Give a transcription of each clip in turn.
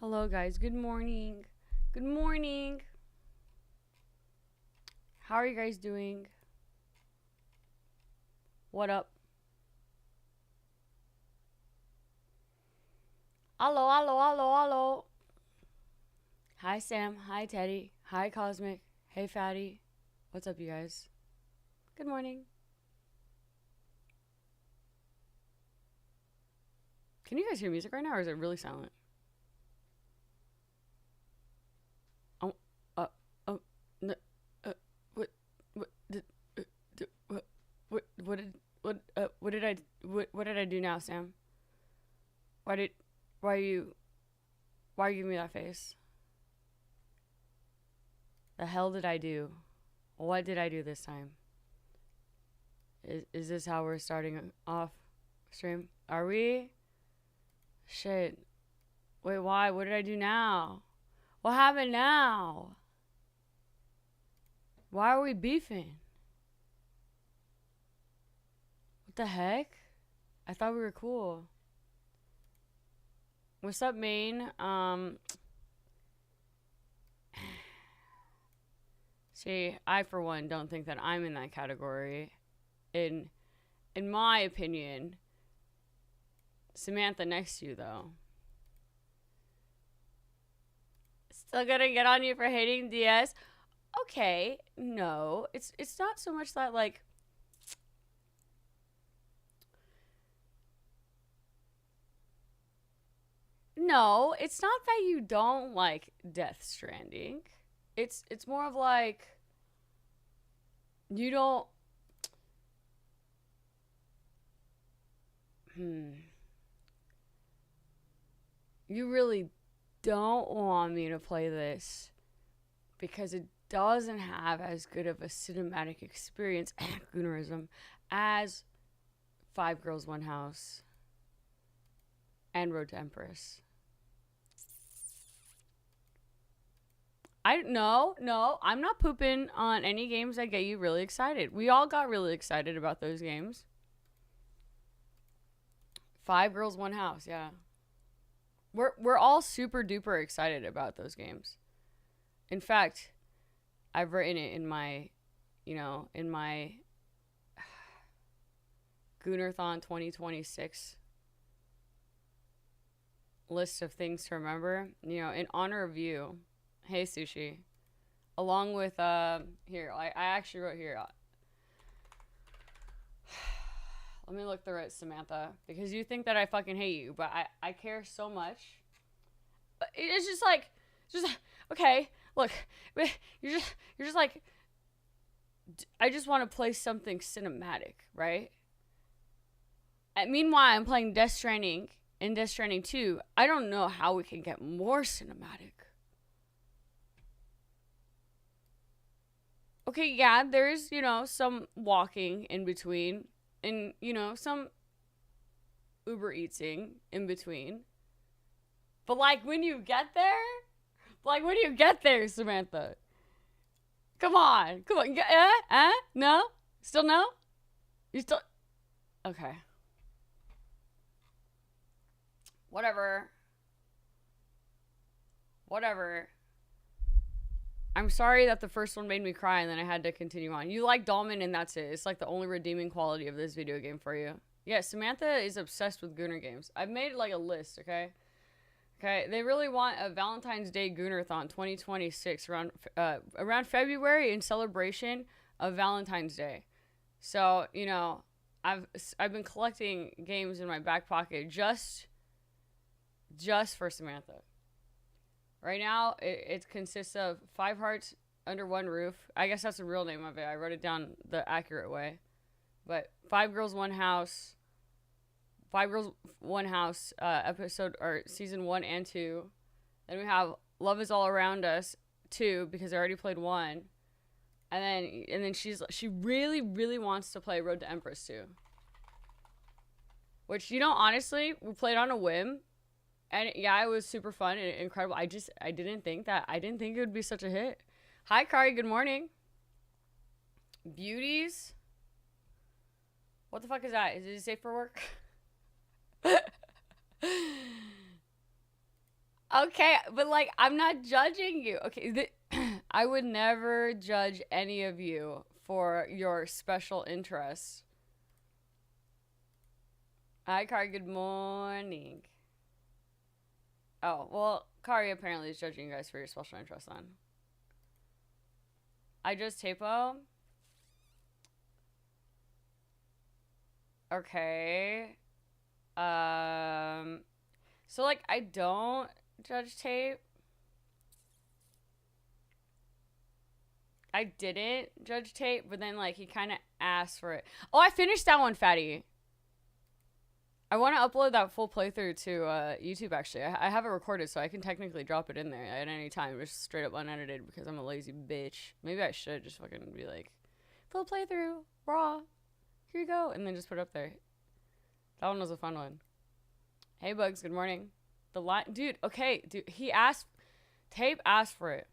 Hello, guys. Good morning. Good morning. How are you guys doing? What up? Hello, hello, hello, hello. Hi, Sam. Hi, Teddy. Hi, Cosmic. Hey, Fatty. What's up, you guys? Good morning. Can you guys hear music right now, or is it really silent? Oh, oh, no, what, what did what did I do now, Sam? Why did, why are you, why are you giving me that face? The hell did I do? What did I do this time? Is this how we're starting off stream? Are we? Shit. Wait, why? What did I do now? What happened now? Why are we beefing? What the heck? I thought we were cool. What's up, Maine? See, I for one don't think that I'm in that category. In my opinion, Samantha next to you though. Still gonna get on you for hating DS? Okay, no. It's not so much that like no, it's not that you don't like Death Stranding. It's more of like you don't you really don't want me to play this because it doesn't have as good of a cinematic experience goonerism as Five Girls One House and Road to Empress. No, I'm not pooping on any games that get you really excited. We all got really excited about those games. Five Girls One House, yeah. We're all super duper excited about those games. In fact, I've written it in my, in my Goonerthon 2026 list of things to remember. In honor of you. Hey, Sushi. Along with, here, I actually wrote here. Let me look through it, Samantha. Because you think that I fucking hate you, but I care so much. It's just like, okay, look. You're just like, I just want to play something cinematic, right? And meanwhile, I'm playing Death Stranding and Death Stranding 2. I don't know how we can get more cinematic. Okay, yeah, there's, some walking in between and, some Uber Eatsing in between. But, when you get there, Samantha, come on. No? Still no? You still, okay. Whatever. I'm sorry that the first one made me cry and then I had to continue on. You like Dolmen and that's it. It's like the only redeeming quality of this video game for you. Yeah, Samantha is obsessed with Gooner games. I've made like a list, okay? Okay, they really want a Valentine's Day Goonerthon 2026 around February in celebration of Valentine's Day. So, I've been collecting games in my back pocket just for Samantha. Right now, it consists of 5 Hearts Under One Roof. I guess that's the real name of it. I wrote it down the accurate way. But 5 Girls One House. 5 Girls One House episode or season 1 and 2. Then we have Love Is All Around Us 2 because I already played 1. And then she really, really wants to play Road to Empress 2. Which, honestly, we played on a whim. And yeah, it was super fun and incredible. I didn't think it would be such a hit. Hi, Kari. Good morning. Beauties. What the fuck is that? Is it safe for work? Okay, but like, I'm not judging you. Okay, I would never judge any of you for your special interests. Hi, Kari. Good morning. Oh, well, Kari apparently is judging you guys for your special interests then. I just typo. Okay. So like, I don't judge tape. I didn't judge tape, but then like he kind of asked for it. Oh, I finished that one, Fatty. I want to upload that full playthrough to YouTube, actually. I have it recorded, so I can technically drop it in there at any time, just straight up unedited, because I'm a lazy bitch. Maybe I should just fucking be like, full playthrough, raw, here you go, and then just put it up there. That one was a fun one. Hey, Bugs, good morning. The line, dude, okay, dude, Tape asked for it.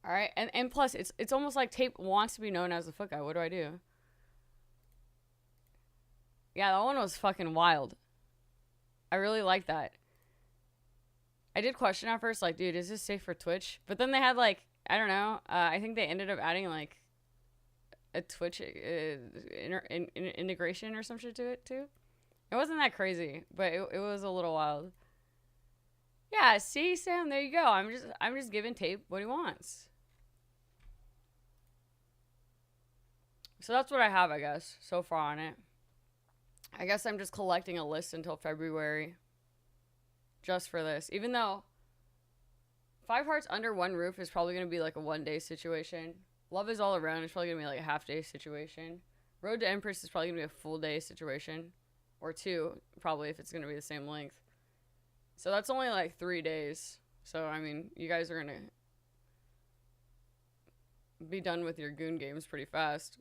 All right, and plus, it's almost like Tape wants to be known as the foot guy. What do I do? Yeah, that one was fucking wild. I really like that. I did question at first, like, dude, is this safe for Twitch? But then they had, like, I don't know. I think they ended up adding, like, a Twitch integration or some shit to it, too. It wasn't that crazy, but it was a little wild. Yeah, see, Sam, there you go. I'm just giving Tape what he wants. So that's what I have, I guess, so far on it. I guess I'm just collecting a list until February. Just for this. Even though 5 Hearts Under One Roof is probably going to be like a one-day situation. Love Is All Around is probably going to be like a half-day situation. Road to Empress is probably going to be a full-day situation. Or 2, probably, if it's going to be the same length. So that's only like 3 days. So, I mean, you guys are going to be done with your Goon games pretty fast.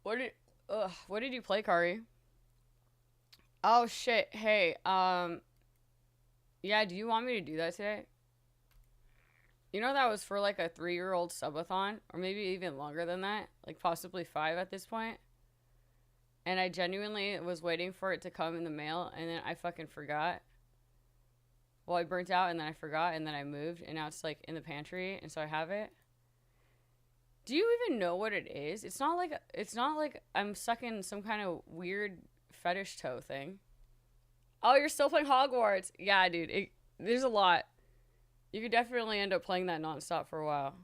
What did you play, Kari? Oh shit. Hey, yeah, do you want me to do that today? You know that was for like a 3-year-old subathon, or maybe even longer than that, like possibly 5 at this point. And I genuinely was waiting for it to come in the mail, and then I fucking forgot. Well, I burnt out, and then I forgot, and then I moved, and now it's like in the pantry, and so I have it. Do you even know what it is? It's not like I'm sucking some kind of weird fetish toe thing. Oh, you're still playing Hogwarts? Yeah, dude. There's a lot. You could definitely end up playing that nonstop for a while.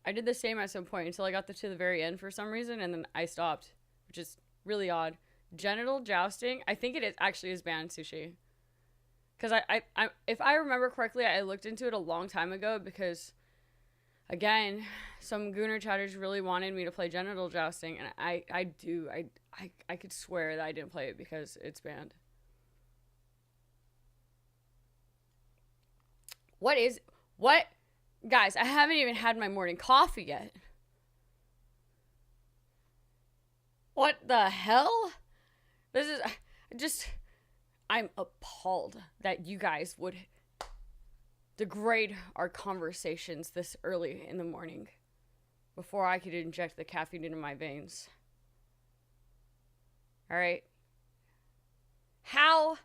I did the same at some point until I got to the very end for some reason, and then I stopped, which is really odd. Genital jousting? I think it actually is banned, Sushi. Because if I remember correctly, I looked into it a long time ago because... Again, some Gooner chatters really wanted me to play genital jousting, and I could swear that I didn't play it because it's banned. What? Guys, I haven't even had my morning coffee yet. What the hell? This is, I'm appalled that you guys would degrade our conversations this early in the morning before I could inject the caffeine into my veins. All right. How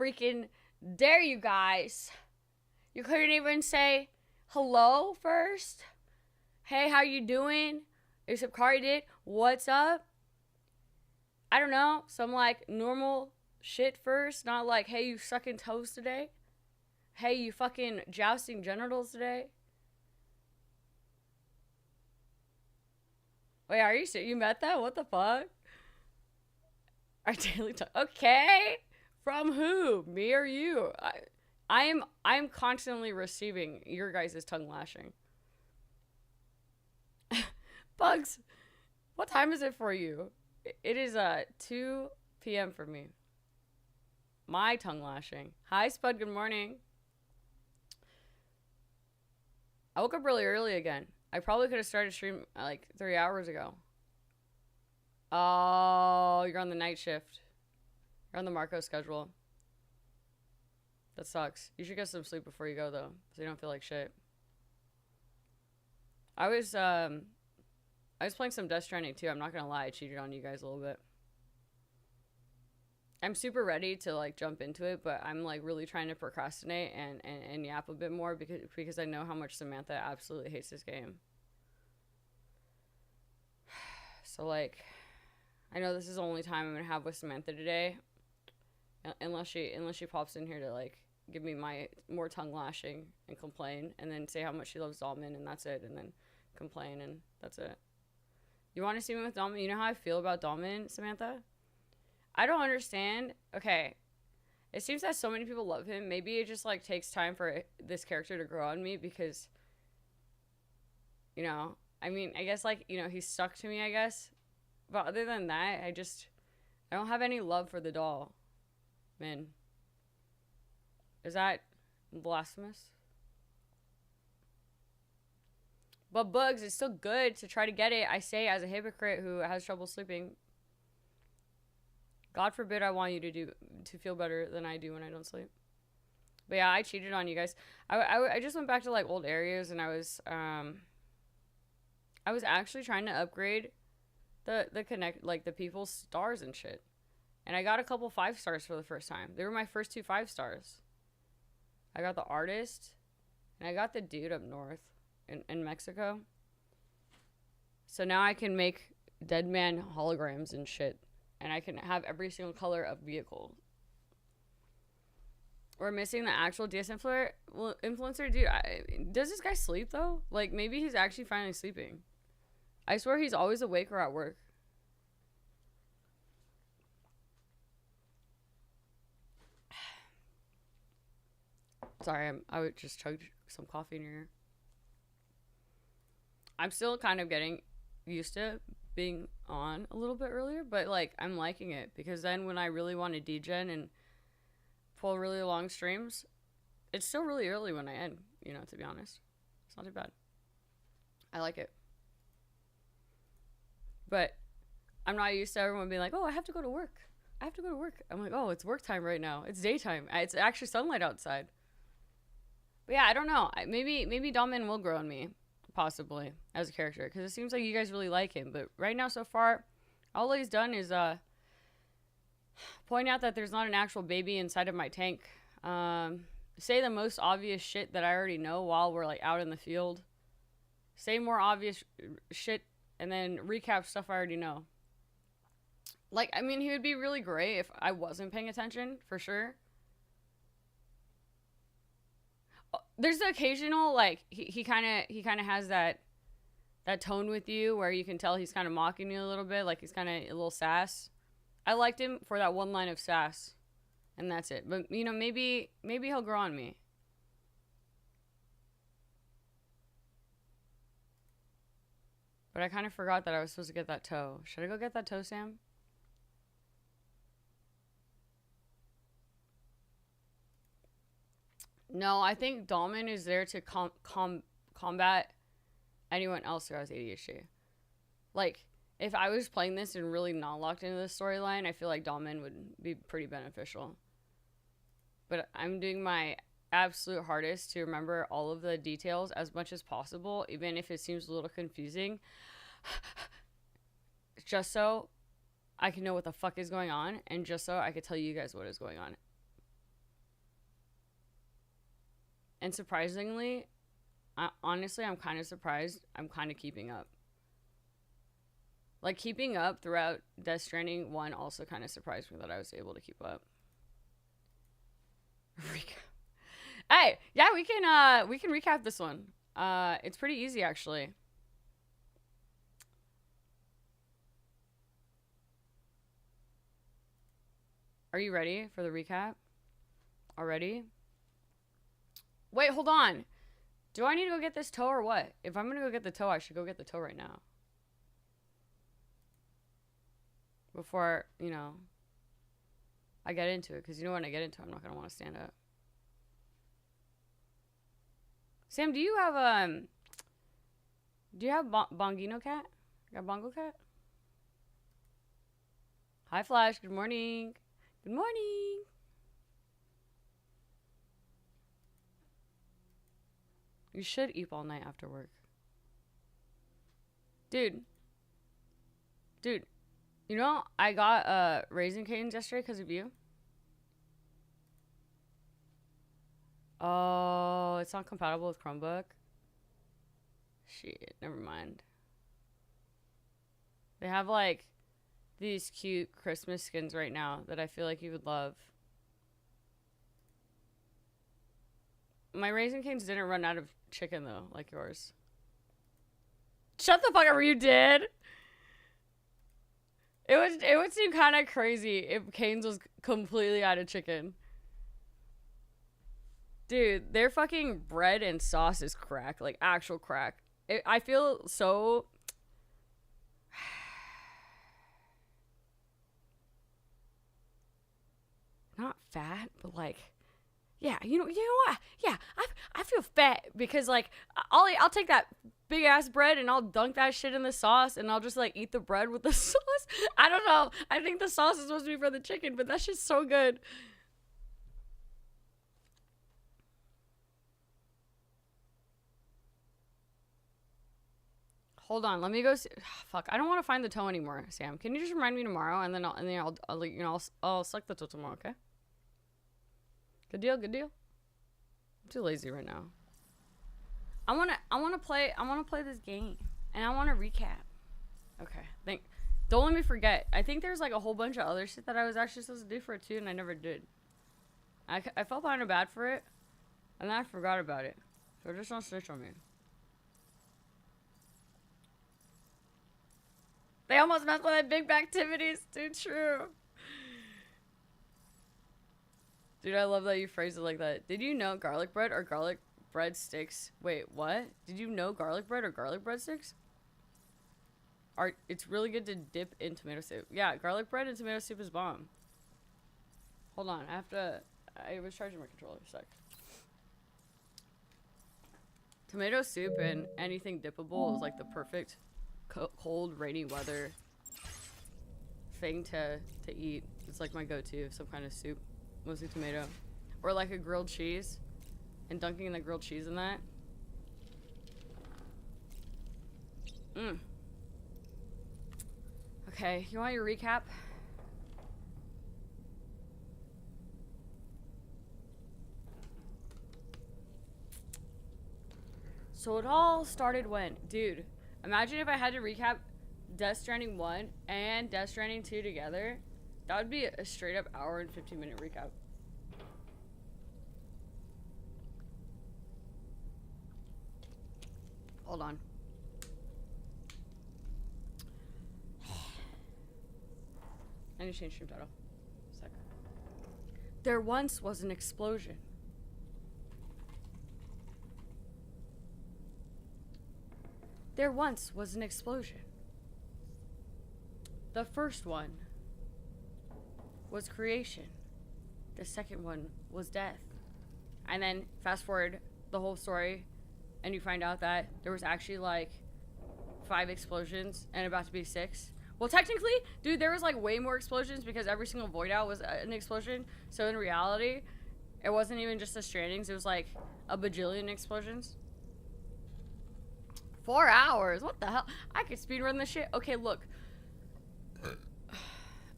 freaking dare you guys? You couldn't even say hello first? Hey, how you doing? Except Kari did. What's up? I don't know. Some like normal shit first, not like, hey, you sucking toes today? Hey, you fucking jousting genitals today? Wait, are you serious? You met that? What the fuck? Our daily talk. Okay. From who? Me or you? I'm constantly receiving your guys' tongue lashing. Bugs, what time is it for you? It is 2 p.m. for me. My tongue lashing. Hi, Spud. Good morning. I woke up really early again. I probably could have started stream like 3 hours ago. Oh, you're on the night shift. You're on the Marco schedule. That sucks. You should get some sleep before you go, though, so you don't feel like shit. I was, I was playing some Death Stranding too. I'm not gonna lie, I cheated on you guys a little bit. I'm super ready to like jump into it, but I'm like really trying to procrastinate and yap a bit more because I know how much Samantha absolutely hates this game. So like, I know this is the only time I'm gonna have with Samantha today, unless she pops in here to like give me my more tongue lashing and complain, and then say how much she loves Dalman, and that's it, and then complain, and that's it. You want to see me with Dalman? You know how I feel about Dalman, Samantha? I don't understand. Okay, it seems that so many people love him. Maybe it just like takes time for this character to grow on me because, you know, I mean, I guess like, you know, he's stuck to me, I guess. But other than that, I don't have any love for the doll. Man. Is that blasphemous? But Bugs, it's still good to try to get it, I say, as a hypocrite who has trouble sleeping. God forbid I want you to feel better than I do when I don't sleep. But yeah, I cheated on you guys. I just went back to like old areas, and I was actually trying to upgrade the people's stars and shit. And I got a couple 5 stars for the first time. They were my first 2 5 stars. I got the artist, and I got the dude up north in Mexico. So now I can make dead man holograms and shit. And I can have every single color of vehicle. We're missing the actual DS influencer. Dude, does this guy sleep, though? Like, maybe he's actually finally sleeping. I swear he's always awake or at work. Sorry, I would just chug some coffee in your ear. I'm still kind of getting used to being on a little bit earlier, but like I'm liking it because then when I really want to degen and pull really long streams, it's still really early when I end, you know, to be honest. It's not too bad. I like it. But I'm not used to everyone being like, oh, I have to go to work. I have to go to work. I'm like, oh, it's work time right now. It's daytime. It's actually sunlight outside. But yeah, I don't know. Maybe Dalman will grow on me. Possibly as a character, because it seems like you guys really like him, but right now so far all he's done is point out that there's not an actual baby inside of my tank, say the most obvious shit that I already know while we're like out in the field, say more obvious shit, and then recap stuff I already know. Like, I mean, he would be really great if I wasn't paying attention, for sure. There's the occasional, like, he kind of has that tone with you where you can tell he's kind of mocking you a little bit, like he's kind of a little sass. I liked him for that one line of sass, and that's it. But, you know, maybe he'll grow on me. But I kind of forgot that I was supposed to get that toe. Should I go get that toe, Sam? No, I think Dalman is there to combat anyone else who has ADHD. Like, if I was playing this and really not locked into the storyline, I feel like Dalman would be pretty beneficial. But I'm doing my absolute hardest to remember all of the details as much as possible, even if it seems a little confusing. Just so I can know what the fuck is going on, and just so I could tell you guys what is going on. And surprisingly, honestly, I'm kind of surprised I'm kind of keeping up. Like, keeping up throughout Death Stranding 1 also kind of surprised me that I was able to keep up. Hey, yeah, we can recap this one. It's pretty easy, actually. Are you ready for the recap? Already? Wait, hold on. Do I need to go get this toe or what? If I'm gonna go get the toe, I should go get the toe right now. Before, you know, I get into it. Because you know when I get into it, I'm not gonna want to stand up. Sam, do you have Bongino cat? Got Bongo cat? Hi, Flash. Good morning. Good morning. You should eat all night after work. Dude, Dude, you know, I got Raisin Canes yesterday because of you. Oh, it's not compatible with Chromebook. Shit, never mind. They have like these cute Christmas skins right now that I feel like you would love. My Raisin Canes didn't run out of chicken though, like yours. Shut the fuck up, you did. It would seem kind of crazy if Canes was completely out of chicken. Dude, their fucking bread and sauce is crack, like actual crack. I feel so not fat, but like, yeah, you know what? Yeah, I feel fat because like I'll take that big ass bread and I'll dunk that shit in the sauce and I'll just like eat the bread with the sauce. I don't know. I think the sauce is supposed to be for the chicken, but that shit's so good. Hold on, let me go see. Fuck, I don't want to find the toe anymore, Sam. Can you just remind me tomorrow, and then I'll you know, I'll select the toe tomorrow, okay? Good deal, good deal. I'm too lazy right now. I wanna play this game, and I wanna recap. Okay, don't let me forget. I think there's like a whole bunch of other shit that I was actually supposed to do for it too, and I never did. I felt kind of bad for it, and then I forgot about it. So just don't snitch on me. They almost messed with my big activities. Dude, true. Dude, I love that you phrased it like that. Did you know garlic bread or garlic bread sticks? Wait, what? Did you know garlic bread or garlic bread sticks? It's really good to dip in tomato soup. Yeah, garlic bread and tomato soup is bomb. Hold on, I was charging my controller a sec. Tomato soup and anything dippable is like the perfect cold, rainy weather thing to eat. It's like my go-to, some kind of soup, mostly tomato, or like a grilled cheese, and dunking the grilled cheese in that. Okay, you want your recap? So it all started when, dude. Imagine if I had to recap Death Stranding 1 and Death Stranding 2 together. That would be a straight up hour and 15-minute recap. Hold on. I need to change stream title. Sec. There once was an explosion. There once was an explosion. The first one was creation. The second one was death. And then fast forward the whole story and you find out that there was actually like 5 explosions and about to be 6. Well, technically, dude, there was like way more explosions because every single void out was an explosion. So in reality, it wasn't even just the strandings. It was like a bajillion explosions. 4 hours? What the hell? I could speedrun this shit. Okay, look.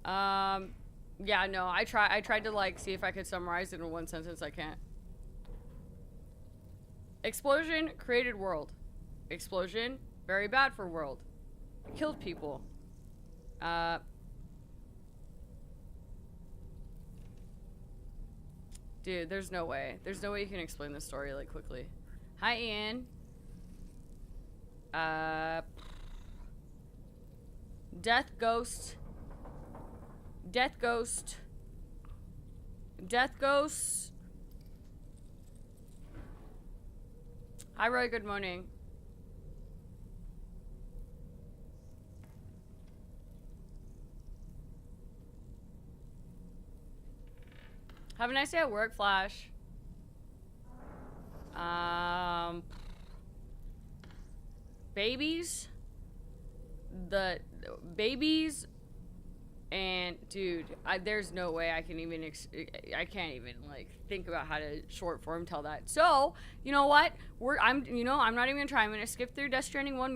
Yeah, no, I tried to like see if I could summarize it in one sentence. I can't. Explosion created world. Explosion, very bad for world. Killed people. Dude, there's no way. There's no way you can explain this story like quickly. Hi, Ian. Death Ghost. Death Ghost. Death Ghost. Hi, Roy. Good morning. Have a nice day at work, Flash. Babies. The babies. And dude, there's no way I can even I can't even like think about how to short form tell that. So you know what? I'm not even gonna try. I'm gonna skip through Death Stranding 1.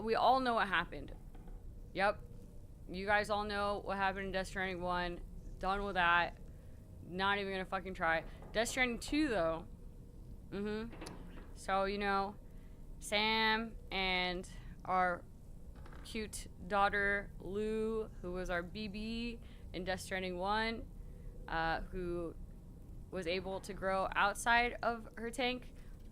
We all know what happened. Yep. You guys all know what happened in Death Stranding 1. Done with that. Not even gonna fucking try. Death Stranding 2, though. So, you know, Sam and our cute daughter, Lou, who was our BB in Death Stranding 1, who was able to grow outside of her tank.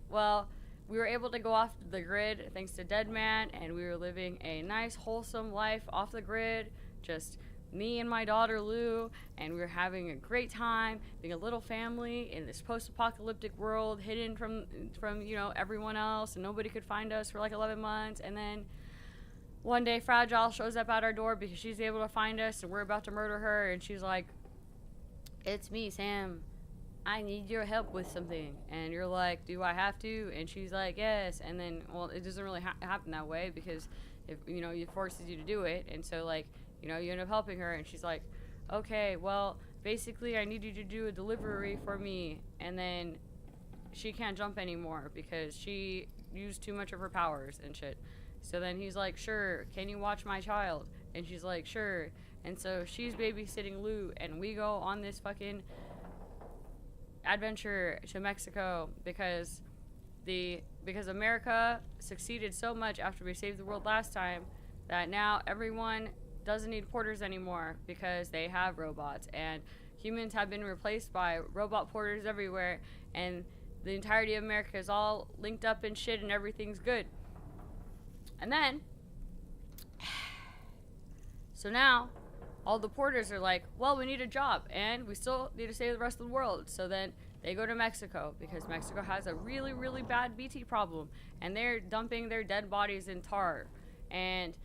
Well, we were able to go off the grid thanks to Deadman, and we were living a nice, wholesome life off the grid, just me and my daughter Lou, and we were having a great time being a little family in this post-apocalyptic world, hidden from you know, everyone else, and nobody could find us for like 11 months. And then one day Fragile shows up at our door because she's able to find us, and we're about to murder her, and she's like, "It's me, Sam. I need your help with something." And you're like, "Do I have to?" And she's like, "Yes." And then, well, it doesn't really happen that way, because if, you know, it forces you to do it. And so, like, you know, you end up helping her, and she's like, "Okay, well, basically I need you to do a delivery for me." And then she can't jump anymore because she used too much of her powers and shit. So then he's like, "Sure, can you watch my child?" And she's like, "Sure." And so she's babysitting Lou, and we go on this fucking adventure to Mexico because America succeeded so much after we saved the world last time that now everyone doesn't need porters anymore because they have robots, and humans have been replaced by robot porters everywhere, and the entirety of America is all linked up and shit, and everything's good. And then so now all the porters are like, "Well, we need a job, and we still need to save the rest of the world." So then they go to Mexico because Mexico has a really, really bad BT problem, and they're dumping their dead bodies in tar. And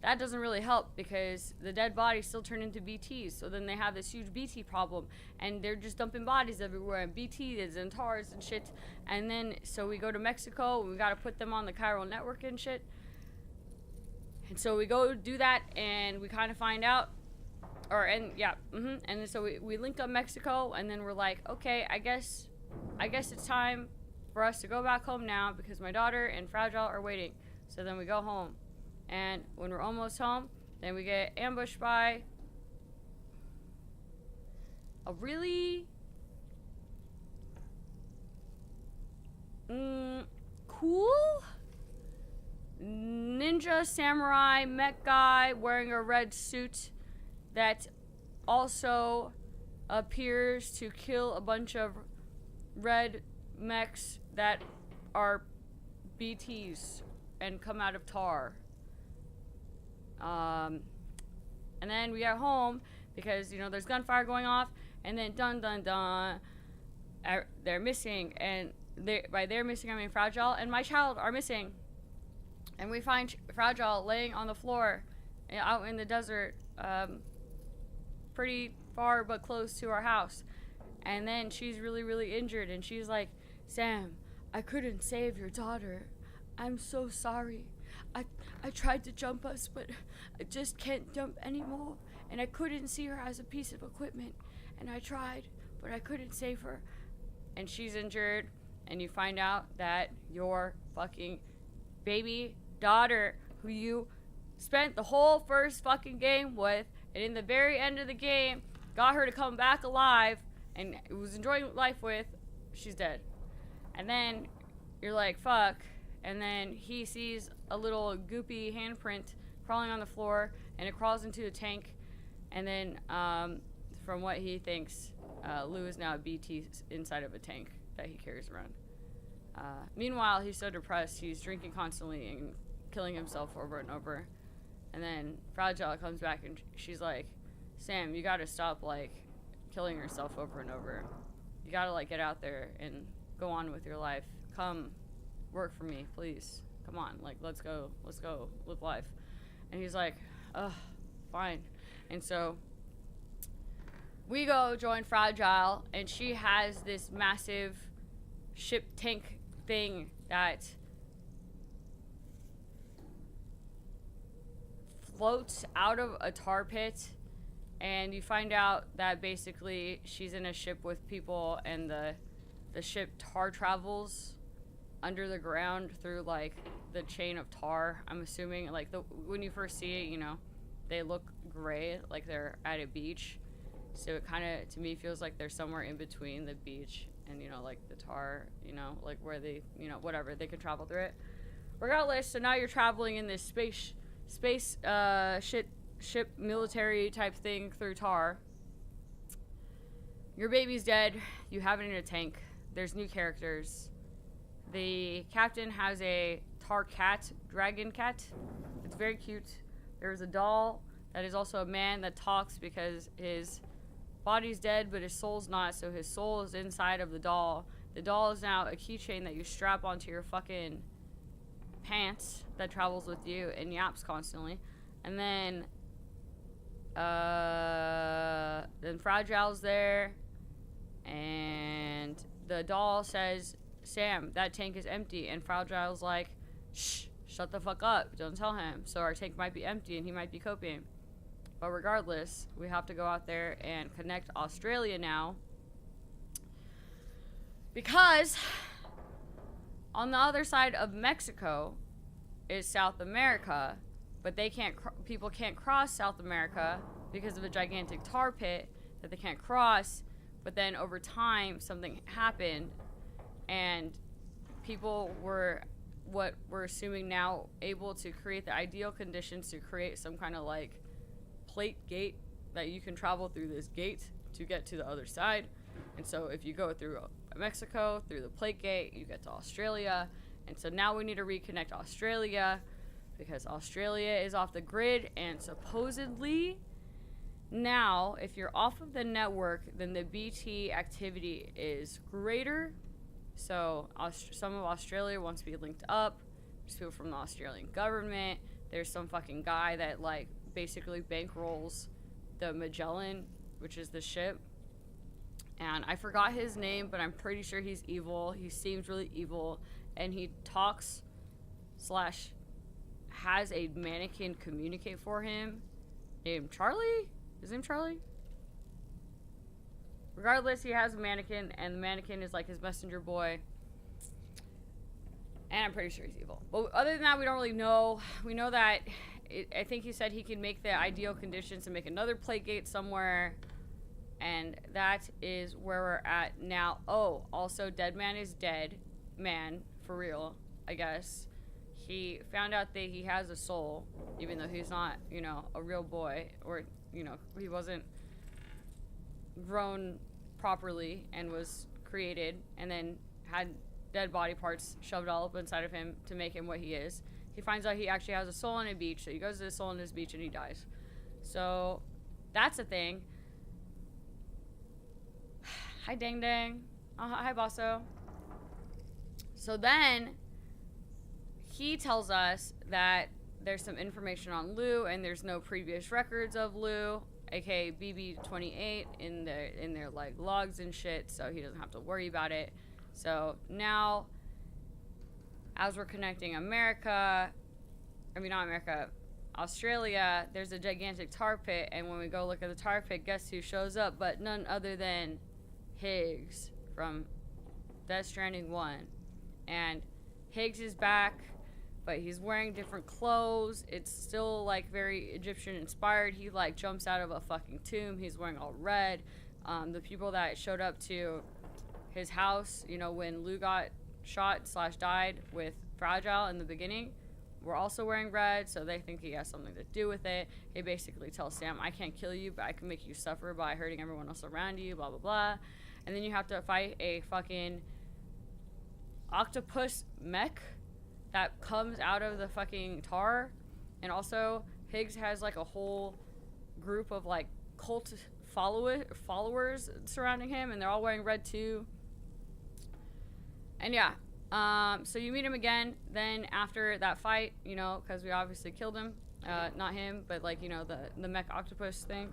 that doesn't really help because the dead bodies still turn into BTs. So then they have this huge BT problem, and they're just dumping bodies everywhere, and BTs and tars and shit. And then, so we go to Mexico, and we gotta put them on the chiral network and shit. And so we go do that, and we kind of find out, and so we link up Mexico, and then we're like, okay, I guess it's time for us to go back home now because my daughter and Fragile are waiting. So then we go home, and when we're almost home, then we get ambushed by a really cool ninja samurai mech guy wearing a red suit that also appears to kill a bunch of red mechs that are BTs and come out of tar. And then we get home because, you know, there's gunfire going off, and then dun dun dun, they're missing, and by they're missing I mean Fragile and my child are missing. And we find Fragile laying on the floor out in the desert, pretty far but close to our house. And then she's really, really injured, and she's like, "Sam, I couldn't save your daughter. I'm so sorry. I tried to jump us, but I just can't jump anymore. And I couldn't see her as a piece of equipment. And I tried, but I couldn't save her." And she's injured, and you find out that your fucking baby daughter, who you spent the whole first fucking game with, and in the very end of the game got her to come back alive and was enjoying life with, she's dead. And then you're like, fuck. And then he sees a little goopy handprint crawling on the floor, and it crawls into a tank. And then from what he thinks, Lou is now a BT inside of a tank that he carries around. Meanwhile, he's so depressed, he's drinking constantly and killing himself over and over. And then Fragile comes back, and she's like, "Sam, you gotta stop, like, killing yourself over and over. You gotta, like, get out there and go on with your life. Come work for me, please. Come on, like, let's go, live life." And he's like, "Ugh, fine." And so we go join Fragile, and she has this massive ship tank thing that floats out of a tar pit, and you find out that basically she's in a ship with people, and the ship tar travels under the ground through, like, the chain of tar. I'm assuming, like, when you first see it, you know, they look gray, like they're at a beach. So it kind of, to me, feels like they're somewhere in between the beach and, you know, like the tar, you know, like where they, you know, whatever, they can travel through it. Regardless, so now you're traveling in this ship military type thing through tar. Your baby's dead. You have it in a tank. There's new characters. The captain has a tar cat, dragon cat. It's very cute. There's a doll that is also a man that talks because his body's dead, but his soul's not, so his soul is inside of the doll. The doll is now a keychain that you strap onto your fucking pants that travels with you and yaps constantly. And then Fragile's there, and the doll says, Sam, that tank is empty, and Fragile's like, shh, shut the fuck up, don't tell him. So our tank might be empty and he might be coping. But regardless, we have to go out there and connect Australia now, because on the other side of Mexico is South America, but they can't, people can't cross South America because of a gigantic tar pit that they can't cross. But then over time, something happened, and people were, what we're assuming now, able to create the ideal conditions to create some kind of like plate gate that you can travel through this gate to get to the other side. And so if you go through Mexico, through the plate gate, you get to Australia. And so now we need to reconnect Australia, because Australia is off the grid, and supposedly now, if you're off of the network, then the BT activity is greater. So some of Australia wants to be linked up. There's people from the Australian government. There's some fucking guy that like basically bankrolls the Magellan, which is the ship. And I forgot his name, but I'm pretty sure he's evil. He seems really evil, and he talks slash has a mannequin communicate for him named Charlie. His name Charlie? Regardless, he has a mannequin, and the mannequin is like his messenger boy. And I'm pretty sure he's evil. But other than that, we don't really know. We know that I think he said he can make the ideal conditions to make another plate gate somewhere. And that is where we're at now. Oh, also, Dead Man is dead. Man, for real, I guess. He found out that he has a soul, even though he's not, you know, a real boy, or, you know, he wasn't grown properly and was created and then had dead body parts shoved all up inside of him to make him what he is. He finds out he actually has a soul on a beach, so he goes to the soul on his beach and he dies. So that's a thing. Hi, Dang Dang. Hi, Bosso. So then he tells us that there's some information on Lou, and there's no previous records of Lou, aka BB-28, in their like logs and shit, so he doesn't have to worry about it. So now, as we're connecting Australia, there's a gigantic tar pit, and when we go look at the tar pit, guess who shows up but none other than Higgs from Death Stranding 1. And Higgs is back, but he's wearing different clothes. It's still like very Egyptian inspired. He like jumps out of a fucking tomb. He's wearing all red. The people that showed up to his house, you know, when Lou got shot / died with Fragile in the beginning, were also wearing red, so they think he has something to do with it. He basically tells Sam, I can't kill you, but I can make you suffer by hurting everyone else around you, blah, blah, blah. And then you have to fight a fucking octopus mech that comes out of the fucking tar. And also, Higgs has like a whole group of like cult followers surrounding him, and they're all wearing red too. And yeah, so you meet him again then after that fight, you know, because we obviously killed him. Not him, but like, you know, the mech octopus thing.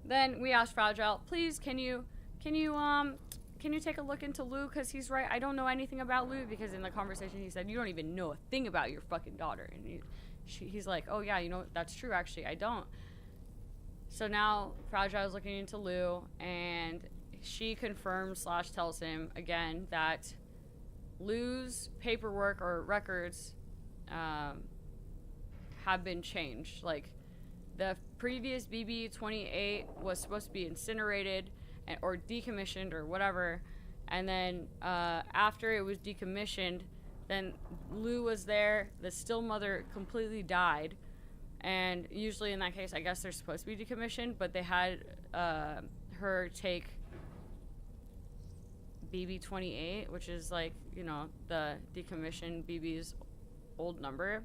Then we asked Fragile, please, can you take a look into Lou? Because he's right, I don't know anything about Lou, because in the conversation he said, you don't even know a thing about your fucking daughter. And he's like, oh yeah, you know, that's true, actually, I don't. So now Fragile's looking into Lou, and she confirms / tells him again that Lou's paperwork or records have been changed. Like, The previous BB-28 was supposed to be incinerated or decommissioned or whatever. And then after it was decommissioned, then Lou was there. The still mother completely died. And usually in that case, I guess they're supposed to be decommissioned, but they had her take BB-28, which is like, you know, the decommissioned BB's old number.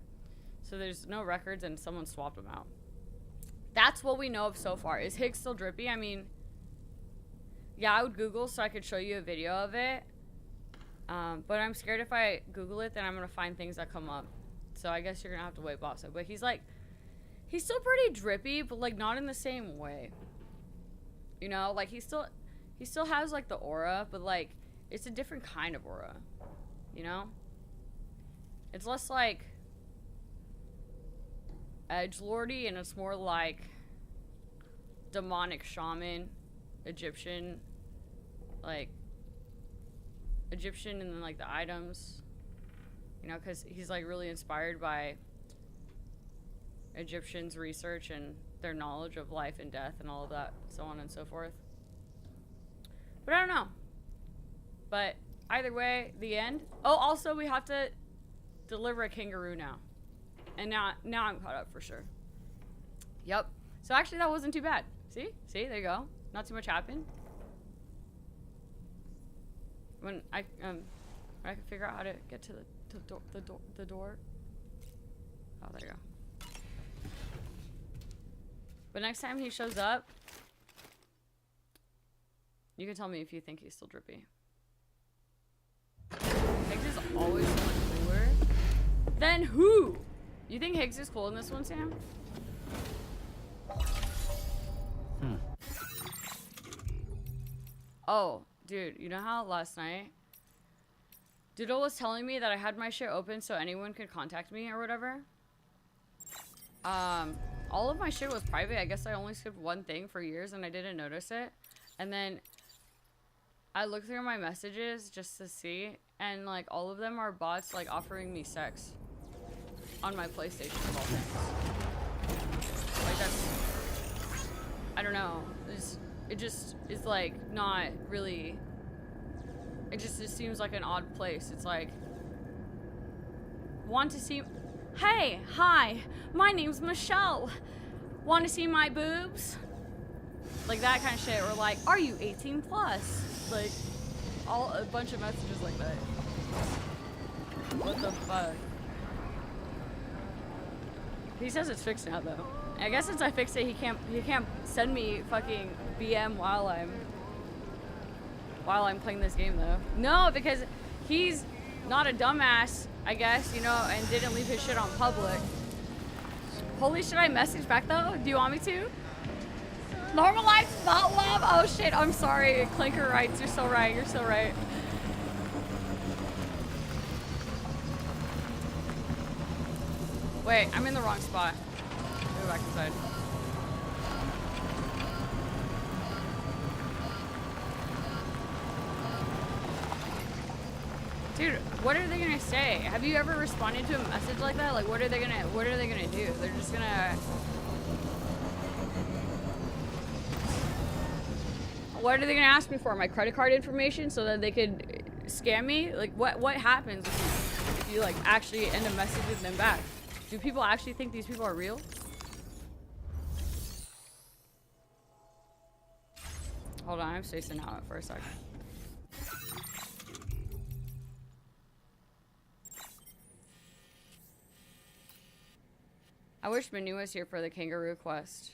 So there's no records and someone swapped them out. That's what we know of so far. Is Higgs still drippy? I mean, yeah, I would Google so I could show you a video of it. But I'm scared if I Google it, then I'm going to find things that come up. So I guess you're going to have to wait, boss. But he's like, he's still pretty drippy, but like not in the same way. You know, like he still has like the aura, but like it's a different kind of aura. You know? It's less like edgelordy and it's more like demonic shaman, Egyptian, like Egyptian, and then like the items, you know, because he's like really inspired by Egyptians' research and their knowledge of life and death and all of that, so on and so forth. But I don't know. But either way, the end. Oh, also we have to deliver a kangaroo now. And now I'm caught up for sure. Yep. So actually that wasn't too bad. See? See, there you go. Not too much happened. When I can figure out how to get to the door. Oh, there you go. But next time he shows up, you can tell me if you think he's still drippy. Higgs is always so much cooler. Then who? You think Higgs is cool in this one, Sam? Oh, dude, you know how last night Doodle was telling me that I had my shit open so anyone could contact me or whatever? All of my shit was private. I guess I only skipped one thing for years and I didn't notice it. And then I looked through my messages just to see, and like all of them are bots like offering me sex on my PlayStation of all things. Like that's, I don't know. It just is like not really, it seems like an odd place. It's like, want to see, hey, hi, my name's Michelle. Want to see my boobs? Like that kind of shit. Or like, are you 18 plus? Like, a bunch of messages like that. What the fuck? He says it's fixed now though. I guess since I fixed it, he can't send me fucking BM while I'm playing this game though. No, because he's not a dumbass, I guess, you know, and didn't leave his shit on public. Holy shit, I message back though? Do you want me to? Normalize not love? Oh shit, I'm sorry. Clinker writes, you're so right, you're so right. Wait, I'm in the wrong spot. Go back inside. Dude, what are they gonna say? Have you ever responded to a message like that? Like, what are they gonna do? They're just gonna... What are they gonna ask me for? My credit card information so that they could scam me? Like, what happens if you like actually end up messaging them back? Do people actually think these people are real? Hold on, I'm spacing out for a second. I wish Manu was here for the kangaroo quest.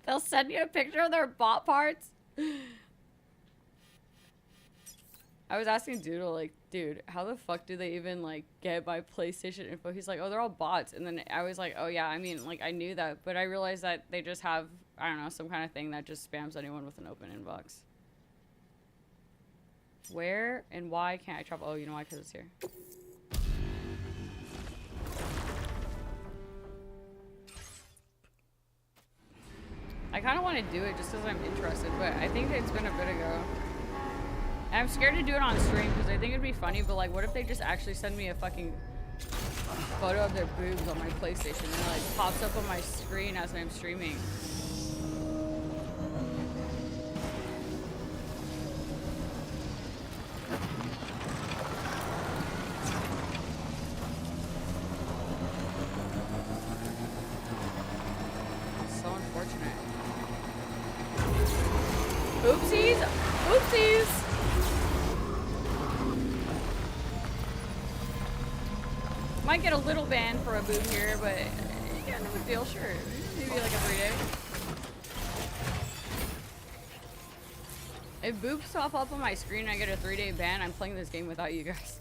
They'll send you a picture of their bot parts. I was asking Doodle, like, dude, how the fuck do they even, like, get my PlayStation info? He's like, oh, they're all bots. And then I was like, oh, yeah, I mean, like, I knew that. But I realized that they just have, I don't know, some kind of thing that just spams anyone with an open inbox. Where and why can't I travel? Oh, you know why? Because it's here. I kind of want to do it just because I'm interested, but I think it's been a bit ago. And I'm scared to do it on stream because I think it'd be funny, but like, what if they just actually send me a fucking photo of their boobs on my PlayStation and it like pops up on my screen as I'm streaming. So unfortunate. Oopsies! Oopsies! Might get a little ban for a boob here, but yeah, no big deal, sure. Maybe like a 3-day. If boobs pop up on my screen and I get a 3-day ban, I'm playing this game without you guys.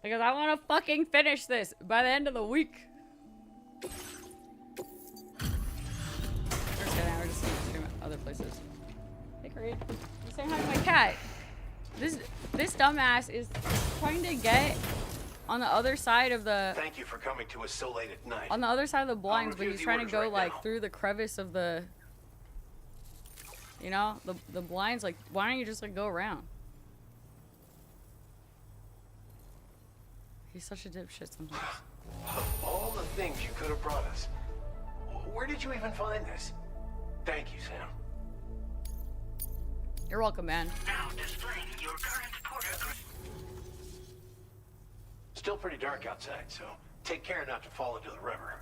Because I want to fucking finish this by the end of the week. Just kidding, we're just gonna stream at other places. Hey, Creed. I'm saying hi to my cat. This dumbass is trying to get on the other side of the. Thank you for coming to us so late at night. On the other side of the blinds, but he's trying to go right like now. through the crevice of the. You know, the blinds. Like, why don't you just like go around? He's such a dipshit sometimes. Of all the things you could have brought us, where did you even find this? Thank you, Sam. You're welcome, man. Now displaying your current port address. Still pretty dark outside, so take care not to fall into the river.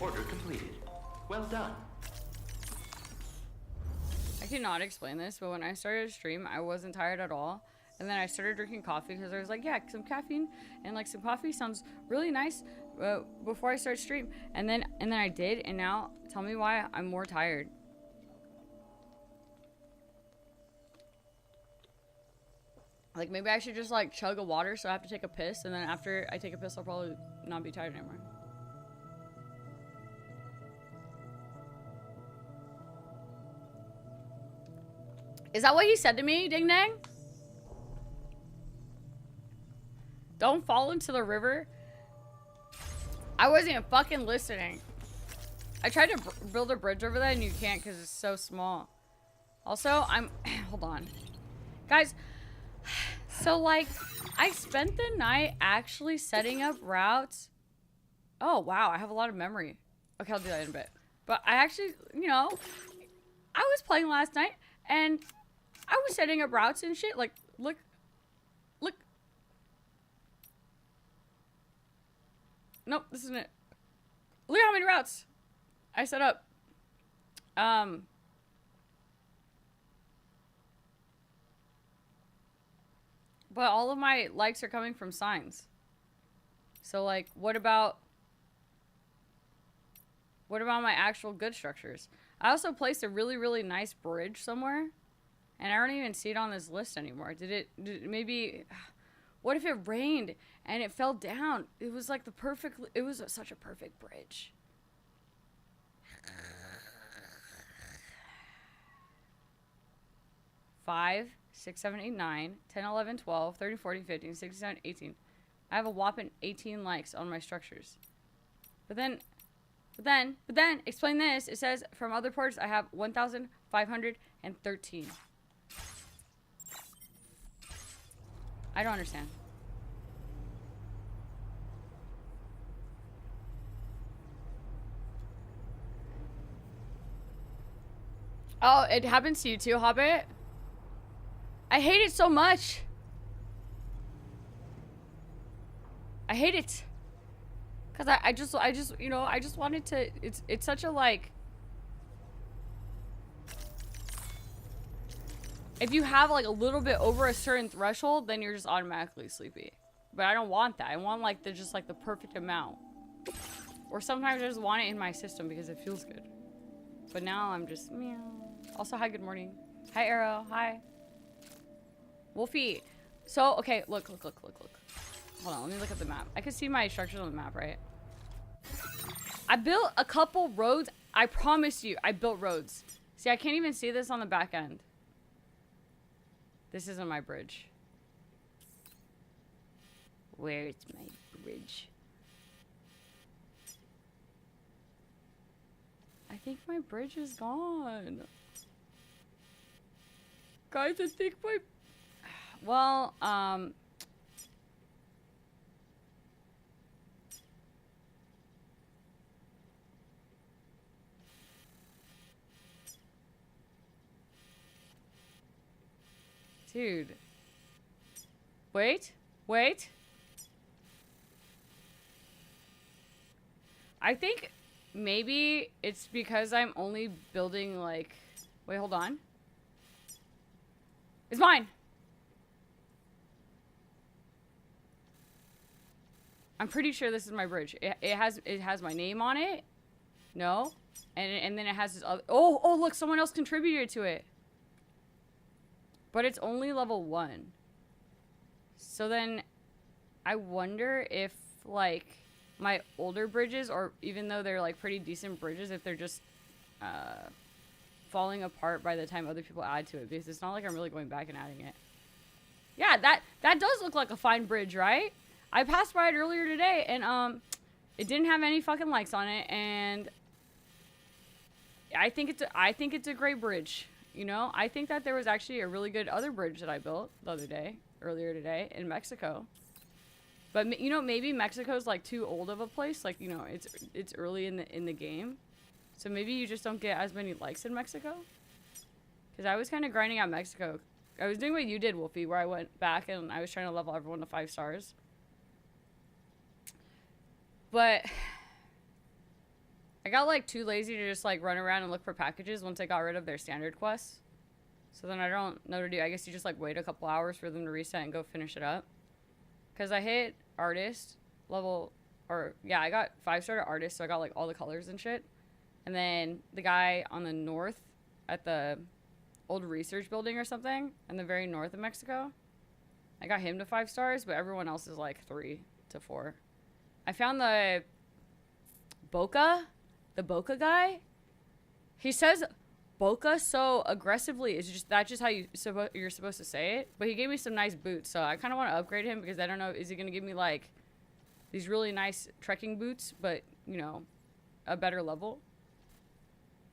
Order completed. Well done. I cannot explain this, but when I started to stream, I wasn't tired at all. And then I started drinking coffee because I was like, yeah, some caffeine and like some coffee sounds really nice before I start stream. And then I did, and now tell me why I'm more tired. Like, maybe I should just like chug a water so I have to take a piss, and then after I take a piss, I'll probably not be tired anymore. Is that what he said to me, Ding Dang? Don't fall into the river. I wasn't even fucking listening. I tried to build a bridge over that and you can't because it's so small. Also, hold on. Guys, so like, I spent the night actually setting up routes. Oh, wow, I have a lot of memory. Okay, I'll do that in a bit. But I actually, you know, I was playing last night and I was setting up routes and shit. Like, look. Nope, this isn't it. Look at how many routes I set up. But all of my likes are coming from signs. So like, what about my actual good structures? I also placed a really, really nice bridge somewhere. And I don't even see it on this list anymore. Did it maybe... What if it rained and it fell down? It was like the perfect... It was such a perfect bridge. Five, 6, 7, 8, 9, 10, 11, 12, 13, 14, 15, 16, 17, 18. I have a whopping 18 likes on my structures. But then, explain this. It says, from other ports, I have 1,513. I don't understand. Oh, it happens to you too, Hobbit? I hate it so much. I hate it. Cause I just, you know, I just wanted to, it's such a like, if you have like a little bit over a certain threshold, then you're just automatically sleepy. But I don't want that. I want like just like the perfect amount. Or sometimes I just want it in my system because it feels good. But now I'm just meow. Also, hi, good morning. Hi, Arrow. Hi. Wolfie. So, okay, look. Hold on, let me look at the map. I can see my structures on the map, right? I built a couple roads. I promise you, I built roads. See, I can't even see this on the back end. This isn't my bridge. Where is my bridge? I think my bridge is gone. Guys, I think Well, dude. Wait. Wait. I think maybe it's because I'm only building like... Wait, hold on. It's mine! I'm pretty sure this is my bridge. It has my name on it. No. And then it has this other... Oh, look, someone else contributed to it. But it's only level 1. So then I wonder if, like, my older bridges, or even though they're, like, pretty decent bridges, if they're just falling apart by the time other people add to it. Because it's not like I'm really going back and adding it. Yeah, that does look like a fine bridge, right? I passed by it earlier today, and it didn't have any fucking lights on it, and I think it's a great bridge. You know, I think that there was actually a really good other bridge that I built earlier today in Mexico. But you know, maybe Mexico's like too old of a place. Like, you know, it's early in the game, so maybe you just don't get as many likes in Mexico. Because I was kind of grinding out Mexico. I was doing what you did, Wolfie, where I went back and I was trying to level everyone to 5 stars. But I got like too lazy to just like run around and look for packages once I got rid of their standard quests. So then I don't know what to do. I guess you just like wait a couple hours for them to reset and go finish it up. Because I hit artist level, or yeah, I got 5-star to artist, so I got like all the colors and shit. And then the guy on the north at the old research building or something in the very north of Mexico, I got him to 5 stars, but everyone else is like 3 to 4. I found the Boca guy. He says Boca so aggressively. Is that's just how you're supposed to say it? But he gave me some nice boots, so I kind of want to upgrade him because I don't know, is he gonna give me like these really nice trekking boots, but you know, a better level?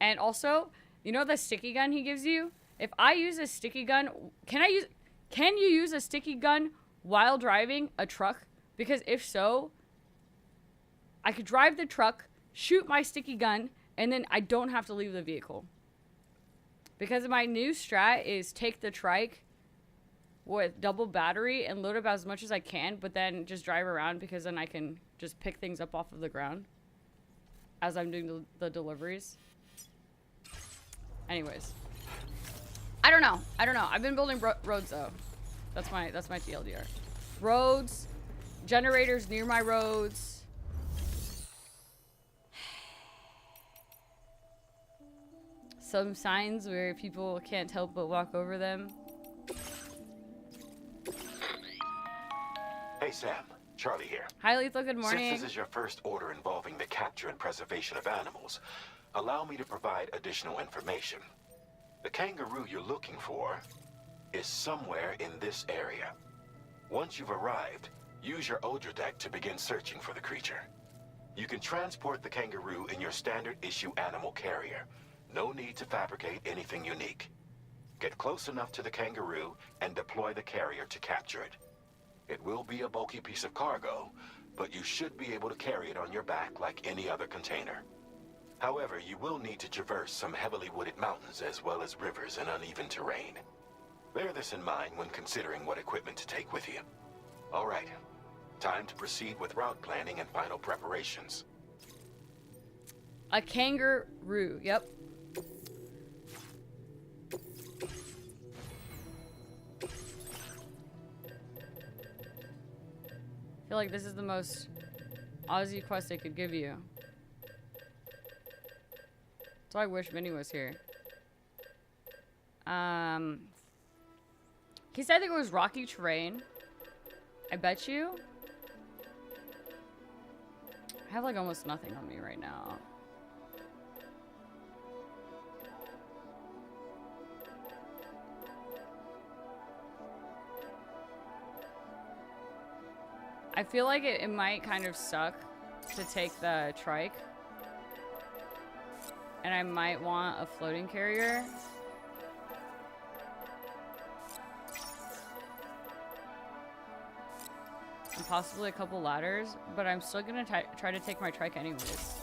And also, you know the sticky gun he gives you? If I use a sticky gun, can you use a sticky gun while driving a truck? Because if so, I could drive the truck, shoot my sticky gun, and then I don't have to leave the vehicle. Because my new strat is take the trike with double battery and load up as much as I can, but then just drive around because then I can just pick things up off of the ground as I'm doing the deliveries. Anyways. I don't know. I've been building roads though. That's my TLDR. Roads, generators near my roads. Some signs where people can't help but walk over them. Hey Sam, Charlie here. Hi Lethal, good morning. Since this is your first order involving the capture and preservation of animals, allow me to provide additional information. The kangaroo you're looking for is somewhere in this area. Once you've arrived, use your Odra deck to begin searching for the creature. You can transport the kangaroo in your standard issue animal carrier. No need to fabricate anything unique. Get close enough to the kangaroo and deploy the carrier to capture it. It will be a bulky piece of cargo, but you should be able to carry it on your back like any other container. However, you will need to traverse some heavily wooded mountains as well as rivers and uneven terrain. Bear this in mind when considering what equipment to take with you. All right, time to proceed with route planning and final preparations. A kangaroo, yep. I feel like this is the most Aussie quest they could give you. So I wish Vinny was here. He said it was rocky terrain. I bet you. I have like almost nothing on me right now. I feel like it might kind of suck to take the trike. And I might want a floating carrier. and possibly a couple ladders, but I'm still gonna try to take my trike anyways.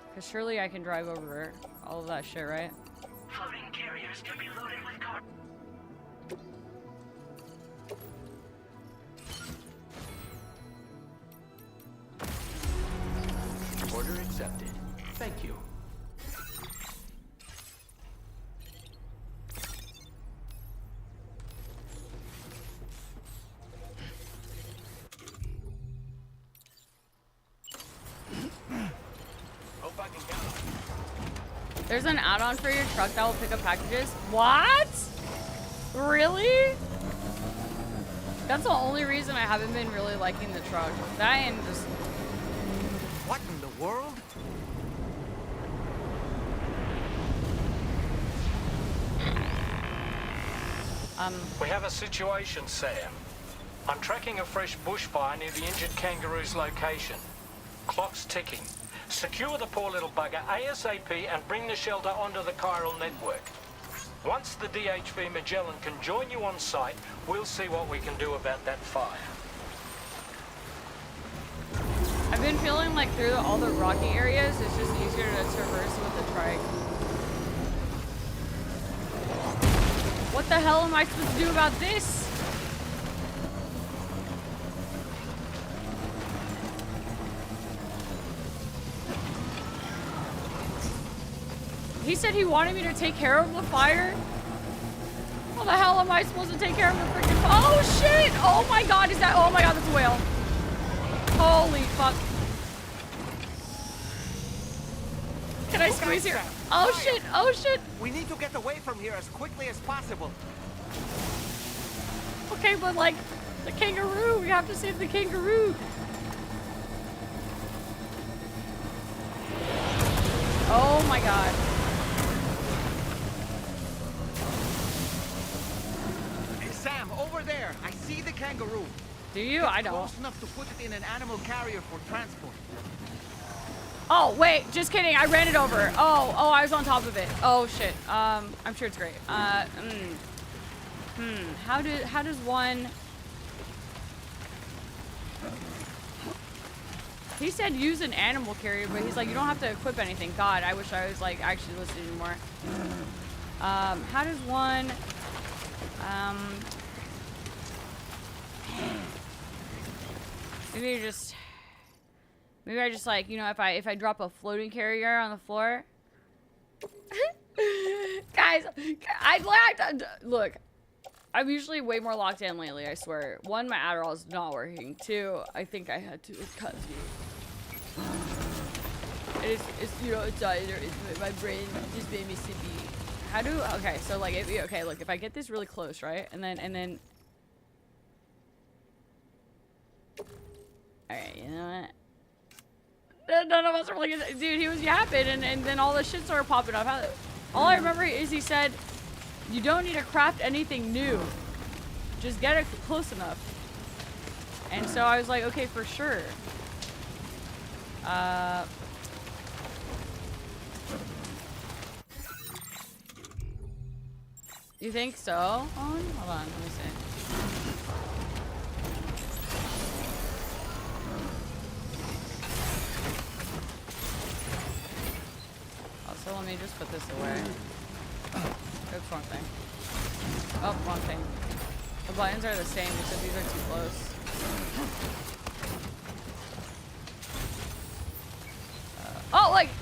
Because surely I can drive over all of that shit, right? Floating carriers to be loaded with cargo. Order accepted. Thank you. There's an add-on for your truck that will pick up packages. What? Really? That's the only reason I haven't been really liking the truck. That and just... What in the world? We have a situation, Sam. I'm tracking a fresh bushfire near the injured kangaroo's location. Clock's ticking. Secure the poor little bugger ASAP and bring the shelter onto the chiral network. Once the DHV Magellan can join you on site, we'll see what we can do about that fire. I've been feeling like through all the rocky areas, it's just easier to traverse with the trike. What the hell am I supposed to do about this? He said he wanted me to take care of the fire? How the hell am I supposed to take care of the freaking fire? Oh shit! Oh my god, is that? Oh my god, that's a whale. Holy fuck. Can I squeeze here? Oh shit, oh shit. We need to get away from here as quickly as possible. Okay, but like, the kangaroo, we have to save the kangaroo. Oh my god. Hey, Sam, over there. I see the kangaroo. Do you? I don't. Close enough to put it in an animal carrier for transport. Oh, wait, just kidding. I ran it over. Oh, I was on top of it. Oh, shit. I'm sure it's great. How does one... He said use an animal carrier, but he's like, you don't have to equip anything. God, I wish I was, like, actually listening more. How does one... Maybe I just like, you know, if I drop a floating carrier on the floor. Guys, look, I'm usually way more locked in lately, I swear. One, my Adderall is not working. Two, I think I had to cut you. It's you know, it's either my brain just made me sippy. Okay, so like, okay, look, if I get this really close, right? And then. Alright, you know what? None of us are really good. Dude, he was yapping and then all the shit started popping up. All I remember is he said, you don't need to craft anything new. Just get it close enough. And so I was like, okay, for sure. You think so? Hold on, let me see. So let me just put this away. Oops, wrong thing. Oh, wrong thing. The buttons are the same because these are too close.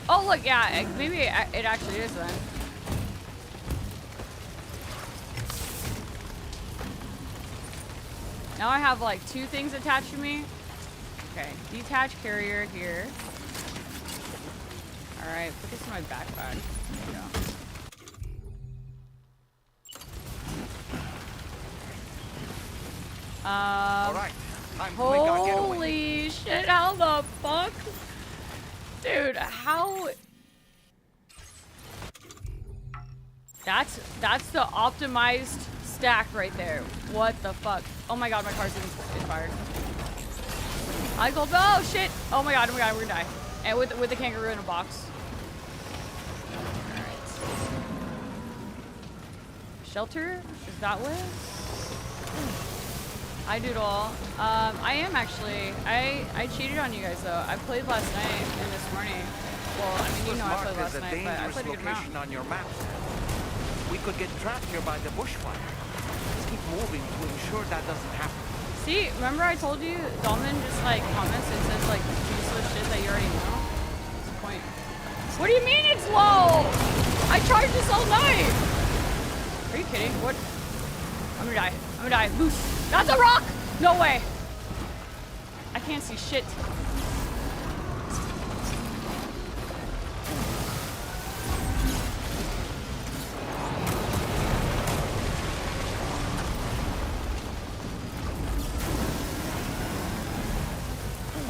Oh look, yeah, maybe it actually is then. Now I have like two things attached to me. Okay, detach carrier here. Alright, put this in my backpack. There we go. Alright, time to make our getaway. Holy shit, how the fuck? Dude, how... That's the optimized stack right there. What the fuck? Oh my god, my car's in fire. I go, oh shit! Oh my god, we're gonna die. And with the kangaroo in a box. Shelter? Is that what? I doodle. I am actually. I cheated on you guys though. I played last night and this morning. Well, I mean, you know I played last night, but I played a good amount. Location on your map. We could get trapped here by the bushfire. Let's keep moving to ensure that doesn't happen. See, remember I told you, Dolman just like comments and says like useless shit that you already know? What's the point? What do you mean it's low? I charged this all night! Are you kidding? What? I'm gonna die. I'm gonna die. Boost. That's a rock! No way! I can't see shit.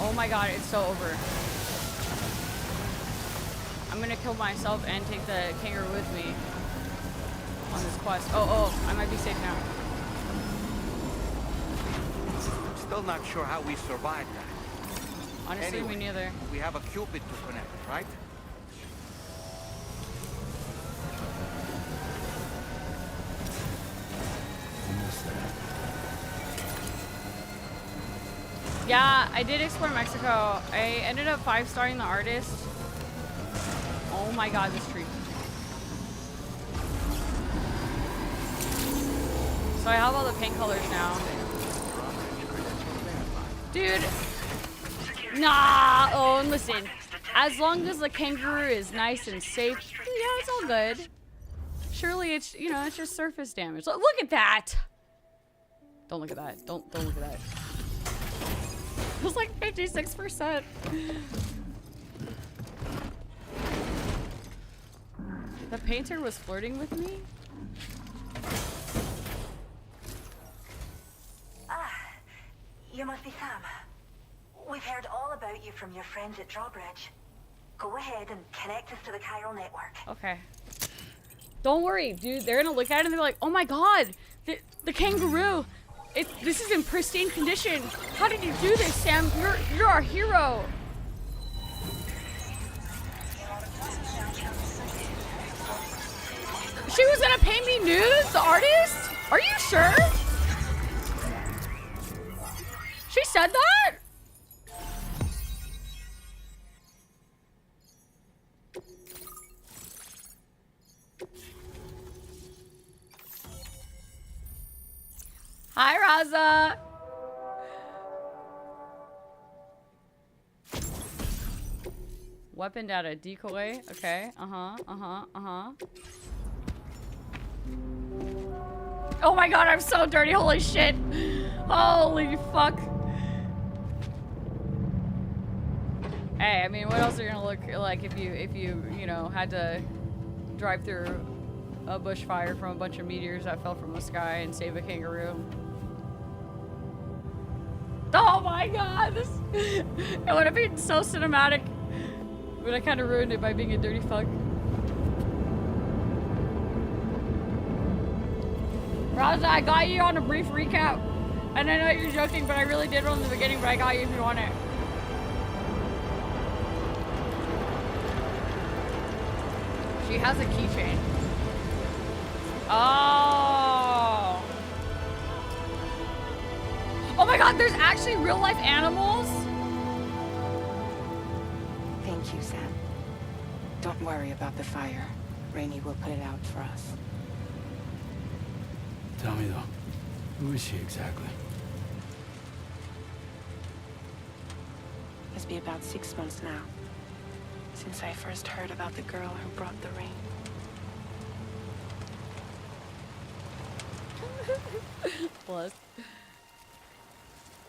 Oh my god, it's so over. I'm gonna kill myself and take the kangaroo with me on this quest. Oh, I might be safe now. I'm still not sure how we survived that. Honestly, Anyway, me neither. We have a Cupid to connect, right? Yeah, I did explore Mexico. I ended up 5-starring the artist. Oh my god, this tree. So I have all the paint colors now. Dude. Nah. Oh, and listen. As long as the kangaroo is nice and safe, yeah, it's all good. Surely it's, you know, it's just surface damage. Look at that. Don't look at that. Don't look at that. It was like 56%. The painter was flirting with me? You must be Sam. We've heard all about you from your friends at Drawbridge. Go ahead and connect us to the chiral network. Okay. Don't worry, dude. They're gonna look at it and they're like, oh my god, the kangaroo. This is in pristine condition. How did you do this, Sam? You're our hero. She was gonna pay me nudes, the artist? Are you sure? She said that? Hi, Raza. Weapon data decoy. Okay. Oh my god, I'm so dirty. Holy shit. Holy fuck. Hey, I mean, what else are you gonna look like if you know, had to drive through a bushfire from a bunch of meteors that fell from the sky and save a kangaroo? Oh my god, this it would have been so cinematic, but I kind of ruined it by being a dirty fuck. Raza, I got you on a brief recap, and I know you're joking, but I really did one in the beginning, but I got you if you want it. She has a keychain. Oh. Oh my god, there's actually real life animals? Thank you, Sam. Don't worry about the fire. Rainey will put it out for us. Tell me though, who is she exactly? It's been about 6 months now, since I first heard about the girl who brought the rain. Plus.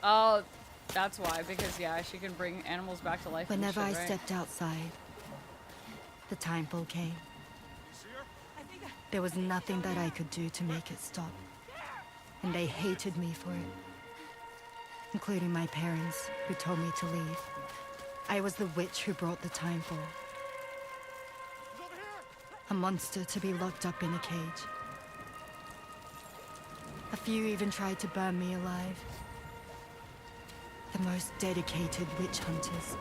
Oh, that's why, because yeah, she can bring animals back to life. Whenever and shit, I right? stepped outside, the timefall came. There was nothing that I could do to make it stop. And they hated me for it. Including my parents, who told me to leave. I was the witch who brought the timefall. A monster to be locked up in a cage. A few even tried to burn me alive. The most dedicated witch hunters.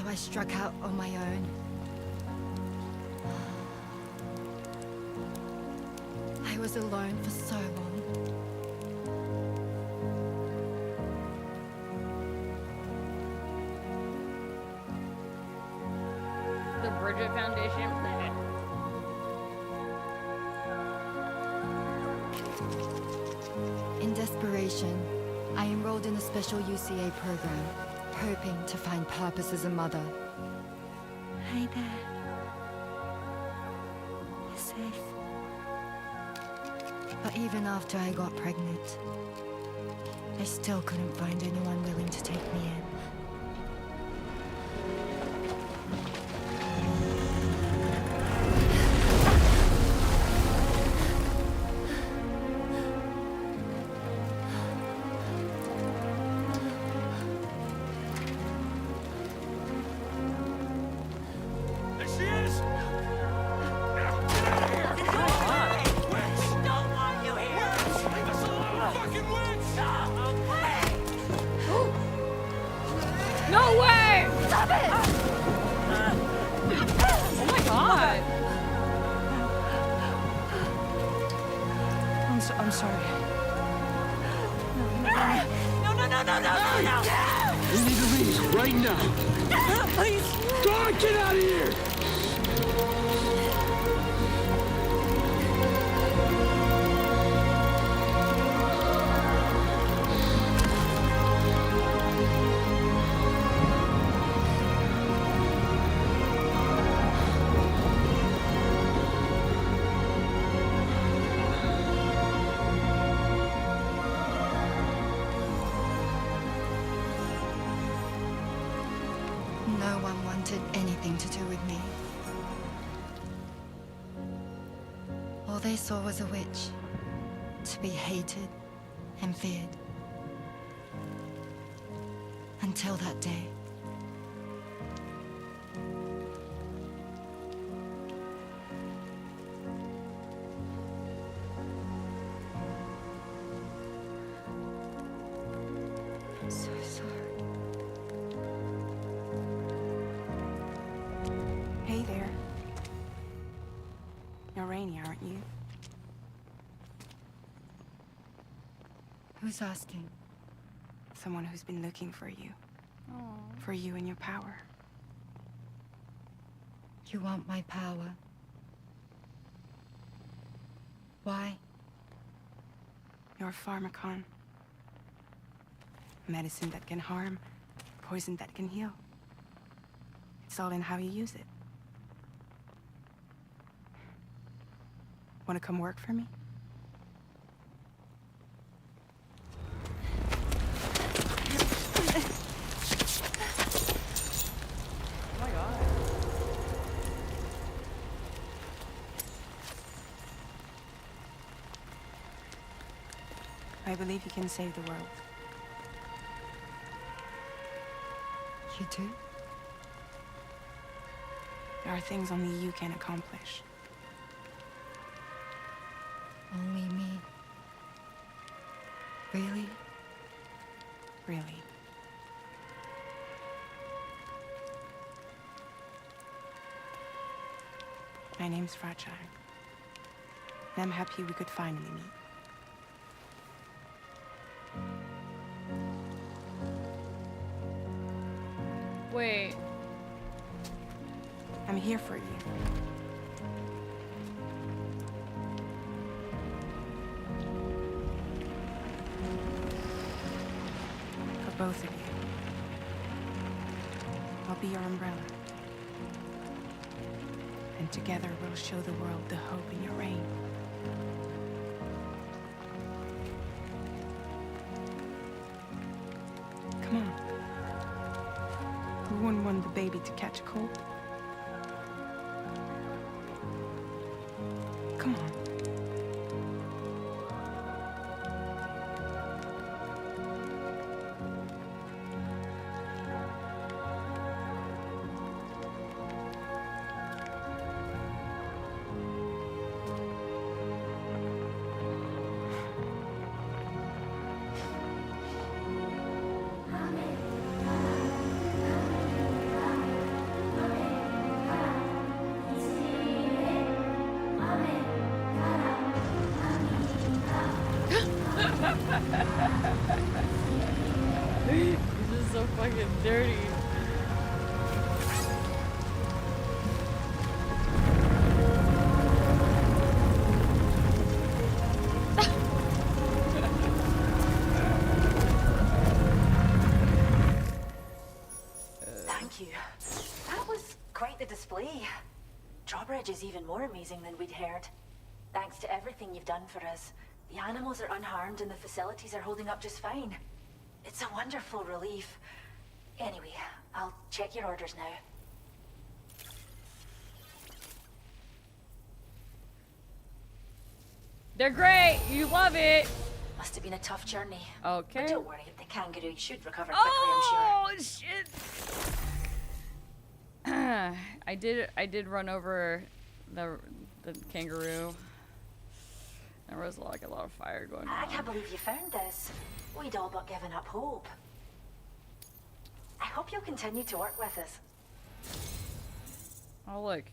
So I struck out on my own. I was alone for so long. The Bridget Foundation. In desperation, I enrolled in a special UCA program, hoping to find purpose as a mother. Hi there. You're safe. But even after I got pregnant, I still couldn't find anyone willing to take me in. No way! Stop it! Oh my god! I'm sorry. We need to leave right now. Please. God, get out of here! No one wanted anything to do with me. All they saw was a witch, to be hated and feared. Until that day. I'm so sorry. Hey there. You're Rainy, aren't you? Who's asking? Someone who's been looking for you. For you and your power. You want my power? Why? You're a pharmacon. Medicine that can harm, poison that can heal. It's all in how you use it. Want to come work for me? Oh my god. I believe you can save the world. You do? There are things only you can accomplish. Only me. Really? Really. My name's Fragile. And I'm happy we could finally meet. Wait. I'm here for you. For both of you. I'll be your umbrella. And together we'll show the world the hope in your reign. Come on. Who wouldn't want the baby to catch a cold? Come on. This is so fucking dirty. Thank you. That was quite the display. Drawbridge is even more amazing than we'd heard. Thanks to everything you've done for us, the animals are unharmed and the facilities are holding up just fine. It's a wonderful relief. Anyway, I'll check your orders now. They're great. You love it. Must have been a tough journey. Okay. But don't worry, the kangaroo should recover quickly, I'm sure. Shit. I did run over the kangaroo. There was like a lot of fire going on. I can't believe you found this. We'd all but given up hope. I hope you'll continue to work with us. Oh look,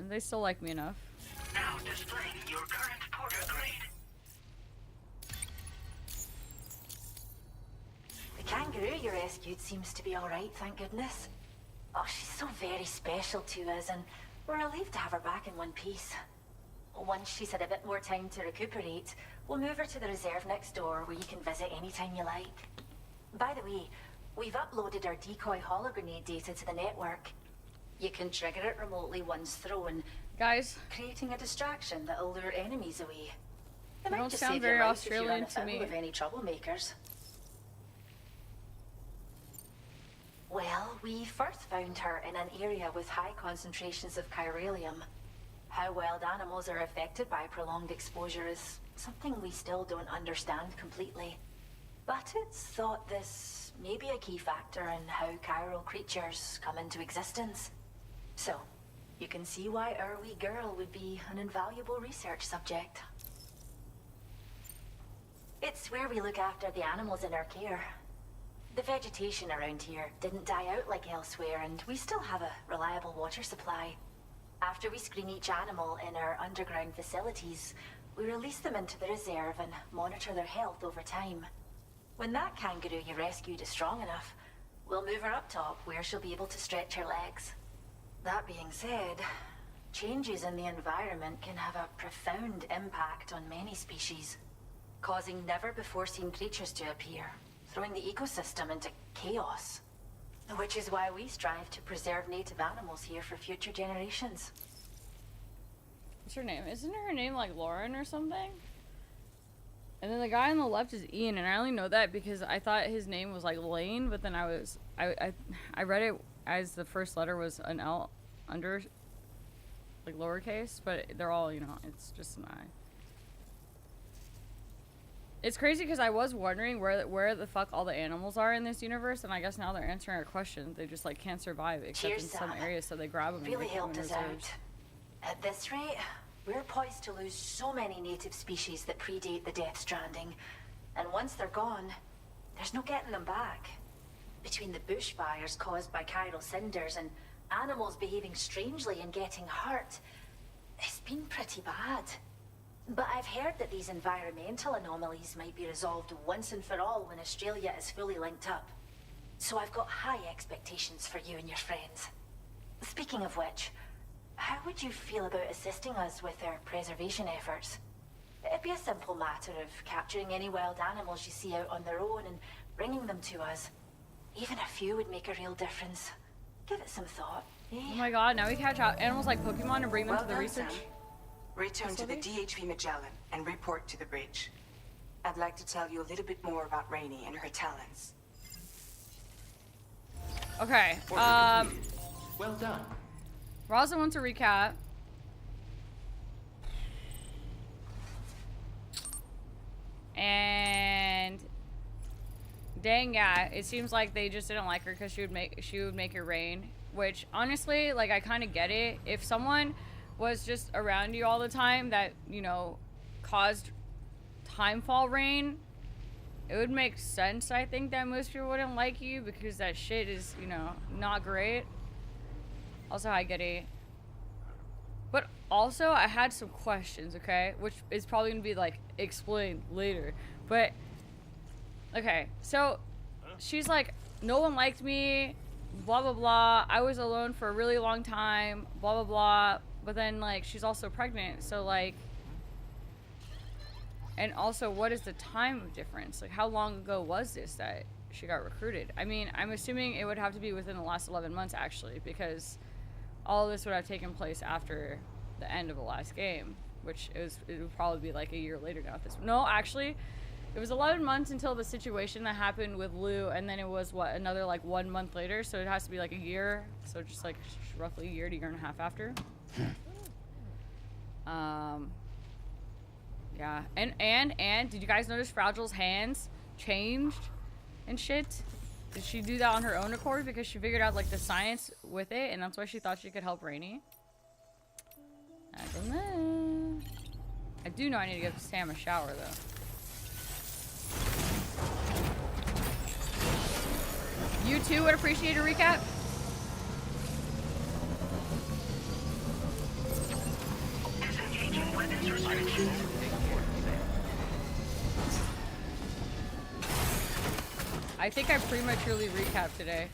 they still like me enough. Now displaying your current porter grade. The kangaroo you rescued seems to be alright, thank goodness. Oh, she's so very special to us, and we're relieved to have her back in one piece. Once she's had a bit more time to recuperate, we'll move her to the reserve next door where you can visit anytime you like. By the way, we've uploaded our decoy hologrenade data to the network. You can trigger it remotely once thrown, Guys, creating a distraction that'll lure enemies away. It you might don't just sound save very your life if you Australian run to me. afoul of any troublemakers. Well, we first found her in an area with high concentrations of chiralium. How wild animals are affected by prolonged exposure is something we still don't understand completely. But it's thought this may be a key factor in how chiral creatures come into existence. So, you can see why our wee girl would be an invaluable research subject. It's where we look after the animals in our care. The vegetation around here didn't die out like elsewhere, and we still have a reliable water supply. After we screen each animal in our underground facilities, we release them into the reserve and monitor their health over time. When that kangaroo you rescued is strong enough, we'll move her up top where she'll be able to stretch her legs. That being said, changes in the environment can have a profound impact on many species, causing never-before-seen creatures to appear, throwing the ecosystem into chaos. Which is why we strive to preserve native animals here for future generations. What's her name? Isn't her name like Lauren or something? And then the guy on the left is Ian, and I only know that because I thought his name was like Lane, but then I read it as the first letter was an L under, like lowercase, but they're all, you know, it's just an I. It's crazy because I was wondering where the fuck all the animals are in this universe, and I guess now they're answering our question. They just like can't survive except in some areas, so they grab them. Really and helped us reserves. out. At this rate, we're poised to lose so many native species that predate the Death Stranding, and once they're gone, there's no getting them back. Between the bushfires caused by chiral cinders and animals behaving strangely and getting hurt, it's been pretty bad. But I've heard that these environmental anomalies might be resolved once and for all when Australia is fully linked up. So I've got high expectations for you and your friends. Speaking of which, how would you feel about assisting us with our preservation efforts? It'd be a simple matter of capturing any wild animals you see out on their own and bringing them to us. Even a few would make a real difference. Give it some thought, eh? Oh my god, now we catch out animals like Pokemon and bring them to the research. Sam. Return to the DHV Magellan and report to the bridge. I'd like to tell you a little bit more about Rainey and her talents. Okay, Well done. Rosa wants a recap. And dang, yeah, it seems like they just didn't like her because she would make it rain. Which honestly, like, I kind of get it. If someone was just around you all the time that, you know, caused timefall rain, it would make sense, I think, that most people wouldn't like you because that shit is, you know, not great. Also, I get it. But also, I had some questions, okay? Which is probably gonna be, like, explained later. But Okay, so she's like, no one liked me, blah blah blah. I was alone for a really long time, blah blah blah. But then like she's also pregnant, so like, and also what is the time difference? Like how long ago was this that she got recruited? I mean, I'm assuming it would have to be within the last 11 months actually, because all of this would have taken place after the end of the last game, which it would probably be like a year later now. No, actually, it was 11 months until the situation that happened with Lou, and then it was what, another like 1 month later, so it has to be like a year, so just like roughly a year to year and a half after. Yeah, and did you guys notice Fragile's hands changed and shit? Did she do that on her own accord because she figured out like the science with it, and that's why she thought she could help Rainey? I don't know. I do know I need to give Sam a shower though. You too would appreciate a recap. Disengaging weapons restrictions. I think I prematurely recapped today.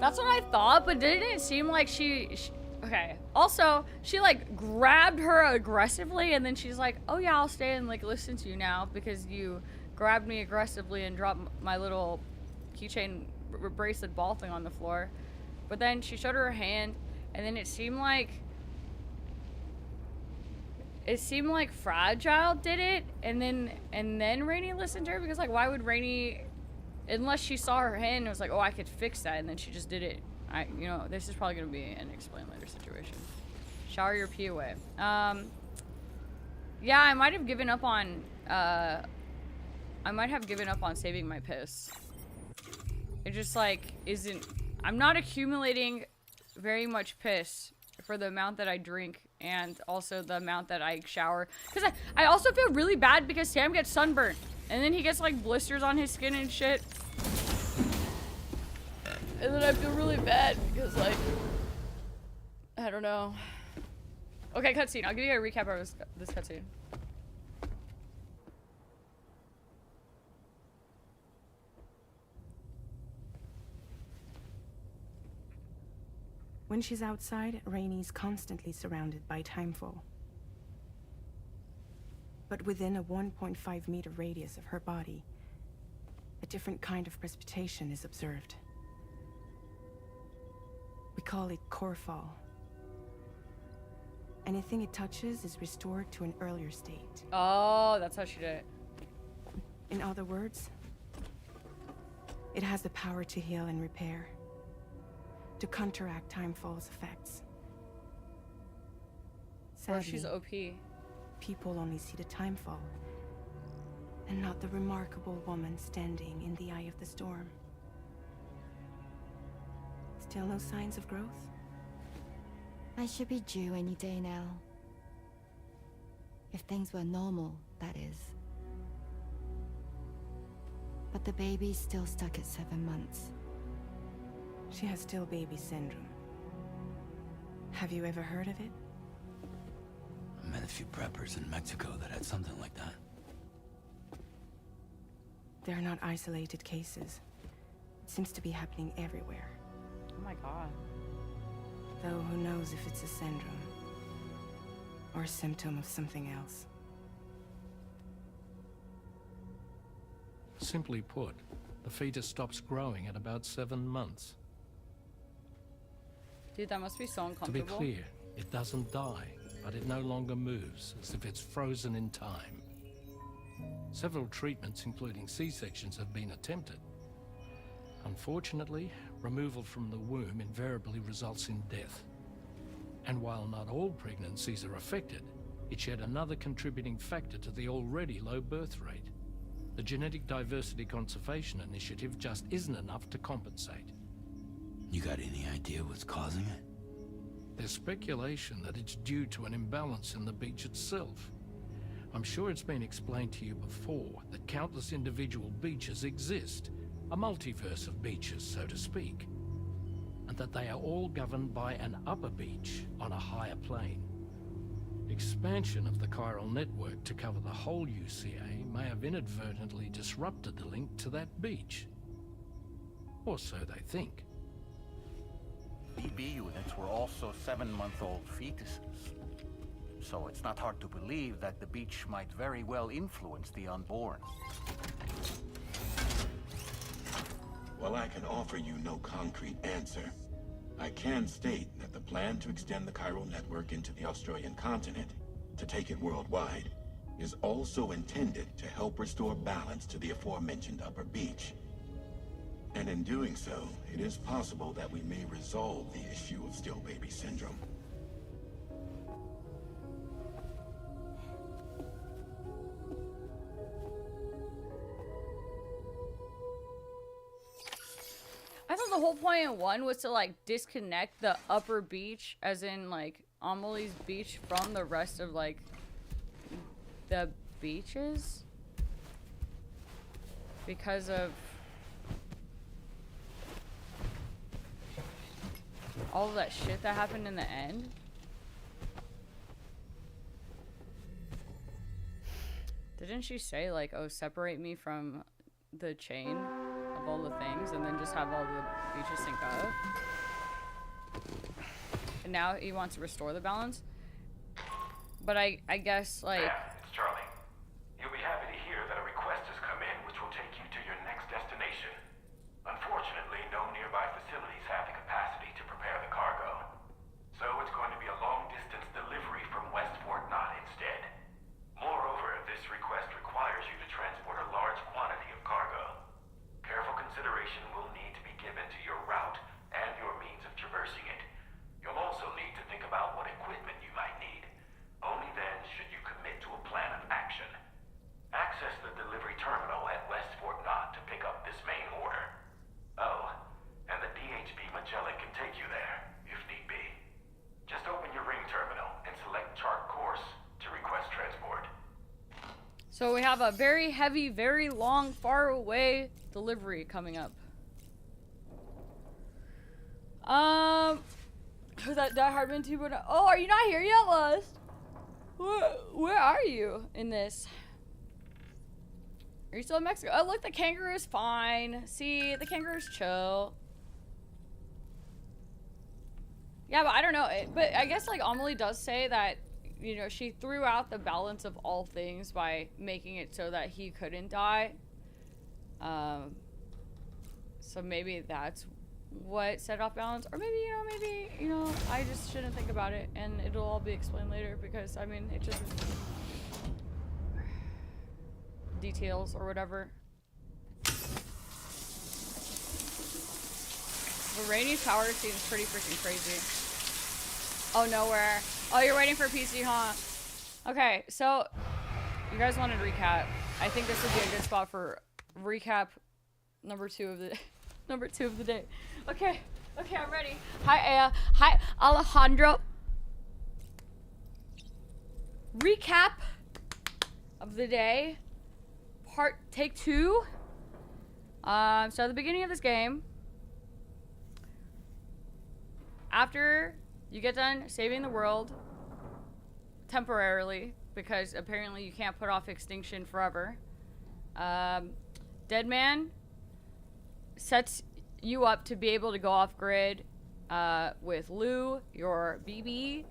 That's what I thought, but didn't it seem like she okay. Also, she like grabbed her aggressively and then she's like, oh yeah, I'll stay and like listen to you now because you grabbed me aggressively and dropped my little keychain bracelet ball thing on the floor. But then she showed her hand and then it seemed like Fragile did it, and then Rainey listened to her, because like why would Rainey, unless she saw her hand and was like, oh, I could fix that, and then she just did it. You know, this is probably gonna be an explain later situation. Shower your pee away. Yeah, I might have given up on saving my piss. It just like isn't. I'm not accumulating very much piss for the amount that I drink. And also the amount that I shower. Because I also feel really bad because Sam gets sunburned. And then he gets like blisters on his skin and shit. And then I feel really bad because like, I don't know. Okay, cutscene. I'll give you a recap of this cutscene. When she's outside, Rainey's constantly surrounded by timefall. But within a 1.5 meter radius of her body, a different kind of precipitation is observed. We call it core fall. Anything it touches is restored to an earlier state. Oh, that's how she did it. In other words, it has the power to heal and repair, to counteract timefall's effects. Sadly, or she's OP. People only see the timefall, and not the remarkable woman standing in the eye of the storm. Still no signs of growth? I should be due any day now. If things were normal, that is. But the baby's still stuck at 7 months. She has still baby syndrome. Have you ever heard of it? I met a few preppers in Mexico that had something like that. They're not isolated cases. It seems to be happening everywhere. Oh my god. Though who knows if it's a syndrome or a symptom of something else. Simply put, the fetus stops growing at about 7 months. Dude, that must be so To be uncomfortable. clear, it doesn't die, but it no longer moves, as if it's frozen in time. Several treatments, including C-sections, have been attempted. Unfortunately, removal from the womb invariably results in death. And while not all pregnancies are affected, it's yet another contributing factor to the already low birth rate. The Genetic Diversity Conservation Initiative just isn't enough to compensate. You got any idea what's causing it? There's speculation that it's due to an imbalance in the beach itself. I'm sure it's been explained to you before that countless individual beaches exist, a multiverse of beaches, so to speak, and that they are all governed by an upper beach on a higher plane. expansion of the chiral network to cover the whole UCA may have inadvertently disrupted the link to that beach. Or so they think. BB units were also 7-month-old fetuses. So it's not hard to believe that the beach might very well influence the unborn. While I can offer you no concrete answer, I can state that the plan to extend the chiral network into the Australian continent, to take it worldwide, is also intended to help restore balance to the aforementioned upper beach. And in doing so, it is possible that we may resolve the issue of still baby syndrome. I thought the whole point in 1 was to like disconnect the upper beach, as in like Amelie's beach, from the rest of like the beaches, because of all of that shit that happened in the end. Didn't she say like, oh, separate me from the chain of all the things and then just have all the beaches sync up? And now he wants to restore the balance. But I guess like... It's Charlie. You'll be happy to hear that a request has come in which will take you to your next destination. Unfortunately, no nearby facilities have the capacity to prepare the cargo. So it's going to be a long-distance delivery from West Fort Knott instead. Moreover, this request requires you to transport a large quantity of cargo. Careful consideration will need to be given to your route and your means of traversing it. You'll also need to think about what equipment you might need. Only then should you commit to a plan of action. Access the delivery terminal at West Fort Knott to pick up this main order. Oh, and the DHB Magellan can take you there, if need be. Just open your ring terminal and select chart course to request transport. So we have a very heavy, very long, far away delivery coming up. That Die Hard Man 2.0. Oh, are you not here yet, Lust? Where are you in this? Are you still in Mexico? Oh, look, the kangaroo is fine. See, the kangaroo's chill. Yeah, but I don't know. But I guess, like, Amelie does say that, you know, she threw out the balance of all things by making it so that he couldn't die. So maybe that's what set off balance. Or maybe, I just shouldn't think about it and it'll all be explained later, because, I mean, it just... details or whatever. The Rainey's power seems pretty freaking crazy. Oh, nowhere. Oh, you're waiting for PC, huh? Okay, so you guys wanted recap. I think this would be a good spot for recap number 2 of the day. Okay, I'm ready. Hi, Aya. Hi, Alejandro. Recap of the day. Take 2. So at the beginning of this game, after you get done saving the world temporarily, because apparently you can't put off extinction forever, Deadman sets you up to be able to go off grid with Lou, your BB,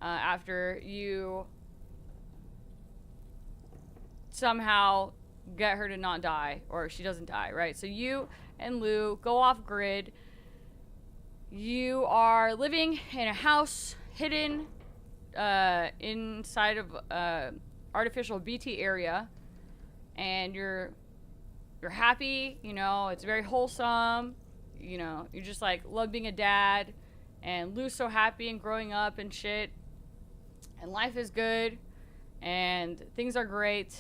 after you somehow get her to not die, or she doesn't die, right? So you and Lou go off grid. You are living in a house hidden inside of artificial BT area, and you're happy, you know, it's very wholesome, you know, you just like love being a dad, and Lou's so happy and growing up and shit, and life is good and things are great.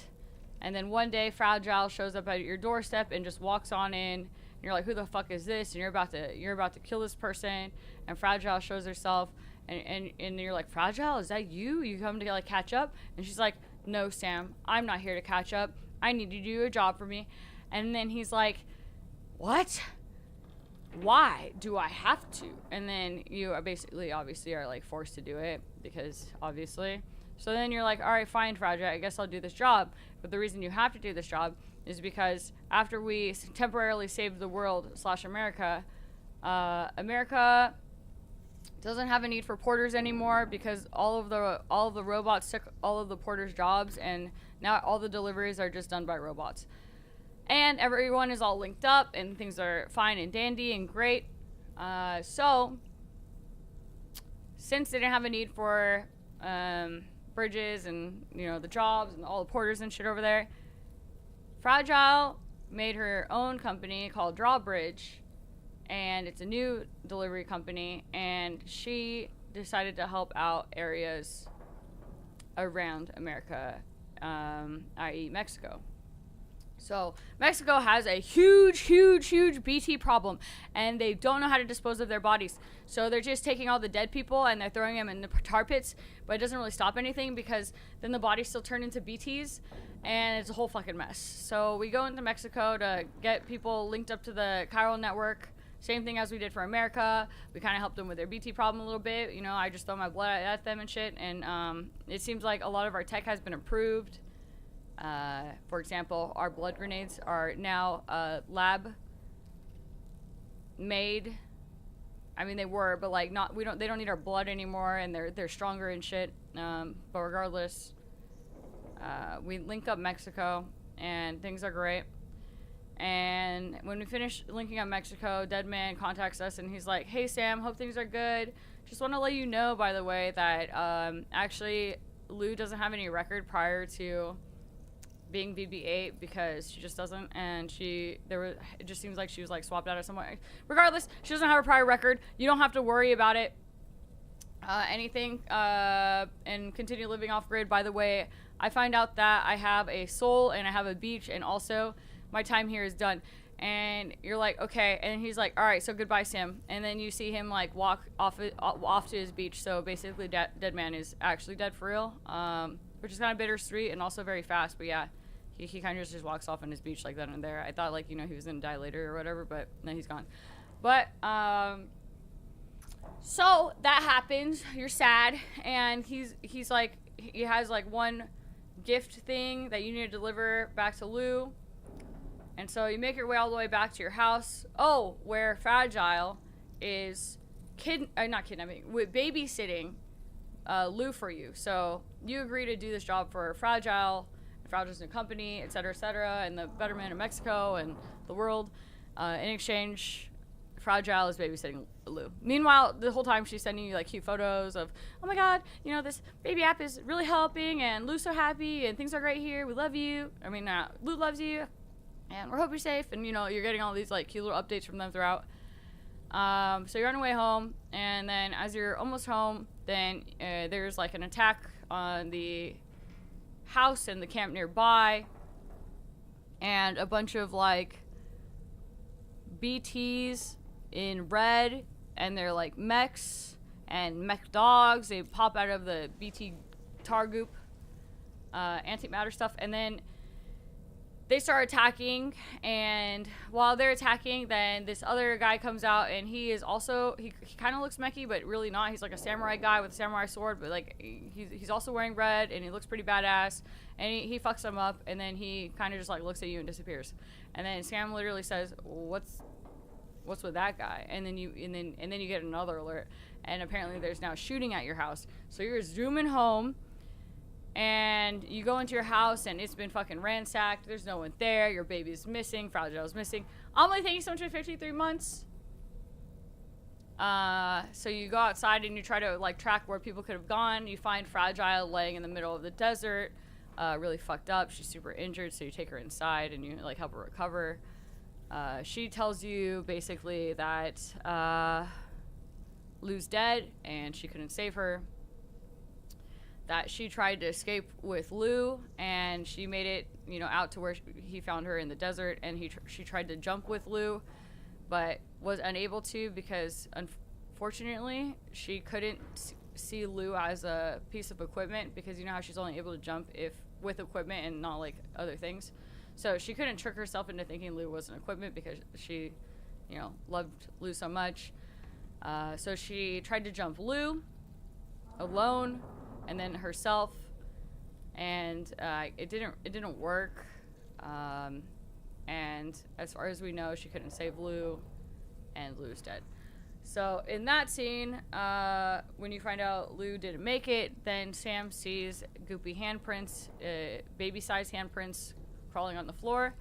And then one day Fragile shows up at your doorstep and just walks on in, and you're like, who the fuck is this? And you're about to kill this person, and Fragile shows herself, and you're like, Fragile, is that you? You come to like catch up? And she's like, no, Sam, I'm not here to catch up. I need you to do a job for me. And then he's like, what? why do I have to? And then you are basically, obviously, are like forced to do it because obviously. So then you're like, all right, fine, Fragile, I guess I'll do this job. But the reason you have to do this job is because after we temporarily saved the world / America, America doesn't have a need for porters anymore because all of the robots took all of the porters' jobs, and now all the deliveries are just done by robots. And everyone is all linked up, and things are fine and dandy and great. So, since they didn't have a need for bridges and, you know, the jobs and all the porters and shit over there, Fragile made her own company called Drawbridge, and it's a new delivery company, and she decided to help out areas around America, i.e. Mexico. So Mexico has a huge BT problem, and they don't know how to dispose of their bodies. So they're just taking all the dead people and they're throwing them in the tar pits, but it doesn't really stop anything because then the bodies still turn into BTs, and it's a whole fucking mess. So we go into Mexico to get people linked up to the chiral network. Same thing as we did for America. We kind of helped them with their BT problem a little bit. You know, I just throw my blood at them and shit, and it seems like a lot of our tech has been improved. For example, our blood grenades are now lab made. I mean, they were, but like not. They don't need our blood anymore, and they're stronger and shit. But regardless, we link up Mexico, and things are great. And when we finish linking up Mexico, Deadman contacts us, and he's like, "Hey Sam, hope things are good. Just want to let you know, by the way, that actually Lou doesn't have any record prior to being BB-8 because she just doesn't, and it just seems like she was like swapped out of somewhere. Regardless, she doesn't have a prior record. You don't have to worry about it. And continue living off grid. By the way, I find out that I have a soul and I have a beach, and also my time here is done." And you're like, okay, and he's like, all right, so goodbye, Sam. And then you see him like walk off to his beach. So basically, Deadman is actually dead for real, which is kind of bittersweet and also very fast. But yeah, he kind of just walks off on his beach like that and there. I thought like, you know, he was gonna die later or whatever, but then he's gone. But so that happens. You're sad, and he's like, he has like one gift thing that you need to deliver back to Lou. And so you make your way all the way back to your house. Oh, where Fragile is babysitting Lou for you. So you agree to do this job for Fragile, Fragile's new company, etc., and the betterment of Mexico and the world. In exchange, Fragile is babysitting Lou. Meanwhile, the whole time she's sending you like cute photos of, oh my god, you know, this baby app is really helping, and Lou's so happy, and things are great here. We love you. I mean, Lou loves you. And we hope you're safe, and you know, you're getting all these like cute little updates from them throughout. So you're on your way home, and then as you're almost home, then there's like an attack on the house and the camp nearby, and a bunch of like BTs in red, and they're like mechs and mech dogs. They pop out of the BT tar goop, antimatter stuff, and then they start attacking, and while they're attacking, then this other guy comes out, and he is also, he kind of looks mechy, but really not. He's like a samurai guy with a samurai sword, but like he's also wearing red, and he looks pretty badass, and he fucks them up, and then he kind of just like looks at you and disappears. And then Sam literally says, what's with that guy? And then you get another alert, and apparently there's now shooting at your house. So you're zooming home, and you go into your house, and it's been fucking ransacked. There's no one there. Your baby's missing. Fragile's missing. Amelie, thank you so much for 53 months. So you go outside, and you try to like track where people could have gone. You find Fragile laying in the middle of the desert, really fucked up. She's super injured, so you take her inside, and you like help her recover. She tells you basically that Lou's dead, and she couldn't save her. That she tried to escape with Lou, and she made it, you know, out to where he found her in the desert, and she tried to jump with Lou, but was unable to because, unfortunately, she couldn't see Lou as a piece of equipment, because you know how she's only able to jump with equipment and not like other things. So she couldn't trick herself into thinking Lou was an equipment, because she you know, loved Lou so much. So she tried to jump Lou alone, and then herself, and it didn't work. And as far as we know, she couldn't save Lou, and Lou's dead. So in that scene, when you find out Lou didn't make it, then Sam sees goopy handprints, baby-sized handprints crawling on the floor,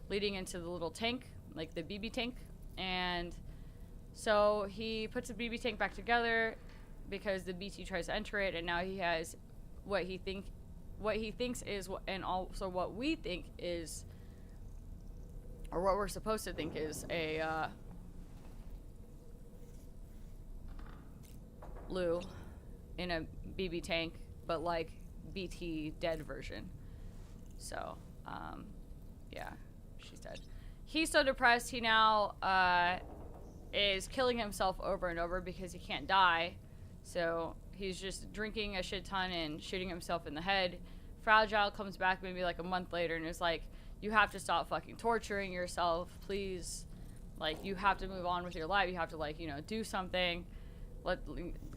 leading into the little tank, like the BB tank. And so he puts the BB tank back together because the BT tries to enter it, and now he has what he thinks is, and also what we think is, or what we're supposed to think is, a Lou in a BB tank, but like BT dead version. So, yeah, she's dead. He's so depressed, he now is killing himself over and over because he can't die. So he's just drinking a shit ton and shooting himself in the head. Fragile comes back maybe like a month later and is like, you have to stop fucking torturing yourself, please. Like, you have to move on with your life. You have to, like, you know, do something.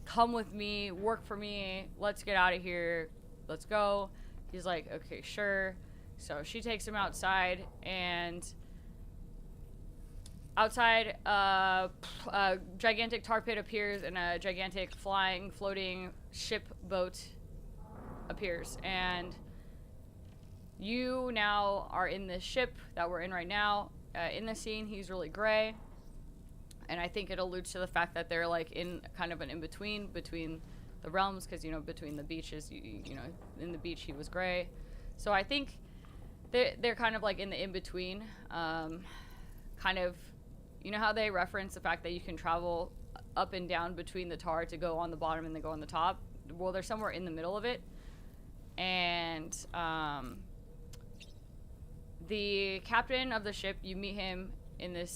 Come with me, work for me, let's get out of here, let's go. He's like, okay, sure. So she takes him outside, and outside, a gigantic tar pit appears, and a gigantic flying, floating ship boat appears, and you now are in this ship that we're in right now. In the scene, he's really gray, and I think it alludes to the fact that they're like in kind of an in-between between the realms, because, you know, between the beaches, you know, in the beach he was gray. So I think they're kind of like in the in-between, kind of, you know how they reference the fact that you can travel up and down between the tar to go on the bottom and then go on the top? Well, they're somewhere in the middle of it. And the captain of the ship, you meet him in the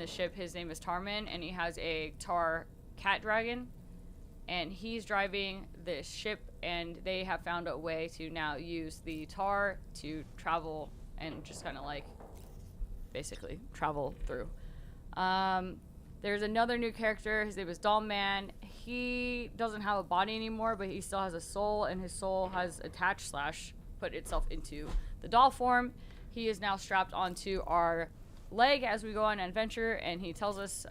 ship. His name is Tarman, and he has a tar cat dragon, and he's driving this ship, and they have found a way to now use the tar to travel and just kind of like basically travel through. There's another new character. His name is Doll Man. He doesn't have a body anymore, but he still has a soul, and his soul has attached / put itself into the doll form. He is now strapped onto our leg as we go on an adventure, and he tells us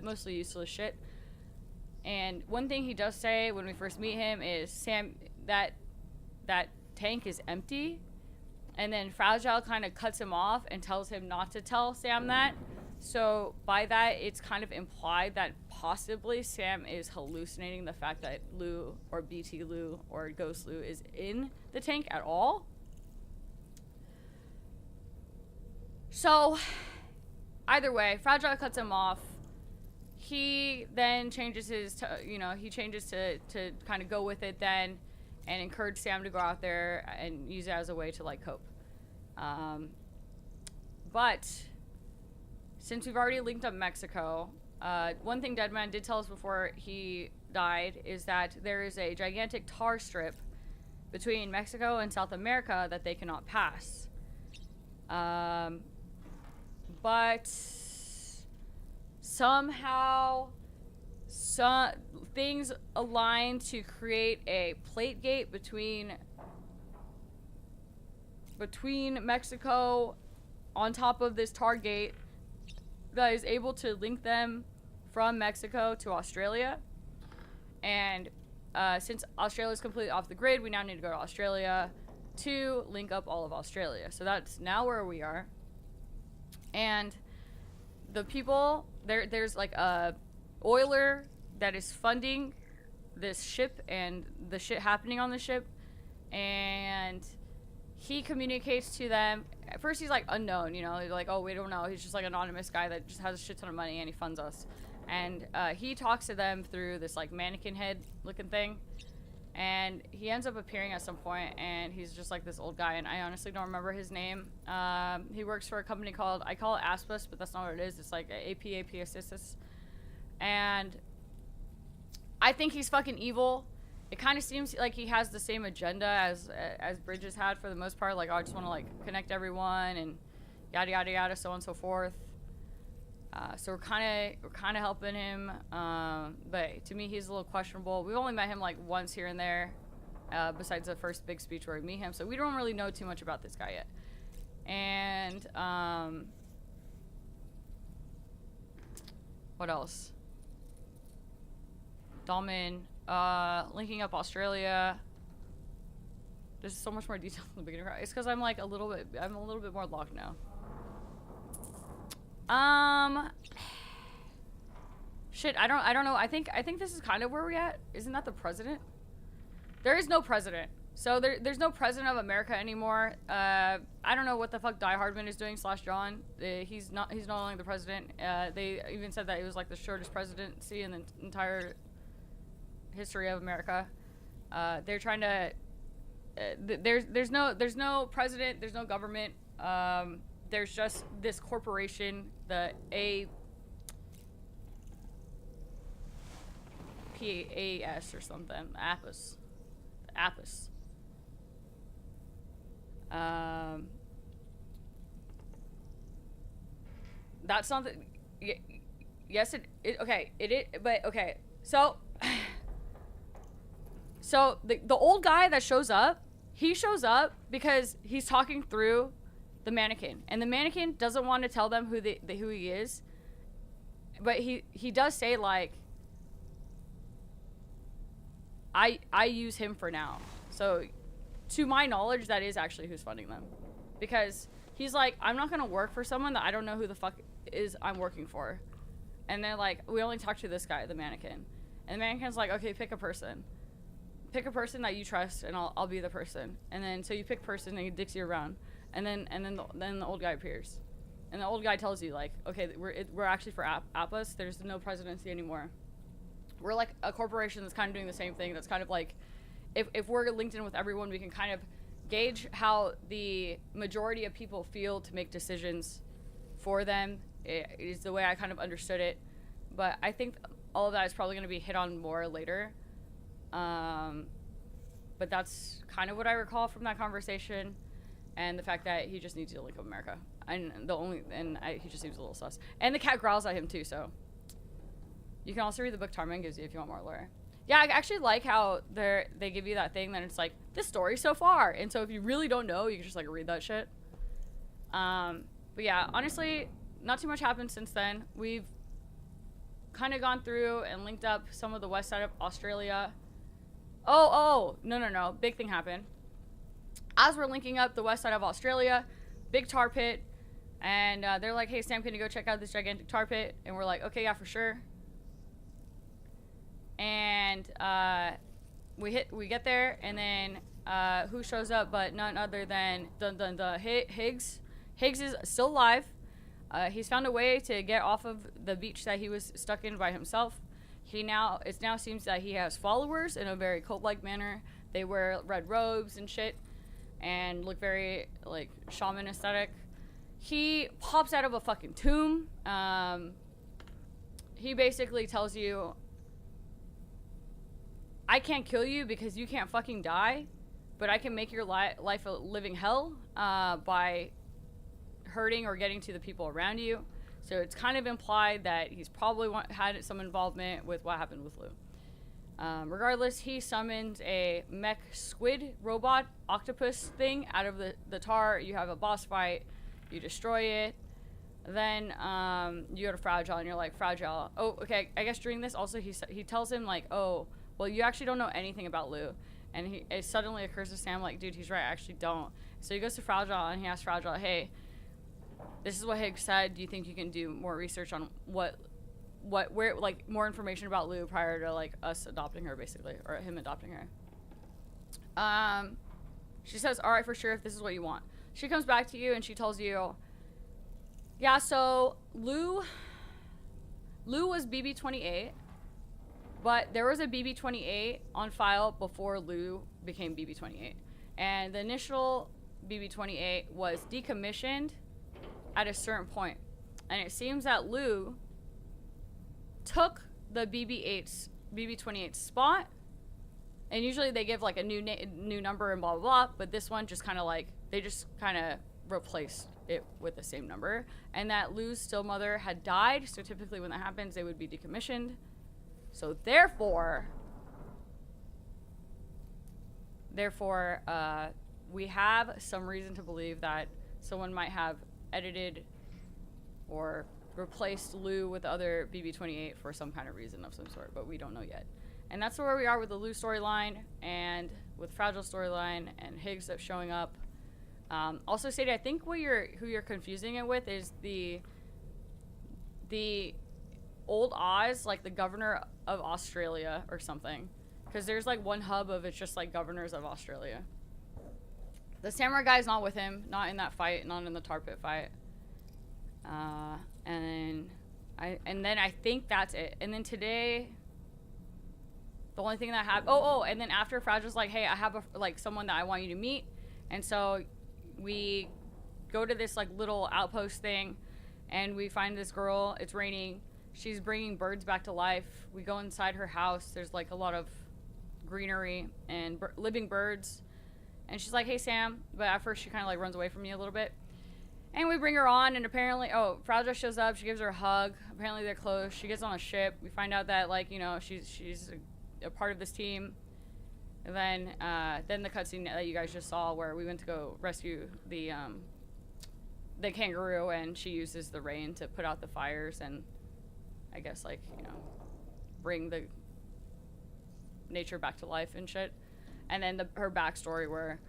mostly useless shit. And one thing he does say when we first meet him is, Sam, that tank is empty. And then Fragile kind of cuts him off and tells him not to tell Sam that. So by that, it's kind of implied that possibly Sam is hallucinating the fact that Lou, or BT Lou, or Ghost Lou is in the tank at all. So either way, Fragile cuts him off. He then changes he changes to kind of go with it then, and encourage Sam to go out there and use it as a way to like cope. But since we've already linked up Mexico, one thing Deadman did tell us before he died is that there is a gigantic tar strip between Mexico and South America that they cannot pass. But somehow things align to create a plate gate between Mexico on top of this tar gate that is able to link them from Mexico to Australia. And since Australia is completely off the grid, we now need to go to Australia to link up all of Australia. So that's now where we are. And the people, there's like a oiler that is funding this ship and the shit happening on the ship. And he communicates to them. At first he's like unknown, you know, he's like, oh, we don't know. He's just like an anonymous guy that just has a shit ton of money and he funds us. And he talks to them through this like mannequin head looking thing. And he ends up appearing at some point, and he's just like this old guy, and I honestly don't remember his name. He works for a company called, I call it Aspus, but that's not what it is. It's like AP Assistus. And I think he's fucking evil. It kind of seems like he has the same agenda as Bridges had for the most part. Like, oh, I just want to like connect everyone and yada yada yada, so on and so forth. So we're kind of helping him, but to me he's a little questionable. We've only met him like once here and there, besides the first big speech where we meet him, so we don't really know too much about this guy yet. And what else? Dalman, linking up Australia. There's so much more detail in the beginning. It's because I'm like I'm a little bit more locked now. Shit, I don't know. I think this is kind of where we're at. Isn't that the president? There is no president. So there's no president of America anymore. I don't know what the fuck Die Hardman is doing / John. He's no longer the president. They even said that it was like the shortest presidency in the entire history of America. They're trying to there's no president, there's no government. There's just this corporation, the APAS or something, APAS. That's something. Yes, it okay. It is, but okay. So the old guy that shows up, he shows up because he's talking through the mannequin, and the mannequin doesn't want to tell them who he is, but he does say like, I use him for now. So to my knowledge, that is actually who's funding them, because he's like, I'm not gonna work for someone that I don't know who the fuck is I'm working for. And they're like, we only talk to this guy, the mannequin. And the mannequin's like, okay, pick a person that you trust, and I'll be the person. And then so you pick person, and he dicks you around. And then the old guy appears, and the old guy tells you like, okay, we're actually for APAS. There's no presidency anymore. We're like a corporation that's kind of doing the same thing. That's kind of like, if we're linked in with everyone, we can kind of gauge how the majority of people feel to make decisions for them. It is the way I kind of understood it, but I think all of that is probably going to be hit on more later. But that's kind of what I recall from that conversation. And the fact that he just needs to link up America, and he just seems a little sus. And the cat growls at him too. So you can also read the book Tarman gives you if you want more lore. Yeah, I actually like how they give you that thing that it's like this story so far, and so if you really don't know, you can just like read that shit. But yeah, honestly, not too much happened since then. We've kind of gone through and linked up some of the west side of Australia. Oh, no, big thing happened. As we're linking up the west side of Australia, big tar pit, and they're like, hey Sam, can you go check out this gigantic tar pit? And we're like, okay, yeah, for sure. And we get there, and then who shows up but none other than Higgs. Higgs is still alive. He's found a way to get off of the beach that he was stuck in by himself. It now seems that he has followers in a very cult-like manner. They wear red robes and shit, and look very like shaman aesthetic. He pops out of a fucking tomb. He basically tells you, I can't kill you because you can't fucking die, but I can make your life a living hell by hurting or getting to the people around you. So it's kind of implied that he's probably had some involvement with what happened with Lou. Regardless, he summons a mech squid robot octopus thing out of the tar. You have a boss fight, you destroy it, then you go to Fragile, and you're like, Fragile, oh, okay, I guess during this also he tells him like, oh, well, you actually don't know anything about Lou. And it suddenly occurs to Sam like, dude, he's right, I actually don't. So he goes to Fragile, and he asks Fragile, hey, this is what Higgs said, do you think you can do more research on where, like, more information about Lou prior to, like, us adopting her, basically, or him adopting her? She says, all right, for sure, if this is what you want. She comes back to you, and she tells you, yeah, so Lou was BB-28, but there was a BB-28 on file before Lou became BB-28. And the initial BB-28 was decommissioned at a certain point. And it seems that Lou took the BB-28's spot, and usually they give like a new number and blah blah blah, but this one just kind of like, they just kind of replaced it with the same number, and that Lou's still mother had died, so typically when that happens they would be decommissioned. So therefore we have some reason to believe that someone might have edited or replaced Lou with the other BB-28 for some kind of reason of some sort, but we don't know yet. And that's where we are with the Lou storyline and with Fragile storyline and Higgs that's showing up. Also, Sadie, I think who you're confusing it with is the old Oz, like the governor of Australia or something. Because there's like one hub of it's just like governors of Australia. The samurai guy's not with him, not in that fight, not in the tar pit fight. And then I think that's it. And then today, the only thing that happened. And then after Fragile's like, hey, I have someone that I want you to meet, and so we go to this like little outpost thing, and we find this girl. It's raining. She's bringing birds back to life. We go inside her house. There's like a lot of greenery and living birds. And she's like, hey, Sam. But at first she kind of like runs away from me a little bit. And we bring her on, and apparently, Fragile shows up. She gives her a hug. Apparently they're close. She gets on a ship. We find out that, like, you know, she's a part of this team. And then the cutscene that you guys just saw where we went to go rescue the kangaroo, and she uses the rain to put out the fires and I guess, like, you know, bring the nature back to life and shit. And then her backstory where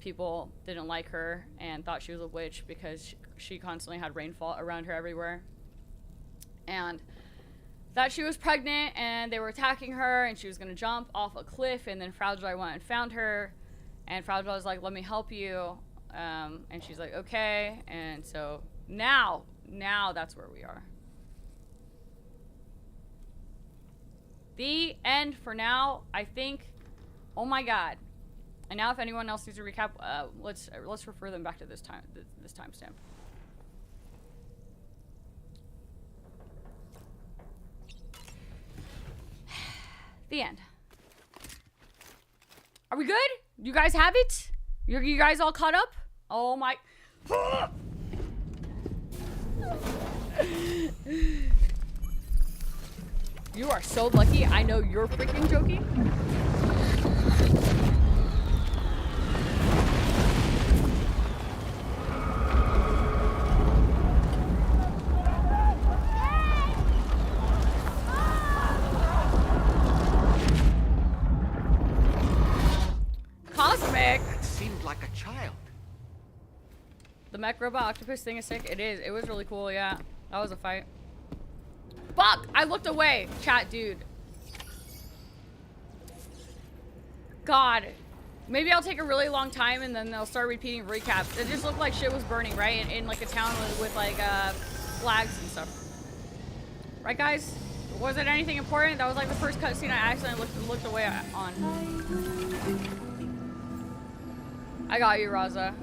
people didn't like her and thought she was a witch because she constantly had rainfall around her everywhere. And that she was pregnant and they were attacking her and she was going to jump off a cliff, and then Fragile went and found her, and Fragile was like, let me help you. And she's like, okay. And so now that's where we are. The end for now, I think. Oh my god. And now if anyone else needs to recap, let's refer them back to this timestamp. The end. Are we good? You guys have it? You guys all caught up? Oh my. You are so lucky. I know you're freaking joking. Cosmic. That seemed like a child. The mech robot octopus thing is sick. It is. It was really cool. Yeah, that was a fight. Fuck! I looked away. Chat, dude. God. Maybe I'll take a really long time and then they'll start repeating recaps. It just looked like shit was burning, right? In like a town with like flags and stuff. Right, guys? Was it anything important? That was like the first cutscene I accidentally looked away on. I got you, Raza.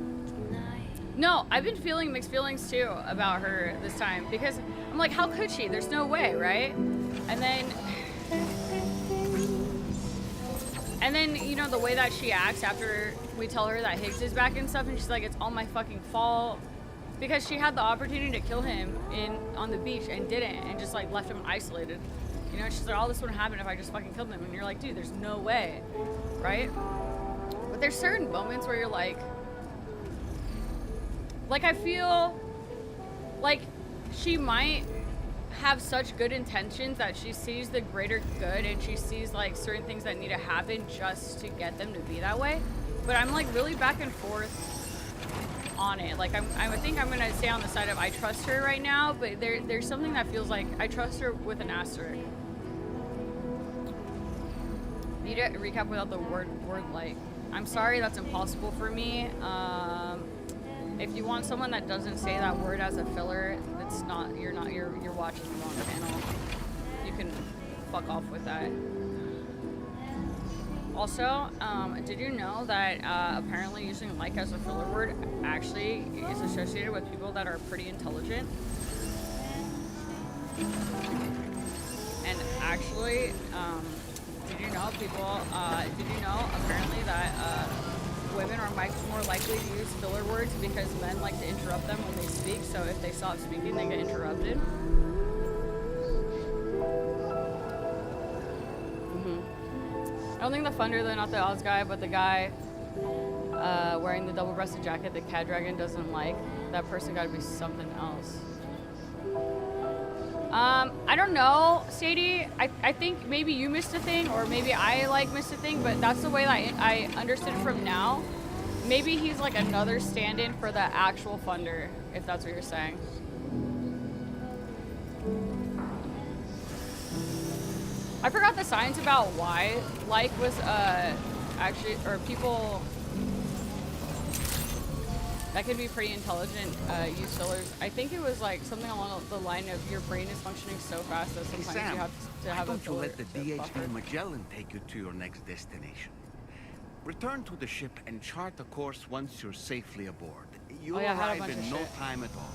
No, I've been feeling mixed feelings too about her this time because I'm like, how could she? There's no way, right? And then, you know, the way that she acts after we tell her that Higgs is back and stuff, and she's like, it's all my fucking fault, because she had the opportunity to kill him on the beach and didn't, and just like left him isolated. You know, she's like, all this wouldn't happen if I just fucking killed him, and you're like, dude, there's no way, right? But there's certain moments where you're like I feel like she might have such good intentions that she sees the greater good and she sees like certain things that need to happen just to get them to be that way. But I'm like really back and forth on it. Like I think I'm gonna stay on the side of I trust her right now, but there's something that feels like I trust her with an asterisk. Need a recap without the word like. I'm sorry, that's impossible for me. If you want someone that doesn't say that word as a filler, you're watching the wrong channel. You can fuck off with that. Also, did you know that apparently using like as a filler word actually is associated with people that are pretty intelligent? And actually, did you know apparently that women are more likely to use filler words because men like to interrupt them when they speak. So if they stop speaking, they get interrupted. I don't think the funder, though, not the Oz guy, but the guy wearing the double-breasted jacket that Cat Dragon doesn't like. That person got to be something else. I don't know, Sadie. I think maybe you missed a thing, or maybe I like missed a thing, but that's the way that I understood it from now. Maybe he's like another stand-in for the actual funder, if that's what you're saying. I forgot the science about why like was actually, or people that could be pretty intelligent use fillers. I think it was like something along the line of your brain is functioning so fast that sometimes Sam, you have to have a don't you filler let the to DHV buffer. Magellan take you to your next destination. Return to the ship and chart a course once you're safely aboard. You'll Oh, yeah, I had a arrive bunch in of no shit. time at all.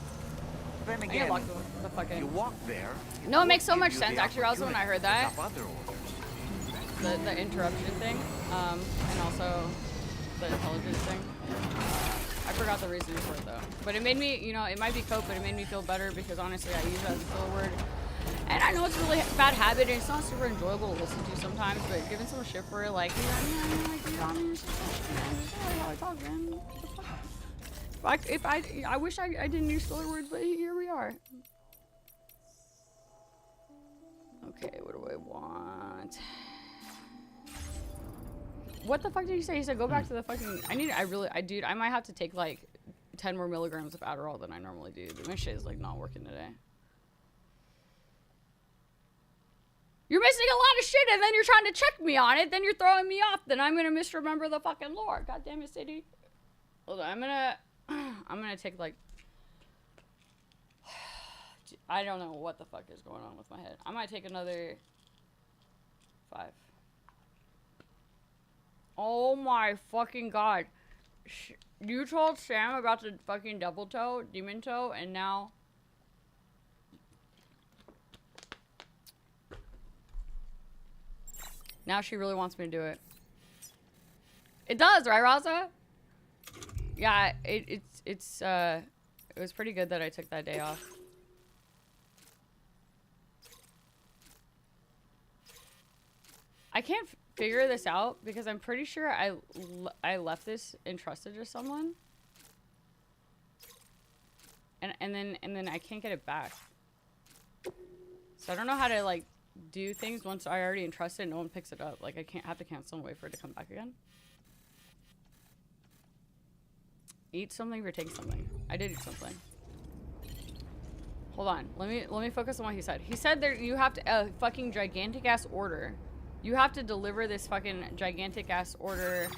Then I need to again, lock the fucking... you walk there. No, it makes so gives much you sense the actually, also when I heard that. opportunity to pick up other orders. The interruption thing, and also the intelligence thing. I forgot the reasoning for it though. But it made me, you know, it might be cope, but it made me feel better because honestly I use that as a filler word. And I know it's a really bad habit and it's not super enjoyable to listen to sometimes, but giving someone shit for it, like, you know, like, you know, I mean, it's just not how I talk, man. What the fuck? I wish I didn't use filler words, but here we are. Okay, what do I want? What the fuck did he say? He said go back to the fucking... dude, I might have to take like 10 more milligrams of Adderall than I normally do. My shit is like not working today. You're missing a lot of shit and then you're trying to check me on it. Then you're throwing me off. Then I'm gonna misremember the fucking lore. God damn it, Sadie. Hold on, I'm gonna take like... I don't know what the fuck is going on with my head. I might take another 5. Oh my fucking god. You told Sam about the fucking double toe, demon toe, and now... Now she really wants me to do it. It does, right, Raza? Yeah, it was pretty good that I took that day off. I can't figure this out because I'm pretty sure I left this entrusted to someone. And then I can't get it back. So I don't know how to like do things once I already entrust it and no one picks it up. Like I can't have to cancel and wait for it to come back again. Eat something or take something. I did eat something. Hold on. Let me focus on what he said. He said there you have to a fucking gigantic ass order. You have to deliver this fucking gigantic ass order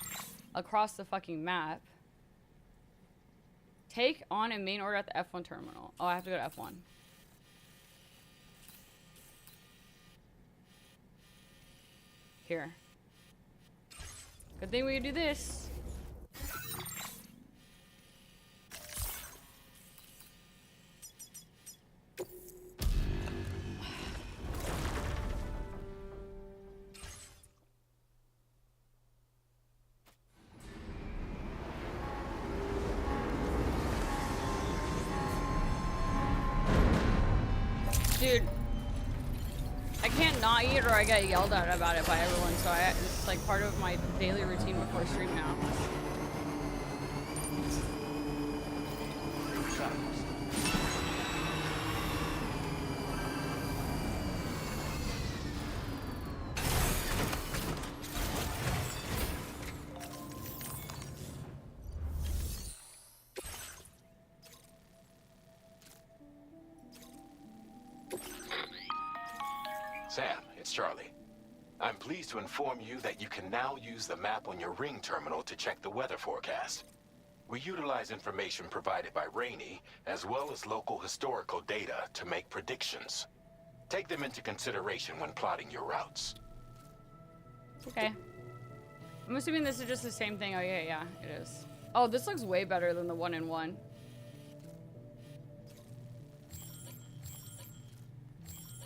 across the fucking map. Take on a main order at the F1 terminal. Oh, I have to go to F1. Here. Good thing we can do this. Dude, I can't not eat or I get yelled at about it by everyone, so it's like part of my daily routine before stream now. Sam, it's Charlie. I'm pleased to inform you that you can now use the map on your ring terminal to check the weather forecast. We utilize information provided by Rainey, as well as local historical data to make predictions. Take them into consideration when plotting your routes. Okay. I'm assuming this is just the same thing. Oh, yeah, it is. Oh, this looks way better than the 1-in-1.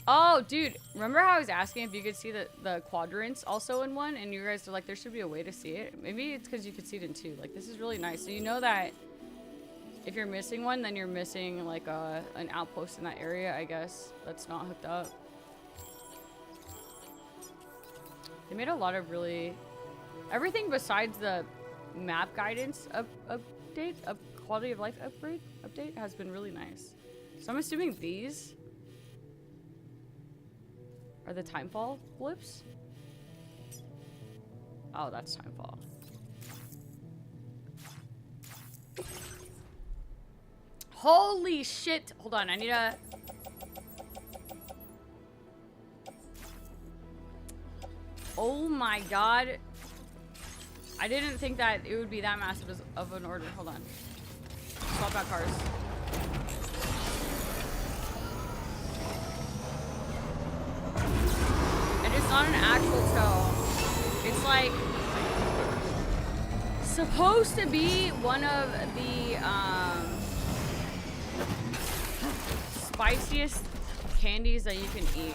Oh, dude, remember how I was asking if you could see the quadrants also in one, and you guys are like, there should be a way to see it. Maybe it's because you could see it in two. Like, this is really nice. So you know that if you're missing one, then you're missing like an outpost in that area, I guess, that's not hooked up. They made a lot of really... Everything besides the map guidance update, quality of life update has been really nice. So I'm assuming these are the timefall blips? Oh, that's timefall. Holy shit! Hold on, I need a... Oh my god. I didn't think that it would be that massive of an order. Hold on. Swap out cars. And it's not an actual tow. It's like supposed to be one of the spiciest candies that you can eat.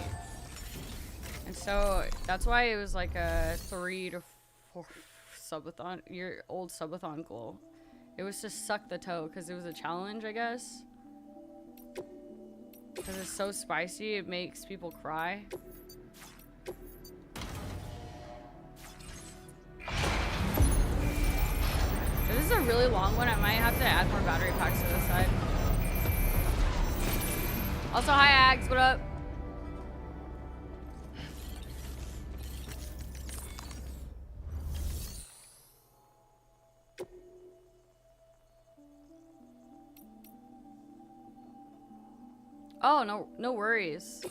And so that's why it was like a 3 to 4 subathon, your old subathon goal. It was to suck the toe because it was a challenge, I guess. Because it's so spicy, it makes people cry. If this is a really long one, I might have to add more battery packs to this side. Also, hi Ags, what up? Oh, no worries.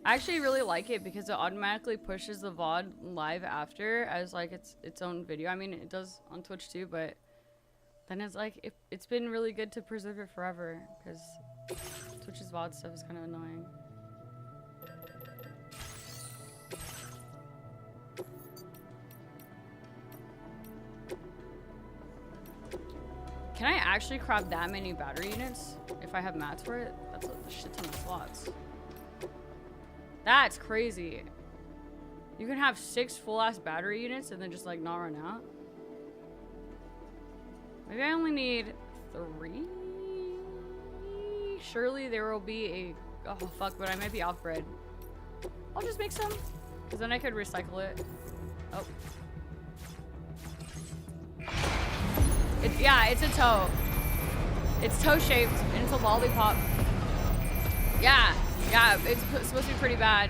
I actually really like it because it automatically pushes the VOD live after as like its own video. I mean, it does on Twitch too, but then it's like it's been really good to preserve it forever because Twitch's VOD stuff is kind of annoying. Can I actually crop that many battery units if I have mats for it? That's a shit ton of slots. That's crazy. You can have 6 full-ass battery units and then just like not run out. Maybe I only need 3? Surely there will be a... Oh fuck, but I might be off bread. I'll just make some, because then I could recycle it. Oh. Yeah, it's a toe. It's toe shaped and it's a lollipop. Yeah, it's supposed to be pretty bad.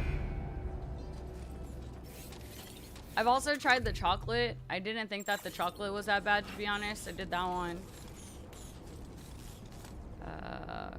I've also tried the chocolate. I didn't think that the chocolate was that bad, to be honest. I did that one. Okay.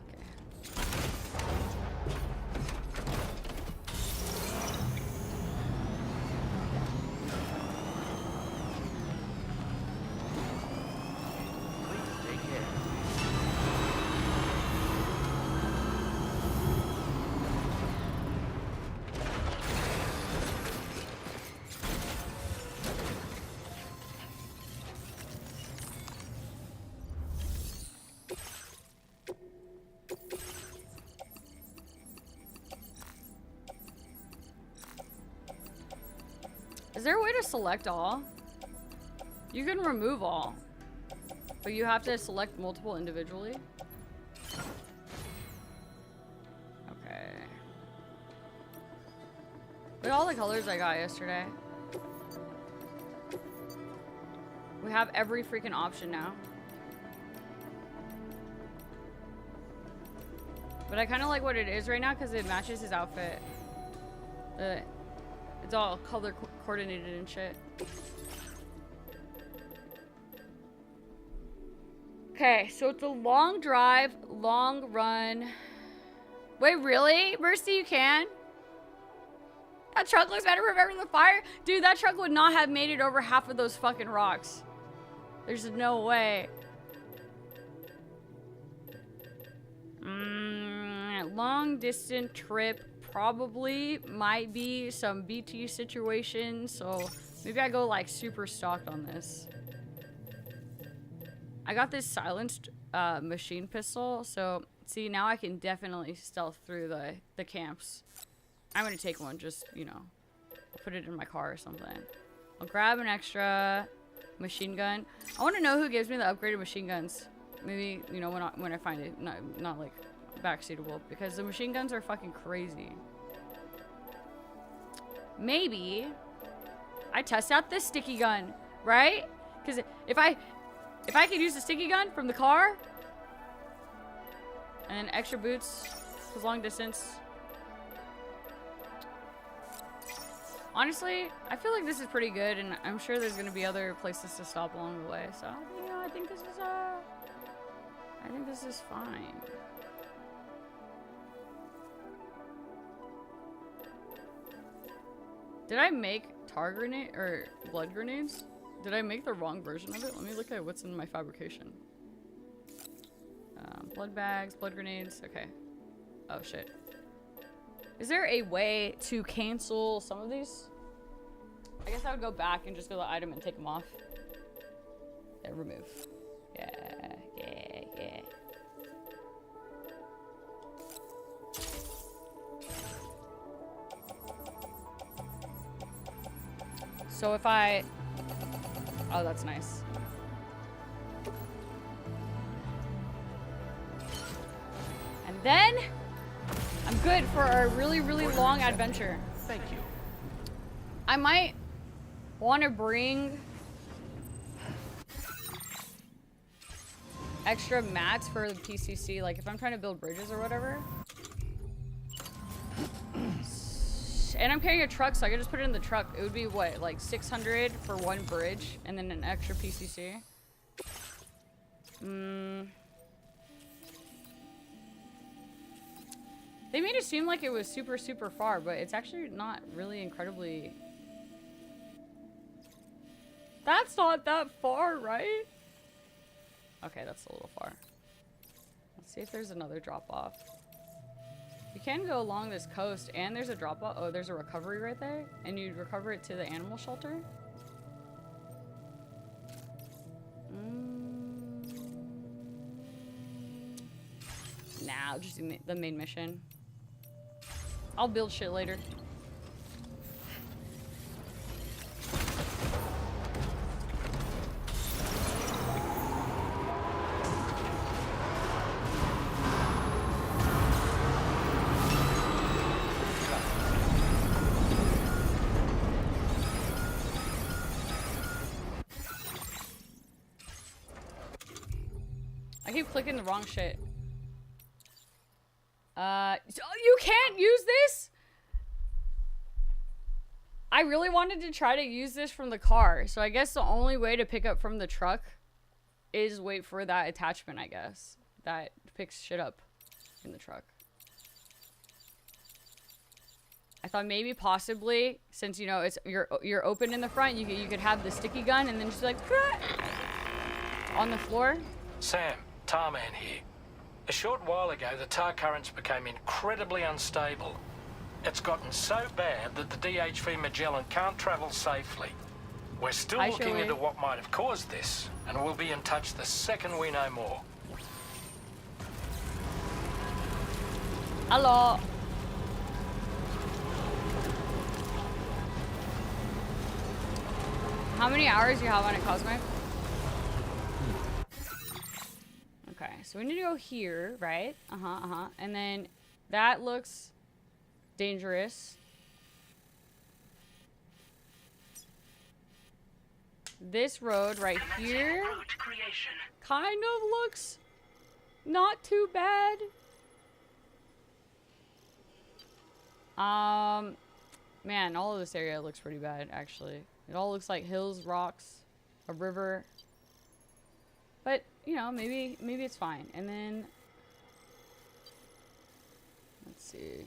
Is there a way to select all? You can remove all, but you have to select multiple individually. Okay. Look at all the colors I got yesterday. We have every freaking option now. But I kind of like what it is right now because it matches his outfit. It's all color coordinated and shit. Okay, so it's a long drive, long run. Wait, really? Mercy, you can? That truck looks better remember the fire? Dude, that truck would not have made it over half of those fucking rocks. There's no way. Long distance trip. Probably might be some BT situation, so maybe I go like super stocked on this. I got this silenced machine pistol, so see now I can definitely stealth through the camps I'm gonna take one, just, you know, I'll put it in my car or something. I'll grab an extra machine gun. I want to know who gives me the upgraded machine guns. Maybe, you know, when I find it, not like backseatable, because the machine guns are fucking crazy. Maybe I test out this sticky gun, right? Because if I could use the sticky gun from the car, and then extra boots, because long distance. Honestly, I feel like this is pretty good, and I'm sure there's gonna be other places to stop along the way. So, you know, I think this is fine. Did I make tar grenade or blood grenades? Did I make the wrong version of it? Let me look at what's in my fabrication. Blood bags, blood grenades. Okay. Oh shit. Is there a way to cancel some of these? I guess I would go back and just go to the item and take them off. Yeah, remove. Yeah. So if I... Oh, that's nice. And then I'm good for a really, really long adventure. Thank you. I might want to bring extra mats for the PCC, like if I'm trying to build bridges or whatever. And I'm carrying a truck, so I could just put it in the truck. It would be what, like 600 for one bridge, and then an extra PCC. They made it seem like it was super, super far, but it's actually not really incredibly... That's not that far, right? Okay, that's a little far. Let's see if there's another drop-off. You can go along this coast, and there's a drop-off. Oh, there's a recovery right there, and you'd recover it to the animal shelter. Nah, I'll just do the main mission. I'll build shit later. I keep clicking the wrong shit. You can't use this? I really wanted to try to use this from the car, so I guess the only way to pick up from the truck is wait for that attachment, I guess. That picks shit up in the truck. I thought maybe possibly, since you know it's you're open in the front, you could have the sticky gun and then just like on the floor. Sam, Tarman here. A short while ago, the tar currents became incredibly unstable. It's gotten so bad that the DHV Magellan can't travel safely. We're still looking into what might have caused this, and we'll be in touch the second we know more. Hello. How many hours do you have on it, Cosmic? Okay, so we need to go here, right? And then that looks dangerous. This road right here kind of looks not too bad. Man, all of this area looks pretty bad, actually. It all looks like hills, rocks, a river. But, you know, maybe it's fine. And then, let's see.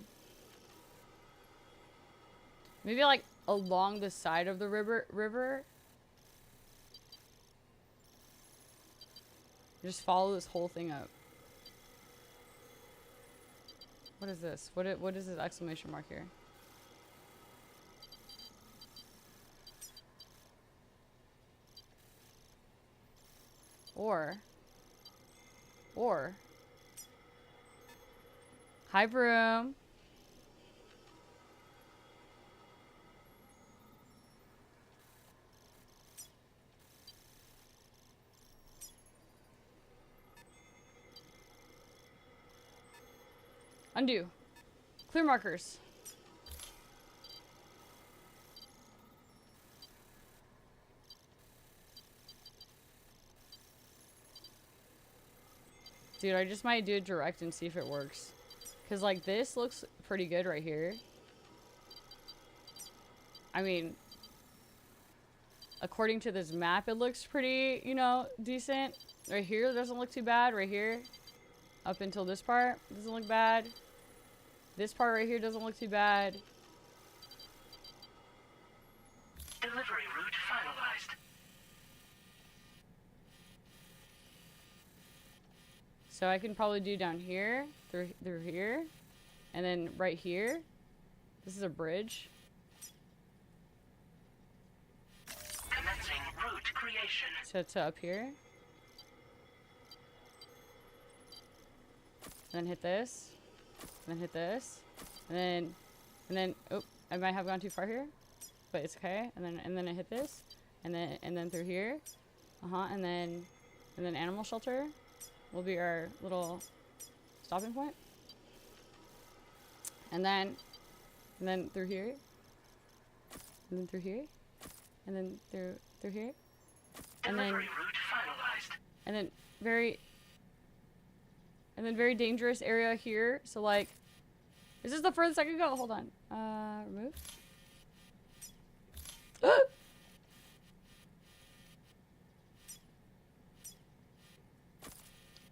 Maybe like along the side of the river. Just follow this whole thing up. What is this? What is this exclamation mark here? Or hi, Broom. Undo. Clear markers. Dude, I just might do it direct and see if it works. Because, like, this looks pretty good right here. I mean, according to this map, it looks pretty, you know, decent. Right here doesn't look too bad. Right here. Up until this part doesn't look bad. This part right here doesn't look too bad. Delivery route finalized. So I can probably do down here, through here, and then right here. This is a bridge. Commencing route creation. So to up here. And then hit this. And then hit this. And then oh, I might have gone too far here. But it's okay. And then I hit this. And then through here. And then animal shelter will be our little stopping point. And then through here. And then through here. And then through here. And then Delivery route finalized. and then very dangerous area here. So like, is this the furthest I can go? Hold on. Remove.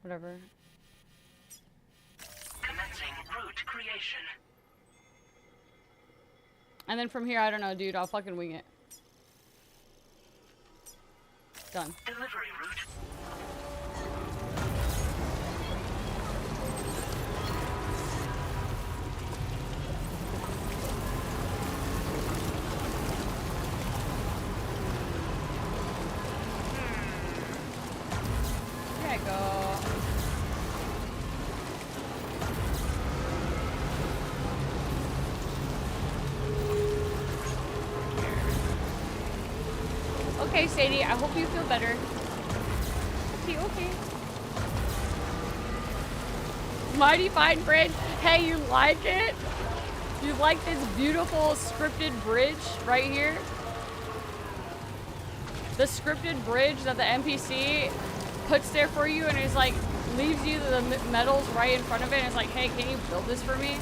Whatever. Commencing route creation. And then from here, I don't know, dude. I'll fucking wing it. Done. Delivery route. There I go. Okay, Sadie, I hope you feel better. Okay. Mighty fine bridge. Hey, you like it? You like this beautiful scripted bridge right here? The scripted bridge that the NPC puts there for you and is like, leaves you the metals right in front of it and it's like, hey, can you build this for me?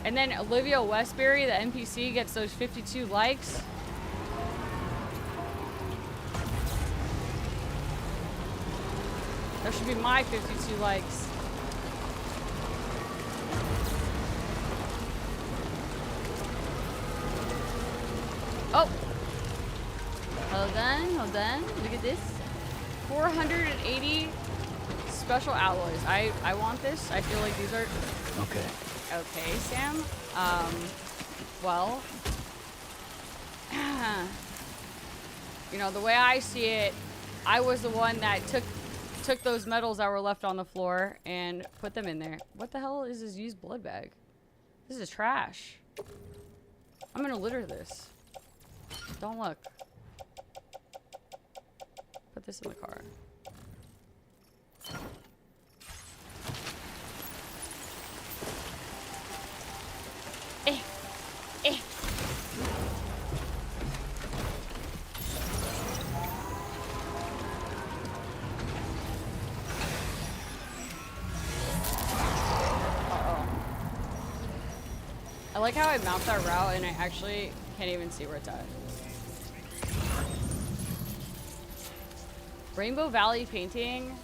And then Olivia Westbury, the NPC, gets those 52 likes. That should be my 52 likes. Oh! Hold on. Look at this. 480 special alloys. I want this. I feel like these are... Okay. Okay, Sam. Well, you know, the way I see it, I was the one that took those metals that were left on the floor and put them in there. What the hell is this used blood bag? This is trash. I'm gonna litter this. Don't look. Put this in the car. I like how I mapped that route and I actually can't even see where it's at. Rainbow Valley painting.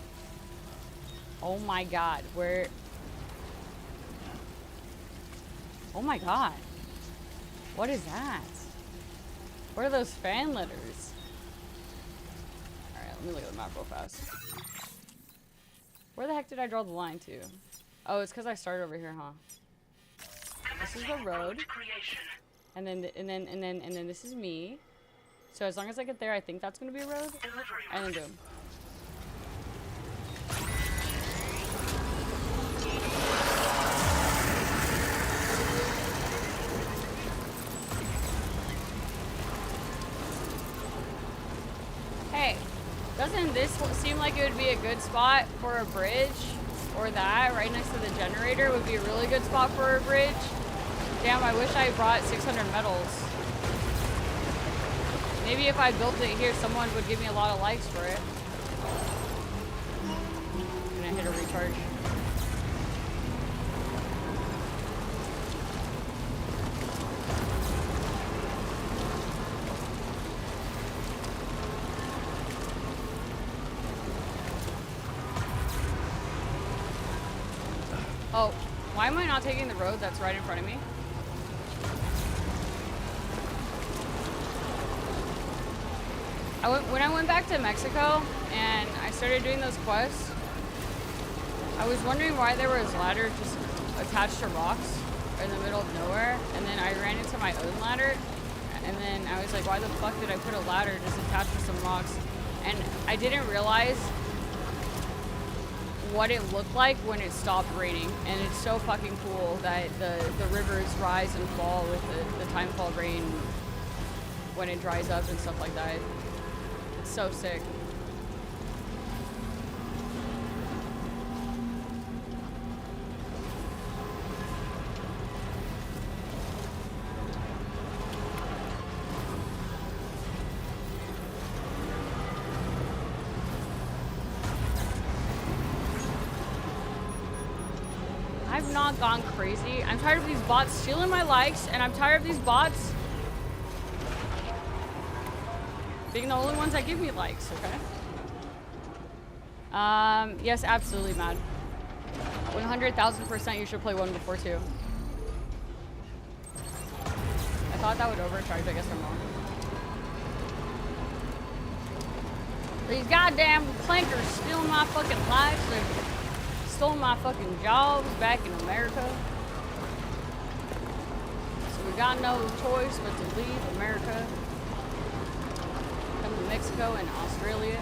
Oh my god, where? Oh my god. What is that? What are those fan letters? Alright, let me look at the map real fast. Where the heck did I draw the line to? Oh, it's because I started over here, huh? This is the road. And then this is me. So as long as I get there, I think that's gonna be a road. And then boom. Hey, doesn't reason this seemed like it would be a good spot for a bridge, or that right next to the generator would be a really good spot for a bridge. Damn, I wish I brought 600 metals. Maybe if I built it here, someone would give me a lot of likes for it. I'm gonna hit a recharge. Oh, why am I not taking the road that's right in front of me? When I went back to Mexico and I started doing those quests, I was wondering why there was ladders just attached to rocks in the middle of nowhere, and then I ran into my own ladder, and then I was like, why the fuck did I put a ladder just attached to some rocks? And I didn't realize what it looked like when it stopped raining, and it's so fucking cool that the rivers rise and fall with the timefall rain when it dries up and stuff like that. It's so sick. I've not gone crazy. I'm tired of these bots stealing my likes, and I'm tired of these bots being the only ones that give me likes, okay? Yes, absolutely, Mad. 100,000% you should play 1 before 2. I thought that would overcharge, I guess I'm wrong. These goddamn clankers stealing my fucking lives. They've stolen my fucking jobs back in America. So we got no choice but to leave America. Come to Mexico and Australia.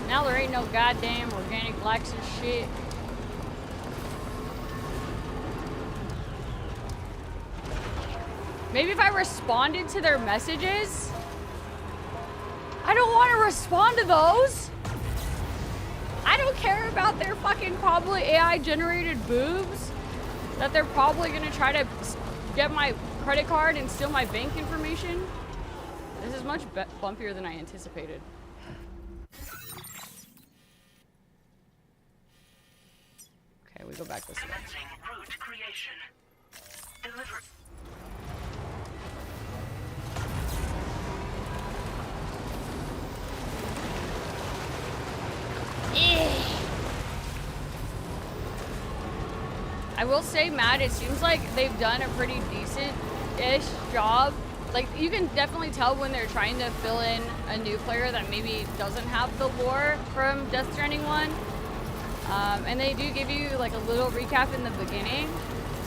Now there ain't no goddamn organic likes and shit. Maybe if I responded to their messages. I don't want to respond to those. I don't care about their fucking probably AI generated boobs that they're probably gonna try to get my credit card and steal my bank information. This is much bumpier than I anticipated. Okay, we go back this way. Commencing route creation. Deliver. I will say, Matt, it seems like they've done a pretty decent-ish job. Like, you can definitely tell when they're trying to fill in a new player that maybe doesn't have the lore from Death Stranding 1. And they do give you, like, a little recap in the beginning.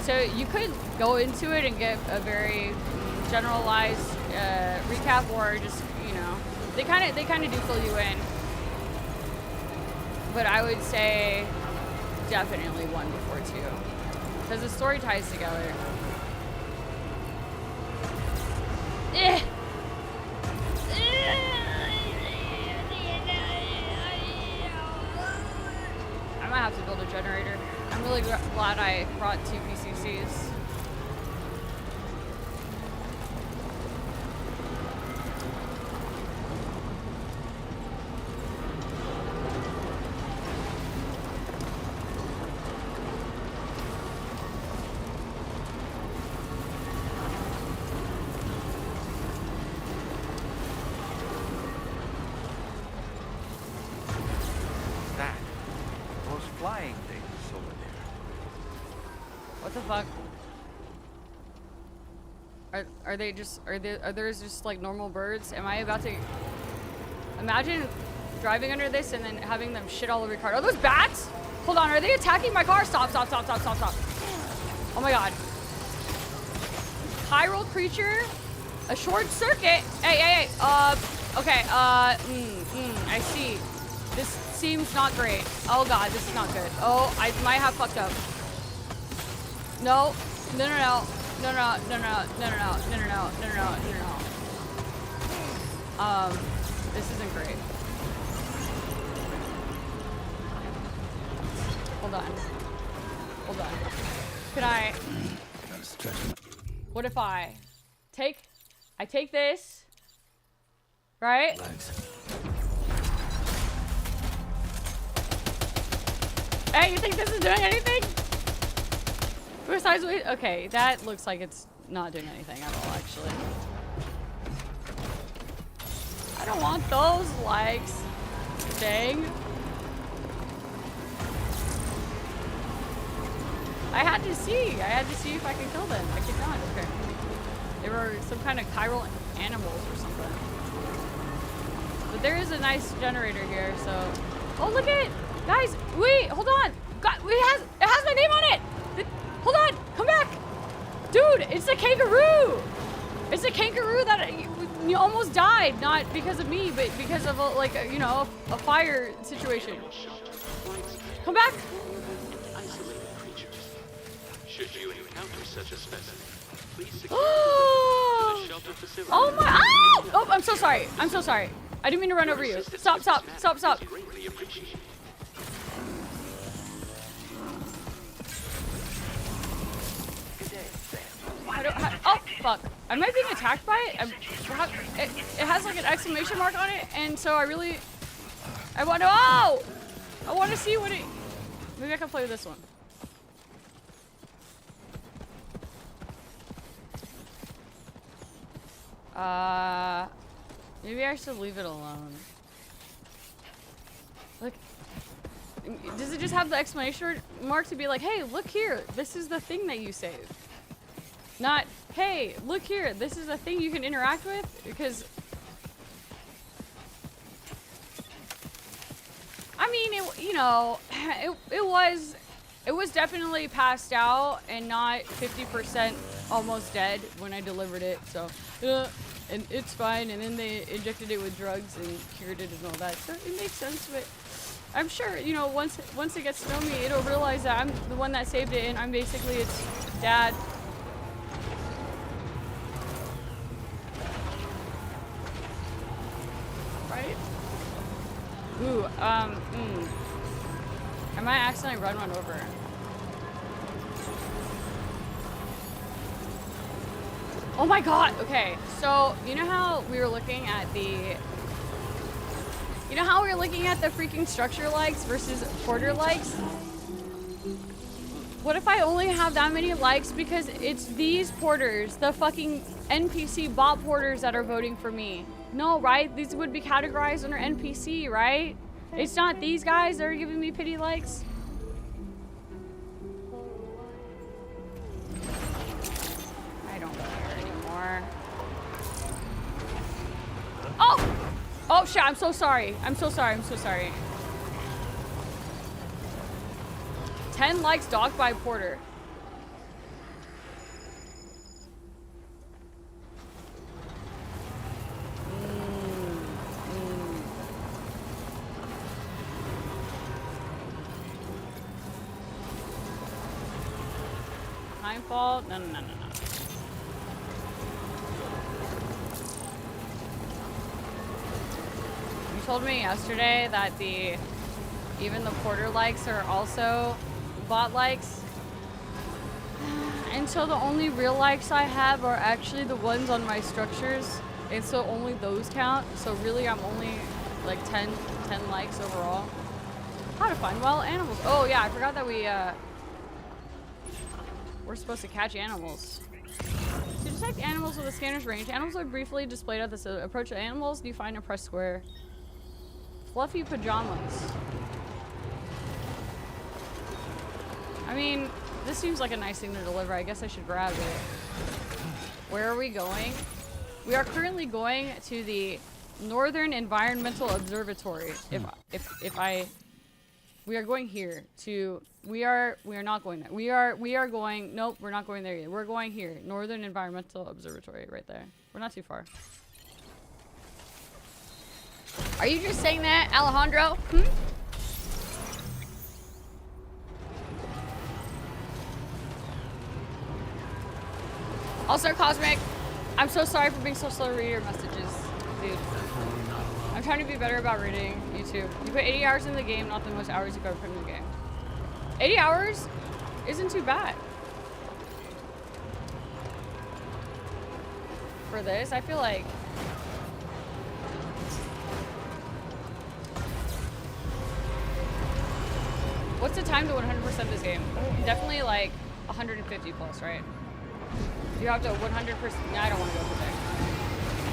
So you could go into it and get a very generalized recap, or just, you know, they kind of do fill you in. But I would say definitely 1 before 2. Because the story ties together. I might have to build a generator. I'm really glad I brought 2 PCCs. Flying things over there. What the fuck? Are they just are there just like normal birds? Am I about to imagine driving under this and then having them shit all over your car? Are those bats? Hold on, are they attacking my car? Stop. Oh my god. Chiral creature? A short circuit? Hey. Okay, I see. This seems not great. Oh god, this is not good. Oh, I might have fucked up. No. This isn't great. Hold on. Hold on. Could I... What if I take this, right? Hey, you think this is doing anything? Besides, okay, that looks like it's not doing anything at all, actually. I don't want those legs. Dang. I had to see if I could kill them. I could not, apparently. They were some kind of chiral animals or something. But there is a nice generator here, so... Oh, look at it! Guys, wait, hold on! God, it has my name on it! Hold on, come back! Dude, it's a kangaroo! It's a kangaroo that you almost died, not because of me, but because of you know, a fire situation. Come back! Should you encounter such a specimen, please secure Oh the shelter facility. Oh my! Oh! Oh, I'm so sorry. I'm so sorry. I didn't mean to run over you. Stop! Stop! Stop! Stop! Greatly appreciated. Oh fuck! Am I being attacked by it? It has like an exclamation mark on it, and so I want to. Oh! I want to see what it. Maybe I can play with this one. Maybe I should leave it alone. Like, does it just have the exclamation mark to be like, hey, look here, this is the thing that you saved? Not, hey, look here, this is a thing you can interact with? Because, I mean, you know, it was definitely passed out and not 50% almost dead when I delivered it, so, and it's fine, and then they injected it with drugs and cured it and all that, so it makes sense, but I'm sure, you know, once it gets to know me, it'll realize that I'm the one that saved it, and I'm basically its dad. Right? Ooh, I might accidentally run one over. Oh my god, okay, so you know how we were looking at the freaking structure likes versus porter likes? What if I only have that many likes because it's these porters, the fucking NPC bot porters that are voting for me? No, right? These would be categorized under NPC, right? It's not these guys that are giving me pity likes. I don't care anymore. Oh! Oh shit, I'm so sorry. I'm so sorry, I'm so sorry. 10 likes dogged by Porter. Time fault? No. You told me yesterday that even the Porter likes are also bot likes. And so the only real likes I have are actually the ones on my structures. And so only those count. So really I'm only like 10 likes overall. How to find wild animals. Oh yeah, I forgot that we're supposed to catch animals. To detect animals with a scanner's range, animals are briefly displayed at the approach of animals. You find and press square. Fluffy pajamas. I mean, this seems like a nice thing to deliver. I guess I should grab it. Where are we going? We are currently going to the Northern Environmental Observatory. We are going here to. We are not going there. We are going. Nope, we're not going there yet. We're going here. Northern Environmental Observatory, right there. We're not too far. Are you just saying that, Alejandro? Also, Cosmic, I'm so sorry for being so slow to read your messages. Dude. I'm trying to be better about reading YouTube. You put 80 hours in the game, not the most hours you've ever put in the game. 80 hours isn't too bad. For this, I feel like... What's the time to 100% this game? Definitely like 150 plus, right? You have to 100%... I don't want to go over there.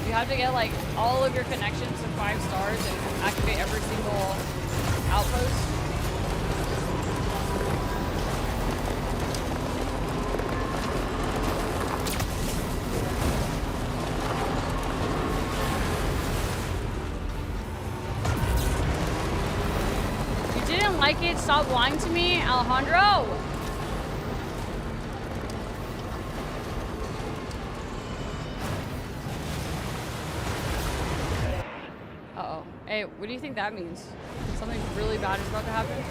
You have to get like all of your connections to 5 stars and activate every single outpost. You didn't like it? Stop lying to me, Alejandro! Uh-oh. Hey, what do you think that means? Something really bad is about to happen?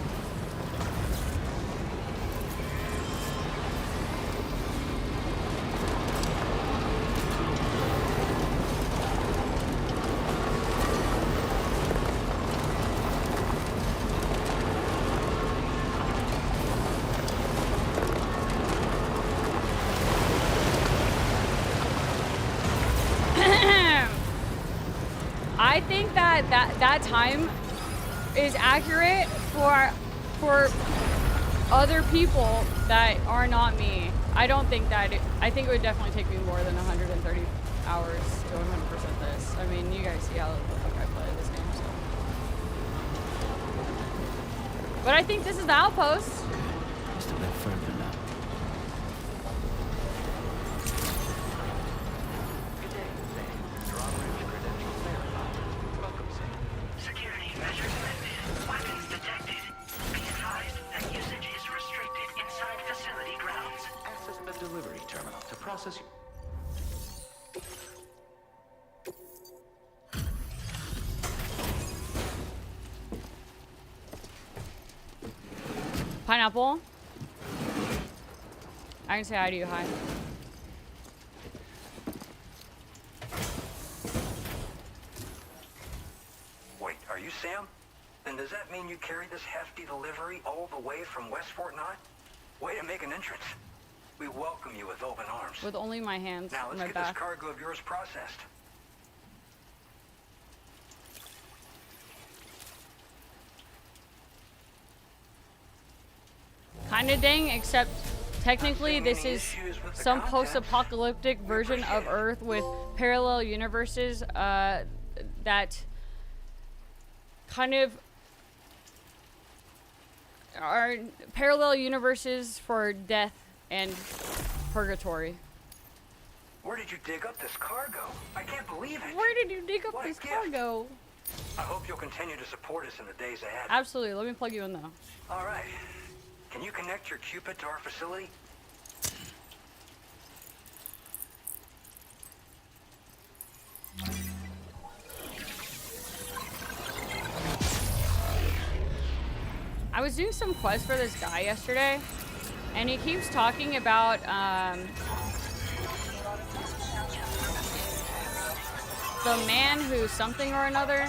I think that time is accurate for other people that are not me. I don't think that I think it would definitely take me more than 130 hours to 100% this. I mean, you guys see how the fuck I play this game, so. But I think this is the outpost. Just a bit further now. Security measures lifted. Weapons detected. Be advised that usage is restricted inside facility grounds. Access the delivery terminal to process your... Pineapple. I can say hi to you. Hi. Wait, are you Sam? Then does that mean you carried this hefty delivery all the way from West Fort Knott? Way to make an entrance. We welcome you with open arms. With only my hands Now and let's my get back. this cargo of yours processed. Kinda dang, except technically this is some post-apocalyptic version of Earth with parallel universes that kind of are parallel universes for death and purgatory. Where did you dig up this cargo? I can't believe it. Where did you dig up What a this gift. cargo? I hope you'll continue to support us in the days ahead. Absolutely. Let me plug you in though. All right. Can you connect your Cupid to our facility? I was doing some quest for this guy yesterday, and he keeps talking about the man who's something or another.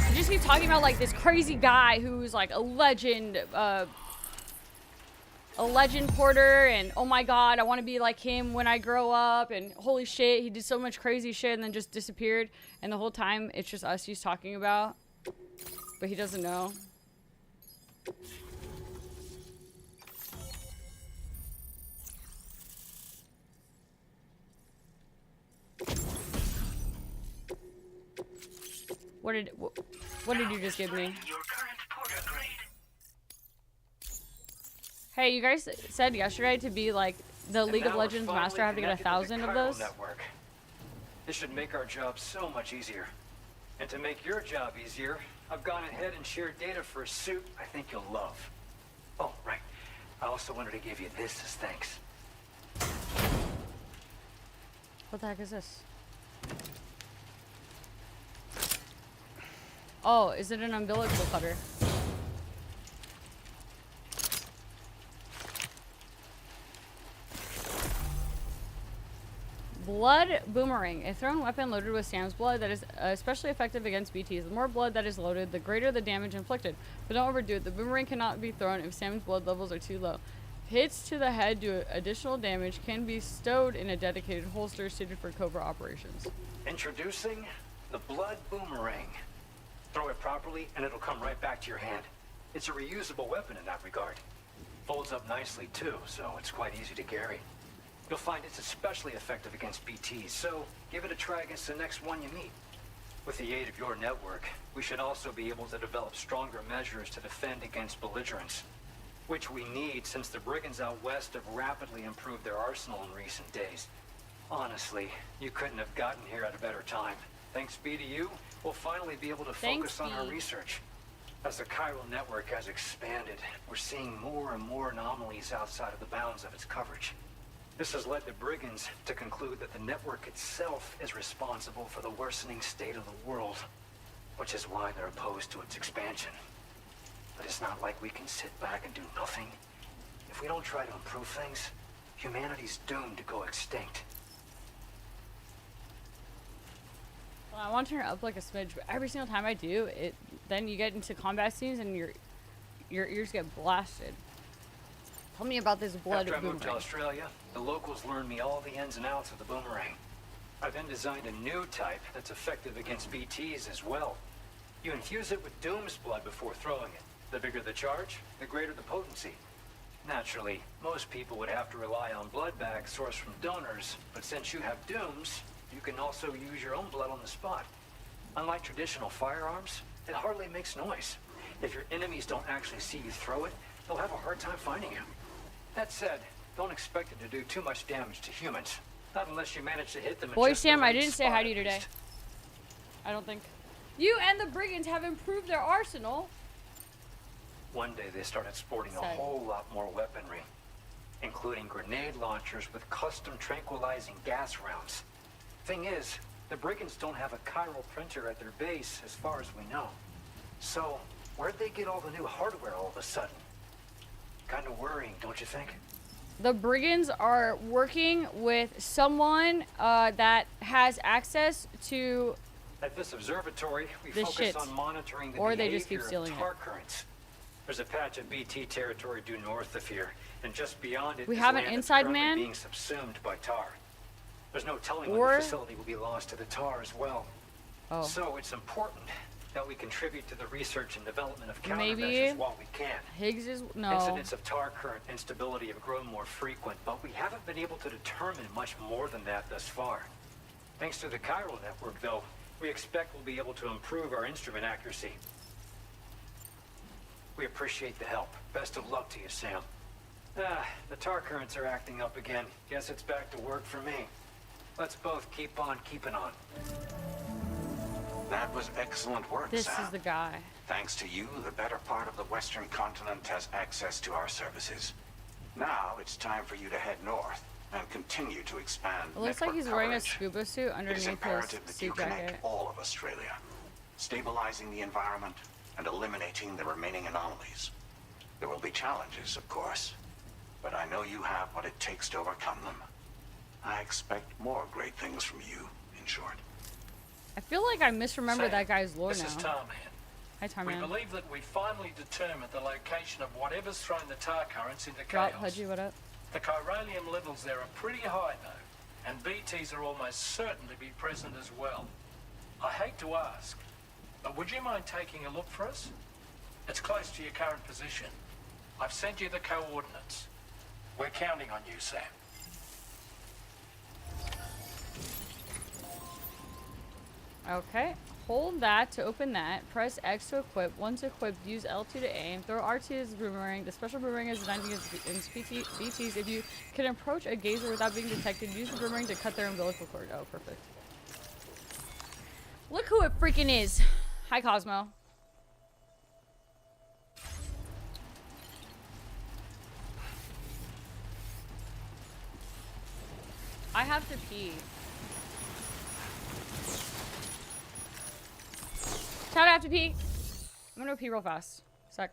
He just keeps talking about like this crazy guy who's like a legend porter, and oh my god, I want to be like him when I grow up, and holy shit, he did so much crazy shit and then just disappeared, and the whole time it's just us he's talking about. But he doesn't know. What did you just give me? Hey, you guys said yesterday to be like the League of Legends master, I have to get 1,000 of those. Network. This should make our job so much easier. And to make your job easier, I've gone ahead and shared data for a suit I think you'll love. Oh, right. I also wanted to give you this as thanks. What the heck is this? Oh, is it an umbilical cutter? Blood Boomerang, a thrown weapon loaded with Sam's blood that is especially effective against BTs. The more blood that is loaded, the greater the damage inflicted. But don't overdo it. The boomerang cannot be thrown if Sam's blood levels are too low. Hits to the head do additional damage, can be stowed in a dedicated holster suited for covert operations. Introducing the Blood Boomerang. Throw it properly and it'll come right back to your hand. It's a reusable weapon in that regard. Folds up nicely too, so it's quite easy to carry. You'll find it's especially effective against BTs, so give it a try against the next one you meet. With the aid of your network, we should also be able to develop stronger measures to defend against belligerents, which we need since the brigands out west have rapidly improved their arsenal in recent days. Honestly, you couldn't have gotten here at a better time. Thanks be to you, we'll finally be able to focus on our research. As the chiral network has expanded, we're seeing more and more anomalies outside of the bounds of its coverage. This has led the brigands to conclude that the network itself is responsible for the worsening state of the world, which is why they're opposed to its expansion. But it's not like we can sit back and do nothing. If we don't try to improve things, humanity's doomed to go extinct. Well, I want to turn it up like a smidge, but every single time I do, then you get into combat scenes and your ears get blasted. Tell me about this blood After I moved to boomerang. Australia, the locals learned me all the ins and outs of the boomerang. I then designed a new type that's effective against BTs as well. You infuse it with Doom's blood before throwing it. The bigger the charge, the greater the potency. Naturally, most people would have to rely on blood bags sourced from donors, but since you have Doom's, you can also use your own blood on the spot. Unlike traditional firearms, it hardly makes noise. If your enemies don't actually see you throw it, they'll have a hard time finding you. That said, don't expect it to do too much damage to humans. Not unless you manage to hit them. Boy, Sam, I didn't say hi to you today. I don't think. You and the brigands have improved their arsenal. One day they started sporting a whole lot more weaponry, including grenade launchers with custom tranquilizing gas rounds. Thing is, the brigands don't have a chiral printer at their base as far as we know. So, where'd they get all the new hardware all of a sudden? Kind of worrying, don't you think? The brigands are working with someone that has access to At this observatory, we the focus shit. on monitoring the Or they just keep behavior stealing of it. tar currents. There's a patch of BT territory due north of here, and just beyond it We is have an land that's inside currently man? being subsumed by tar. There's no telling when Or- the facility will be lost to the tar as well. Oh. So it's important that we contribute to the research and development of Maybe countermeasures while we can. Higgs is no. Incidents of tar current instability have grown more frequent, but we haven't been able to determine much more than that thus far. Thanks to the chiral network, though, we expect we'll be able to improve our instrument accuracy. We appreciate the help. Best of luck to you, Sam. The tar currents are acting up again. Guess it's back to work for me. Let's both keep on keeping on. That was excellent work, This Sam. is the guy. Thanks to you, the better part of the Western continent has access to our services. Now it's time for you to head north and continue to expand It looks like network he's wearing a coverage. scuba suit It is underneath his imperative that you suit jacket. connect all of Australia, stabilizing the environment and eliminating the remaining anomalies. There will be challenges, of course, but I know you have what it takes to overcome them. I expect more great things from you, in short. I feel like I misremember Sam, that guy's lore this now. is Tarman. Hi, We Tarman. believe that we finally determined the location of whatever's thrown the tar currents into Drop, chaos. Pudgy, what up? The chiralium levels there are pretty high, though, and BTs are almost certain to be present as well. I hate to ask, but would you mind taking a look for us? It's close to your current position. I've sent you the coordinates. We're counting on you, Sam. Okay. Hold that to open that. Press X to equip. Once equipped, use L2 to aim. Throw R2 as boomerang. The special boomerang is designed against BTs. If you can approach a gazer without being detected, use the boomerang to cut their umbilical cord. Oh, perfect. Look who it freaking is. Hi, Cosmo. I have to pee. Shout out to pee. I'm gonna pee real fast. Sec.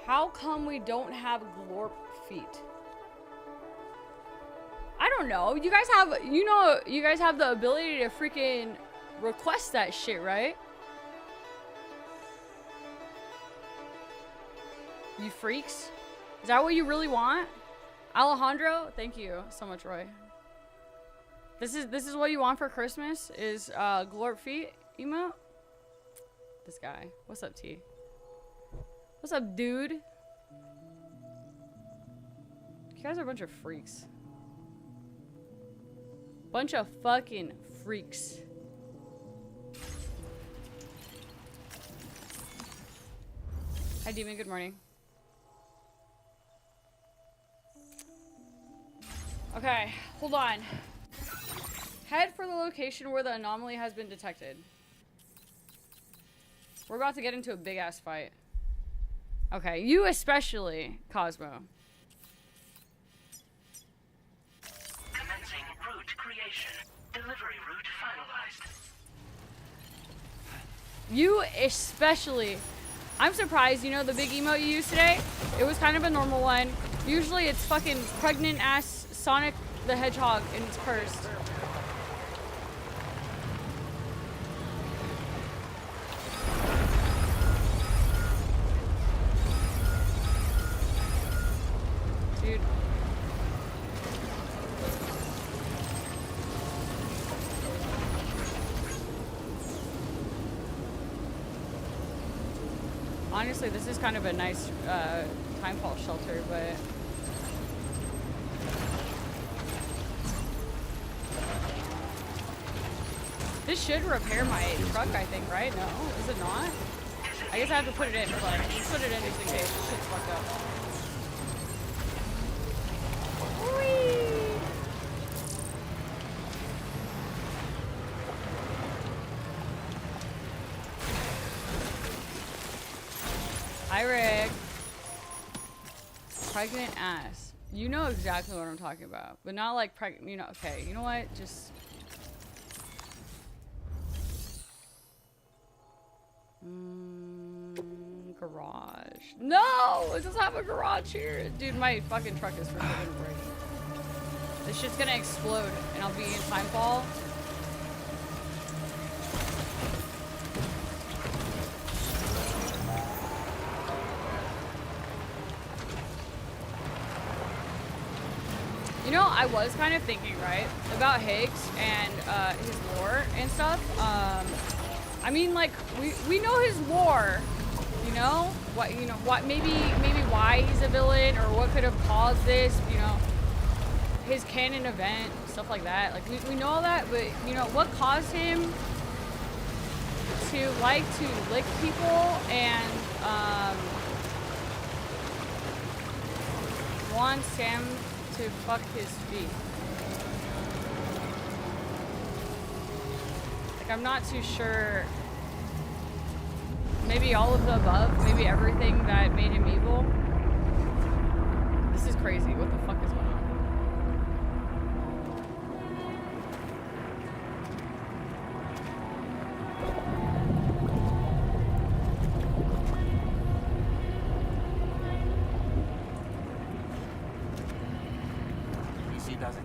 How come we don't have glorp feet? I don't know. You guys have, you know, you guys have the ability to freaking request that shit, right? You freaks. Is that what you really want? Alejandro? Thank you so much, Roy. This is what you want for Christmas? Is glorp feet emote? This guy. What's up, T? What's up, dude? You guys are a bunch of freaks. Bunch of fucking freaks. Hi, Demon. Good morning. Okay, hold on. Head for the location where the anomaly has been detected. We're about to get into a big-ass fight. Okay, you especially, Cosmo. Commencing route creation. Delivery route finalized. You especially. I'm surprised, you know, the big emote you used today, it was kind of a normal one. Usually it's fucking pregnant-ass Sonic the Hedgehog in its purse. Dude. Honestly, this is kind of a nice timefall shelter, but this should repair my truck, I think, right? No, is it not? I guess I have to put it in, but let's put it in just in case. This shit's fucked up. Whee! Hi, Rick. Pregnant ass. You know exactly what I'm talking about, but not like pregnant. You know, okay. You know what? Just. Garage. No, it doesn't have a garage here, dude. My fucking truck is freaking breaking. This shit's gonna explode, and I'll be in timefall. You know, I was kind of thinking, right, about Higgs and his lore and stuff. I mean, like, we know his lore, you know, what maybe why he's a villain or what could have caused this, you know, his canon event, stuff like that. Like, we know all that, but you know what caused him to like to lick people and want Sam to fuck his feet. Like, I'm not too sure. Maybe all of the above. Maybe everything that made him evil. This is crazy. What the fuck is going on? Easy does it.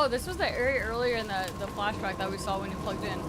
Oh, this was the area earlier in the flashback that we saw when you plugged in.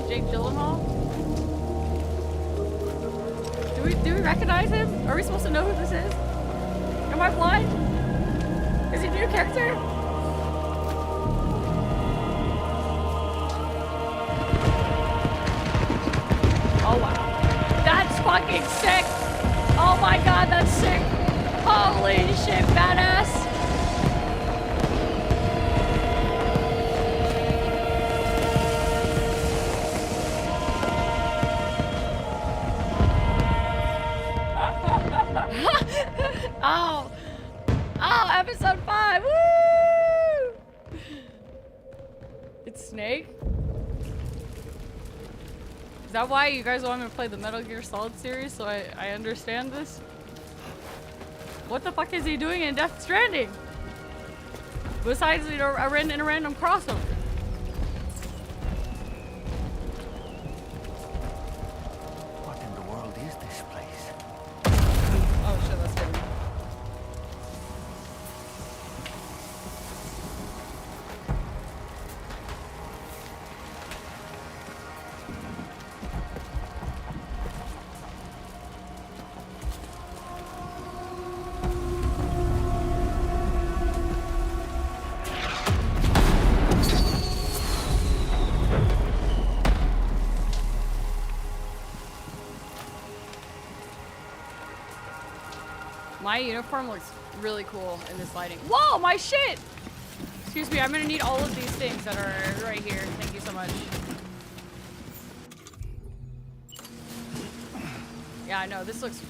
Jake Gyllenhaal? Do we recognize him? Are we supposed to know who this is? Am I blind? Is he a new character? Oh wow. That's fucking sick! Oh my god, that's sick! Holy shit, badass! Oh! Oh, episode 5! Woo! It's Snake? Is that why you guys want me to play the Metal Gear Solid series so I understand this? What the fuck is he doing in Death Stranding? Besides, you know, a random crossover. What in the world is this place? Oh shit, that's good. My uniform looks really cool in this lighting. Whoa, my shit! Excuse me, I'm gonna need all of these things that are right here. Thank you so much. Yeah, I know, this looks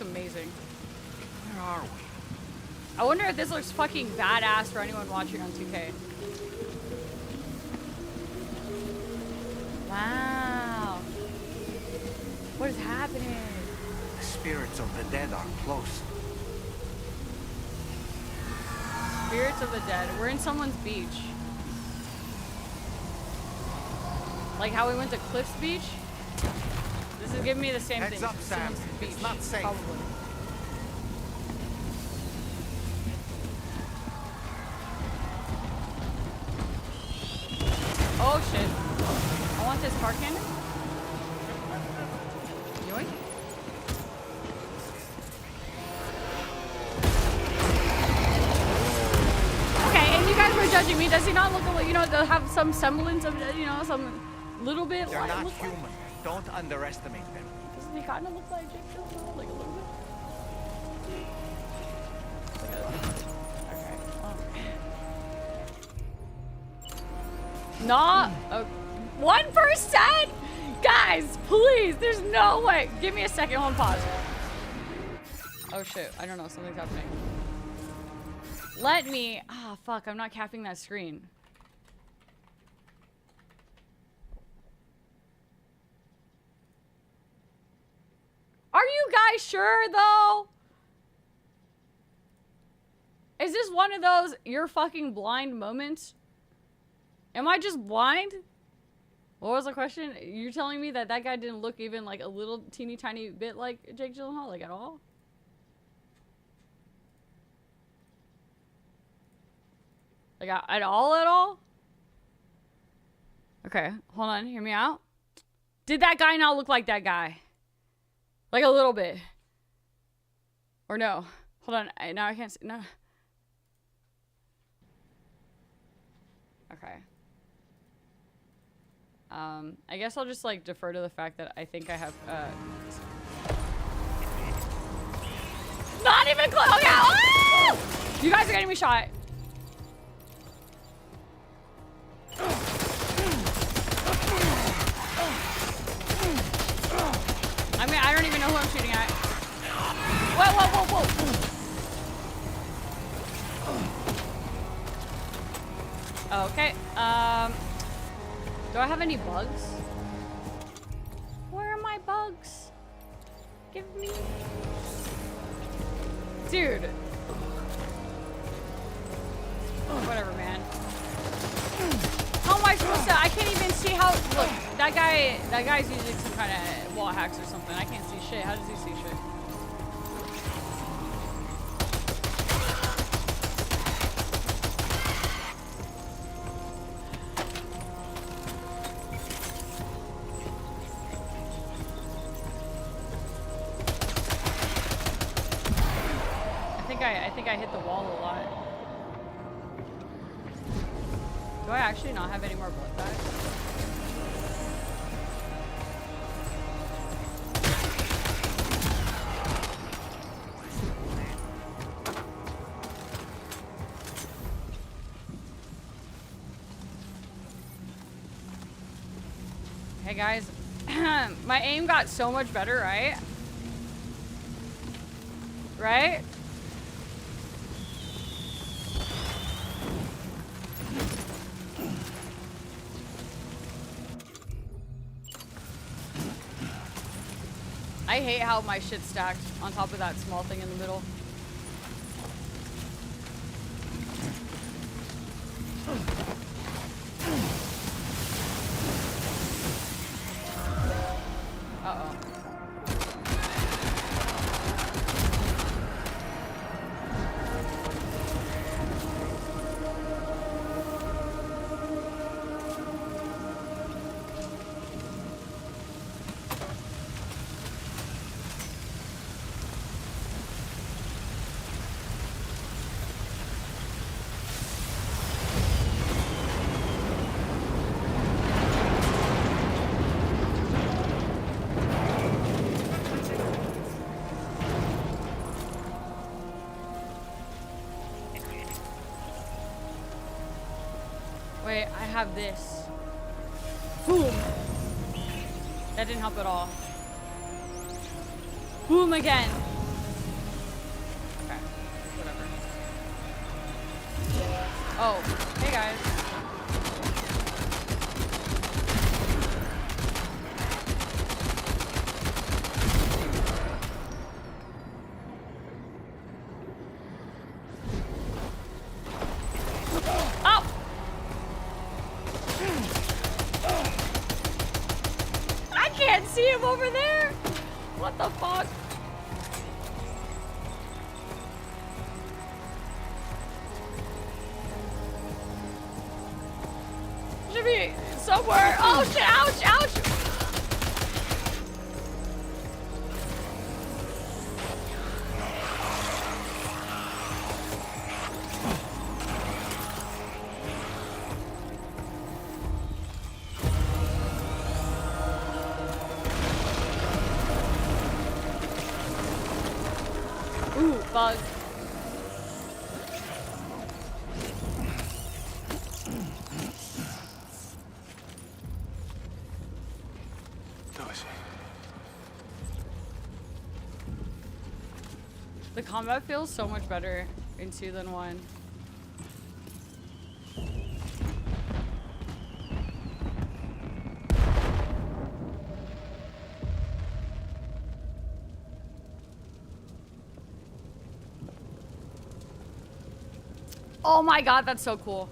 amazing. Where are we? I wonder if this looks fucking badass for anyone watching on 2K. Wow. What is happening? The spirits of the dead are close. Spirits of the dead. We're in someone's beach. Like how we went to Cliff's Beach? This is giving me the same thing. Heads up, Sam. Beach, it's not safe. probably. Oh shit. I want this car cannon. Yoink. Judging me, does he not look a little, you know, to have some semblance of, you know, some little bit They're like, not human. Don't underestimate them. Doesn't he kind of look like Jake Gyllenhaal? Like a little bit? Okay. Not a 1%? Guys, please, there's no way. Give me a second, hold on, pause. Oh shit, I don't know, something's happening. Let me. Ah, oh, fuck. I'm not capping that screen. Are you guys sure, though? Is this one of those you're fucking blind moments? Am I just blind? What was the question? You're telling me that that guy didn't look even like a little teeny tiny bit like Jake Gyllenhaal, like at all? Like, at all? Okay, hold on. Hear me out. Did that guy not look like that guy? Like a little bit. Or no? Hold on. Now I can't see. No. Okay. I guess I'll just, like, defer to the fact that I think I have, not even close. Okay. Oh! You guys are getting me shot. I mean, I don't even know who I'm shooting at. Whoa. Okay. Do I have any bugs? Where are my bugs? Give me. Dude. Whatever, man. How am I supposed to? I can't even see how. Look, that guy's using some kind of wall hacks or something. I can't see shit. How does he see shit? I think I hit the wall a lot. Do I actually not have any more blood bags? Hey guys, my aim got so much better, right? Right? I hate how my shit's stacked on top of that small thing in the middle. Uh-oh. Wait, I have this. Boom! That didn't help at all. Boom again! Okay, whatever. Oh, hey guys. See him over there? What the fuck? Should be somewhere. Oh shit, ouch, ouch! Bug. The combat feels so much better in 2 than 1. Oh my god, that's so cool.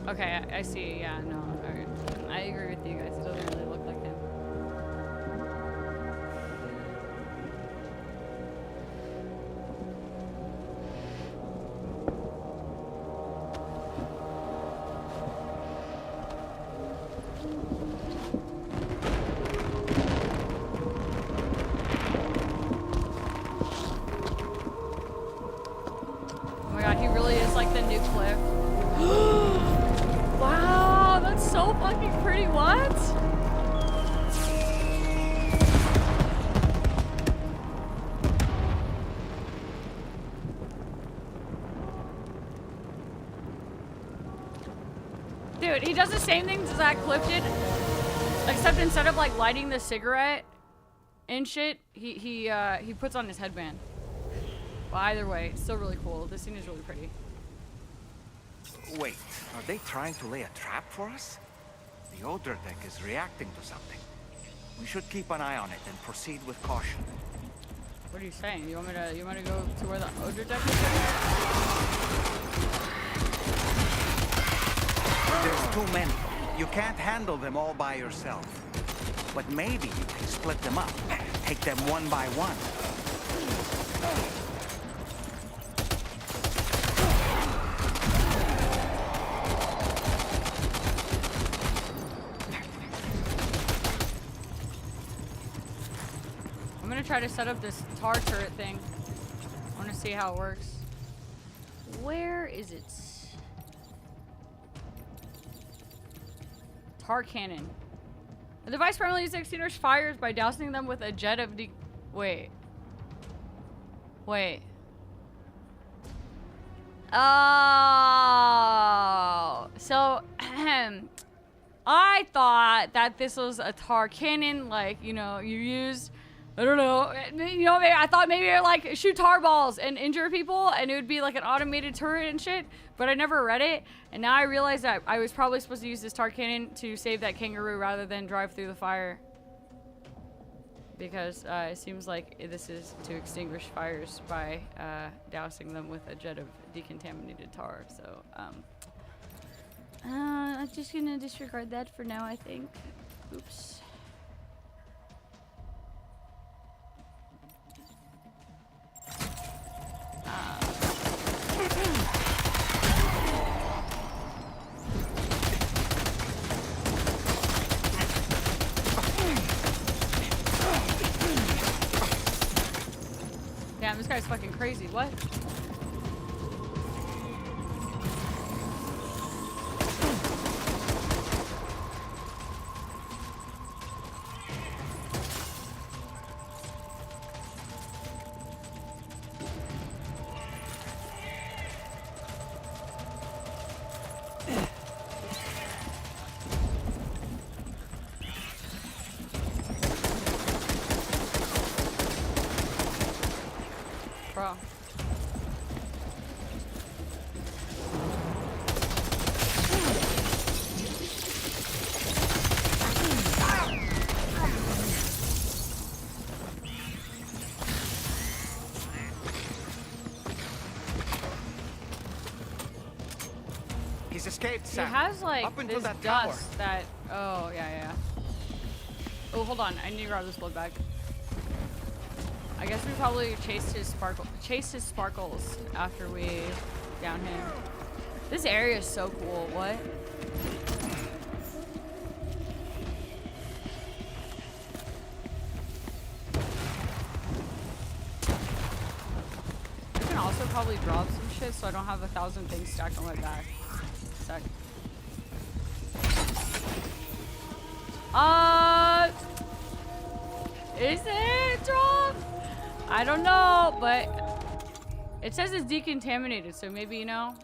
Okay, I see. Yeah, no, alright. I agree with you guys. It doesn't really look like him. cliff. Wow, that's so fucking pretty. What? Dude, he does the same things as that cliff did, except instead of like lighting the cigarette and shit, he puts on his headband. Well, either way, it's still really cool. This scene is really pretty. Wait, are they trying to lay a trap for us? The Odra deck is reacting to something. We should keep an eye on it and proceed with caution. What are you saying? You want me to go to where the Odra deck is? There's too many. You can't handle them all by yourself. But maybe you can split them up. Take them one by one. I'm gonna try to set up this tar turret thing. I want to see how it works. Where is it? Tar cannon. The device primarily uses extinguish fires by dousing them with a jet of Wait. Oh. So, I thought that this was a tar cannon, like, you know, you use, I don't know, you know, I thought maybe like shoot tar balls and injure people and it would be like an automated turret and shit, but I never read it. And now I realize that I was probably supposed to use this tar cannon to save that kangaroo rather than drive through the fire. Because it seems like this is to extinguish fires by dousing them with a jet of decontaminated tar. So, I'm just gonna disregard that for now, I think. Oops. Damn, this guy's fucking crazy. What? Bro. He's escaped, He Sam. has like Up into this that tower. dust that. Oh yeah. Oh, hold on. I need to grab this blood bag. I guess we probably chased his sparkles after we down him. This area is so cool. What? I can also probably drop some shit so I don't have 1,000 things stacked on my back. Sec. Is it drop? I don't know, but it says it's decontaminated, so maybe, you know.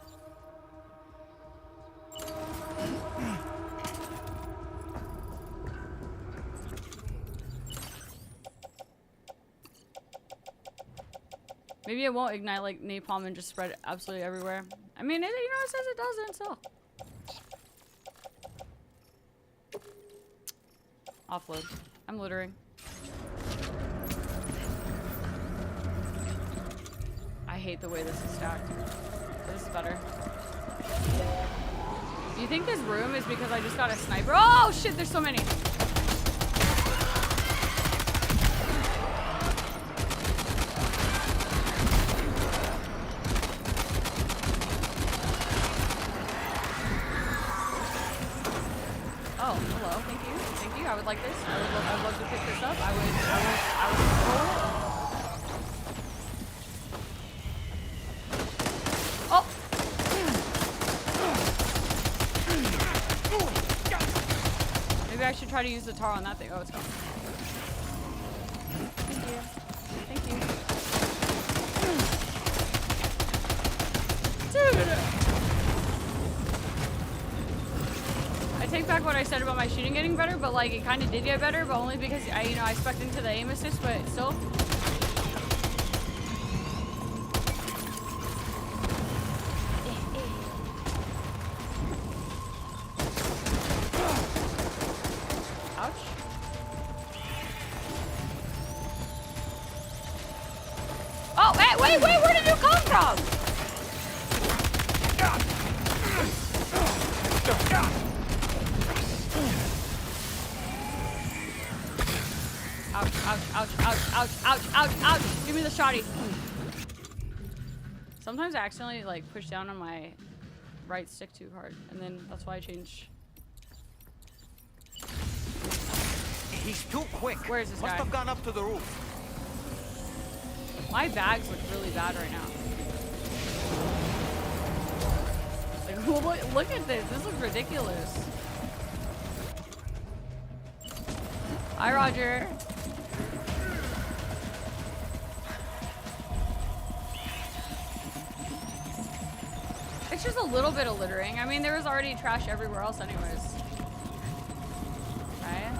Maybe it won't ignite like napalm and just spread it absolutely everywhere. I mean, it, you know, it says it doesn't, so. Offload. I'm littering. I hate the way this is stacked. This is better. Do you think this room is because I just got a sniper? Oh shit, there's so many. Oh, hello, thank you. Thank you, I would like this. I would love to pick this up. I would roll it. Oh! try to use the tar on that thing. Oh, it's gone. Thank you. Thank you. Dude! I take back what I said about my shooting getting better, but like it kind of did get better, but only because I spec'd into the aim assist, but still. Oh, wait, where did you come from? Ouch. Give me the shotty. Sometimes I accidentally like push down on my right stick too hard, and then that's why I change. He's too quick. Where is this guy? Must have gone up to the roof. My bags look really bad right now. Like, look at this. This looks ridiculous. Hi, Roger. It's just a little bit of littering. I mean, there was already trash everywhere else anyways. Right?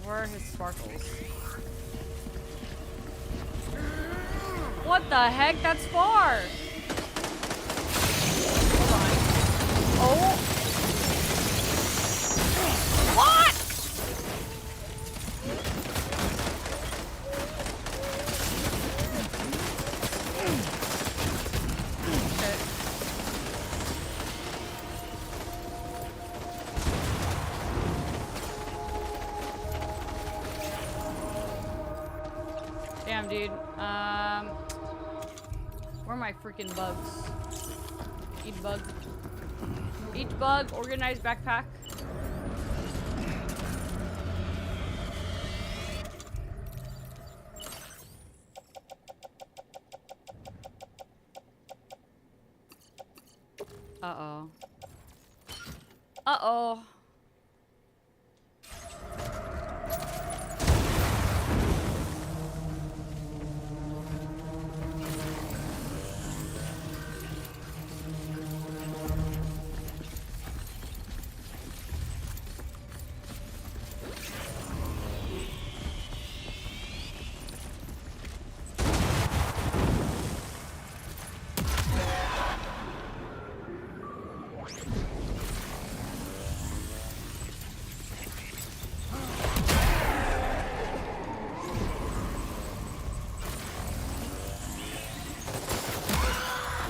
Where are his sparkles? What the heck? That's far! Hold on. Oh! What?! Damn, dude. Where are my freaking bugs? Eat bug. Eat bug. Organized backpack. Uh-oh. Uh-oh.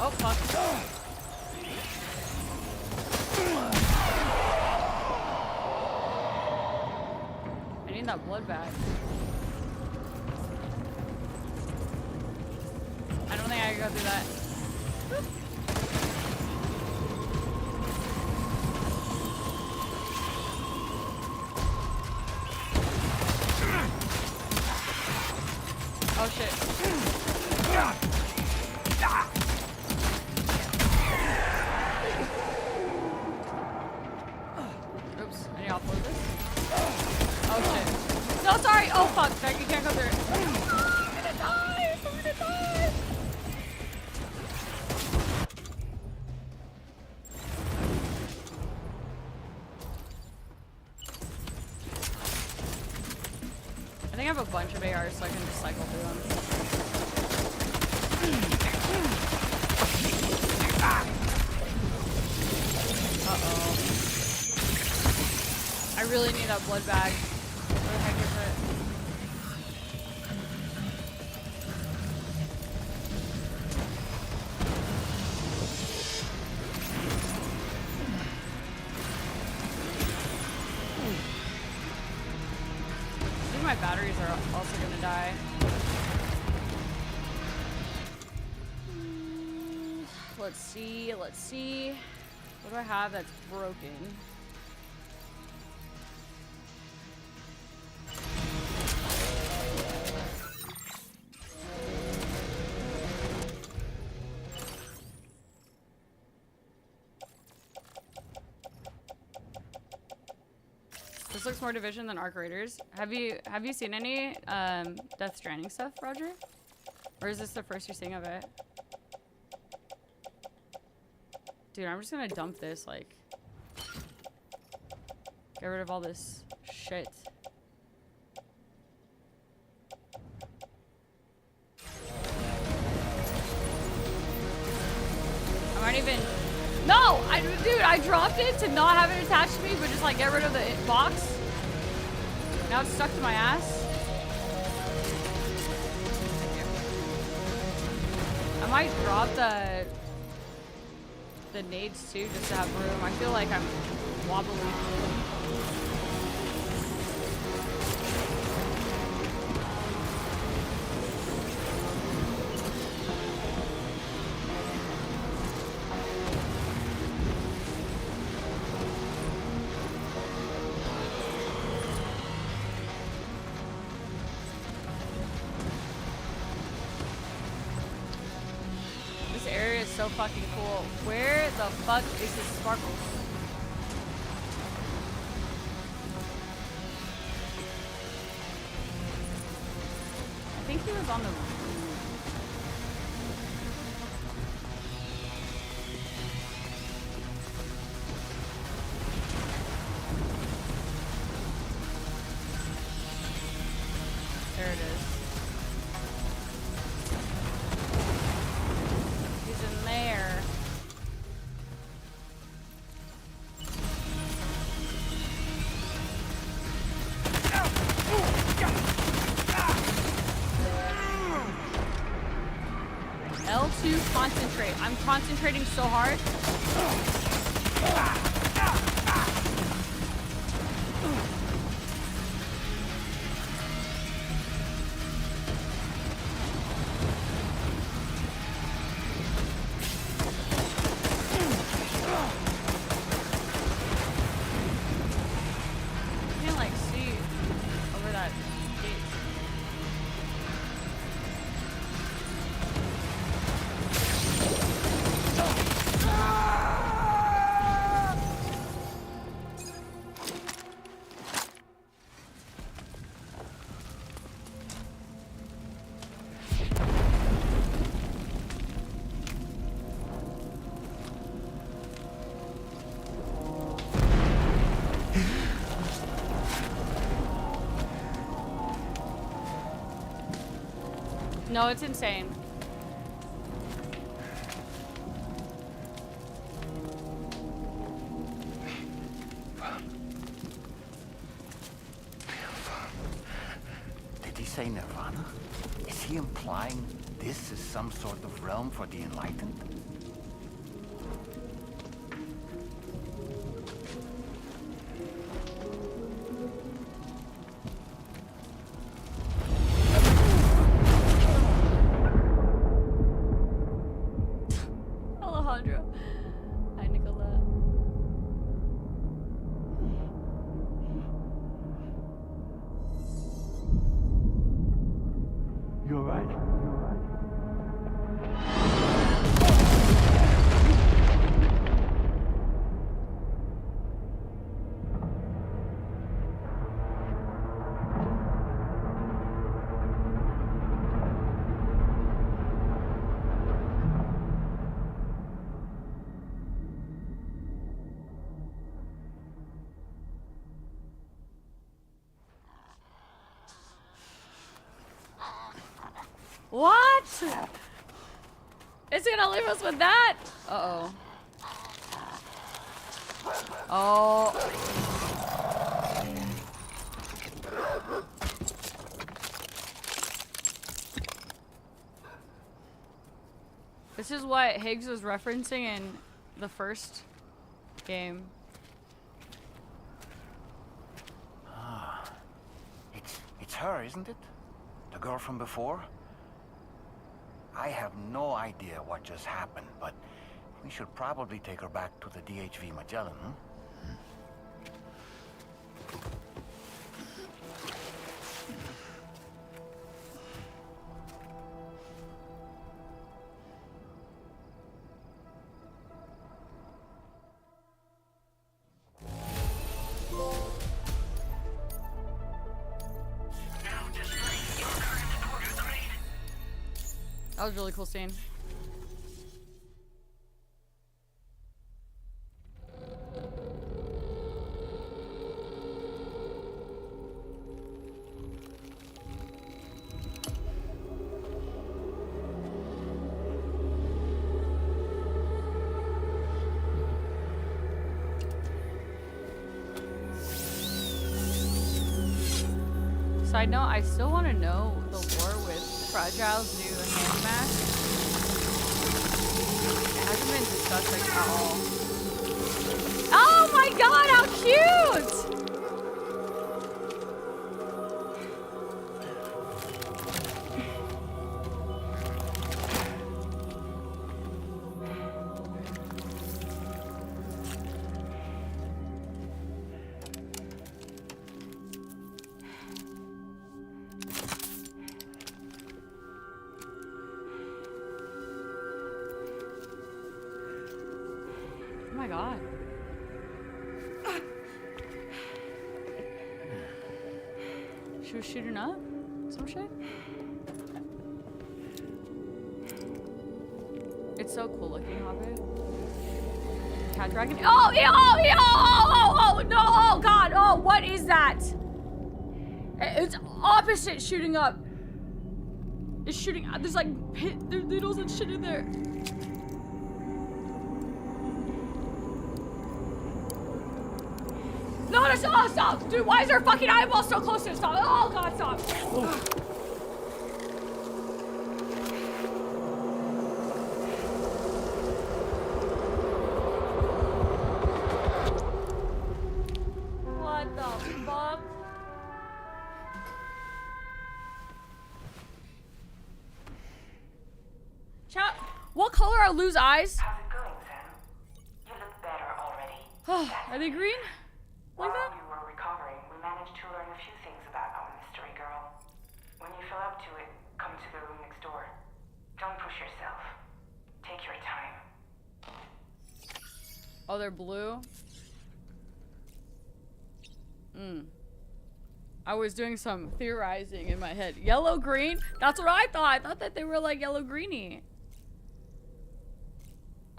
Oh, fuck. I need that blood back. I don't think I can go through that. Oh shit. Oops, I need to offload this. Oh shit. No, sorry! Oh fuck, you can't go through it. I'm gonna die! I'm gonna die! think I have a bunch of ARs so I can just cycle through them. Uh-oh. I really need that blood bag. Where the heck is it? I think my batteries are also gonna die. Let's see, let's see. What do I have that's broken? This looks more Division than Arc Raiders. Have you seen any Death Stranding stuff, Roger? Or is this the first you're seeing of it? Dude, I'm just gonna dump this, like, get rid of all this shit. I might even... No! Dude, I dropped it to not have it attached to me, but just, like, get rid of the box. Now it's stuck to my ass. I might drop the nades too, just to have room. I feel like I'm wobbly. So fucking cool. Where the fuck is this Sparkles? I think he was on the roof. There it is. L2 concentrate. I'm concentrating so hard. I can't like see over that gate. No, it's insane. Did he say Nirvana? Is he implying this is some sort of realm for the enlightened? You're right. What? It's gonna leave us with that? Uh-oh. Oh. This is what Higgs was referencing in the first game. Ah. It's her, isn't it? The girl from before? I have no idea what just happened, but we should probably take her back to the DHV Magellan, hmm? That was a really cool scene. Side note, I still want to know the lore with Fragile's new hand mask. It hasn't been discussed like at all. Oh my god, how cute! Oh my god. She was shooting up? Some shit? It's so cool looking, Hobbit. Cat dragon. Oh, no, oh god, oh, what is that? It's opposite shooting up. It's shooting, there's like there's needles and shit in there. No, no, stop, stop! Dude, why is there a fucking eyeball so close to it? Stop! Oh god, stop! What the fuck? Chat, what color are Lou's eyes? How's it going, Sam? You look better already. Are they green? Like While that? you were recovering, we managed to learn a few things about our mystery girl. When you feel up to it, come to the room next door. Don't push yourself. Take your time. Oh, they're blue? I was doing some theorizing in my head. Yellow, green? That's what I thought. I thought that they were like yellow, greeny.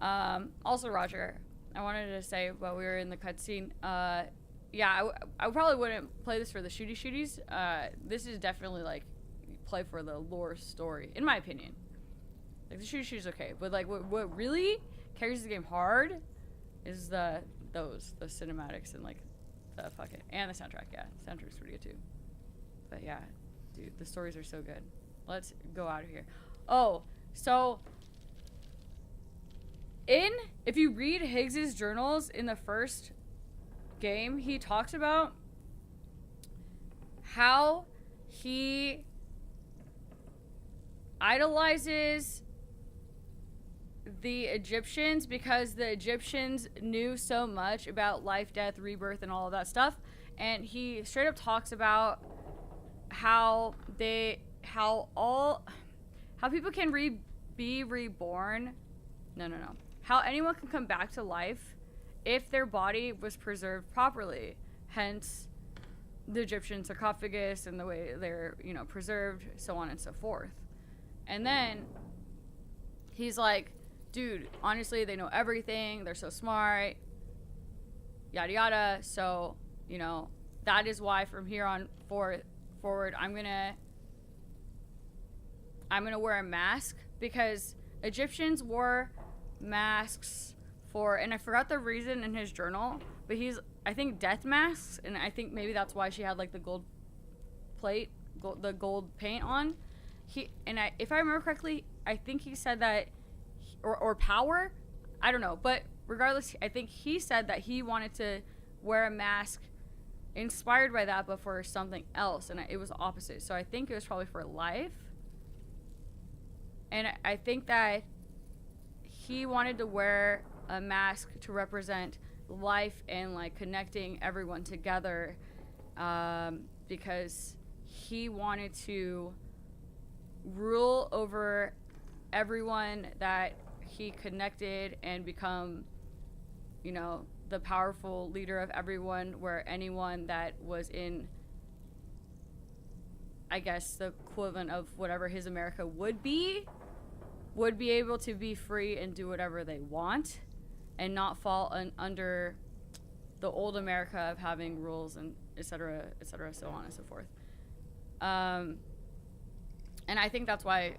Also, Roger, I wanted to say while we were in the cutscene, yeah, I probably wouldn't play this for the shooties. This is definitely like play for the lore story, in my opinion. Like the shooties okay, but like what really carries the game hard is the cinematics and like the fucking and the soundtrack. Yeah, the soundtrack's pretty good too. But yeah, dude, the stories are so good. Let's go out of here. Oh, so if you read Higgs's journals in the first game, he talks about how he idolizes the Egyptians because the Egyptians knew so much about life, death, rebirth, and all of that stuff. And he straight up talks about how people can be reborn. No. How anyone can come back to life if their body was preserved properly. Hence, the Egyptian sarcophagus and the way they're, preserved, so on and so forth. And then he's like, dude, honestly, they know everything. They're so smart. Yada yada. So, that is why from here on forward, I'm I'm gonna wear a mask, because Egyptians wore masks for, and I forgot the reason in his journal, but I think death masks, and I think maybe that's why she had like the gold plate, the gold paint on. If I remember correctly, I think he said that, or power, I don't know, but regardless, I think he said that he wanted to wear a mask inspired by that, but for something else, and it was the opposite. So I think it was probably for life, and I think that he wanted to wear a mask to represent life and like connecting everyone together, because he wanted to rule over everyone that he connected and become, you know, the powerful leader of everyone, where anyone that was in, I guess, the equivalent of whatever his America would be able to be free and do whatever they want and not fall under the old America of having rules and et cetera, so on and so forth. And I think that's why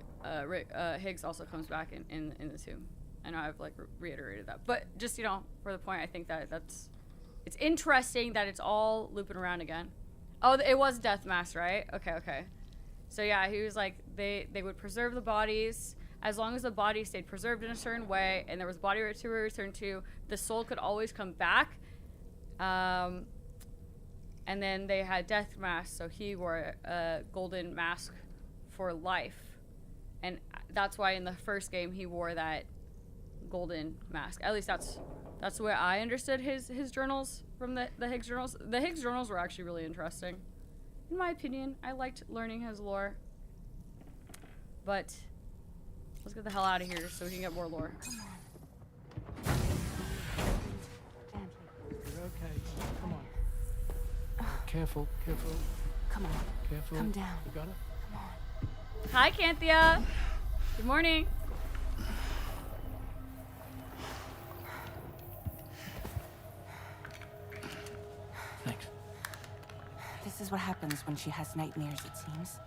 Higgs also comes back in the tomb. I know I've like reiterated that, but just, you know, for the point, I think that it's interesting that it's all looping around again. Oh, it was death mask, right? Okay. So yeah, he was like, they would preserve the bodies as long as the body stayed preserved in a certain way, and there was body to return to. The soul could always come back. And then they had death masks, so he wore a golden mask for life, and that's why in the first game he wore that golden mask. At least that's the way I understood his journals from the Higgs journals. The Higgs journals were actually really interesting, in my opinion. I liked learning his lore, but let's get the hell out of here so we can get more lore. You're okay. Come on. Careful. Come on. Careful. Come down. You got it? Come on. Hi, Canthia. Good morning. Thanks. This is what happens when she has nightmares, it seems.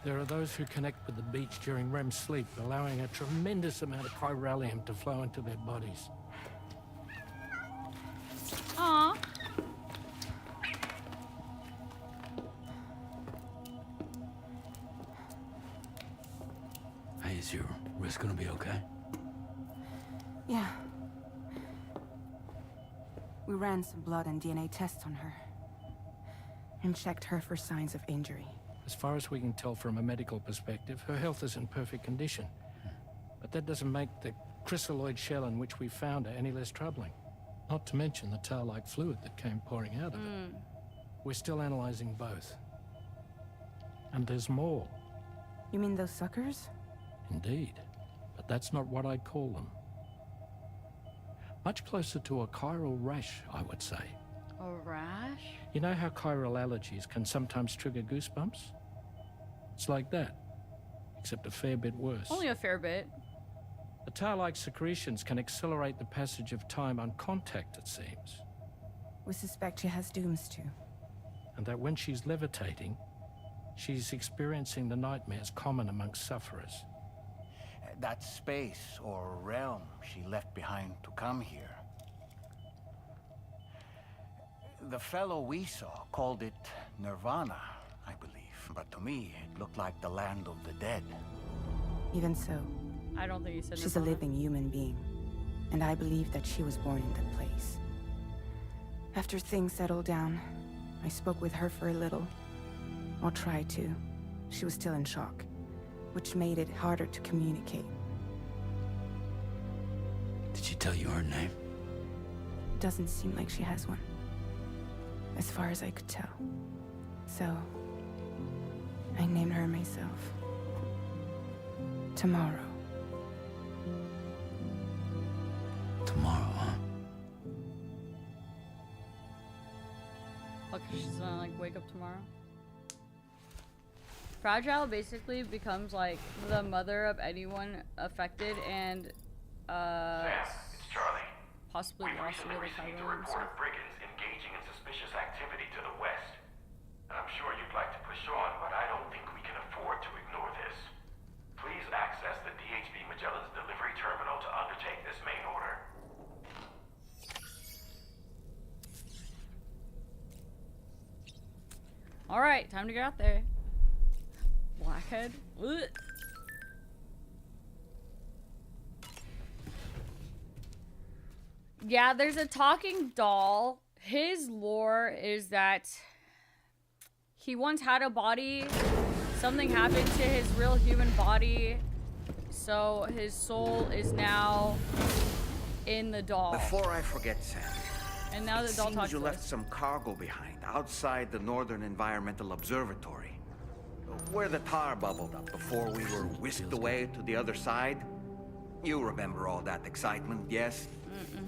There are those who connect with the beach during REM sleep, allowing a tremendous amount of chiralium to flow into their bodies. Aww. Hey, is your wrist gonna be okay? Yeah. We ran some blood and DNA tests on her. And checked her for signs of injury. As far as we can tell from a medical perspective, her health is in perfect condition. But that doesn't make the crystalloid shell in which we found her any less troubling. Not to mention the tar-like fluid that came pouring out of it. We're still analyzing both. And there's more. You mean those suckers? Indeed. But that's not what I'd call them. Much closer to a chiral rash, I would say. A rash? You know how chiral allergies can sometimes trigger goosebumps? It's like that, except a fair bit worse. Only a fair bit. The tar-like secretions can accelerate the passage of time on contact, it seems. We suspect she has dooms too. And that when she's levitating, she's experiencing the nightmares common amongst sufferers. That space or realm she left behind to come here. The fellow we saw called it Nirvana, I believe. But to me, it looked like the land of the dead. Even so, I don't think he said she's Nirvana. a living human being. And I believe that she was born in that place. After things settled down, I spoke with her for a little. Or tried to. She was still in shock, which made it harder to communicate. Did she tell you her name? Doesn't seem like she has one. As far as I could tell. So, I named her myself. Tomorrow. Tomorrow, huh? Look, she's gonna like wake up tomorrow. Fragile basically becomes like the mother of anyone affected and Sam, it's Charlie. possibly We've lost a recently little received a child. report of brigands engaging in suspicious activity to the west. And I'm sure you'd like to push on, but I don't think we can afford to ignore this. Alright, time to get out there. Blackhead. Ugh. Yeah, there's a talking doll. His lore is that he once had a body. Something happened to his real human body. So his soul is now in the doll. Before I forget, Sam. And now the doll talks you to left us. some cargo behind outside the Northern Environmental Observatory, where the tar bubbled up before we were whisked away to the other side. You remember all that excitement, yes?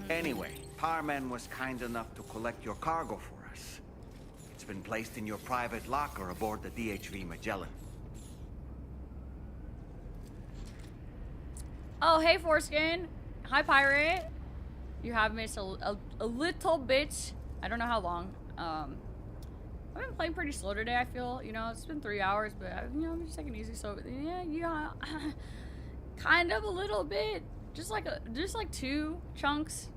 Anyway, Tarman was kind enough to collect your cargo for us. It's been placed in your private locker aboard the DHV Magellan. Oh, hey, Foreskin. Hi, Pirate. You have missed a little bit. I don't know how long. I've been playing pretty slow today, I feel. You know, it's been 3 hours, but, I'm just taking it easy. So, yeah, kind of a little bit. Just like 2 chunks,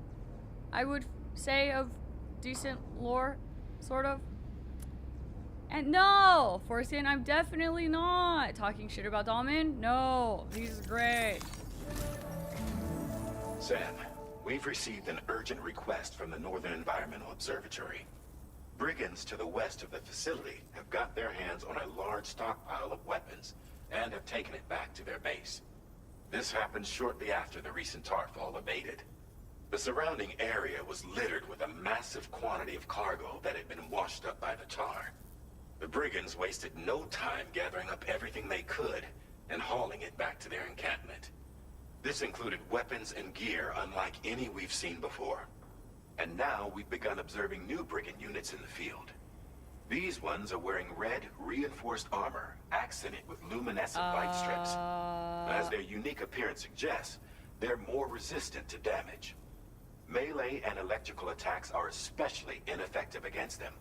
I would say, of decent lore, sort of. And no, Foreskin, I'm definitely not talking shit about Dahlman. No, he's great. Sam, we've received an urgent request from the Northern Environmental Observatory. Brigands to the west of the facility have got their hands on a large stockpile of weapons and have taken it back to their base. This happened shortly after the recent tarfall abated. The surrounding area was littered with a massive quantity of cargo that had been washed up by the tar. The brigands wasted no time gathering up everything they could and hauling it back to their encampment. This included weapons and gear unlike any we've seen before. And now we've begun observing new brigand units in the field. These ones are wearing red, reinforced armor, accented with luminescent light strips. As their unique appearance suggests, they're more resistant to damage. Melee and electrical attacks are especially ineffective against them.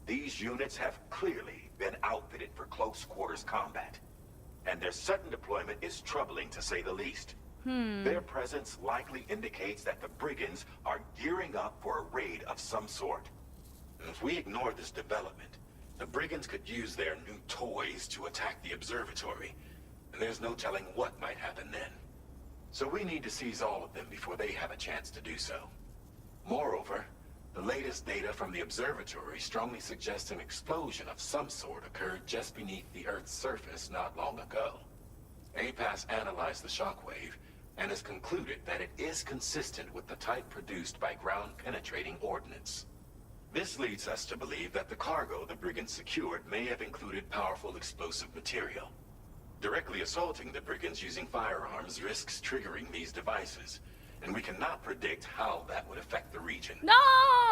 These units have clearly been outfitted for close quarters combat, and their sudden deployment is troubling to say the least. Their presence likely indicates that the brigands are gearing up for a raid of some sort. If we ignore this development, the brigands could use their new toys to attack the observatory, and there's no telling what might happen then. So we need to seize all of them before they have a chance to do so. Moreover, the latest data from the observatory strongly suggests an explosion of some sort occurred just beneath the Earth's surface not long ago. APAS analyzed the shockwave and has concluded that it is consistent with the type produced by ground-penetrating ordnance. This leads us to believe that the cargo the brigands secured may have included powerful explosive material. Directly assaulting the brigands using firearms risks triggering these devices, and we cannot predict how that would affect the region. No!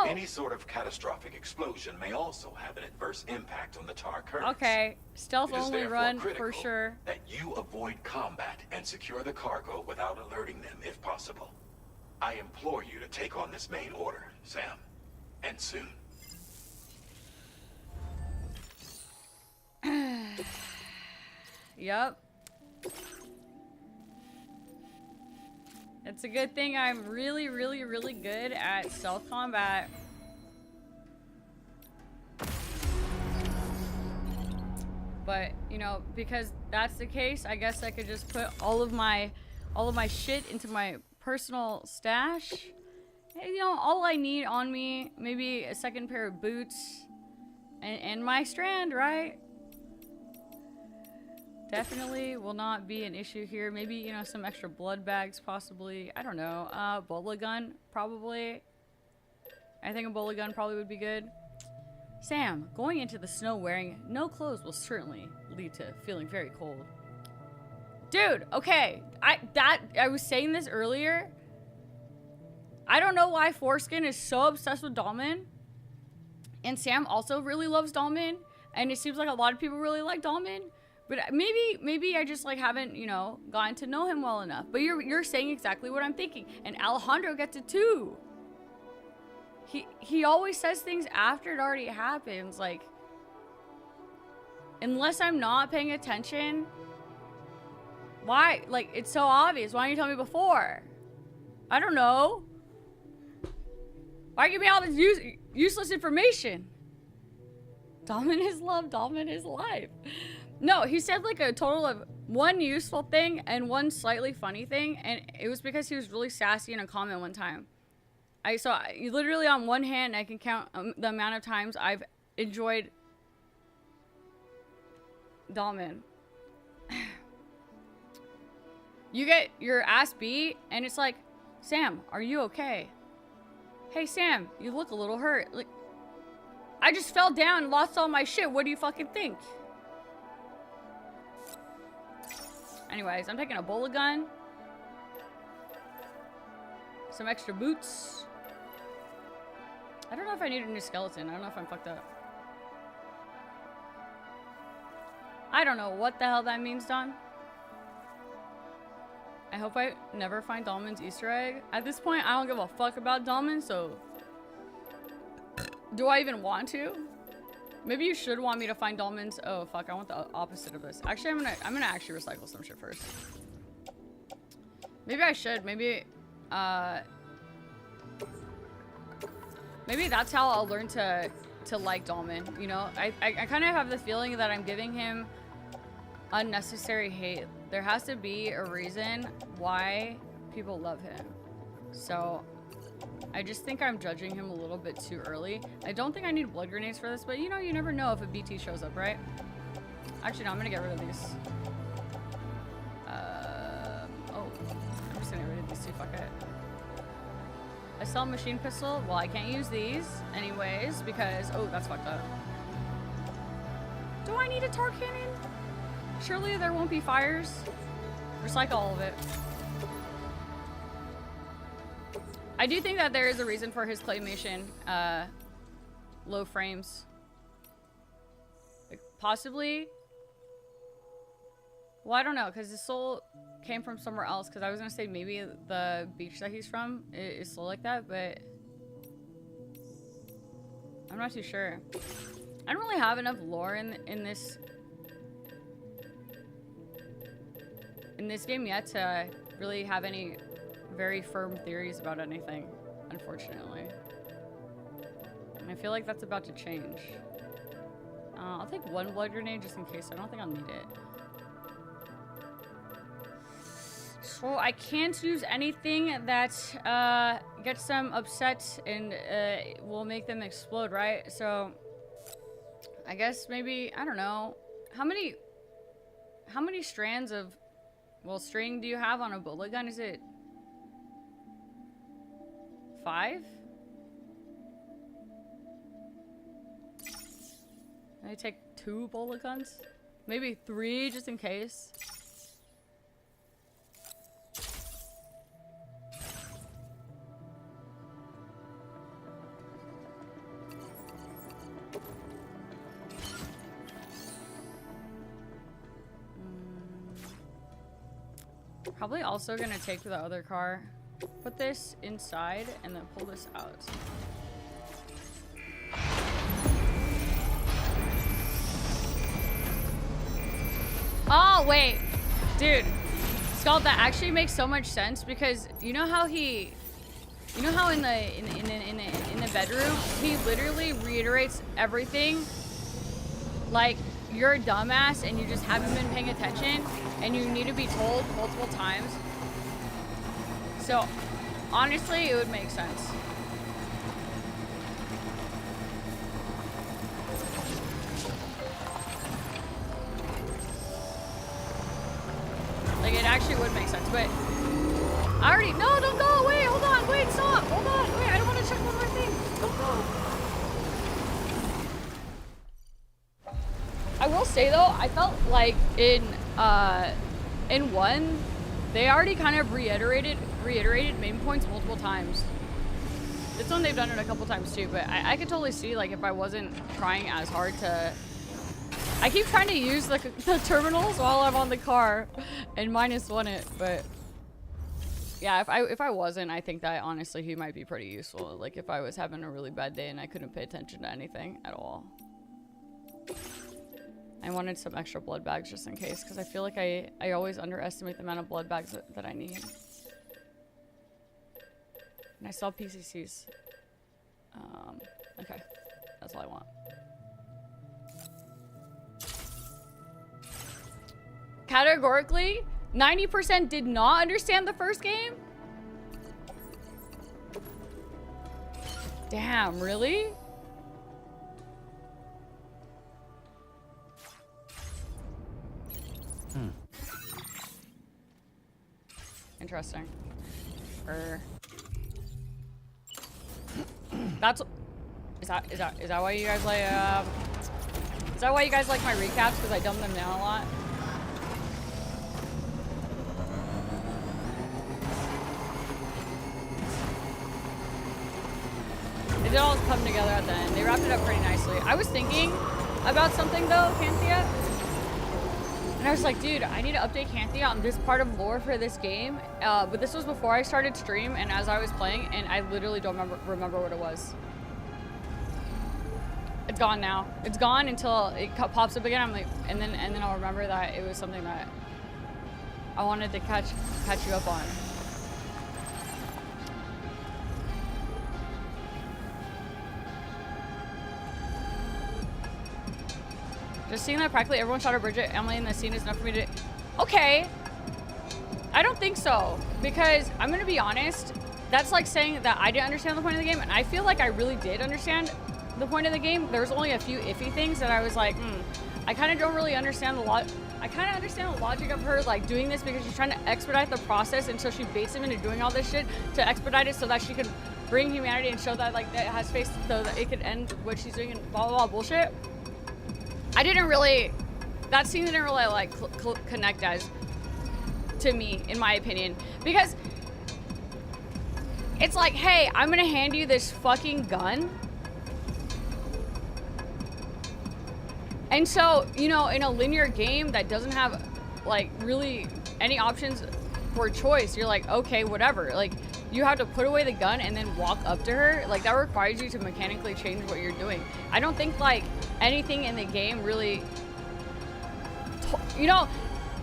Any sort of catastrophic explosion may also have an adverse impact on the tar currents. Okay, stealth It is only therefore run critical for sure. that you avoid combat and secure the cargo without alerting them if possible. I implore you to take on this main order, Sam. And soon. Yup. It's a good thing I'm really, really, really good at stealth combat. But, you know, because that's the case, I guess I could just put all of my shit into my personal stash. And, you know, all I need on me, maybe a second pair of boots and my strand, right? Definitely will not be an issue here. Maybe, you know, some extra blood bags possibly. I don't know. Bola gun probably. I think a bola gun probably would be good. Sam, going into the snow wearing no clothes will certainly lead to feeling very cold. Dude, okay. I was saying this earlier. I don't know why Foreskin is so obsessed with Dahlman. And Sam also really loves Dahlman. And it seems like a lot of people really like Dahlman. But maybe I just like haven't, you know, gotten to know him well enough. But you're saying exactly what I'm thinking. And Alejandro gets it too. He always says things after it already happens. Like, unless I'm not paying attention, why? Like, it's so obvious. Why didn't you tell me before? I don't know. Why give me all this useless information? Domin is love, Domin is life. No, he said like a total of one useful thing and one slightly funny thing, and it was because he was really sassy in a comment one time. Literally on one hand, I can count the amount of times I've enjoyed Domin. You get your ass beat, and it's like, Sam, are you okay? Hey, Sam, you look a little hurt. Like, I just fell down and lost all my shit. What do you fucking think? Anyways, I'm taking a bullet gun. Some extra boots. I don't know if I need a new skeleton. I don't know if I'm fucked up. I don't know what the hell that means, Don. I hope I never find Dolmen's Easter egg. At this point, I don't give a fuck about Dolmen, so... Do I even want to? Maybe you should want me to find Dolmen's... Oh, fuck, I want the opposite of this. Actually, I'm gonna actually recycle some shit first. Maybe I should. Maybe that's how I'll learn to like Dolmen, you know? I kind of have the feeling that I'm giving him unnecessary hate. There has to be a reason why people love him. So I just think I'm judging him a little bit too early. I don't think I need blood grenades for this, but you know, you never know if a BT shows up, right? Actually, no, I'm gonna get rid of these. Oh, I'm just gonna get rid of these two, fuck it. I sell machine pistol. Well, I can't use these anyways because, oh, that's fucked up. Do I need a tar cannon? Surely there won't be fires. Recycle all of it. I do think that there is a reason for his claymation low frames. Like, possibly. Well, I don't know, because his soul came from somewhere else. Because I was going to say maybe the beach that he's from is slow like that, but I'm not too sure. I don't really have enough lore in this game yet to really have any very firm theories about anything, unfortunately. And I feel like that's about to change. I'll take one blood grenade just in case. I don't think I'll need it. So I can't use anything that gets them upset and will make them explode, right? So I guess maybe, I don't know. How many strands of, well, string do you have on a bullet gun? Is it 5? Can I take 2 bullet guns? Maybe 3 just in case. Probably also gonna take to the other car, put this inside, and then pull this out. Oh wait, dude, Skull, that actually makes so much sense because you know how in the bedroom he literally reiterates everything like you're a dumbass and you just haven't been paying attention and you need to be told multiple times. So honestly, it would make sense. Like, it actually would make sense, but I already, no, don't go, wait, hold on, wait, stop, hold on, wait, I don't want to check one more thing, don't go. I will say though, I felt like in 1, they already kind of reiterated main points multiple times. This one they've done it a couple times too, but I could totally see like if I wasn't trying as hard to. I keep trying to use the terminals while I'm on the car and -1 it, but yeah, if I wasn't, I think that honestly he might be pretty useful. Like if I was having a really bad day and I couldn't pay attention to anything at all. I wanted some extra blood bags just in case, because I feel like I always underestimate the amount of blood bags that I need. And I saw PCCs. Okay, that's all I want. categorically, 90% did not understand the first game? Damn, really? Interesting. That's is that why you guys like is that why you guys like my recaps? Because I dumb them down a lot. It did all come together at the end. They wrapped it up pretty nicely. I was thinking about something though, Canthea. And I was like, dude, I need to update Canthea on this part of lore for this game. But this was before I started stream and as I was playing, and I literally don't remember what it was. It's gone now. It's gone until it pops up again. I'm like, and then I'll remember that it was something that I wanted to catch you up on. Just seeing that practically everyone shot at Bridget, Emily in the scene is enough for me to... Okay. I don't think so. Because, I'm going to be honest, that's like saying that I didn't understand the point of the game, and I feel like I really did understand the point of the game. There was only a few iffy things that I was like, I kind of don't really understand the I kind of understand the logic of her like doing this because she's trying to expedite the process, and so she baits him into doing all this shit to expedite it so that she could bring humanity and show that like that it has face so that it could end what she's doing and blah blah blah bullshit. I didn't really, that scene didn't really like connect as to me, in my opinion, because it's like, hey, I'm gonna hand you this fucking gun. And so, you know, in a linear game that doesn't have like really any options for choice, you're like, okay, whatever. Like, you have to put away the gun and then walk up to her. Like, that requires you to mechanically change what you're doing. I don't think like anything in the game really, you know,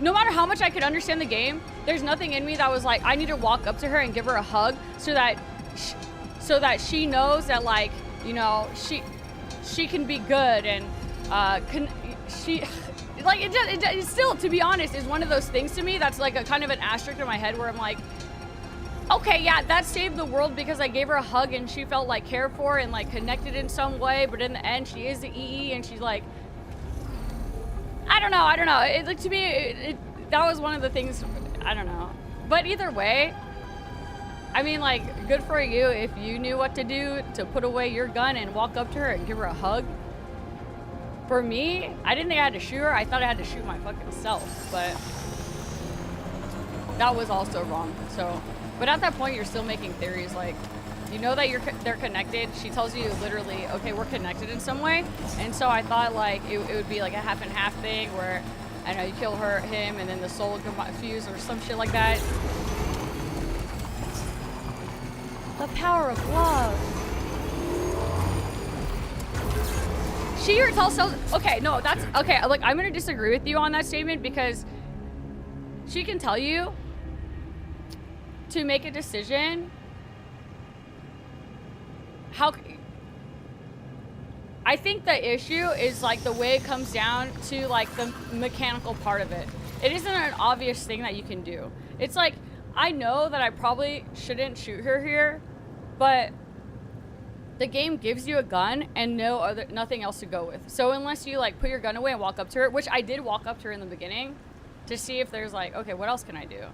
no matter how much I could understand the game, there's nothing in me that was like, I need to walk up to her and give her a hug so that she knows that, like, you know, she can be good and like it still, to be honest, is one of those things to me that's like a kind of an asterisk in my head where I'm like, okay, yeah, that saved the world because I gave her a hug and she felt like cared for and like connected in some way, but in the end she is the EE and she's like, I don't know. It, like, to me, that was one of the things, I don't know. But either way, I mean, like, good for you if you knew what to do to put away your gun and walk up to her and give her a hug. For me, I didn't think I had to shoot her. I thought I had to shoot my fucking self, but that was also wrong. So, but at that point, you're still making theories. Like, you know that they're connected. She tells you literally, okay, we're connected in some way. And so I thought like it would be like a half and half thing where, I don't know, you kill him, and then the soul would fuse or some shit like that. The power of love. She herself, okay, no, that's, okay, like, I'm gonna disagree with you on that statement because she can tell you to make a decision. I think the issue is like the way it comes down to like the mechanical part of it. It isn't an obvious thing that you can do. It's like, I know that I probably shouldn't shoot her here, but the game gives you a gun and nothing else to go with. So unless you like put your gun away and walk up to her, which I did walk up to her in the beginning to see if there's like, okay, what else can I do?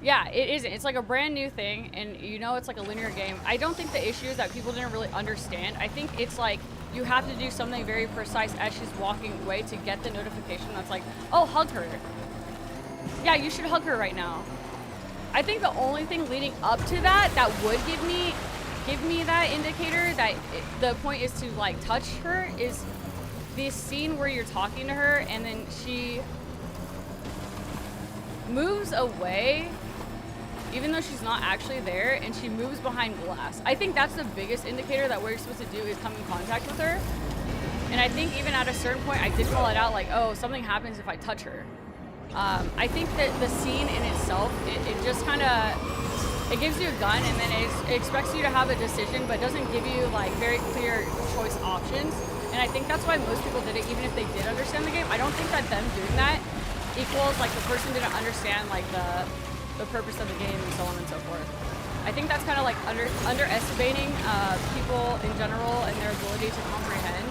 Yeah, it isn't. It's like a brand new thing, and you know it's like a linear game. I don't think the issue is that people didn't really understand. I think it's like you have to do something very precise as she's walking away to get the notification that's like, oh, hug her. Yeah, you should hug her right now. I think the only thing leading up to that would give me that indicator that the point is to like touch her is this scene where you're talking to her and then she moves away even though she's not actually there, and she moves behind glass. I think that's the biggest indicator that what you're supposed to do is come in contact with her. And I think even at a certain point I did call it out like, oh, something happens if I touch her. I think that the scene in itself, it just kind of, it gives you a gun and then it expects you to have a decision, but doesn't give you like very clear choice options. And I think that's why most people did it, even if they did understand the game. I don't think that them doing that equals like the person didn't understand like the purpose of the game and so on and so forth. I think that's kind of like underestimating people in general and their ability to comprehend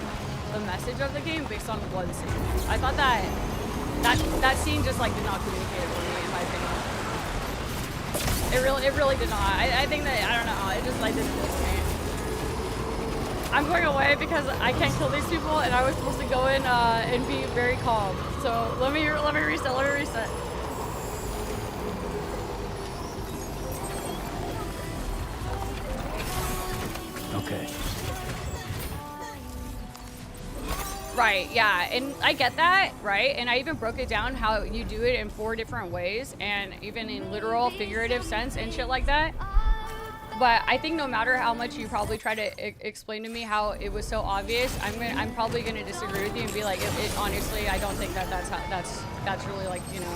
the message of the game based on one scene. I thought that scene just like did not communicate it for me, in my opinion. It really did not. I think that, I don't know, it just like didn't feel to me. I'm going away because I can't kill these people, and I was supposed to go in and be very calm. So let me reset. Okay. Right, yeah, and I get that, right? And I even broke it down how you do it in 4 different ways, and even in literal, figurative sense and shit like that. But I think no matter how much you probably try to explain to me how it was so obvious, I'm probably gonna disagree with you and be like, honestly, I don't think that's really like, you know,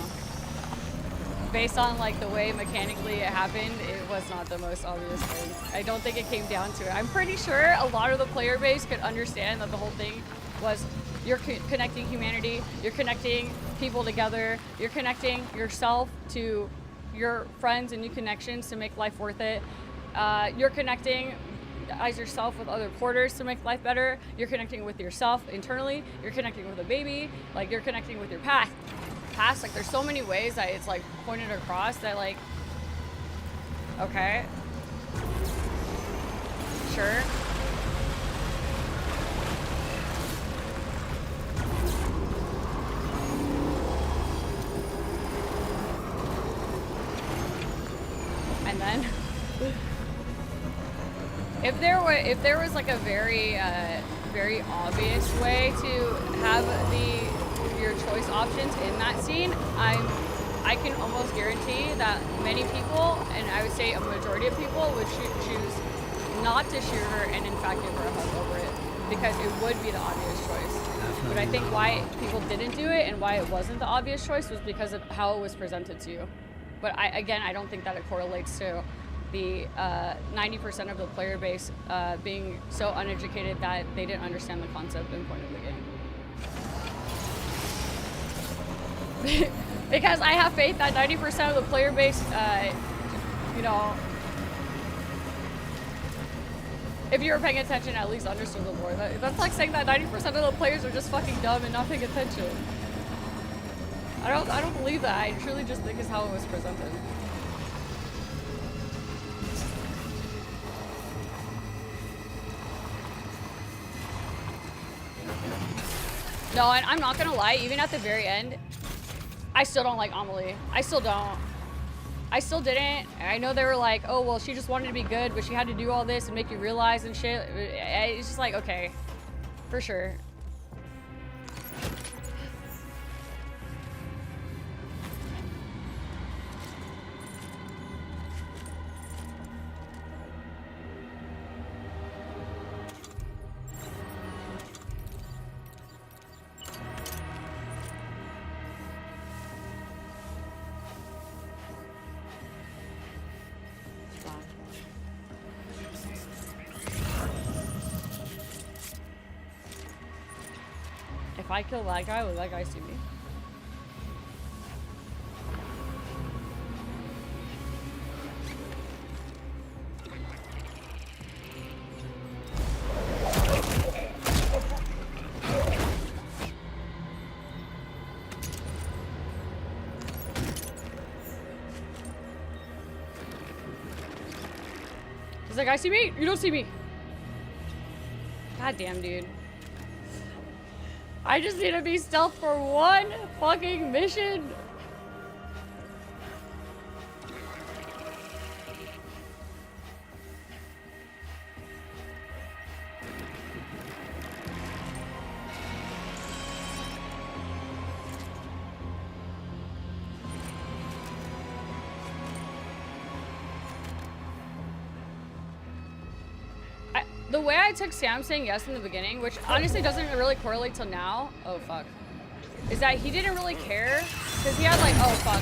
based on like the way mechanically it happened, it was not the most obvious thing. I don't think it came down to it. I'm pretty sure a lot of the player base could understand that the whole thing was you're connecting humanity, you're connecting people together, you're connecting yourself to your friends and new connections to make life worth it. You're connecting as yourself with other porters to make life better. You're connecting with yourself internally. You're connecting with a baby. Like, you're connecting with your past. Like, there's so many ways that it's like pointed across that, like, okay, sure. And then if there was like a very obvious way to have your choice options in that scene, I can almost guarantee that many people, and I would say a majority of people, would choose not to shoot her and in fact give her a hug over it, because it would be the obvious choice. But I think why people didn't do it and why it wasn't the obvious choice was because of how it was presented to you. But I don't think that it correlates to the 90% of the player base being so uneducated that they didn't understand the concept and point of the game. Because I have faith that 90% of the player base, you know, if you were paying attention, at least understood the lore. That's like saying that 90% of the players are just fucking dumb and not paying attention. I don't believe that. I truly just think it's how it was presented. No, and I'm not gonna lie, even at the very end, I still don't like Amelie. I still don't. I still didn't. I know they were like, oh, well, she just wanted to be good, but she had to do all this and make you realize and shit. It's just like, okay, for sure. If I kill that guy, will that guy see me? Does that guy see me? You don't see me. God damn, dude. I just need to be stealth for one fucking mission. The way I took Sam saying yes in the beginning, which honestly doesn't really correlate till now, oh fuck, is that he didn't really care, because he had like, oh fuck.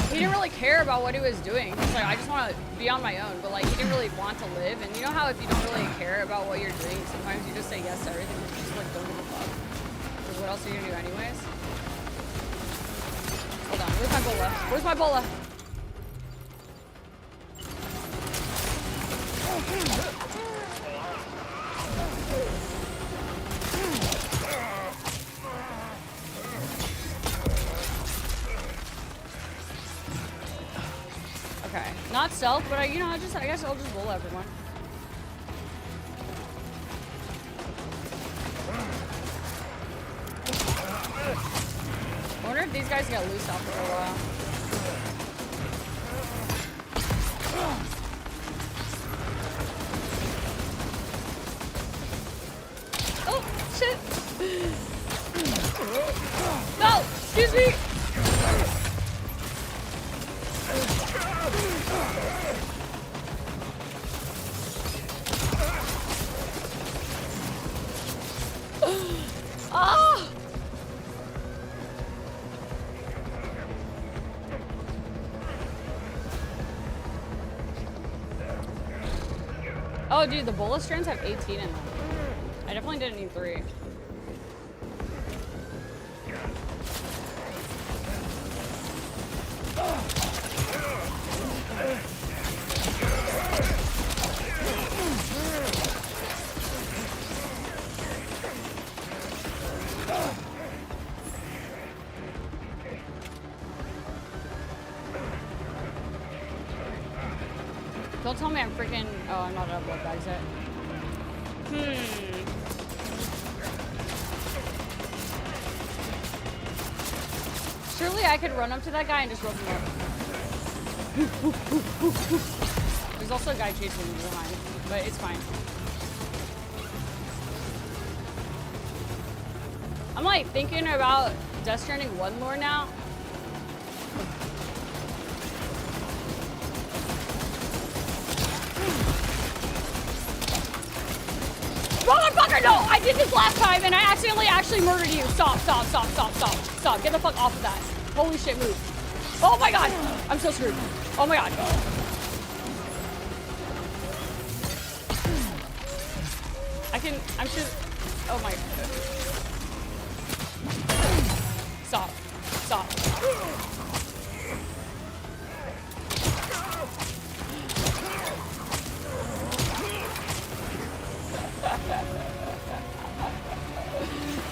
he didn't really care about what he was doing. He's like, I just want to be on my own, but like he didn't really want to live. And you know how if you don't really care about what you're doing, sometimes you just say yes to everything. You just like don't give a fuck. Because what else are you gonna do anyways? Hold on, where's my bola? Where's my bola? Okay, not stealth, but I guess I'll just roll everyone. I wonder if these guys get loose after a while. Oh, shit! No! Excuse me! Ah! Oh, dude, the bola strands have 18 in them. I definitely didn't need 3. Don't tell me I'm freaking... Oh, I'm not out of blood bags yet. Surely I could run up to that guy and just rope him up. There's also a guy chasing me behind, but it's fine. I'm like thinking about Death Stranding 1 lore now. Motherfucker, no! I did this last time and I accidentally actually murdered you. Stop, stop, stop, stop, stop, stop. Get the fuck off of that. Holy shit, move. Oh my god! I'm so screwed. Oh my god. I'm sure. Oh my god. Stop. Stop.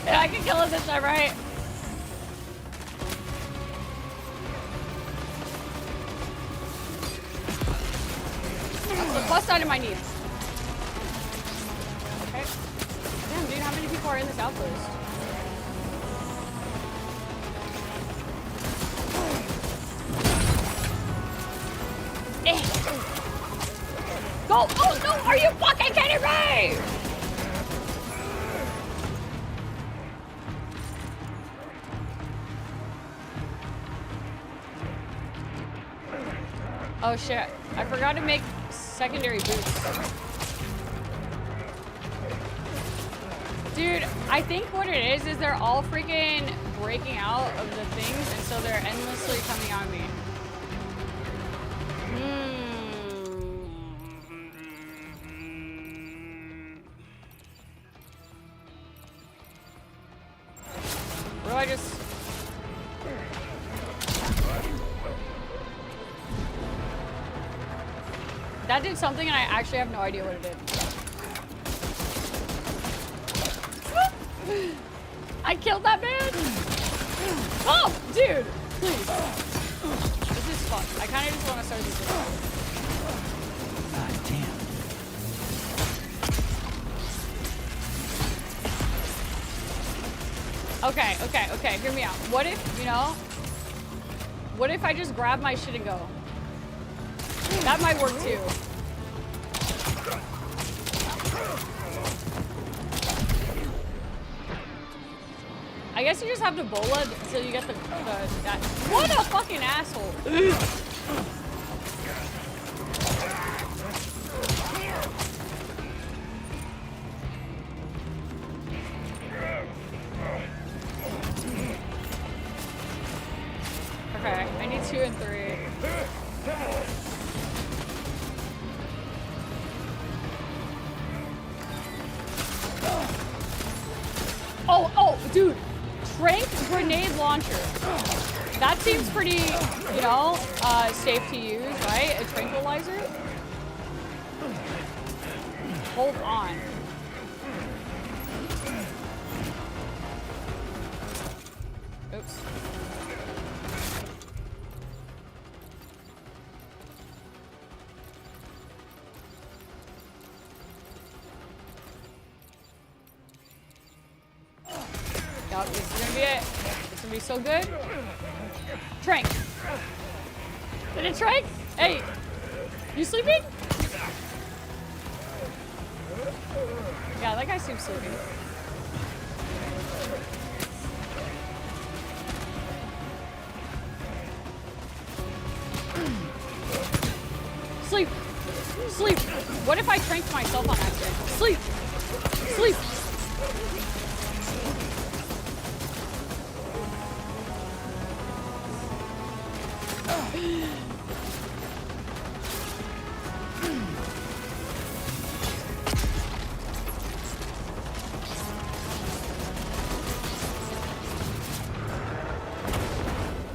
Yeah, I can kill him this time, right? That's the plus side of my needs. Okay. Damn, dude, how many people are in this outpost? Go! Oh no! Are you fucking kidding me? Oh shit, I forgot to make secondary boots. Dude, I think what it is they're all freaking breaking out of the things and so they're endlessly coming on me. What do I just... That did something and I actually have no idea what it did. I killed that man! Oh, dude! Please. This is fun. I kind of just want to start this video. God damn. Okay, hear me out. What if, what if I just grab my shit and go? That might work too. I guess you just have to bola until you get the that. What a fucking asshole! Okay, I need 2 and 3. Oh, dude. Trank grenade launcher. That seems pretty, you know, safe to use, right? A tranquilizer. Hold on. Oops. Yup, this is gonna be it. It's gonna be so good. Trank. Did it trank? Hey, you sleeping? Yeah, that guy seems sleeping. Sleep. Sleep. What if I tranked myself on accident? Sleep. Sleep.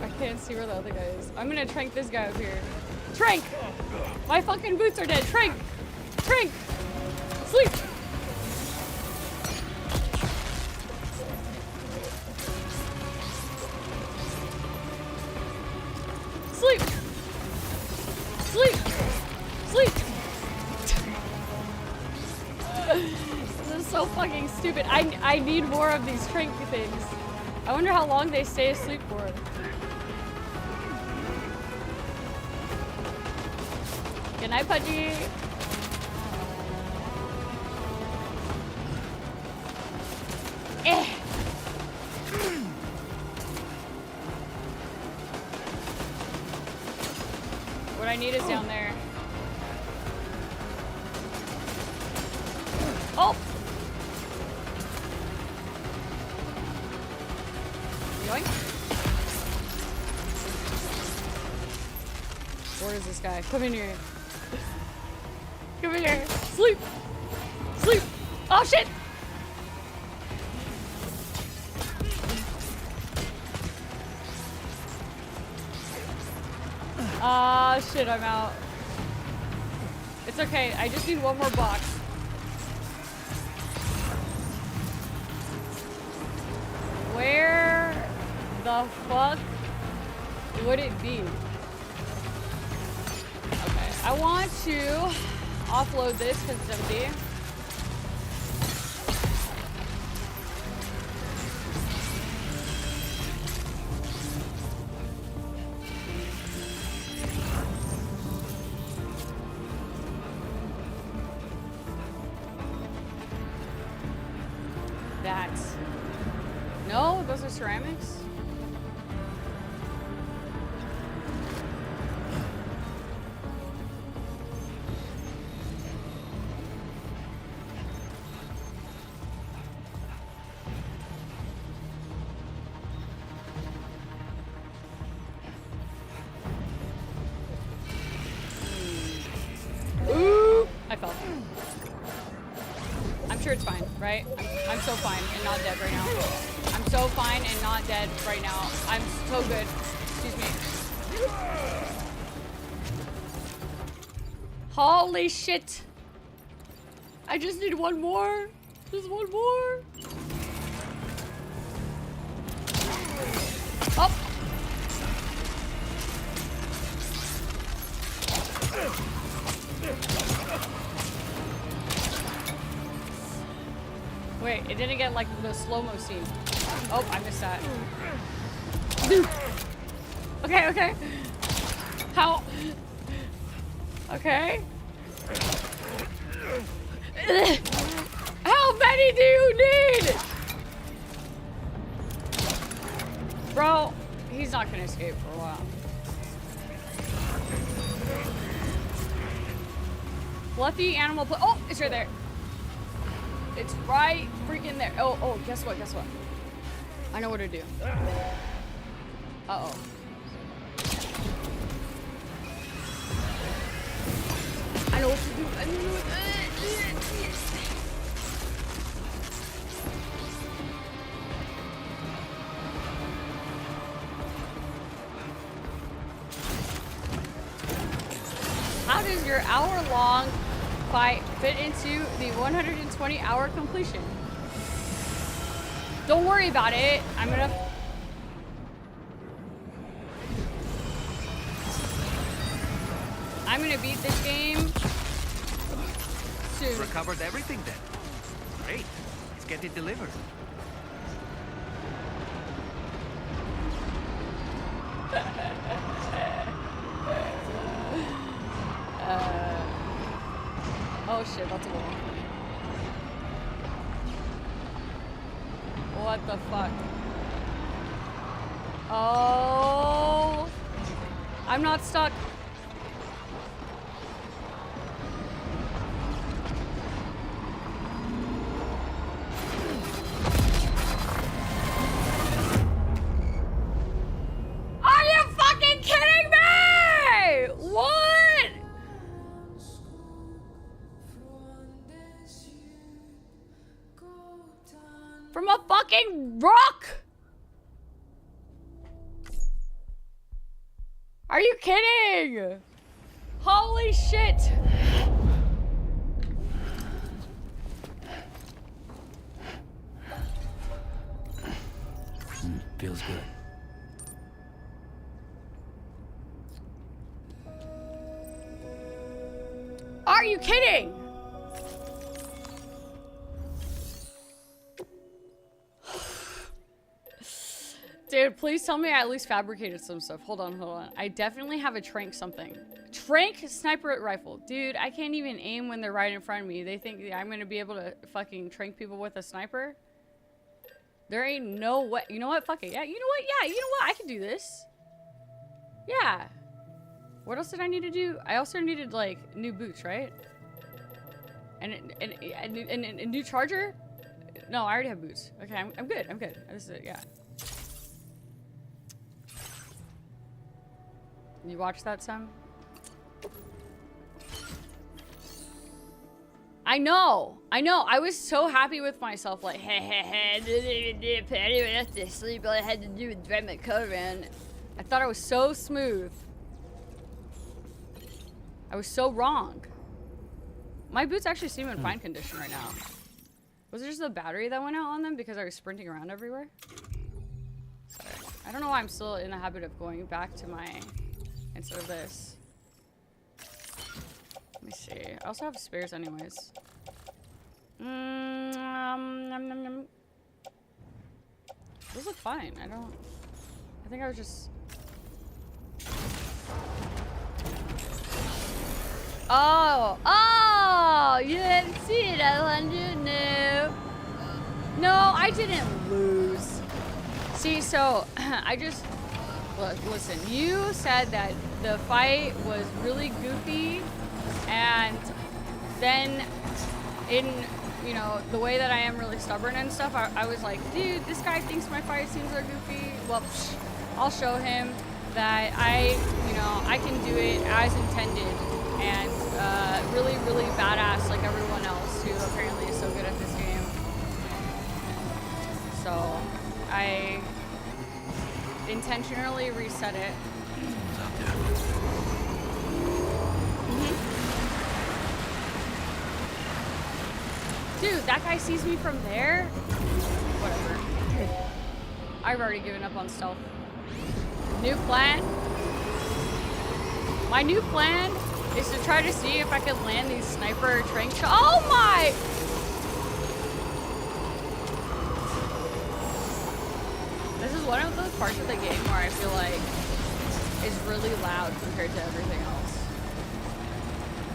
I can't see where the other guy is. I'm gonna trank this guy up here. Trank! My fucking boots are dead. Trank! Trank! Sleep! Sleep! Sleep! Sleep! This is so fucking stupid. I need more of these trank things. I wonder how long they stay asleep for. Good night, Pudgy. Eh. What I need is down there. Oh! Yoink. Where is this guy? Come in here. Come in here. Sleep. Sleep. Oh, shit. Ah, shit, I'm out. It's okay. I just need one more box. Where the fuck would it be? Okay, I want to offload this because it's empty. That's... No, those are ceramics. Ooh, I fell. I'm sure it's fine, right? I'm so fine and not dead right now. I'm so fine and not dead right now. I'm so good. Excuse me. Holy shit. I just need one more. Just one more. Oh. Wait, it didn't get like the slow-mo scene. Oh, I missed that. Okay, okay. How? Okay. How many do you need? Bro, he's not gonna escape for a while. Fluffy animal oh, it's right there. It's right freaking there. Oh, oh, guess what? Guess what? I know what to do. Uh-oh. I know what to do. I know what How does your hour-long fight fit into the 120-hour completion? Don't worry about it. I'm gonna beat this game soon. Recovered everything then. Great. Let's get it delivered. Oh shit, that's a wall. What the fuck? Oh, I'm not stuck. Are you fucking kidding me? What? From a fucking rock? Are you kidding? Holy shit. Feels good. Are you kidding? Dude, please tell me I at least fabricated some stuff. Hold on. I definitely have a trank something. Trank sniper rifle. Dude, I can't even aim when they're right in front of me. They think I'm gonna be able to fucking trank people with a sniper? There ain't no way. You know what? Fuck it. Yeah, you know what? Yeah, you know what? I can do this. Yeah. What else did I need to do? I also needed, like, new boots, right? And a new charger? No, I already have boots. Okay, I'm good. I'm good. This is it, yeah. You watched that, Sam? I know. I was so happy with myself. Like, I didn't have to sleep. All I had to do was drive my car around. I thought I was so smooth. I was so wrong. My boots actually seem in fine condition right now. Was it just the battery that went out on them because I was sprinting around everywhere? Sorry. I don't know why I'm still in the habit of going back to my... instead of this. Let me see. I also have spares anyways. Those look fine. I think I was just... Oh, you didn't see it, I wanted to. No, I didn't lose. See, so I just, look, listen, you said that the fight was really goofy, and then in, you know, the way that I am really stubborn and stuff, I was like, dude, this guy thinks my fight scenes are goofy. Well, I'll show him that I can do it as intended. And really, really badass like everyone else who apparently is so good at this game. So I intentionally reset it. Dude, that guy sees me from there? Whatever. I've already given up on stealth. New plan? My new plan is to try to see if I can land these sniper trank shots. Oh my! This is one of those parts of the game where I feel like is really loud compared to everything else.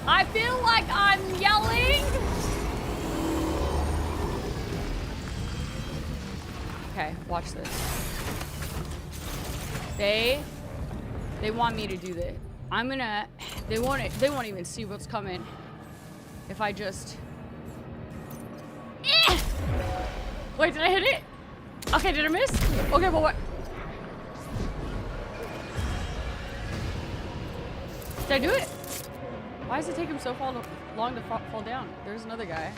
I feel like I'm yelling! Okay, watch this. They want me to do this. I'm gonna, they won't even see what's coming if I just, Wait, did I hit it? Okay, did I miss? Okay, but what? Did I do it? Why does it take him so long to fall down? There's another guy.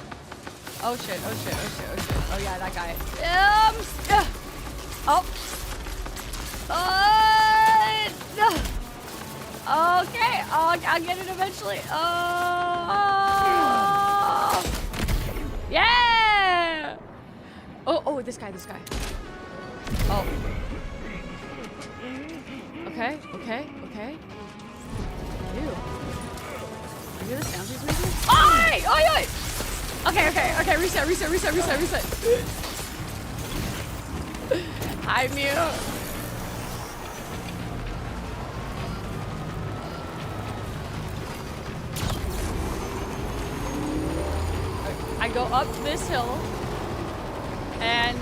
Oh shit, oh shit, oh shit, oh shit. Oh yeah, that guy. Oh. Okay, I'll get it eventually. Oh. Yeah! Oh, this guy. Oh. Okay. Ew. You hear the sounds he's making? Oi! Okay, reset. Hi, Mew. I go up this hill, and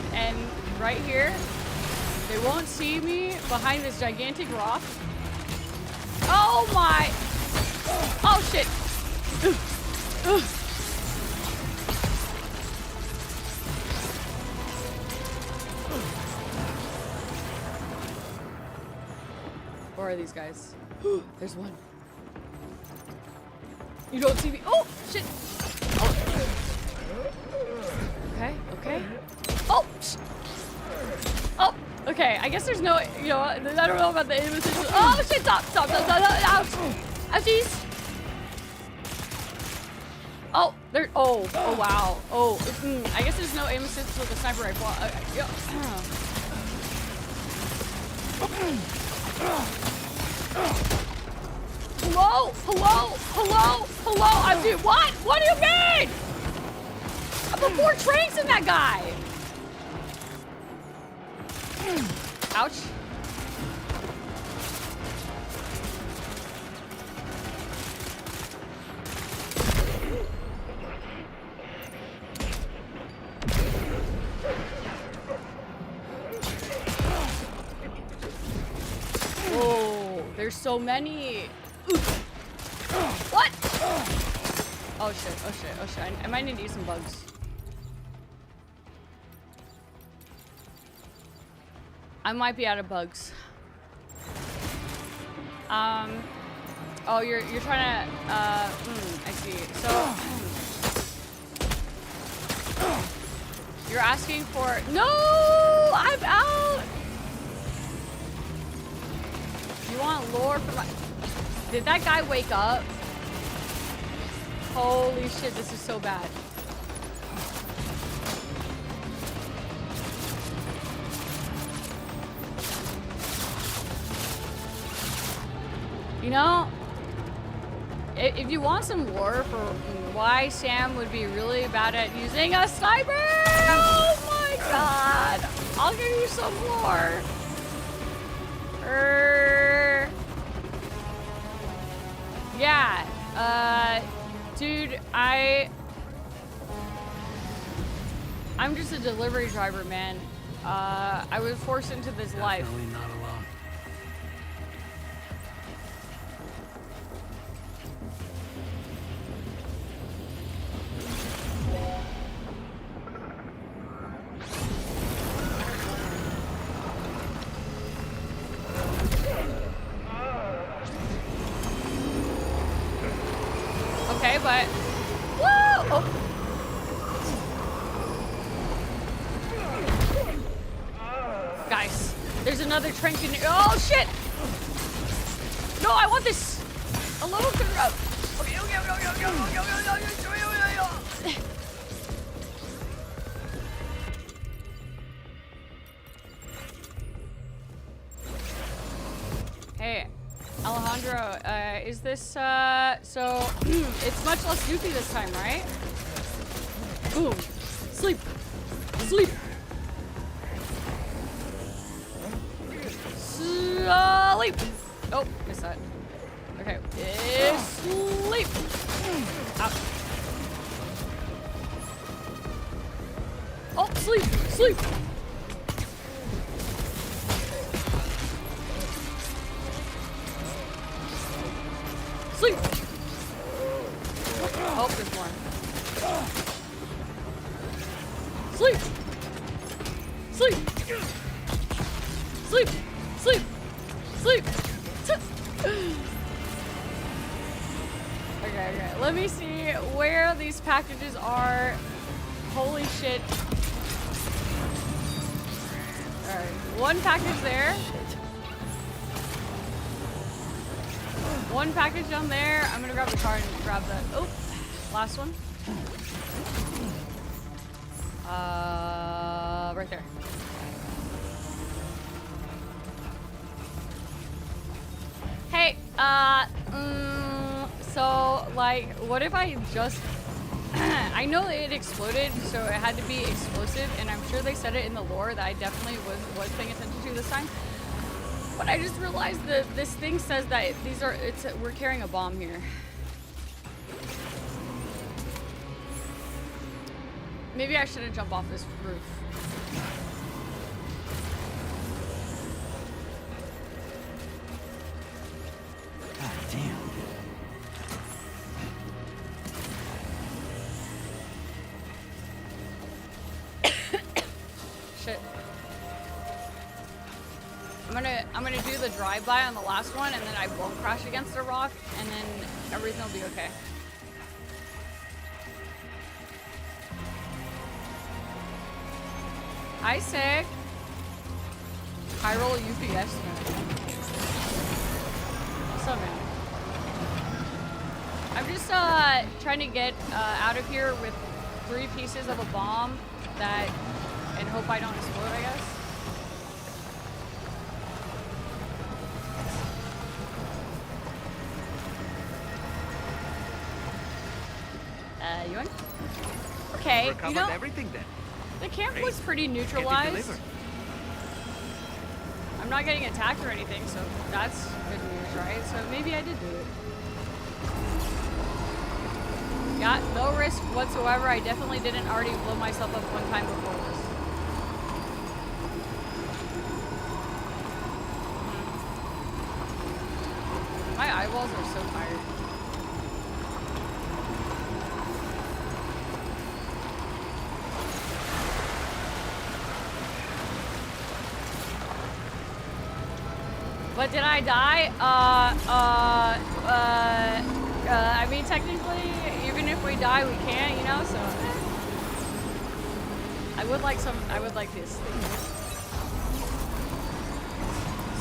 right here, they won't see me behind this gigantic rock. Oh my! Oh shit! Where are these guys? There's one. You don't see me. Oh shit! Oh. Okay. Oh! Oh! Okay, I guess there's no, you know, I don't know about the aim assist. Oh shit! Stop! Ouch! Ouchies! Oh, there. Oh wow. Oh, I guess there's no aim assist with the sniper rifle. Yeah. Hello. I'm doing what? What do you mean? I put 4 tranks in that guy. Ouch. Whoa, there's so many. What? Oh shit. I might need to eat some bugs. I might be out of bugs. Oh, you're trying to, I see. So, you're asking for, no, I'm out. You want lore for my, did that guy wake up? Holy shit, this is so bad. You know, if you want some lore for why Sam would be really bad at using a sniper, oh my god, I'll give you some lore. Yeah, dude, I'm just a delivery driver, man. I was forced into this life. Definitely not alone. Okay, but woo! Oh. Guys, there's another trank in here. Oh shit! No, I want this a little further up. Okay. Hey, Alejandro, is this, so, it's much less goofy this time, right? Boom. Sleep. Sleep. Sleep. Oh, missed that. Okay. Sleep. Out. Oh, sleep. Sleep. Sleep! Oh, there's more. Sleep! Sleep! Sleep! Sleep! Sleep! Okay. okay. Let me see where these packages are. Holy shit. Alright, one package there. One package down there. I'm gonna grab the car and grab that. Oh, last one. Right there. Hey, so, like, what if I just... I know it exploded, so it had to be explosive, and I'm sure they said it in the lore that I definitely was paying attention to this time. But I just realized that this thing says that we're carrying a bomb here. Maybe I shouldn't jump off this roof. God damn. Shit. I'm gonna do the drive-by on the last one, and then I won't crash against a rock, and then everything will be okay. Hi, Sig. Chiral UPS man. What's up, man? I'm just trying to get out of here with 3 pieces of a bomb that, and hope I don't explode, I guess. You want? Okay, you know, everything then. the camp looks pretty neutralized. I'm not getting attacked or anything, so that's good news, right? So maybe I did do it. Got no risk whatsoever. I definitely didn't already blow myself up one time before this. My eyeballs are so tired. But did I die? I mean, technically, even if we die, we can't, you know, so. I would like this thing.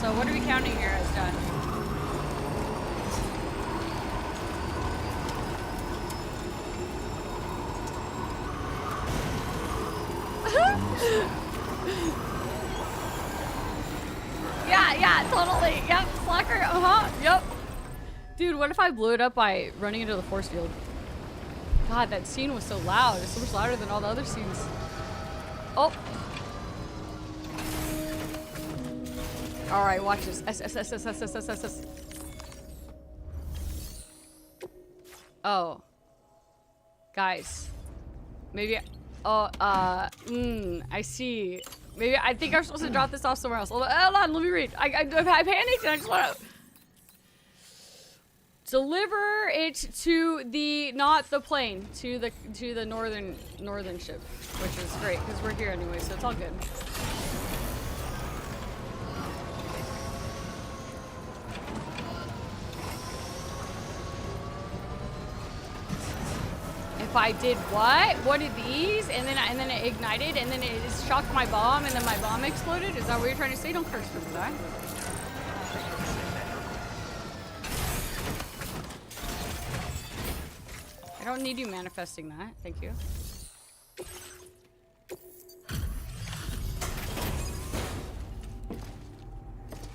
So what are we counting here as done? Yeah, totally. Yep, slacker. Yep. Dude, what if I blew it up by running into the force field? God, that scene was so loud. It's so much louder than all the other scenes. Oh. All right, watch this. S. Oh. Guys. Maybe. I see. Maybe I think I'm supposed to drop this off somewhere else. Hold on, let me read. I panicked and I just want to deliver it to the not the plane, to the northern ship, which is great because we're here anyway, so it's all good. If I did what? What are these? And then it ignited, and then it just shocked my bomb, and then my bomb exploded? Is that what you're trying to say? Don't curse me for that. I don't need you manifesting that. Thank you.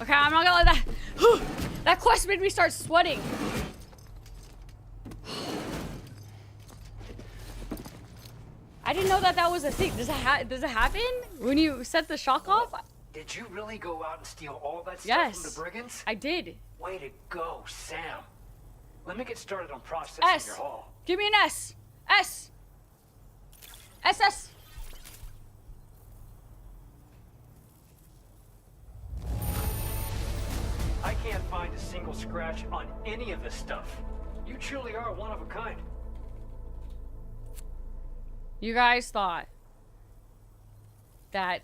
Okay, I'm not gonna let that. That quest made me start sweating. I didn't know that was a thing. Does it happen when you set the shock off? Did you really go out and steal all that stuff Yes, from the brigands? I did. Way to go, Sam. Let me get started on processing your haul. Give me an S. S. SS. I can't find a single scratch on any of this stuff. You truly are one of a kind. You guys thought that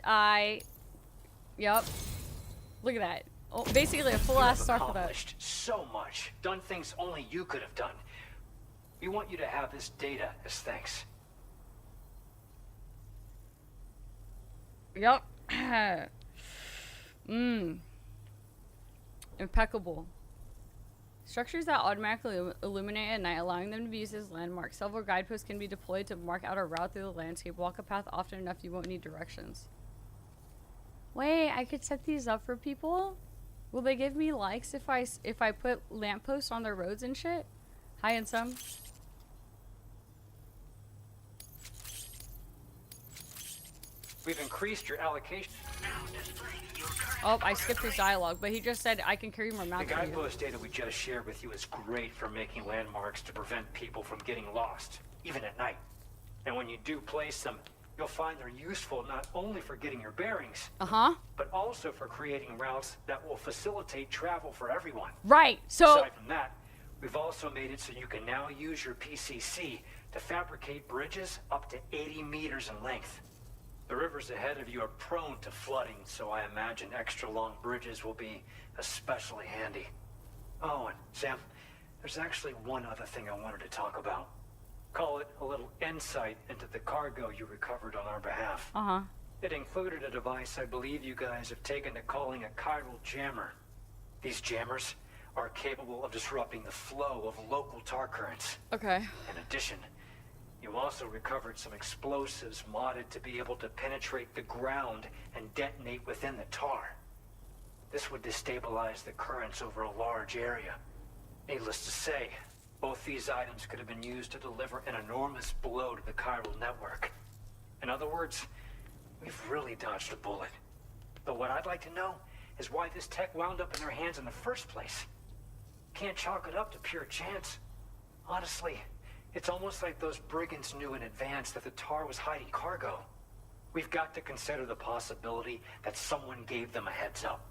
Yep. Look at that. Oh, basically a full-ass start for that. Accomplished so much. Done things only you could have done. We want you to have this data as thanks. Yep. Impeccable. Structures that automatically illuminate at night, allowing them to be used as landmarks. Several guideposts can be deployed to mark out a route through the landscape. Walk a path often enough, you won't need directions. Wait, I could set these up for people? Will they give me likes if I put lampposts on their roads and shit? Hi, and some. We've increased your allocation. Oh, I skipped his dialogue, but he just said I can carry more The mountain. guidepost data we just shared with you is great for making landmarks to prevent people from getting lost, even at night. And when you do place them, you'll find they're useful not only for getting your bearings, but also for creating routes that will facilitate travel for everyone. Right, so... Aside from that, we've also made it so you can now use your PCC to fabricate bridges up to 80 meters in length. The rivers ahead of you are prone to flooding, so I imagine extra long bridges will be especially handy. Oh, and Sam, there's actually one other thing I wanted to talk about. Call it a little insight into the cargo you recovered on our behalf. It included a device I believe you guys have taken to calling a chiral jammer. These jammers are capable of disrupting the flow of local tar currents. Okay. In addition, you also recovered some explosives modded to be able to penetrate the ground and detonate within the tar. This would destabilize the currents over a large area. Needless to say, both these items could have been used to deliver an enormous blow to the chiral network. In other words, we've really dodged a bullet. But what I'd like to know is why this tech wound up in our hands in the first place. Can't chalk it up to pure chance. Honestly, it's almost like those brigands knew in advance that the tar was hiding cargo. We've got to consider the possibility that someone gave them a heads up.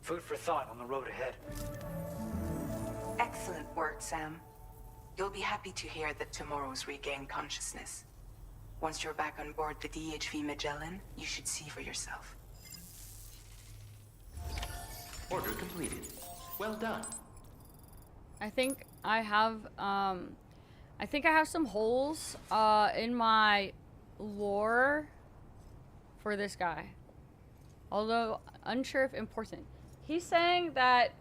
Food for thought on the road ahead. Excellent work, Sam. You'll be happy to hear that tomorrow's regained consciousness. Once you're back on board the DHV Magellan, you should see for yourself. Order completed. Well done. I think I have some holes in my lore for this guy. Although unsure if important. He's saying that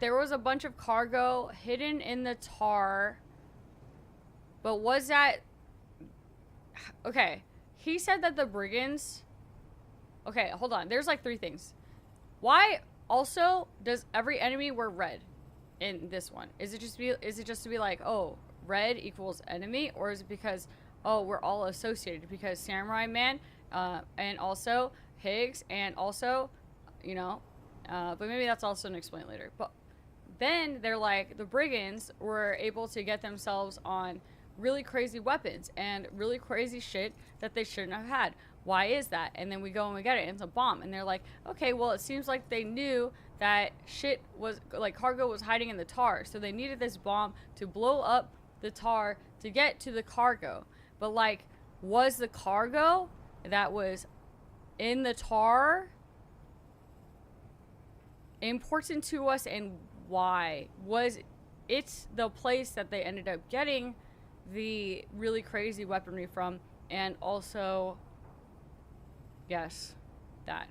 there was a bunch of cargo hidden in the tar. But was that... Okay. He said that the brigands... Okay, hold on. There's like 3 things. Why also does every enemy wear red in this one? Is it just to be like, oh, red equals enemy? Or is it because, oh, we're all associated? Because Samurai Man, and also Higgs, and also, you know, but maybe that's also explained later. But then they're like, the brigands were able to get themselves on really crazy weapons and really crazy shit that they shouldn't have had. Why is that? And then we go and we get it, and it's a bomb. And they're like, okay, well, it seems like they knew that shit was, like, cargo was hiding in the tar. So they needed this bomb to blow up the tar to get to the cargo. But, like, was the cargo that was in the tar important to us, and why? Was it the place that they ended up getting the really crazy weaponry from? And also... Yes, that.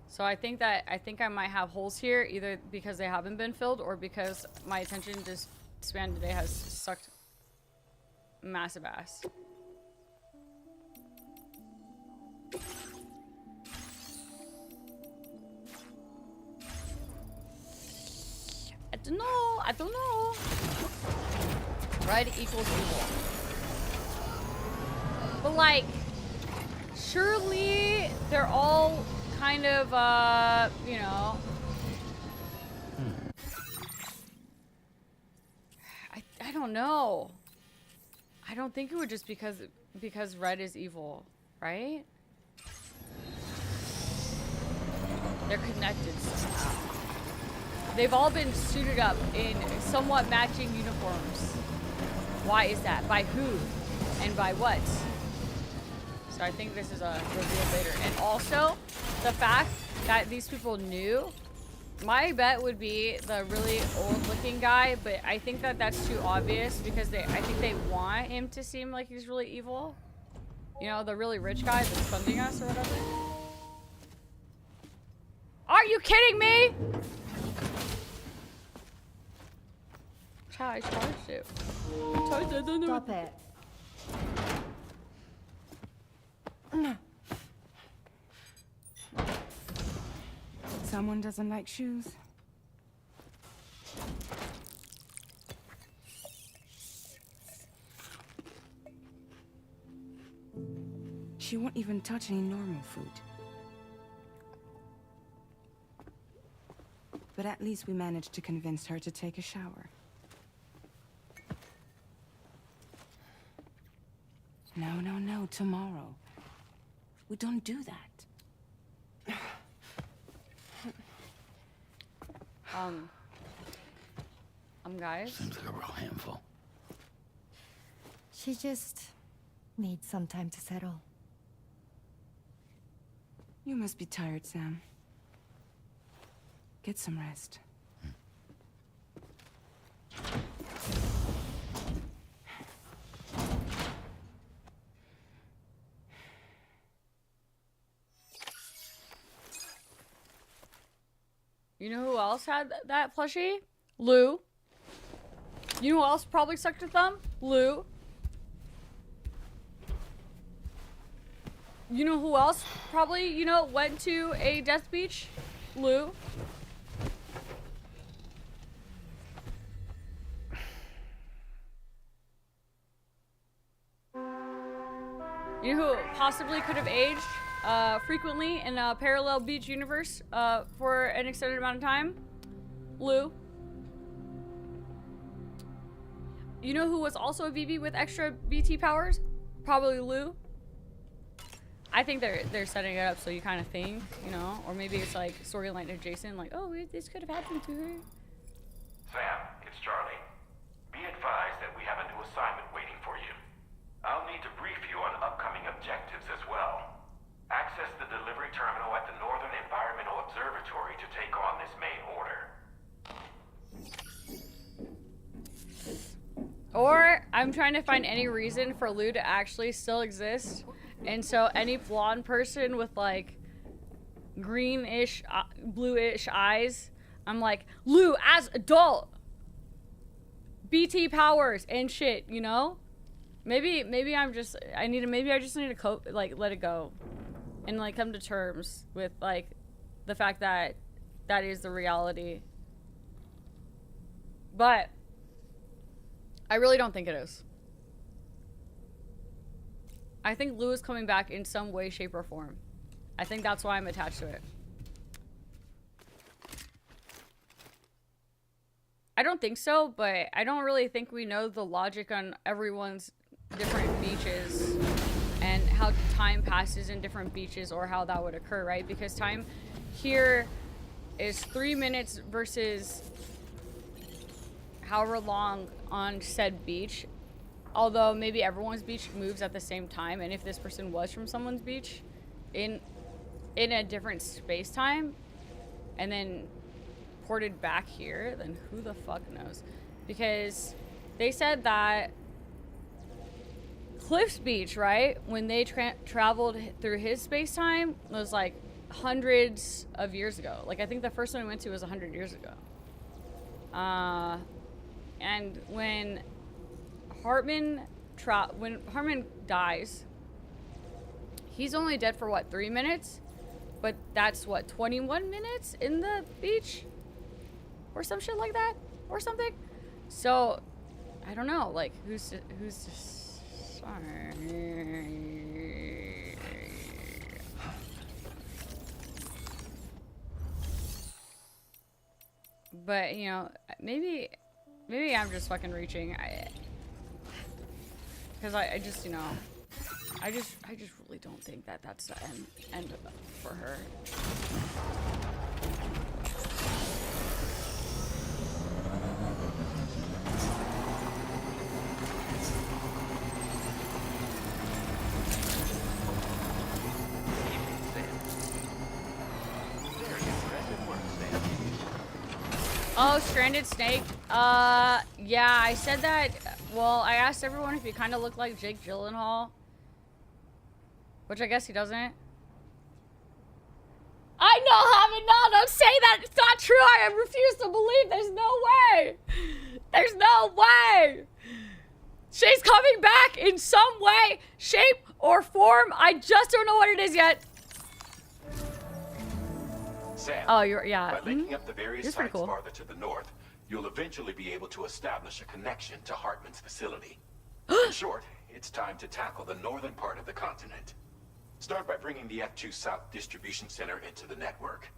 So I think I might have holes here, either because they haven't been filled or because my attention span today has sucked massive ass. I don't know. Red equals evil. But like, surely they're all kind of, you know. I don't know. I don't think it would just because red is evil, right? They're connected somehow. They've all been suited up in somewhat matching uniforms. Why is that? By who? And by what? So I think this is a reveal later. And also, the fact that these people knew, my bet would be the really old-looking guy, but I think that that's too obvious because I think they want him to seem like he's really evil. You know, the really rich guy that's funding us or whatever. Are you kidding me? I charged it. Stop it. Someone doesn't like shoes. She won't even touch any normal food. But at least we managed to convince her to take a shower. No, no, no, tomorrow. We don't do that. Guys? Seems like a real handful. She just needs some time to settle. You must be tired, Sam. Get some rest. You know who else had that plushie? Lou. You know who else probably sucked a thumb? Lou. You know who else probably, you know, went to a death beach? Lou. You know who possibly could have aged frequently in a parallel beach universe for an extended amount of time? Lou. You know who was also a BB with extra BT powers? Probably Lou. I think they're setting it up so you kind of think, you know, or maybe it's like storyline adjacent, like, oh, this could have happened to her. Sam, it's Charlie. Be advised that we have a new assignment waiting for you. I'll need to brief you on upcoming objectives as well. Access the delivery terminal at the Northern Environmental Observatory to take on this main order. Or I'm trying to find any reason for Lou to actually still exist. And so any blonde person with like greenish, bluish eyes, I'm like, Lou as adult, BT powers and shit, you know? Maybe I just need to cope, like let it go and like come to terms with like the fact that that is the reality. But I really don't think it is. I think Lou is coming back in some way, shape, or form. I think that's why I'm attached to it. I don't think so, but I don't really think we know the logic on everyone's different beaches and how time passes in different beaches or how that would occur, right? Because time here is 3 minutes versus however long on said beach. Although maybe everyone's beach moves at the same time, and if this person was from someone's beach in a different space-time and then ported back here, then who the fuck knows? Because they said that Cliff's beach, right, when they traveled through his space-time was like hundreds of years ago. Like I think the first one we went to was 100 years ago. And when Hartman dies, he's only dead for what, 3 minutes? But that's what, 21 minutes in the beach? Or some shit like that? Or something? So, I don't know, like, who's sorry. But, you know, maybe I'm just fucking reaching. Because I just, you know, I just really don't think that that's the end for her. Oh, stranded snake. Yeah, I said that. Well, I asked everyone if he kind of looked like Jake Gyllenhaal, which I guess he doesn't. I know, Javi, no, don't say that. It's not true. I refuse to believe. There's no way. There's no way. She's coming back in some way, shape, or form. I just don't know what it is yet. Sam, oh, yeah. By linking up the various It's pretty sites cool. farther to the north, you'll eventually be able to establish a connection to Hartman's facility. In short, it's time to tackle the northern part of the continent. Start by bringing the F2 South Distribution Center into the network.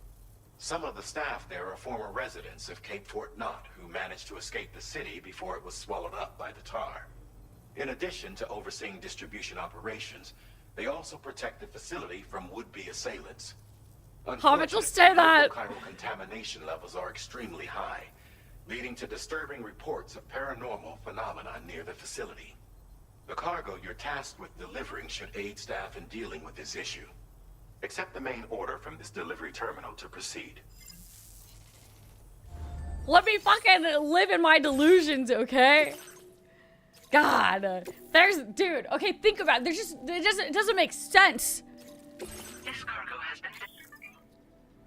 Some of the staff there are former residents of Cape Fort Knott who managed to escape the city before it was swallowed up by the tar. In addition to overseeing distribution operations, they also protect the facility from would-be assailants. How much will say that? Local chiral contamination levels are extremely high, leading to disturbing reports of paranormal phenomena near the facility. The cargo you're tasked with delivering should aid staff in dealing with this issue. Accept the main order from this delivery terminal to proceed. Let me fucking live in my delusions, okay? God, dude, okay, think about it. It doesn't make sense. This cargo has been...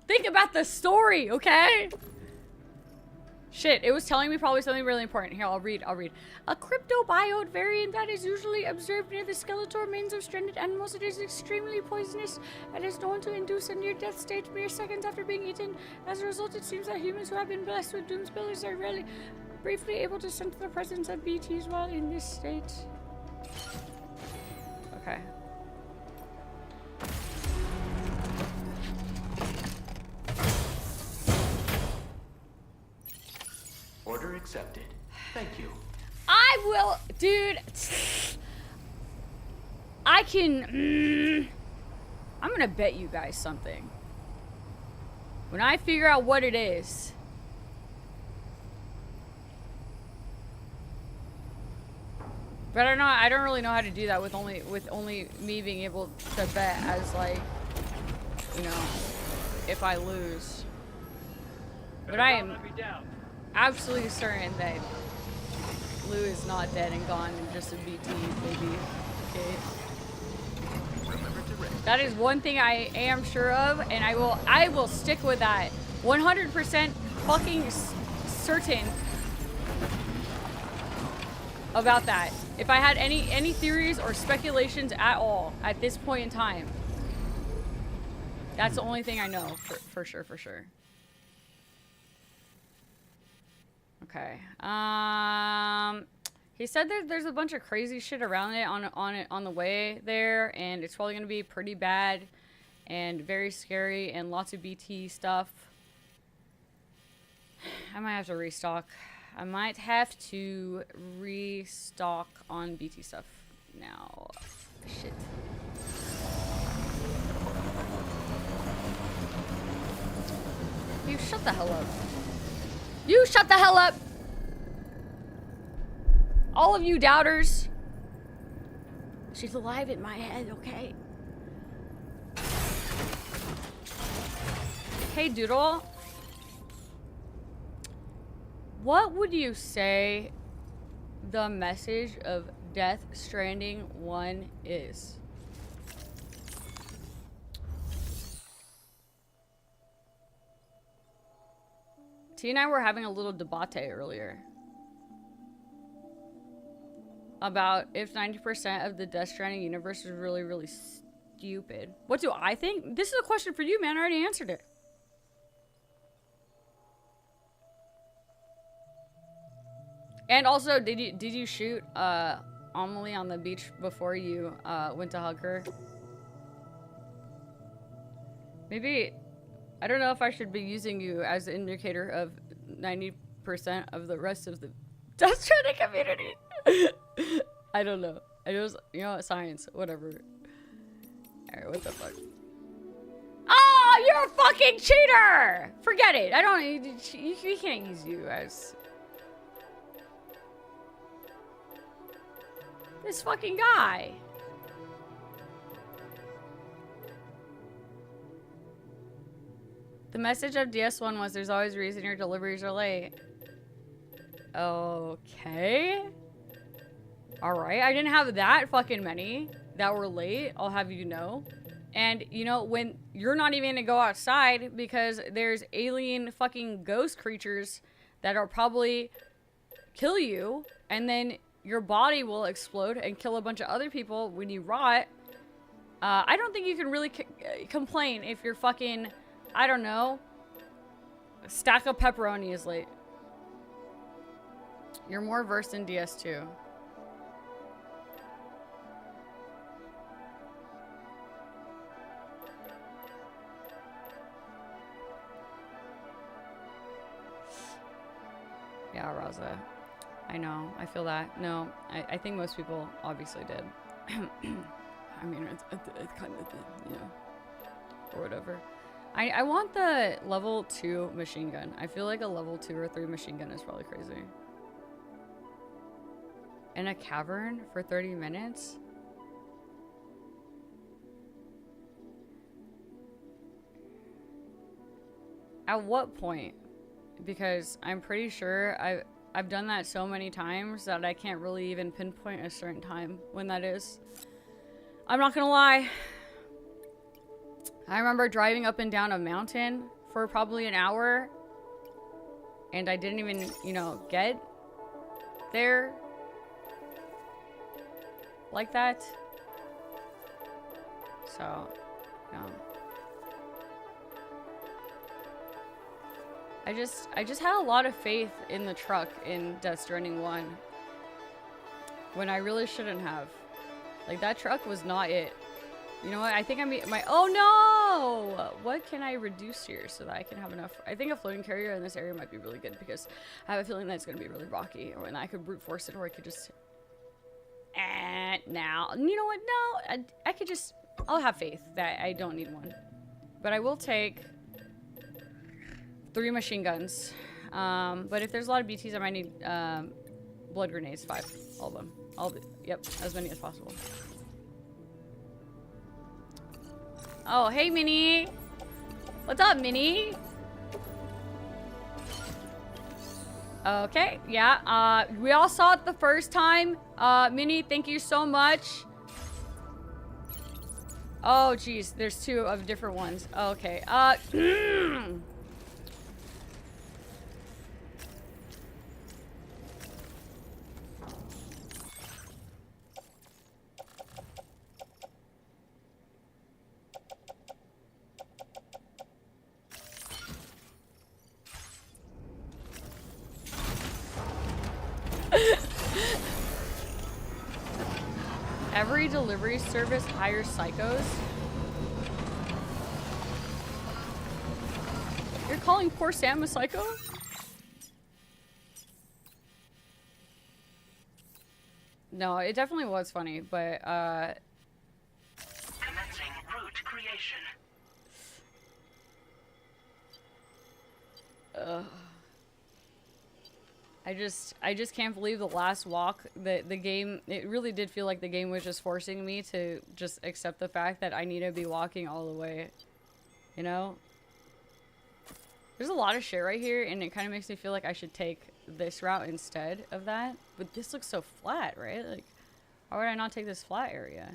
Think about the story, okay? Shit, it was telling me probably something really important. Here, I'll read. A cryptobiote variant that is usually observed near the skeletal remains of stranded animals. It is extremely poisonous and is known to induce a near-death state mere seconds after being eaten. As a result, it seems that humans who have been blessed with doomspillers are rarely briefly able to sense the presence of BTs while in this state. Okay. Order accepted. Thank you. I will, dude. I can. I'm gonna bet you guys something. When I figure out what it is, but I don't really know how to do that with only me being able to bet as, like, you know, if I lose. But I am absolutely certain that Lou is not dead and gone and just a BT, baby. Okay. That is one thing I am sure of, and I will stick with that. 100% fucking certain about that. If I had any theories or speculations at all at this point in time, that's the only thing I know for sure. Okay. He said that there's a bunch of crazy shit around it on the way there, and it's probably gonna be pretty bad and very scary and lots of BT stuff. I might have to restock. I might have to restock on BT stuff now. Shit. You shut the hell up. You shut the hell up! All of you doubters. She's alive in my head, okay? Hey, Doodle. What would you say the message of Death Stranding 1 is? T and I were having a little debate earlier about if 90% of the Death Stranding universe is really, really stupid. What do I think? This is a question for you, man. I already answered it. And also, did you shoot Amelie on the beach before you went to hug her? Maybe, I don't know if I should be using you as an indicator of 90% of the rest of the Death Stranding community. I don't know. I just, you know, science, whatever. Alright, what the fuck? Oh, you're a fucking cheater! Forget it. I don't, we can't use you as this fucking guy. The message of DS1 was there's always a reason your deliveries are late. Okay. Alright, I didn't have that fucking many that were late, I'll have you know. And, you know, when you're not even gonna go outside because there's alien fucking ghost creatures that are probably kill you, and then your body will explode and kill a bunch of other people when you rot. I don't think you can really complain if you're fucking, I don't know, a stack of pepperoni is late. You're more versed in DS2. Yeah, Raza. I know. I feel that. No, I think most people obviously did. I mean, it's kind of, you know, or whatever. I want the level 2 machine gun. I feel like a level 2 or 3 machine gun is probably crazy. In a cavern for 30 minutes? At what point? Because I'm pretty sure I've done that so many times that I can't really even pinpoint a certain time when that is. I'm not gonna lie. I remember driving up and down a mountain for probably an hour and I didn't even, you know, get there like that. So, I just had a lot of faith in the truck in Death Stranding 1 when I really shouldn't have. Like, that truck was not it. You know what? I think oh no! What can I reduce here so that I can have enough? I think a floating carrier in this area might be really good because I have a feeling that it's going to be really rocky, or and I could brute force it, or I could just now. You know what? No, I could just, I'll have faith that I don't need one. But I will take 3 machine guns. But if there's a lot of BTs, I might need blood grenades, 5, all of them. Yep, as many as possible. Oh, hey, Minnie. What's up, Minnie? Okay, yeah. We all saw it the first time. Minnie, thank you so much. Oh, geez, there's 2 of different ones. Okay. Every delivery service hires psychos. You're calling poor Sam a psycho? No, it definitely was funny, but commencing route creation. I just can't believe the last walk, the game, it really did feel like the game was just forcing me to just accept the fact that I need to be walking all the way, you know? There's a lot of shit right here, and it kind of makes me feel like I should take this route instead of that, but this looks so flat, right? Like, why would I not take this flat area?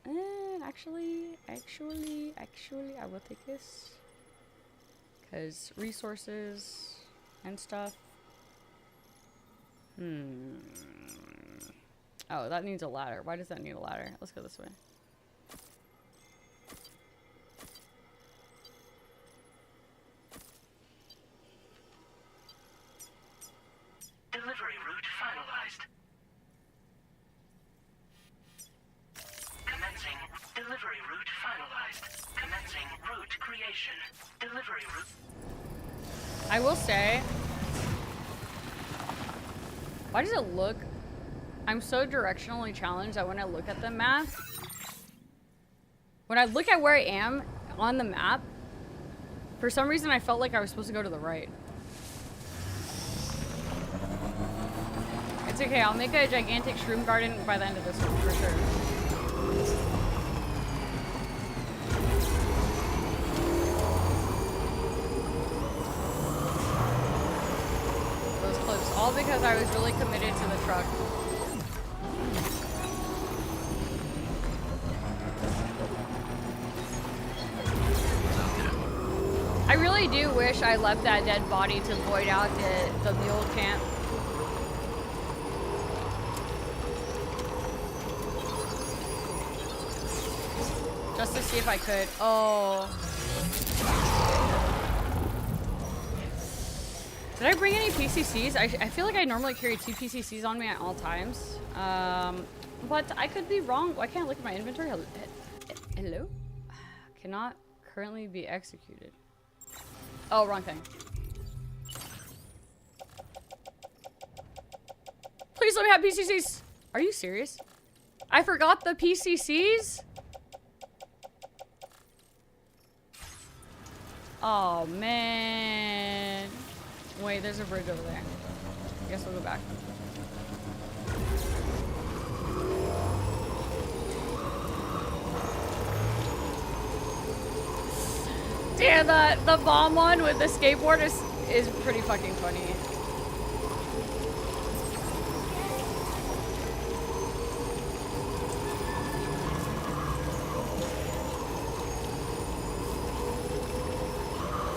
And actually, I will take this. Because resources and stuff. Oh, that needs a ladder. Why does that need a ladder? Let's go this way. Delivery route finalized. Commencing delivery route finalized. Commencing route creation. Delivery route. I will say, why does it look, I'm so directionally challenged that when I look at the map, when I look at where I am on the map, for some reason I felt like I was supposed to go to the right. It's okay, I'll make a gigantic shroom garden by the end of this one, for sure. all because I was really committed to the truck. I really do wish I left that dead body to void out the mule camp. Just to see if I could. Oh. Did I bring any PCCs? I feel like I normally carry 2 PCCs on me at all times. But I could be wrong. I can't look at my inventory. Hello? Cannot currently be executed. Oh, wrong thing. Please let me have PCCs. Are you serious? I forgot the PCCs? Oh, man. Wait, there's a bridge over there. I guess we'll go back. Damn, the bomb one with the skateboard is pretty fucking funny.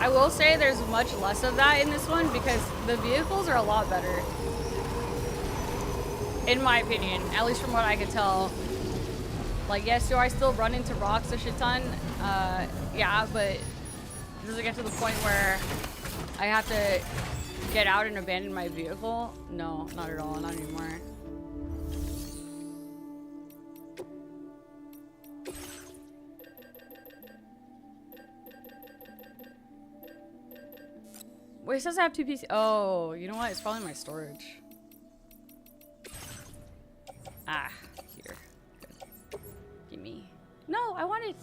I will say there's much less of that in this one because the vehicles are a lot better. In my opinion, at least from what I could tell. Like, yes, do I still run into rocks a shit ton? Yeah, but does it get to the point where I have to get out and abandon my vehicle? No, not at all, not anymore. Wait, it says I have 2 PCs. Oh, you know what? It's probably my storage. Ah, here. Good. Gimme. No, I want it.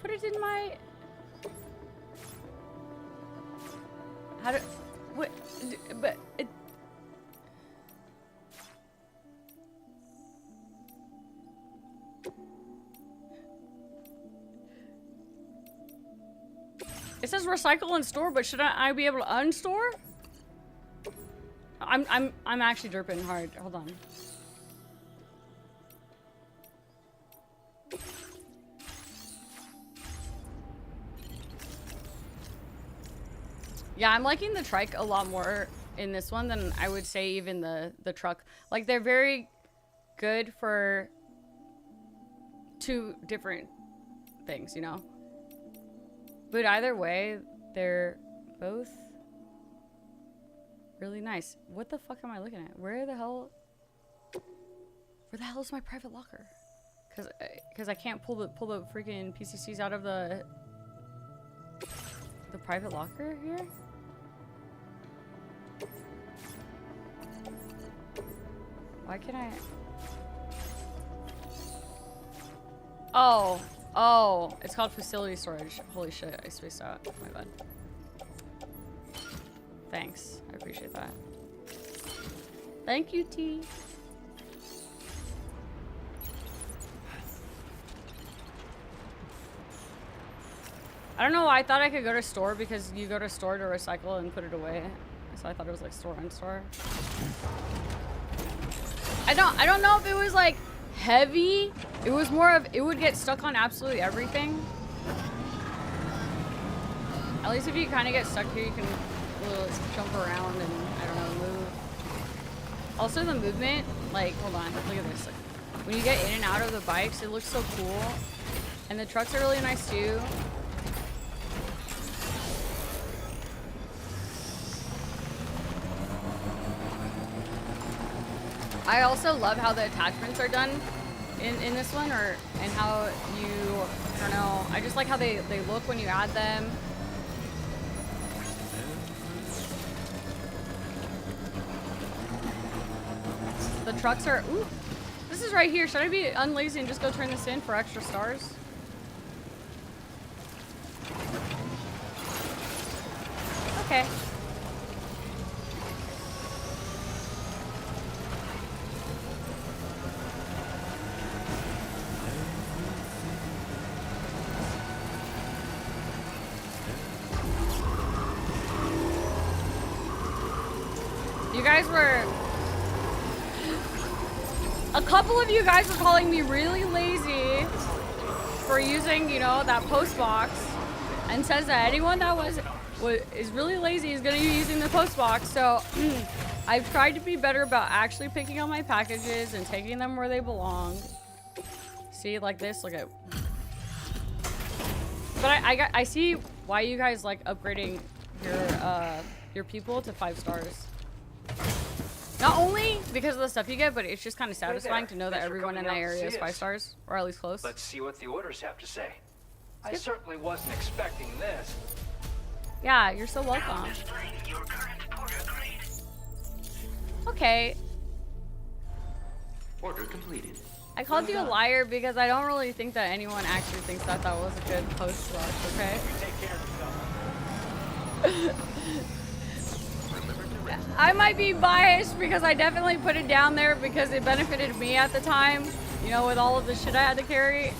Put it in my... How do... What? But... It... It says recycle and store, but should I be able to unstore? I'm actually derping hard. Hold on. Yeah, I'm liking the trike a lot more in this one than I would say even the truck. Like, they're very good for 2 different things, you know? But either way, they're both really nice. What the fuck am I looking at? Where the hell is my private locker? Cause I can't pull the freaking PCCs out of the private locker here. Why can't I? Oh, it's called facility storage. Holy shit, I spaced out. My bad. Thanks, I appreciate that. Thank you, T. I don't know, I thought I could go to store because you go to store to recycle and put it away. So I thought it was like store and store. I don't know if it was like heavy. It was more of, it would get stuck on absolutely everything. At least if you kind of get stuck here, you can jump around and, I don't know, move. Also the movement, like, hold on, look at this. Like, when you get in and out of the bikes, it looks so cool. And the trucks are really nice too. I also love how the attachments are done in this one, and how you, I don't know, I just like how they look when you add them. The trucks are, ooh, this is right here. Should I be unlazy and just go turn this in for extra stars? Okay. You guys were... A couple of you guys were calling me really lazy for using, you know, that post box, and says that anyone that is really lazy is going to be using the post box. So I've tried to be better about actually picking up my packages and taking them where they belong. See, like this, look at... But I see why you guys like upgrading your people to 5 stars. Not only because of the stuff you get, but it's just kind of satisfying to know that everyone in that area is 5 stars, or at least close. Let's see what the orders have to say. I certainly wasn't expecting this. Yeah, you're so welcome. Okay. Order completed. I called you a liar because I don't really think that anyone actually thinks that that was a good post rush, okay? I might be biased because I definitely put it down there because it benefited me at the time, you know, with all of the shit I had to carry.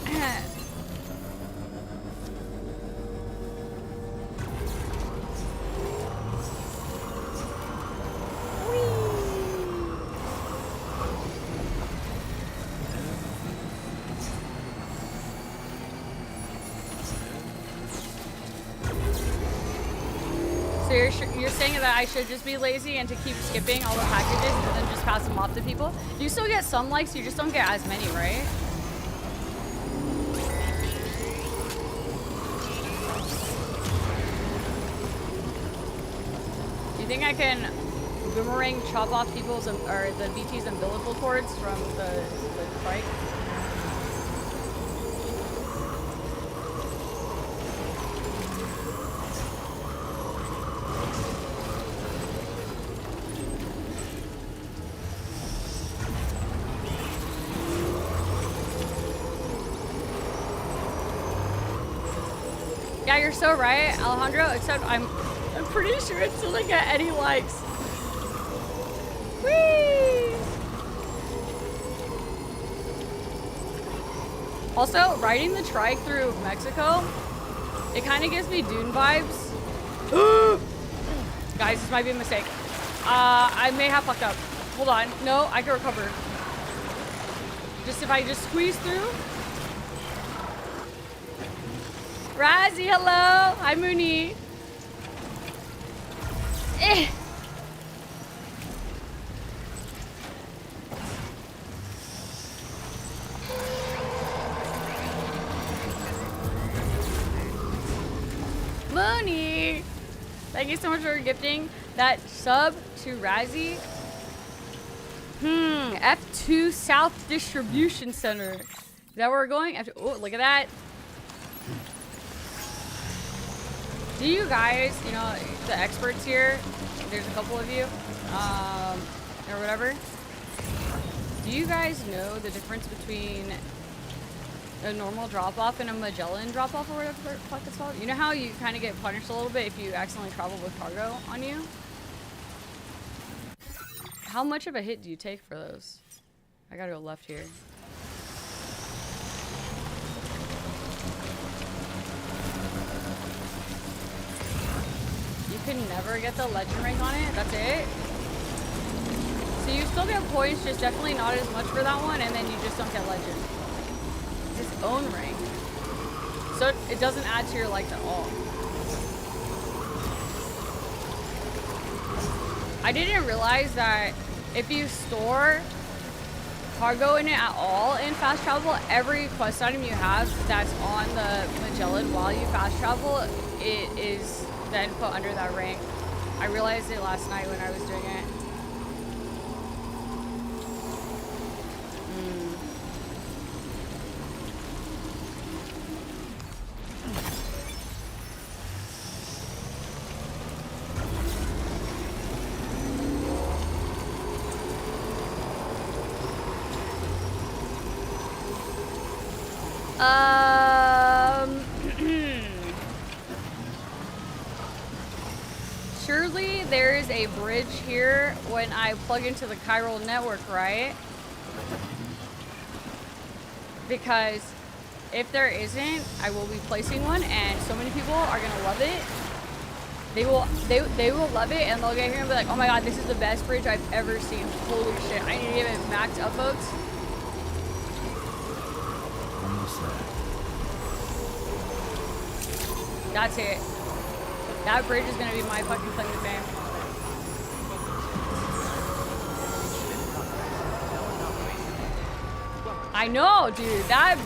So you're saying that I should just be lazy and to keep skipping all the packages and then just pass them off to people? You still get some likes, you just don't get as many, right? Do you think I can boomerang chop off people's or the BT's umbilical cords from the trike? Yeah, you're so right, Alejandro, except I'm pretty sure it still didn't get any likes. Whee! Also, riding the trike through Mexico, it kind of gives me Dune vibes. Guys, this might be a mistake. I may have fucked up. Hold on. No, I can recover. Just if I just squeeze through. Razzie, hello. Hi, Mooney. Eh. Mooney. Thank you so much for gifting that sub to Razzie. F2 South Distribution Center. Is that where we're going? Oh, look at that. Do you guys, you know, the experts here, there's a couple of you, or whatever. Do you guys know the difference between a normal drop-off and a Magellan drop-off, or whatever the fuck it's called? You know how you kind of get punished a little bit if you accidentally travel with cargo on you? How much of a hit do you take for those? I gotta go left here. You can never get the legend rank on it? That's it? So you still get points, just definitely not as much for that one, and then you just don't get legend. It's its own rank. So it doesn't add to your likes at all. I didn't realize that if you store cargo in it at all in fast travel, every quest item you have that's on the Magellan while you fast travel, it is then put under that rank. I realized it last night when I was doing it. Surely there is a bridge here when I plug into the chiral network, right? Because if there isn't, I will be placing one, and so many people are gonna love it. They will love it, and they'll get here and be like, oh my god, this is the best bridge I've ever seen. Holy shit, I need to give it max upvotes. Almost there. That's it. That bridge is gonna be my fucking claim to fame. I know, dude. That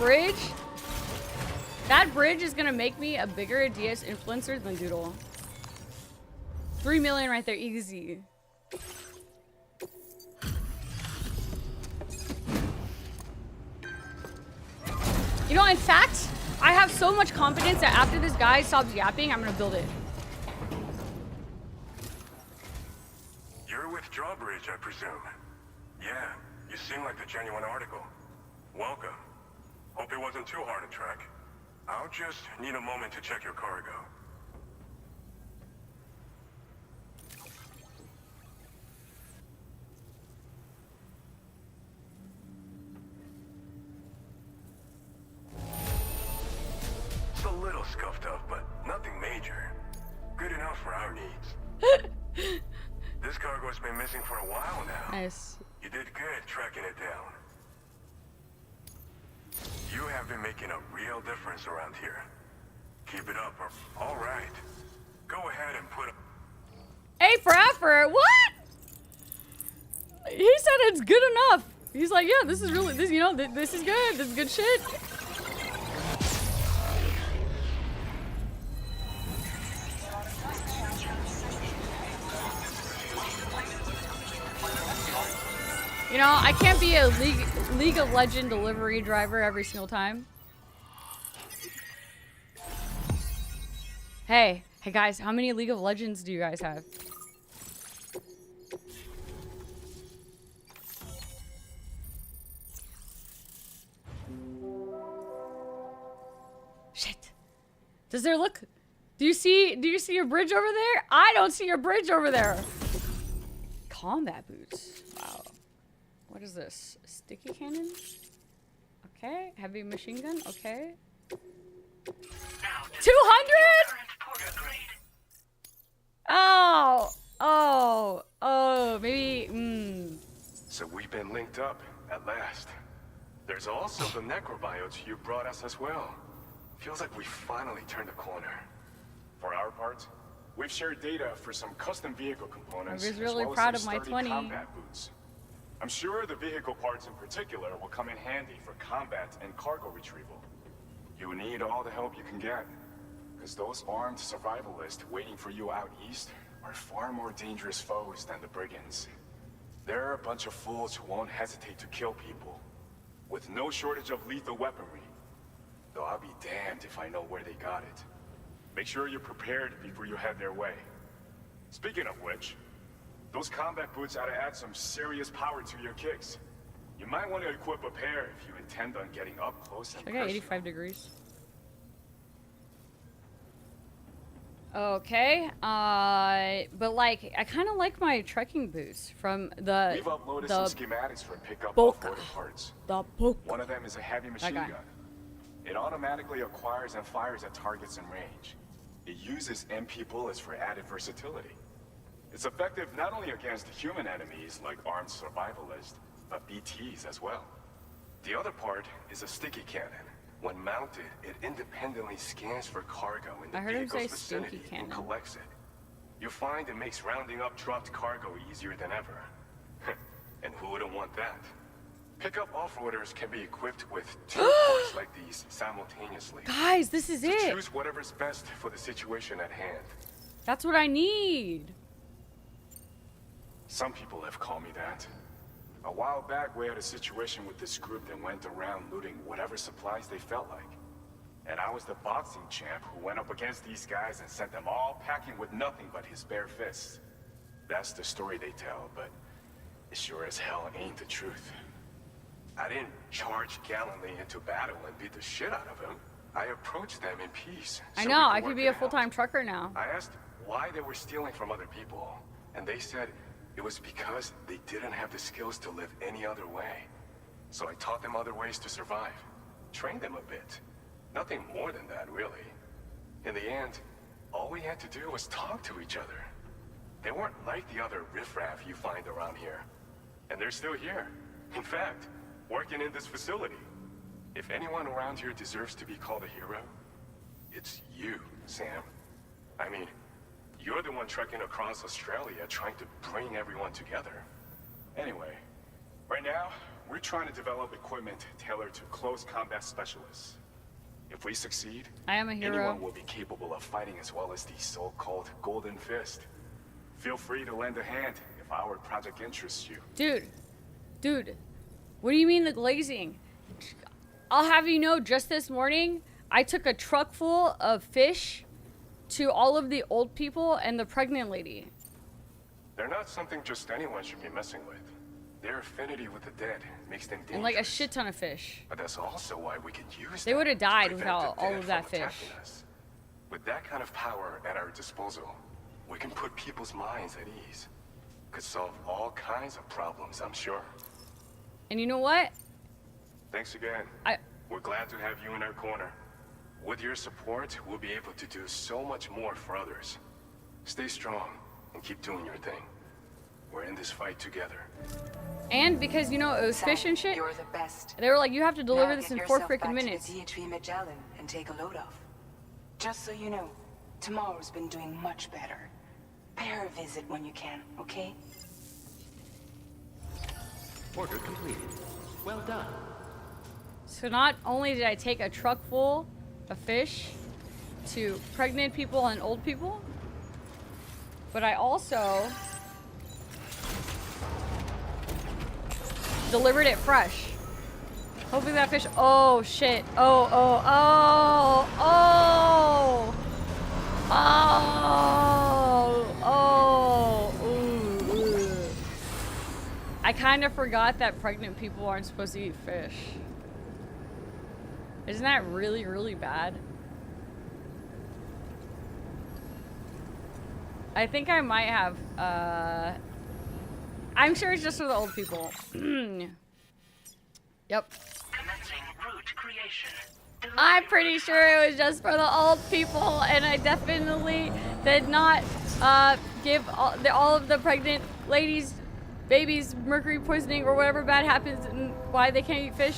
bridge is gonna make me a bigger DS influencer than Doodle. 3 million right there, easy. You know, in fact, I have so much confidence that after this guy stops yapping, I'm gonna build it. You're with Drawbridge, I presume. Yeah, you seem like the genuine article. Welcome. Hope it wasn't too hard to track. I'll just need a moment to check your cargo. It's a little scuffed up, but nothing major. Good enough for our needs. This cargo's been missing for a while now. Nice. You did good tracking it down. You have been making a real difference around here. Keep it up, or... All right. Go ahead and put... Hey, for effort, what? He said it's good enough. He's like, yeah, this is really, this, you know, this is good. This is good shit. You know, I can't be a League of Legends delivery driver every single time. Hey guys, how many League of Legends do you guys have? Shit. Does there look? Do you see your bridge over there? I don't see your bridge over there. Combat boots. Wow. What is this? Sticky cannon? Okay. Heavy machine gun? Okay. 200? Oh, maybe, So we've been linked up, at last. There's also the necrobiotes you brought us as well. Feels like we finally turned a corner. For our part, we've shared data for some custom vehicle components. I was really proud of my 20. Combat boots. I'm sure the vehicle parts in particular will come in handy for combat and cargo retrieval. You need all the help you can get, because those armed survivalists waiting for you out east are far more dangerous foes than the brigands. They're a bunch of fools who won't hesitate to kill people, with no shortage of lethal weaponry. Though I'll be damned if I know where they got it. Make sure you're prepared before you head their way. Speaking of which, those combat boots ought to add some serious power to your kicks. You might want to equip a pair if you intend on getting up close and personal. I got 85 degrees. Okay, but like, I kind of like my trekking boots from the We've uploaded some schematics for pickup Boca. off-road parts. The Boca. One of them is a heavy machine gun. It automatically acquires and fires at targets in range. It uses MP bullets for added versatility. It's effective not only against human enemies like armed survivalists, but BTs as well. The other part is a sticky cannon. When mounted, it independently scans for cargo in the vehicle's vicinity and collects it. You find it makes rounding up dropped cargo easier than ever. And who wouldn't want that? Pickup off-roaders can be equipped with 2 parts like these simultaneously. Guys, this is it. Choose whatever's best for the situation at hand. That's what I need. Some people have called me that. A while back, we had a situation with this group that went around looting whatever supplies they felt like. And I was the boxing champ who went up against these guys and sent them all packing with nothing but his bare fists. That's the story they tell, but it sure as hell ain't the truth. I didn't charge gallantly into battle and beat the shit out of them. I approached them in peace. I know, I could be a full-time trucker now. I asked why they were stealing from other people, and they said it was because they didn't have the skills to live any other way. So I taught them other ways to survive. Trained them a bit. Nothing more than that, really. In the end, All we had to do was talk to each other. They weren't like the other riffraff you find around here. And they're still here. In fact, working in this facility. If anyone around here deserves to be called a hero, it's you, Sam. I mean, you're the one trekking across Australia trying to bring everyone together. Anyway, right now, we're trying to develop equipment tailored to close combat specialists. If we succeed, I am a hero. Anyone will be capable of fighting as well as the so-called Golden Fist. Feel free to lend a hand if our project interests you. Dude, what do you mean the glazing? I'll have you know, just this morning, I took a truck full of fish to all of the old people and the pregnant lady. They're not something just anyone should be messing with. Their affinity with the dead makes them dangerous. And like a shit ton of fish. But that's also why we can use They would have died to without prevent the all dead of that from fish. attacking us. With that kind of power at our disposal, we can put people's minds at ease. Could solve all kinds of problems, I'm sure. And you know what? Thanks again. We're glad to have you in our corner. With your support, we'll be able to do so much more for others. Stay strong and keep doing your thing. We're in this fight together. And because, you know, it was fish and shit, You're the best. they were like, you have to deliver Now this get in 4 yourself freaking back minutes. to the DHV Magellan and take a load off. Just so you know, tomorrow's been doing much better. Pay her a visit when you can, okay? Order completed. Well done. So not only did I take a truck full of fish to pregnant people and old people, but I also delivered it fresh. Hopefully that fish, oh shit, oh, ooh. I kind of forgot that pregnant people aren't supposed to eat fish. Isn't that really, really bad? I think I might have, I'm sure it's just for the old people. Yep. Commencing route creation. I'm pretty sure it was just for the old people, and I definitely did not give all of the pregnant ladies, babies, mercury poisoning or whatever bad happens and why they can't eat fish.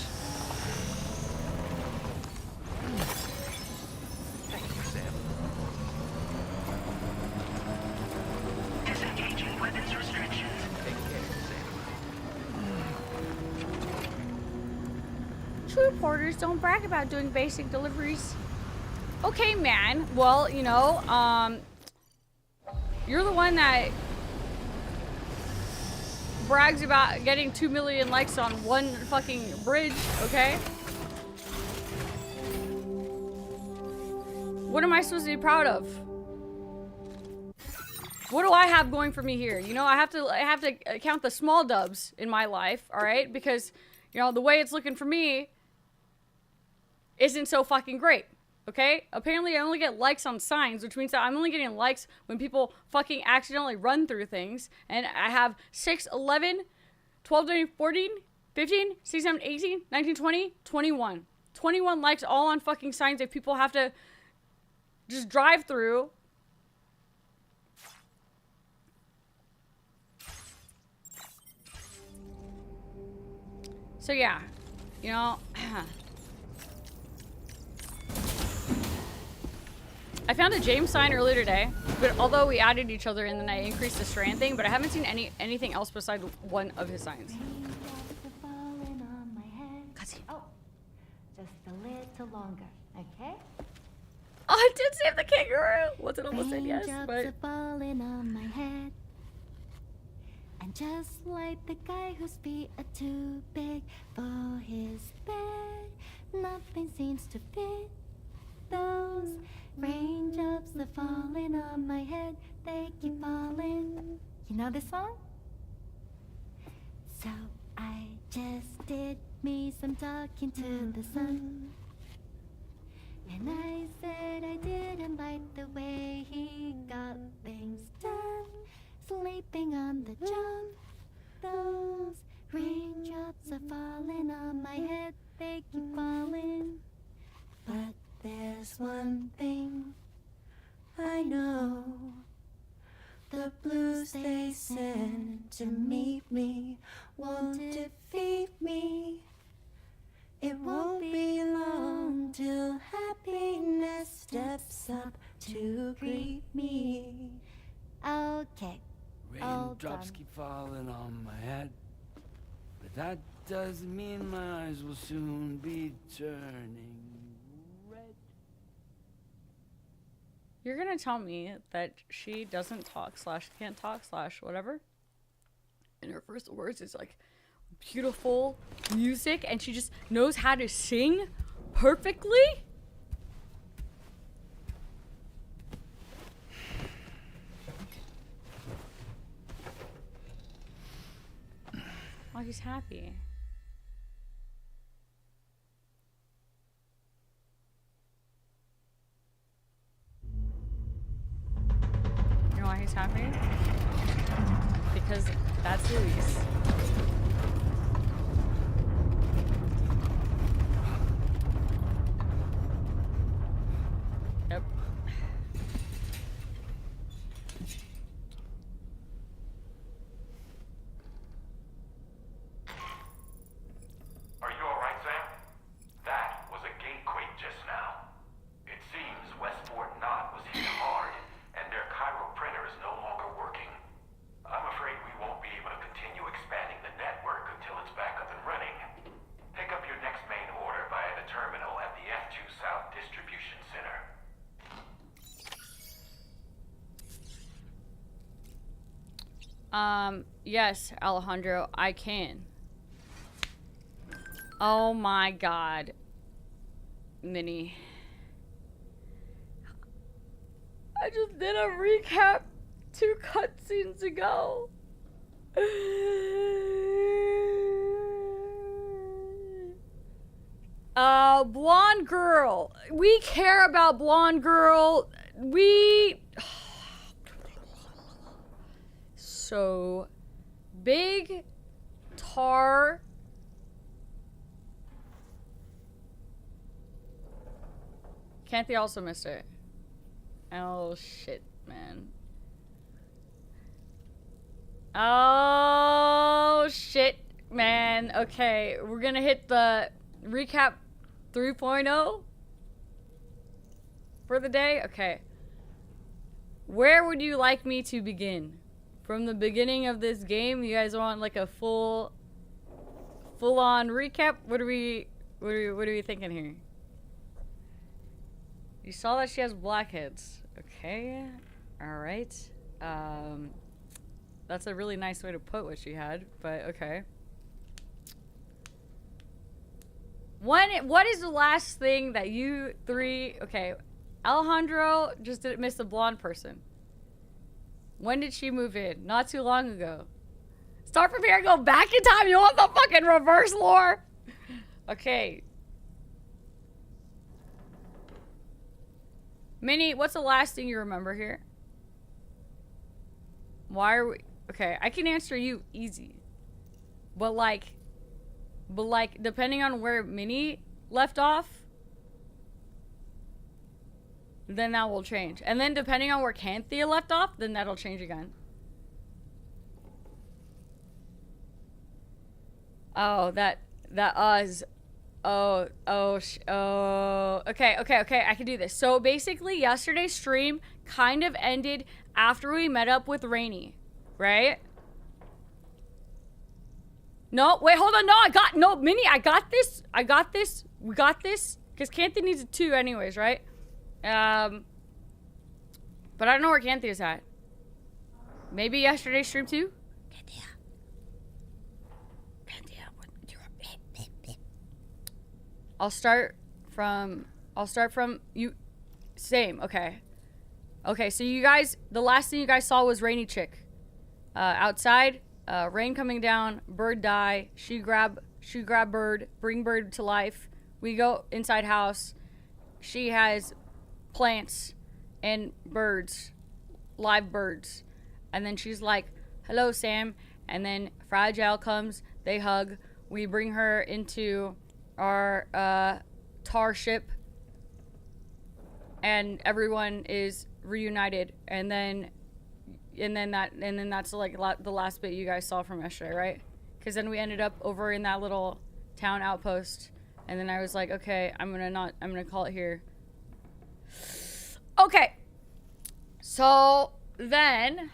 Thank you, Sam. Disengaging weapons restrictions. Take care, Sam. True porters don't brag about doing basic deliveries. Okay, man. Well, you know, you're the one that brags about getting 2 million likes on one fucking bridge, okay? What am I supposed to be proud of? What do I have going for me here? You know, I have to count the small dubs in my life, all right? Because, you know, the way it's looking for me isn't so fucking great, okay? Apparently, I only get likes on signs, which means that I'm only getting likes when people fucking accidentally run through things. And I have 6, 11, 12, 13, 14, 15, 16, 17, 18, 19, 20, 21. 21 likes all on fucking signs that people have to just drive through. So yeah, you know, I found a James sign earlier today, but although we added each other and then I increased the strand thing, but I haven't seen anything else besides one of his signs. Oh, just a little longer, okay? Oh, I did save the kangaroo. Wasn't almost said yes, but Raindrops are falling on my head. And just like the guy whose feet are too big for his bed, nothing seems to fit. Those raindrops are falling on my head, they keep falling. You know this song? So I just did me some talking to the sun. And I said I didn't like the way he got things done. Sleeping on the job. Those raindrops are falling on my head, they keep falling. But there's one thing I to meet me, won't defeat me. It won't be long till happiness steps up to greet me. Okay. Raindrops keep falling on my head, but that doesn't mean my eyes will soon be turning red. You're gonna tell me that she doesn't talk / can't talk / whatever, and her first words is like beautiful music and she just knows how to sing perfectly? Oh, he's happy. You know why he's happy? Because that's Luis. Yep. Are you all right, Sam? That was a gatequake just now. It seems Westport Knot was hit hard, and their Cairo printer is no longer working. I'm afraid we won't be able to continue expanding the network until it's back up and running. Pick up your next main order via the terminal at the F2 South Distribution Center. Yes, Alejandro, I can. Oh my god. Minnie. I just did a recap 2 cutscenes ago. Blonde girl. We care about blonde girl. We... So... Big... Tar... Canty also missed it. Oh, shit, man. Oh, shit, man. Okay, we're gonna hit the recap 3.0 for the day. Okay. Where would you like me to begin? From the beginning of this game? You guys want like a full-on recap? What are we thinking here? You saw that she has blackheads. Okay. Alright. That's a really nice way to put what she had, but okay. What is the last thing that you three... Okay. Alejandro just didn't miss the blonde person. When did she move in? Not too long ago. Start from here and go back in time? You want the fucking reverse lore? Okay. Minnie, what's the last thing you remember here? Why are we... Okay, I can answer you easy. But like, depending on where Minnie left off, then that will change. And then depending on where Canthea left off, then that'll change again. Oh, that is... okay, I can do this. So basically, yesterday's stream kind of ended after we met up with Rainy, right? No, wait, hold on. No, Minnie, I got this. We got this. Because Canthe needs it too anyways, right? But I don't know where Canthea's at. Maybe yesterday's stream too? I'll start from you. Same, okay. Okay, so you guys, the last thing you guys saw was Rainy Chick. Outside, rain coming down, bird die, she grab bird, bring bird to life. We go inside house. She has plants and birds, live birds. And then she's like, hello, Sam. And then Fragile comes, they hug. We bring her into our tar ship, and everyone is reunited. And then and then that's like the last bit you guys saw from yesterday, right? Because then we ended up over in that little town outpost, and then I was like, okay, I'm gonna call it here. Okay, so then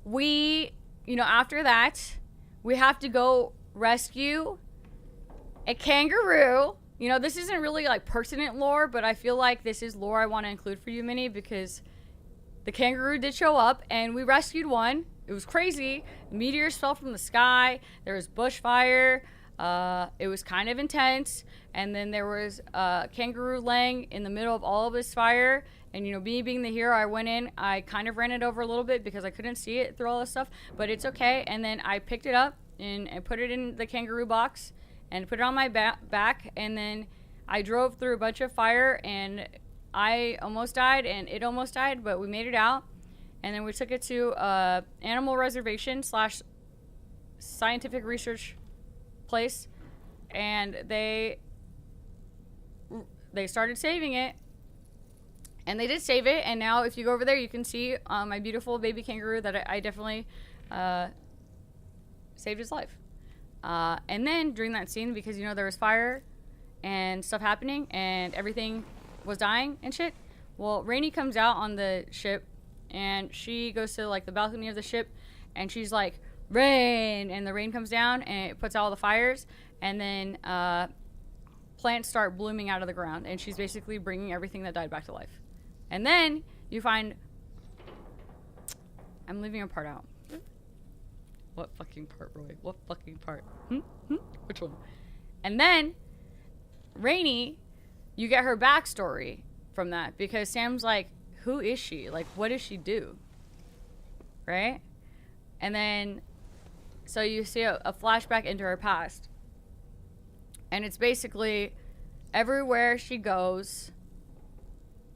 we, you know, after that, we have to go rescue a kangaroo. You know, this isn't really like pertinent lore, but I feel like this is lore I want to include for you, Minnie, because the kangaroo did show up and we rescued one. It was crazy. Meteors fell from the sky. There was bushfire. It was kind of intense. And then there was a kangaroo laying in the middle of all of this fire. And, you know, me being the hero, I went in. I kind of ran it over a little bit because I couldn't see it through all this stuff. But it's okay. And then I picked it up and put it in the kangaroo box and put it on my back. And then I drove through a bunch of fire and I almost died and it almost died, but we made it out. And then we took it to animal reservation / scientific research place, and they started saving it, and they did save it. And now if you go over there, you can see my beautiful baby kangaroo that I definitely saved his life. And then during that scene, because, you know, there was fire and stuff happening and everything was dying and shit, well, Rainey comes out on the ship and she goes to like the balcony of the ship and she's like, rain, and the rain comes down and it puts out all the fires, and then plants start blooming out of the ground, and she's basically bringing everything that died back to life. And then you find, I'm leaving a part out. What fucking part, Roy? What fucking part? Which one? And then Rainey, you get her backstory from that, because Sam's like, who is she? Like, what does she do? Right? And then, so you see a flashback into her past. And it's basically everywhere she goes,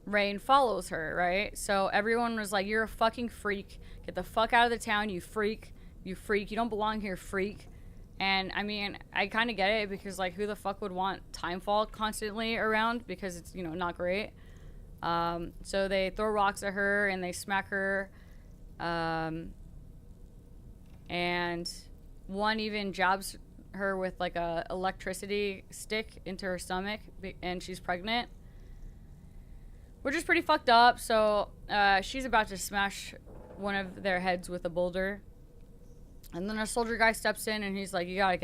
Rain follows her, right? So everyone was like, you're a fucking freak. Get the fuck out of the town, you freak. You freak. You don't belong here, freak. And, I mean, I kind of get it, because, like, who the fuck would want Timefall constantly around? Because it's, you know, not great. So they throw rocks at her, and they smack her. And one even jabs her with, like, a electricity stick into her stomach, and she's pregnant. Which is pretty fucked up. So she's about to smash one of their heads with a boulder. And then a soldier guy steps in and he's like, you gotta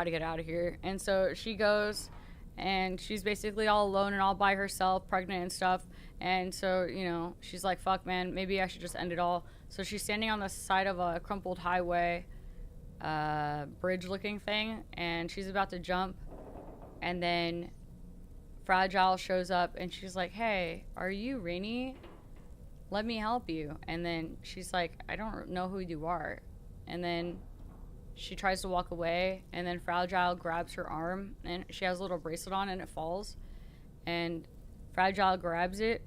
get out of here. And so she goes, and she's basically all alone and all by herself, pregnant and stuff. And so, you know, she's like, fuck, man, maybe I should just end it all. So she's standing on the side of a crumpled highway, bridge looking thing, and she's about to jump. And then Fragile shows up and she's like, hey, are you Rainey? Let me help you. And then she's like, I don't know who you are. And then she tries to walk away, and then Fragile grabs her arm, and she has a little bracelet on, and it falls. And Fragile grabs it,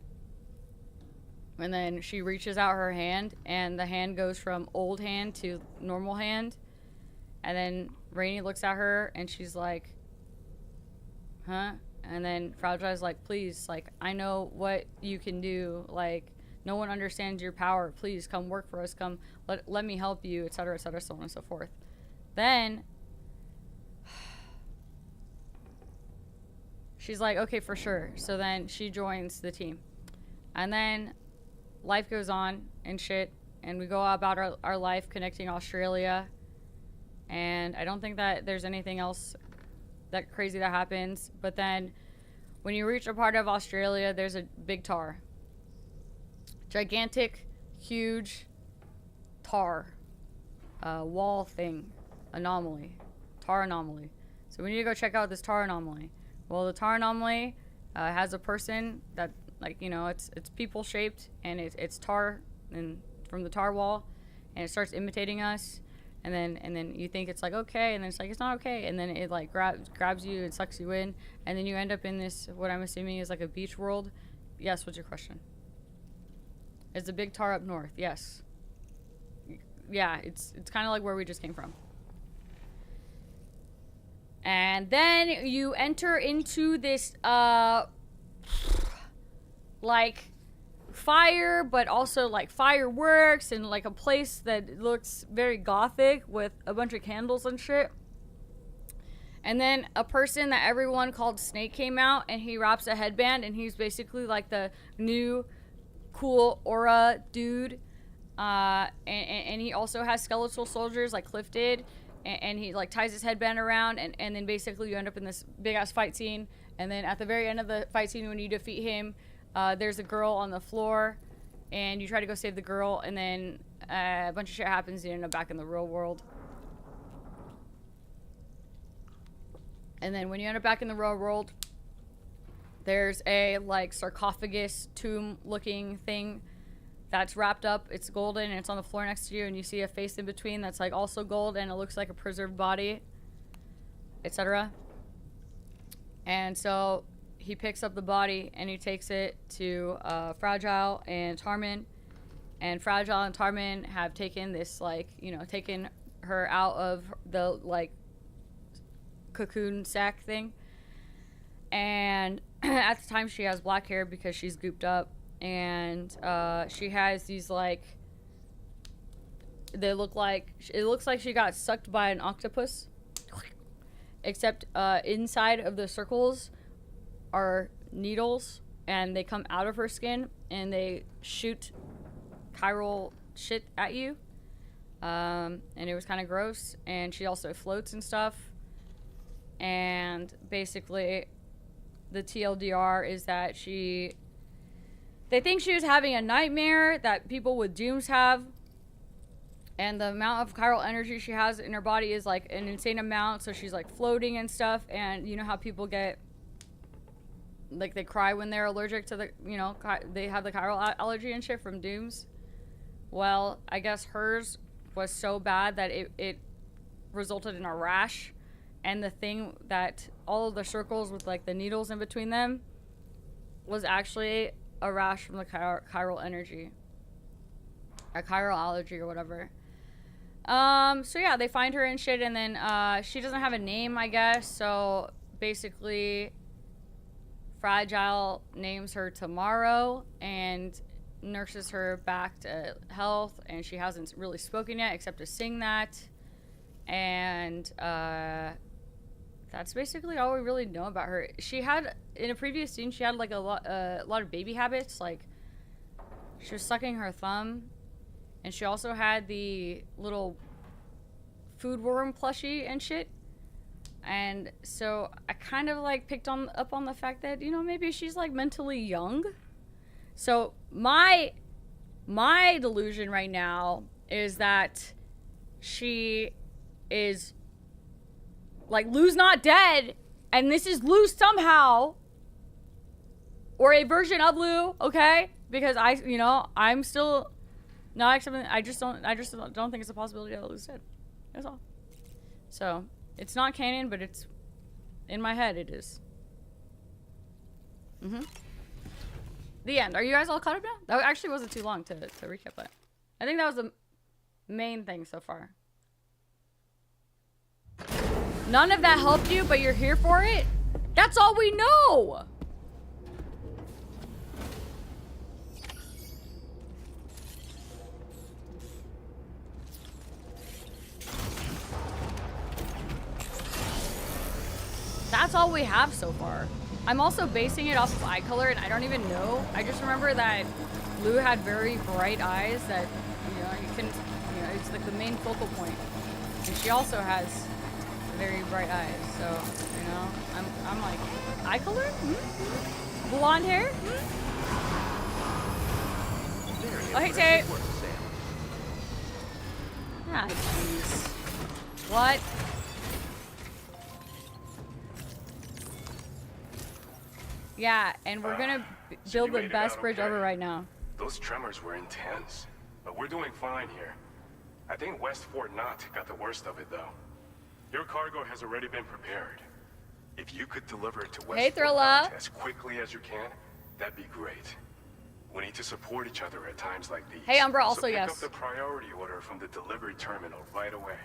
and then she reaches out her hand, and the hand goes from old hand to normal hand. And then Rainey looks at her, and she's like, huh? And then Fragile's like, please, like, I know what you can do, like, no one understands your power. Please come work for us. Come, let me help you, etc., etc., so on and so forth. Then she's like, okay, for sure. So then she joins the team. And then life goes on and shit. And we go about our life connecting Australia. And I don't think that there's anything else that crazy that happens. But then when you reach a part of Australia, there's a big tar. Gigantic, huge tar wall thing, anomaly, tar anomaly. So we need to go check out this tar anomaly. Well, the tar anomaly has a person that, like, you know, it's people shaped, and it's tar and from the tar wall, and it starts imitating us, and then you think it's like okay, and then it's like it's not okay, and then it like grabs you and sucks you in, and then you end up in this, what I'm assuming is like a beach world. Yes, what's your question? Is the big tar up north? Yes. Yeah, it's kind of like where we just came from. And then you enter into this, like, fire, but also like fireworks and like a place that looks very gothic with a bunch of candles and shit. And then a person that everyone called Snake came out, and he wraps a headband, and he's basically like the new cool aura dude. And he also has skeletal soldiers like Cliff did, and he like ties his headband around, and then basically you end up in this big ass fight scene. And then at the very end of the fight scene, when you defeat him, there's a girl on the floor, and you try to go save the girl, and then a bunch of shit happens, and you end up back in the real world. And then when you end up back in the real world, there's a like sarcophagus tomb looking thing that's wrapped up. It's golden, and it's on the floor next to you, and you see a face in between that's like also gold, and it looks like a preserved body, etc. And so he picks up the body, and he takes it to Fragile and Tarmin. And Fragile and Tarmin have taken this, like, you know, taken her out of the, like, cocoon sack thing. And at the time she has black hair because she's gooped up. And she has these, like, they look like, it looks like she got sucked by an octopus. Except inside of the circles are needles, and they come out of her skin, and they shoot chiral shit at you. And it was kind of gross. And she also floats and stuff. And basically, the TLDR is that they think she was having a nightmare that people with dooms have. And the amount of chiral energy she has in her body is like an insane amount. So she's like floating and stuff. And you know how people get, like, they cry when they're allergic to the, you know, they have the chiral allergy and shit from dooms. Well, I guess hers was so bad that it resulted in a rash. And the thing that all of the circles with like the needles in between them was actually a rash from the chiral energy. A chiral allergy or whatever. So yeah, they find her and shit, and then she doesn't have a name, I guess. So basically, Fragile names her Tomorrow and nurses her back to health, and she hasn't really spoken yet except to sing that. And that's basically all we really know about her. She had, in a previous scene, she had like a lot of baby habits. Like, she was sucking her thumb, and she also had the little food worm plushie and shit. And so I kind of like picked up on the fact that, you know, maybe she's like mentally young. So my delusion right now is that she is like Lou's not dead, and this is Lou somehow, or a version of Lou, okay? Because I'm still not accepting. I just don't think it's a possibility that Lou's dead. That's all. So it's not canon, but it's in my head. It is. The end. Are you guys all caught up now? That actually wasn't too long to recap that. I think that was the main thing so far. None of that helped you, but you're here for it? That's all we know! That's all we have so far. I'm also basing it off of eye color, and I don't even know. I just remember that Lou had very bright eyes that, it's like the main focal point. And she also has very bright eyes, so, I'm like, eye color? Blonde hair? Oh, hey, Tate. Ah, jeez. What? Yeah, and we're gonna build the best bridge ever right now. Those tremors were intense, but we're doing fine here. I think West Fort Knott got the worst of it, though. Your cargo has already been prepared. If you could deliver it to West Fort Knott as quickly as you can, that'd be great. We need to support each other at times like these. Hey, Umbra, also so pick yes. up the priority order from the delivery terminal right away.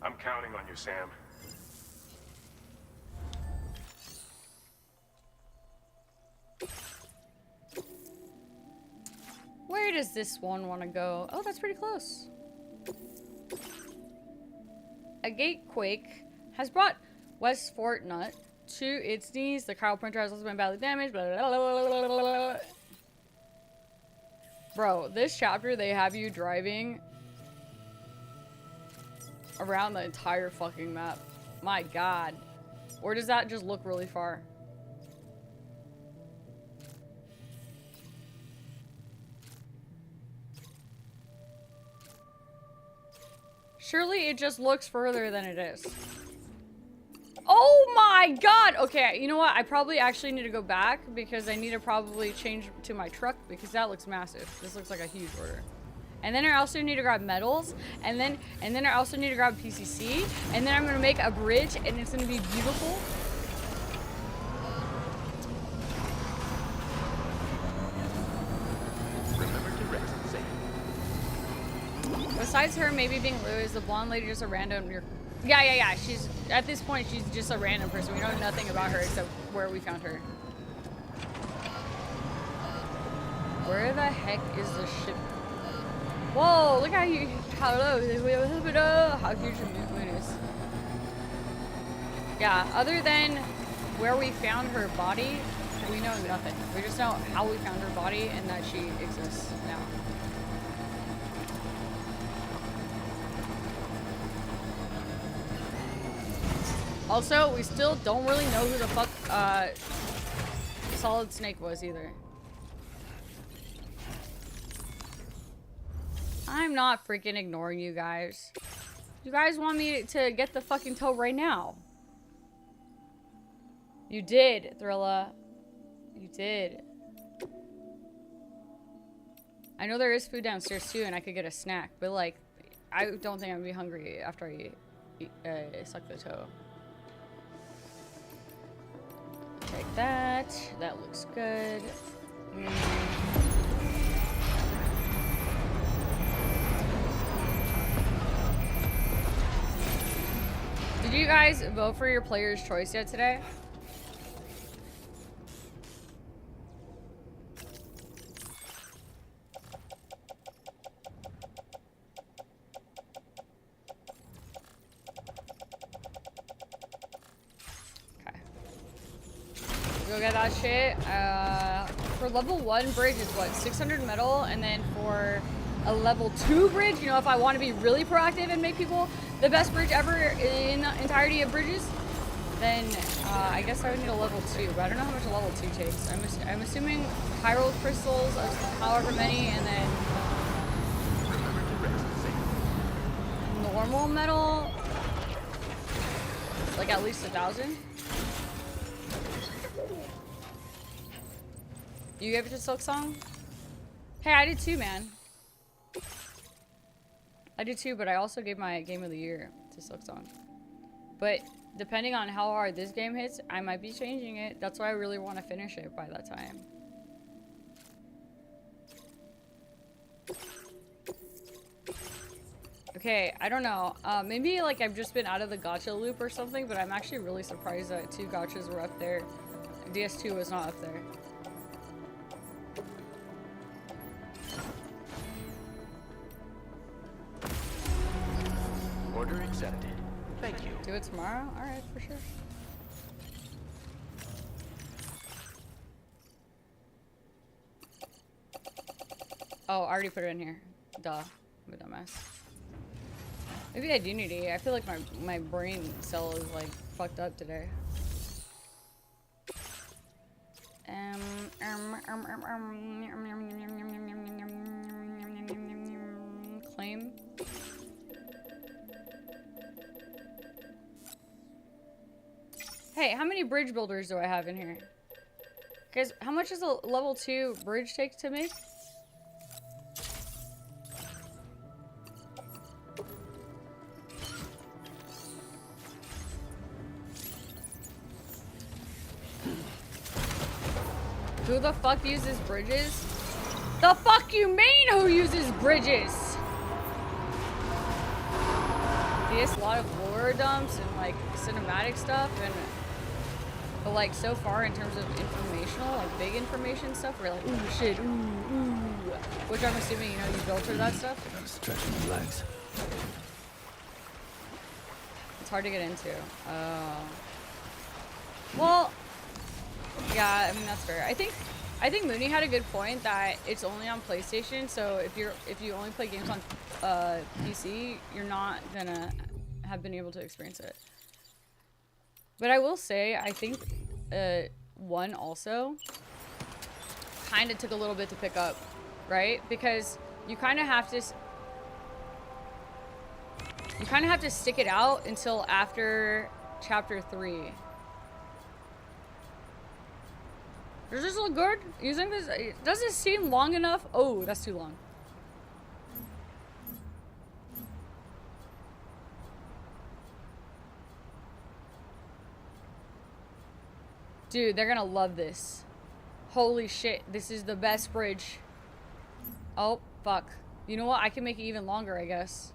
I'm counting on you, Sam. Where does this one want to go? Oh, that's pretty close. A gatequake has brought West Fort Nut to its knees. The cryo printer has also been badly damaged. Blah, blah, blah, blah, blah, blah. Bro, this chapter, they have you driving around the entire fucking map. My god. Or does that just look really far? Surely it just looks further than it is. Oh my god! Okay, you know what? I probably actually need to go back because I need to probably change to my truck because that looks massive. This looks like a huge order. And then I also need to grab metals, and then I also need to grab PCC, and then I'm gonna make a bridge, and it's gonna be beautiful. Remember to rest, Sam. Besides her maybe being Lou, is the blonde lady just a random? Yeah. She's at this point she's just a random person. We know nothing about her except where we found her. Where the heck is the ship? Whoa! Look how huge! How huge the moon is. Yeah. Other than where we found her body, we know nothing. We just know how we found her body and that she exists now. Also, we still don't really know who the fuck Solid Snake was either. I'm not freaking ignoring you guys. You guys want me to get the fucking tow right now. You did, Thrilla. You did. I know there is food downstairs too and I could get a snack, but like, I don't think I'm gonna be hungry after I suck the toe. Take that. That looks good. Did you guys vote for your player's choice yet today? Go get that shit. For level 1 bridge is what, 600 metal, and then for a level 2 bridge, you know, if I want to be really proactive and make people the best bridge ever in the entirety of bridges, then I guess I would need a level 2, but I don't know how much a level 2 takes. I'm assuming chiral crystals of however many, and then normal metal, like at least 1,000. You gave it to Silk Song? Hey, I did too, man. I did too, but I also gave my Game of the Year to Silk Song. But depending on how hard this game hits, I might be changing it. That's why I really want to finish it by that time. Okay, I don't know. Maybe like I've just been out of the gacha loop or something, but I'm actually really surprised that 2 gachas were up there. DS2 was not up there. Order accepted. Thank you. Do it tomorrow? Alright, for sure. Oh, I already put it in here. Duh. I'm a dumbass. Maybe I do need to eat. I feel like my brain cell is like fucked up today. Claim. Hey, how many bridge builders do I have in here? Guys, how much does a level 2 bridge take to make? Who the fuck uses bridges? The fuck you mean who uses bridges? There's a lot of lore dumps and like cinematic stuff and But like so far in terms of informational, like big information stuff, we're like, ooh shit, ooh. Which I'm assuming, you know, you filter that stuff. I gotta stretch my legs. It's hard to get into. Well, yeah, I mean that's fair. I think Mooney had a good point that it's only on PlayStation, so if you only play games on PC, you're not gonna have been able to experience it. But I will say, I think 1 also kind of took a little bit to pick up, right? Because you kind of have to stick it out until after chapter 3. Does this look good? You think this does it seem long enough? Oh, that's too long. Dude, they're gonna love this. Holy shit, this is the best bridge. Oh, fuck. You know what? I can make it even longer, I guess.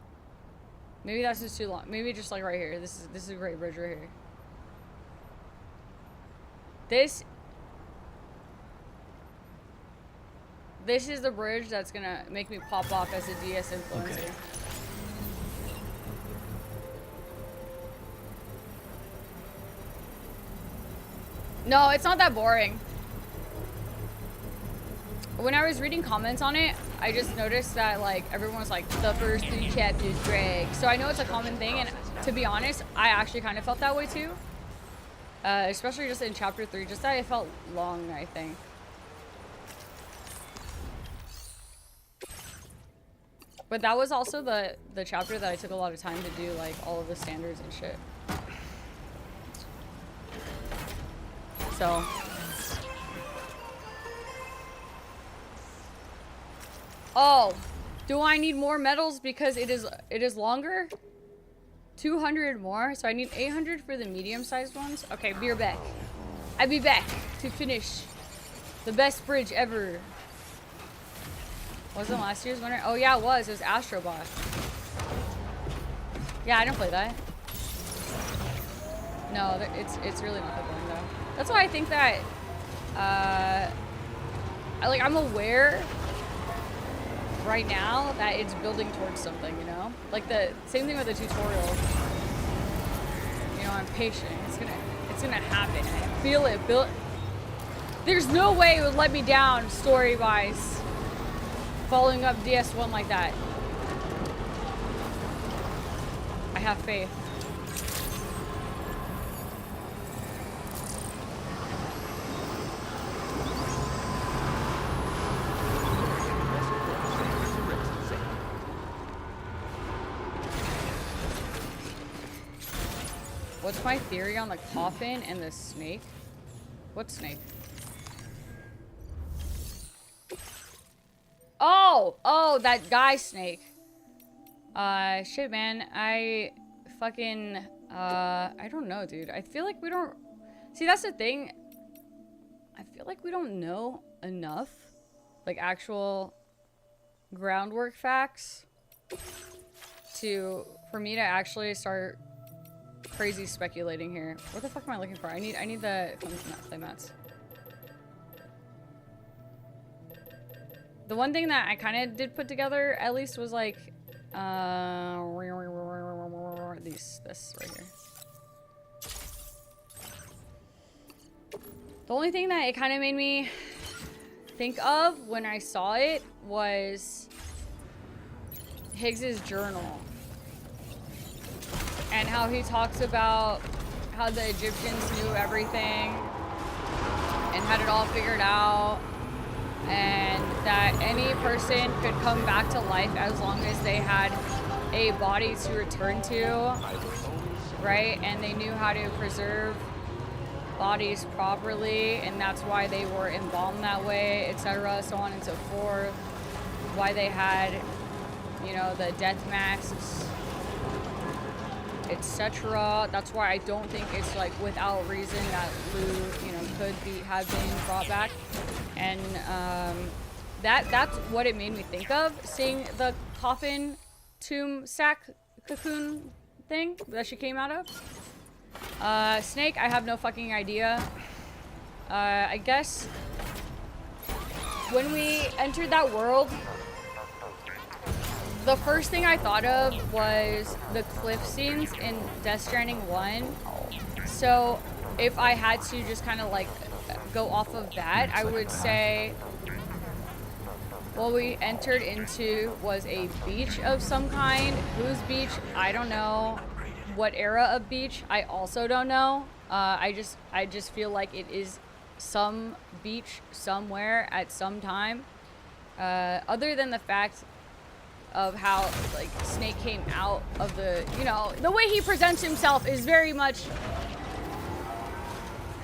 Maybe that's just too long. Maybe just like right here. This is a great bridge right here. This is the bridge that's gonna make me pop off as a DS influencer. Okay. No, it's not that boring. When I was reading comments on it, I just noticed that like everyone was like, the first 3 chapters drag. So I know it's a common thing, and to be honest, I actually kind of felt that way too. Especially just in chapter 3, just that it felt long, I think. But that was also the chapter that I took a lot of time to do, like all of the standards and shit. So oh, do I need more medals because it is longer? 200 more, so I need 800 for the medium-sized ones. Okay, be back. I'll be back to finish the best bridge ever. Wasn't last year's winner? Oh yeah, it was. It was Astrobot. Yeah, I didn't play that. No, it's really not that boring though. That's why I think that I'm aware right now that it's building towards something, you know? Like the same thing with the tutorial. You know, I'm patient. It's gonna happen. I feel it. There's no way it would let me down story-wise. Following up DS1 like that. I have faith. What's my theory on the coffin and the snake? What snake? Oh, that guy snake. Shit, man. I don't know, dude. I feel like we don't... See, that's the thing. I feel like we don't know enough, like, actual groundwork facts for me to actually start crazy speculating here. What the fuck am I looking for? I need the play mats. The one thing that I kind of did put together, at least, was like, this right here. The only thing that it kind of made me think of when I saw it was Higgs's journal. And how he talks about how the Egyptians knew everything and had it all figured out. And that any person could come back to life as long as they had a body to return to, right? And they knew how to preserve bodies properly, and that's why they were embalmed that way, etc., so on and so forth. Why they had, you know, the death masks, etc. That's why I don't think it's like without reason that Lou, you know, have been brought back. And that's what it made me think of, seeing the coffin tomb sack cocoon thing that she came out of. Snake, I have no fucking idea. I guess when we entered that world, the first thing I thought of was the cliff scenes in Death Stranding 1. So if I had to just kind of like go off of that, I would say what we entered into was a beach of some kind. Whose beach? I don't know. What era of beach? I also don't know. I just feel like it is some beach somewhere at some time. Other than the fact of how like Snake came out of the, you know, the way he presents himself is very much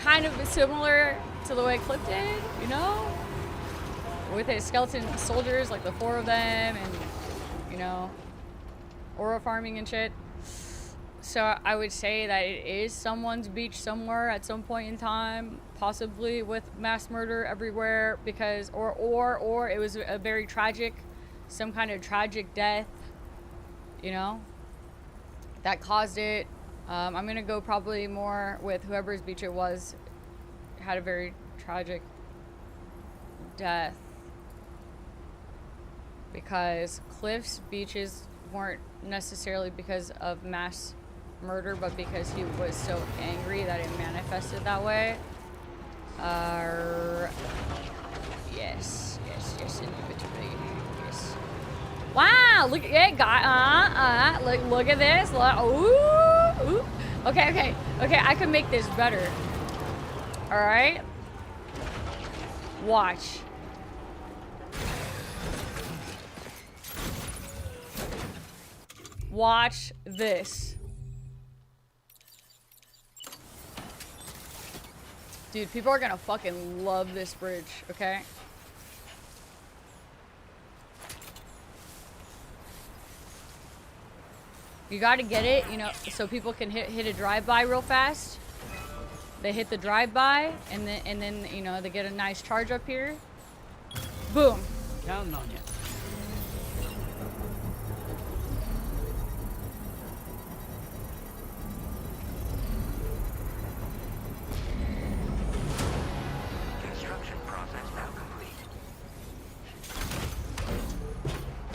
kind of similar to the way Cliff did, you know, with his skeleton soldiers, like the 4 of them, and you know, aura farming and shit. So I would say that it is someone's beach somewhere at some point in time, possibly with mass murder everywhere, because or it was a very tragic, some kind of tragic death, you know, that caused it. I'm gonna go probably more with whoever's beach it was had a very tragic death, because Cliff's beaches weren't necessarily because of mass murder, but because he was so angry that it manifested that way. Yes, indubitably, yes. Wow, look, yeah, guy, look at this, look, ooh. Okay, I can make this better. All right, watch. Watch this. Dude, people are gonna fucking love this bridge, okay? You gotta get it, you know, so people can hit a drive-by real fast. They hit the drive-by, and then you know, they get a nice charge up here. Boom. Counting on you.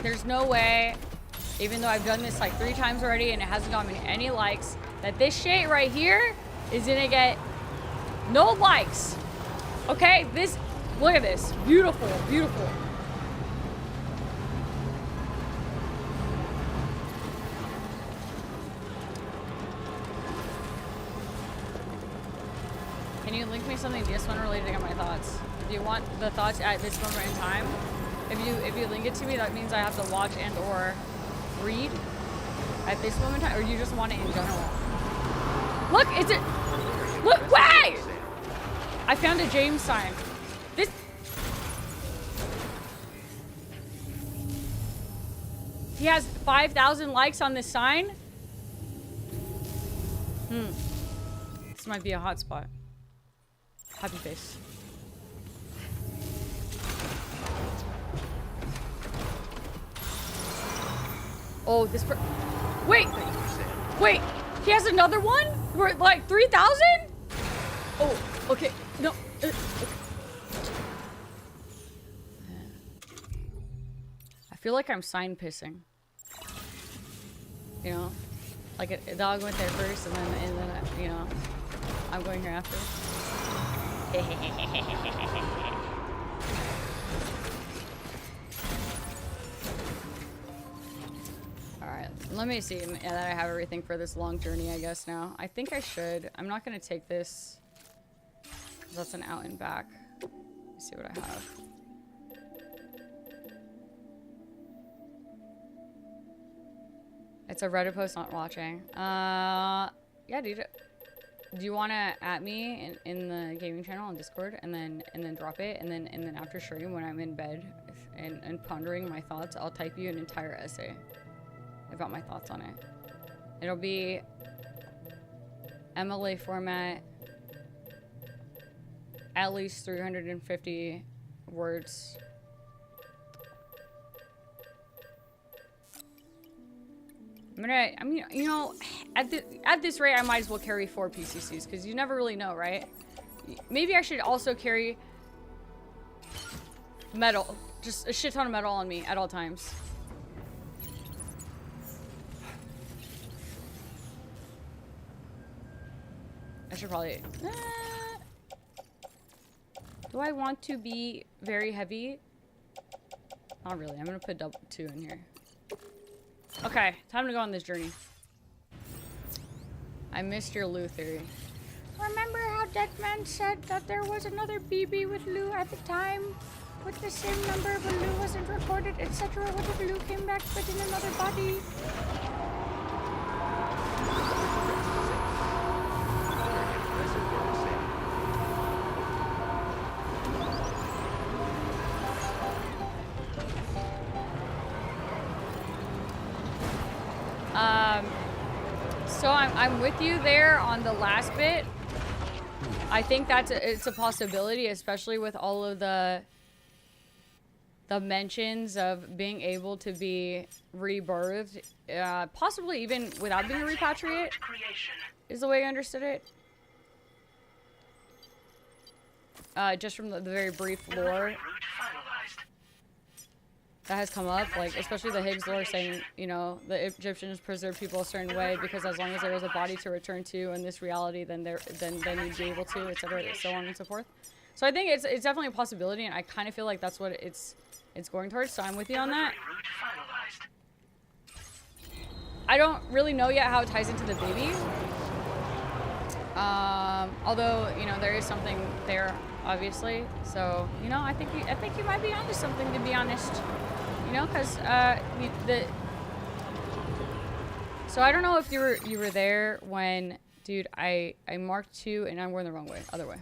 There's no way, even though I've done this like 3 times already and it hasn't gotten me any likes, that this shit right here is gonna get no likes. Okay, this, look at this. Beautiful, beautiful. Can you link me something DS1 related to get my thoughts? Do you want the thoughts at this moment in time? If you link it to me, that means I have to watch and or read at this moment in time, or you just want it in general? Look, it's it. Look, wait! I found a James sign. This. He has 5,000 likes on this sign. This might be a hotspot. Happy face. Oh, this wait, he has another one? We're like 3,000? Oh, okay, no. Okay. I feel like I'm sign pissing. You know, like a dog went there first, and then you know, I'm going here after. Alright, let me see that I have everything for this long journey, I guess, now. I think I should. I'm not going to take this. That's an out and back. Let's see what I have. It's a Reddit post, not watching. Yeah, dude. Do you want to at me in the gaming channel on Discord and then drop it, and then after stream when I'm in bed and pondering my thoughts, I'll type you an entire essay about my thoughts on it. It'll be MLA format, at least 350 words. I mean, you know, at this rate, I might as well carry 4 PCCs because you never really know, right? Maybe I should also carry metal, just a shit ton of metal on me at all times. I should probably. Do I want to be very heavy? Not really. I'm gonna put double 2 in here. Okay, time to go on this journey. I missed your Lou theory. Remember how Deadman said that there was another BB with Lou at the time? With the same number, but Lou wasn't recorded, etc. What if Lou came back but in another body? So I'm with you there on the last bit. I think it's a possibility, especially with all of the mentions of being able to be rebirthed, possibly even without being a repatriate, is the way I understood it. Just from the very brief lore that has come up, like especially the Higgs lore saying, you know, the Egyptians preserved people a certain way because as long as there was a body to return to in this reality, then you'd be able to, etc., so on and so forth. So I think it's definitely a possibility, and I kind of feel like that's what it's going towards. So I'm with you on that. I don't really know yet how it ties into the baby. Although, you know, there is something there, obviously. So, you know, I think you might be onto something, to be honest. You know, because so I don't know if you were there when, dude, I marked 2 and I'm going the wrong way, other way.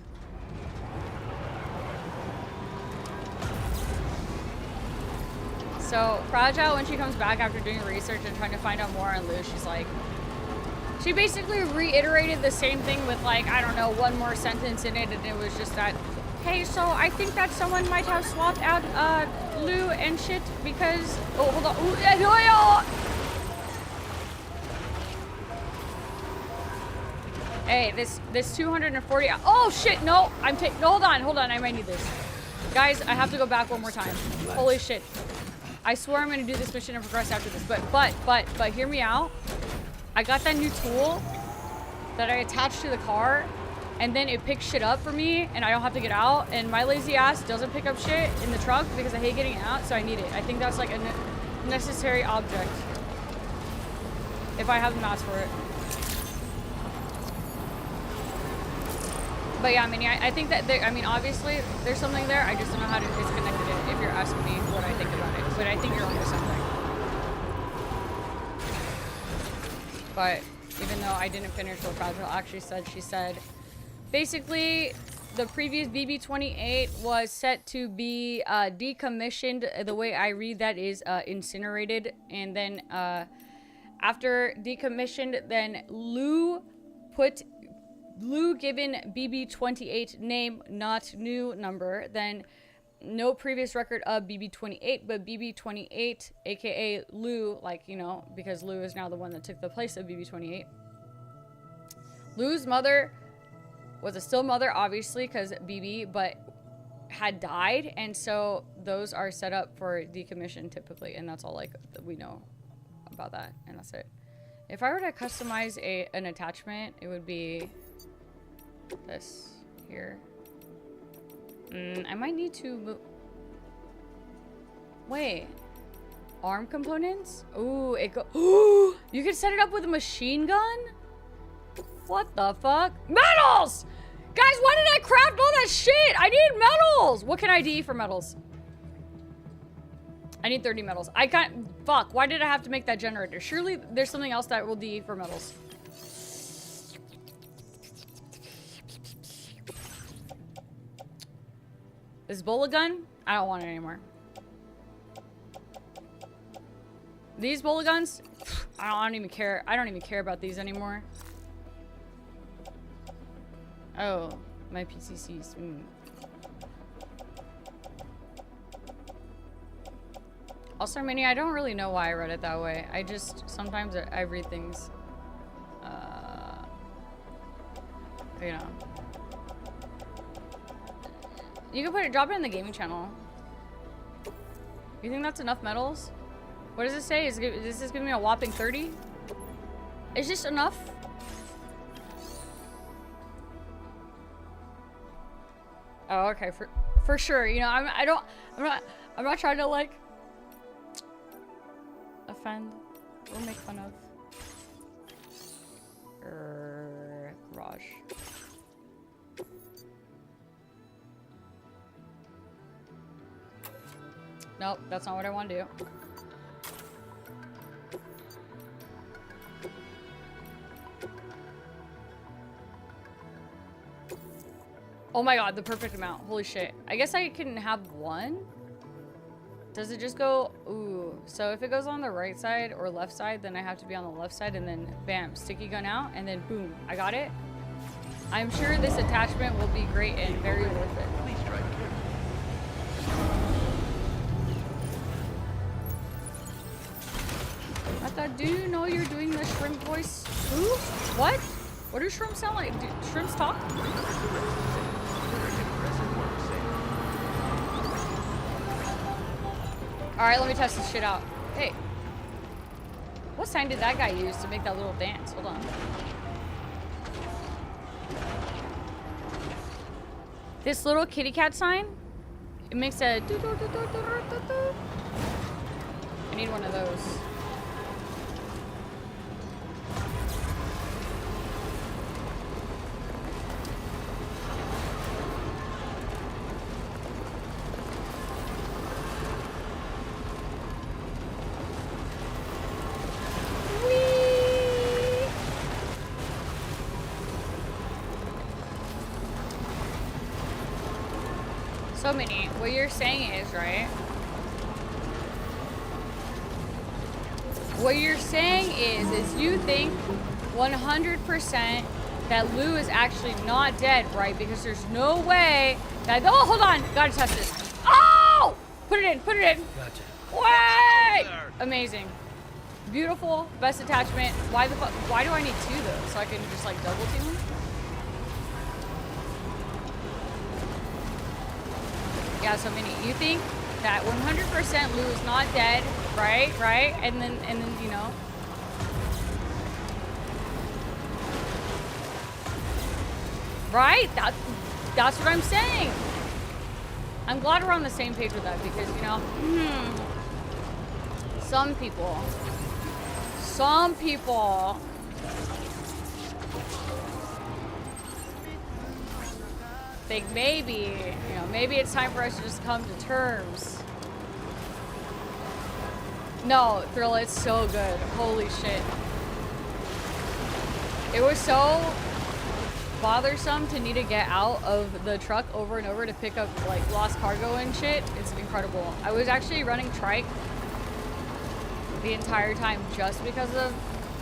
So Fragile, when she comes back after doing research and trying to find out more on Lou, she's like, she basically reiterated the same thing with, like, I don't know, one more sentence in it, and it was just that, Hey, so I think that someone might have swapped out Lou and shit because... Oh, hold on. Hey, this 240... Oh, shit, no. No, hold on. I might need this. Guys, I have to go back one more time. Holy shit. I swear I'm going to do this mission and progress after this. But hear me out. I got that new tool that I attached to the car, and then it picks shit up for me, and I don't have to get out, and my lazy ass doesn't pick up shit in the truck because I hate getting out, so I need it. I think that's like a necessary object if I have the mats for it. But yeah, I mean, I think that I mean, obviously there's something there. I just don't know how to disconnect it if you're asking me what I think about it. But I think you're onto something. But even though I didn't finish what Fragile actually said, she said, basically, the previous BB-28 was set to be decommissioned. The way I read that is incinerated. And then after decommissioned, then Lou given BB-28 name, not new number. Then no previous record of BB-28, but BB-28, aka Lou, like, you know, because Lou is now the one that took the place of BB-28. Lou's mother was a still mother, obviously, because BB, but had died, and so those are set up for decommission typically, and that's all like we know about that, and that's it. If I were to customize an attachment, it would be this here. I might need to move. Wait, arm components? Ooh, it go. Ooh, you can set it up with a machine gun. What the fuck? Metals! Guys, why did I craft all that shit? I need metals! What can I DE for metals? I need 30 metals. I can't... Fuck, why did I have to make that generator? Surely there's something else that will DE for metals. This bullet gun? I don't want it anymore. These bullet guns? I don't even care. I don't even care about these anymore. Oh, my PCCs. Also, Minnie, I don't really know why I read it that way. I just, sometimes I read things, you know. You can put it, drop it in the gaming channel. You think that's enough medals? What does it say? Is this giving me a whopping 30? Is this enough? Oh, okay, for sure. You know, I'm not trying to like offend or make fun of. Garage. Nope, that's not what I want to do. Oh my god, the perfect amount. Holy shit. I guess I can have one? Does it just go... Ooh. So if it goes on the right side or left side, then I have to be on the left side and then bam, sticky gun out and then boom, I got it. I'm sure this attachment will be great and very worth it. Please drive carefully. I thought, do you know you're doing the shrimp voice? Who? What? What do shrimps sound like? Do shrimps talk? Alright, let me test this shit out. Hey. What sign did that guy use to make that little dance? Hold on. This little kitty cat sign, it makes a doo doo doo doo doo doo doo. I need one of those. So many. What you're saying is, right? What you're saying is you think 100% that Lou is actually not dead, right? Because there's no way that... Oh, hold on. Gotta test this. Oh! Put it in. Put it in. Gotcha. Wait! Amazing. Beautiful. Best attachment. Why the fuck? Why do I need two, though? So I can just, like, double team them? Yeah, so many. You think that 100% Lou is not dead, right? Right? And then, you know. Right? That's what I'm saying. I'm glad we're on the same page with that because, you know, some people think maybe, you know, maybe it's time for us to just come to terms. No, Thrill, it's so good. Holy shit. It was so bothersome to need to get out of the truck over and over to pick up, like, lost cargo and shit. It's incredible. I was actually running trike the entire time just because of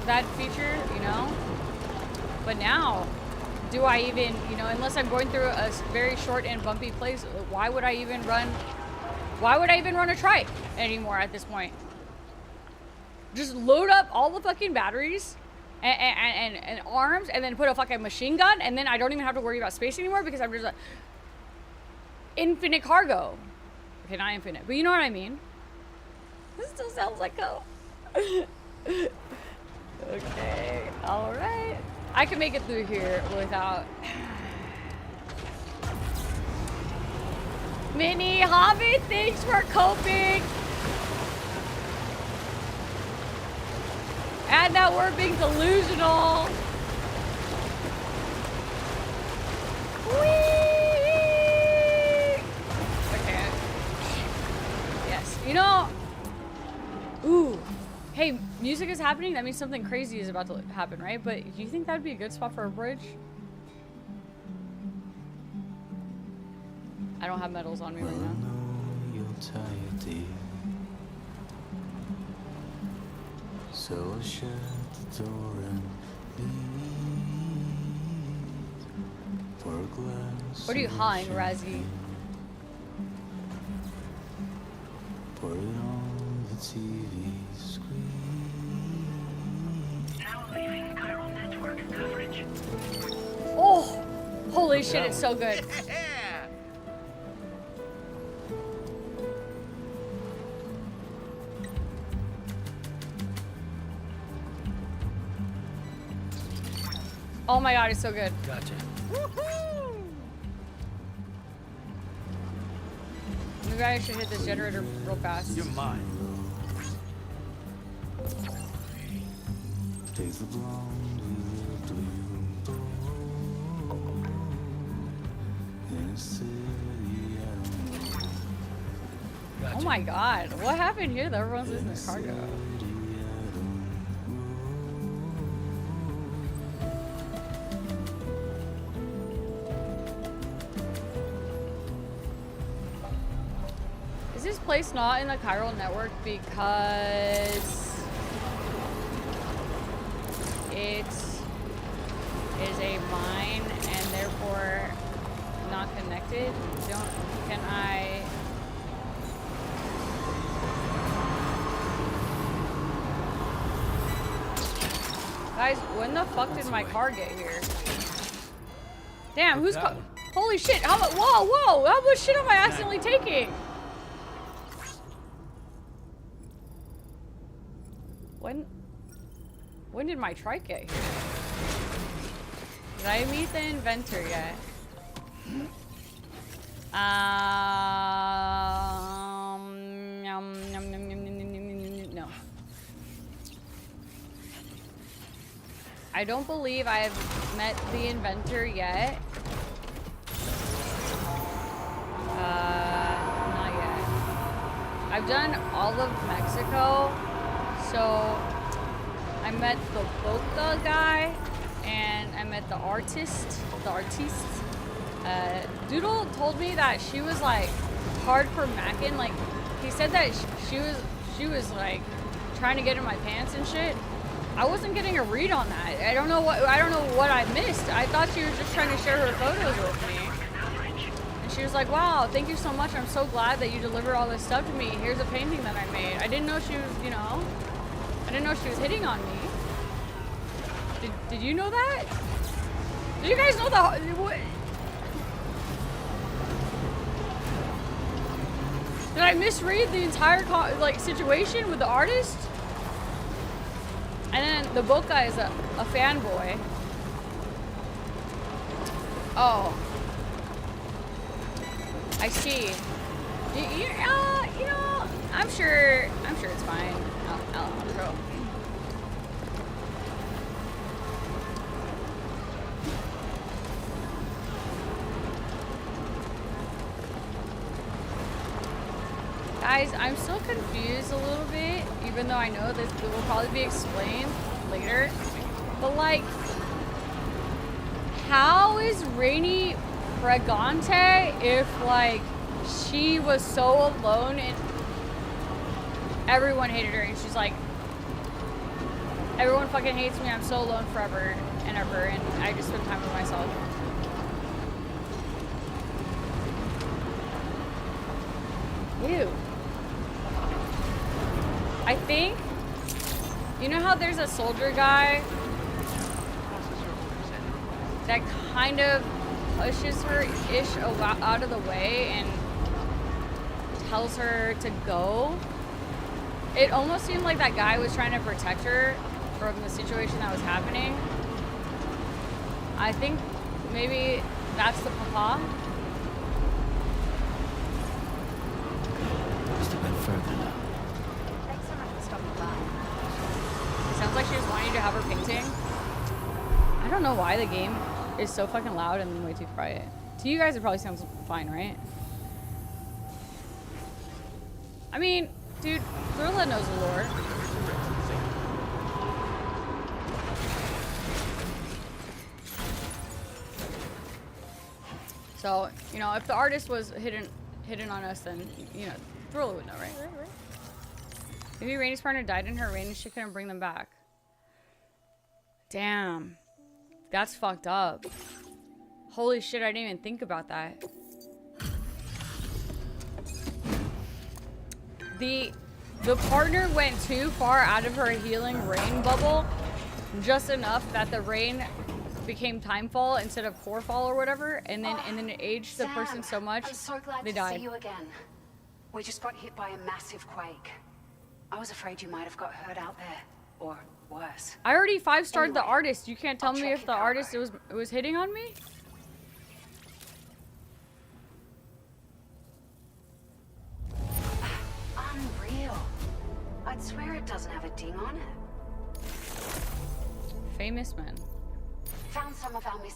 that feature, you know? But now... do I even, you know, unless I'm going through a very short and bumpy place, why would I even run a trike anymore at this point? Just load up all the fucking batteries and arms and then put a fucking machine gun and then I don't even have to worry about space anymore because I'm just like, infinite cargo. Okay, not infinite, but you know what I mean? This still sounds like a... Okay, alright. I can make it through here without... Minnie, Hobby, thanks for coping! And that we're being delusional! Whee! Okay. Yes, you know... Ooh. Hey, music is happening. That means something crazy is about to happen, right? But do you think that'd be a good spot for a bridge? I don't have medals on me right now. So shut the door and leave for a glass. What are you hawing, Razzie? Pour it on the TV screen. Now leaving chiral network coverage. Oh, holy shit, it's so good. Oh my god, it's so good. Gotcha. Maybe I should hit this generator real fast. You're mine. Takes the blonde with the blue bow. In a city I don't know. Oh my god, what happened here that everyone's losing their cargo? Is this place not in the chiral network because it is a mine and therefore not connected? Can I? Guys, when the fuck did my car get here? Damn, who's car? Holy shit! How much? Whoa, whoa! How much shit am I accidentally taking? When did my trike get here? Did I meet the inventor yet? No. I don't believe I have met the inventor yet. Not yet. I've done all of Mexico, so I met the Boca guy, and I met the artiste. Doodle told me that she was like hardcore macking. Like he said that she was like trying to get in my pants and shit. I wasn't getting a read on that. I don't know what I missed. I thought she was just trying to share her photos with me. And she was like, "Wow, thank you so much. I'm so glad that you delivered all this stuff to me. Here's a painting that I made." I didn't know she was, you know, I didn't know she was hitting on me. Did you know that? Did you guys know that? What? Did I misread the entire situation with the artist? And then the book guy is a fanboy. Oh, I see. You know, I'm sure it's fine. Alejandro. Guys, I'm still confused a little bit, even though I know this will probably be explained later. But like, how is Rainy Pregante if like she was so alone and everyone hated her and she's like, everyone fucking hates me, I'm so alone forever and ever, and I just spend time with myself. Ew. I think, you know how there's a soldier guy that kind of pushes her-ish out of the way and tells her to go? It almost seemed like that guy was trying to protect her from the situation that was happening. I think maybe that's the papa. Just a bit further now. Sounds like she was wanting to have her painting. I don't know why the game is so fucking loud and then way too quiet. To you guys, it probably sounds fine, right? I mean, dude, Gorilla knows the lore. So, you know, if the artist was hidden on us, then, you know, Gorilla would know, right? Maybe Rainy's partner died in her rain and she couldn't bring them back. Damn. That's fucked up. Holy shit, I didn't even think about that. The partner went too far out of her healing rain bubble, just enough that the rain became timefall instead of corefall or whatever, and then it aged the person so much I'm so glad they to died. see you again. We just got hit by a massive quake. I was afraid you might have got hurt out there, or worse. I already 5-starred the Anyway, artist. You can't tell I'll me check if the your artist was hitting on me? Unreal. I'd swear it doesn't have a ding on it. Famous men. Found some of our It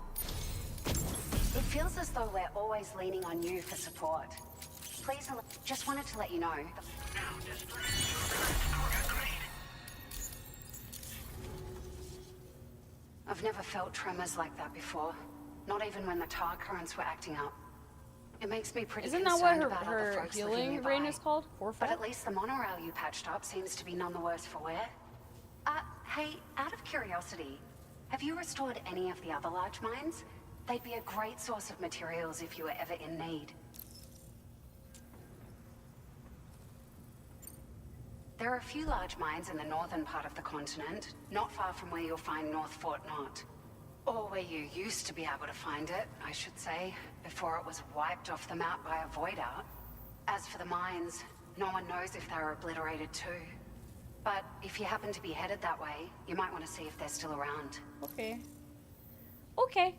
feels as though we're always leaning on you for support. Please, just wanted to let you know. I've never felt tremors like that before. Not even when the tar currents were acting up. It makes me pretty Isn't that concerned what about other her folks living healing nearby. rain is called? Corefall? But at least the monorail you patched up seems to be none the worse for wear. Hey, out of curiosity, have you restored any of the other large mines? They'd be a great source of materials if you were ever in need. There are a few large mines in the northern part of the continent, not far from where you'll find North Fort Knot. Or where you used to be able to find it, I should say, before it was wiped off the map by a void out. As for the mines, no one knows if they were obliterated too. But if you happen to be headed that way, you might want to see if they're still around. Okay. Okay.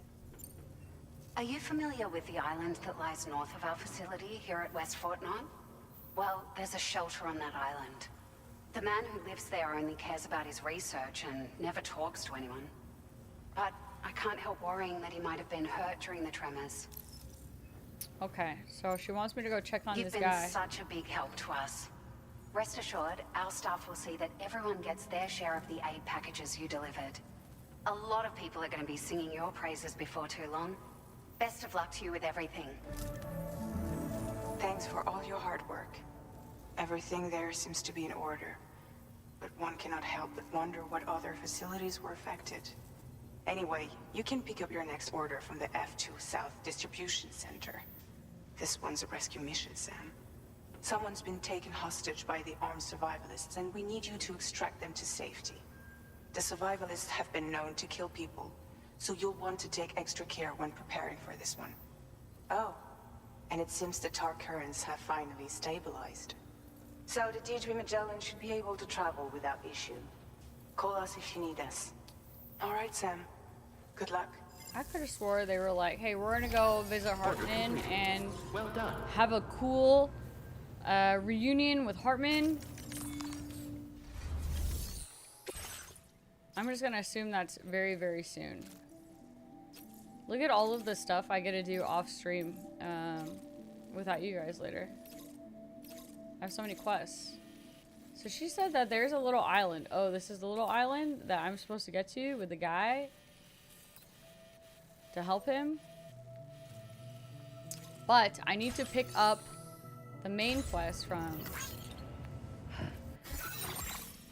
Are you familiar with the island that lies north of our facility here at West Fort Knot? Well, there's a shelter on that island. The man who lives there only cares about his research and never talks to anyone. But I can't help worrying that he might have been hurt during the tremors. Okay, so she wants me to go check on You've this been guy. such a big help to us. Rest assured, our staff will see that everyone gets their share of the aid packages you delivered. A lot of people are going to be singing your praises before too long. Best of luck to you with everything. Thanks for all your hard work. Everything there seems to be in order. But one cannot help but wonder what other facilities were affected. Anyway, you can pick up your next order from the F2 South Distribution Center. This one's a rescue mission, Sam. Someone's been taken hostage by the armed survivalists, and we need you to extract them to safety. The survivalists have been known to kill people, so you'll want to take extra care when preparing for this one. Oh, and it seems the tar currents have finally stabilized. So the DHV Magellan should be able to travel without issue. Call us if you need us. All right, Sam. Good luck. I could have swore they were like, hey, we're gonna go visit Hartman and have a cool reunion with Hartman. I'm just gonna assume that's very, very soon. Look at all of the stuff I get to do off stream without you guys later. I have so many quests. So she said that there's a little island. Oh, this is the little island that I'm supposed to get to with the guy to help him. But I need to pick up the main quest from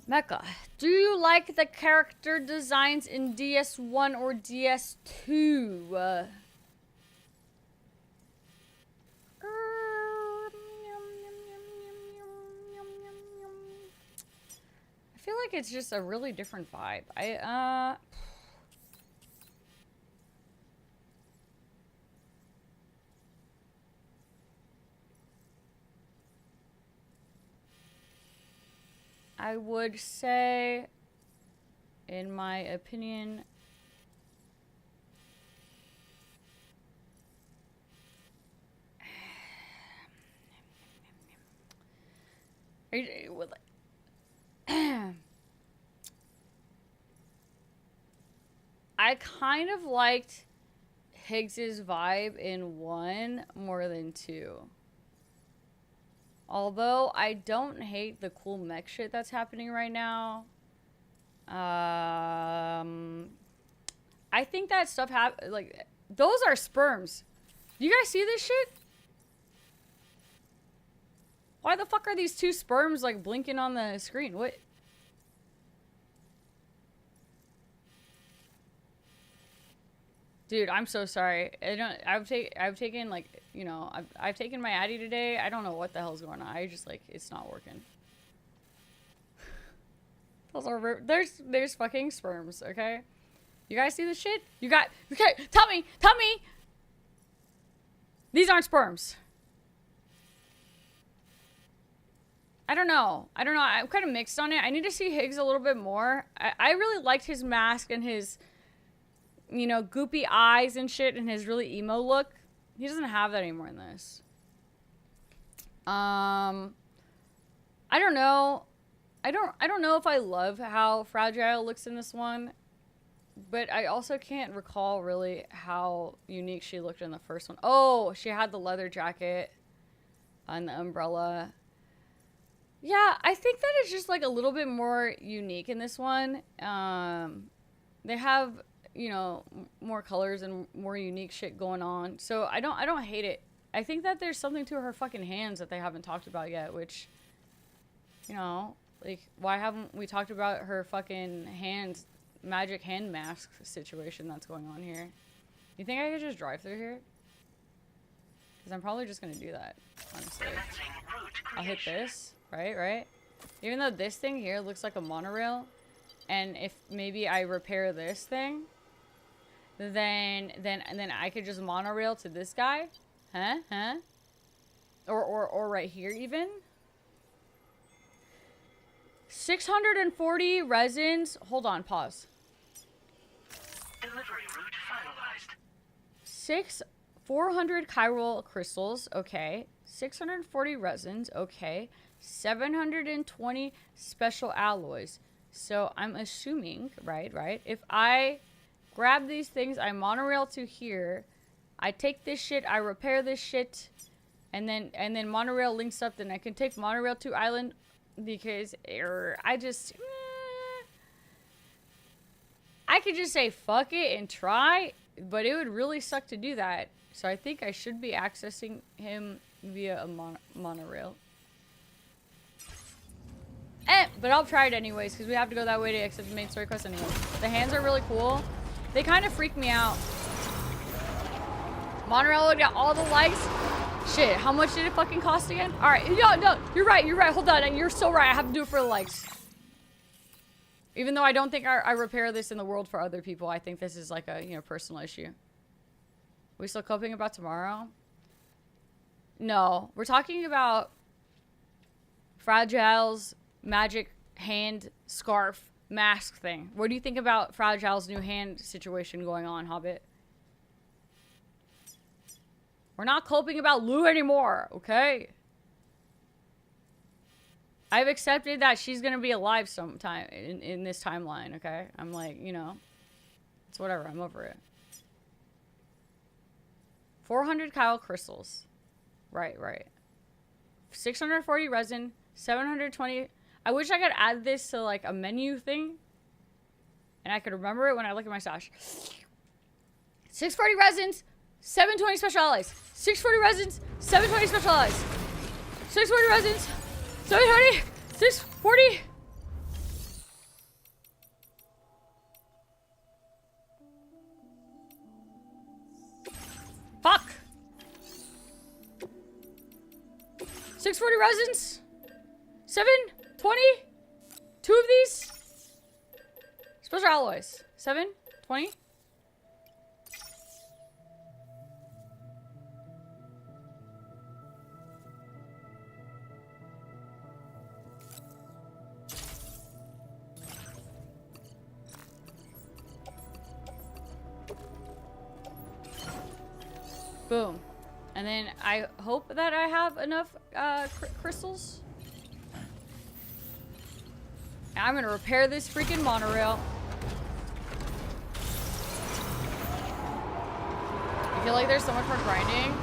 Mecha. Do you like the character designs in DS1 or DS2? I feel like it's just a really different vibe. I would say, in my opinion, I kind of liked Higgs's vibe in 1 more than 2. Although I don't hate the cool mech shit that's happening right now. I think that stuff like those are sperms. You guys see this shit? Why the fuck are these 2 sperms like blinking on the screen? What? Dude, I'm so sorry. I've taken like, you know, I've taken my Addy today. I don't know what the hell's going on. I just like, it's not working. Those are there's fucking sperms, okay? You guys see this shit? Okay, tell me! These aren't sperms. I don't know. I'm kind of mixed on it. I need to see Higgs a little bit more. I really liked his mask and his, you know, goopy eyes and shit and his really emo look. He doesn't have that anymore in this. I don't know. I don't know if I love how Fragile looks in this one, but I also can't recall really how unique she looked in the first one. Oh, she had the leather jacket and the umbrella. Yeah, I think that it's just like a little bit more unique in this one. They have, you know, more colors and more unique shit going on. So I don't hate it. I think that there's something to her fucking hands that they haven't talked about yet, which, you know, like, why haven't we talked about her fucking hands, magic hand mask situation that's going on here? You think I could just drive through here? Because I'm probably just going to do that, honestly. I'll hit this, right? Even though this thing here looks like a monorail, and if maybe I repair this thing, then I could just monorail to this guy. Huh? Or right here even. 640 resins. Hold on, pause. Delivery route finalized. 400 chiral crystals, okay. 640 resins, okay. 720 special alloys. So I'm assuming, right? If I grab these things, I monorail to here. I take this shit, I repair this shit, and then monorail links up. Then I can take monorail to island because I could just say fuck it and try, but it would really suck to do that. So I think I should be accessing him via a monorail. But I'll try it anyways because we have to go that way to accept the main story quest anyway. The hands are really cool. They kind of freak me out. Monorail got all the likes. Shit, how much did it fucking cost again? Alright, no, you're right. Hold on, you're so right. I have to do it for the likes. Even though I don't think I repair this in the world for other people, I think this is like a, you know, personal issue. We still coping about tomorrow? No, we're talking about Fragile's magic hand scarf mask thing. What do you think about Fragile's new hand situation going on, Hobbit? We're not coping about Lou anymore, okay? I've accepted that she's gonna be alive sometime in this timeline, okay? I'm like, you know, it's whatever, I'm over it. 400 Kyle crystals. Right. 640 resin, 720. I wish I could add this to like a menu thing. And I could remember it when I look at my stash. 640 resins, 720 special alloys. 640 resins, 720 special alloys. 640 resins, 720, 640. Fuck. 640 resins, 720. 2 of these. Special alloys. 720. Boom. And then I hope that I have enough crystals. And I'm gonna repair this freaking monorail. I feel like there's so much more grinding.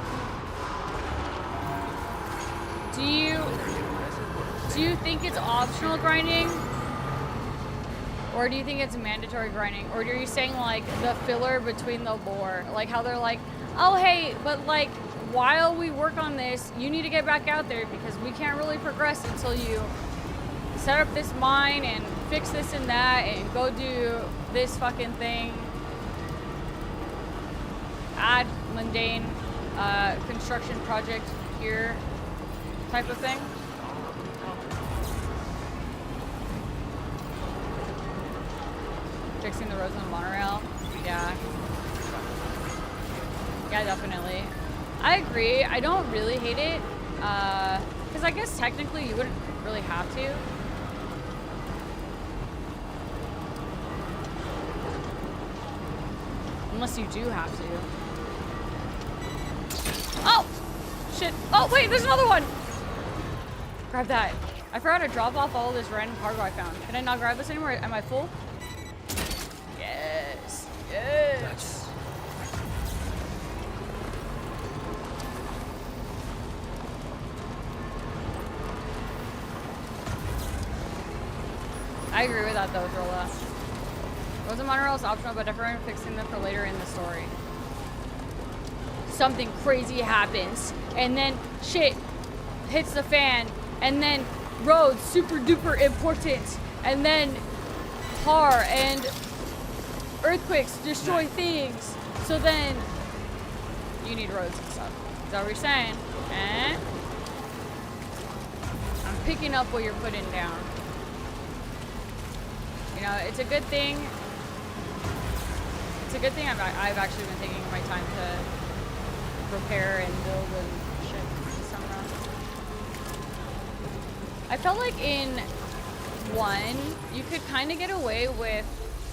Do you think it's optional grinding? Or do you think it's mandatory grinding? Or are you saying like the filler between the lore? Like how they're like, oh hey, but like while we work on this, you need to get back out there because we can't really progress until you set up this mine and fix this and that and go do this fucking thing. Add mundane construction project here type of thing. fixing the roads on the monorail. Yeah. Yeah, definitely. I agree. I don't really hate it. Because I guess technically you wouldn't really have to. Unless you do have to. Oh! Shit. Oh, wait, there's another one! Grab that. I forgot to drop off all this random cargo I found. Can I not grab this anymore? Am I full? Yes. Yes. I agree with that though, Drola. Roads and monorail is optional, but definitely fixing them for later in the story. Something crazy happens, and then shit hits the fan, and then roads super duper important, and then tar and earthquakes destroy things. So then you need roads and stuff. Is that what you're saying? Eh? I'm picking up what you're putting down. You know, it's a good thing. It's a good thing I've actually been taking my time to repair and build and shit this time around. I felt like in 1, you could kind of get away with,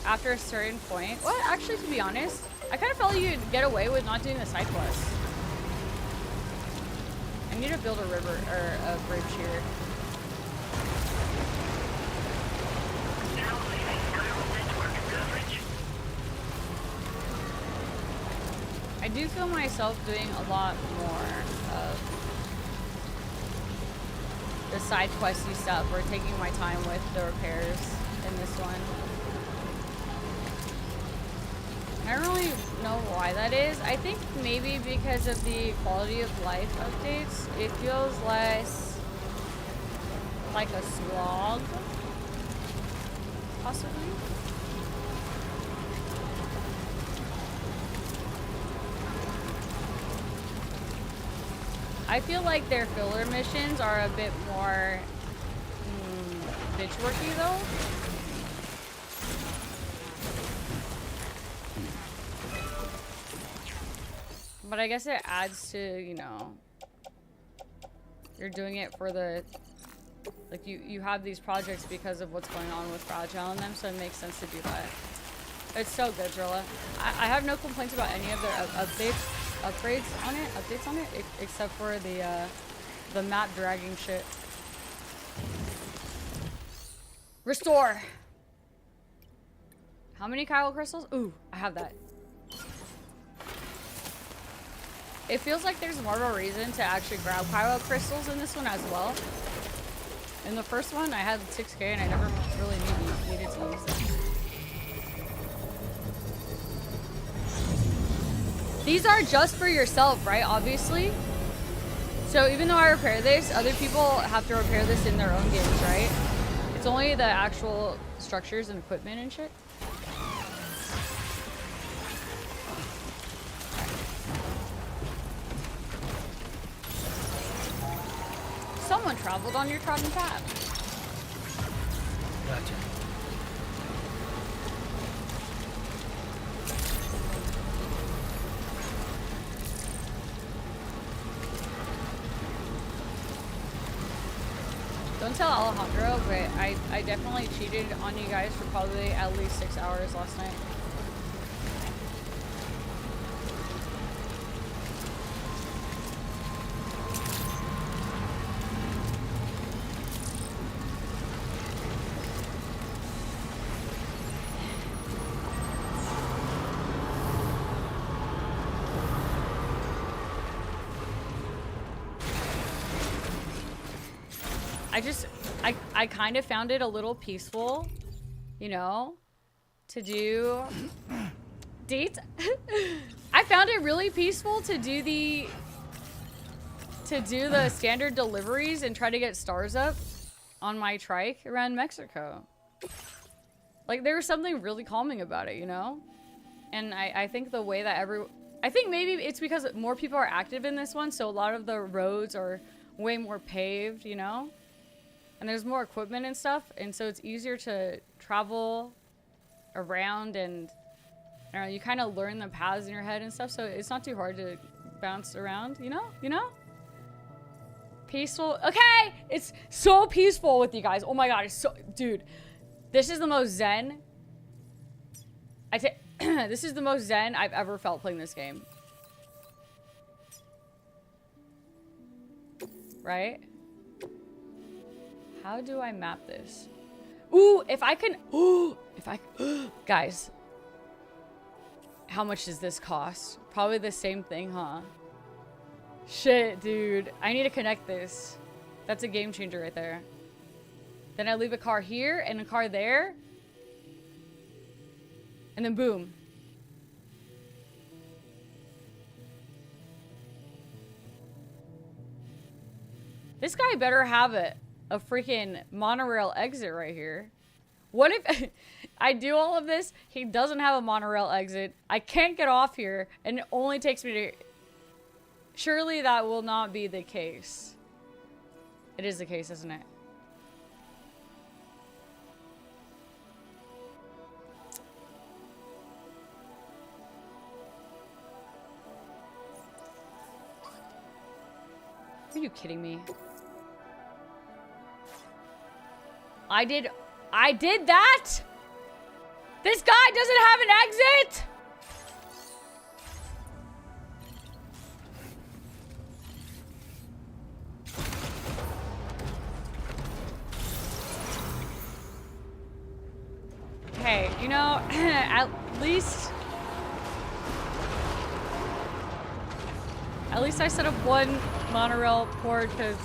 after a certain point. Well, actually, to be honest, I kind of felt like you could get away with not doing the side quests. I need to build a river, or a bridge here. I do feel myself doing a lot more of the side questy stuff, or taking my time with the repairs in this one. I don't really know why that is. I think maybe because of the quality of life updates, it feels less like a slog, possibly. I feel like their filler missions are a bit more bitch worky though. But I guess it adds to, you know, you're doing it for the, like you have these projects because of what's going on with Fragile in them, so it makes sense to do that. It's so good, Drilla. I have no complaints about any of their upgrades on it, except for the map dragging shit. Restore. How many Kyle crystals? Ooh, I have that. It feels like there's more of a reason to actually grab Kyle crystals in this one as well. In the first one, I had 6K and I never really needed to use them. These are just for yourself, right? Obviously. So even though I repair this, other people have to repair this in their own games, right? It's only the actual structures and equipment and shit. Someone traveled on your trodden path. Gotcha. Don't tell Alejandro, but I definitely cheated on you guys for probably at least 6 hours last night. I kind of found it a little peaceful, you know, to do date. I found it really peaceful to do the standard deliveries and try to get stars up on my trike around Mexico. Like there was something really calming about it, you know? And I think the way that I think maybe it's because more people are active in this one, so a lot of the roads are way more paved, you know? And there's more equipment and stuff, and so it's easier to travel around, and I don't know, you kind of learn the paths in your head and stuff, so it's not too hard to bounce around, you know? Peaceful. Okay, it's so peaceful with you guys. Oh my god, it's so, dude, this is the most zen. This is the most zen I've ever felt playing this game. Right? How do I map this? Ooh, if I can, guys, how much does this cost? Probably the same thing, huh? Shit, dude. I need to connect this. That's a game changer right there. Then I leave a car here and a car there. And then boom. This guy better have a freaking monorail exit right here. What if I do all of this, he doesn't have a monorail exit, I can't get off here, and it only takes me to... Surely that will not be the case. It is the case, isn't it? Are you kidding me? I did that? This guy doesn't have an exit? Okay, you know, at least I set up one monorail port, because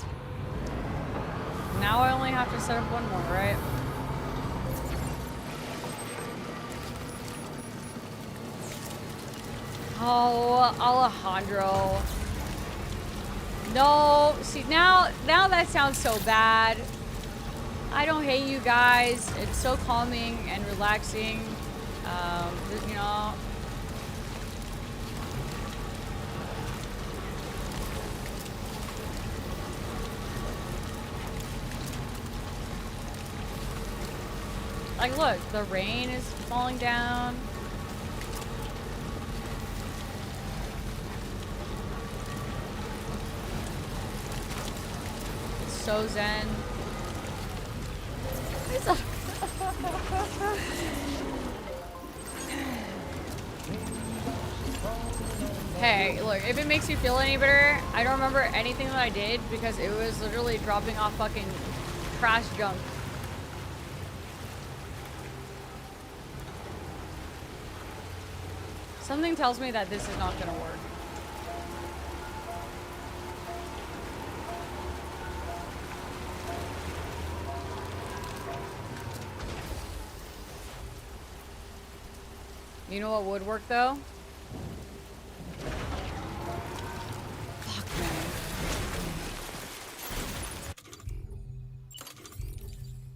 now I only have to set up one more, right? Oh, Alejandro. No, see, now that sounds so bad. I don't hate you guys. It's so calming and relaxing. You know. Like, look, the rain is falling down. It's so zen. Hey, look, if it makes you feel any better, I don't remember anything that I did because it was literally dropping off fucking crash junk. Something tells me that this is not gonna work. You know what would work though? Fuck, man.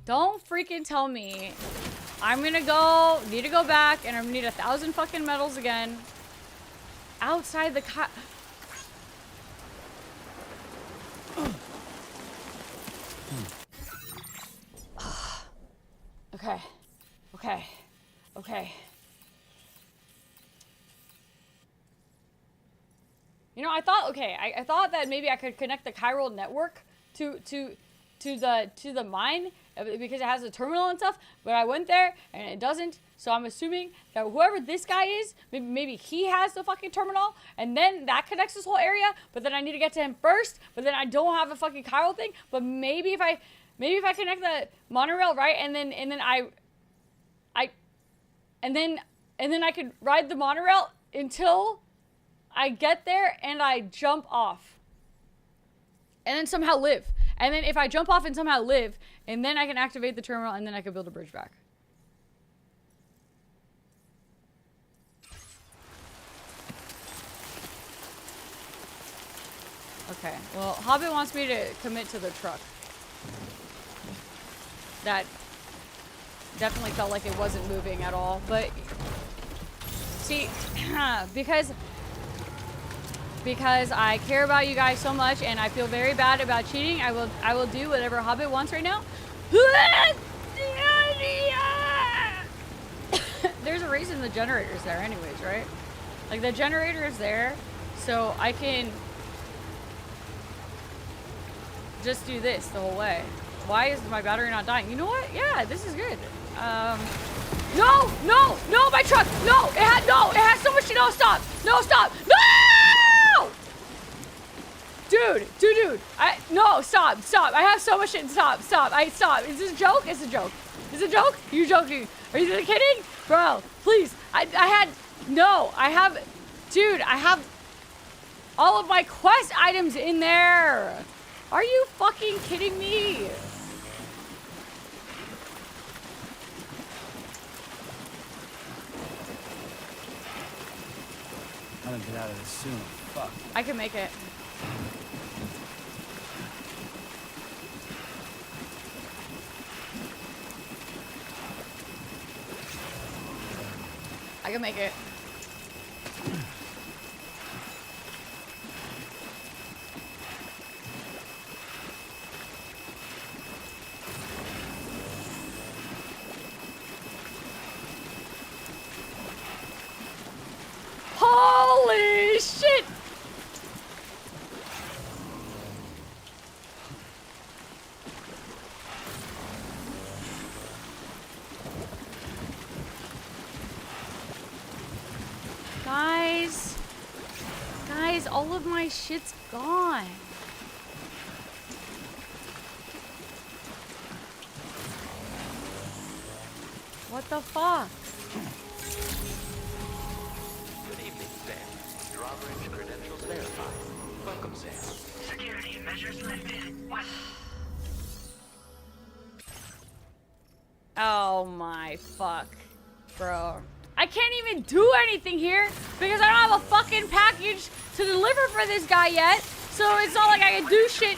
Don't freaking tell me I'm gonna need to go back and I'm gonna need 1,000 fucking medals again. Outside the car. Okay. Okay. Okay. You know, I thought, okay, I thought that maybe I could connect the chiral network to the mine because it has a terminal and stuff, but I went there and it doesn't. So I'm assuming that whoever this guy is, maybe he has the fucking terminal, and then that connects this whole area. But then I need to get to him first. But then I don't have a fucking chiral thing. But maybe if I connect the monorail right, and then I could ride the monorail until I get there and I jump off. And then somehow live. And then if I jump off and somehow live, and then I can activate the terminal and then I can build a bridge back. Okay, well, Hobbit wants me to commit to the truck. That definitely felt like it wasn't moving at all, but see, because I care about you guys so much and I feel very bad about cheating, I will do whatever Hobbit wants right now. there's a reason the generator's there anyways, right? Like, the generator is there, so I can just do this the whole way. Why is my battery not dying? You know what? Yeah, this is good. No, no, no, my truck. No, it has so much. No, stop. No, stop. No! Dude. No, stop. I have so much shit. Stop. Stop. Is this a joke? It's a joke. Is it a joke? You joking? Are you kidding? Bro, please. I have all of my quest items in there. Are you fucking kidding me? I'm gonna get out of this soon. Fuck. I can make it. I can make it. Holy shit! Guys, all of my shit's gone. What the fuck? Good evening, Sam. Your orange credentials verified. Welcome, Sam. Security measures lifted. What? Oh my fuck, bro. I can't even do anything here because I don't have a fucking package to deliver for this guy yet. So it's not like I can do shit.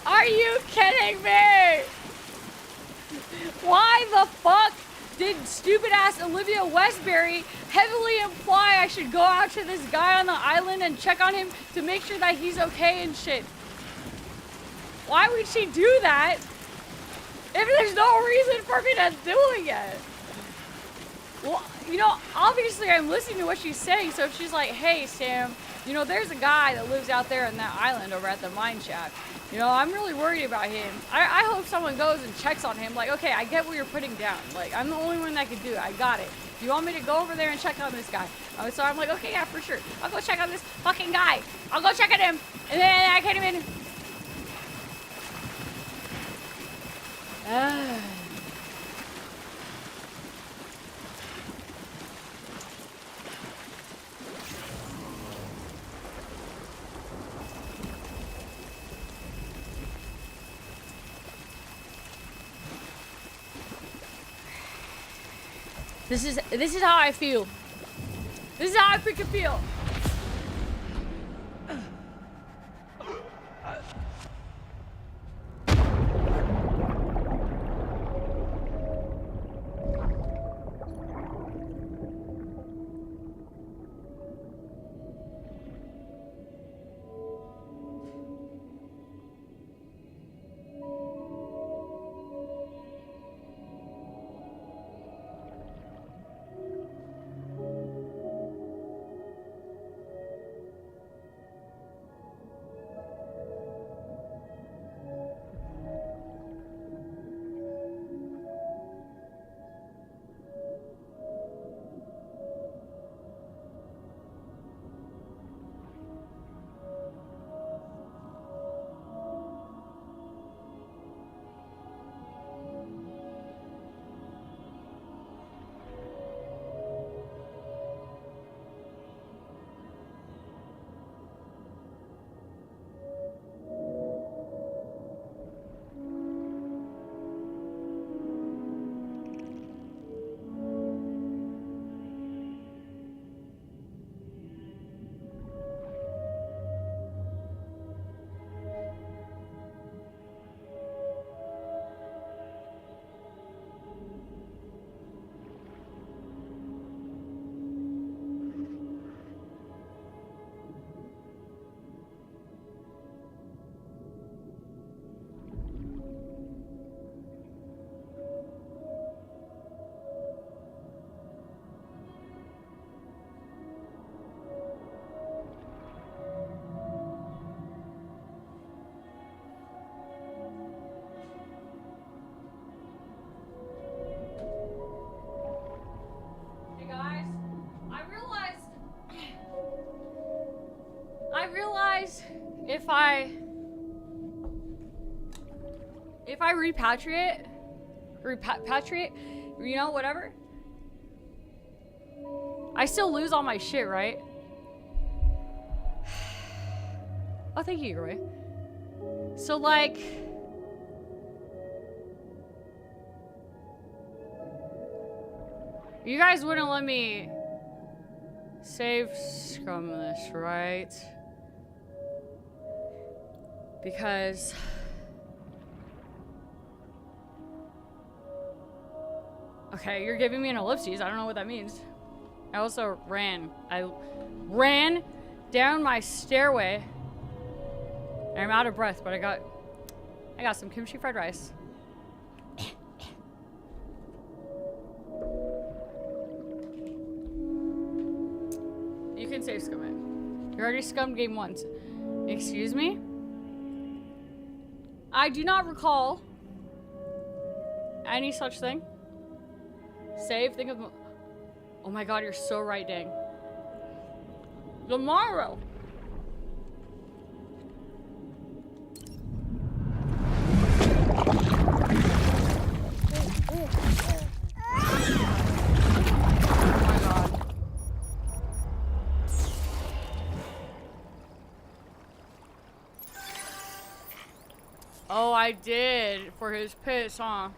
Are you kidding me? Why the fuck did stupid ass Olivia Westbury heavily imply I should go out to this guy on the island and check on him to make sure that he's okay and shit? Why would she do that if there's no reason for me to do it yet? Well, you know, obviously I'm listening to what she's saying, so if she's like, hey, Sam, you know, there's a guy that lives out there on that island over at the mine shaft. You know, I'm really worried about him. I hope someone goes and checks on him. Like, okay, I get what you're putting down. Like, I'm the only one that can do it. I got it. You want me to go over there and check on this guy? So I'm like, okay, yeah, for sure. I'll go check on this fucking guy. I'll go check on him. And then I can't even... This is how I feel. This is how I freaking feel. If I repatriate, you know, whatever, I still lose all my shit, right? Oh, thank you, Roy. So, like, you guys wouldn't let me save scum this, right? Because okay, you're giving me an ellipses. I don't know what that means. I also ran. I ran down my stairway. I'm out of breath, but I got some kimchi fried rice. You can save scum it. You already scummed game once. Excuse me? I do not recall any such thing. Save, think of... Oh my god, you're so right, dang. Tomorrow. Oh, I did for his piss, huh?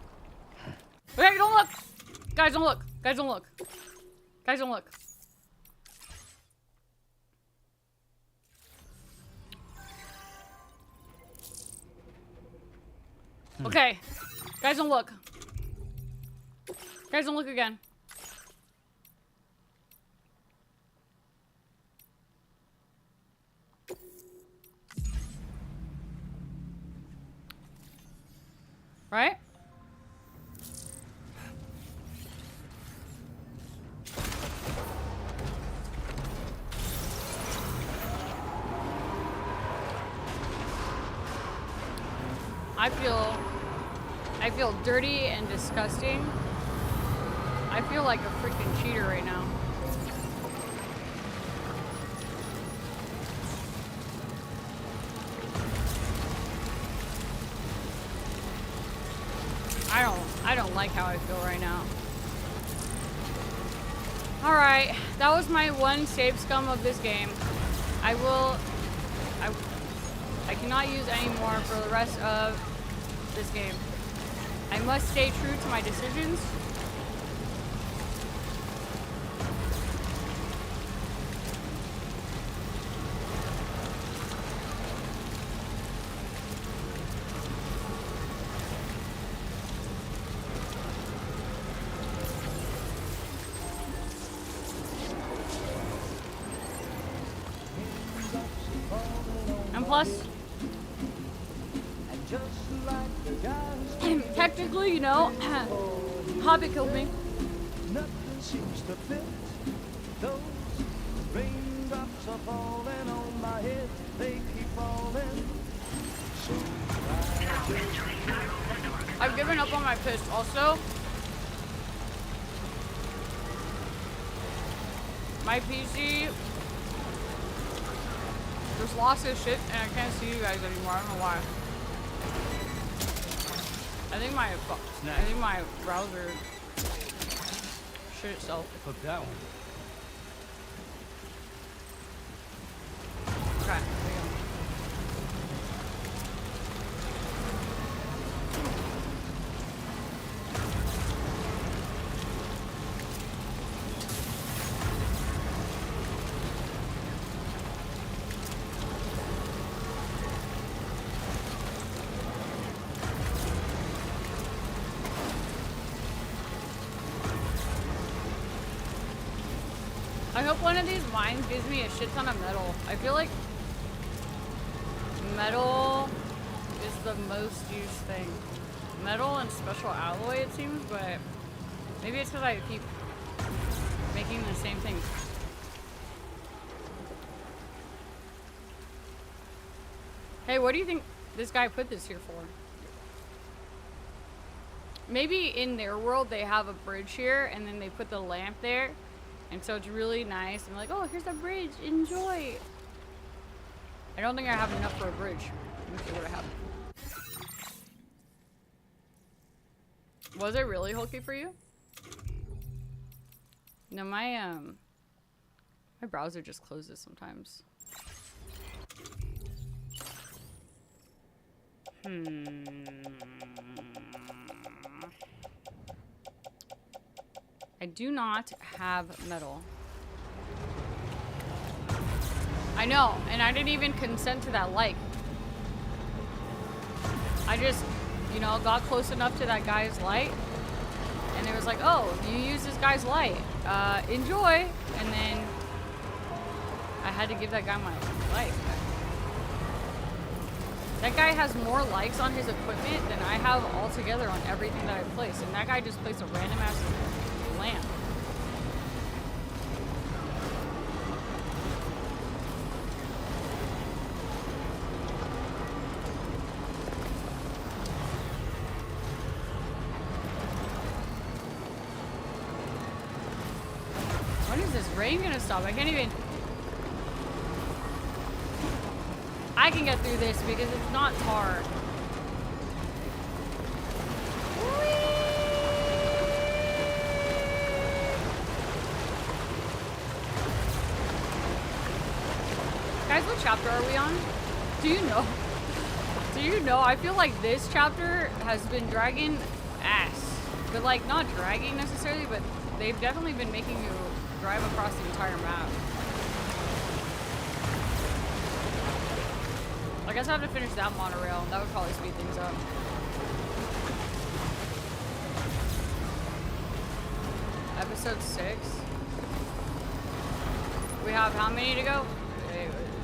Okay, don't look! Guys, don't look! Guys, don't look! Guys, don't look! Okay. Guys, don't look. Guys, don't look again. Right? I feel dirty and disgusting. I feel like a freaking cheater right now. I don't like how I feel right now. Alright, that was my one save scum of this game. I cannot use any more for the rest of this game. I must stay true to my decisions. And plus, technically, you know, Hobbit killed me. Nothing seems to fit. Those raindrops are falling on my head. They keep falling. So I've given up on my piss also. My PC just lost its shit and I can't see you guys anymore. I don't know why. I think my browser shit itself. Put that one. Okay, there you go. I hope one of these mines gives me a shit ton of metal. I feel like metal is the most used thing. Metal and special alloy, it seems, but maybe it's because I keep making the same things. Hey, what do you think this guy put this here for? Maybe in their world they have a bridge here and then they put the lamp there. And so it's really nice. I'm like, oh, here's a bridge. Enjoy. I don't think I have enough for a bridge. Let me see what I have. Was it really hokey for you? No, my browser just closes sometimes. I do not have metal. I know, and I didn't even consent to that like. I just, you know, got close enough to that guy's light, and it was like, oh, you use this guy's light. Enjoy. And then I had to give that guy my light. That guy has more likes on his equipment than I have altogether on everything that I place. And that guy just placed a random ass lamp. When is this rain gonna stop? I can't even... I can get through this because it's not tar. Guys, what chapter are we on? Do you know? Do you know? I feel like this chapter has been dragging ass. But like, not dragging necessarily, but they've definitely been making you drive across the entire map. I guess I have to finish that monorail. That would probably speed things up. Episode 6. We have how many to go?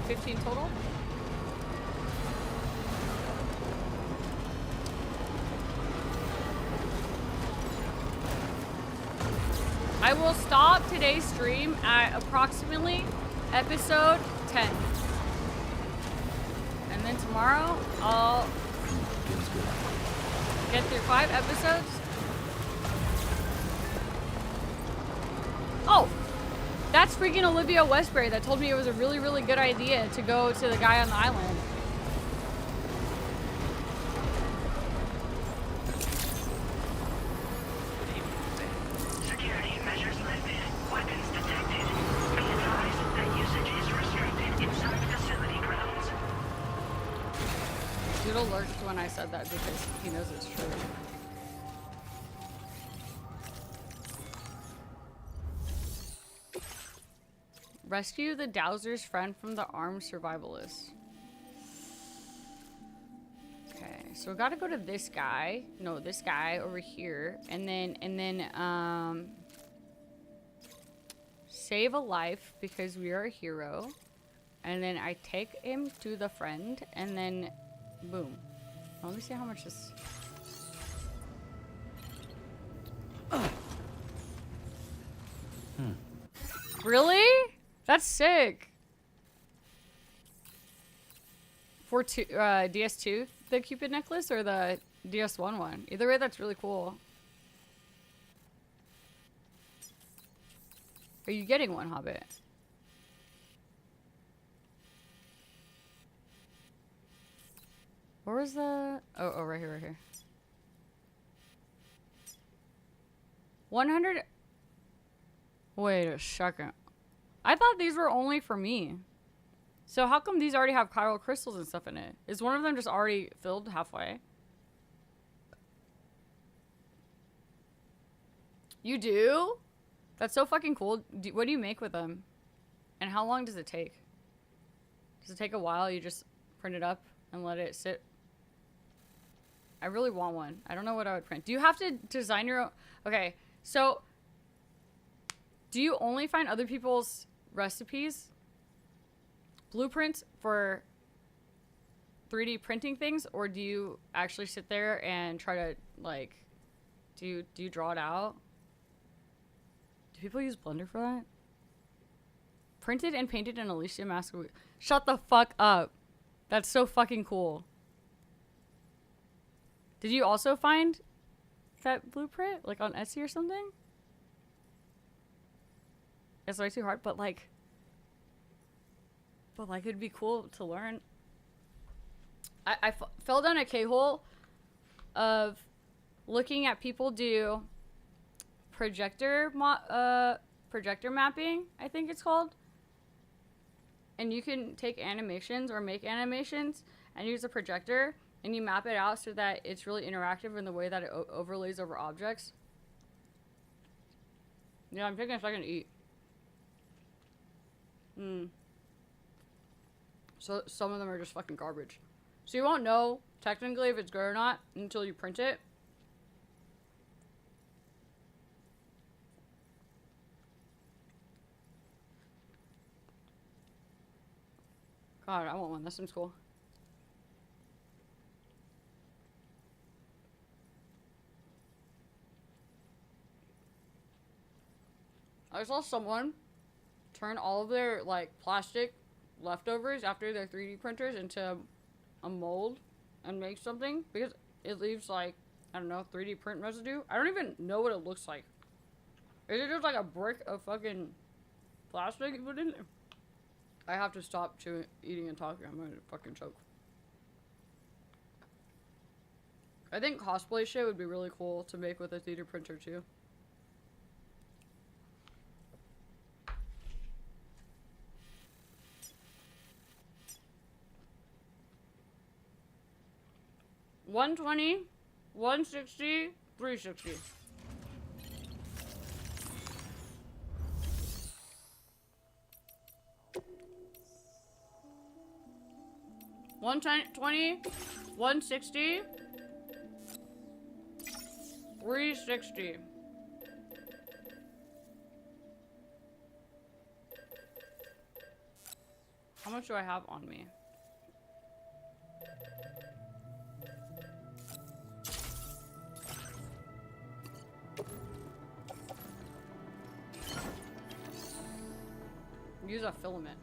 15 total? I will stop today's stream at approximately episode 10. And then tomorrow, I'll get through 5 episodes. Oh! That's freaking Olivia Westbury that told me it was a really, really good idea to go to the guy on the island. Security measures lifted. Weapons detected. Be advised that usage is restricted inside facility grounds. Doodle lurked when I said that because he knows it's true. Rescue the Dowser's friend from the armed survivalist. Okay, so we gotta go to this guy. No, this guy over here. And then, save a life because we are a hero. And then I take him to the friend. And then, boom. Let me see how much this... Really? That's sick. For DS2, the Cupid necklace, or the DS1 one? Either way, that's really cool. Are you getting one, Hobbit? Where was the... Oh, right here, right here. 100... Wait a second. I thought these were only for me. So how come these already have chiral crystals and stuff in it? Is one of them just already filled halfway? You do? That's so fucking cool. What do you make with them? And how long does it take? Does it take a while? You just print it up and let it sit? I really want one. I don't know what I would print. Do you have to design your own? Okay, so do you only find other people's recipes, blueprints for 3D printing things, or do you actually sit there and try to, like, do you draw it out? Do people use Blender for that? Printed and painted in Alicia Master. Shut the fuck up. That's so fucking cool. Did you also find that blueprint, like, on Etsy or something? It's way too hard, but, like, But like, it'd be cool to learn. I fell down a K-hole of looking at people do projector mapping, I think it's called. And you can take animations or make animations and use a projector, and you map it out so that it's really interactive in the way that it overlays over objects. Yeah, I'm taking a second to eat. So some of them are just fucking garbage. So you won't know technically if it's good or not until you print it. God, I want one. That seems cool. I saw someone turn all of their like plastic leftovers after their 3D printers into a mold and make something because it leaves like, I don't know, 3D print residue. I don't even know what it looks like. Is it just like a brick of fucking plastic you put in there? I have to stop eating and talking. I'm gonna fucking choke. I think cosplay shit would be really cool to make with a 3D printer too. $120, $160, $360. $120, $160, $360. How much do I have on me? Use a filament.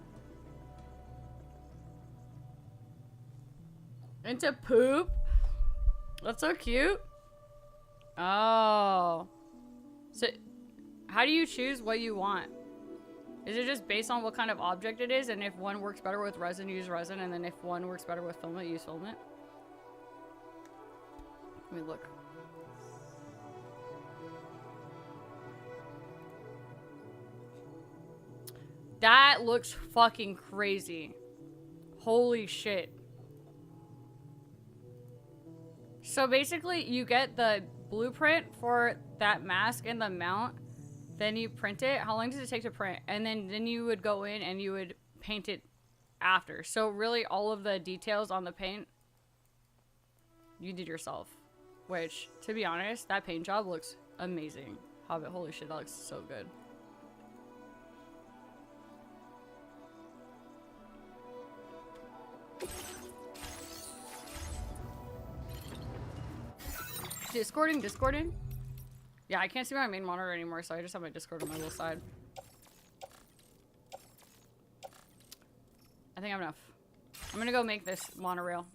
Into poop? That's so cute. Oh. So, how do you choose what you want? Is it just based on what kind of object it is? And if one works better with resin, use resin. And then if one works better with filament, use filament? Let me look. That looks fucking crazy. Holy shit. So basically, you get the blueprint for that mask and the mount. Then you print it. How long does it take to print? And then you would go in and you would paint it after. So really, all of the details on the paint, you did yourself. Which, to be honest, that paint job looks amazing. Hobbit, holy shit, that looks so good. Discording? Yeah, I can't see my main monitor anymore, so I just have my Discord on my little side. I think I have enough. I'm gonna go make this monorail,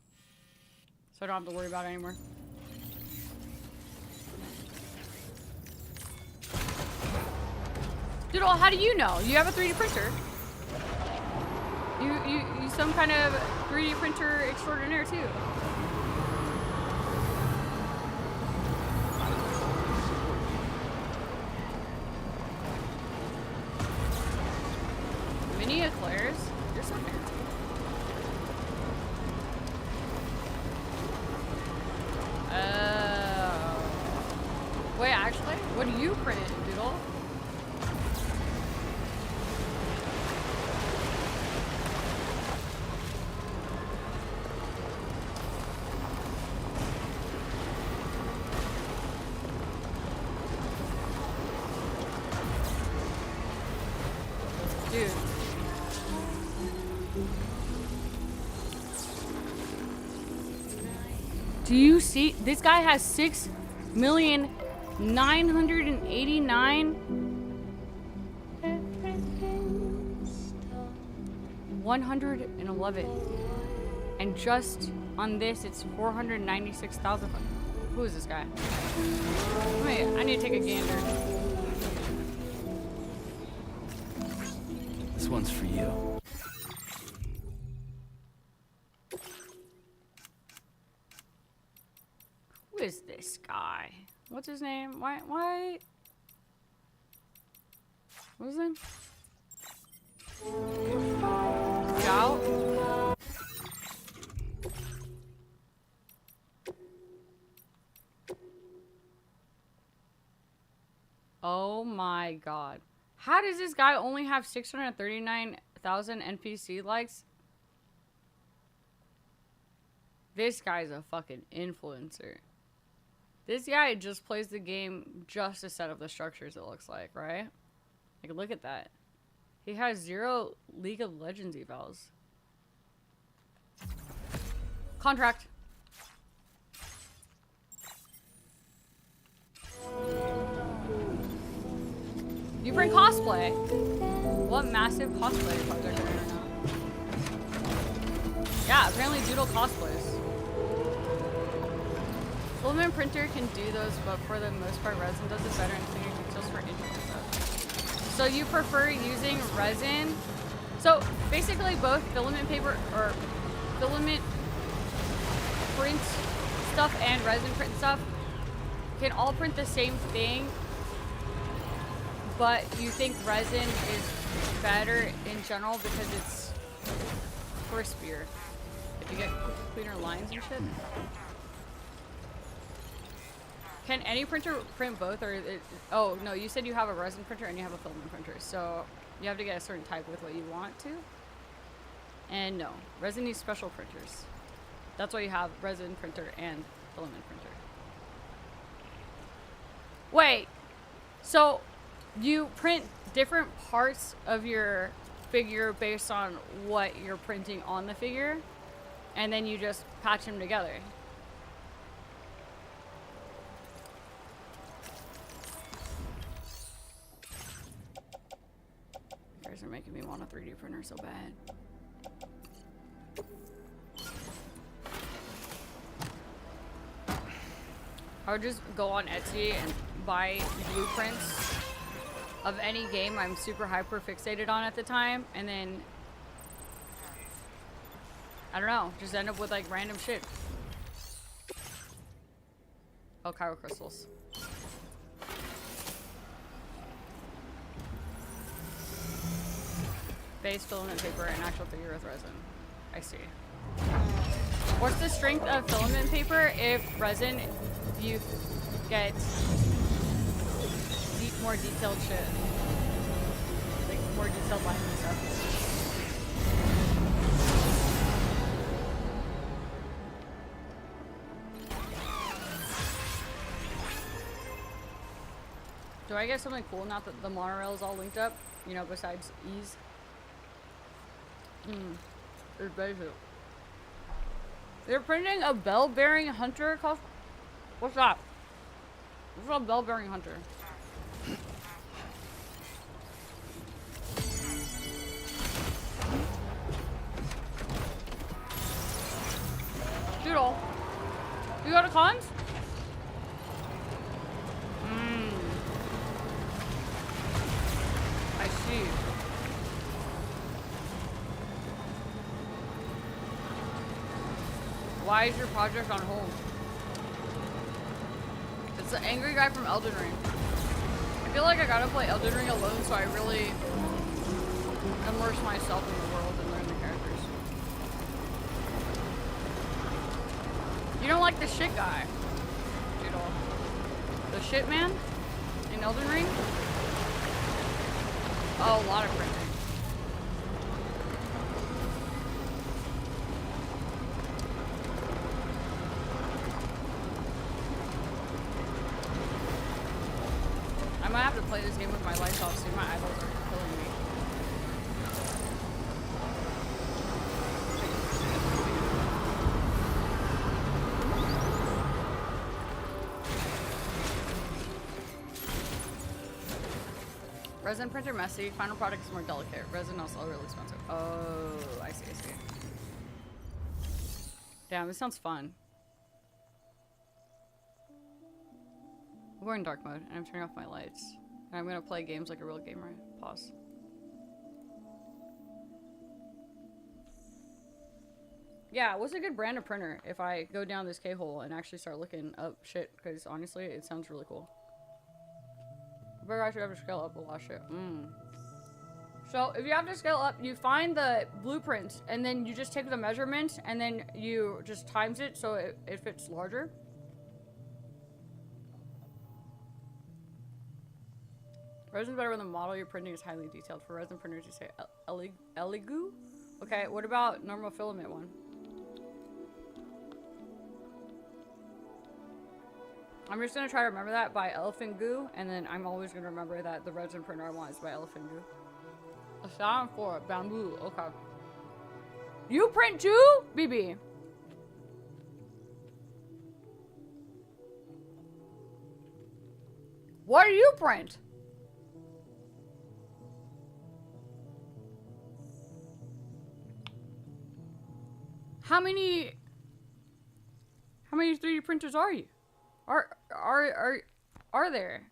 so I don't have to worry about it anymore. Doodle, how do you know? You have a 3D printer. You some kind of 3D printer extraordinaire too. Mini eclairs? You're so fancy. Wait, actually? What do you print, Doodle? Dude. Do you see? This guy has 6,989,111, and just on this, it's 496,000. Who is this guy? Wait, I need to take a gander. This one's for you. what's his name? Why? What's his name? Zhao? Oh my god. How does this guy only have 639,000 NPC likes? This guy's a fucking influencer. This guy just plays the game just to set up the structures, it looks like, right? Like, look at that. He has 0 League of Legends evals. Contract. You bring cosplay. What massive cosplay project are you right now? Yeah, apparently Doodle cosplays. Filament printer can do those, but for the most part, resin does it better and cleaner details for intricate stuff. So you prefer using resin? So basically, both filament paper or filament print stuff and resin print stuff can all print the same thing, but you think resin is better in general because it's crispier. If you get cleaner lines and shit. Can any printer print both, or oh no, you said you have a resin printer and you have a filament printer, so you have to get a certain type with what you want to. And no, resin needs special printers. That's why you have resin printer and filament printer. Wait, so you print different parts of your figure based on what you're printing on the figure, and then you just patch them together. You guys are making me want a 3D printer so bad. I would just go on Etsy and buy blueprints of any game I'm super hyper fixated on at the time, and then I don't know, just end up with like random shit. Oh, Cairo crystals. Base filament paper and actual figure with resin. I see. What's the strength of filament paper if resin you get more detailed shit? Like more detailed lines and stuff. Do I get something cool now that the monorail is all linked up? You know, besides ease? It's basic. They're printing a bell-bearing hunter cost. What's that? What's a bell-bearing hunter? Doodle. You go to cons? I see. Why is your project on hold? It's the angry guy from Elden Ring. I feel like I gotta play Elden Ring alone so I really immerse myself in the world and learn the characters. You don't like the shit guy, Doodle. The shit man in Elden Ring? Oh, a lot of printing. I might have to play this game with my lights off soon. My eyeballs are killing me. Resin printer messy. Final product is more delicate. Resin also really expensive. Oh, I see, I see. Damn, this sounds fun. We're in dark mode, and I'm turning off my lights. And I'm gonna play games like a real gamer. Pause. Yeah, what's a good brand of printer if I go down this K-hole and actually start looking up shit? Because honestly, it sounds really cool. But I should have to scale up a lot of shit. So if you have to scale up, you find the blueprints and then you just take the measurements and then you just times it so it fits larger. Resin's better when the model you're printing is highly detailed. For resin printers, you say Elegoo? Okay, what about normal filament one? I'm just gonna try to remember that by Elephant Goo, and then I'm always gonna remember that the resin printer I want is by Elephant Goo. A sound for bamboo, okay. You print too, BB? What do you print? How many 3D printers are you? Are there?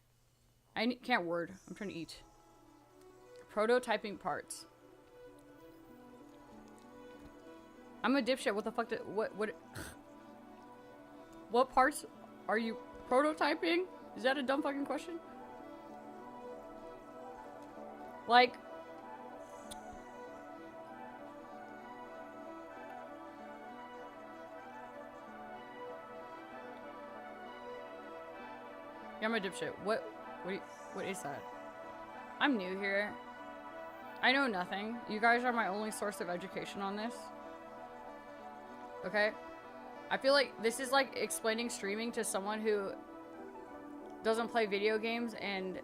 I can't word. I'm trying to eat. Prototyping parts. I'm a dipshit. What the fuck did what parts are you prototyping? Is that a dumb fucking question? Like, yeah, I'm a dipshit. What is that? I'm new here. I know nothing. You guys are my only source of education on this. Okay? I feel like this is like explaining streaming to someone who doesn't play video games and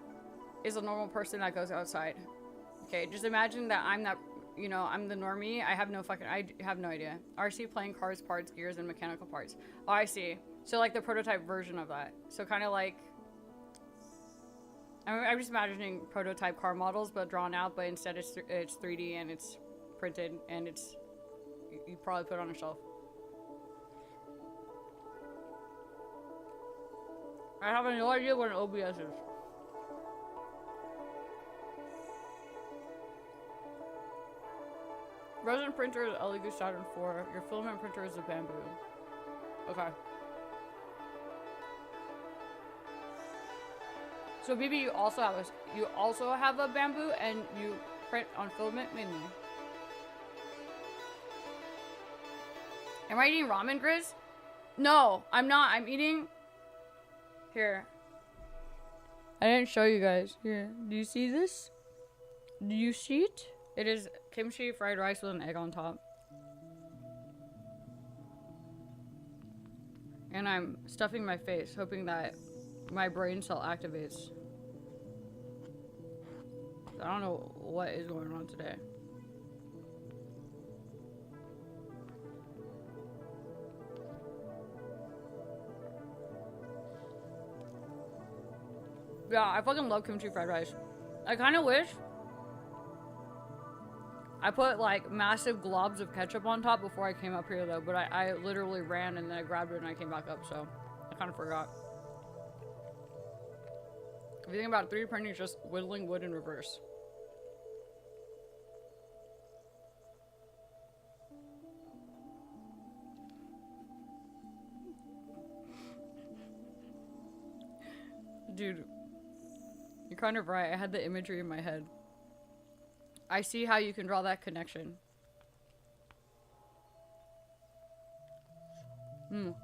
is a normal person that goes outside. Okay, just imagine that I'm that, you know, I'm the normie. I have no idea. RC playing cars, parts, gears, and mechanical parts. Oh, I see. So like the prototype version of that. So kind of like, I'm just imagining prototype car models, but drawn out, but instead it's 3D and it's printed and it's, you probably put it on a shelf. I have no idea what an OBS is. Resin printer is Elegoo Saturn 4. Your filament printer is a bamboo. Okay. So BB, you also have a bamboo and you print on filament mainly. Am I eating ramen, Grizz? No, I'm not. I'm eating. Here. I didn't show you guys. Here. Do you see this? Do you see it? It is kimchi fried rice with an egg on top. And I'm stuffing my face, hoping that my brain cell activates. I don't know what is going on today. Yeah, I fucking love kimchi fried rice. I kind of wish I put like massive globs of ketchup on top before I came up here though, but I literally ran and then I grabbed it and I came back up, so I kind of forgot. If you think about it, 3D printing is just whittling wood in reverse. Dude, you're kind of right. I had the imagery in my head. I see how you can draw that connection. You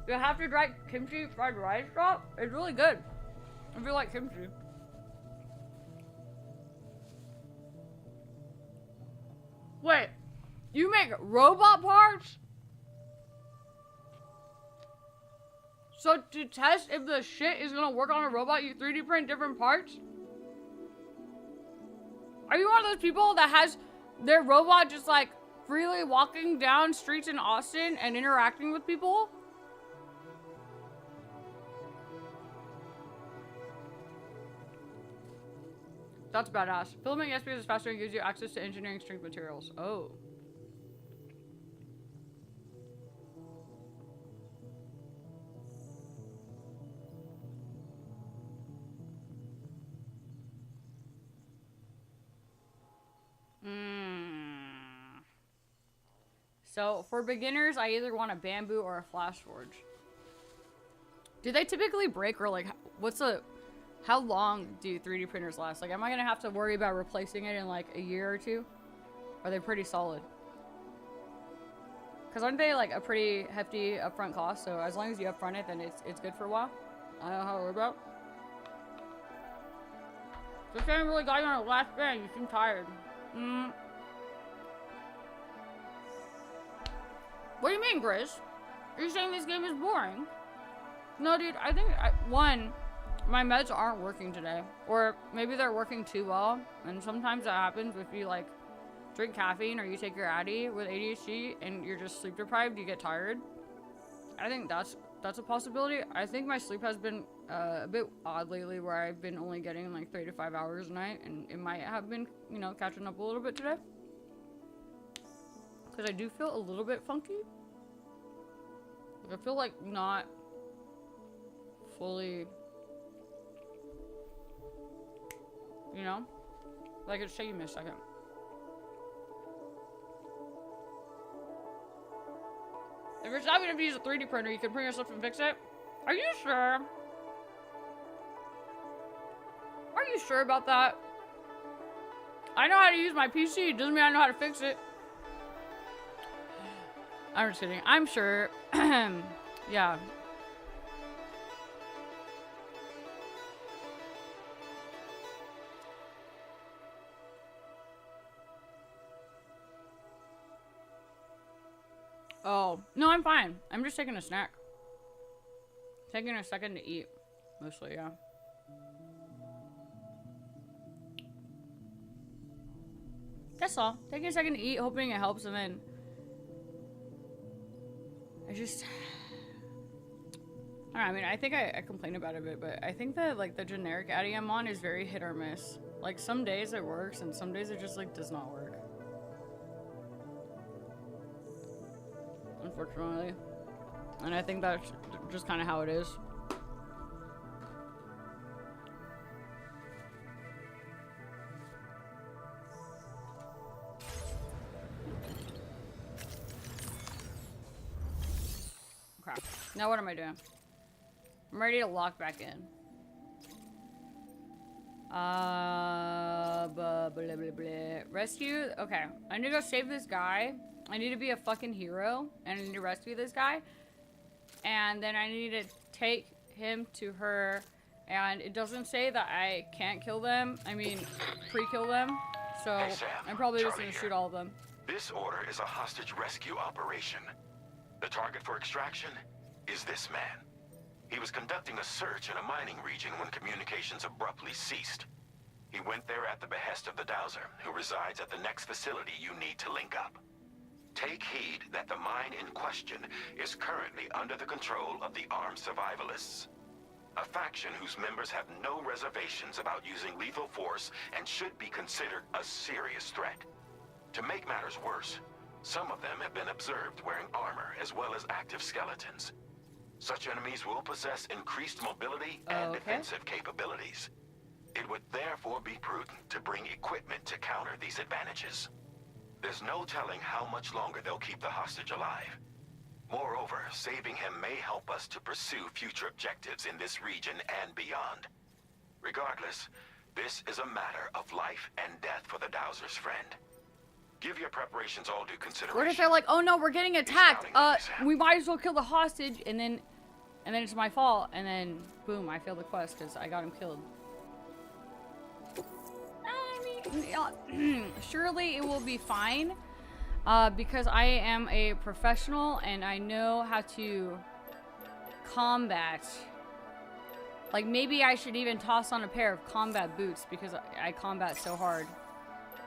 have to try kimchi fried rice drop. It's really good. If you like kimchi. Wait, you make robot parts? So to test if the shit is gonna work on a robot, you 3D print different parts? Are you one of those people that has their robot just like freely walking down streets in Austin and interacting with people? That's badass. Filming SPS is faster and gives you access to engineering strength materials. Oh. So for beginners, I either want a bamboo or a flash forge. Do they typically break, or like how long do 3D printers last? Like, am I gonna have to worry about replacing it in like a year or two? Are they pretty solid? Because aren't they like a pretty hefty upfront cost? So as long as you upfront it, then it's good for a while. I don't know how to worry about. This game really got you on the last bang. You seem tired. What do you mean, Grizz? Are you saying this game is boring? No, dude. I think one, my meds aren't working today, or maybe they're working too well. And sometimes that happens if you like drink caffeine or you take your Addy with ADHD and you're just sleep deprived. You get tired. I think that's a possibility. I think my sleep has been a bit odd lately, where I've been only getting like 3 to 5 hours a night, and it might have been, you know, catching up a little bit today. Because I do feel a little bit funky. Like, I feel like not fully, you know? Like, it's taking me a second. If you're stopping to use a 3D printer, you can print yourself and fix it. Are you sure? Are you sure about that? I know how to use my PC. Doesn't mean I know how to fix it. I'm just kidding. I'm sure. Yeah. Oh, no, I'm fine. I'm just taking a snack. Taking a second to eat. Mostly, yeah. That's all. Taking a second to eat, hoping it helps, and then I just, I don't know, I mean, I think I complain about it a bit, but I think that like the generic Addy I'm on is very hit or miss. Like, some days it works and some days it just like does not work. Unfortunately. And I think that's just kind of how it is. Okay. Now what am I doing? I'm ready to lock back in. Blah, blah, blah, blah. Rescue? Okay. I need to go save this guy. I need to be a fucking hero, and I need to rescue this guy. And then I need to take him to her, and it doesn't say that I can't kill them. I mean, pre-kill them. So Hey, Sam. I'm probably just Charlie gonna here. shoot all of them. This order is a hostage rescue operation. The target for extraction is this man. He was conducting a search in a mining region when communications abruptly ceased. He went there at the behest of the Dowser, who resides at the next facility you need to link up. Take heed that the mine in question is currently under the control of the armed survivalists, a faction whose members have no reservations about using lethal force and should be considered a serious threat. To make matters worse, some of them have been observed wearing armor as well as active skeletons. Such enemies will possess increased mobility and defensive capabilities. It would therefore be prudent to bring equipment to counter these advantages. There's no telling how much longer they'll keep the hostage alive. Moreover, saving him may help us to pursue future objectives in this region and beyond. Regardless, this is a matter of life and death for the Dowser's friend. Give your preparations all due consideration. What if they're like, oh no, we're getting attacked. We might as well kill the hostage, and then it's my fault, and then boom, I failed the quest because I got him killed. I mean, surely it will be fine, because I am a professional and I know how to combat. Like, maybe I should even toss on a pair of combat boots because I combat so hard,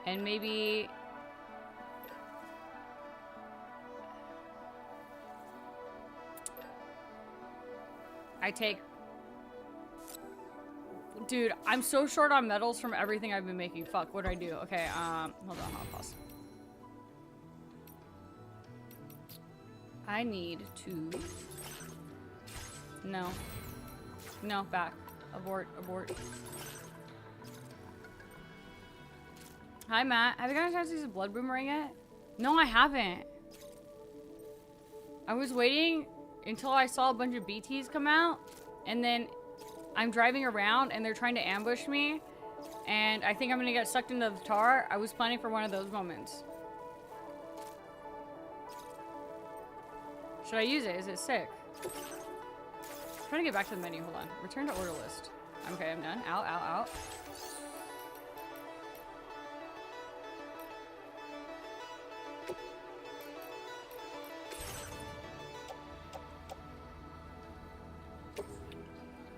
and maybe. I take... Dude, I'm so short on metals from everything I've been making. Fuck, what do I do? Okay, hold on, I'll pause. I need to... No. No, back. Abort, abort. Hi, Matt. Have you gotten a chance to use a blood boomerang yet? No, I haven't. I was waiting until I saw a bunch of BTs come out, and then I'm driving around and they're trying to ambush me, and I think I'm gonna get sucked into the tar. I was planning for one of those moments. Should I use it? Is it sick? I'm trying to get back to the menu. Hold on. Return to order list. Okay, I'm done. Out, out, out.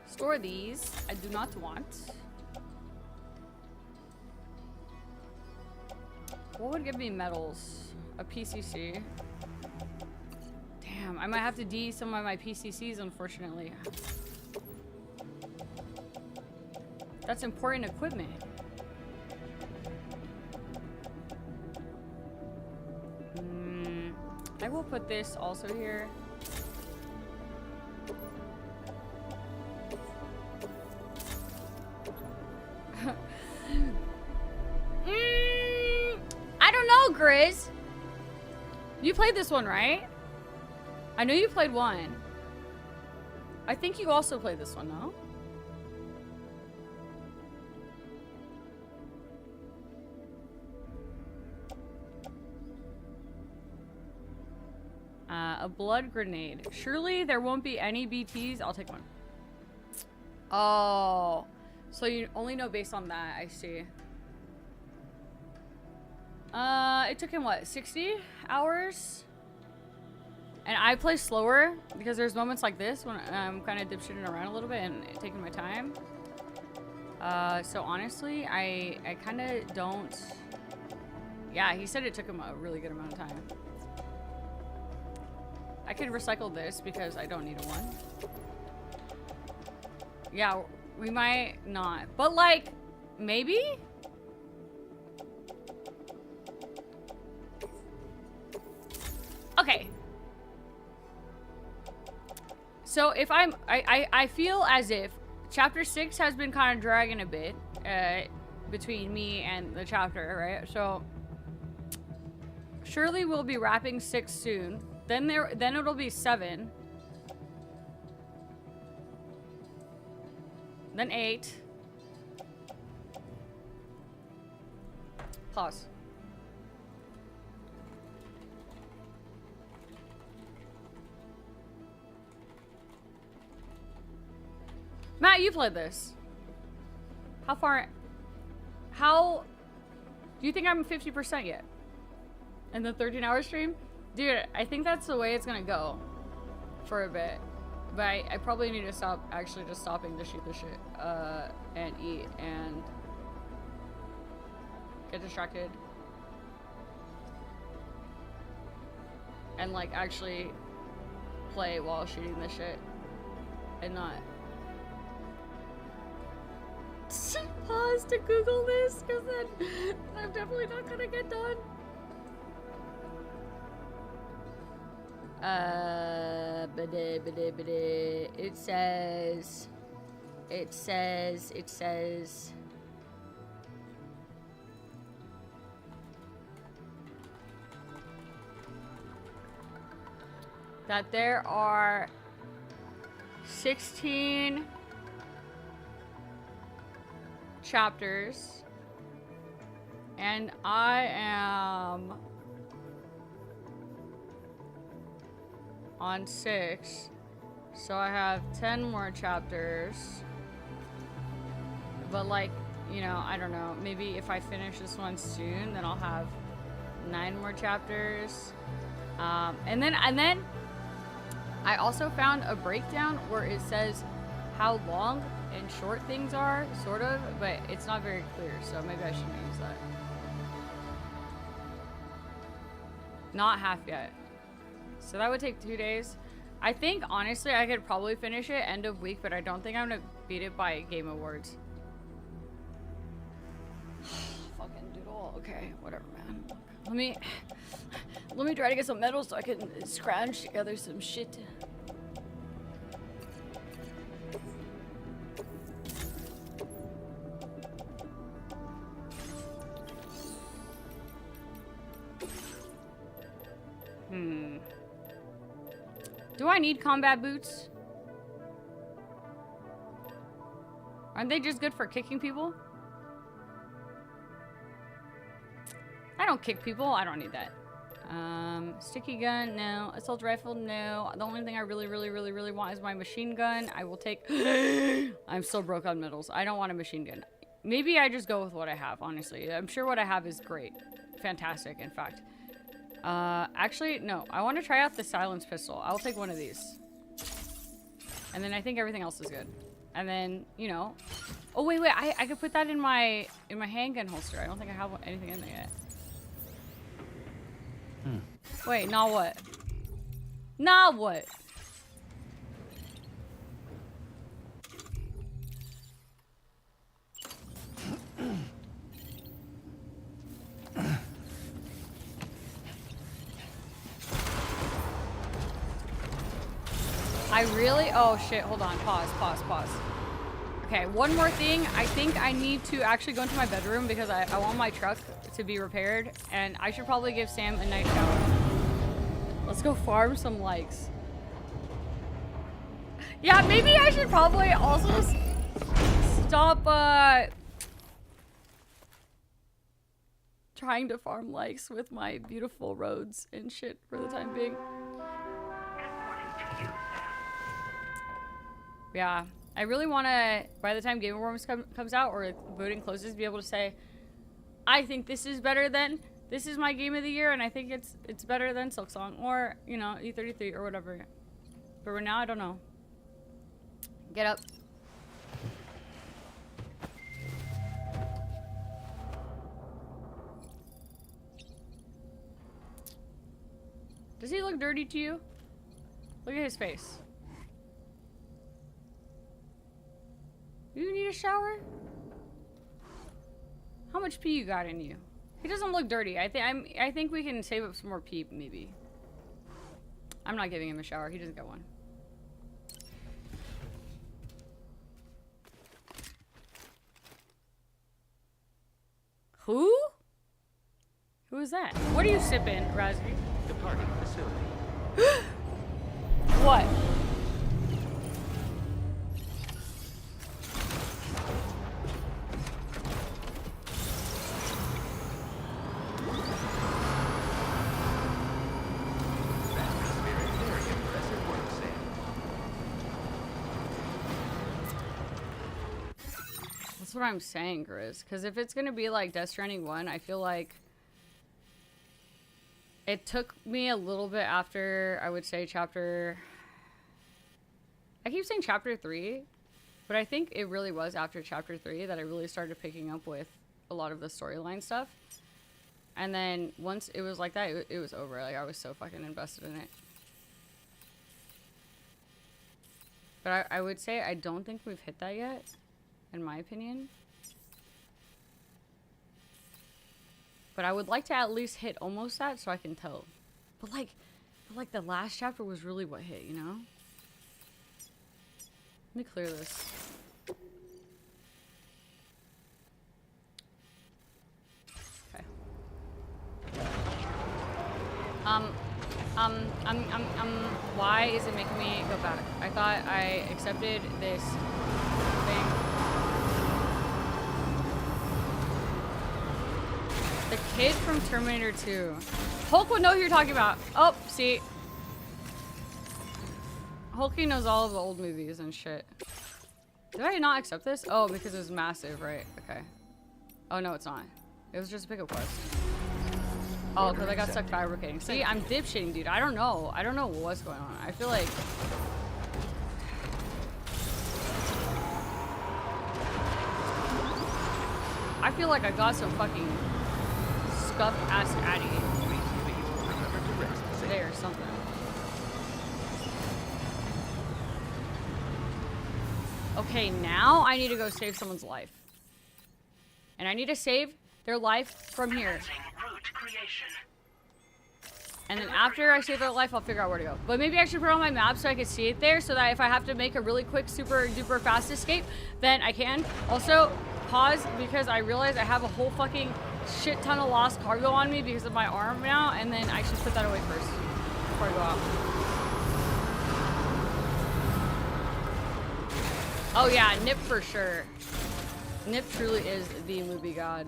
Store these. I do not want. What would give me medals? A PCC. Damn, I might have to D some of my PCCs, unfortunately. That's important equipment. I will put this also here. I don't know, Grizz. You played this one, right? I know you played one. I think you also played this one, no? A blood grenade. Surely there won't be any BTs. I'll take one. Oh. So you only know based on that, I see. It took him, what, 60 hours? And I play slower because there's moments like this when I'm kind of dipshitting around a little bit and taking my time. So honestly, I kind of don't... Yeah, he said it took him a really good amount of time. I could recycle this because I don't need a one. Yeah, we might not. But like, maybe? Okay. So if I feel as if chapter 6 has been kind of dragging a bit between me and the chapter, right? So surely we'll be wrapping 6 soon. Then it'll be 7. Then 8. Pause. Matt, you played this. How far? How? Do you think I'm 50% yet? In the 13-hour stream? Dude, I think that's the way it's gonna go. For a bit. But I probably need to stop, actually just stopping to shoot the shit. And eat and get distracted. And like actually play while shooting the shit. And not pause to Google this, because then I'm definitely not gonna get done. It says that there are 16 chapters, and I am on 6, so I have 10 more chapters. But like, you know, I don't know, maybe if I finish this one soon, then I'll have 9 more chapters. And then I also found a breakdown where it says how long and short things are, sort of, but it's not very clear, so maybe I shouldn't use that. Not half yet. So that would take 2 days. I think, honestly, I could probably finish it end of week, but I don't think I'm gonna beat it by Game Awards. Fucking doodle. Okay, whatever, man. Let me try to get some medals so I can scrounge together some shit. Do I need combat boots? Aren't they just good for kicking people? I don't kick people. I don't need that. Sticky gun, no. Assault rifle, no. The only thing I really want is my machine gun. I will take... I'm so broke on medals. I don't want a machine gun. Maybe I just go with what I have, honestly. I'm sure what I have is great. Fantastic, in fact. Actually, no. I want to try out the silence pistol. I'll take one of these. And then I think everything else is good. And then, you know... Oh, wait. I could put that in my handgun holster. I don't think I have anything in there yet. Wait, now what? Now what? I really... Oh, shit. Hold on. Pause. Okay, one more thing. I think I need to actually go into my bedroom because I want my truck to be repaired. And I should probably give Sam a night shower. Let's go farm some likes. Yeah, maybe I should probably also stop trying to farm likes with my beautiful roads and shit for the time being. Yeah, I really want to, by the time Game Awards comes out or voting closes, be able to say, I think this is better than... This is my game of the year, and I think it's better than Silksong or, you know, E33 or whatever. But right now, I don't know. Get up. Does he look dirty to you? Look at his face. Do you need a shower? How much pee you got in you? He doesn't look dirty. I think we can save up some more pee, maybe. I'm not giving him a shower. He doesn't get one. Who? Who is that? What are you sipping, Razzie? Departing facility. What? That's what I'm saying, Grizz. Because if it's going to be like Death Stranding 1, I feel like it took me a little bit after, I would say, chapter... I keep saying chapter 3, but I think it really was after chapter 3 that I really started picking up with a lot of the storyline stuff. And then once it was like that, it was over. Like, I was so fucking invested in it. But I would say I don't think we've hit that yet. In my opinion. But I would like to at least hit almost that so I can tell. But like the last chapter was really what hit, you know? Let me clear this. Okay. Why is it making me go back? I thought I accepted this thing. The kid from Terminator 2. Hulk would know who you're talking about. Oh, see. Hulky knows all of the old movies and shit. Did I not accept this? Oh, because it was massive, right? Okay. Oh, no, it's not. It was just a pickup quest. Oh, because I got stuck fabricating. See, I'm dipshitting, dude. I don't know. I don't know what's going on. I feel like... I got some fucking... scuffed ass Addy today or something. Okay, now I need to go save someone's life. And I need to save their life from here. And then after I save their life, I'll figure out where to go. But maybe I should put it on my map so I can see it there so that if I have to make a really quick, super duper fast escape, then I can. Also, pause because I realize I have a whole fucking shit ton of lost cargo on me because of my arm now, and then I should put that away first before I go out. Oh yeah, Nip for sure. Nip truly is the movie god.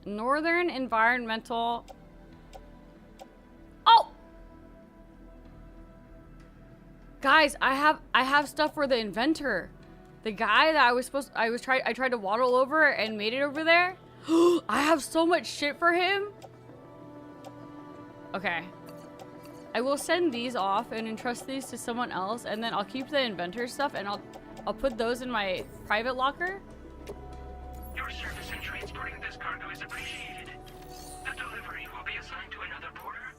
Northern Environmental. Oh! Guys, I have stuff for the inventor. The guy that I tried to waddle over and made it over there. I have so much shit for him. Okay. I will send these off and entrust these to someone else, and then I'll keep the inventor stuff and I'll put those in my private locker. Your service in transporting this cargo is appreciated. The delivery will be assigned to another porter.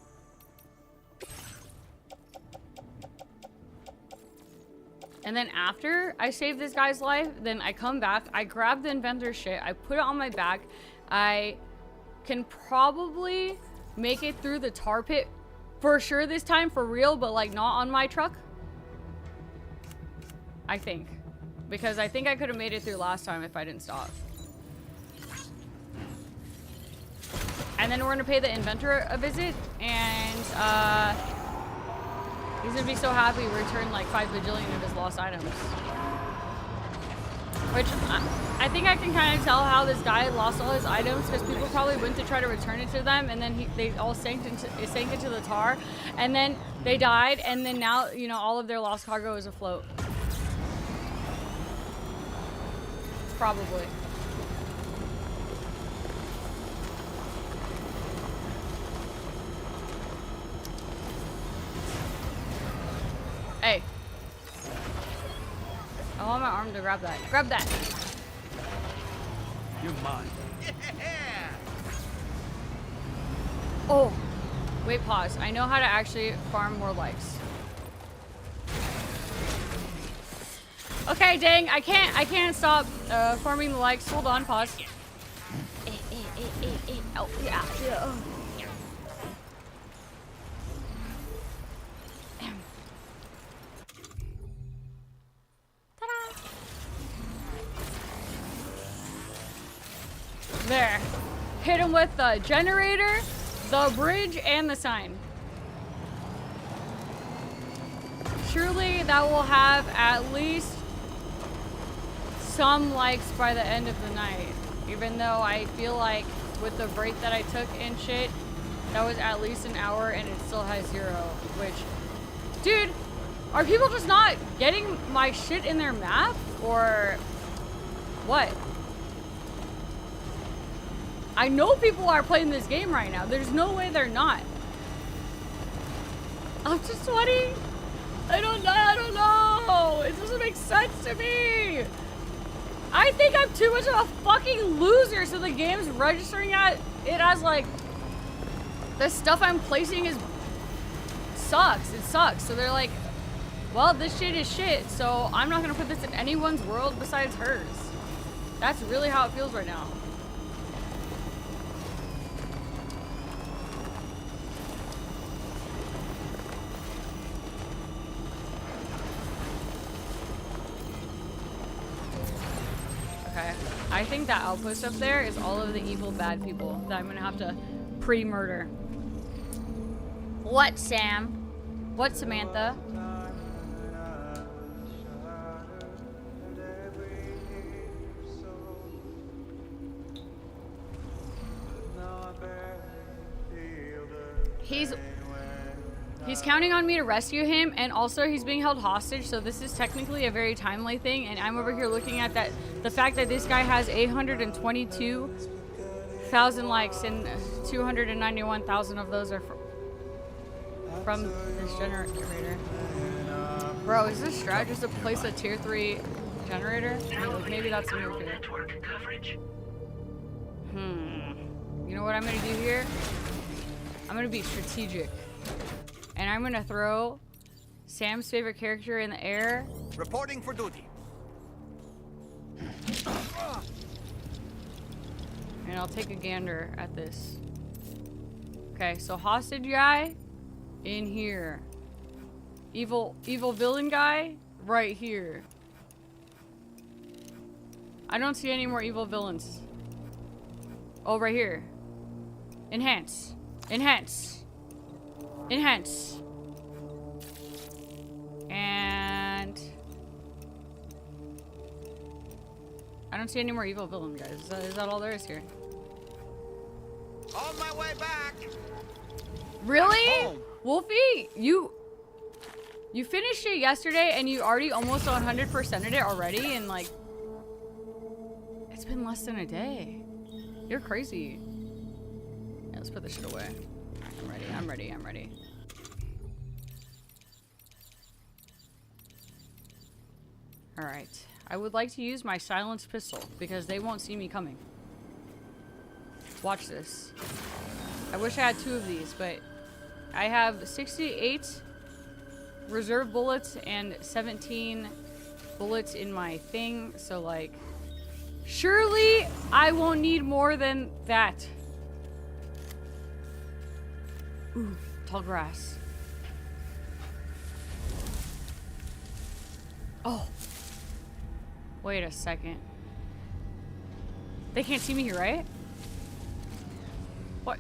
And then after I save this guy's life, then I come back, I grab the inventor shit, I put it on my back. I can probably make it through the tar pit for sure this time, for real, but like not on my truck. I think. Because I think I could have made it through last time if I didn't stop. And then we're gonna pay the inventor a visit, and he's gonna be so happy we returned like 5 bajillion of his lost items. Which I think I can kind of tell how this guy lost all his items, because people probably went to try to return it to them, and then they all sank into the tar, and then they died, and then now, you know, all of their lost cargo is afloat. Probably. Hey. I want my arm to grab that. Grab that. You're mine. Oh. Wait, pause. I know how to actually farm more likes. Okay, dang. I can't stop farming the likes. Hold on, pause. Oh, yeah. There. Hit him with the generator, the bridge, and the sign. Surely that will have at least some likes by the end of the night. Even though I feel like with the break that I took and shit, that was at least an hour and it still has 0. Which, dude, are people just not getting my shit in their map? Or what? I know people are playing this game right now. There's no way they're not. Up to 20? I don't know. It doesn't make sense to me. I think I'm too much of a fucking loser, so the game's registering it as like the stuff I'm placing is sucks. It sucks. So they're like, well, this shit is shit, so I'm not gonna put this in anyone's world besides hers. That's really how it feels right now. I think that outpost up there is all of the evil bad people that I'm gonna have to pre-murder. What, Sam? What, Samantha? He's counting on me to rescue him, and also he's being held hostage, so this is technically a very timely thing, and I'm over here looking at the fact that this guy has 822,000 likes, and 291,000 of those are from this generator. Bro, is this strat just to place a tier 3 generator? Maybe that's a move here. You know what I'm gonna do here? I'm gonna be strategic. And I'm gonna throw Sam's favorite character in the air. Reporting for duty. And I'll take a gander at this. Okay, so hostage guy in here. Evil villain guy right here. I don't see any more evil villains. Oh, right here. Enhance. Enhance. Enhance. And I don't see any more evil villain guys. Is that all there is here? On my way back. Really? Wolfie, you finished it yesterday and you already almost 100%ed it already, and like it's been less than a day. You're crazy. Yeah, let's put this shit away. I'm ready, I'm ready, I'm ready. Alright. I would like to use my silenced pistol because they won't see me coming. Watch this. I wish I had 2 of these, but I have 68 reserve bullets and 17 bullets in my thing, so like surely I won't need more than that. Ooh, tall grass. Oh. Wait a second. They can't see me here, right? What?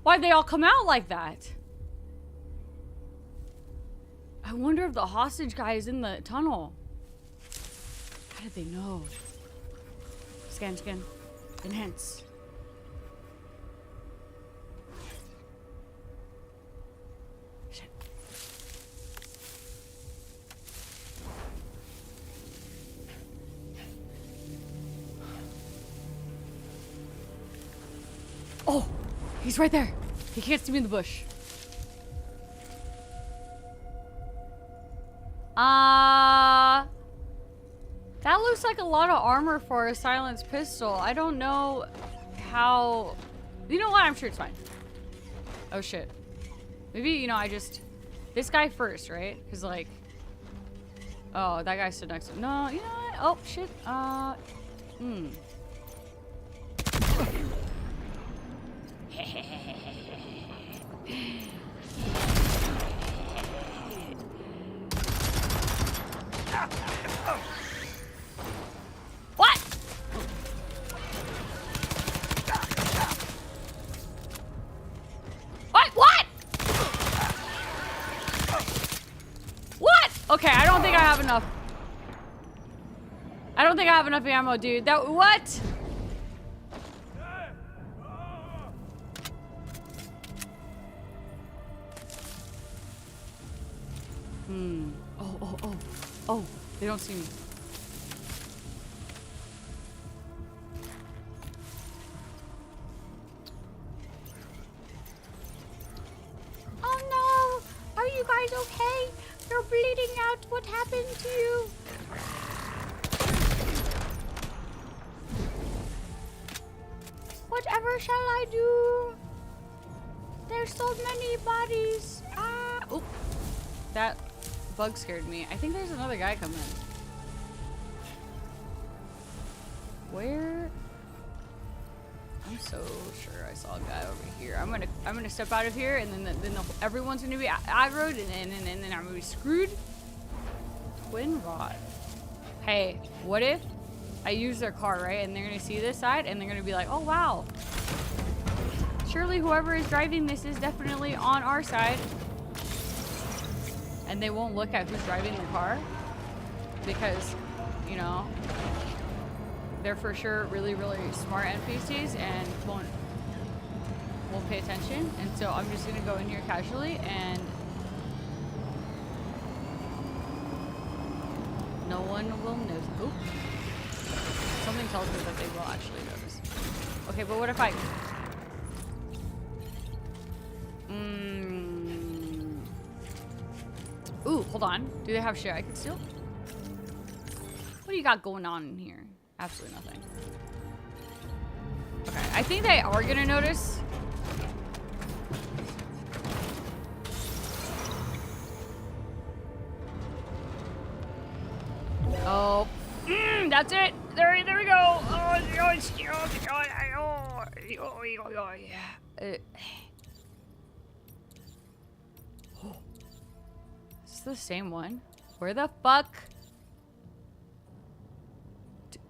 Why'd they all come out like that? I wonder if the hostage guy is in the tunnel. How did they know? Scan, scan. Enhance. Shit. Oh, he's right there. He can't see me in the bush. That looks like a lot of armor for a silenced pistol. I don't know how... You know what? I'm sure it's fine. Oh, shit. Maybe, you know, I just... This guy first, right? Because, like... Oh, that guy stood next to him. No, you know what? Oh, shit. What? What? What? Okay, I don't think I have enough. I don't think I have enough ammo, dude. That what? Oh, they don't see me. Oh no! Are you guys okay? You're bleeding out. What happened to you? Whatever shall I do? There's so many bodies. Ah! Oh, that bug scared me. I think there's another guy coming. Where? I'm so sure I saw a guy over here. I'm gonna step out of here, and then everyone's gonna be aggroed, and then I'm gonna be screwed. Twin rod. Hey, what if I use their car, right? And they're gonna see this side, and they're gonna be like, oh wow. Surely whoever is driving this is definitely on our side. And they won't look at who's driving the car because, you know, they're for sure really, really smart NPCs and won't pay attention. And so I'm just gonna go in here casually and no one will notice. Oop. Something tells me that they will actually notice. Okay, but what if I... Ooh, hold on. Do they have shit I can steal? What do you got going on in here? Absolutely nothing. Okay, I think they are gonna notice. Oh, that's it. There we go. Oh, yeah. Is this the same one? Where the fuck?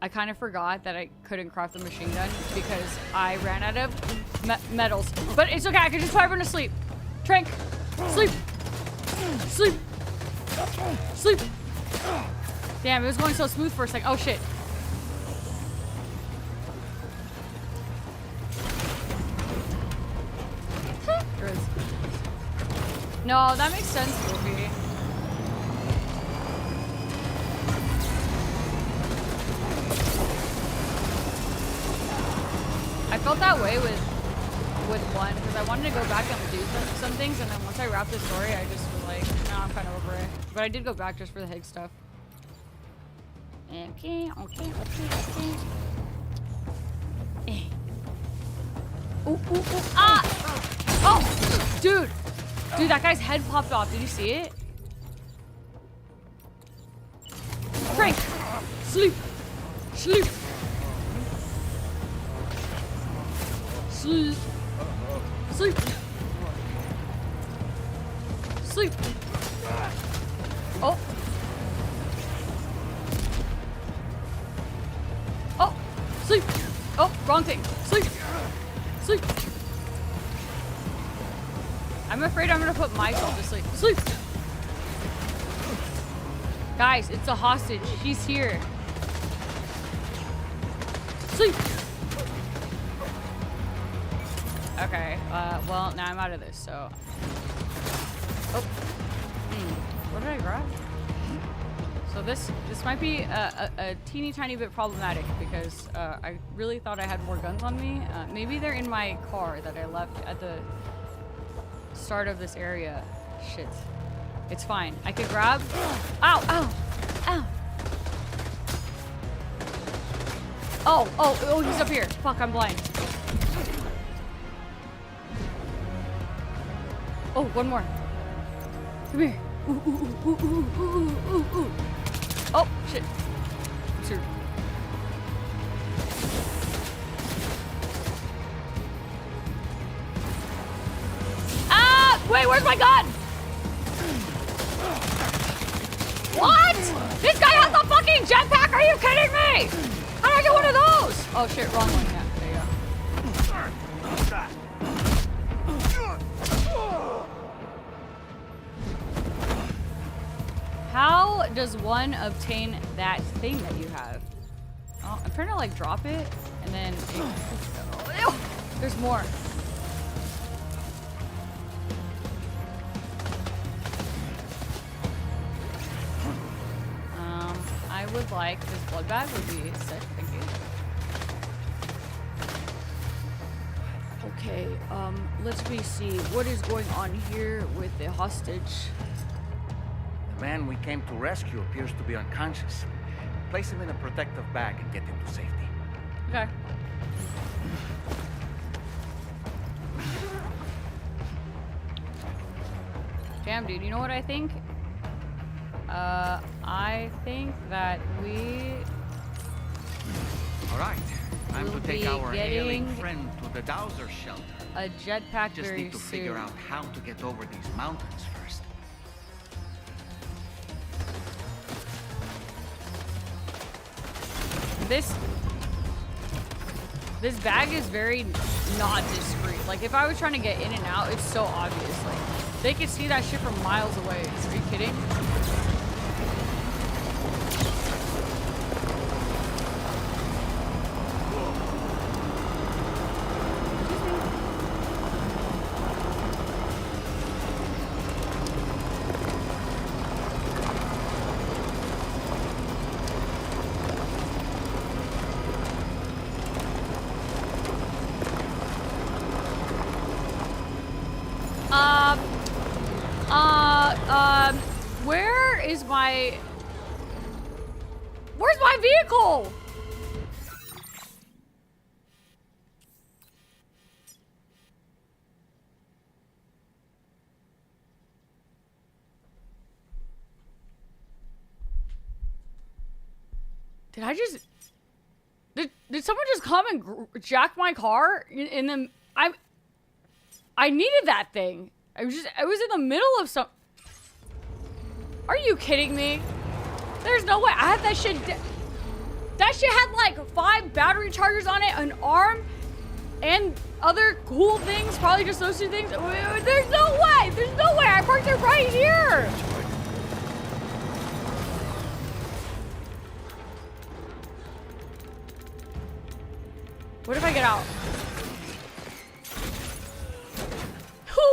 I kind of forgot that I couldn't craft the machine gun because I ran out of metals. But it's okay, I can just put everyone to sleep. Trank. Sleep. Sleep. Sleep. Damn, it was going so smooth for a second. Oh shit. No, that makes sense, Goofy. I felt that way with one because I wanted to go back and do some things, and then once I wrapped the story, I just was like, no, I'm kind of over it. But I did go back just for the Higg stuff. Okay. Ooh. Ah! Oh! Dude, that guy's head popped off. Did you see it? Frank! Sleep! Sleep! Sleep! Sleep! Sleep! Oh! Oh! Sleep! Oh, wrong thing. Sleep! Sleep! I'm afraid I'm gonna put myself to sleep. Sleep! Guys, it's a hostage. She's here. Sleep! Okay, well, now I'm out of this, so... Oh. What did I grab? So this might be a teeny tiny bit problematic because I really thought I had more guns on me. Maybe they're in my car that I left at the start of this area. Shit. It's fine. I could grab... Ow! Ow! Ow! Oh, he's up here. Fuck, I'm blind. Oh, one more. Come here. Ooh. Oh, shit. I'm screwed. Ah! Wait, where's my gun? What? This guy has a fucking jetpack? Are you kidding me? How do I get one of those? Oh shit, wrong one. Yeah, there you go. How does one obtain that thing that you have? Oh, I'm trying to like drop it and then there's more. I would like this blood bag would be sick, thank you. Okay, let's see what is going on here with the hostage. The man we came to rescue appears to be unconscious. Place him in a protective bag and get him to safety. Okay. Damn, dude, you know what I think? I think that we... Alright, time to take our ailing friend to the Dowser shelter. A jetpack Just very need to figure out how to get over these mountains first. This bag is very not discreet. Like, if I was trying to get in and out, it's so obvious. Like, they could see that shit from miles away. Are you kidding? Where's my vehicle? Did I just... Did someone just come and jack my car in the... I needed that thing. I was in the middle of some... Are you kidding me? There's no way. I had that shit... That shit had like 5 battery chargers on it, an arm, and other cool things. Probably just those two things. There's no way. There's no way. I parked it right here. What if I get out?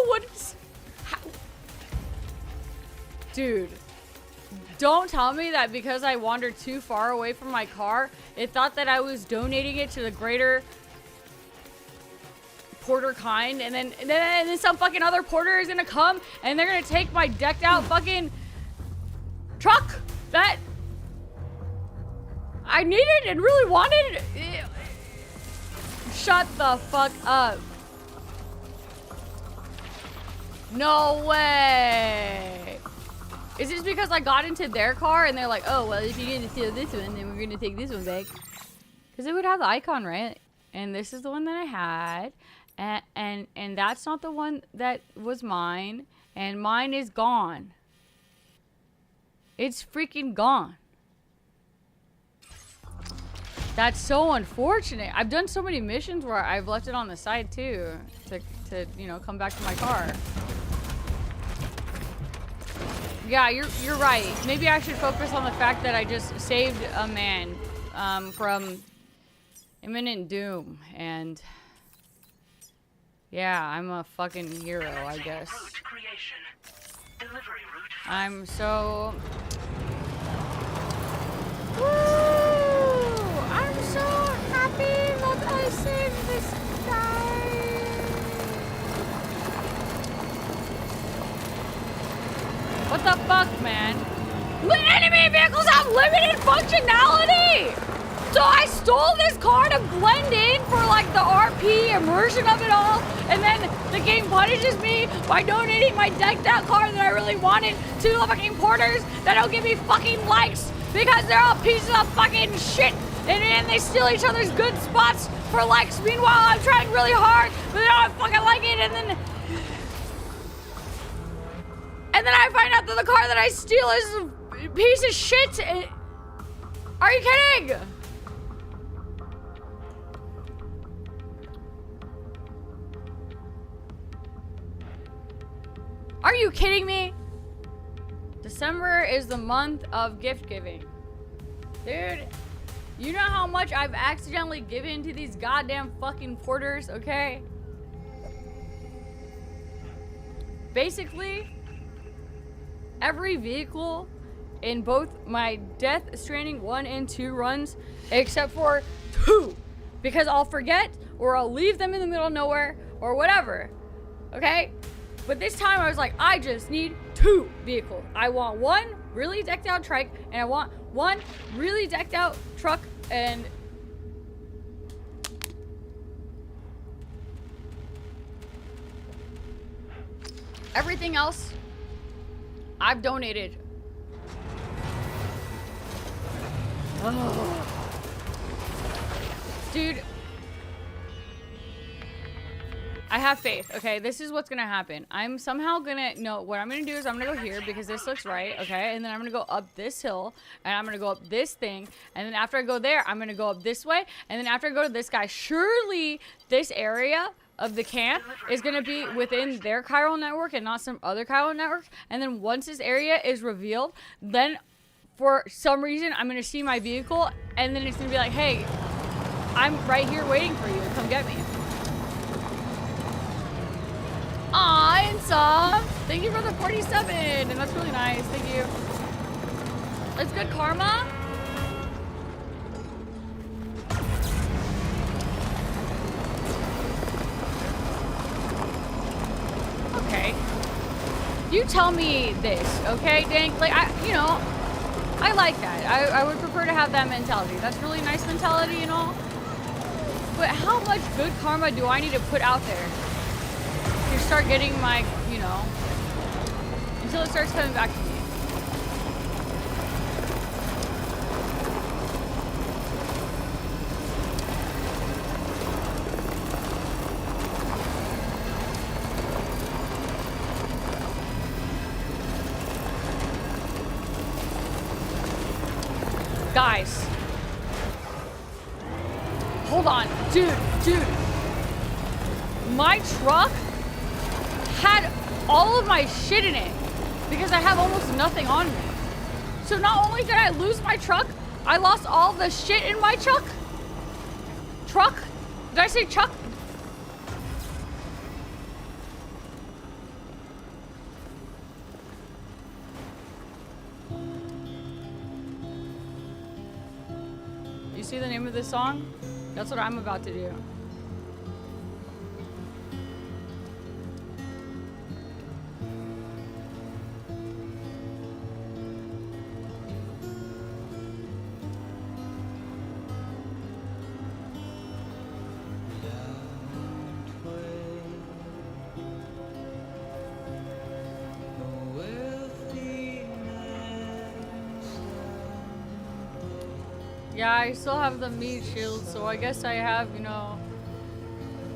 What is... How? Dude. Don't tell me that because I wandered too far away from my car, it thought that I was donating it to the greater porter kind, and then some fucking other porter is gonna come and they're gonna take my decked out fucking truck that I needed and really wanted. Shut the fuck up. No way. Is this because I got into their car and they're like, oh, well, if you're gonna steal this one, then we're gonna take this one back? Because it would have the icon, right? And this is the one that I had. And that's not the one that was mine. And mine is gone. It's freaking gone. That's so unfortunate. I've done so many missions where I've left it on the side too. To you know, come back to my car. Yeah, you're right. Maybe I should focus on the fact that I just saved a man from imminent doom, and yeah, I'm a fucking hero, I guess. I'm so... Woo! I'm so happy that I saved this guy. What the fuck, man? Enemy vehicles have limited functionality! So I stole this car to blend in for like the RP immersion of it all, and then the game punishes me by donating my decked out car that I really wanted to the fucking porters that don't give me fucking likes because they're all pieces of fucking shit, and then they steal each other's good spots for likes. Meanwhile, I'm trying really hard, but they don't fucking like it, and then I find out that the car that I steal is a piece of shit. Are you kidding? Are you kidding me? December is the month of gift giving. Dude, you know how much I've accidentally given to these goddamn fucking porters, okay? Basically, every vehicle in both my Death Stranding 1 and 2 runs, except for 2, because I'll forget or I'll leave them in the middle of nowhere or whatever, okay? But this time I was like, I just need 2 vehicles. I want one really decked out trike, and I want one really decked out truck, and everything else I've donated. Oh. Dude, I have faith. Okay, this is what's gonna happen. I'm somehow gonna what I'm gonna do is I'm gonna go here because this looks right, okay, and then I'm gonna go up this hill, and I'm gonna go up this thing, and then after I go there, I'm gonna go up this way, and then after I go to this guy, surely this area of the camp is gonna be within their chiral network and not some other chiral network. And then once this area is revealed, then for some reason I'm gonna see my vehicle, and then it's gonna be like, hey, I'm right here waiting for you, come get me. Aw, and some. Thank you for the 47, and that's really nice. Thank you. That's good karma. Okay. You tell me this, okay, Dank? Like, I like that. I would prefer to have that mentality. That's really nice mentality and all. But how much good karma do I need to put out there to start getting my, until it starts coming back to me? Guys. Hold on. Dude. my truck had all of my shit in it because I have almost nothing on me. So not only did I lose my truck, I lost all the shit in my truck. Truck? Did I say truck? You see the name of this song? That's what I'm about to do. Yeah, I still have the meat shield, so I guess I have, you know,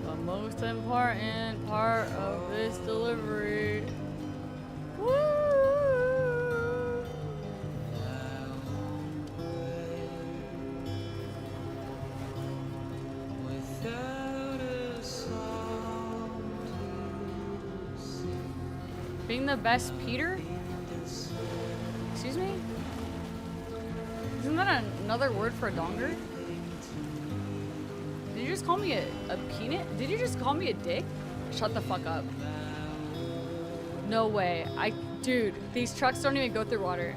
the most important part of this delivery. Woo! Being the best Peter? Excuse me? Isn't that another word for a donger? Did you just call me a peanut? Did you just call me a dick? Shut the fuck up. No way. Dude, these trucks don't even go through water.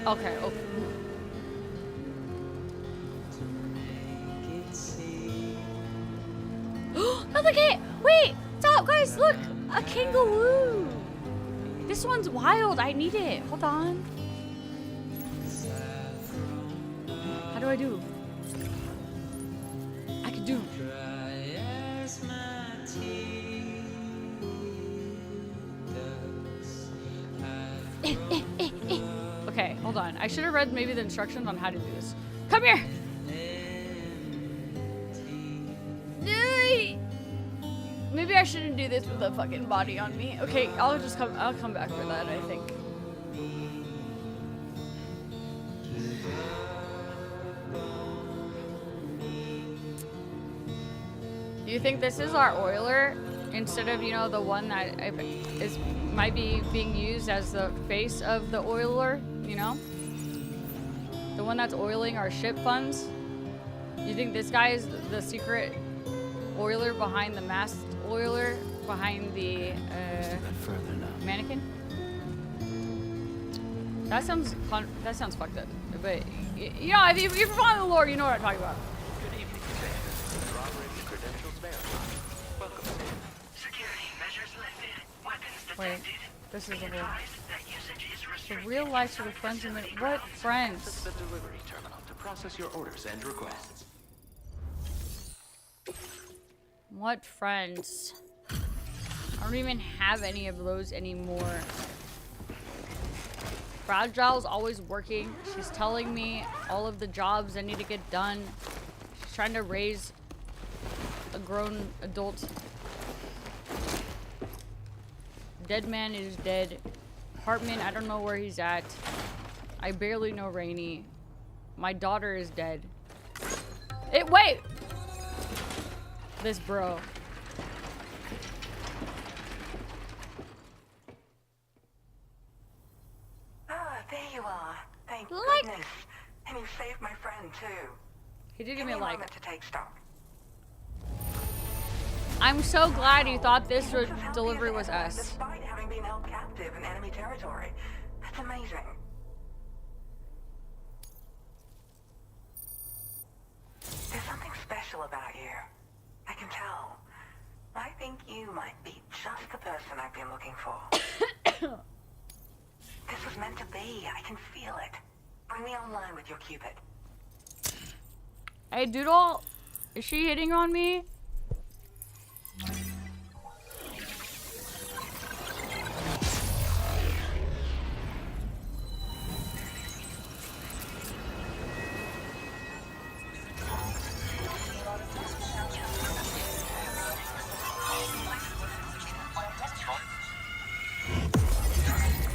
Okay, okay. Another cat! Wait! Stop, guys! Look! A kangaroo! This one's wild. I need it. Hold on. How do I do? I can do. Okay, hold on. I should have read maybe the instructions on how to do this. Come here! Maybe I shouldn't do this with a fucking body on me. Okay, I'll come back for that, I think. Do you think this is our oiler instead of, you know, the one that might be being used as the face of the oiler, you know? The one that's oiling our ship funds? You think this guy is the secret oiler behind the masked oiler behind the mannequin? That sounds fucked up. But you know, if you're following the lore, you know what I'm talking about. Good evening, Sam. Drawbridge credentials verified. Welcome, Sam. Security measures lifted. Weapons Wait, detected. this is Be a real. advised that usage is The restricted. real life of the friends in the what friends? Access the delivery terminal to process your orders and requests. What friends? I don't even have any of those anymore. Fragile's always working. She's telling me all of the jobs I need to get done. She's trying to raise a grown adult. Dead man is dead. Hartman, I don't know where he's at. I barely know Rainey. My daughter is dead. Wait! This bro. Ah, there you are. Thank Like- goodness. And you saved my friend, too. He did give me a Give like. moment to take stock. I'm so glad you thought this delivery was us. Despite having been held captive in enemy territory. That's amazing. There's something special about you. I can tell. I think you might be just the person I've been looking for. This was meant to be. I can feel it. Bring me online with your Cupid. Hey, Doodle, is she hitting on me?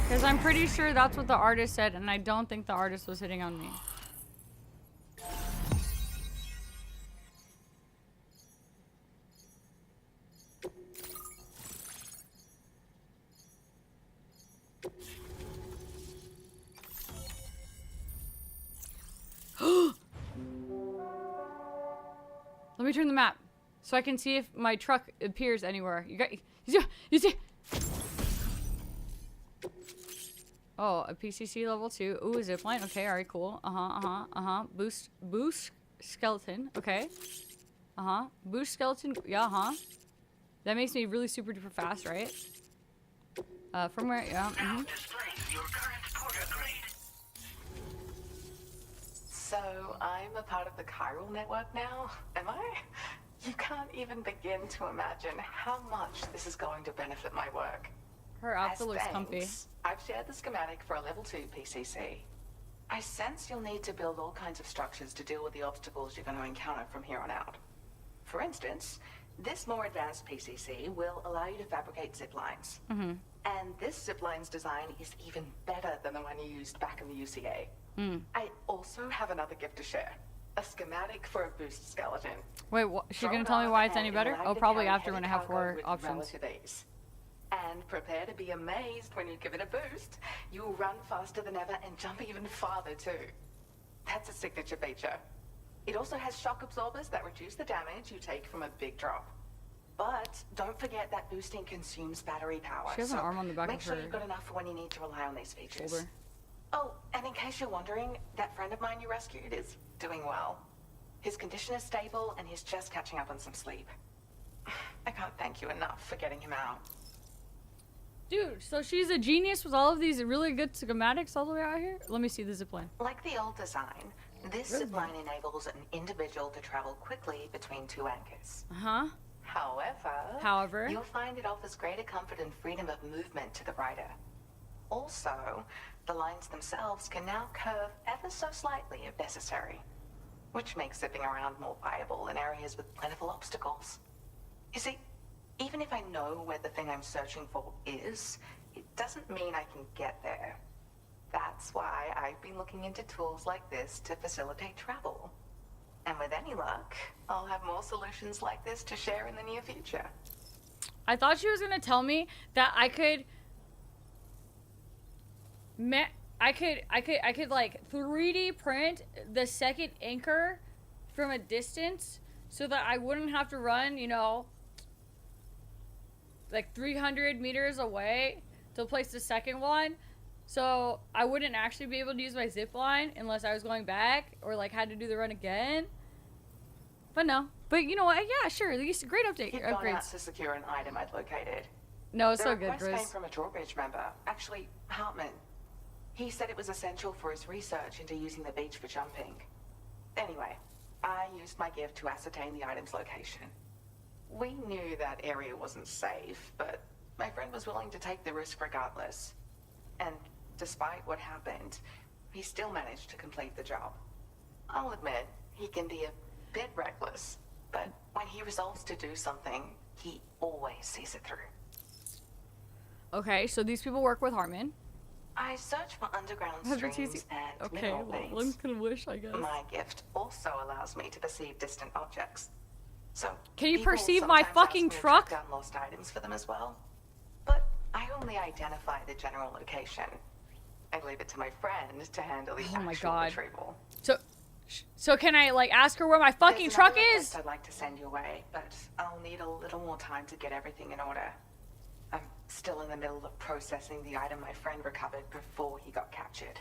Because I'm pretty sure that's what the artist said, and I don't think the artist was hitting on me. me turn the map so I can see if my truck appears anywhere. You see? Oh, a PCC level 2. Ooh, a zipline. Okay, alright, cool. Boost skeleton. Okay. Boost skeleton. Yeah, That makes me really super duper fast, right? From where? Yeah. Now displaying your current porter grade. So, I'm a part of the chiral network now, am I? You can't even begin to imagine how much this is going to benefit my work. Her outfit looks comfy. I've shared the schematic for a level 2 PCC. I sense you'll need to build all kinds of structures to deal with the obstacles you're going to encounter from here on out. For instance, this more advanced PCC will allow you to fabricate zip lines. And this zip line's design is even better than the one you used back in the UCA. I also have another gift to share. A schematic for a boost skeleton. Wait, what? She's gonna tell me why it's any better? Oh, probably after when I have 4 options. And prepare to be amazed when you give it a boost. You'll run faster than ever and jump even farther too. That's a signature feature. It also has shock absorbers that reduce the damage you take from a big drop. But don't forget that boosting consumes battery power. She has an arm on the back make of sure her you've got enough for when you need to rely on these features. shoulder. Oh, and in case you're wondering, that friend of mine you rescued is doing well. His condition is stable and he's just catching up on some sleep. I can't thank you enough for getting him out. Dude, so she's a genius with all of these really good schematics all the way out here? Let me see the zipline. Like the old design, this zipline enables an individual to travel quickly between 2 anchors. However, you'll find it offers greater comfort and freedom of movement to the rider. Also, the lines themselves can now curve ever so slightly if necessary, which makes zipping around more viable in areas with plentiful obstacles. You see, even if I know where the thing I'm searching for is, it doesn't mean I can get there. That's why I've been looking into tools like this to facilitate travel. And with any luck, I'll have more solutions like this to share in the near future. I thought she was gonna tell me that I could like 3D print the second anchor from a distance so that I wouldn't have to run, you know, like 300 meters away to place the second one. So I wouldn't actually be able to use my zip line unless I was going back or like had to do the run again. But no. But you know what? Yeah, sure. These great update He'd gone out upgrades. to secure an item I'd located. No, it's the so good, request came Grizz. from a drawbridge member, actually Hartman. He said it was essential for his research into using the beach for jumping. Anyway, I used my gift to ascertain the item's location. We knew that area wasn't safe, but my friend was willing to take the risk regardless. And despite what happened, he still managed to complete the job. I'll admit, he can be a bit reckless, but when he resolves to do something, he always sees it through. Okay, so these people work with Hartman. I search for underground Haven't streams you and okay, mineral well, veins. one can wish, I guess. My gift also allows me to perceive distant objects. So Can you people perceive my sometimes fucking ask me to truck? track down lost items for them as well. But I only identify the general location. I leave it to my friend to handle the Oh my actual God. retrieval. So can I like ask her where my fucking There's truck another is? request I'd like to send your way, but I'll need a little more time to get everything in order. I'm still in the middle of processing the item my friend recovered before he got captured.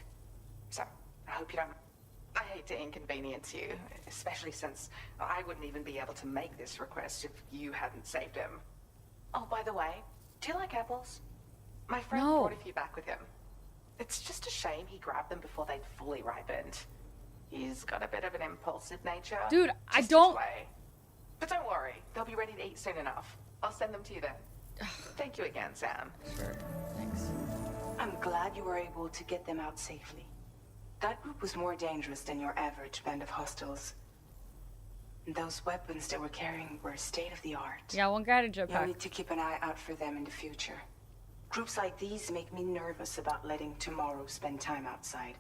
So, I hope you don't... I hate to inconvenience you, especially since I wouldn't even be able to make this request if you hadn't saved him. Oh, by the way, do you like apples? My friend No. brought a few back with him. It's just a shame he grabbed them before they'd fully ripened. He's got a bit of an impulsive nature. Dude, I Just his don't... way. But don't worry, they'll be ready to eat soon enough. I'll send them to you then. Thank you again, Sam. Sure, thanks. I'm glad you were able to get them out safely. That group was more dangerous than your average band of hostiles. Those weapons they were carrying were state-of-the-art. Yeah, one guy had a You'll jetpack. need to keep an eye out for them in the future. Groups like these make me nervous about letting Tomorrow spend time outside,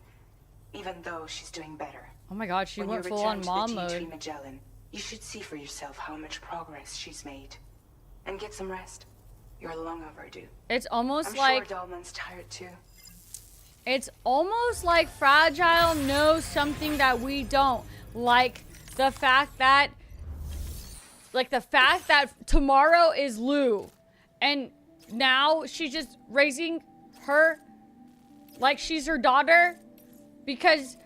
even though she's doing better. Oh my God, she When went you full on return mom to the T3 mode. Magellan, you should see for yourself how much progress she's made. And get some rest. You're long overdue. It's almost I'm like... sure Dolman's tired too. It's almost like Fragile knows something that we don't. Like the fact that Like the fact that tomorrow is Lou, and now she's just raising her like she's her daughter, because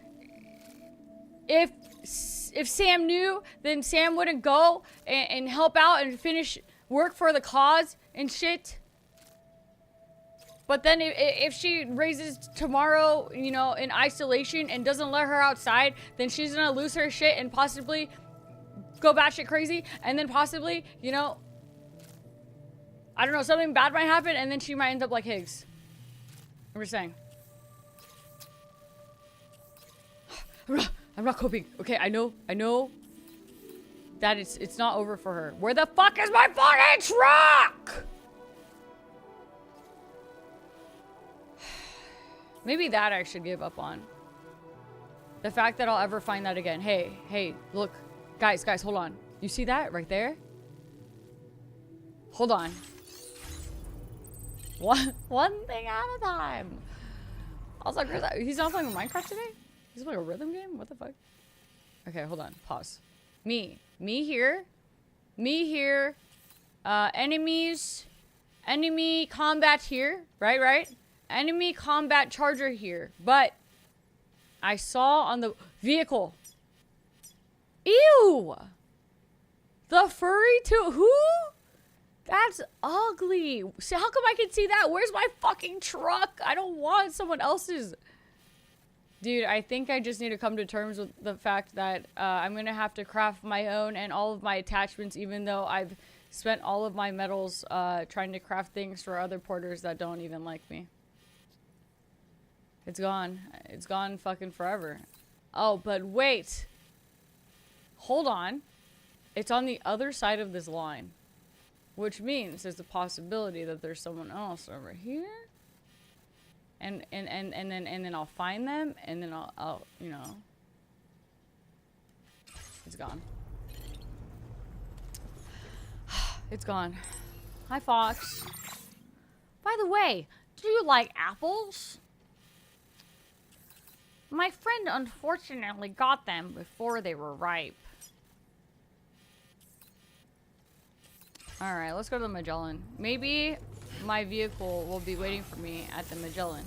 if Sam knew, then Sam wouldn't go and help out and finish work for the cause and shit. But then if she raises tomorrow, you know, in isolation and doesn't let her outside, then she's gonna lose her shit and possibly go batshit crazy, and then possibly, you know, I don't know, something bad might happen, and then she might end up like Higgs. I'm just saying. I'm not coping. Okay, I know that it's not over for her. Where the fuck is my fucking truck? Maybe that I should give up on. The fact that I'll ever find that again. Hey, look. Guys, hold on. You see that right there? Hold on. One thing at a time. I was like, he's not playing Minecraft today? He's playing a rhythm game? What the fuck? Okay, hold on. Pause. Me here. Enemies. Enemy combat here. Right? Enemy combat charger here. But I saw on the vehicle. Ew! The furry too. Who? That's ugly. See, how come I can see that? Where's my fucking truck? I don't want someone else's. Dude, I think I just need to come to terms with the fact that I'm gonna have to craft my own and all of my attachments, even though I've spent all of my metals trying to craft things for other porters that don't even like me. It's gone. It's gone fucking forever. Oh, but wait. Hold on. It's on the other side of this line. Which means there's a possibility that there's someone else over here. And then I'll find them, and then I'll you know. It's gone. It's gone. Hi, Fox. By the way, do you like apples? My friend unfortunately got them before they were ripe. Alright, let's go to the Magellan. Maybe my vehicle will be waiting for me at the Magellan.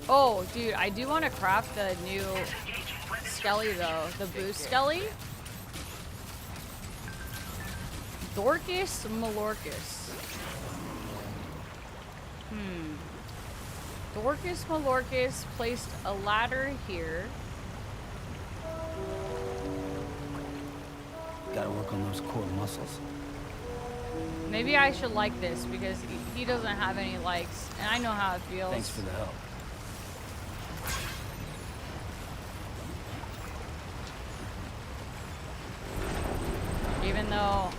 Oh, dude, I do want to craft the new Skelly, though. The boost Skelly. Dorcas Malorcas. Dorcas Malorcas placed a ladder here. Gotta work on those core muscles. Maybe I should like this because he doesn't have any likes, and I know how it feels. Thanks for the help. Even though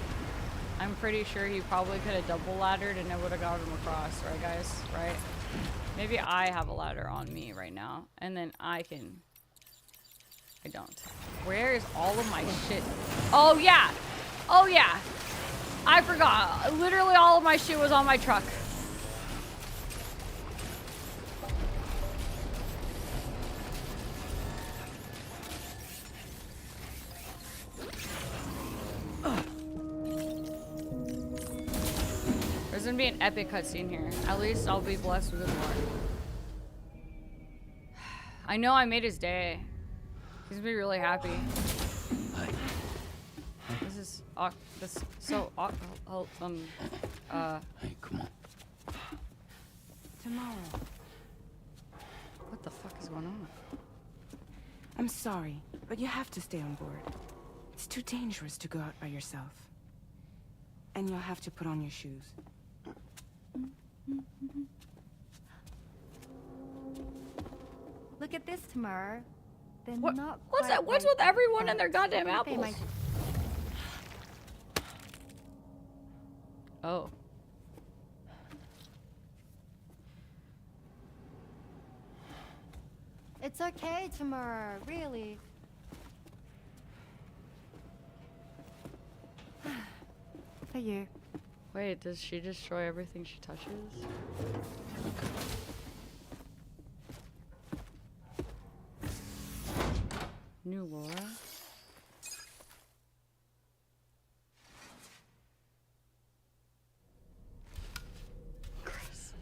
I'm pretty sure he probably could have double laddered and it would have got him across, right guys? Right? Maybe I have a ladder on me right now, and then I can... I don't. Where is all of my shit? Oh yeah! Oh yeah! I forgot. Literally all of my shit was on my truck. There's gonna be an epic cutscene here. At least I'll be blessed with it more. I know I made his day. He's gonna be really happy. This is so Hey, come on. Tomorrow. What the fuck is going on? I'm sorry, but you have to stay on board. It's too dangerous to go out by yourself. And you'll have to put on your shoes. Look at this, Tamara. They're What? not What's quite that? What's ripe with everyone yet, and their goddamn but they apples? might- Oh. It's okay, Tamara. Really. For you. Wait, does she destroy everything she touches? New Laura? Chris.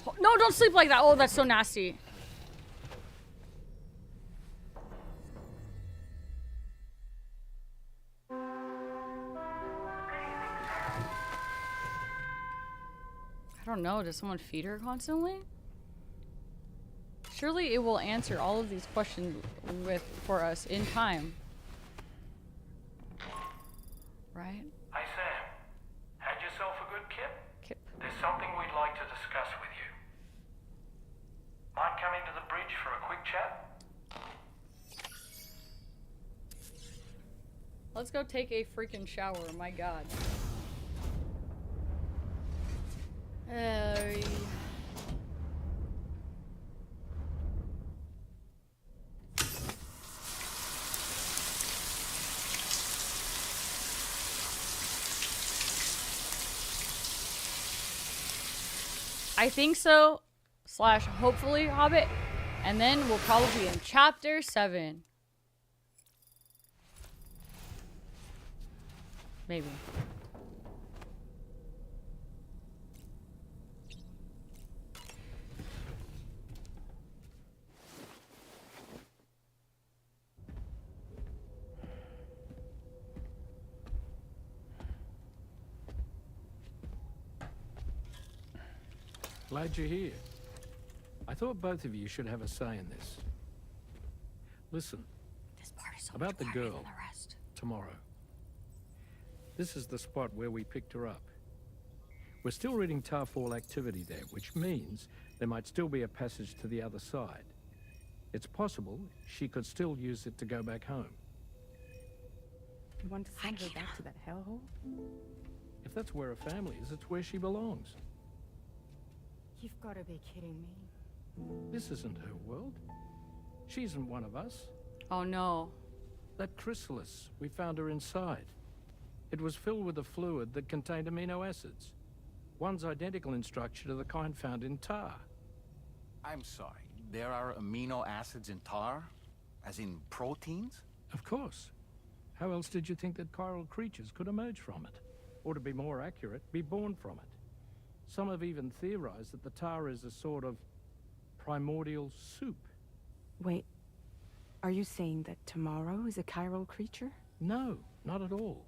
Oh, no, don't sleep like that. Oh, that's so nasty. I don't know. Does someone feed her constantly? Surely it will answer all of these questions for us in time. Right? Hey Sam, had yourself a good kip? Kip. There's something we'd like to discuss with you. Mind coming to the bridge for a quick chat? Let's go take a freaking shower. My God. I think so. / hopefully Hobbit. And then we'll probably be in chapter 7. Maybe. Glad you're here. I thought both of you should have a say in this. Listen, This part is so about the much harder girl than the rest. tomorrow. This is the spot where we picked her up. We're still reading Tarfall activity there, which means there might still be a passage to the other side. It's possible she could still use it to go back home. You want to send her back to that hellhole? If that's where her family is, it's where she belongs. You've got to be kidding me. This isn't her world. She isn't one of us. Oh no. That chrysalis, we found her inside. It was filled with a fluid that contained amino acids. One's identical in structure to the kind found in tar. I'm sorry, there are amino acids in tar? As in proteins? Of course. How else did you think that chiral creatures could emerge from it? Or to be more accurate, be born from it? Some have even theorized that the tar is a sort of primordial soup. Wait, are you saying that tomorrow is a chiral creature? No, not at all.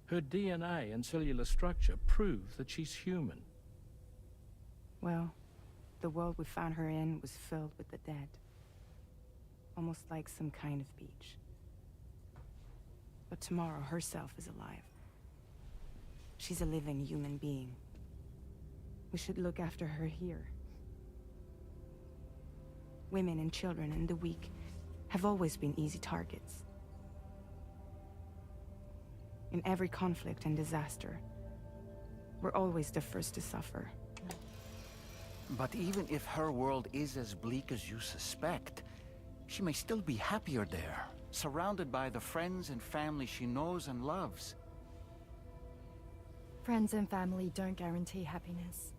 Her DNA and cellular structure prove that she's human. Well, the world we found her in was filled with the dead. Almost like some kind of beach. But tomorrow herself is alive. She's a living human being. We should look after her here. Women and children and the weak have always been easy targets. In every conflict and disaster, we're always the first to suffer. But even if her world is as bleak as you suspect, she may still be happier there, surrounded by the friends and family she knows and loves. Friends and family don't guarantee happiness.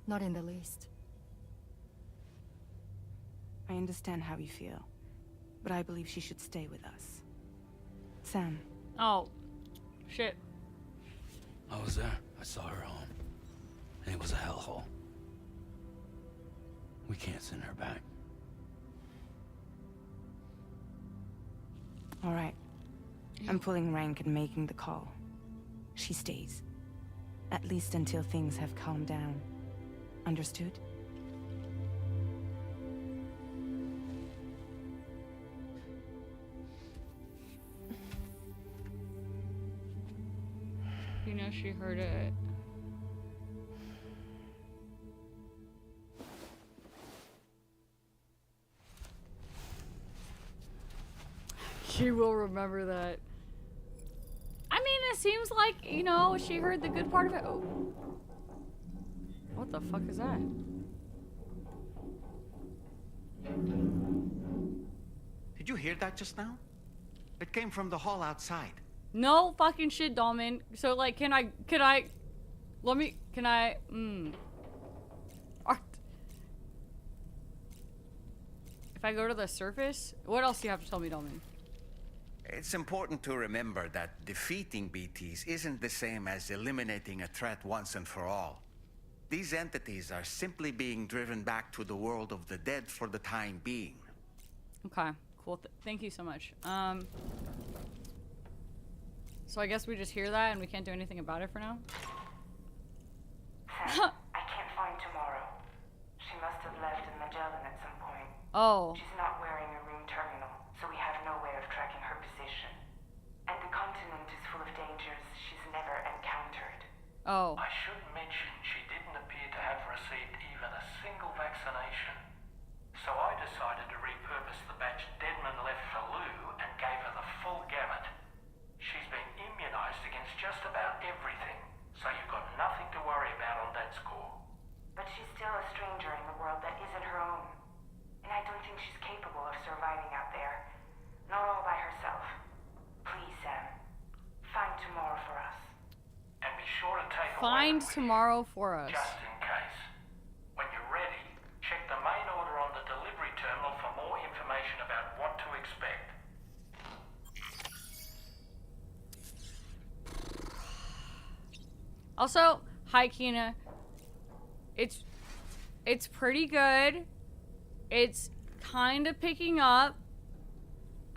Not in the least. I understand how you feel, but I believe she should stay with us. Sam. Oh, shit. I was there. I saw her home. And it was a hellhole. We can't send her back. All right. I'm pulling rank and making the call. She stays. At least until things have calmed down. Understood? You know she heard it. She will remember that. I mean, it seems like, you know, she heard the good part of it. Oh. What the fuck is that? Did you hear that just now? It came from the hall outside. No fucking shit, Dolman. So, like, can I, if I go to the surface, what else do you have to tell me, Dolman? It's important to remember that defeating BTs isn't the same as eliminating a threat once and for all. These entities are simply being driven back to the world of the dead for the time being. Okay, cool. Thank you so much. So I guess we just hear that and we can't do anything about it for now? Sam, I can't find Tomorrow. She must have left in Magellan at some point. Oh. She's not wearing a room terminal, so we have no way of tracking her position. And the continent is full of dangers she's never encountered. Oh. I should mention she didn't appear to have received even a single vaccination. So I decided to repurpose the batch Deadman left for Lou and gave her the full gamut. She's been immunized against just about everything, so you've got nothing to worry about on that score. But she's still a stranger in the world that isn't her own. And I don't think she's capable of surviving out there. Not all by herself. Please, Sam. Find Tomorrow for us. And be sure to take Find Tomorrow for us. Just in case. When you're ready, check the main order on the delivery terminal for more information about what to expect. Also, hi Kina. It's pretty good. It's kind of picking up.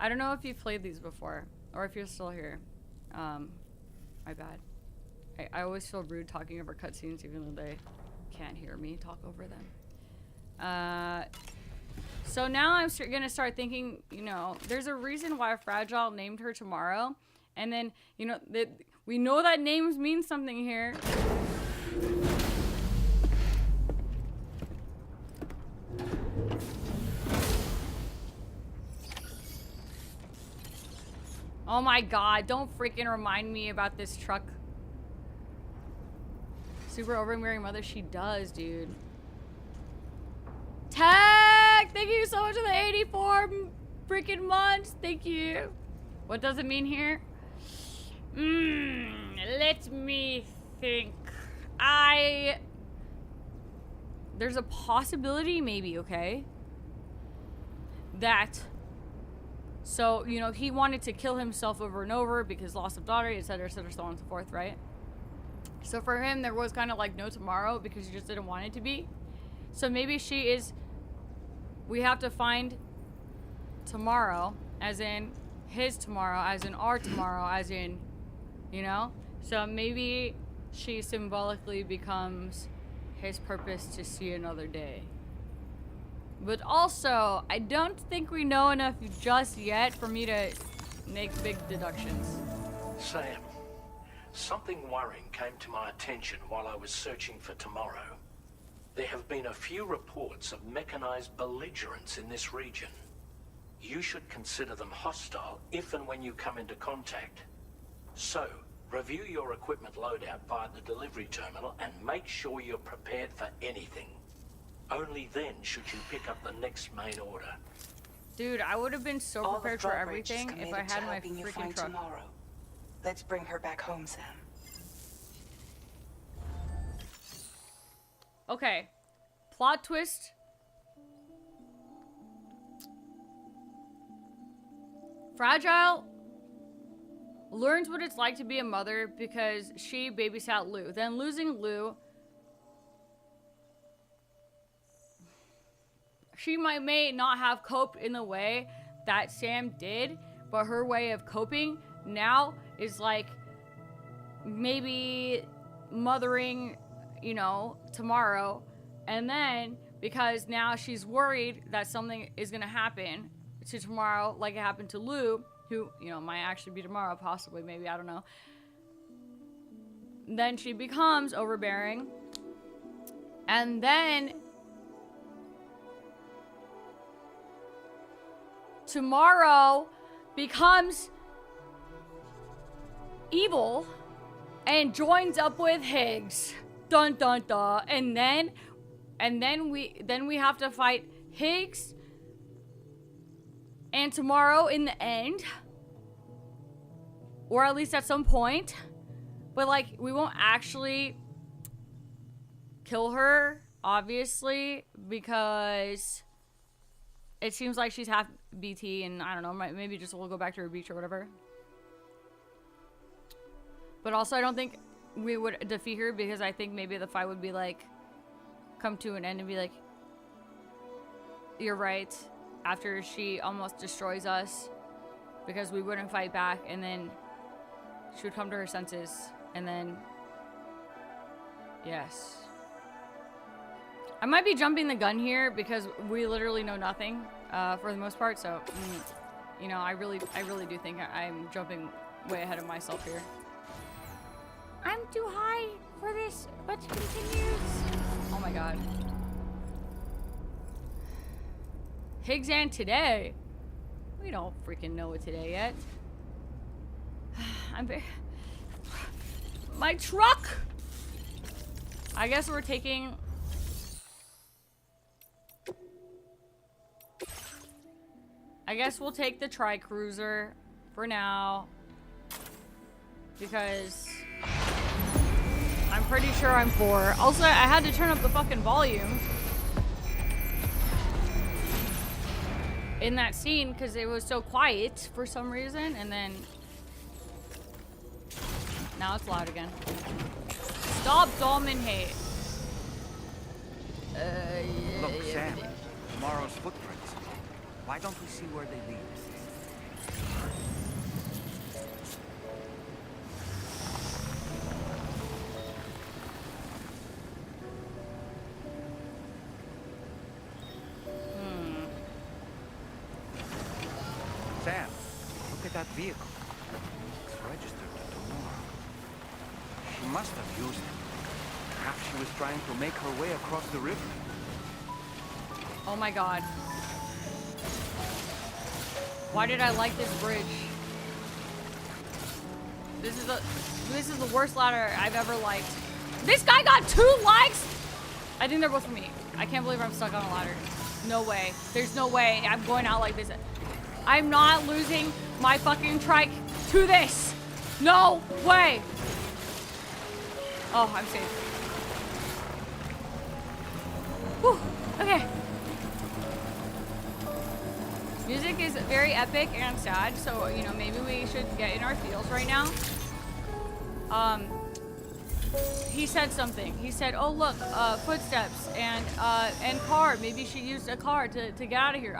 I don't know if you've played these before or if you're still here. My bad. I always feel rude talking over cutscenes even though they can't hear me talk over them. So now I'm gonna start thinking, you know, there's a reason why Fragile named her Tomorrow. And then, you know, we know that names mean something here. Oh my god, don't freaking remind me about this truck. Super overbearing mother, she does, dude. Tag! Thank you so much for the 84 freaking months. Thank you. What does it mean here? Let me think. There's a possibility, maybe, okay? That, so, you know, he wanted to kill himself over and over because loss of daughter, etc., so on and so forth, right? So for him, there was kind of like no tomorrow because he just didn't want it to be. So maybe she is, we have to find tomorrow, as in his tomorrow, as in our tomorrow, as in, you know? So maybe she symbolically becomes his purpose to see another day. But also, I don't think we know enough just yet for me to make big deductions. Sam, something worrying came to my attention while I was searching for Tomorrow. There have been a few reports of mechanized belligerents in this region. You should consider them hostile if and when you come into contact. So, review your equipment loadout via the delivery terminal and make sure you're prepared for anything. Only then should you pick up the next main order. Dude, I would have been so prepared for everything if I had my freaking truck. Tomorrow. Let's bring her back home, Sam. Okay. Plot twist. Fragile learns what it's like to be a mother because she babysat Lou. Then losing Lou, she may not have coped in the way that Sam did, but her way of coping now is like maybe mothering, you know, Tomorrow. And then because now she's worried that something is going to happen to Tomorrow like it happened to Lou, who, you know, might actually be Tomorrow, possibly, maybe, I don't know. Then she becomes overbearing. And then Tomorrow becomes evil and joins up with Higgs. Dun dun dun. And then we have to fight Higgs and Tomorrow in the end. Or at least at some point. But like, we won't actually kill her, obviously, because it seems like she's half BT, and I don't know, maybe just we'll go back to her beach or whatever. But also, I don't think we would defeat her, because I think maybe the fight would be like, come to an end and be like, you're right, after she almost destroys us, because we wouldn't fight back, and then she would come to her senses, and then, yes. I might be jumping the gun here, because we literally know nothing, for the most part, so, you know, I really do think I'm jumping way ahead of myself here. I'm too high for this, but continues. Oh my god. Higgs and today. We don't freaking know it today yet. I'm very... My truck! I guess we're taking... I guess we'll take the Tri-Cruiser for now. Because... I'm pretty sure I'm 4. Also, I had to turn up the fucking volume in that scene because it was so quiet for some reason, and then now it's loud again. Stop dominating. Look, Sam, tomorrow's footprints. Why don't we see where they lead? Sam, look at that vehicle. It's registered to tomorrow. She must have used it. Perhaps she was trying to make her way across the river. Oh my god. Why did I like this bridge? This is the worst ladder I've ever liked. This guy got 2 likes? I think they're both for me. I can't believe I'm stuck on a ladder. No way. There's no way I'm going out like this. I'm not losing my fucking trike to this. No way. Oh, I'm safe. Whew. Okay. Music is very epic and sad, so, you know, maybe we should get in our feels right now. He said something. He said, oh, look, footsteps and car. Maybe she used a car to get out of here.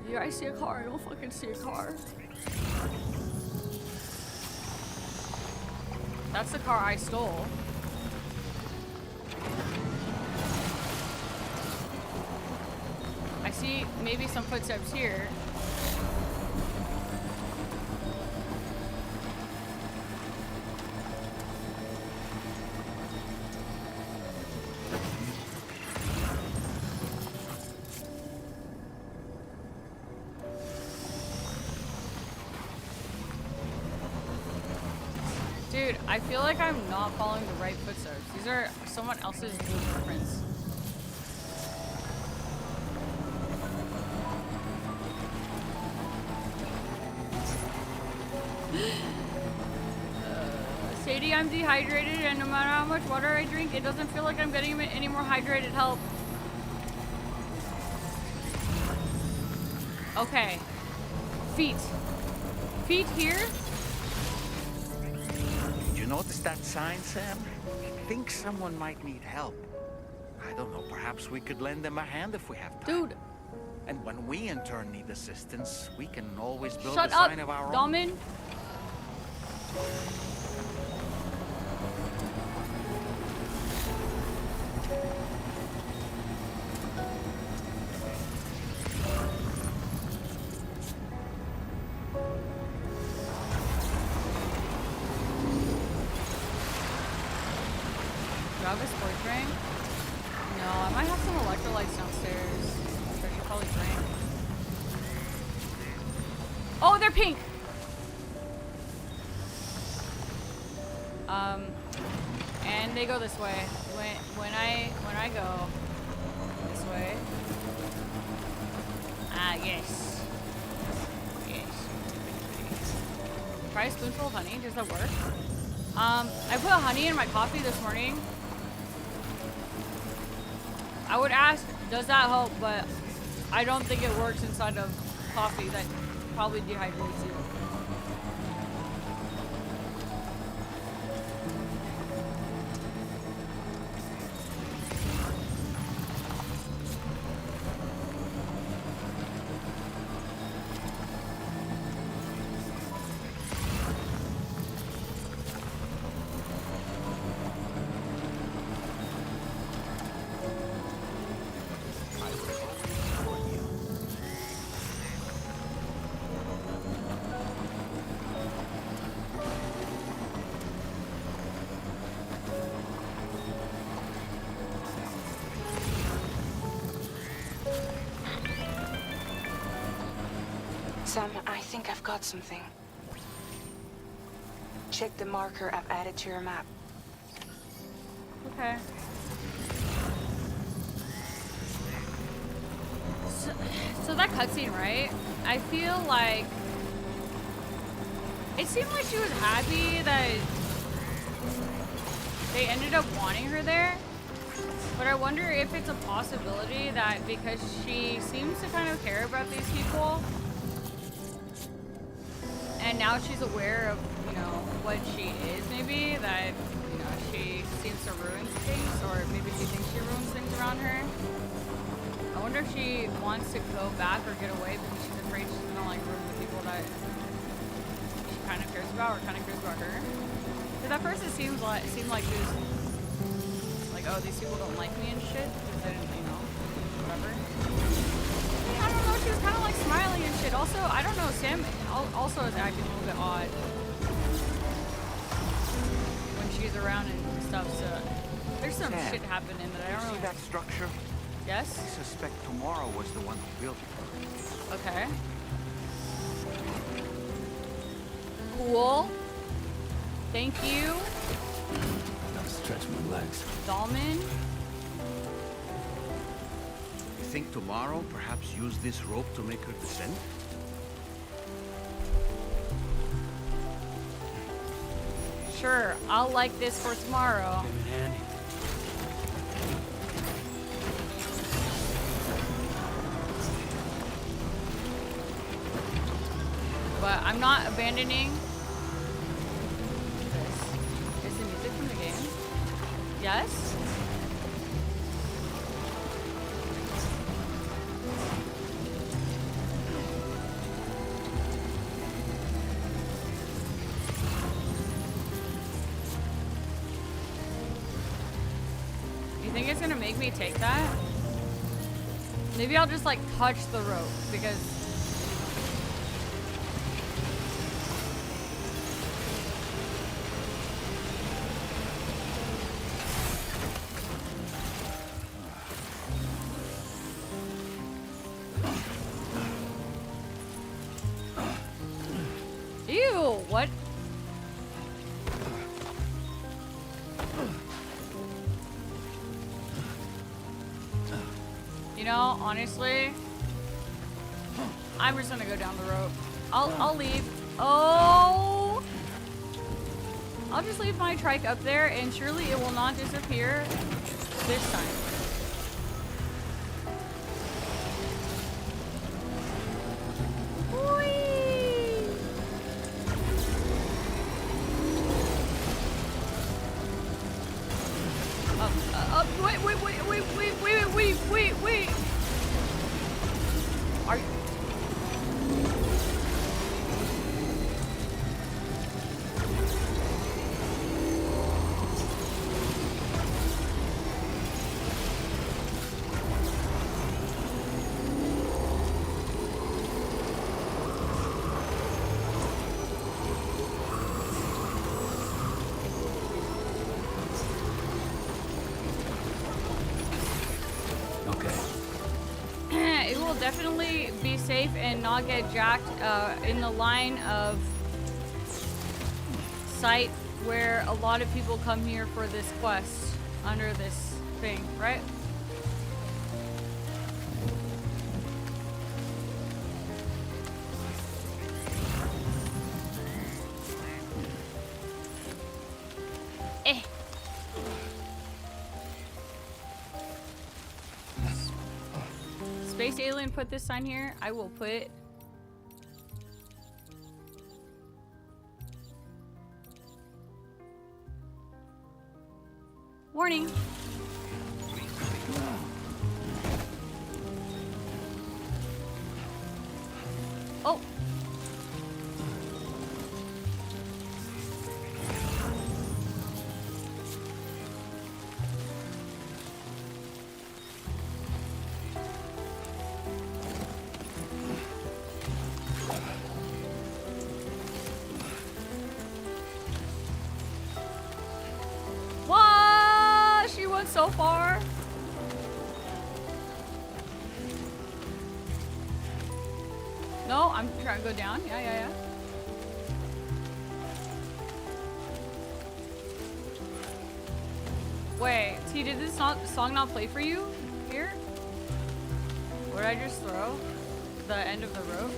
Yeah, I see a car. I don't fucking see a car. That's the car I stole. I see maybe some footsteps here. Dude, I feel like I'm not following the right footsteps. These are someone else's blueprints. Sadie, I'm dehydrated, and no matter how much water I drink, it doesn't feel like I'm getting any more hydrated. Help. Okay. Feet. Feet here? Did you notice that sign, Sam? I think someone might need help. I don't know, perhaps we could lend them a hand if we have time. Dude. And when we in turn need assistance, we can always build Shut a up, sign of our Domin. own. Do I have a sports drink? No, I might have some electrolytes downstairs. Which I should probably drink. Oh, they're pink! And they go this way. When I go this way. Ah, yes. Yes. Try a spoonful of honey. Does that work? I put honey in my coffee this morning. I would ask, does that help? But I don't think it works inside of coffee. That probably dehydrates you. Sam, I think I've got something. Check the marker I've added to your map. Okay. So that cutscene, right? I feel like it seemed like she was happy that they ended up wanting her there. But I wonder if it's a possibility that because she seems to kind of care about these people, and now she's aware of, you know, what she is, maybe, that, you know, she seems to ruin things, or maybe she thinks she ruins things around her. I wonder if she wants to go back or get away because she's afraid she's gonna, like, ruin the people that she kind of cares about, or kind of cares about her. Because at first it seemed like she was like, oh, these people don't like me and shit, because they didn't, you know, whatever. I don't know, she was kind of like smiling and shit. Also, I don't know, Sam also is acting a little bit odd when she's around and stuff, so there's some Sam, shit happening that I don't see really... that structure? Yes? I suspect Tomorrow was the one who built it. Okay. Cool. Thank you. Gotta stretch my legs. Dalman. You think Tomorrow perhaps used this rope to make her descend? Sure, I'll like this for tomorrow. Came in handy. But I'm not abandoning this. Is the music from the game? Yes? You think it's gonna make me take that? Maybe I'll just like touch the rope because ew, what? You know, honestly, I'm just gonna go down the rope. I'll leave. Oh! I'll just leave my trike up there and surely it will not disappear this time. Wait. Are you... definitely be safe and not get jacked in the line of sight where a lot of people come here for this quest under this thing, right? Space alien put this sign here, I will put... Warning. Oh. What? She went so far. No, I'm trying to go down. Yeah. Wait, T, did this song not play for you here? What did I just throw? The end of the rope?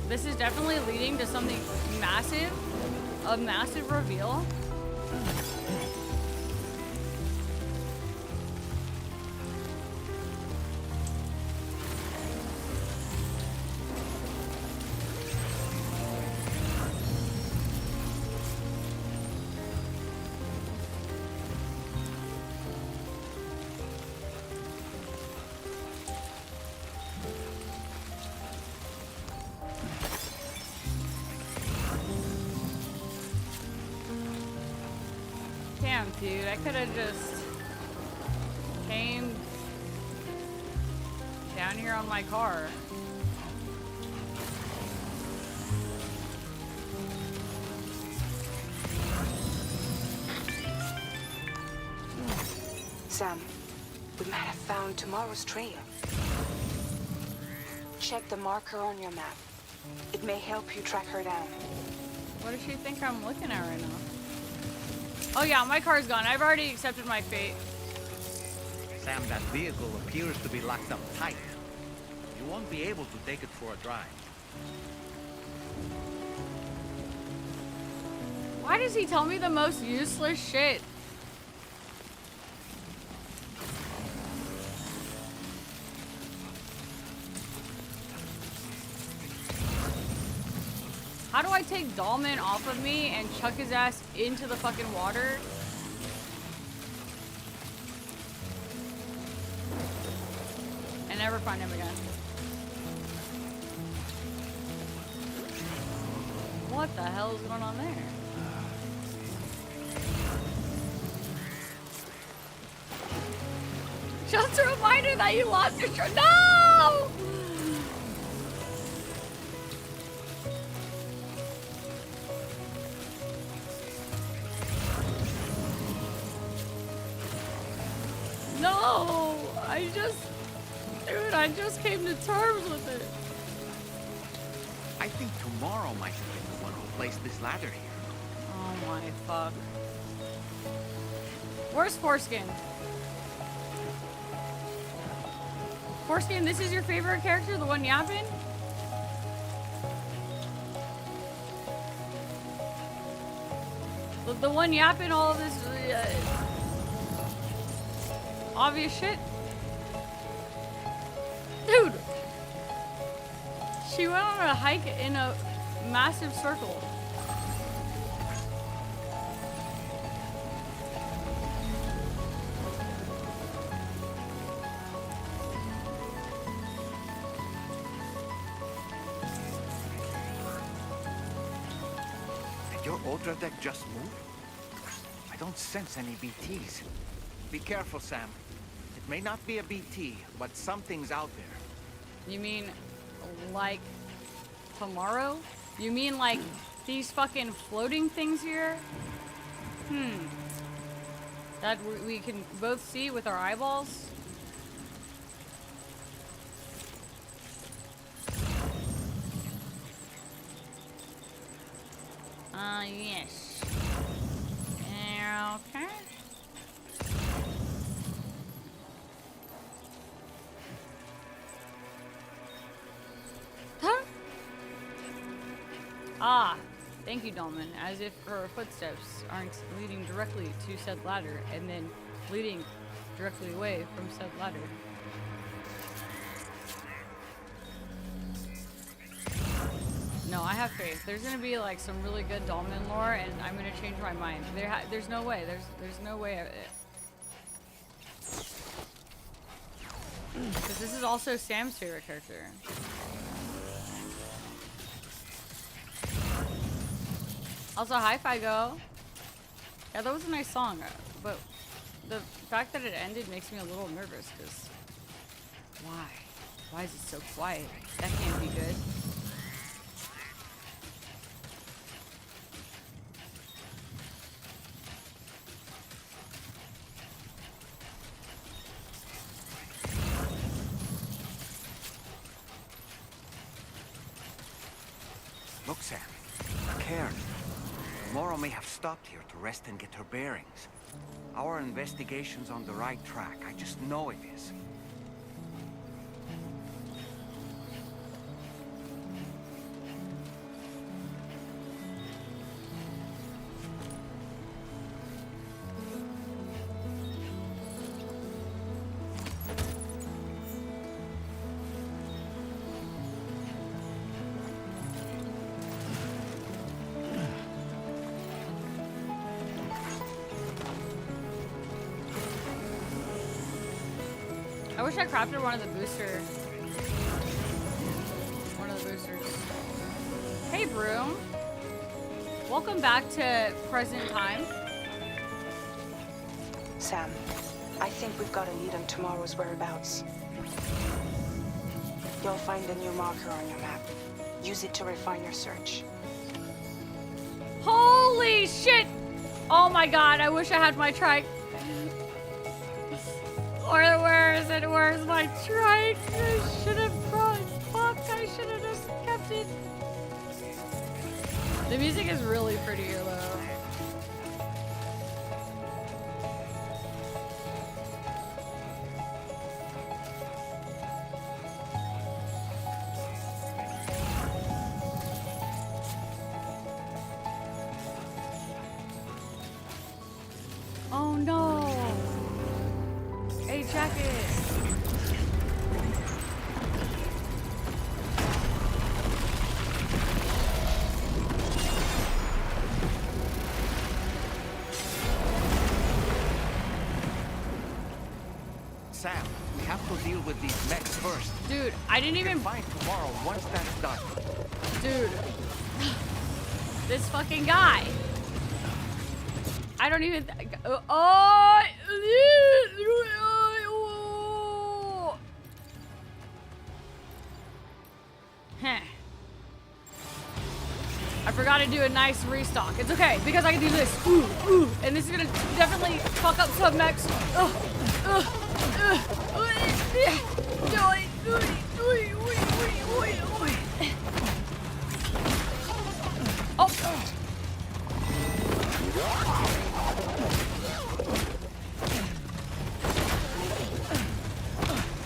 This is definitely leading to something massive. A massive reveal. Damn, dude, I could have just came down here on my car. Sam, we might have found tomorrow's trail. Check the marker on your map. It may help you track her down. What does she think I'm looking at right now? Oh yeah, my car's gone. I've already accepted my fate. Sam, that vehicle appears to be locked up tight. You won't be able to take it for a drive. Why does he tell me the most useless shit? How do I take Dahlman off of me and chuck his ass into the fucking water? And never find him again. What the hell is going on there? Just a reminder that you lost your No! No! Dude, I just came to terms with it. I think tomorrow might have been the one who placed this ladder here. Oh my fuck. Where's Foreskin? Foreskin, this is your favorite character? The one yapping? The one yapping all of this obvious shit? Dude! She went on a hike in a massive circle. Did your Ultra deck just move? I don't sense any BTs. Be careful, Sam. It may not be a BT, but something's out there. You mean like tomorrow? You mean like these fucking floating things here? That we can both see with our eyeballs? Yes. Okay. Huh? Ah, Thank you, Dolman. As if her footsteps aren't leading directly to said ladder and then leading directly away from said ladder. No, I have faith. There's gonna be like some really good Dolman lore, and I'm gonna change my mind. There's no way. There's no way. Because this is also Sam's favorite character. Also, hi Figo. Yeah, that was a nice song, but the fact that it ended makes me a little nervous. Because why? Why is it so quiet? That can't be good. Look, Sam. A cairn. Tomorrow may have stopped here to rest and get her bearings. Our investigation's on the right track. I just know it is. I wish I crafted one of the boosters. One of the boosters. Hey, Broom. Welcome back to present time. Sam, I think we've got a lead on tomorrow's whereabouts. You'll find a new marker on your map. Use it to refine your search. Holy shit! Oh my god, I wish I had my trike. Or where is it? Where's my trike? I should have brought it. Fuck, I should have just kept it. The music is really pretty here, though. Oh no! A jacket! Sam, we have to deal with these mechs first. Dude, I didn't even fight tomorrow once that's done. Dude. This fucking guy. I don't even Heh. I forgot to do a nice restock. It's okay, because I can do this. Ooh, ooh. And this is gonna definitely fuck up some mechs.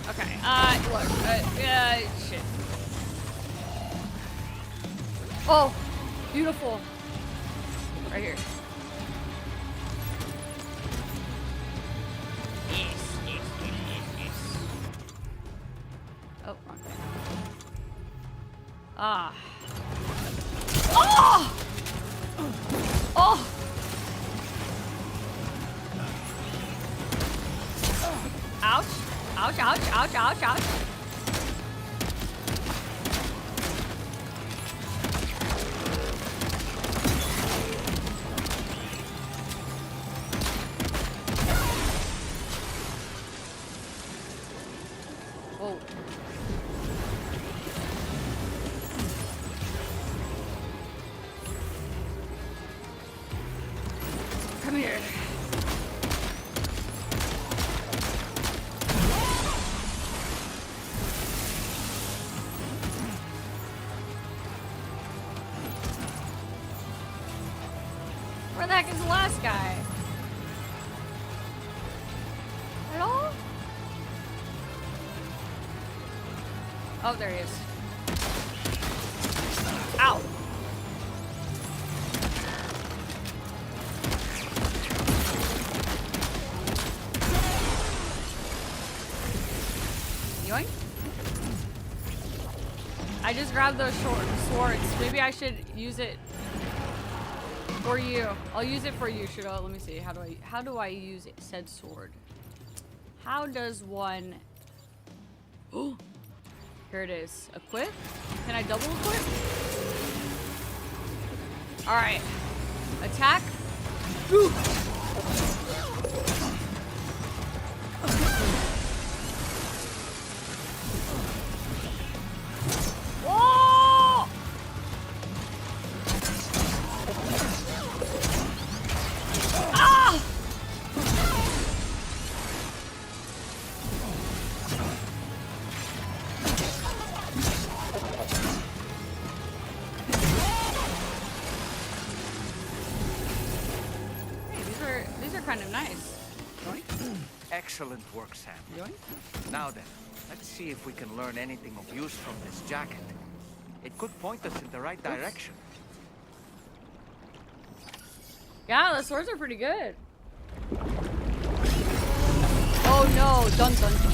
Okay, look, shit. Oh, beautiful. Right here. Yes. Oh, wrong thing. Ah. Oh! Oh! Ouch. Ouch, ouch, ouch, ouch, ouch. Whoa. Come here. Where the heck is the last guy? Hello? Oh, there he is. Ow. Yoink. I just grabbed those short swords. Maybe I should use it for you. I'll use it for you, Shudo. Let me see. How do I use it? Said sword? How does one? Oh, here it is. Equip? Can I double equip? All right. Attack. Ooh. Whoa! Ah! Hey, these are kind of nice. Excellent work, Sam. Yoink. Now then, let's see if we can learn anything of use from this jacket. It could point us in the right direction. Yeah, the swords are pretty good. Oh no, dun dun dun.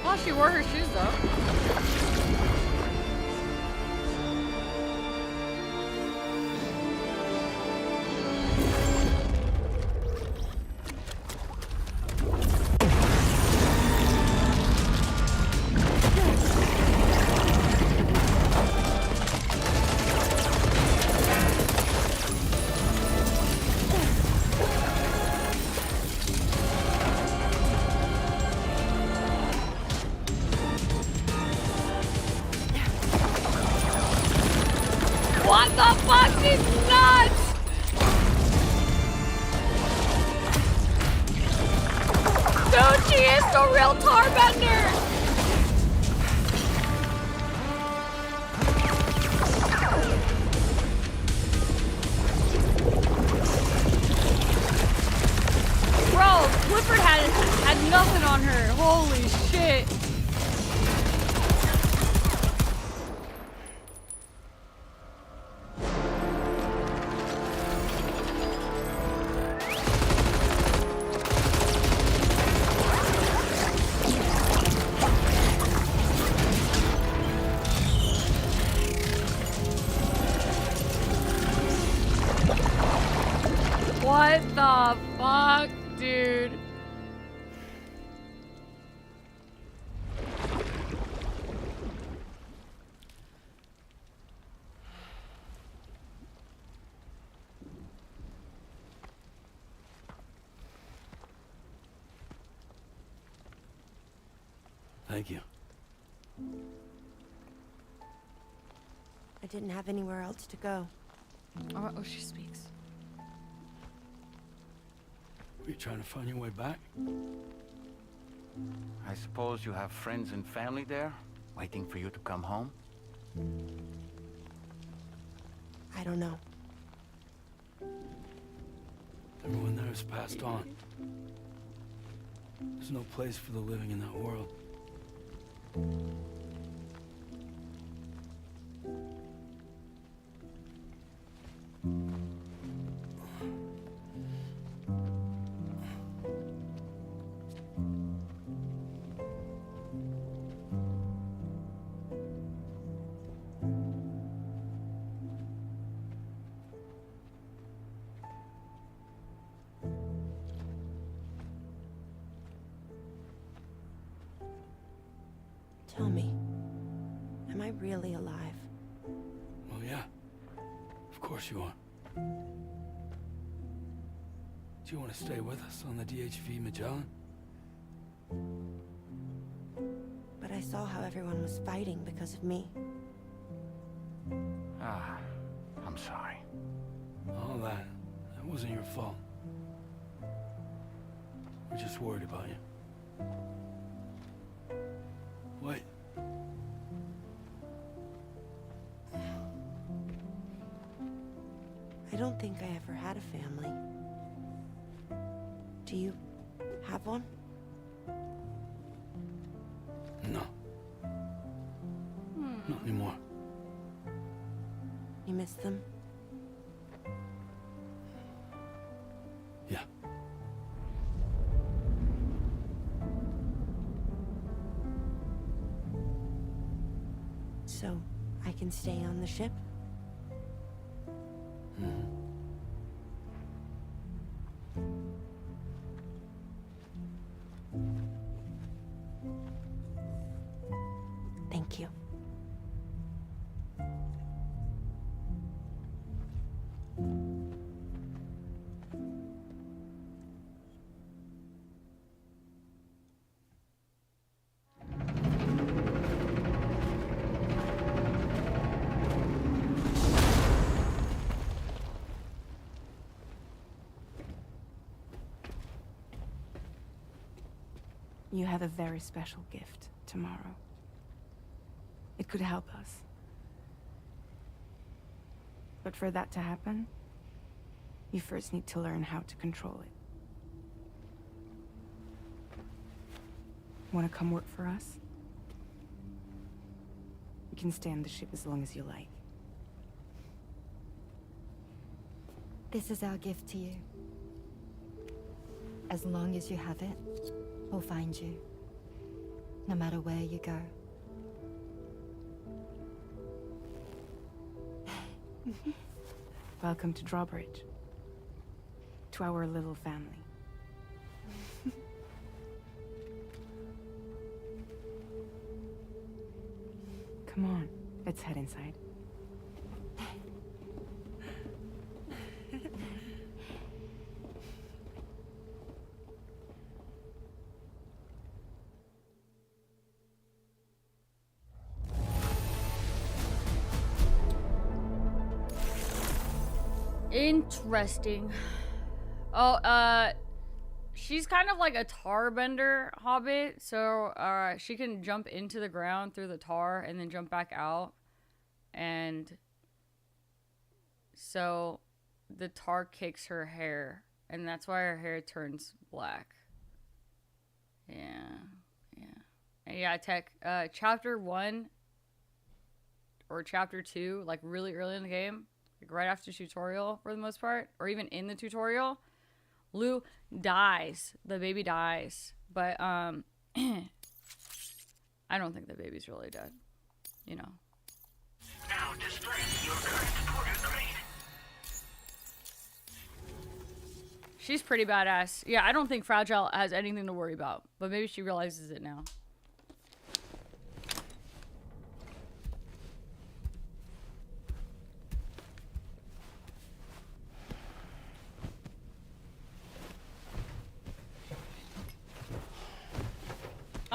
Oh, she wore her shoes though. What the fuck? She's nuts! Dude, she is the real Tarbender! Bro, Clifford had nothing on her. Holy shit. What the fuck, dude? Thank you. I didn't have anywhere else to go. Oh, she speaks. Were you trying to find your way back? I suppose you have friends and family there, waiting for you to come home? I don't know. Everyone there has passed on. There's no place for the living in that world. Tell me, am I really alive? Well, yeah. Of course you are. Do you want to stay with us on the DHV Magellan? But I saw how everyone was fighting because of me. Ah, I'm sorry. All that wasn't your fault. We're just worried about you. Wait. I don't think I ever had a family. Do you have one? No. Not anymore. You miss them? Yeah. So, I can stay on the ship? Thank you. You have a very special gift tomorrow. It could help us. But for that to happen, you first need to learn how to control it. Want to come work for us? You can stay on the ship as long as you like. This is our gift to you. As long as you have it, we'll find you. No matter where you go. Welcome to Drawbridge. To our little family. Come on, let's head inside. Interesting. Oh, she's kind of like a tar bender hobbit, so she can jump into the ground through the tar and then jump back out. And so the tar kicks her hair, and that's why her hair turns black. Yeah. And yeah, chapter 1 or chapter 2, like really early in the game, like right after the tutorial for the most part, or even in the tutorial, Lou dies. The baby dies. But I don't think the baby's really dead. You know. Now display your current porter grade. She's pretty badass. Yeah, I don't think Fragile has anything to worry about, but maybe she realizes it now.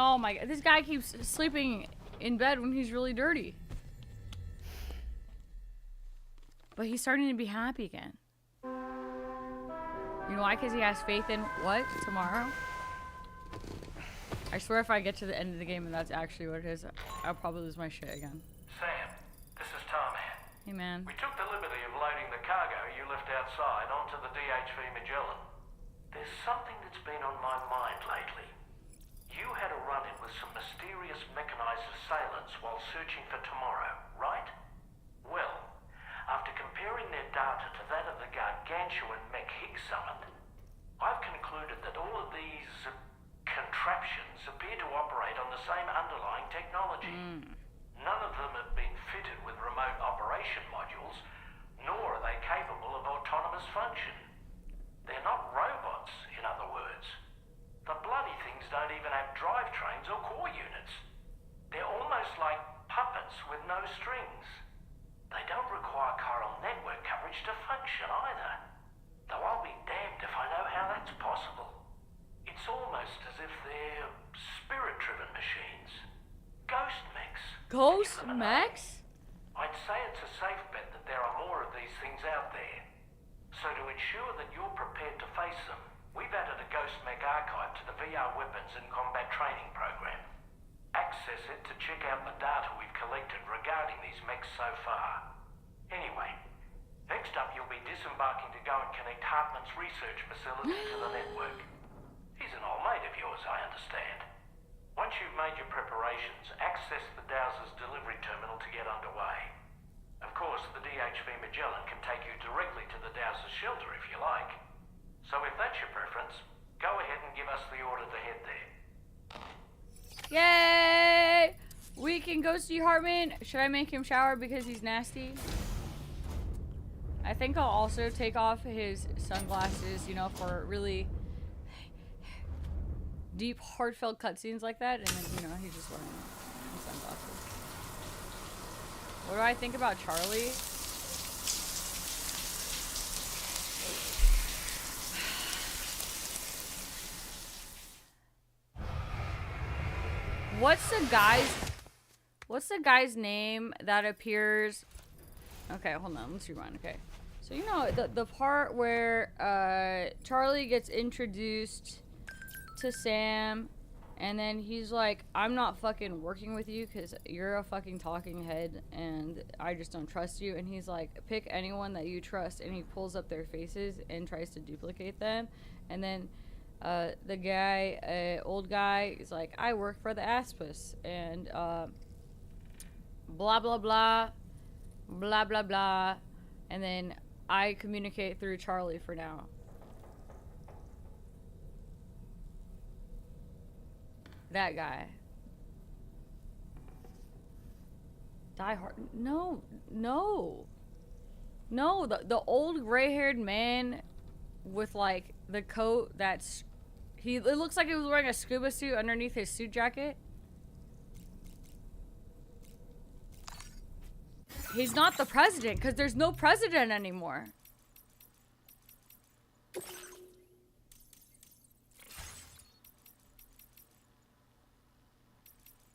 Oh my god, this guy keeps sleeping in bed when he's really dirty. But he's starting to be happy again. You know why? Because he has faith in what? Tomorrow? I swear if I get to the end of the game and that's actually what it is, I'll probably lose my shit again. Sam, this is Tarman. Hey man. We took the liberty of loading the cargo you left outside onto the DHV Magellan. There's something that's been on my mind lately. You had a run-in with some mysterious mechanized assailants while searching for Tomorrow, right? Well, after comparing their data to that of the gargantuan mech Higgs summoned, I've concluded that all of these contraptions appear to operate on the same underlying technology. None of them have been fitted with remote operation modules, nor are they capable of autonomous function. They're not robots, in other words. The bloody things don't even have drivetrains or core units. They're almost like puppets with no strings. They don't require chiral network coverage to function either. Though I'll be damned if I know how that's possible. It's almost as if they're spirit-driven machines. Ghost mechs. Ghost mechs? I'd say it's a safe bet that there are more of these things out there. So to ensure that you're prepared to face them, we've added a Ghost Mech archive to the VR Weapons and Combat Training program. Access it to check out the data we've collected regarding these mechs so far. Anyway, next up you'll be disembarking to go and connect Hartman's research facility to the network. He's an old mate of yours, I understand. Once you've made your preparations, access the Dowser's delivery terminal to get underway. Of course, the DHV Magellan can take you directly to the Dowser's shelter if you like. So if that's your preference, go ahead and give us the order to head there. Yay! We can go see Hartman. Should I make him shower because he's nasty? I think I'll also take off his sunglasses, you know, for really deep, heartfelt cutscenes like that. And then, you know, he's just wearing his sunglasses. What do I think about Charlie? What's the guy's name that appears? Okay, hold on, let's rewind. Okay, so you know the part where Charlie gets introduced to Sam, and then he's like, I'm not fucking working with you because you're a fucking talking head and I just don't trust you. And he's like, pick anyone that you trust, and he pulls up their faces and tries to duplicate them. And then the guy, old guy, is like, I work for the Aspis, and blah blah blah blah blah blah, and then I communicate through Charlie for now. That guy. Die Hard. No, no, no. The old gray-haired man with like the coat that's it looks like he was wearing a scuba suit underneath his suit jacket. He's not the president because there's no president anymore.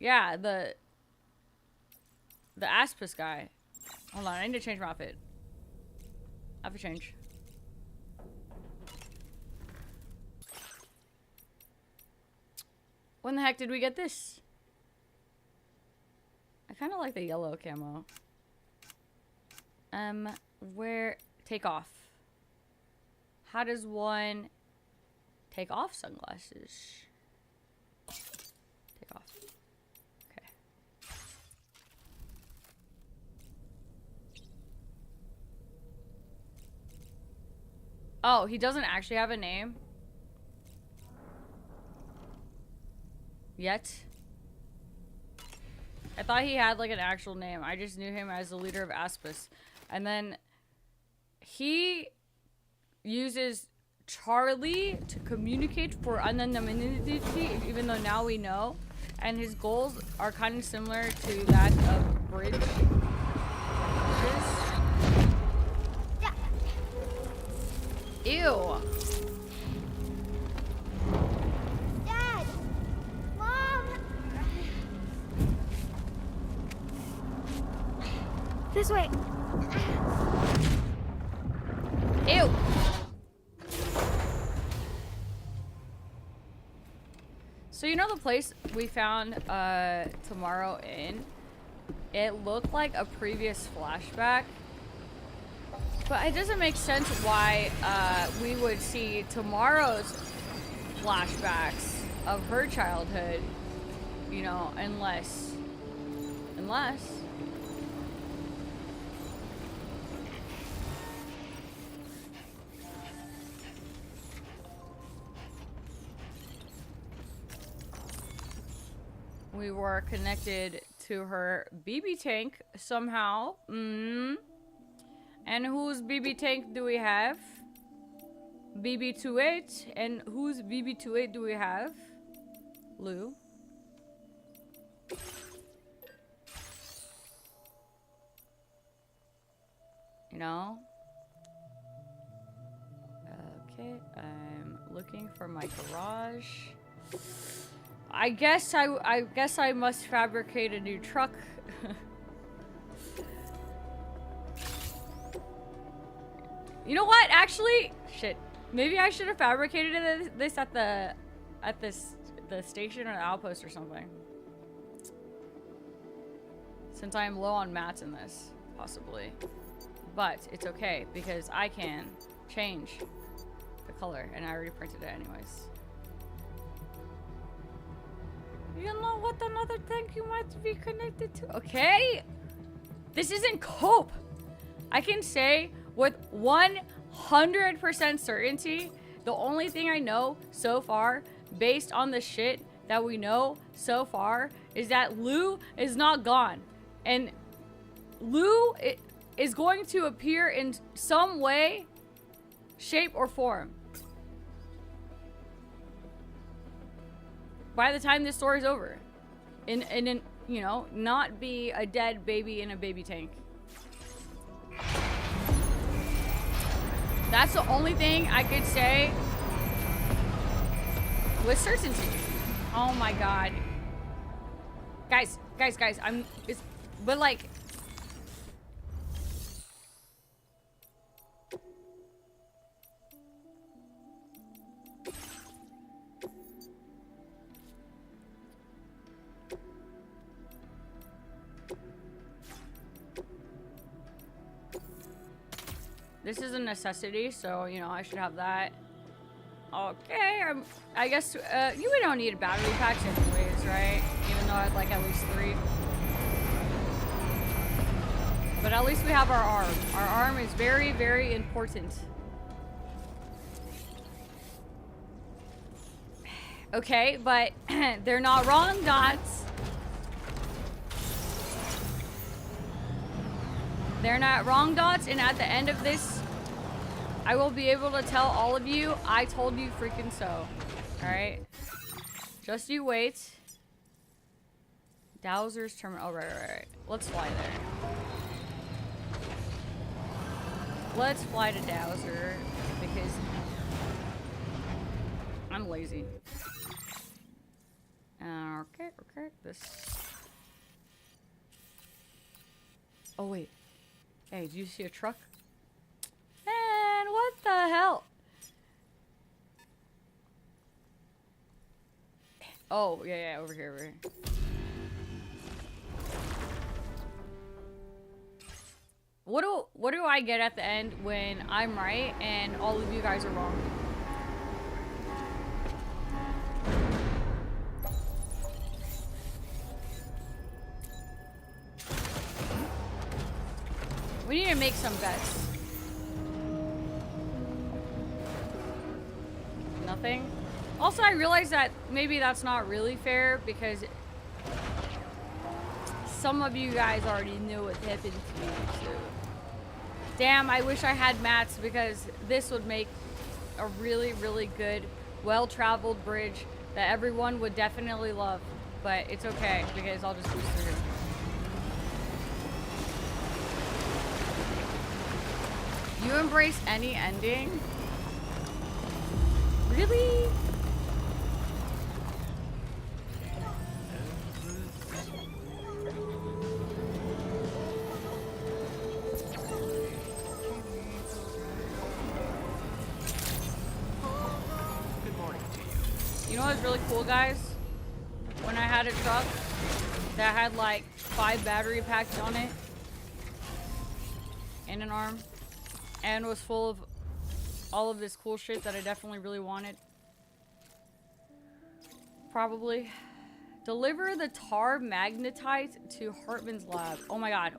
Yeah, the Aspis guy. Hold on, I need to change my outfit. Outfit change. When the heck did we get this? I kind of like the yellow camo. Where? Take off. How does one take off sunglasses? Take off. Okay. Oh, he doesn't actually have a name? Yet? I thought he had like an actual name. I just knew him as the leader of Aspis. And then he uses Charlie to communicate for anonymity, even though now we know. And his goals are kind of similar to that of Bridge. Ew. Dad! Mom! This way. Ew. So you know the place we found Tomorrow in? It looked like a previous flashback. But it doesn't make sense why we would see Tomorrow's flashbacks of her childhood, you know, unless we were connected to her BB tank somehow. And whose BB tank do we have? BB-28. And whose BB-28 do we have? Lou. You know? Okay, I'm looking for my garage. I guess I must fabricate a new truck. You know what? Actually, shit. Maybe I should have fabricated this at the station or the outpost or something. Since I am low on mats in this, possibly. But it's okay because I can change the color and I already printed it anyways. You know what another thing you might be connected to? Okay. This isn't cope. I can say with 100% certainty, the only thing I know so far, based on the shit that we know so far, is that Lou is not gone. And Lou is going to appear in some way, shape, or form by the time this story's over. And you know, not be a dead baby in a baby tank. That's the only thing I could say with certainty. Oh my god. Guys, but like, this is a necessity, so, you know, I should have that. Okay, I guess, we don't need battery packs anyways, right? Even though I'd like at least 3. But at least we have our arm. Our arm is very, very important. Okay, but they're not wrong dots. They're not wrong dots, and at the end of this, I will be able to tell all of you, I told you freaking so. Alright? Just you wait. Dowser's terminal. Oh, right. Let's fly there. Let's fly to Dowser, because I'm lazy. Okay. This. Oh, wait. Hey, do you see a truck? Man, what the hell? Oh, yeah, over here. What do I get at the end when I'm right and all of you guys are wrong? We need to make some bets. Nothing? Also, I realize that maybe that's not really fair because some of you guys already knew what happened to me, so. Damn, I wish I had mats because this would make a really, really good, well-traveled bridge that everyone would definitely love. But it's okay because I'll just boost through. You embrace any ending? Really? Good morning to you. You know what's really cool, guys? When I had a truck that had like 5 battery packs on it and an arm and was full of all of this cool shit that I definitely really wanted. Probably. Deliver the tar magnetite to Hartman's lab. Oh my god.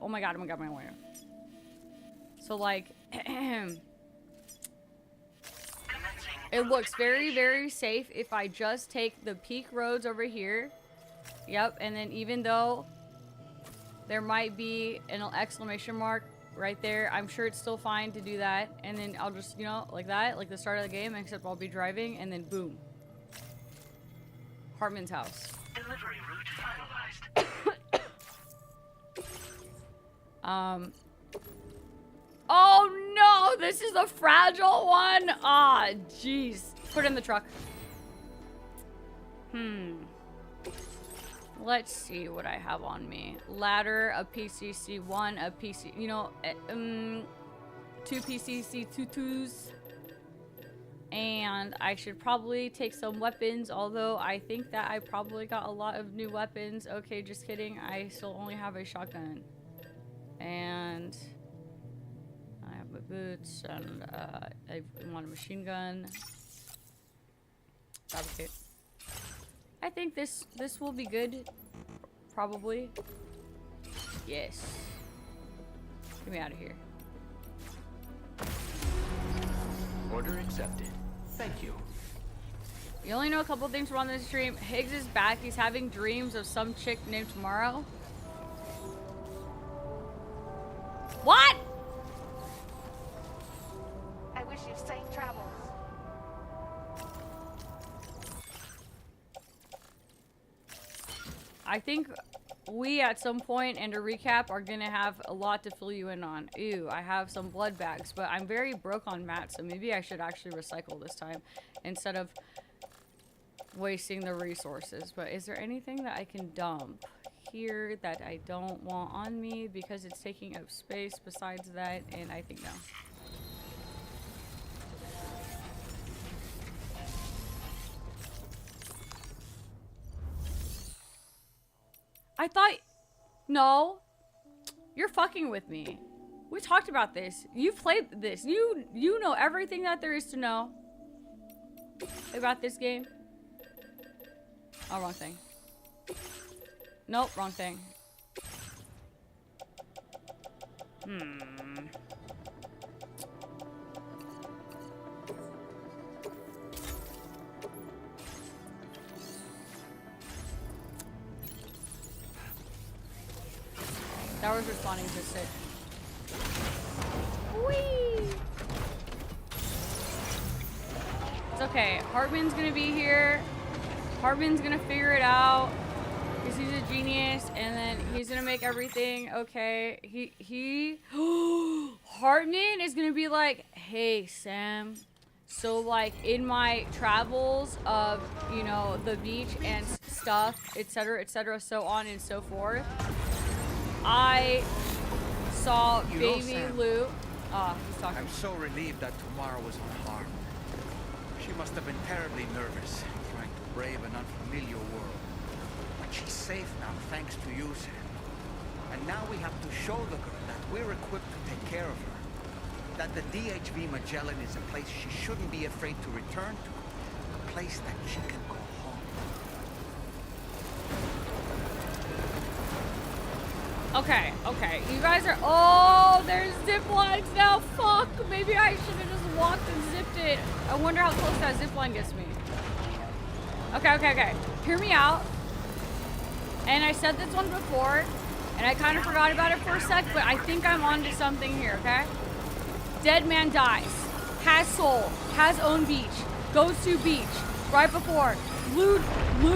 So like it looks very, very safe if I just take the peak roads over here. Yep, and then even though there might be an exclamation mark right there, I'm sure it's still fine to do that. And then I'll just, you know, like that, like the start of the game, except I'll be driving, and then boom. Hartman's house. Delivery route finalized. Oh no, this is a fragile one. Ah, jeez. Put it in the truck. Let's see what I have on me. Ladder, a PCC-1, a PC, you know, 2 PCC-2s. And I should probably take some weapons, although I think that I probably got a lot of new weapons. Okay, just kidding. I still only have a shotgun. And boots, and I want a machine gun. Fabricate. I think this will be good. Probably. Yes. Get me out of here. Order accepted. Thank you. You only know a couple things from on this stream. Higgs is back. He's having dreams of some chick named Tomorrow. What? I wish you safe travels. I think we at some point and a recap are gonna have a lot to fill you in on. Ew, I have some blood bags, but I'm very broke on mats, so maybe I should actually recycle this time instead of wasting the resources. But is there anything that I can dump here that I don't want on me because it's taking up space besides that? And I think no. I thought... No. You're fucking with me. We talked about this. You've played this. You know everything that there is to know about this game. Oh, wrong thing. Nope, wrong thing. That was responding to sit. Whee! It's okay. Hartman's gonna be here. Hartman's gonna figure it out. Because he's a genius. And then he's gonna make everything okay. Hartman is gonna be like, hey, Sam. So, like, in my travels of, you know, the beach and stuff, etc., so on and so forth, I saw baby Lou. He's talking. I'm so relieved that Tomorrow was unharmed. She must have been terribly nervous, trying to brave an unfamiliar world. But she's safe now, thanks to you, Sam. And now we have to show the girl that we're equipped to take care of her. That the DHV Magellan is a place she shouldn't be afraid to return to. A place that she can go home. Okay, okay. You guys are... Oh, there's zip lines now. Fuck. Maybe I should have just walked and zipped it. I wonder how close that zip line gets me. Okay, okay, okay. Hear me out. And I said this one before, and I kind of forgot about it for a sec, but I think I'm onto something here, okay? Dead man dies. Has soul. Has own beach. Goes to beach. Right before. Lou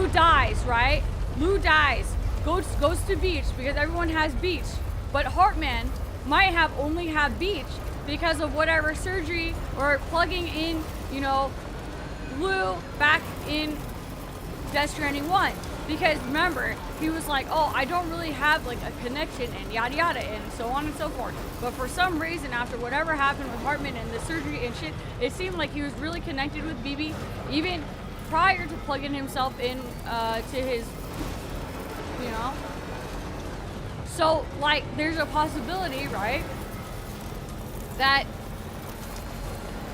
dies, right? Lou dies. Goes to beach because everyone has beach. But Hartman might have only have beach because of whatever surgery or plugging in, you know, Lou back in Death Stranding 1. Because remember, he was like, oh, I don't really have like a connection and yada yada and so on and so forth. But for some reason, after whatever happened with Hartman and the surgery and shit, it seemed like he was really connected with BB even prior to plugging himself in to his, you know. So like there's a possibility, right, that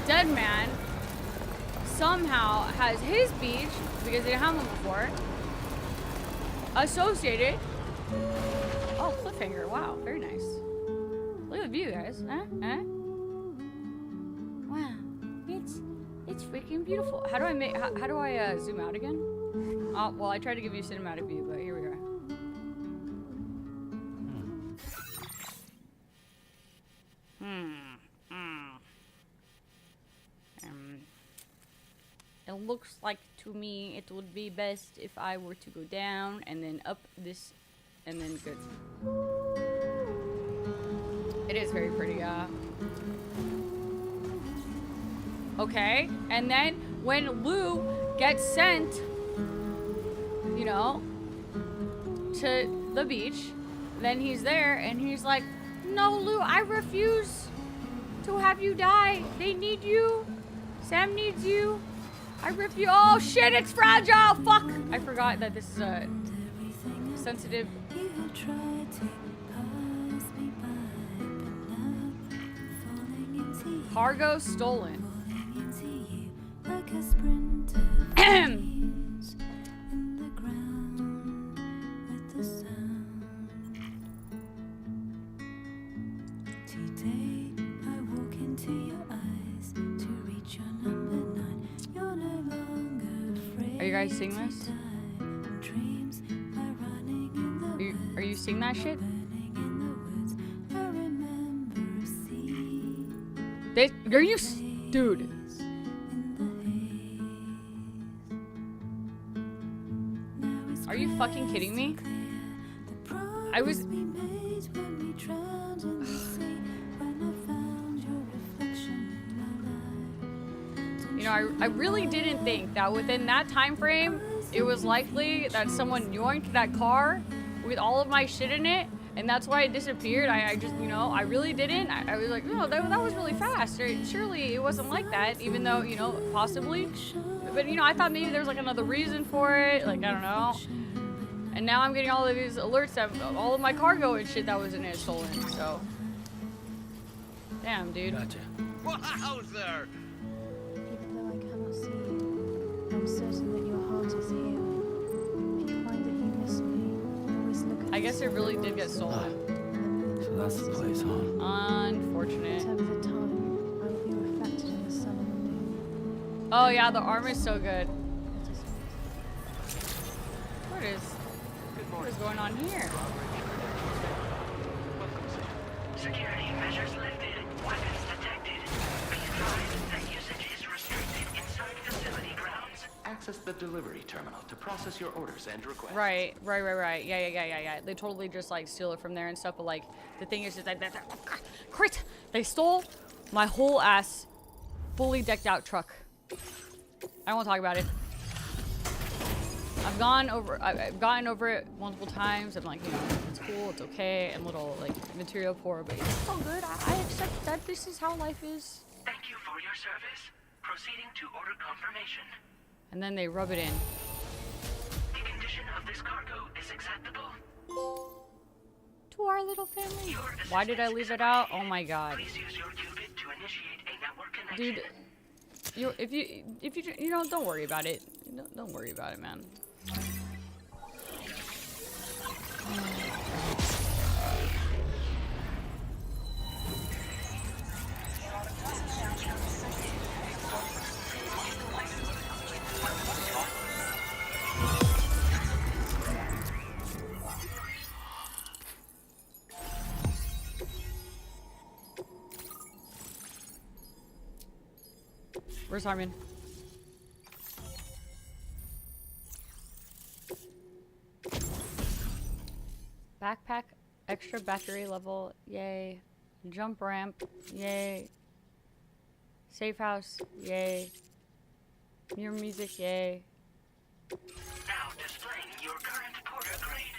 Dead Man somehow has his beach, because they didn't have one before, associated. Oh, cliffhanger. Wow, very nice. Look at the view, guys. Wow, it's freaking beautiful. How do I make? How do I zoom out again? Oh, well, I tried to give you a cinematic view, but here we go. It looks like to me it would be best if I were to go down and then up this and then good. It is very pretty, okay, and then when Lou gets sent, you know, to the beach, then he's there and he's like, no, Lou, I refuse to have you die. They need you. Sam needs you. I refuse. Oh shit, it's fragile. Fuck. I forgot that this is a sensitive. Cargo stolen. Are you guys seeing this? Are you seeing that shit? Are you, dude? Are you fucking kidding me? I was. You know, I really didn't think that within that time frame, it was likely that someone yoinked that car with all of my shit in it, and that's why it disappeared. I just, you know, I really didn't. I was like, no, that was really fast. Surely it wasn't like that, even though, you know, possibly. But, you know, I thought maybe there was like another reason for it. Like, I don't know. And now I'm getting all of these alerts that all of my cargo and shit that was in it is stolen, so. Damn, dude. Gotcha. Wowzer! Even though I cannot see you, I'm certain that your heart is here. If you find that you miss me, always look at I guess it really did get stolen. So that's the place, huh? Unfortunate. whatever the time, I will be reflected in the sun and the moon. Oh yeah, the arm is so good. What is going on here? Security measures lifted. Weapons detected. Be advised that usage is restricted inside facility grounds. Access the delivery terminal to process your orders and requests. Right. Yeah. They totally just like steal it from there and stuff, but like the thing is just like crit. They stole my whole ass fully decked out truck. I don't want to talk about it. I've gotten over it multiple times. I'm like, you know, it's cool, it's okay, and little like material poor, but it's all good. I accept that this is how life is. Thank you for your service. Proceeding to order confirmation. And then they rub it in. The condition of this cargo is acceptable. To our little family. Why did I leave it out? Oh my god. Please use your qubit to initiate a network connection. Dude, if you know, don't worry about it. Don't worry about it, man. Where's Harmon? Backpack, extra battery level, yay. Jump ramp, yay. Safe house, yay. Mirror music, yay. Now displaying your current porter grade.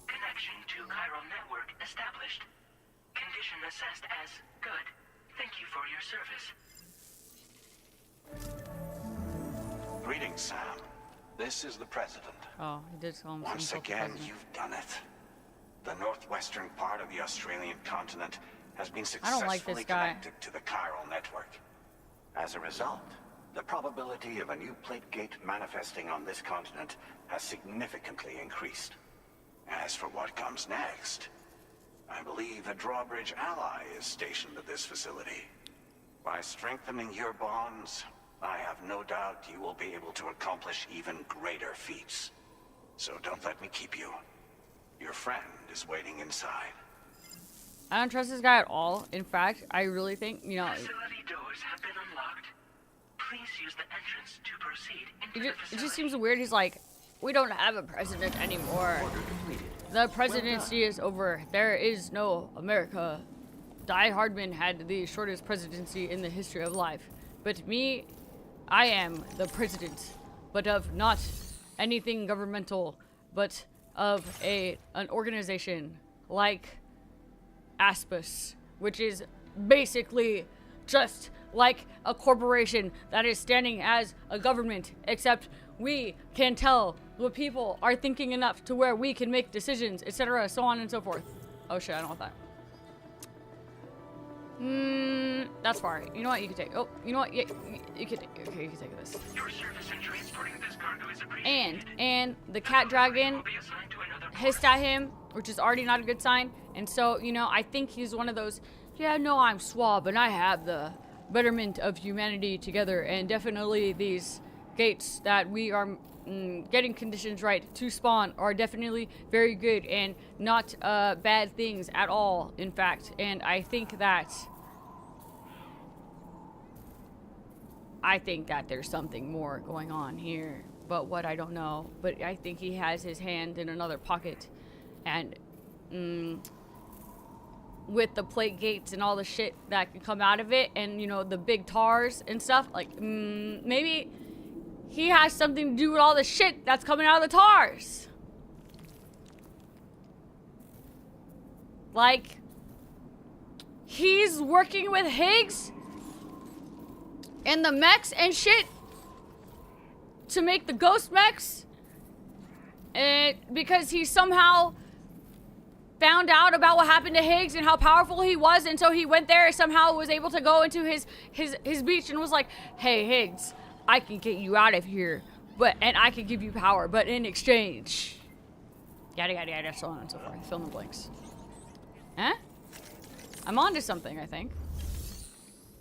Connection to chiral network established. Condition assessed as good. Thank you for your service. Greetings, Sam. This is the President. Oh, he did call him. Once again, you've done it. The northwestern part of the Australian continent has been successfully connected to the chiral network. As a result, the probability of a new plate gate manifesting on this continent has significantly increased. As for what comes next, I believe a drawbridge ally is stationed at this facility. By strengthening your bonds, I have no doubt you will be able to accomplish even greater feats. So don't let me keep you. Your friend is waiting inside. I don't trust this guy at all. In fact, I really think, you know... Facility doors have been unlocked. Please use the entrance to proceed into the facility. It just seems weird. He's like, we don't have a president anymore. The presidency is over. There is no America. Die Hardman had the shortest presidency in the history of life. But me, I am the president. But of not anything governmental, but of an organization like Aspis, which is basically just like a corporation that is standing as a government, except we can tell what people are thinking enough to where we can make decisions, etc., so on and so forth. Oh shit, I don't want that. That's far. You know what? You can take. Oh, you know what? Yeah, you can take. Okay, you can take this. Your service in transporting this cargo is appreciated. And the cat dragon hissed at him, which is already not a good sign. And so, you know, I think he's one of those. Yeah, no, I'm suave, and I have the betterment of humanity together, and definitely these gates that we are getting conditions right to spawn are definitely very good and not bad things at all, in fact. And I think that there's something more going on here, but what I don't know. But I think he has his hand in another pocket, and with the plate gates and all the shit that can come out of it, and you know, the big tars and stuff, like maybe he has something to do with all the shit that's coming out of the tars. Like, he's working with Higgs and the mechs and shit to make the ghost mechs, and because he somehow found out about what happened to Higgs and how powerful he was, and so he went there and somehow was able to go into his beach and was like, hey Higgs, I can get you out of here, and I can give you power, but in exchange, yada yada yada, so on and so forth. Fill in the blanks. Huh? I'm onto something, I think.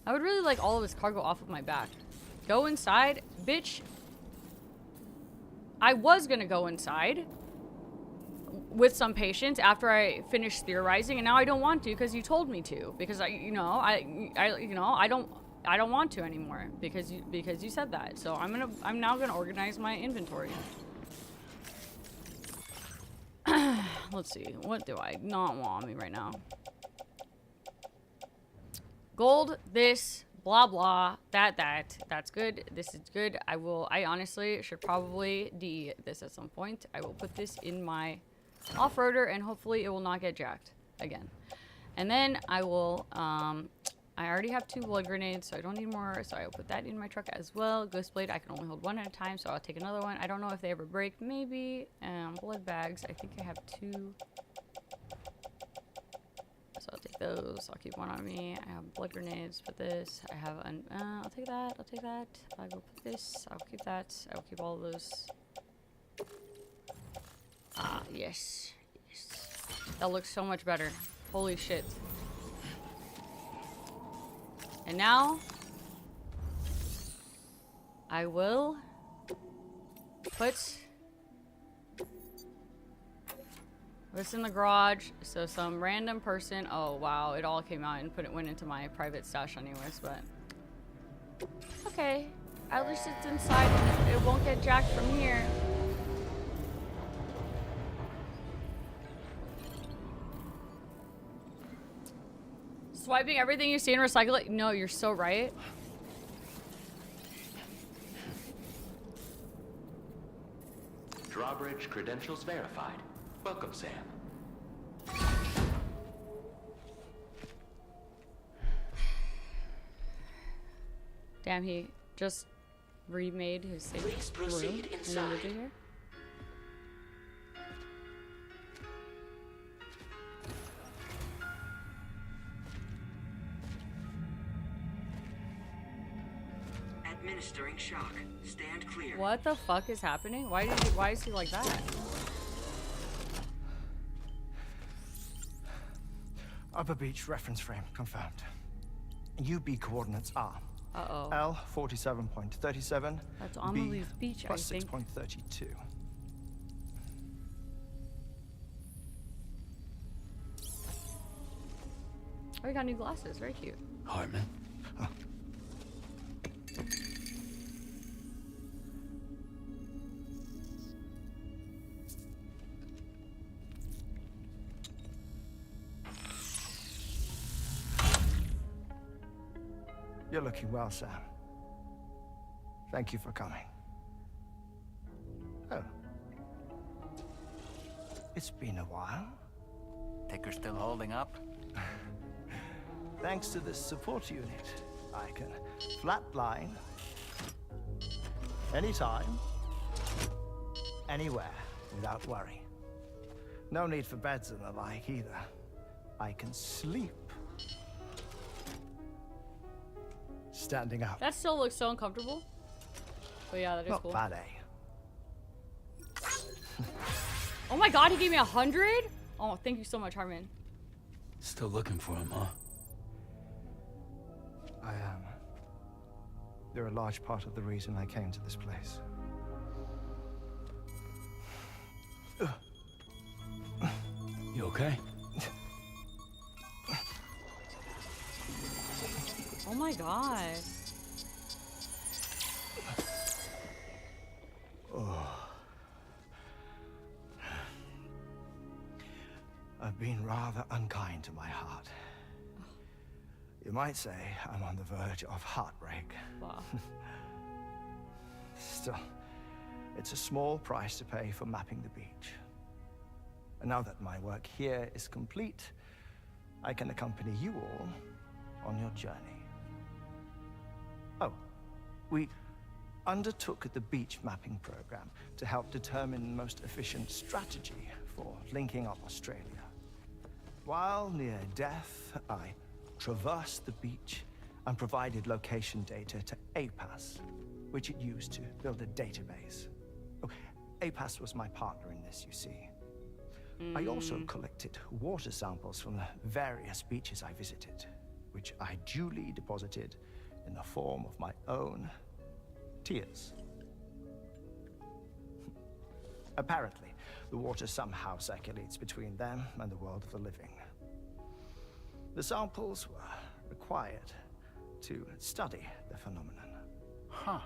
I would really like all of this cargo off of my back. Go inside, bitch. I was gonna go inside with some patience after I finished theorizing, and now I don't want to because you told me to. Because I don't want to anymore because you said that. So I'm now gonna organize my inventory. Let's see, what do I not want on me right now? Gold, this, blah blah, that's good. This is good. I honestly should probably delete this at some point. I will put this in my off-roader and hopefully it will not get jacked again. And then I will I already have 2 blood grenades, so I don't need more, so I'll put that in my truck as well. Ghost blade, I can only hold 1 at a time, so I'll take another one. I don't know if they ever break. Maybe. Blood bags, I think I have 2. So I'll take those. I'll keep 1 on me. I have blood grenades for this. I have an I'll take that. I'll take that. I will put this. I'll keep that. I will keep all of those. Ah, yes. Yes. That looks so much better. Holy shit. And now I will put this in the garage, so some random person, oh wow, it all came out and went into my private stash anyways, but okay, at least it's inside and it won't get jacked from here. Swiping everything you see and recycle it? No, you're so right. Drawbridge credentials verified. Welcome, Sam. Damn, he just remade his safe room and then lived in here. Administering shock. Stand clear. What the fuck is happening? Why is he like that? Upper beach reference frame confirmed. UB coordinates are L 47.37. That's Amelie's beach, I think. 6.32. Oh, we got new glasses. Very cute. Hartman. Oh. You're looking well, Sam. Thank you for coming. Oh. It's been a while. Ticker's still holding up? Thanks to this support unit, I can flatline anytime, anywhere, without worry. No need for beds and the like either. I can sleep standing up. That still looks so uncomfortable. But yeah, that is Not cool. bad, eh? Oh my god, he gave me 100? Oh, thank you so much, Harmon. Still looking for him, huh? I am. They're a large part of the reason I came to this place. You okay? Oh my god. Oh. I've been rather unkind to my heart. You might say I'm on the verge of heartbreak. Wow. Still, it's a small price to pay for mapping the beach. And now that my work here is complete, I can accompany you all on your journey. Oh, we undertook the beach mapping program to help determine the most efficient strategy for linking up Australia. While near death, I traversed the beach and provided location data to APAS, which it used to build a database. Oh, APAS was my partner in this, you see. I also collected water samples from the various beaches I visited, which I duly deposited in the form of my own tears. Apparently, the water somehow circulates between them and the world of the living. The samples were required to study the phenomenon. Huh.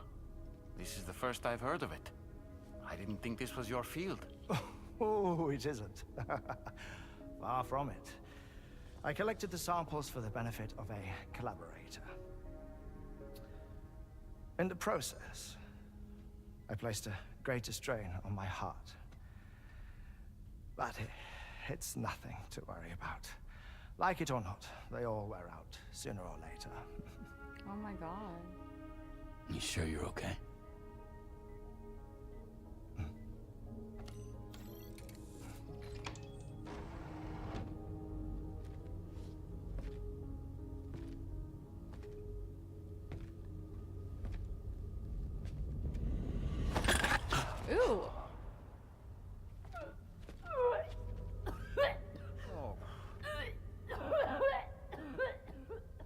This is the first I've heard of it. I didn't think this was your field. Oh, it isn't. Far from it. I collected the samples for the benefit of a collaborator. In the process, I placed a greater strain on my heart. But it's nothing to worry about. Like it or not, they all wear out sooner or later. Oh my god. You sure you're okay? Ooh.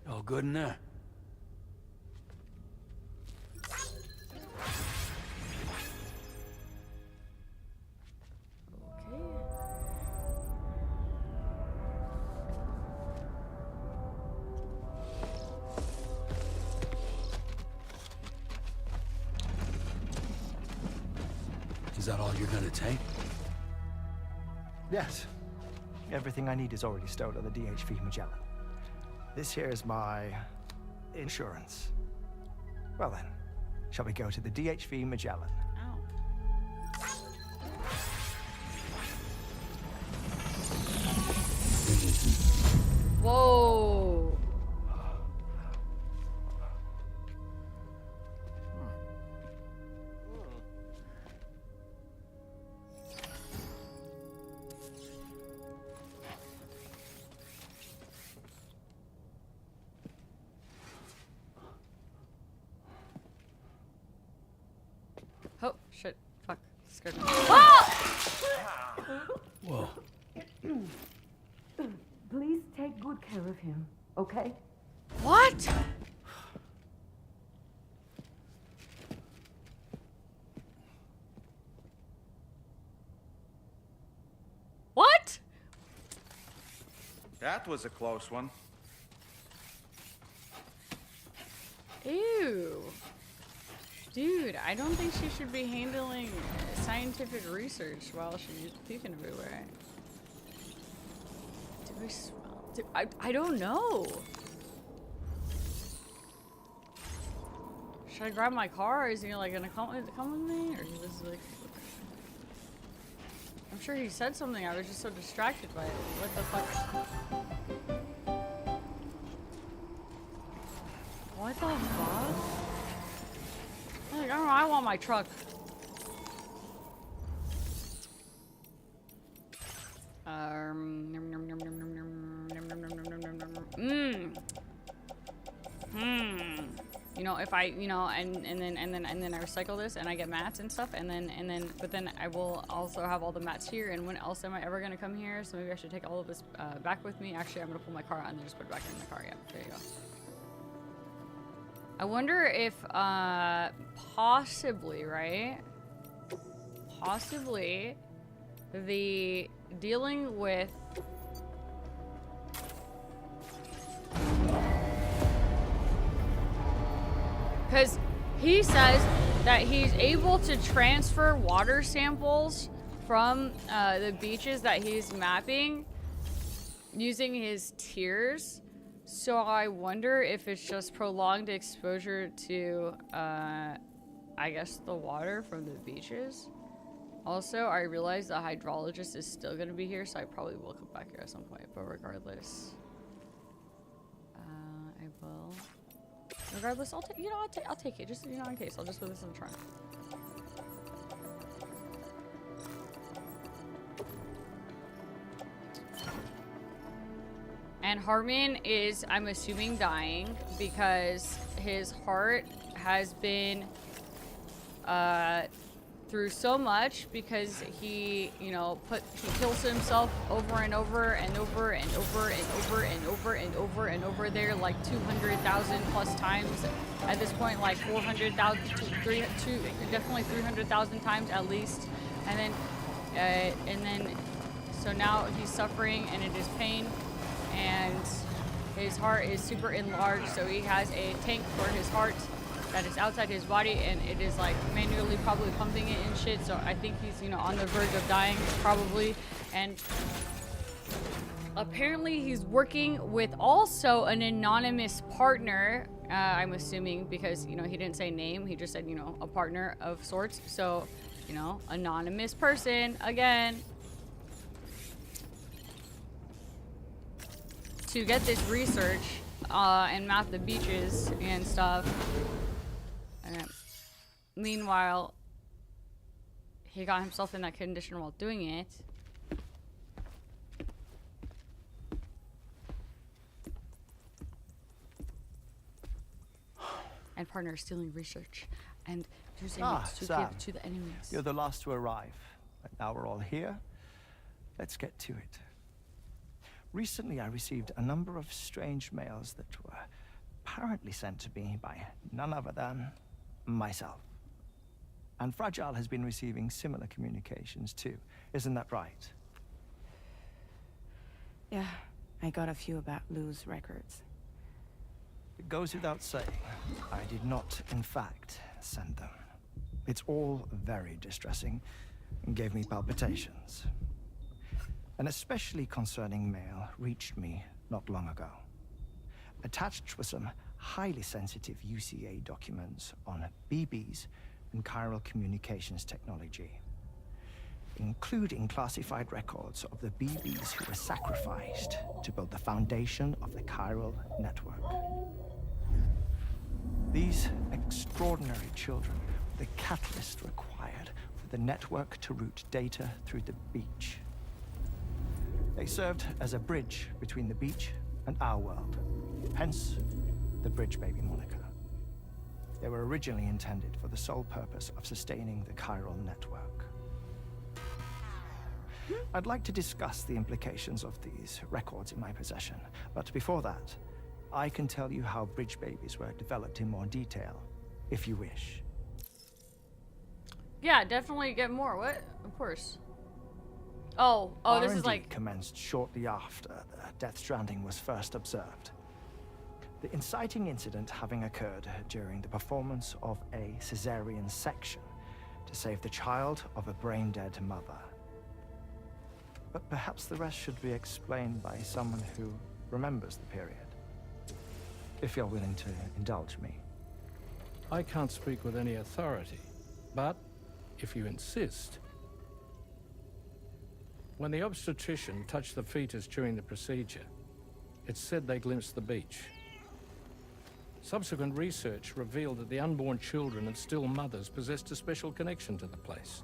All good in there? Is that all you're gonna take? Yes. Everything I need is already stored on the DHV Magellan. This here is my insurance. Well then, shall we go to the DHV Magellan? Whoa. Oh, shit. Fuck. Scared me. Ah! Whoa. Please take good care of him, okay? What? What? That was a close one. Ew. Dude, I don't think she should be handling scientific research while she's puking everywhere. Do we smell? I don't know. Should I grab my car? Or is he like gonna come with me? Or is this like... I'm sure he said something. I was just so distracted by it. What the fuck? What the fuck? Like, I don't know, I want my truck. know, if I, you know, and then I recycle this and I get mats and stuff, but then I will also have all the mats here. And when else am I ever gonna come here? So maybe I should take all of this back with me. Actually, I'm gonna pull my car out and then just put it back in the car. Yeah, there you go. I wonder if possibly, right? Possibly the dealing with because he says that he's able to transfer water samples from the beaches that he's mapping using his tears. So I wonder if it's just prolonged exposure to, I guess, the water from the beaches. Also, I realize the hydrologist is still going to be here, so I probably will come back here at some point. But regardless, I will. Regardless, I'll take. You know, I'll take it. Just, you know, in case. I'll just put this in the trunk. And Harmon is, I'm assuming, dying because his heart has been through so much because he, you know, he kills himself over and over and over and over and over and over and over and over there like 200,000 plus times. At this point, like 400,000, definitely 300,000 times at least. And then, so now he's suffering and it is pain. And his heart is super enlarged, so he has a tank for his heart that is outside his body, and it is like manually probably pumping it and shit. So I think he's, you know, on the verge of dying probably. And apparently he's working with also an anonymous partner, I'm assuming, because, you know, he didn't say name, he just said, you know, a partner of sorts. So, you know, anonymous person again, to get this research and map the beaches and stuff. Meanwhile, he got himself in that condition while doing it. And partner is stealing research and using it to Sam, give to the enemies. You're the last to arrive. But now we're all here. Let's get to it. Recently, I received a number of strange mails that were apparently sent to me by none other than myself. And Fragile has been receiving similar communications too. Isn't that right? Yeah, I got a few about Lou's records. It goes without saying, I did not, in fact, send them. It's all very distressing and gave me palpitations. An especially concerning mail reached me not long ago. Attached were some highly sensitive UCA documents on BBs and chiral communications technology, including classified records of the BBs who were sacrificed to build the foundation of the chiral network. These extraordinary children were the catalyst required for the network to route data through the beach. They served as a bridge between the beach and our world, hence the Bridge Baby moniker. They were originally intended for the sole purpose of sustaining the chiral network. I'd like to discuss the implications of these records in my possession, but before that, I can tell you how Bridge Babies were developed in more detail, if you wish. Yeah, definitely get more. What? Of course. Oh, this is like... commenced shortly after the Death Stranding was first observed. The inciting incident having occurred during the performance of a cesarean section to save the child of a brain-dead mother. But perhaps the rest should be explained by someone who remembers the period. If you're willing to indulge me. I can't speak with any authority, but if you insist... When the obstetrician touched the fetus during the procedure, it's said they glimpsed the beach. Subsequent research revealed that the unborn children of still mothers possessed a special connection to the place.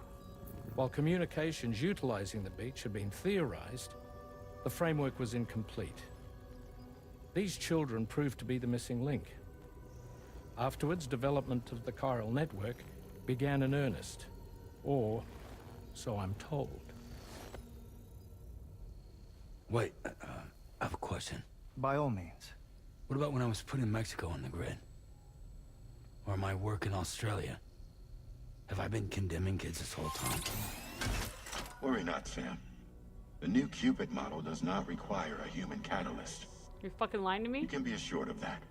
While communications utilizing the beach had been theorized, the framework was incomplete. These children proved to be the missing link. Afterwards, development of the chiral network began in earnest. Or, so I'm told. Wait, I have a question. By all means. What about when I was putting Mexico on the grid? Or my work in Australia? Have I been condemning kids this whole time? Worry not, Sam. The new Cupid model does not require a human catalyst. You're fucking lying to me? You can be assured of that.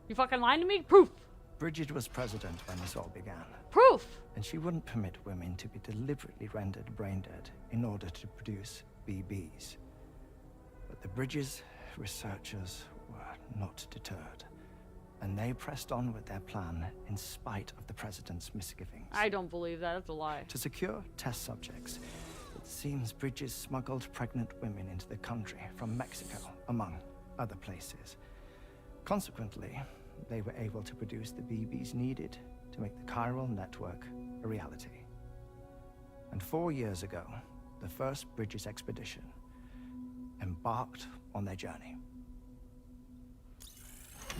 You fucking lying to me? Proof! Bridget was president when this all began. Proof! And she wouldn't permit women to be deliberately rendered brain dead in order to produce BBs. But the Bridges researchers were not deterred. And they pressed on with their plan in spite of the president's misgivings. I don't believe that. That's a lie. To secure test subjects, it seems Bridges smuggled pregnant women into the country from Mexico, among other places. Consequently, they were able to produce the BBs needed to make the chiral network a reality. And 4 years ago, the first Bridges expedition embarked on their journey.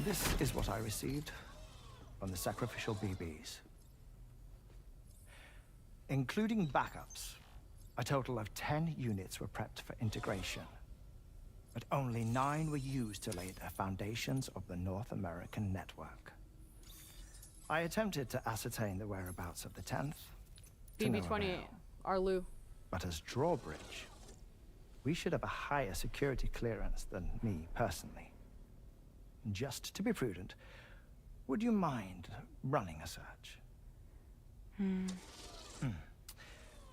This is what I received from the sacrificial BBs. Including backups, a total of 10 units were prepped for integration. But only 9 were used to lay the foundations of the North American network. I attempted to ascertain the whereabouts of the 10th. BB-28, Arlu. But as drawbridge, we should have a higher security clearance than me personally. Just to be prudent, would you mind running a search?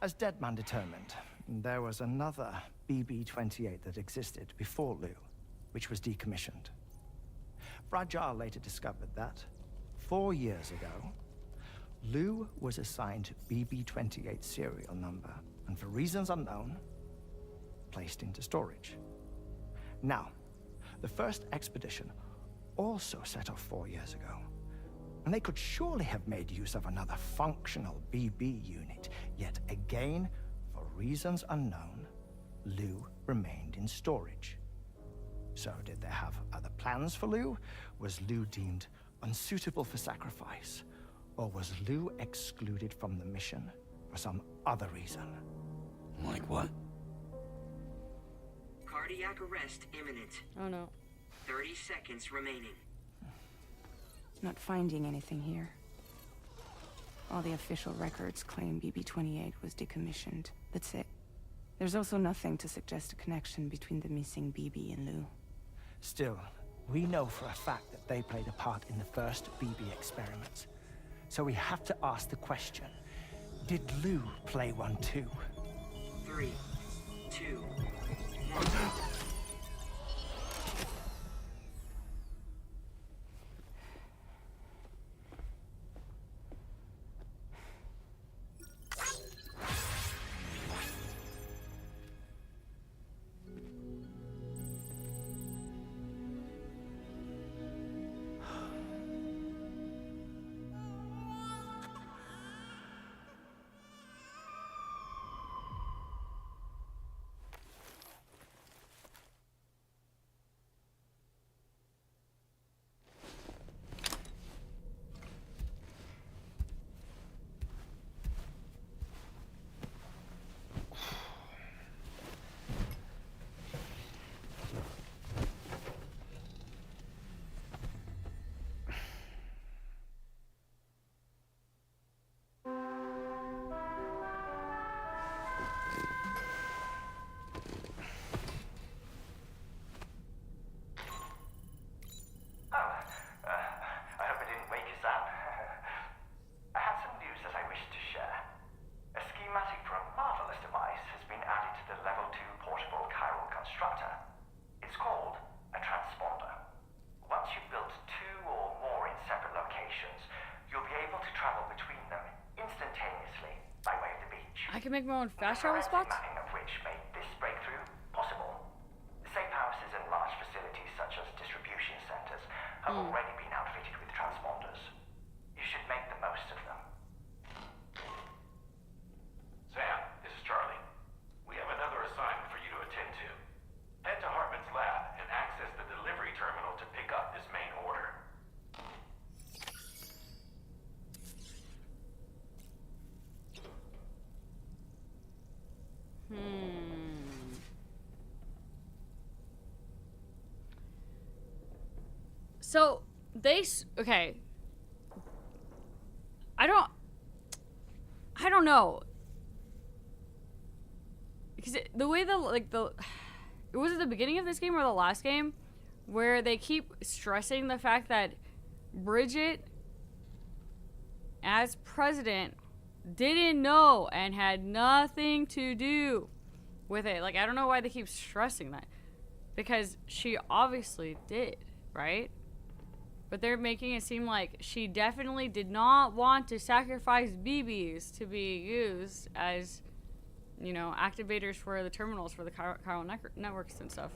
As Deadman determined, there was another BB-28 that existed before Lou, which was decommissioned. Fragile later discovered that, 4 years ago, Lou was assigned BB-28 serial number, and for reasons unknown, placed into storage. Now, the first expedition also set off 4 years ago, and they could surely have made use of another functional BB unit, yet again, for reasons unknown, Lou remained in storage. So did they have other plans for Lou? Was Lou deemed unsuitable for sacrifice? Or was Lou excluded from the mission for some other reason? Like what? Cardiac arrest imminent. Oh no. 30 seconds remaining. Not finding anything here. All the official records claim BB-28 was decommissioned. That's it. There's also nothing to suggest a connection between the missing BB and Lou. Still, we know for a fact that they played a part in the first BB experiments. So we have to ask the question, did Lou play one too? 3, 2, 1. I can make my own fast travel spots? Mapping of which made this breakthrough possible. Safe houses and large facilities such as distribution centers have already been outfitted with transponders. You should make the most of them. Sam, this is Charlie. We have another assignment for you to attend to. Head to Hartman's lab and access the delivery terminal to pick up this main order. So okay. I don't know. Because the way it was at the beginning of this game or the last game where they keep stressing the fact that Bridget as president didn't know and had nothing to do with it. Like, I don't know why they keep stressing that. Because she obviously did, right? But they're making it seem like she definitely did not want to sacrifice BBs to be used as, you know, activators for the terminals for the chiral networks and stuff.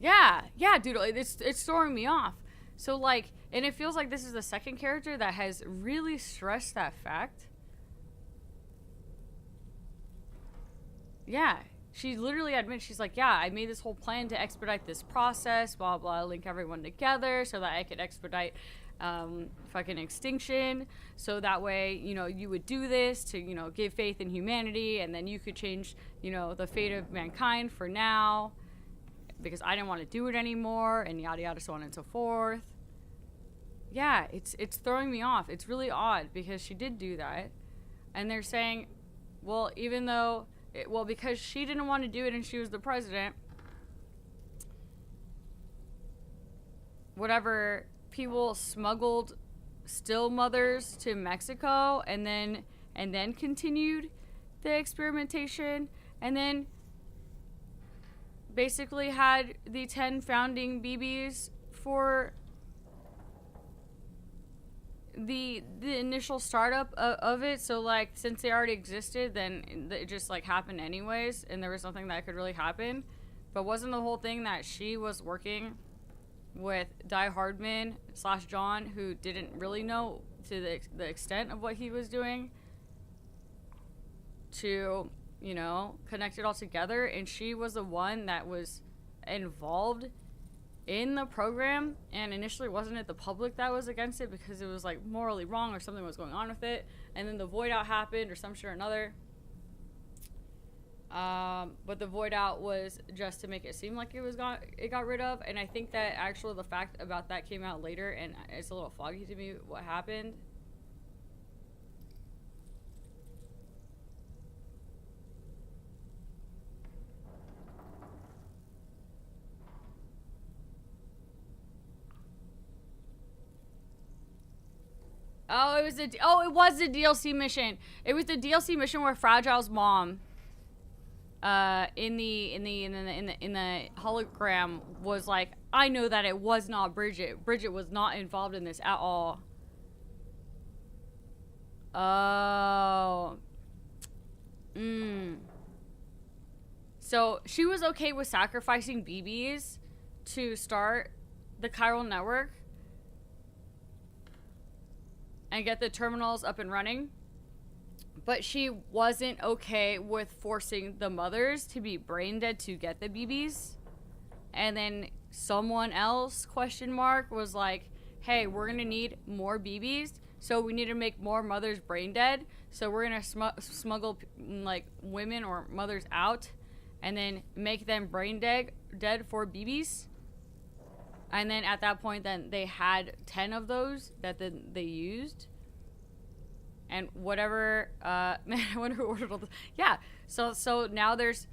Yeah, dude, it's throwing me off. So, like, and it feels like this is the second character that has really stressed that fact. Yeah, she literally admits, she's like, yeah, I made this whole plan to expedite this process, blah, blah, link everyone together so that I could expedite fucking extinction. So that way, you know, you would do this to, you know, give faith in humanity, and then you could change, you know, the fate of mankind for now because I didn't want to do it anymore, and yada, yada, so on and so forth. Yeah, it's throwing me off. It's really odd because she did do that. And they're saying, well, even though... well, because she didn't want to do it and she was the president, whatever, people smuggled still mothers to Mexico and then continued the experimentation, and then basically had the 10 founding BBs for the initial startup of it. So, like, since they already existed, then it just, like, happened anyways, and there was nothing that could really happen. But wasn't the whole thing that she was working with Die Hardman / John, who didn't really know to the extent of what he was doing, to, you know, connect it all together? And she was the one that was involved in the program, and initially wasn't it the public that was against it because it was, like, morally wrong or something was going on with it, and then the void out happened or some shit or another. But the void out was just to make it seem like it got rid of, and I think that actually the fact about that came out later, and it's a little foggy to me what happened. Oh, it was the DLC mission. It was the DLC mission where Fragile's mom, in the hologram, was like, I know that it was not Bridget. Bridget was not involved in this at all. Oh. So she was okay with sacrificing BBs to start the chiral network and get the terminals up and running, but she wasn't okay with forcing the mothers to be brain dead to get the BBs. And then someone else, question mark, was like, hey, we're gonna need more BBs, so we need to make more mothers brain dead, so we're gonna smuggle, like, women or mothers out and then make them brain dead for BBs. And then at that point, then they had 10 of those that then they used. And whatever, man, I wonder who ordered all this. Yeah, so now there's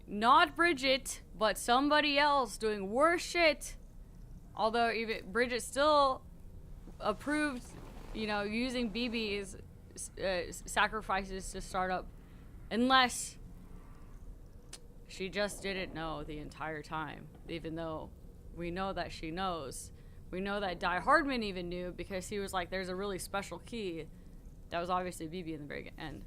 not Bridget, but somebody else doing worse shit. Although even Bridget still approved, you know, using BB's sacrifices to start up. Unless she just didn't know the entire time, even though we know that she knows. We know that Die Hardman even knew because he was like, there's a really special key. That was obviously BB in the very end.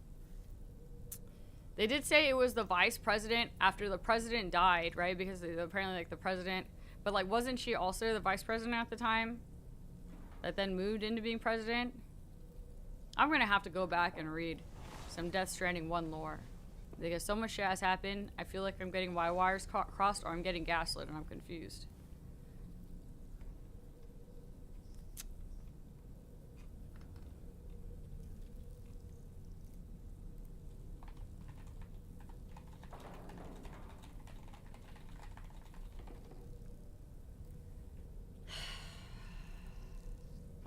They did say it was the vice president after the president died, right? Because apparently, like, the president, but, like, wasn't she also the vice president at the time that then moved into being president? I'm gonna have to go back and read some Death Stranding 1 lore because so much shit has happened. I feel like I'm getting wires crossed, or I'm getting gaslit and I'm confused.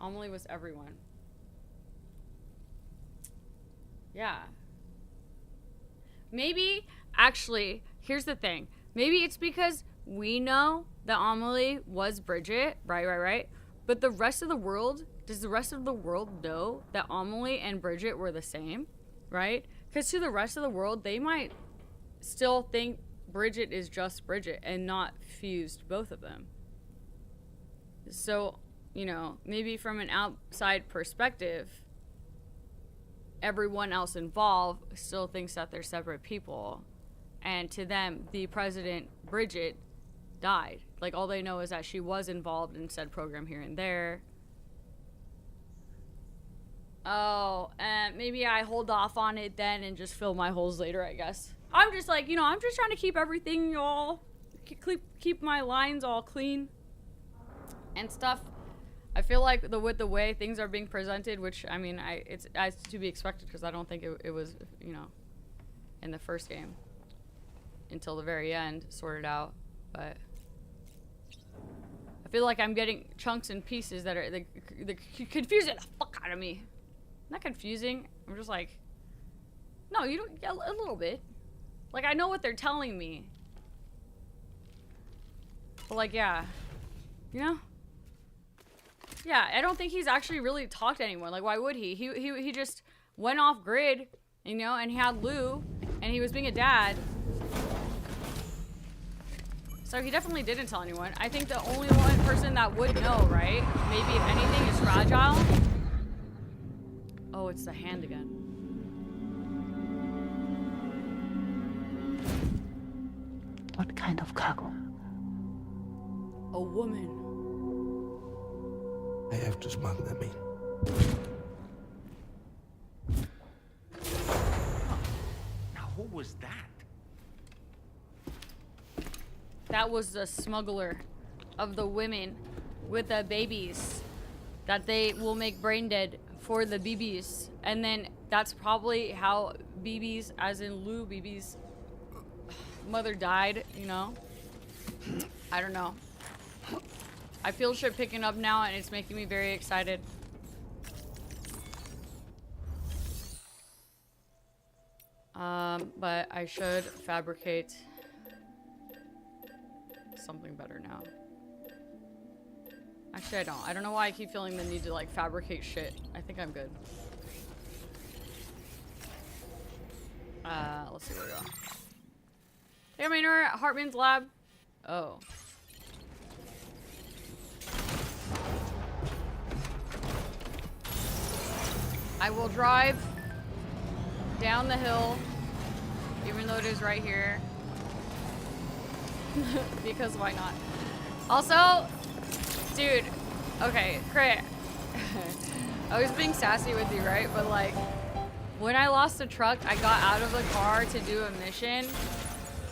Amelie was everyone. Yeah. Maybe, actually, here's the thing. Maybe it's because we know that Amelie was Bridget, right? But the rest of the world, does the rest of the world know that Amelie and Bridget were the same, right? Because to the rest of the world, they might still think Bridget is just Bridget and not fused both of them. So, you know, maybe from an outside perspective, everyone else involved still thinks that they're separate people. And to them, the president, Bridget, died. Like, all they know is that she was involved in said program here and there. Oh, and maybe I hold off on it then and just fill my holes later, I guess. I'm just like, you know, I'm just trying to keep everything all, keep my lines all clean and stuff. I feel like with the way things are being presented, which, I mean, it's to be expected because I don't think it was, you know, in the first game until the very end sorted out, but I feel like I'm getting chunks and pieces that are confusing the fuck out of me. Not confusing. I'm just like, no, you don't. Yeah, a little bit. Like, I know what they're telling me, but like, yeah, you know. Yeah, I don't think he's actually really talked to anyone. Like, why would he? He just went off grid, you know, and he had Lou, and he was being a dad. So he definitely didn't tell anyone. I think the only one person that would know, right? Maybe if anything is fragile. Oh, it's the hand again. What kind of cargo? A woman. I have to smuggle them in. Now, who was that? That was the smuggler of the women with the babies that they will make brain dead for the BBs. And then that's probably how BB's, as in Lou BB's mother died, you know? I don't know. I feel shit picking up now and it's making me very excited. But I should fabricate something better now. Actually, I don't. I don't know why I keep feeling the need to like fabricate shit. I think I'm good. Let's see where we go. Hey, I'm in Hartman's lab. Oh. I will drive down the hill, even though it is right here. Because why not? Also, dude, okay, Crit. I was being sassy with you, right? But like, when I lost the truck, I got out of the car to do a mission,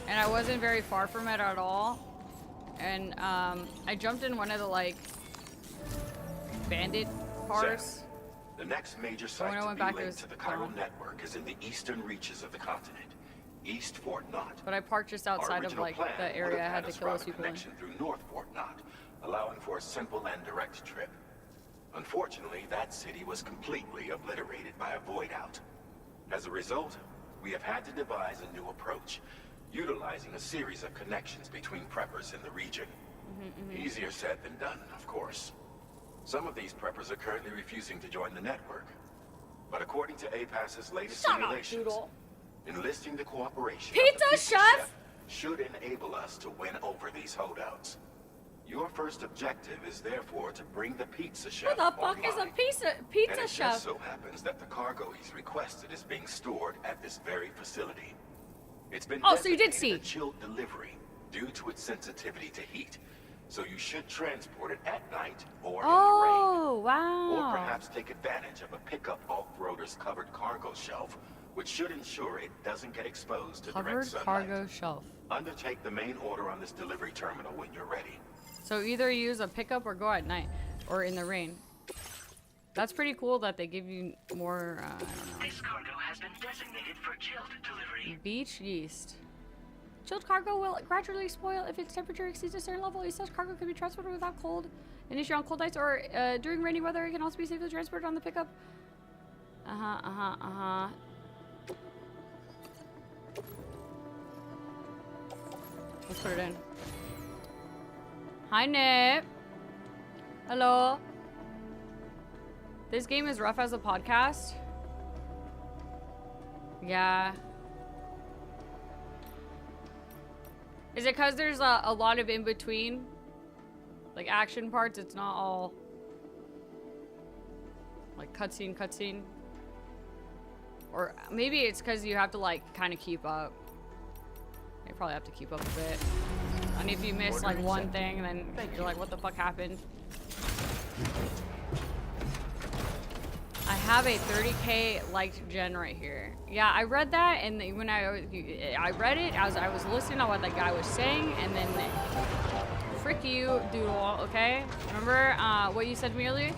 and I wasn't very far from it at all. And I jumped in one of the like bandit cars. The next major site to be linked to the chiral network is in the eastern reaches of the continent, East Fort Knott. But I parked just outside of like the area I had to kill those people in. Through North Fort Knott, allowing for a simple and direct trip. Unfortunately, that city was completely obliterated by a void out. As a result, we have had to devise a new approach, utilizing a series of connections between preppers in the region. Easier said than done, of course. Some of these preppers are currently refusing to join the network. But according to APAS's latest simulations, enlisting the cooperation of the Pizza Chef should enable us to win over these holdouts. Your first objective is therefore to bring the Pizza Chef Who the fuck is a Pizza and it Chef? just so happens that the cargo he's requested is being stored at this very facility. It's been so you did see a chilled delivery due to its sensitivity to heat. So you should transport it at night or in the rain. Wow. Or perhaps take advantage of a pickup off-roader's covered cargo shelf, which should ensure it doesn't get exposed to direct Covered sunlight. cargo shelf. Undertake the main order on this delivery terminal when you're ready. So either use a pickup or go at night or in the rain. That's pretty cool that they give you more, I don't know. This cargo has been designated for chilled delivery. Beach yeast. Chilled cargo will gradually spoil if its temperature exceeds a certain level. Such cargo can be transported without cold. And if you're on cold nights or during rainy weather, it can also be safely transported on the pickup. Let's put it in. Hi, Nip. Hello. This game is rough as a podcast. Yeah. Is it because there's a lot of in-between? Like action parts, it's not all like cutscene. Or maybe it's because you have to like kind of keep up. You probably have to keep up a bit. And if you miss like one thing, then you're like, what the fuck happened? I have a 30K liked gen right here. Yeah, I read that, and when I read it, as I was listening to what that guy was saying, and then frick you, Doodle. Okay, remember what you said to me earlier?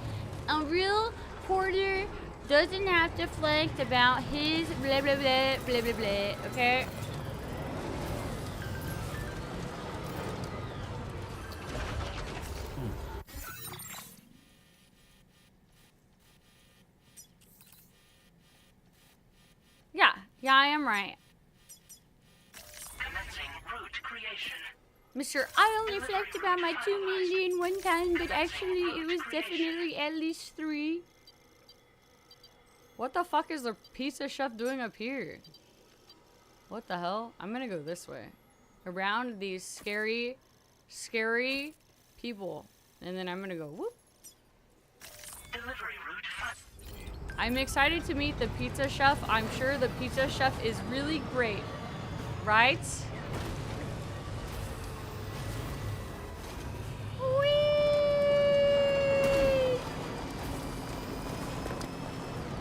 A real porter doesn't have to flex about his blah blah blah blah blah blah. Okay. Yeah, I am right. Commencing route creation. Mr. I only flexed about my 2 million one time, but actually it was definitely at least 3. What the fuck is the pizza chef doing up here? What the hell? I'm gonna go this way. Around these scary people. And then I'm gonna go whoop. Delivery route. I'm excited to meet the pizza chef. I'm sure the pizza chef is really great, right? Whee!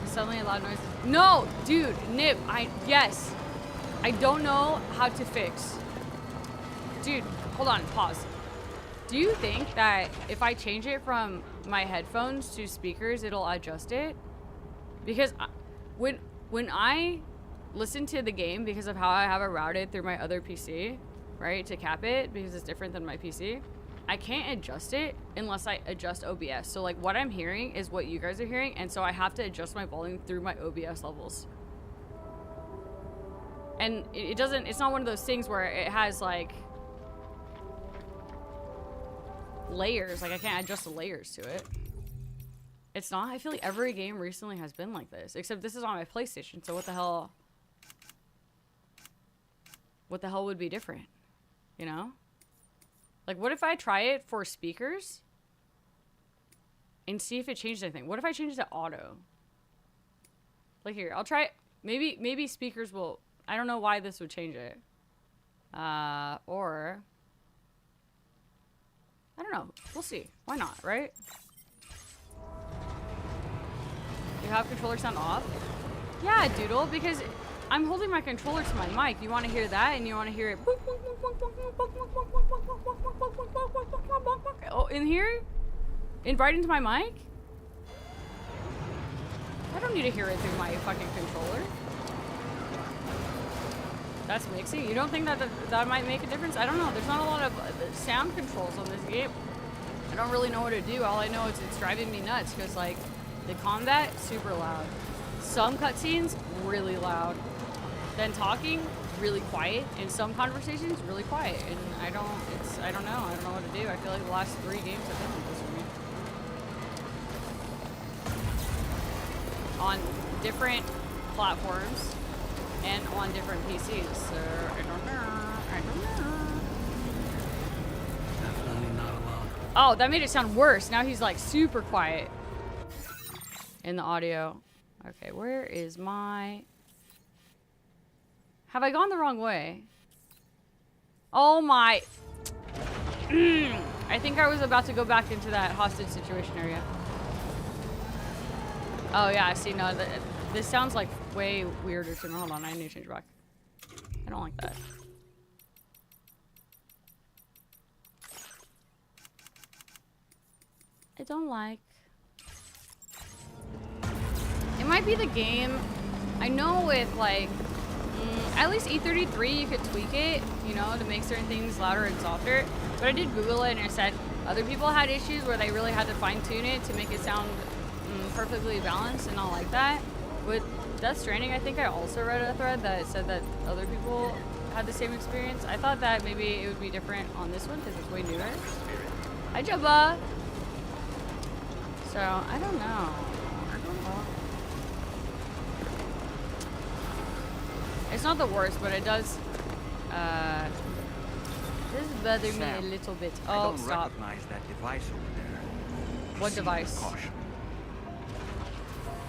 Suddenly a loud noise. No, dude, Nip, yes. I don't know how to fix. Dude, hold on, pause. Do you think that if I change it from my headphones to speakers, it'll adjust it? Because when I listen to the game, because of how I have it routed through my other PC, right, to cap it, because it's different than my PC, I can't adjust it unless I adjust OBS. So like what I'm hearing is what you guys are hearing, and so I have to adjust my volume through my OBS levels. And it's not one of those things where it has like layers, like I can't adjust the layers to it. It's not. I feel like every game recently has been like this, except this is on my PlayStation, so what the hell would be different, you know? Like, what if I try it for speakers and see if it changes anything? What if I change it to auto? Like, here, I'll try it. Maybe speakers will... I don't know why this would change it. Or... I don't know. We'll see. Why not, right? You have controller sound off? Yeah, Doodle, because I'm holding my controller to my mic. You want to hear that, and you want to hear it... Oh, in here? Right into my mic? I don't need to hear it through my fucking controller. That's mixing. You don't think that might make a difference? I don't know. There's not a lot of sound controls on this game. I don't really know what to do. All I know is it's driving me nuts because, like, the combat, super loud. Some cutscenes, really loud. Then talking, really quiet. And some conversations, really quiet. And I don't know. I don't know what to do. I feel like the last 3 games have been like this for me. On different platforms and on different PCs. So, I don't know. Definitely not alone. Oh, that made it sound worse. Now he's like super quiet in the audio. Okay, where is my... Have I gone the wrong way? Oh my... I think I was about to go back into that hostage situation area. Oh yeah, see, no, this sounds like way weirder to me. Hold on, I need to change back. I don't like that. I don't like... It might be the game. I know with like At least E33, you could tweak it, you know, to make certain things louder and softer. But I did Google it and it said other people had issues where they really had to fine tune it to make it sound perfectly balanced and all like that. With Death Stranding, I think I also read a thread that said that other people had the same experience. I thought that maybe it would be different on this one because it's way newer. Hi, Jabba. So, I don't know. It's not the worst, but it does bother me a little bit. Oh, I don't stop. recognize that device over there. What Proceed with device? caution.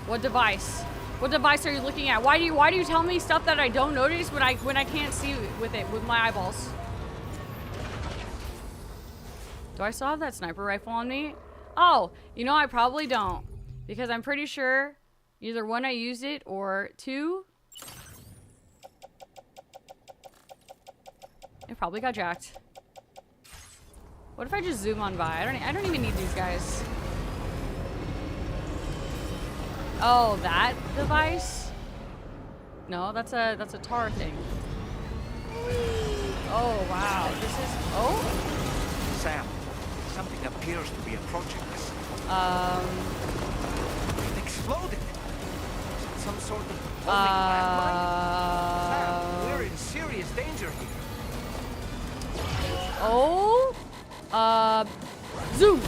What device? What device are you looking at? Why do you tell me stuff that I don't notice when I can't see with my eyeballs? Do I still have that sniper rifle on me? Oh, you know I probably don't, because I'm pretty sure either one I used it or two it probably got jacked. What if I just zoom on by? I don't even need these guys. Oh, that device? No, that's a tar thing. Oh wow, this is Sam, something appears to be approaching us. It exploded. Some sort of homing landmine. Sam, we're in serious danger here. Oh, zoom.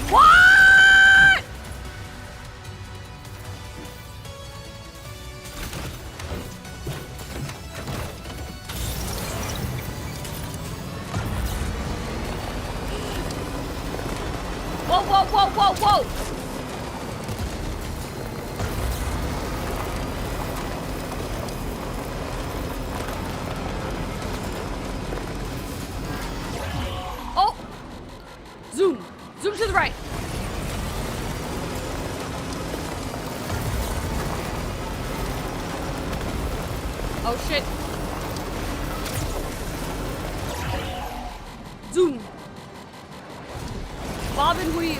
What? Whoa, whoa, whoa, whoa, whoa. Oh! Zoom! Zoom to the right! Oh shit! Zoom! Bob and weave!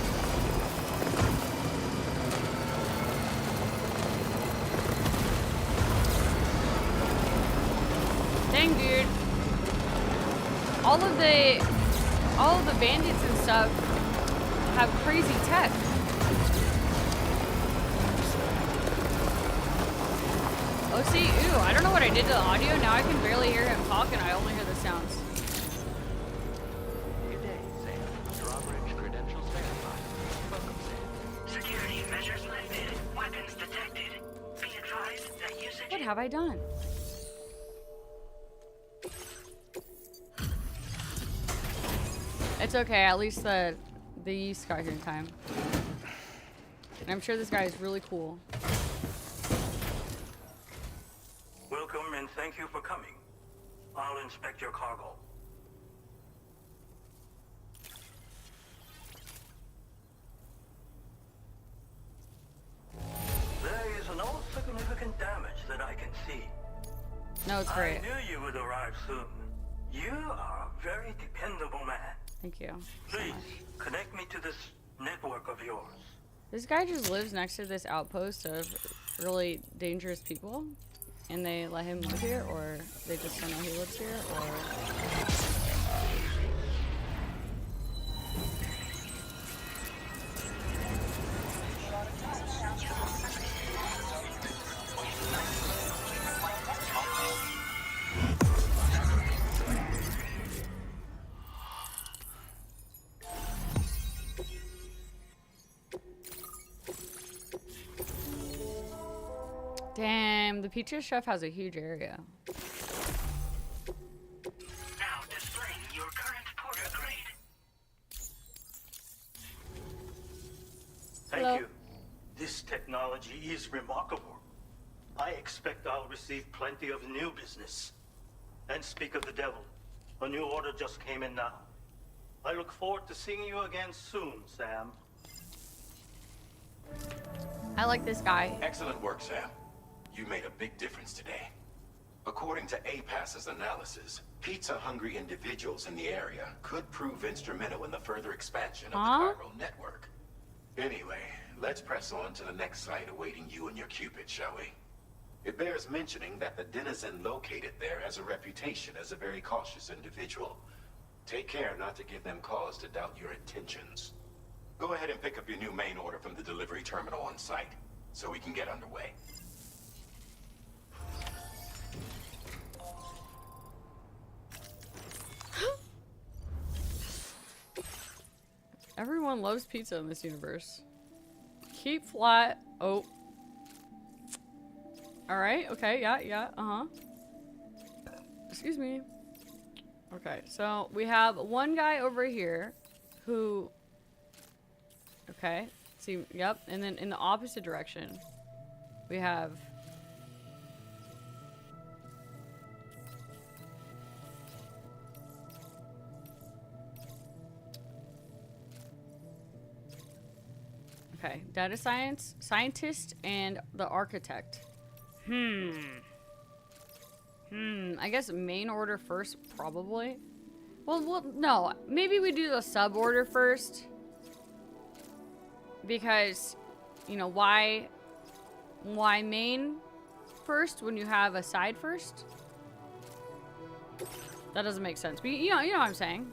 Dang, dude. All of the bandits and stuff have crazy tech. Oh, see, ooh, I don't know what I did to the audio. Now I can barely hear him talk and I only hear the sounds. Good day, Sam. Your operation credentials verified. Welcome, Sam. Security measures lifted. Weapons detected. Be advised that usage... What have I done? It's okay, at least the use got here in time. And I'm sure this guy is really cool. Welcome and thank you for coming. I'll inspect your cargo. There is no significant damage that I can see. No, it's great. I knew you would arrive soon. You are a very dependable man. Thank you. Please, connect me to this network of yours. This guy just lives next to this outpost of really dangerous people, and they let him live here, or they just don't know he lives here, or... Damn, the pizza chef has a huge area. Now displaying your current porter grade. Thank Hello. you. This technology is remarkable. I expect I'll receive plenty of new business. And speak of the devil, a new order just came in now. I look forward to seeing you again soon, Sam. I like this guy. Excellent work, Sam. You made a big difference today. According to APAS's analysis, pizza-hungry individuals in the area could prove instrumental in the further expansion of the Cairo network. Anyway, let's press on to the next site awaiting you and your Cupid, shall we? It bears mentioning that the denizen located there has a reputation as a very cautious individual. Take care not to give them cause to doubt your intentions. Go ahead and pick up your new main order from the delivery terminal on site, so we can get underway. Everyone loves pizza in this universe. Keep flat. Oh. Alright, okay, yeah, uh-huh. Excuse me. Okay, so we have one guy over here who... Okay, see, yep, and then in the opposite direction, we have... Okay, data scientist, and the architect. I guess main order first, probably. Well, no, maybe we do the sub order first. Because, you know, why main first when you have a side first? That doesn't make sense. But you know what I'm saying.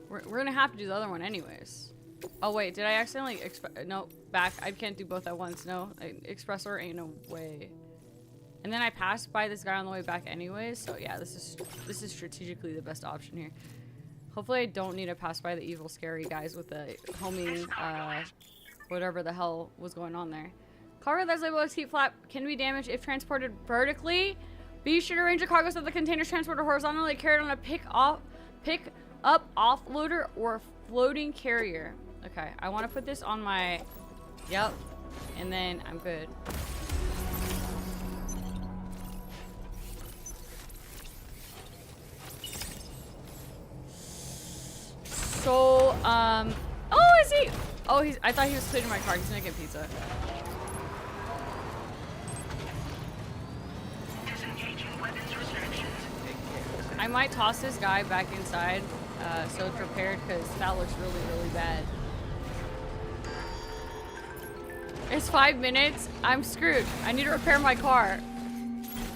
We're gonna have to do the other one anyways. Oh wait, did I accidentally no, back. I can't do both at once. No, expressor ain't no way. And then I passed by this guy on the way back anyways. So yeah, this is strategically the best option here. Hopefully I don't need to pass by the evil scary guys with the homing whatever the hell was going on there. Cargo that's labeled as heat flap can be damaged if transported vertically. Be sure to arrange the cargo so the containers transported horizontally carried on a pick up offloader or floating carrier. Okay, I want to put this on my... Yep. And then I'm good. So, oh, is he? Oh, I thought he was cleaning my car. He's making pizza. I might toss this guy back inside, so it's repaired, because that looks really, really bad. It's 5 minutes. I'm screwed. I need to repair my car.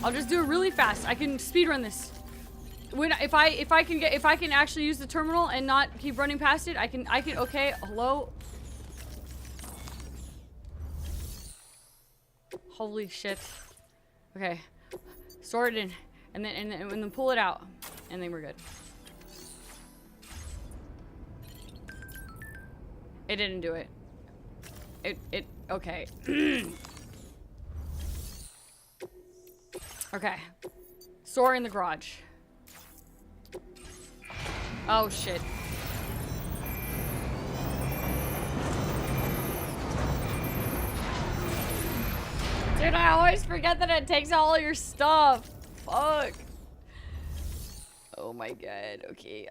I'll just do it really fast. I can speedrun this. If I can actually use the terminal and not keep running past it, I can okay, hello. Holy shit. Okay. Store it in and then pull it out and then we're good. It didn't do it. It okay. Okay. Store in the garage. Oh shit. Dude, I always forget that it takes all your stuff. Fuck. Oh my god. Okay,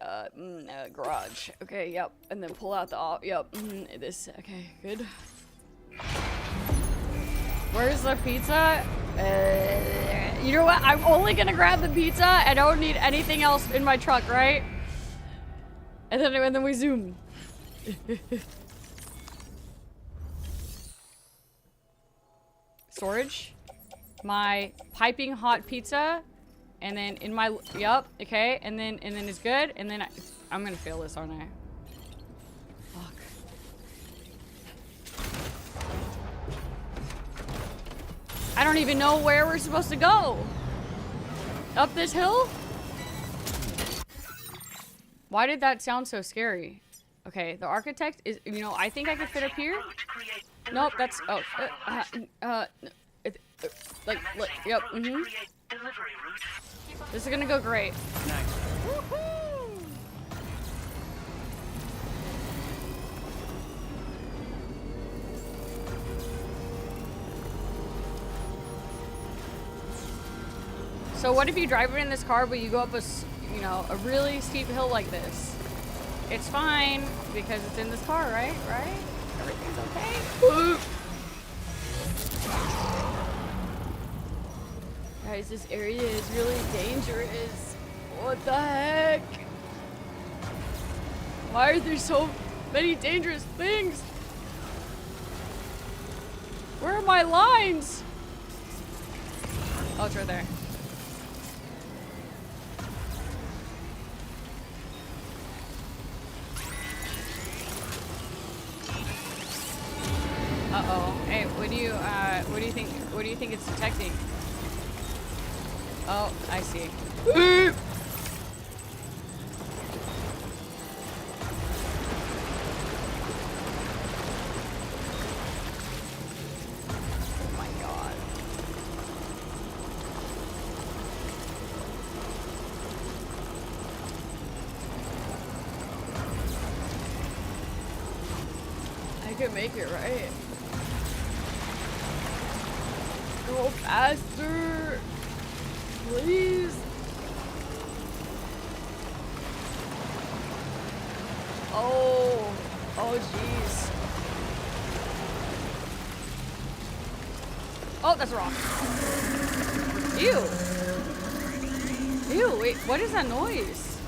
garage. Okay, yep. And then pull out the yep. This okay, good. Where's the pizza? You know what? I'm only gonna grab the pizza. I don't need anything else in my truck, right? And then we zoom. Storage. My piping hot pizza. And then in my yep, okay, and then it's good, and then I'm gonna fail this, aren't I? Fuck. I don't even know where we're supposed to go. Up this hill? Why did that sound so scary? Okay, the architect is, you know, I think I could fit up here. Nope, that's, oh, yep, This is gonna go great. Nice. Woohoo! So what if you drive it in this car, but you go up a really steep hill like this? It's fine because it's in this car, right? Right? Everything's okay. Guys, this area is really dangerous. What the heck? Why are there so many dangerous things? Where are my lines? Oh, it's right there. Uh-oh. Hey, what do you think it's detecting? Oh, I see. Oh my god. I can make it, right? Go faster! Please! Oh! Oh, jeez. Oh, that's wrong. Ew! Ew, wait, what is that noise?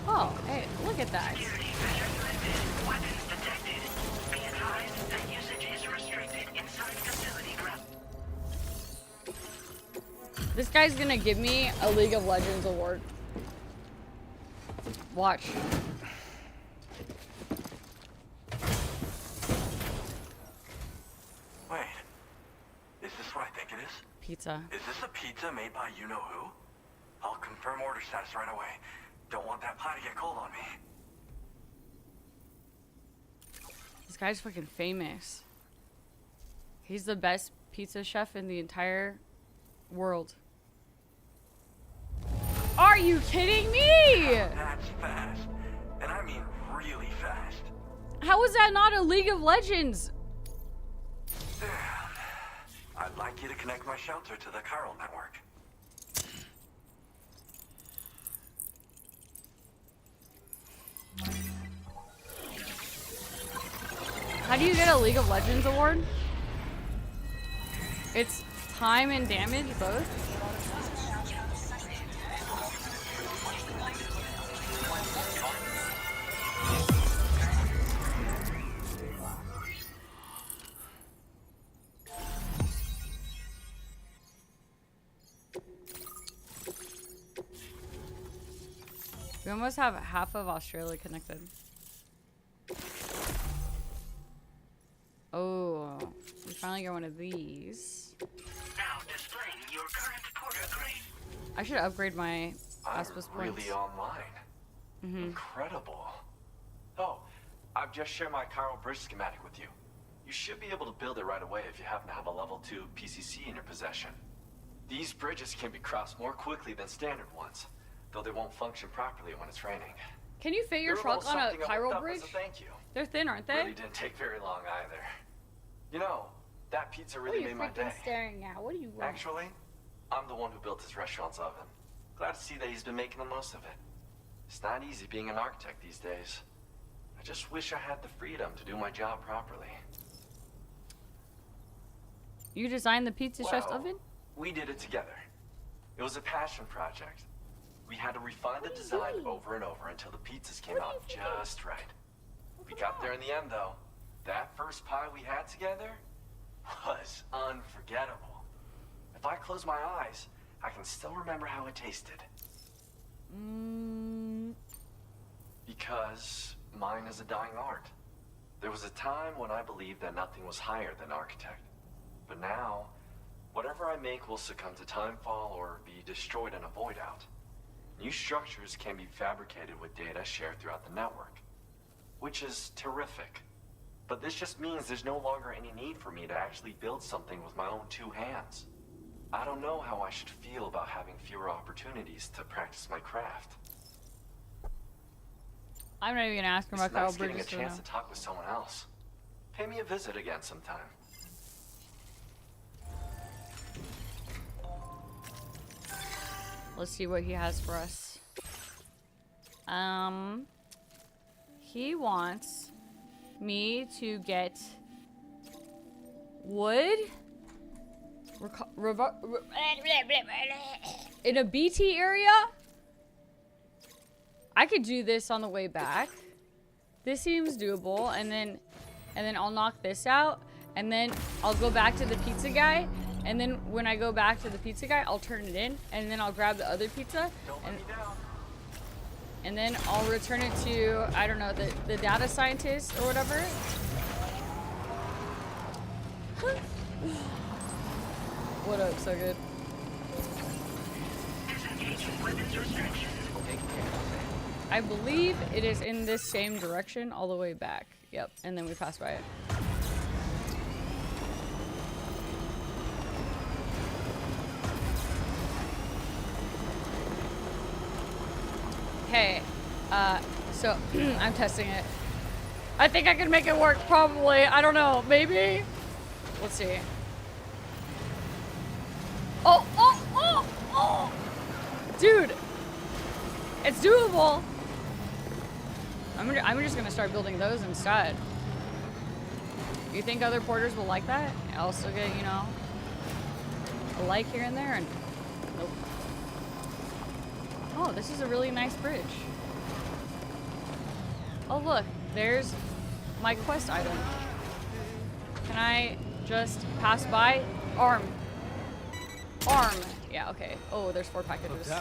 Oh, hey, look at that. This guy's gonna give me a League of Legends award. Watch. Wait. Is this what I think it is? Pizza. Is this a pizza made by you-know-who? I'll confirm order status right away. Don't want that pie to get cold on me. This guy's fucking famous. He's the best pizza chef in the entire world. Are you kidding me? That's fast. And I mean really fast. How is that not a League of Legends? I'd like you to connect my shelter to the chiral network. How do you get a League of Legends award? It's time and damage, both? We almost have half of Australia connected. Oh, we finally got one of these. Now displaying your current porter grade. I should upgrade my Aspis I'm really points. online. Incredible. Oh, I've just shared my chiral bridge schematic with you. You should be able to build it right away if you happen to have a level 2 PCC in your possession. These bridges can be crossed more quickly than standard ones, though they won't function properly when it's raining. Can you fit your They're truck on a something I whipped chiral up bridge? as a thank you. They're thin, aren't they? Really didn't take very long either. You know, that pizza really made my day. Staring at? What do you want? Actually, I'm the one who built his restaurant's oven. Glad to see that he's been making the most of it. It's not easy being an architect these days. I just wish I had the freedom to do my job properly. You designed the pizza chef's oven? We did it together. It was a passion project. We had to refine the design over and over until the pizzas came out just right. We got there in the end, though. That first pie we had together was unforgettable. If I close my eyes, I can still remember how it tasted. Because mine is a dying art. There was a time when I believed that nothing was higher than architect. But now, whatever I make will succumb to timefall or be destroyed in a void out. New structures can be fabricated with data shared throughout the network, which is terrific. But this just means there's no longer any need for me to actually build something with my own two hands. I don't know how I should feel about having fewer opportunities to practice my craft. I'm not even gonna ask him It's about nice chiral getting a bridges. chance to talk with someone else. Pay me a visit again sometime. Let's see what he has for us. He wants me to get wood in a BT area. I could do this on the way back. This seems doable, and then and then I'll knock this out, and then I'll go back to the pizza guy, and then when I go back to the pizza guy, I'll turn it in, and then I'll grab the other pizza, and then I'll return it to, I don't know, the data scientist or whatever. What up, so good? I believe it is in this same direction all the way back. Yep, and then we pass by it. Hey, so I'm testing it. I think I can make it work, probably. I don't know, maybe? Let's see. Oh, oh, oh, oh! Dude! It's doable! I'm just gonna start building those instead. You think other porters will like that? I'll still get, you know, a like here and there, and nope. Oh, this is a really nice bridge. Oh look, there's my quest item. Can I just pass by? Arm. Arm. Yeah, okay. Oh, there's 4 packages.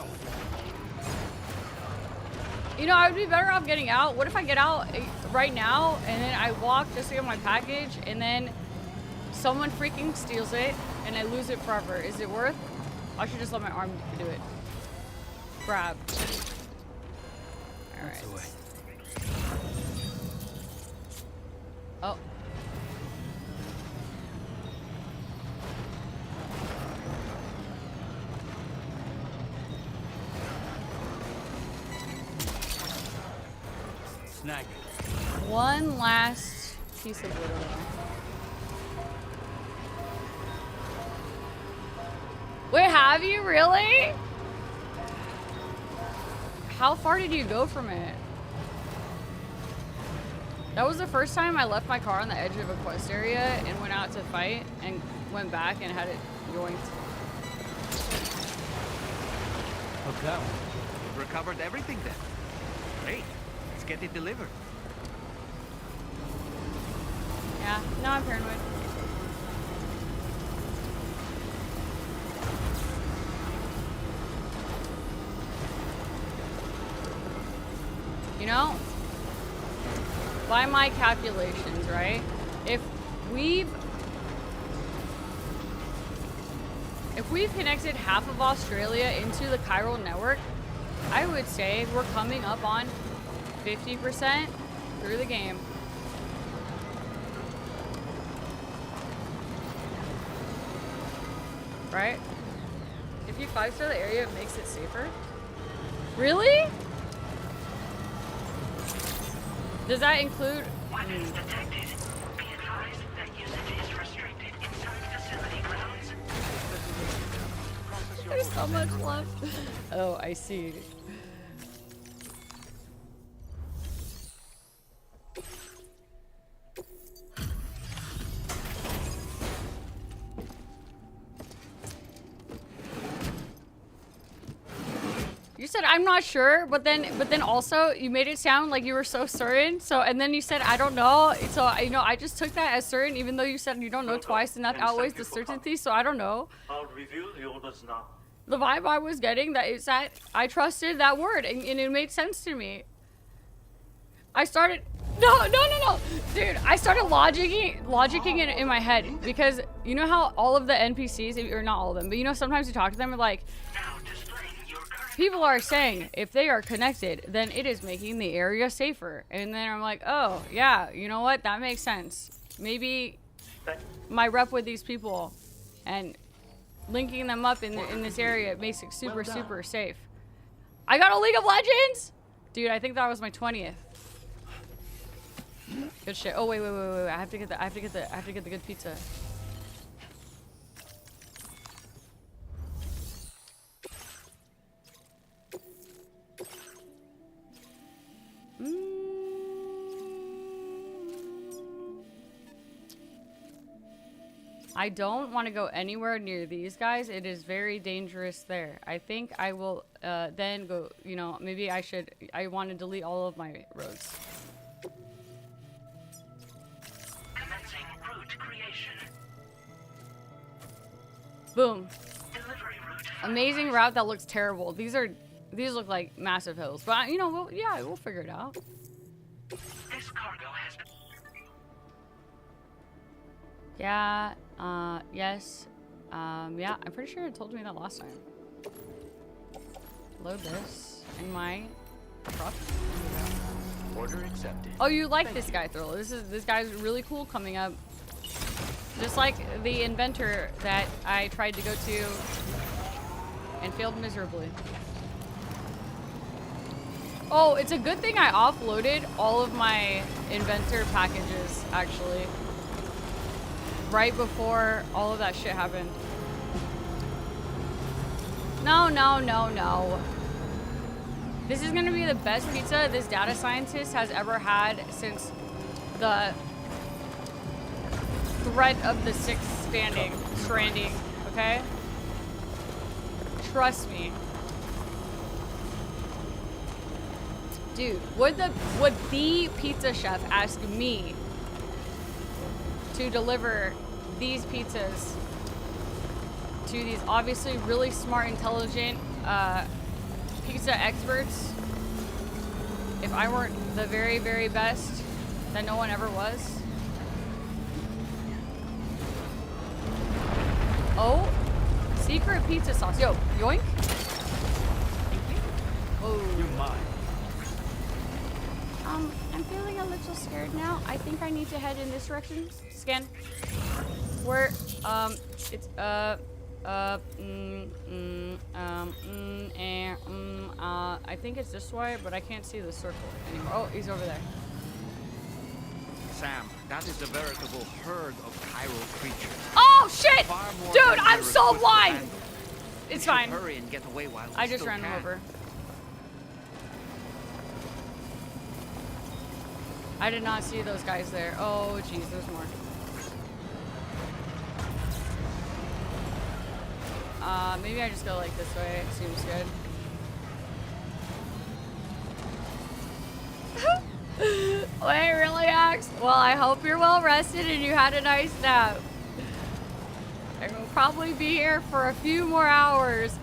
You know, I would be better off getting out. What if I get out right now and then I walk just to get my package and then someone freaking steals it and I lose it forever? Is it worth? I should just let my arm do it. Grab. All right. Oh. Snag it. One last piece of wood. Wait, have you really? How far did you go from it? That was the first time I left my car on the edge of a quest area and went out to fight and went back and had it yoinked. Okay. You've recovered everything then. Great. Let's get it delivered. Yeah, no, I'm paranoid. You know, by my calculations, right? If we've connected half of Australia into the chiral network, I would say we're coming up on 50% through the game. Right? If you 5-star the area, it makes it safer. Really? Does that include? Weapons detected. Be advised that usage is restricted inside facility grounds. There's so much left. Oh, I see. You said I'm not sure, but then also you made it sound like you were so certain. So and then you said I don't know. So I just took that as certain, even though you said you don't know twice, and that outweighs the certainty. So I don't know. I'll review the orders now. The vibe I was getting that is that I trusted that word, and it made sense to me. I started. No, dude! I started logicking it in my head because you know how all of the NPCs, or not all of them, but you know sometimes you talk to them and like. People are saying if they are connected, then it is making the area safer. And then I'm like, oh, yeah, you know what? That makes sense. Maybe my rep with these people and linking them up in this area makes it super, super safe. I got a League of Legends? Dude, I think that was my 20th. Good shit. Oh, wait. I have to get the good pizza. I don't want to go anywhere near these guys. It is very dangerous there. I think I will then go, you know, maybe I want to delete all of my roads. Boom. Amazing route that looks terrible. These look like massive hills, but you know, we'll figure it out. This cargo has been... Yeah, yes. Yeah, I'm pretty sure it told me that last time. Load this in my truck. Order accepted. Oh, you like this guy, Thrill. This guy's really cool coming up. Just like the inventor that I tried to go to and failed miserably. Oh, it's a good thing I offloaded all of my inventor packages, actually. Right before all of that shit happened. No, no, no, no. This is gonna be the best pizza this data scientist has ever had since the threat of the sixth stranding, okay? Trust me. Dude, would the pizza chef ask me to deliver these pizzas to these obviously really smart, intelligent pizza experts if I weren't the very, very best that no one ever was? Oh, secret pizza sauce. Yo, yoink. Thank you. Oh. You're mine. I'm feeling a little scared now. I think I need to head in this direction. Scan. Where, it's, I think it's this way, but I can't see the circle anymore. Oh, he's over there. Sam, that is a veritable herd of chiral creatures. Oh, shit! Far more Dude, than I'm we're so equipped to blind! handle. It's We should fine. Hurry and get away while we I just still ran him can. over. I did not see those guys there. Oh, jeez, there's more. Maybe I just go like this way. It seems good. Wait, really, Axe? Well, I hope you're well rested and you had a nice nap. I will probably be here for a few more hours.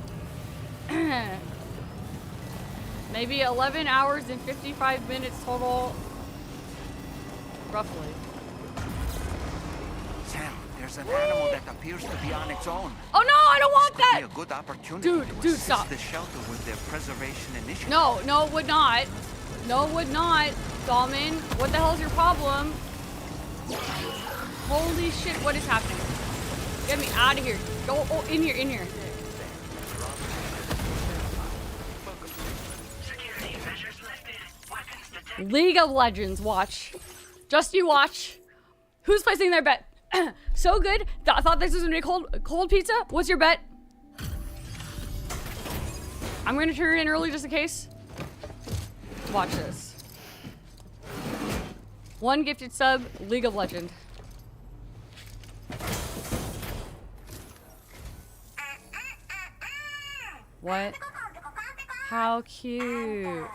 Maybe 11 hours and 55 minutes total. Roughly. Sam, there's an animal that appears to be on its own. Oh no, I don't want This could that! be a good opportunity Dude, to dude, assist stop. the shelter with their preservation initiative. No, no, it would not. No, it would not. Dalman, what the hell is your problem? Holy shit, what is happening? Get me out of here. Go, oh, in here, in here. League of Legends, watch. Just you watch. Who's placing their bet? So good. I thought this was gonna be cold pizza. What's your bet? I'm gonna turn in early just in case. Watch this. 1 gifted sub, League of Legend. What? How cute.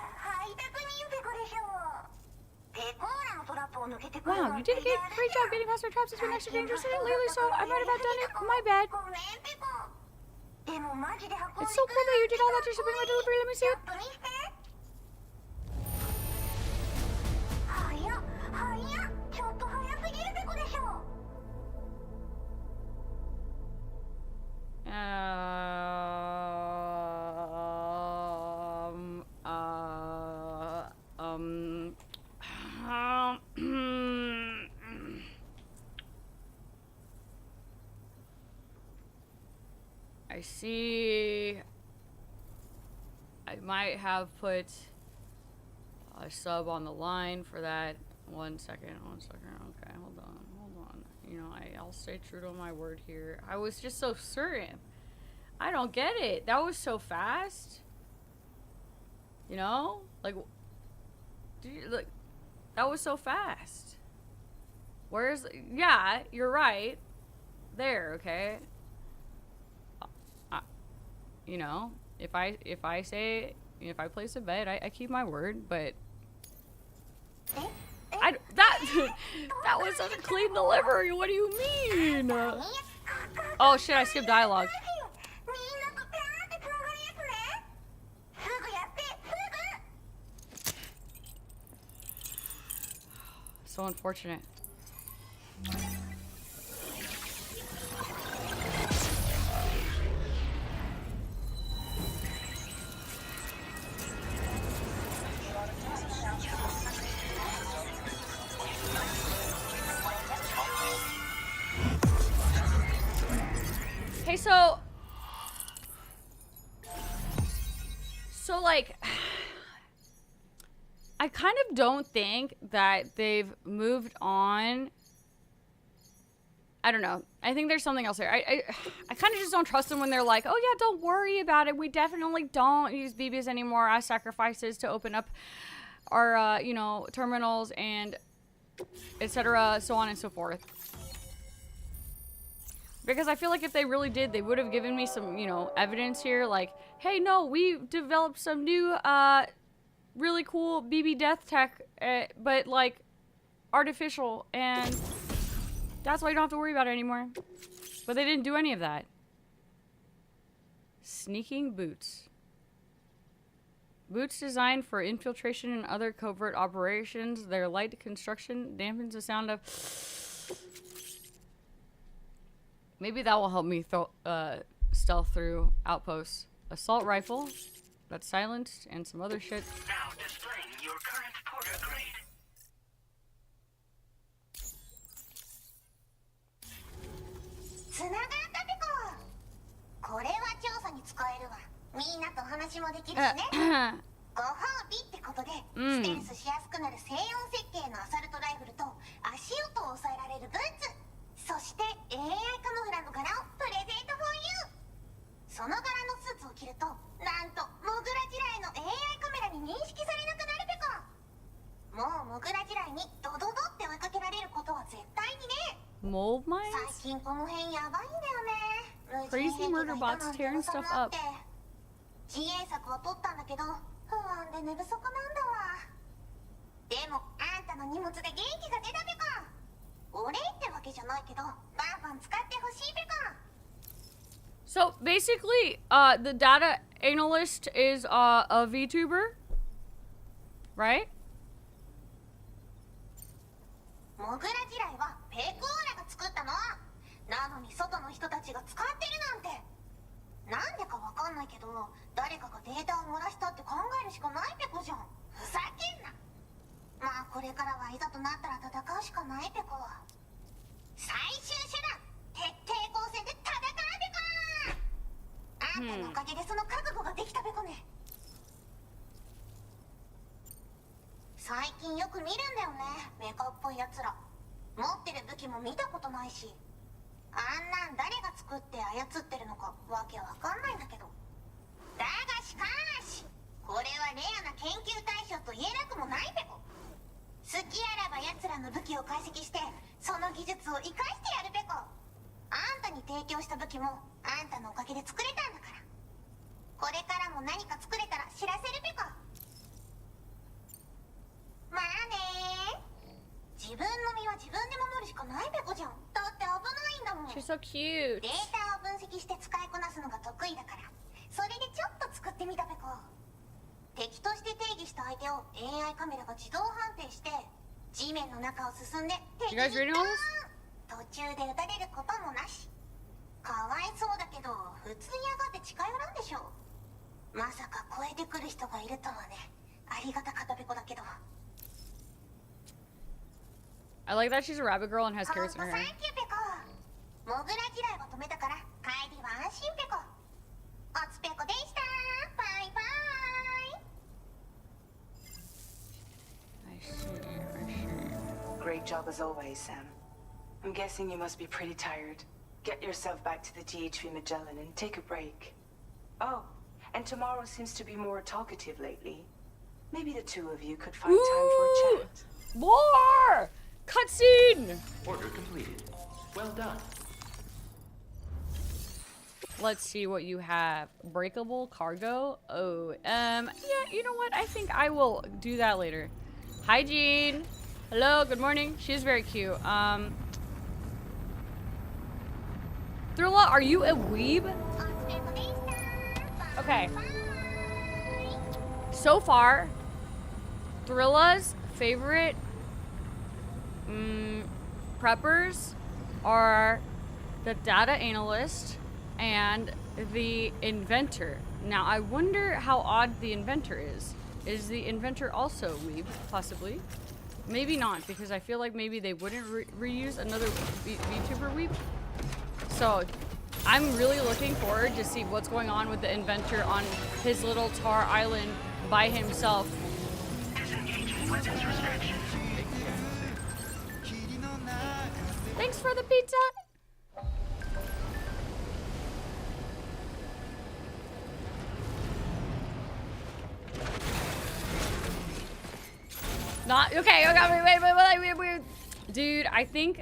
Wow, you did a great job getting past our traps. It's been extra dangerous lately, so I might have outdone it. My bad. It's so cool that you did all that just to bring my delivery. Let me see it. I see. I might have put a sub on the line for that. 1 second, 1 second. Okay, hold on. You know, I'll stay true to my word here. I was just so certain. I don't get it. That was so fast. You know? Like, dude, that was so fast. Where's, yeah, you're right. There, okay? You know, if I say, if I place a bet, I keep my word, but that was such a clean delivery. What do you mean? Oh shit, I skipped dialogue. So unfortunate. Okay, so like, I kind of don't think that they've moved on. I don't know. I think there's something else here. I kind of just don't trust them when they're like, oh yeah, don't worry about it. We definitely don't use BBs anymore as sacrifices to open up our, you know, terminals and etc., so on and so forth. Because I feel like if they really did, they would have given me some, you know, evidence here. Like, hey, no, we developed some new, really cool BB death tech, but, like, artificial. And that's why you don't have to worry about it anymore. But they didn't do any of that. Sneaking boots. Boots designed for infiltration and other covert operations. Their light construction dampens the sound of... Maybe that will help me stealth through outposts. Assault rifle that's silenced and some other shit. Now displaying your current porter grade. つながったペコ。これは調査に使えるわ。みんなと話もできるしね。ご褒美ってことで、ステルスしやすくなる静音設計のアサルトライフルと足音を抑えられるブーツ。そして AI カモフラの柄をプレゼント for you。 その柄のスーツを着るとなんとモグラ地雷の AI カメラに認識されなくなるペコ。もうモグラ地雷にドドドって追いかけられることは絶対にね。 Mold mines? 最近この辺やばいんだよね。 Crazy murder bots tearing stuff up. 自衛策を取ったんだけど不安で寝不足なんだわ。でもあんたの荷物で元気が出たペコ。 So basically, the data analyst is a VTuber, right? モグラ地雷はペコーラが作ったの。なのに外の人たちが使ってるなんて。なんでかわかんないけど、誰かがデータを漏らしたって考えるしかないペコじゃん。ふざけんな。まあこれからはいざとなったら戦うしかないペコ。最終手段、徹底抗戦で戦うペコ。あんたのおかげでその覚悟ができたペコね。最近よく見るんだよね、メカっぽいやつら。持ってる武器も見たことないし、あんなん誰が作って操ってるのかわけわかんないんだけど。だがしかし、これはレアな研究対象と言えなくもないペコ。好きあらば奴らの武器を解析してその技術を生かしてやるペコ。あんたに提供した武器もあんたのおかげで作れたんだから。これからも何か作れたら知らせるペコ。まあねー。自分の身は自分で守るしかないペコじゃん。だって危ないんだもん。 She's so cute. データを分析して使いこなすのが得意だから、それでちょっと作ってみたペコ。敵として定義した相手を AI カメラが自動判定して地面の中を進んで敵に途中で撃たれることもなし。かわいそうだけど普通に上がって近寄らんでしょ。まさか超えてくる人がいるとはね。ありがたかったペコだけど。 I like that she's a rabbit girl and has carrots in her hair. サンキューペコ。モグラ地雷を止めたから帰りは安心ペコ。おつペコでした。バイバイ。 Great job as always, Sam. I'm guessing you must be pretty tired. Get yourself back to the GHV Magellan and take a break. Oh, and tomorrow seems to be more talkative lately. Maybe the two of you could find time for a chat. More! Cutscene! Order completed. Well done. Let's see what you have. Breakable cargo? Oh, yeah, you know what? I think I will do that later. Hi, Jean. Hello, good morning. She's very cute. Thrilla, are you a weeb? Okay. So far, Thrilla's favorite preppers are the data analyst and the inventor. Now, I wonder how odd the inventor is. Is the inventor also weeb, possibly? Maybe not, because I feel like maybe they wouldn't reuse another VTuber weeb. So, I'm really looking forward to see what's going on with the inventor on his little tar island by himself. Thanks for the pizza. Not okay. Okay, wait. Dude, I think.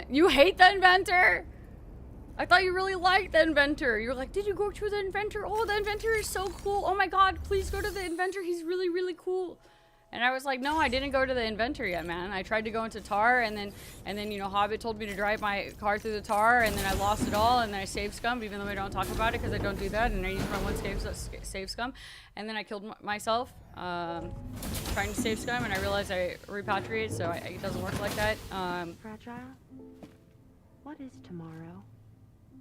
You hate the inventor? I thought you really liked the inventor. You're like, did you go to the inventor? Oh, the inventor is so cool. Oh my god, please go to the inventor. He's really, really cool. And I was like, no, I didn't go to the inventor yet, man. I tried to go into tar, and then you know, Hobbit told me to drive my car through the tar, and then I lost it all, and then I saved scum, even though I don't talk about it because I don't do that, and I used my one save scum, and then I killed myself trying to save scum, and I realized I repatriate, so it doesn't work like that. Fragile? What is tomorrow?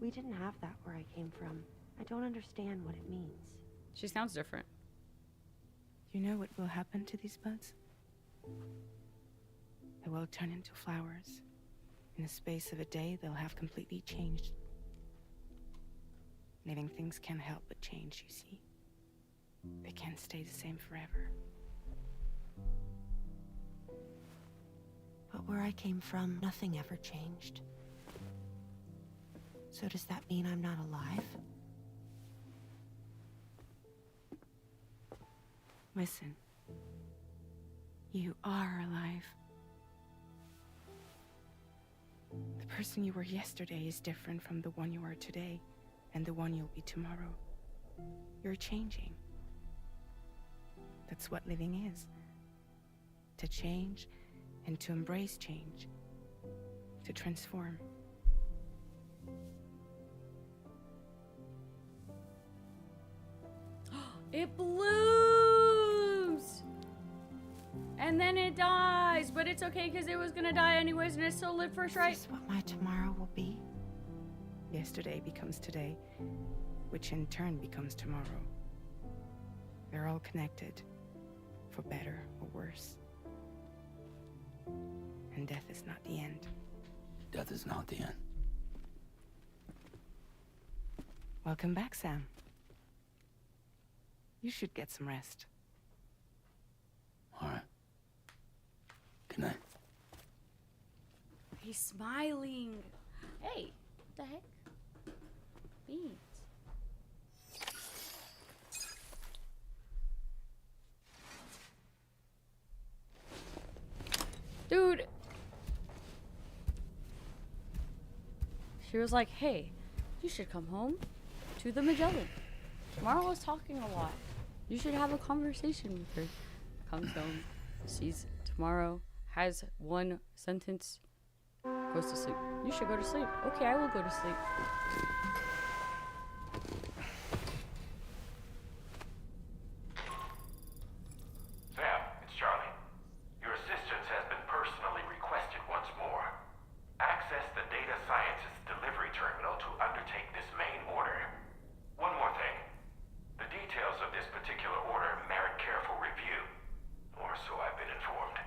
We didn't have that where I came from. I don't understand what it means. She sounds different. You know what will happen to these buds? They will turn into flowers. In the space of a day, they'll have completely changed. Living things can't help but change, you see. They can't stay the same forever. But where I came from, nothing ever changed. So does that mean I'm not alive? Listen. You are alive. The person you were yesterday is different from the one you are today, and the one you'll be tomorrow. You're changing. That's what living is. To change and to embrace change. To transform. It blooms! And then it dies, but it's okay because it was gonna die anyways, and it still lived first, right? Is this what my tomorrow will be? Yesterday becomes today, which in turn becomes tomorrow. They're all connected, for better or worse. And death is not the end. Death is not the end. Welcome back, Sam. You should get some rest. All right. Good night. He's smiling. Hey, what the heck? Beans. Dude. She was like, hey, you should come home to the Magellan. Tomorrow was talking a lot. You should have a conversation with her. Comes home, sees tomorrow, has one sentence, goes to sleep. You should go to sleep. Okay, I will go to sleep. Sam, it's Charlie. Your assistance has been personally requested once more. Access the Data Sciences delivery terminal to undertake this main order. One more thing. The details of this particular order merit careful review. Or so I've been informed.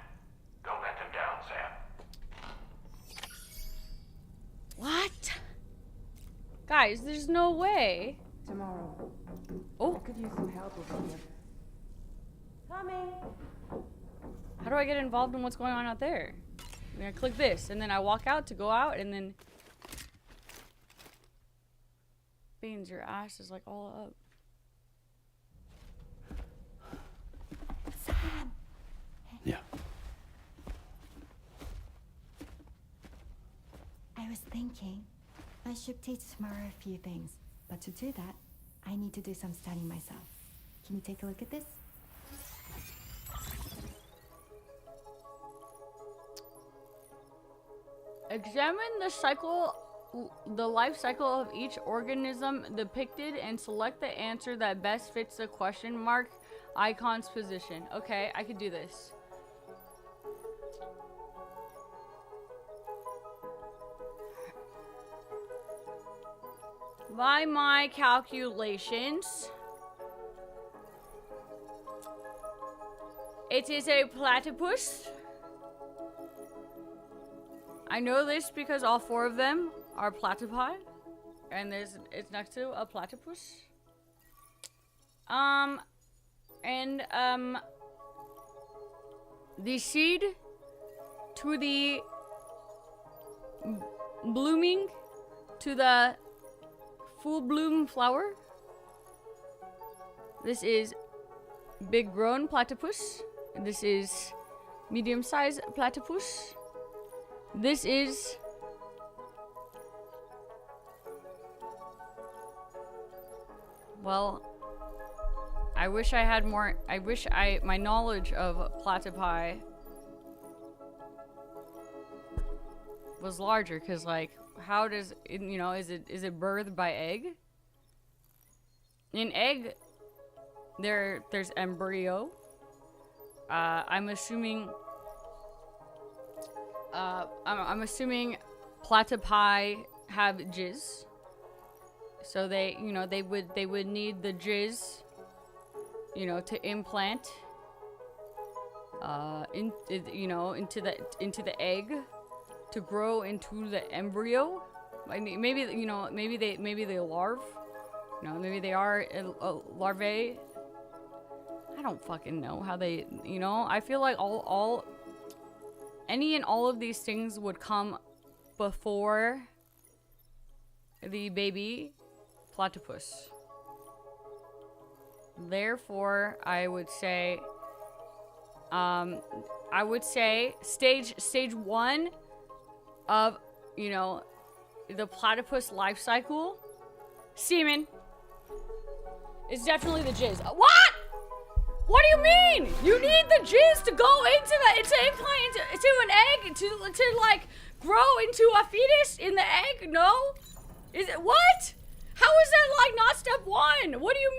Don't let them down, Sam. What? Guys, there's no way. Tomorrow. Oh. I could use some help over here. Coming. How do I get involved in what's going on out there? I'm gonna click this, and then I walk out to go out, and then... Beans, your ass is like all up. Sam! Yeah. I was thinking, I should teach Samara a few things. But to do that, I need to do some studying myself. Can you take a look at this? Examine the life cycle of each organism depicted and select the answer that best fits the question mark icon's position. Okay, I could do this. By my calculations, it is a platypus. I know this because all 4 of them are platypi, and it's next to a platypus. The seed to the blooming to the full bloom flower. This is big grown platypus. This is medium sized platypus. This is well, I wish I had more. I wish my knowledge of platypi was larger, because like, how does it, you know, is it birthed by egg? In egg, there's embryo. I'm assuming platypi have jizz, so they, you know, they would need the jizz, you know, to implant into the egg to grow into the embryo. I mean, maybe, you know, maybe they larve, you know, maybe they are larvae. I don't fucking know how they, you know, I feel like any and all of these things would come before the baby platypus. Therefore, I would say stage 1 of, you know, the platypus life cycle, semen, is definitely the jizz. What? What do you mean? You need the jizz to go into an egg to like grow into a fetus in the egg? No? Is it what? How is that like not step 1? What do you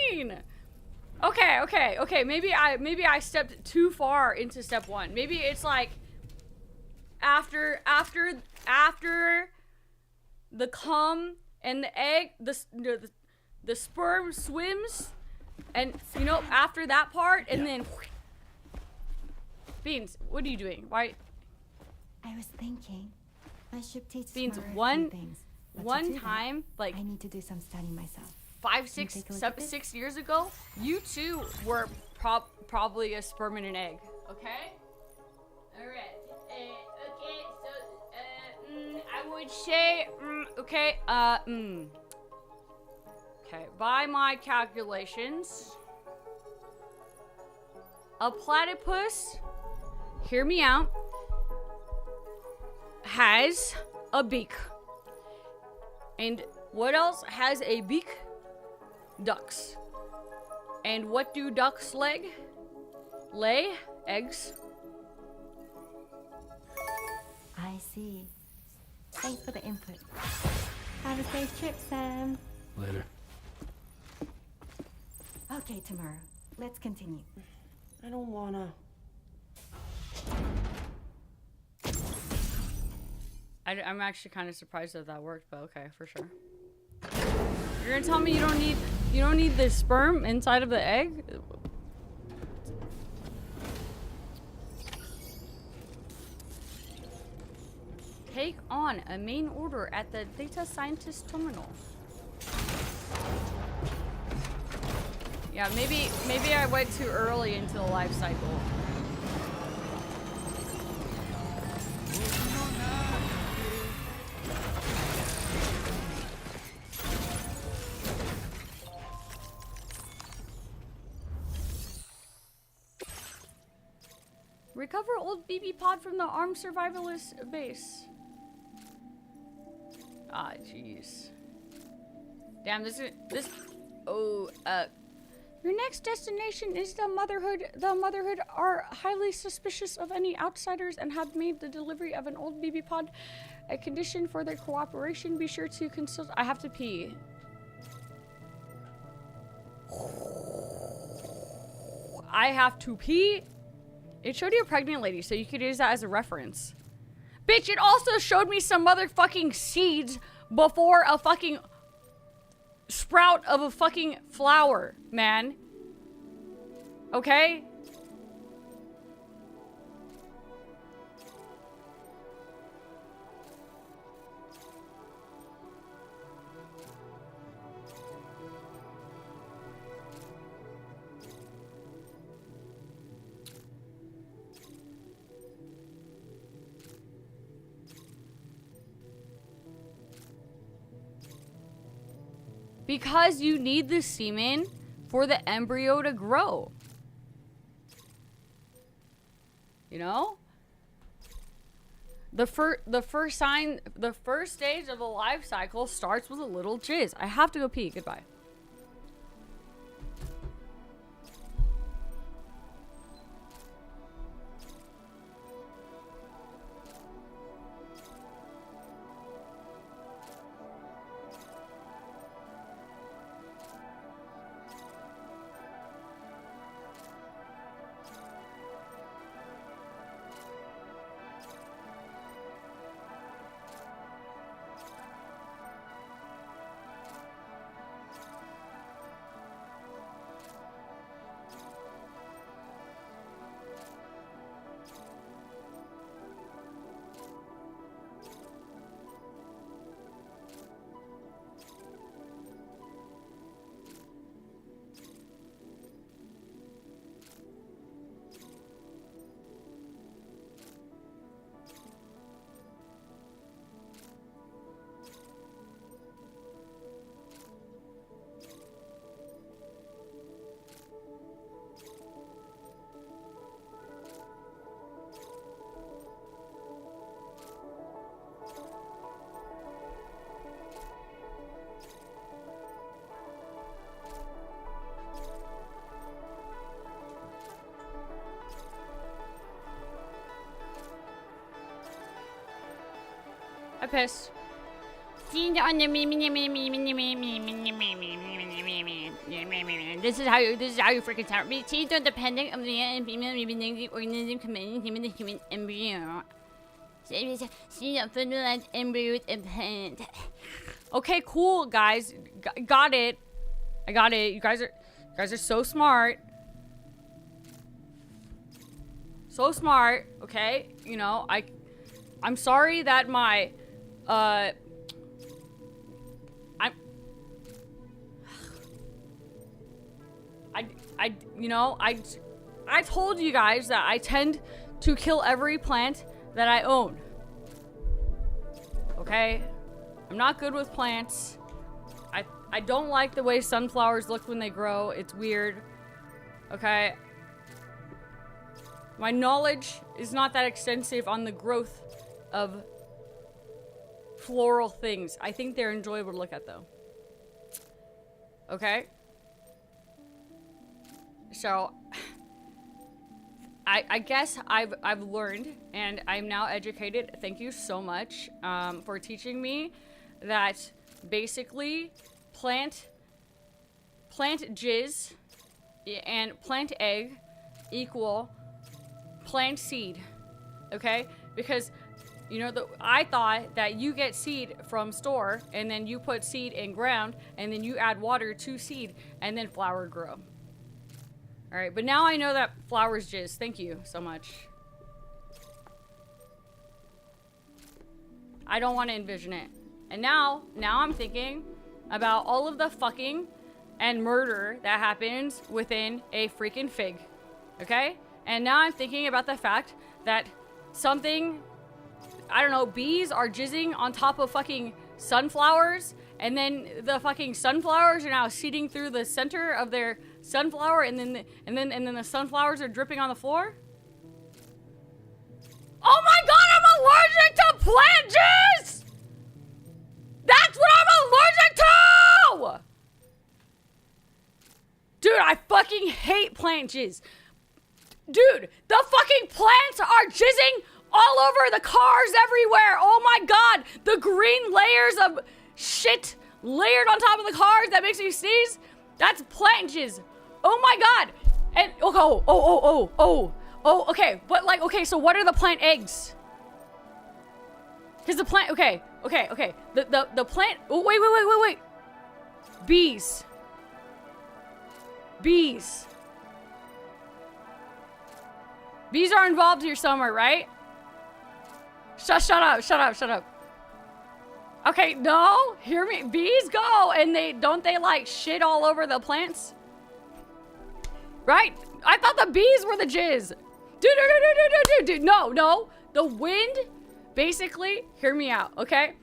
mean? Okay. Maybe I stepped too far into step 1. Maybe it's like after the cum and the egg, the sperm swims, and you know, after that part, and then Beans, what are you doing? Why? I was thinking I should teach Beans, Smara one time, like, I need to do some studying myself. 6 years ago, you two were probably a sperm and an egg. Okay? Alright. Okay, so, I would say, okay, okay, by my calculations, a platypus, hear me out, has a beak. And what else has a beak? Ducks. And what do ducks lay? Lay eggs. I see. Thanks for the input. Have a safe trip, Sam. Later. Okay, tomorrow. Let's continue. I don't wanna. I'm actually kind of surprised that worked, but okay, for sure. You're gonna tell me you don't need the sperm inside of the egg? Take on a main order at the data scientist terminal. Yeah, maybe I went too early into the life cycle. Recover old BB pod from the armed survivalist base. Ah, jeez. Damn, Your next destination is the Motherhood. The Motherhood are highly suspicious of any outsiders and have made the delivery of an old BB pod a condition for their cooperation. Be sure to consult. I have to pee. I have to pee. It showed you a pregnant lady, so you could use that as a reference. Bitch, it also showed me some motherfucking seeds before a fucking sprout of a fucking flower, man. Okay? Because you need the semen for the embryo to grow. You know? The first stage of the life cycle starts with a little jizz. I have to go pee. Goodbye. I pissed. This is how you freaking sound. Teeth are dependent on the female organism committing human embryo. Fertilized embryos implant. Okay, cool, guys. Got it. I got it. You guys are so smart. So smart. Okay, you know I'm sorry that my I told you guys that I tend to kill every plant that I own. Okay? I'm not good with plants. I don't like the way sunflowers look when they grow. It's weird. Okay? My knowledge is not that extensive on the growth of floral things. I think they're enjoyable to look at, though. Okay? So, I guess I've learned, and I'm now educated. Thank you so much for teaching me that basically plant jizz and plant egg equal plant seed. Okay? Because you know, I thought that you get seed from store, and then you put seed in ground, and then you add water to seed, and then flower grow. All right, but now I know that flowers jizz. Thank you so much. I don't want to envision it. And now I'm thinking about all of the fucking and murder that happens within a freaking fig. Okay? And now I'm thinking about the fact that something, I don't know, bees are jizzing on top of fucking sunflowers, and then the fucking sunflowers are now seeding through the center of their sunflower, and then the sunflowers are dripping on the floor. Oh my god, I'm allergic to plant jizz! That's what I'm allergic to! Dude, I fucking hate plant jizz. Dude, the fucking plants are jizzing all over the cars everywhere. Oh my god, the green layers of shit layered on top of the cars that makes me sneeze. That's plant jizz. Oh my god. And okay, but like, okay, so what are the plant eggs? Because the plant, okay. The plant, oh, wait. Bees. Bees are involved here somewhere, right? Shut up. Okay, no, hear me. Bees go, and they like shit all over the plants? Right? I thought the bees were the jizz. Dude. No. The wind, basically, hear me out, okay?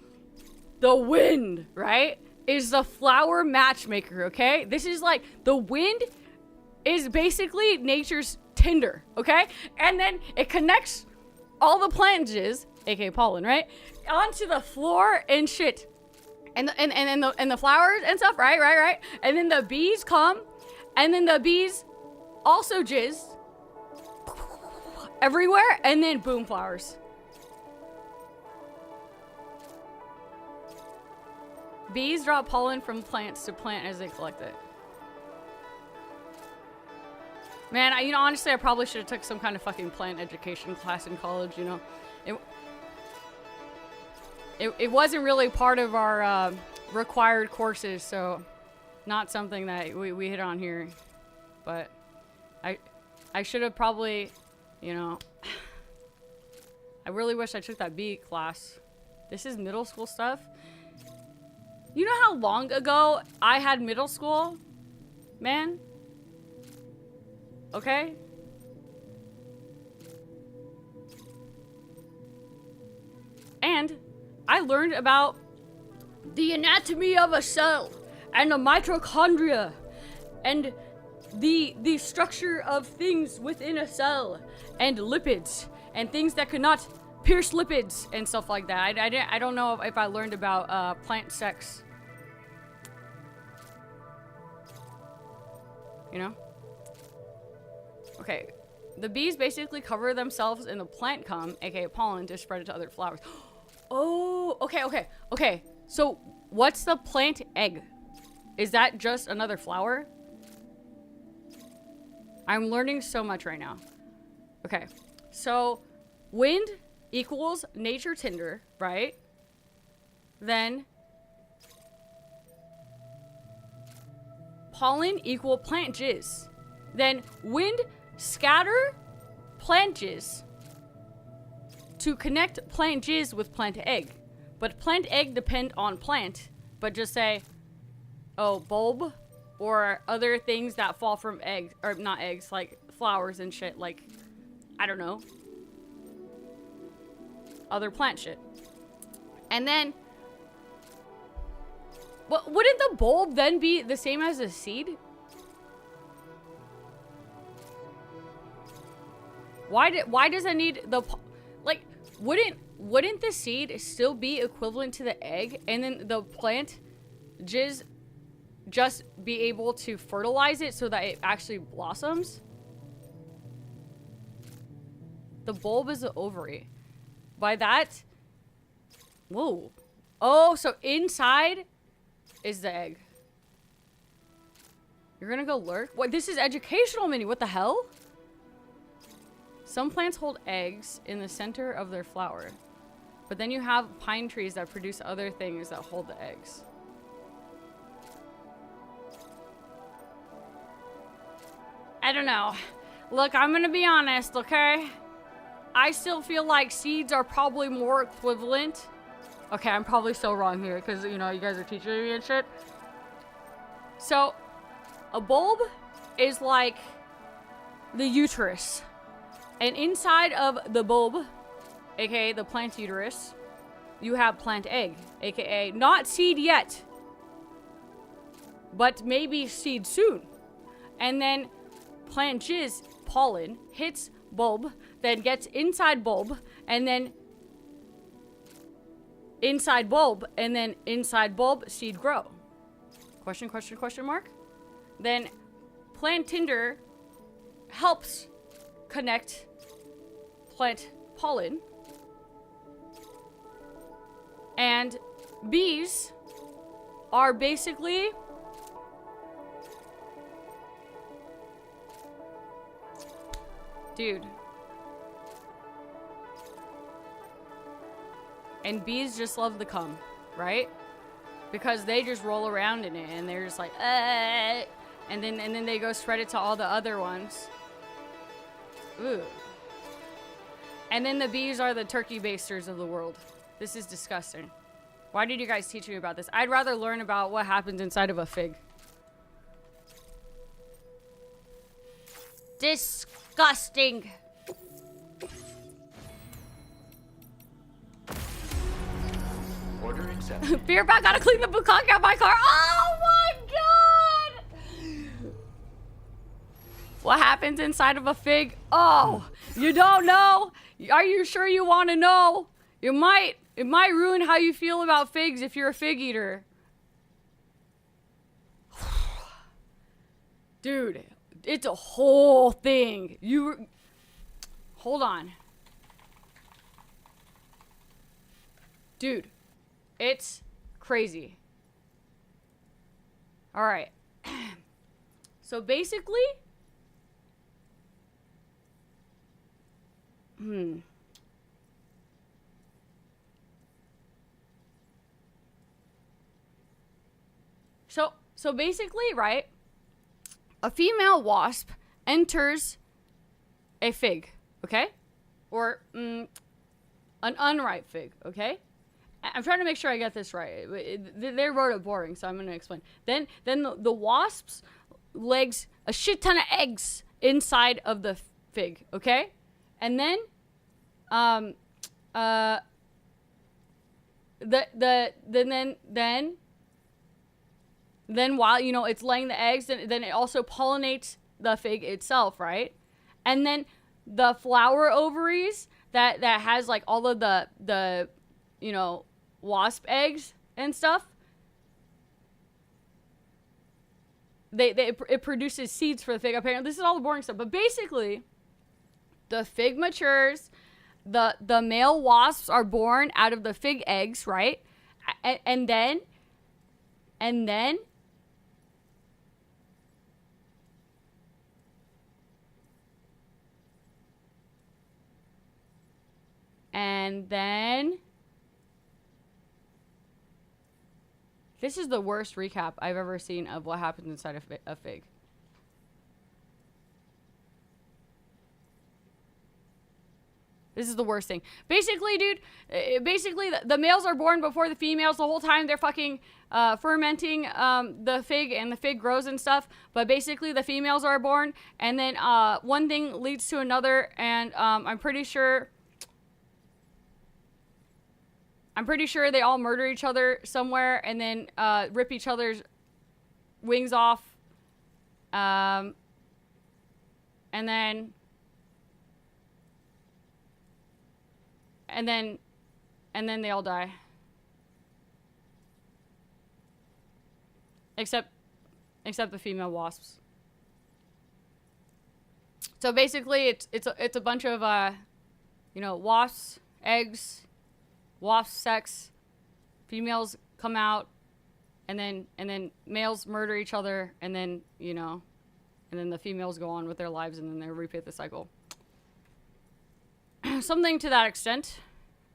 The wind, right, is the flower matchmaker, okay? This is like, the wind is basically nature's Tinder, okay? And then it connects all the plant jizz, aka pollen, right, onto the floor and shit. And the flowers and stuff, right? And then the bees come, and then the bees also jizz everywhere, and then boom, flowers. Bees drop pollen from plants to plant as they collect it. Man, honestly, I probably should have took some kind of fucking plant education class in college, you know? It wasn't really part of our required courses, so not something that we hit on here. But I should have probably, you know, I really wish I took that bee class. This is middle school stuff. You know how long ago I had middle school, man? Okay? And I learned about the anatomy of a cell and the mitochondria and the structure of things within a cell and lipids and things that could not pierce lipids and stuff like that. I don't know if I learned about plant sex. You know? Okay. The bees basically cover themselves in the plant cum, aka pollen, to spread it to other flowers. Oh, okay. So, what's the plant egg? Is that just another flower? I'm learning so much right now. Okay. So, wind equals nature Tinder, right? Then pollen equal plant jizz. Then wind scatter plant jizz to connect plant jizz with plant egg. But plant egg depend on plant, but just say, oh, bulb or other things that fall from eggs, or not eggs, like flowers and shit, like, I don't know, other plant shit. And then, well, wouldn't the bulb then be the same as a seed? Why does it need the, like, wouldn't the seed still be equivalent to the egg, and then the plant jizz just be able to fertilize it so that it actually blossoms? The bulb is the ovary. By that, whoa. Oh, so inside is the egg. You're gonna go lurk? What? This is educational, Minnie. What the hell? Some plants hold eggs in the center of their flower. But then you have pine trees that produce other things that hold the eggs. I don't know. Look, I'm gonna be honest, okay? I still feel like seeds are probably more equivalent. Okay, I'm probably so wrong here because, you know, you guys are teaching me and shit. So, a bulb is like the uterus. And inside of the bulb, aka the plant uterus, you have plant egg, aka not seed yet, but maybe seed soon. And then plant jizz, pollen, hits bulb, then gets inside bulb, and then inside bulb, and then inside bulb, seed grow. Question mark? Then plant tinder helps connect plant pollen. And bees are basically dude. And bees just love the cum, right? Because they just roll around in it and they're just like, and then they go spread it to all the other ones. Ooh. And then the bees are the turkey basters of the world. This is disgusting. Why did you guys teach me about this? I'd rather learn about what happens inside of a fig. Disgusting. Order accepted. Beer bag, gotta clean the bukkake out my car. Oh my god! What happens inside of a fig? Oh, you don't know? Are you sure you want to know? It might ruin how you feel about figs if you're a fig eater. Dude, it's a whole thing. Hold on. Dude, it's crazy. All right. So basically, So basically, right? A female wasp enters a fig, okay? Or an unripe fig, okay? I'm trying to make sure I get this right. They wrote it boring, so I'm going to explain. Then the wasps legs a shit ton of eggs inside of the fig, okay? And then then while, you know, it's laying the eggs, then it also pollinates the fig itself, right? And then the flower ovaries that has like all of the you know, wasp eggs and stuff, it produces seeds for the fig. Apparently, this is all the boring stuff. But basically, the fig matures, the male wasps are born out of the fig eggs, right? And then this is the worst recap I've ever seen of what happens inside a fig. This is the worst thing. Basically, dude, the males are born before the females. The whole time they're fucking fermenting the fig, and the fig grows and stuff. But basically, the females are born, and then one thing leads to another, and I'm pretty sure they all murder each other somewhere, and then rip each other's wings off, and then they all die. Except the female wasps. So basically, it's a bunch of you know, wasps, eggs, wasp sex, females come out, and then males murder each other, and then, you know, and then the females go on with their lives, and then they repeat the cycle. Something to that extent.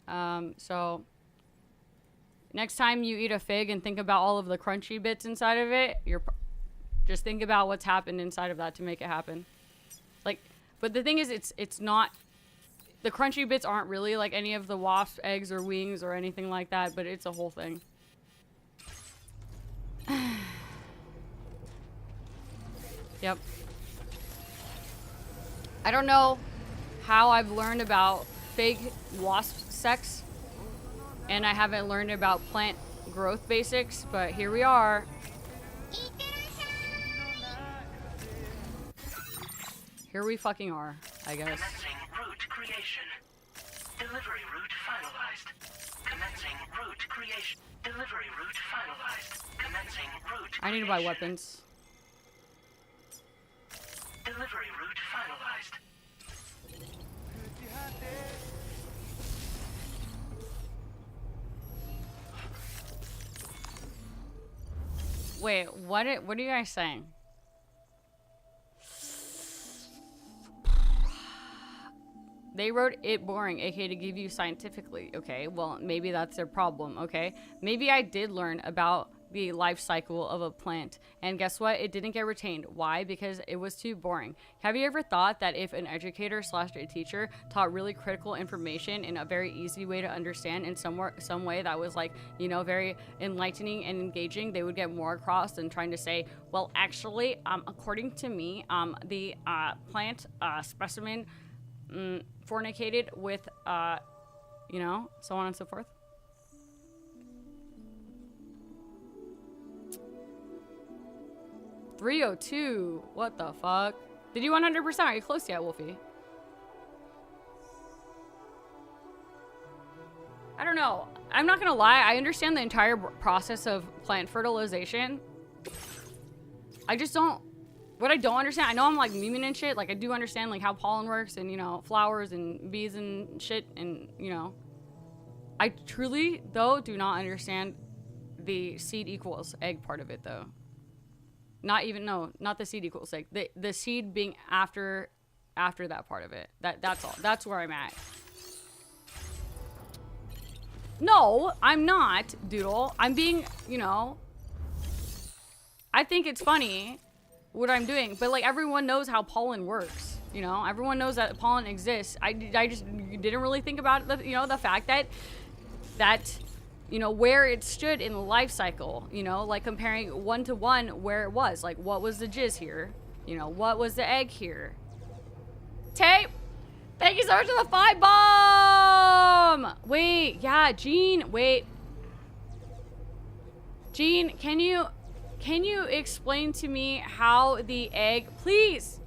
So next time you eat a fig and think about all of the crunchy bits inside of it, just think about what's happened inside of that to make it happen. Like, but the thing is, it's not, the crunchy bits aren't really like any of the wasp eggs or wings or anything like that, but it's a whole thing. Yep. I don't know how I've learned about fig wasp sex, and I haven't learned about plant growth basics, but here we are. Here we fucking are, I guess. Commencing route creation. Delivery route finalized. Commencing route creation. Delivery route finalized. Commencing route creation. I need to buy weapons. Delivery route finalized. Wait, what are you guys saying? They wrote it boring, aka to give you scientifically. Okay, well, maybe that's their problem, okay? Maybe I did learn about the life cycle of a plant, and guess what? It didn't get retained. Why? Because it was too boring. Have you ever thought that if an educator slash a teacher taught really critical information in a very easy way to understand in some way that was like, you know, very enlightening and engaging, they would get more across than trying to say, well, actually, according to me, the plant specimen fornicated with, you know, so on and so forth. $302. What the fuck? Did you 100%? Are you close yet, Wolfie? I don't know. I'm not gonna lie. I understand the entire process of plant fertilization. I just don't. What I don't understand, I know I'm like memeing and shit. Like I do understand like how pollen works and, you know, flowers and bees and shit and, you know. I truly though do not understand the seed equals egg part of it though. Not even, no, not the seed equals egg. The seed being after that part of it. That's all. That's where I'm at. No, I'm not, Doodle. I'm being, you know, I think it's funny what I'm doing, but like everyone knows how pollen works. You know, everyone knows that pollen exists. I just didn't really think about the, you know, the fact that you know, where it stood in the life cycle, you know, like comparing 1 to 1 where it was. Like, what was the jizz here? You know, what was the egg here? Tape! Thank you so much for the 5 bomb! Wait, yeah, Gene, wait. Gene, can you explain to me how the egg, please,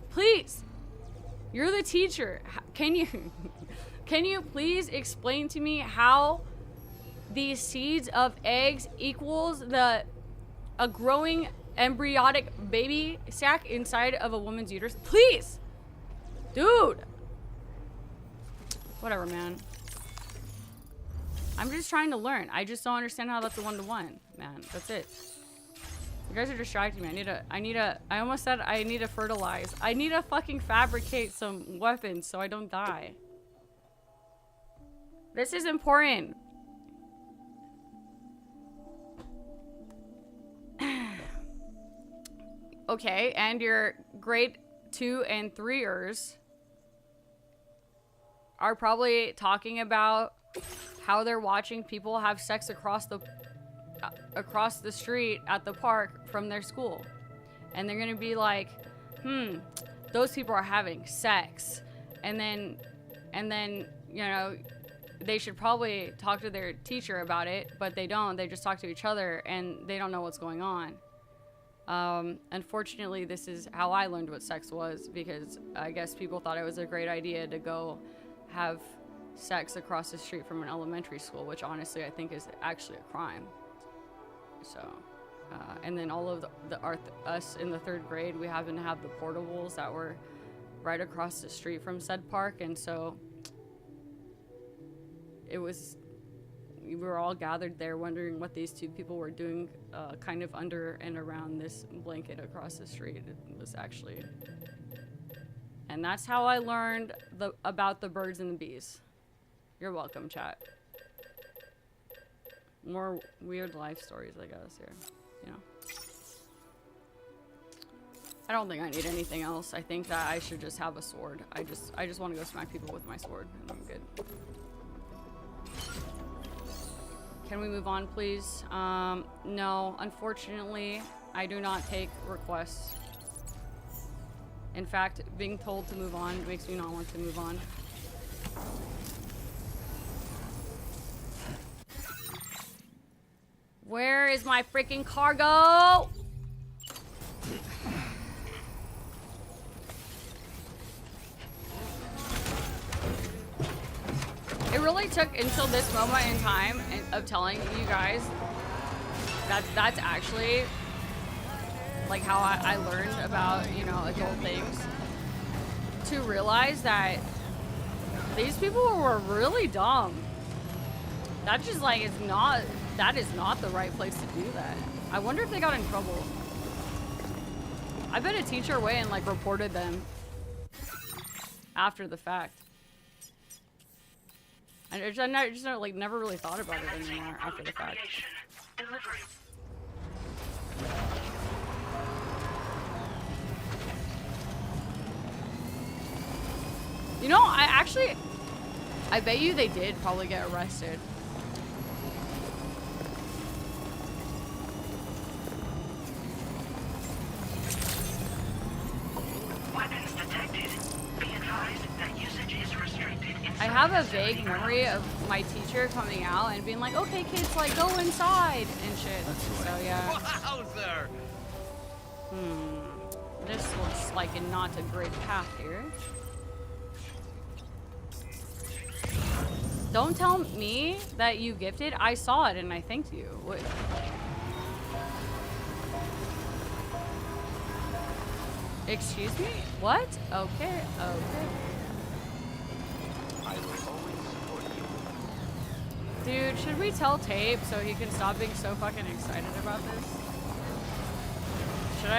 you're the teacher. Can you please explain to me how the seeds of eggs equals a growing embryonic baby sac inside of a woman's uterus? Please! Dude! Whatever, man. I'm just trying to learn. I just don't understand how that's a 1-to-1, man. That's it. You guys are distracting me. I almost said I need to fertilize. I need to fucking fabricate some weapons so I don't die. This is important. Okay, and your grade 2 and 3ers are probably talking about how they're watching people have sex across the street at the park from their school. And they're gonna be like, those people are having sex. And then, you know, they should probably talk to their teacher about it, but they don't. They just talk to each other and they don't know what's going on. Unfortunately, this is how I learned what sex was, because I guess people thought it was a great idea to go have sex across the street from an elementary school, which honestly I think is actually a crime. So, and then all of us in the 3rd grade, we happened to have the portables that were right across the street from said park, and so we were all gathered there wondering what these 2 people were doing kind of under and around this blanket across the street. It was actually... And that's how I learned about the birds and the bees. You're welcome, chat. More weird life stories, I guess, here. You know? I don't think I need anything else. I think that I should just have a sword. I just want to go smack people with my sword, and I'm good. Can we move on, please? No, unfortunately, I do not take requests. In fact, being told to move on makes me not want to move on. Where is my freaking cargo? It really took until this moment in time of telling you guys that that's actually like how I learned about, you know, adult things. to realize that these people were really dumb. That just like is not, that is not the right place to do that. I wonder if they got in trouble. I bet a teacher went and like reported them after the fact. And I just like never really thought about it anymore after the fact. You know, I bet you they did probably get arrested. Weapons detected. Be advised that usage is restricted. I have a vague memory of my teacher coming out and being like, okay kids, like go inside and shit. So yeah. Wowzer! This looks like not a great path here. Don't tell me that you gifted. I saw it and I thanked you. What? Excuse me? What? Okay, okay. I will always support you. Dude, should we tell Tape so he can stop being so fucking excited about this? Should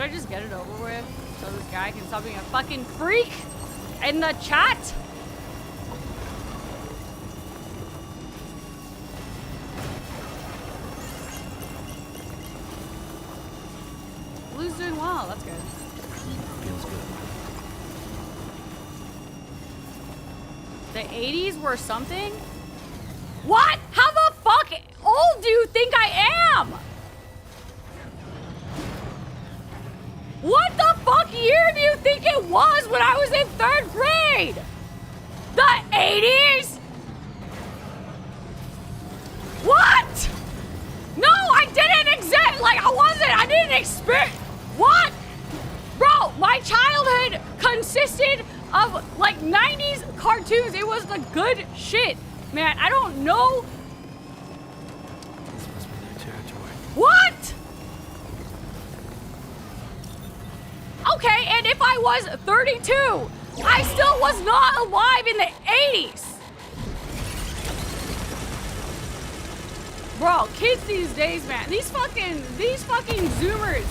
I just get it over with so this guy can stop being a fucking freak in the chat? Blue's doing well, that's good. Feels good. The 80s were something? What? How the fuck old do you think I am? What the fuck year do you think it was when I was in 3rd grade? The 80s? What? No, I didn't I didn't experience. What? Bro, my childhood consisted of like 90s cartoons. It was the good shit. Man, I don't know. This must be their territory. What? Okay, and if I was 32, I still was not alive in the 80s. Bro, kids these days, man, these fucking Zoomers.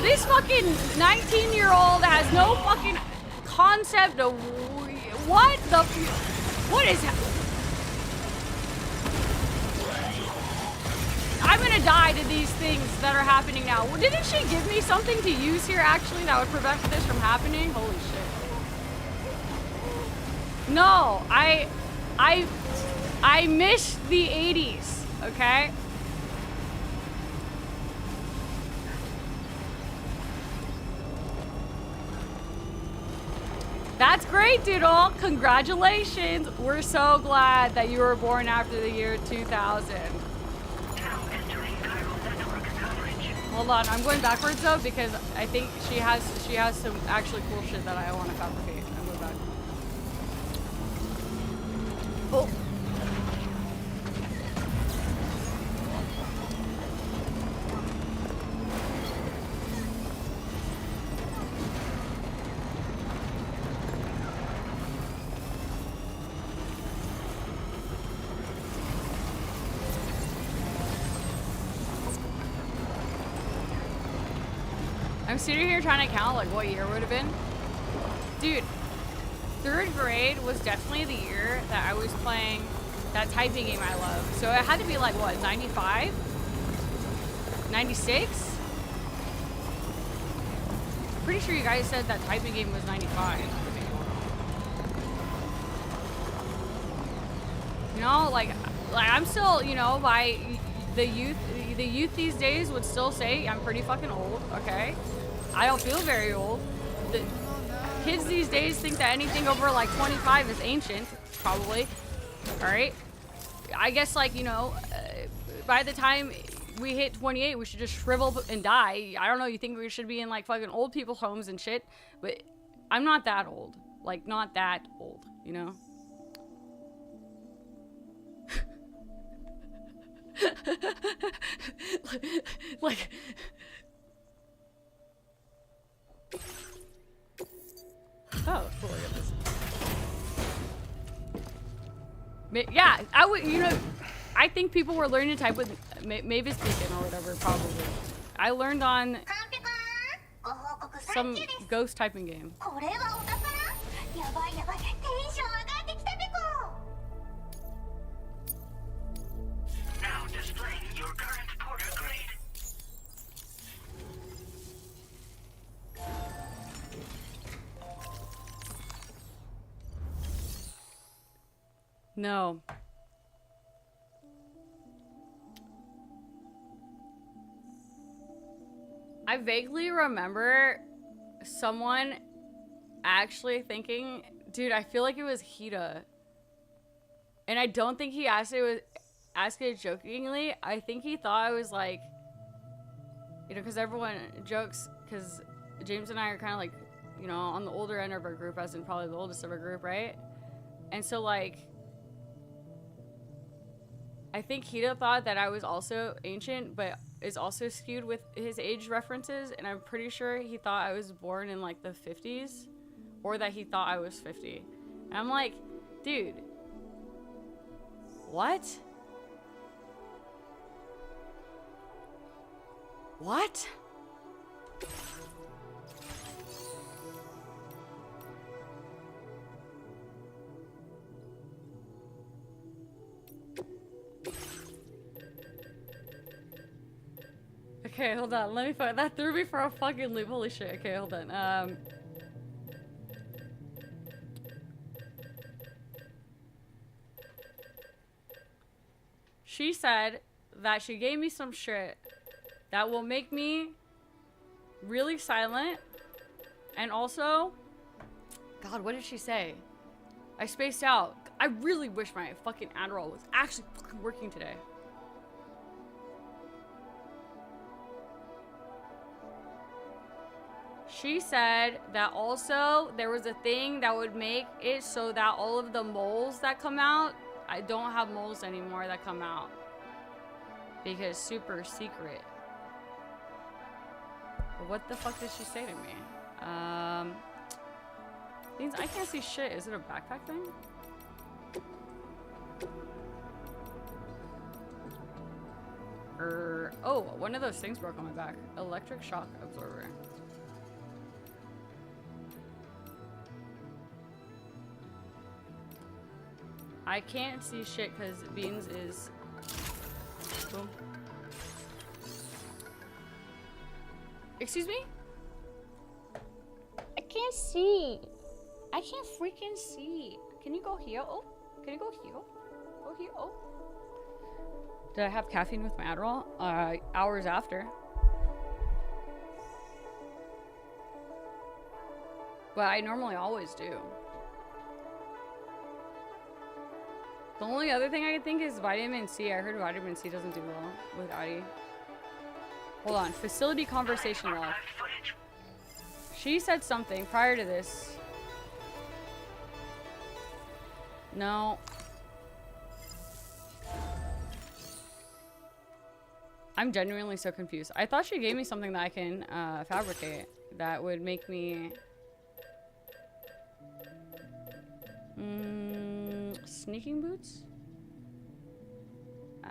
This fucking 19-year-old has no fucking concept of what is I'm gonna die to these things that are happening now. Didn't she give me something to use here actually that would prevent this from happening? Holy shit. No, I miss the 80s, okay? That's great, Doodle. Congratulations. We're so glad that you were born after the year 2000. Hold on, I'm going backwards though because I think she has some actually cool shit that I want to fabricate. I'm going back. Oh. I'm sitting here trying to count like what year would have been. Dude, 3rd grade was definitely the year that I was playing that typing game I love. So it had to be like what, 95? 96? Pretty sure you guys said that typing game was 95. You know, like I'm still, you know, by the youth these days would still say I'm pretty fucking old, okay? I don't feel very old. The kids these days think that anything over like 25 is ancient, probably. All right. I guess like, you know, by the time we hit 28, we should just shrivel up and die. I don't know. You think we should be in like fucking old people's homes and shit, but I'm not that old. Like not that old, you know? like Oh, cool. Look at this. Yeah, I would. You know, I think people were learning to type with Mavis Beacon or whatever. Probably. I learned on some ghost typing game. Now displaying your current porter grade. No. I vaguely remember someone actually thinking, dude, I feel like it was Hida. And I don't think he asked it jokingly. I think he thought I was like, you know, because everyone jokes, because James and I are kind of like, you know, on the older end of our group, as in probably the oldest of our group, right? And so, like, I think Hida thought that I was also ancient, but is also skewed with his age references, and I'm pretty sure he thought I was born in, like, the 50s, or that he thought I was 50. And I'm like, dude, what? What? Okay, hold on. Let me find that. Threw me for a fucking loop. Holy shit. Okay, hold on. She said that she gave me some shit that will make me really silent. And also, God, what did she say? I spaced out. I really wish my fucking Adderall was actually fucking working today. She said that also there was a thing that would make it so that all of the moles that come out, I don't have moles anymore that come out. Because super secret. But what the fuck did she say to me? Means I can't see shit. Is it a backpack thing? Oh, one of those things broke on my back. Electric shock absorber. I can't see shit because Beans is... Boom. Excuse me? I can't see. I can't freaking see. Can you go here? Oh, can you go here? Go here? Oh. Did I have caffeine with my Adderall? Hours after. But I normally always do. The only other thing I can think is vitamin C. I heard vitamin C doesn't do well with Addie. Hold on. Facility conversation log. She said something prior to this. No. I'm genuinely so confused. I thought she gave me something that I can fabricate that would make me... sneaking boots? I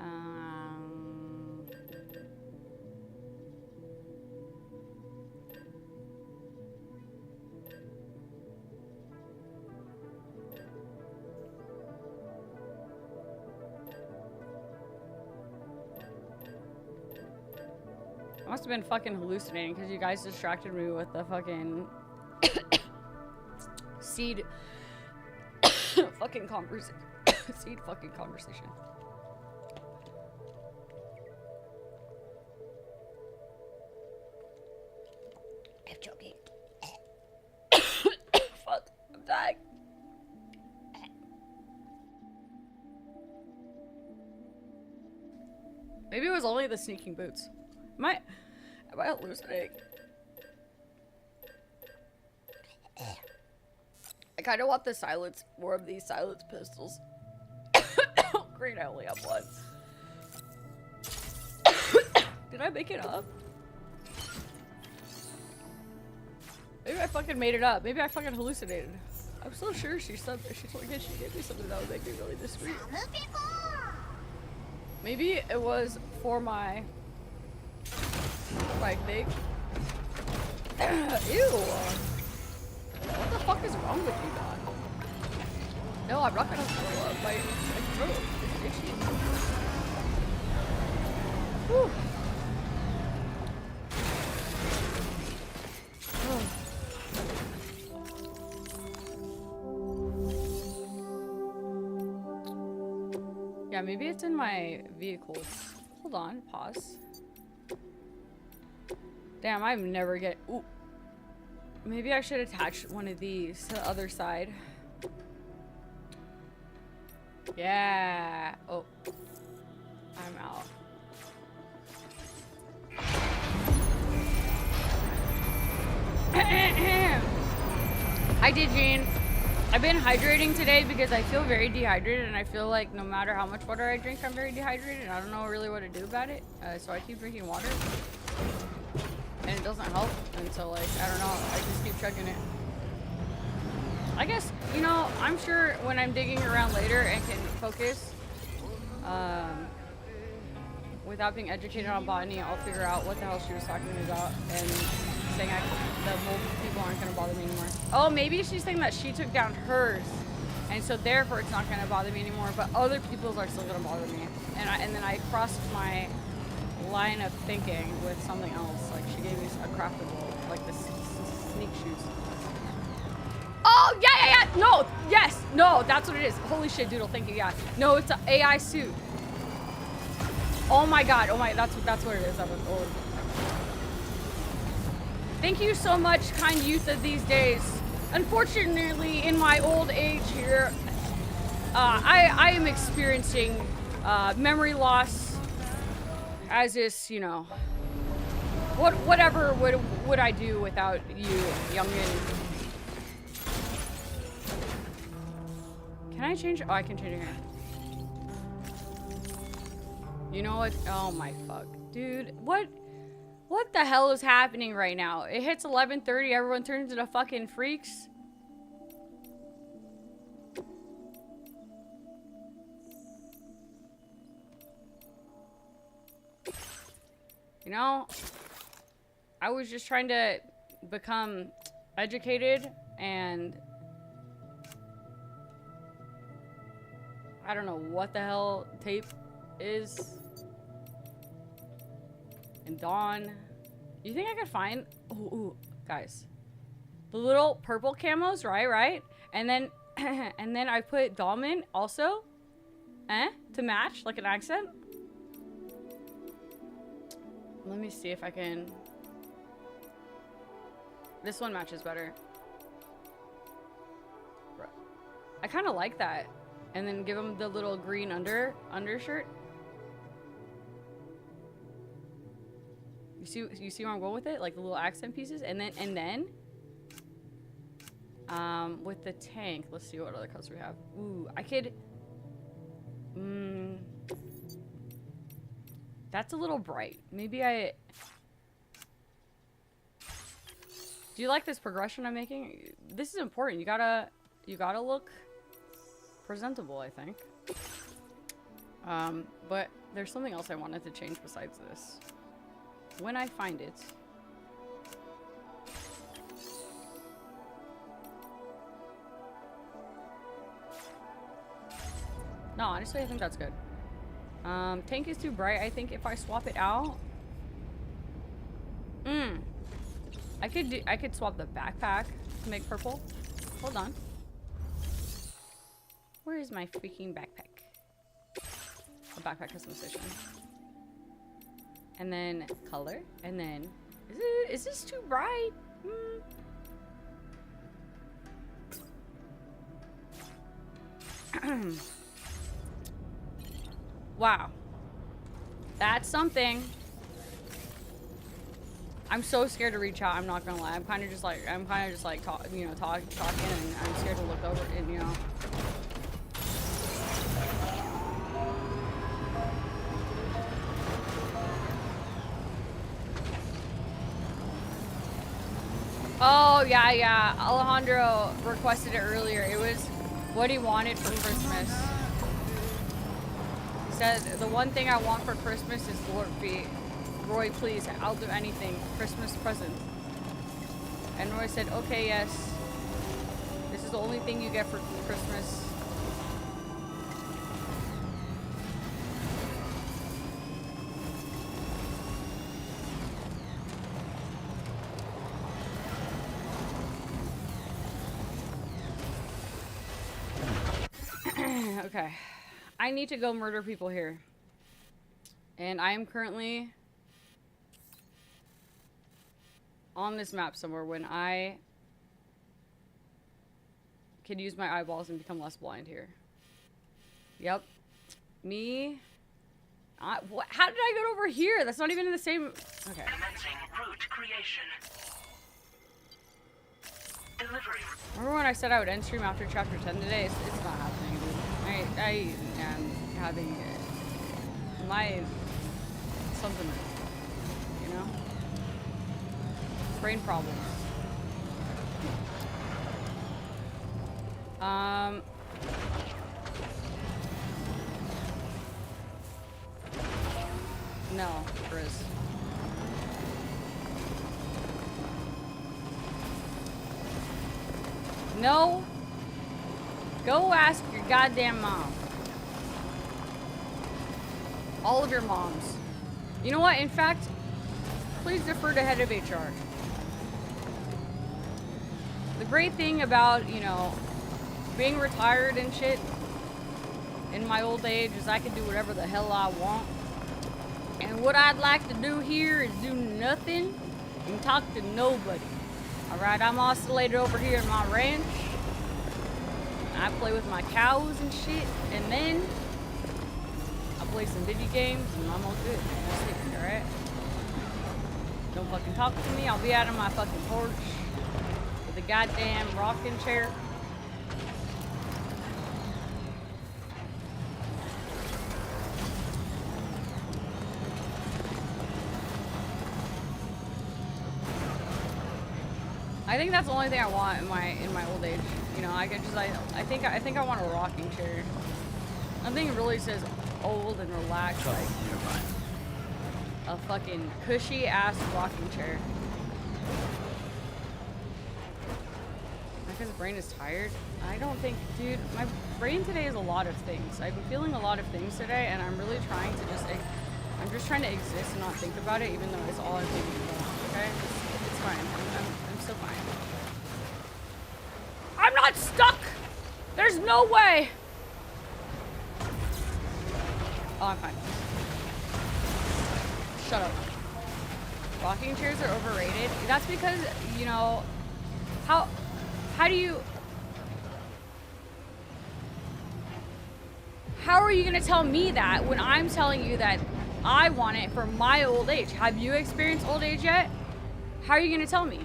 must have been fucking hallucinating because you guys distracted me with the fucking seed fucking conversation. Seed fucking conversation. I'm joking. Fuck, I'm dying. Maybe it was only the sneaking boots. Am I hallucinating? I kind of want the silence, more of these silence pistols. Great, I only have one. Did I make it up? Maybe I fucking made it up. Maybe I fucking hallucinated. I'm so sure she told me she gave me something that would make me really discreet. Maybe it was for my thing. Ew. What the fuck is wrong with you, God? No, I'm not gonna throw up. My throat is itchy. Whew. Yeah, maybe it's in my vehicles. Hold on, pause. Damn, I'm never get. Ooh. Maybe I should attach one of these to the other side. Yeah. Oh. I'm out. Hi, Digine. I've been hydrating today because I feel very dehydrated, and I feel like no matter how much water I drink, I'm very dehydrated, and I don't know really what to do about it. So I keep drinking water, and it doesn't help. And so, like, I don't know. I just keep chugging it. I guess, you know, I'm sure when I'm digging around later and can focus, without being educated on botany, I'll figure out what the hell she was talking about and saying the mold people aren't going to bother me anymore. Oh, maybe she's saying that she took down hers, and so therefore it's not going to bother me anymore, but other people's are still going to bother me. And then I crossed my line of thinking with something else. Like, she gave me a craftable, like the sneak shoes. Oh, yeah. No, yes. No, that's what it is. Holy shit, Doodle. Thank you. Yeah. No, it's an AI suit. Oh my god. Oh my, that's what it is. That was old. Thank you so much, kind youth of these days. Unfortunately, in my old age here, I am experiencing memory loss. As is, you know, whatever would I do without you, youngin? Can I change? Oh, I can change it here. You know what? Oh my fuck, dude. What the hell is happening right now? It hits 11:30. Everyone turns into fucking freaks. You know, I was just trying to become educated, and I don't know what the hell tape is. And Dawn, you think I could find, ooh, guys, the little purple camos, right? And then, and then I put Dahlman also, to match, like an accent. Let me see if I can. This one matches better. I kind of like that. And then give him the little green undershirt. You see where I'm going with it? Like the little accent pieces, and then with the tank, let's see what other colors we have. Ooh, I could. That's a little bright. Maybe I... Do you like this progression I'm making? This is important. You gotta look presentable, I think. But there's something else I wanted to change besides this. When I find it. No, honestly, I think that's good. Tank is too bright. I think if I swap it out, I could swap the backpack to make purple. Hold on. Where is my freaking backpack? A backpack customization. And then color. And then is this too bright? Wow. That's something. I'm so scared to reach out, I'm not gonna lie. I'm kind of just like talking, and I'm scared to look over and, you know. Oh, Oh, yeah, yeah. Alejandro requested it earlier. It was what he wanted for Christmas. He said, the one thing I want for Christmas is Lord feet. Roy, please, I'll do anything. Christmas present. And Roy said, okay, yes. This is the only thing you get for Christmas. Okay. I need to go murder people here. And I am currently on this map somewhere when I can use my eyeballs and become less blind here. Yep. Me. How did I get over here? That's not even in the same... Okay. Commencing route creation. Delivery. Remember when I said I would end stream after chapter 10 today? It's not happening, dude. I am having my something, you know? Brain problems. No, Chris. No. Go ask your goddamn mom. All of your moms. You know what? In fact, please defer to head of HR. The great thing about, you know, being retired and shit in my old age is I can do whatever the hell I want. And what I'd like to do here is do nothing and talk to nobody. Alright, I'm oscillated over here in my ranch. I play with my cows and shit, and then I play some video games, and I'm all good. That's it, alright? Don't fucking talk to me. I'll be out on my fucking porch with a goddamn rocking chair. I think that's the only thing I want in my old age. You know, I think I want a rocking chair. Nothing really says old and relaxed like a fucking cushy ass rocking chair. Because brain is tired. I don't think, dude, my brain today is a lot of things. I've been feeling a lot of things today, and I'm really trying to I'm just trying to exist and not think about it, even though it's all I'm thinking about. Okay, it's fine. I'm still fine. I'm not stuck! There's no way! Oh, I'm fine. Shut up. Rocking chairs are overrated. That's because, you know, how are you gonna tell me that when I'm telling you that I want it for my old age? Have you experienced old age yet? How are you gonna tell me?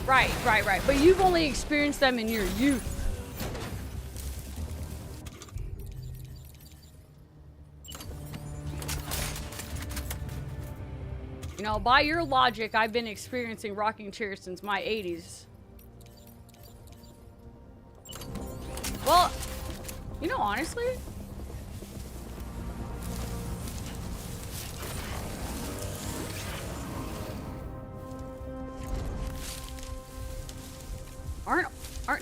Right. But you've only experienced them in your youth. You know, by your logic, I've been experiencing rocking chairs since my 80s. Well, you know, honestly,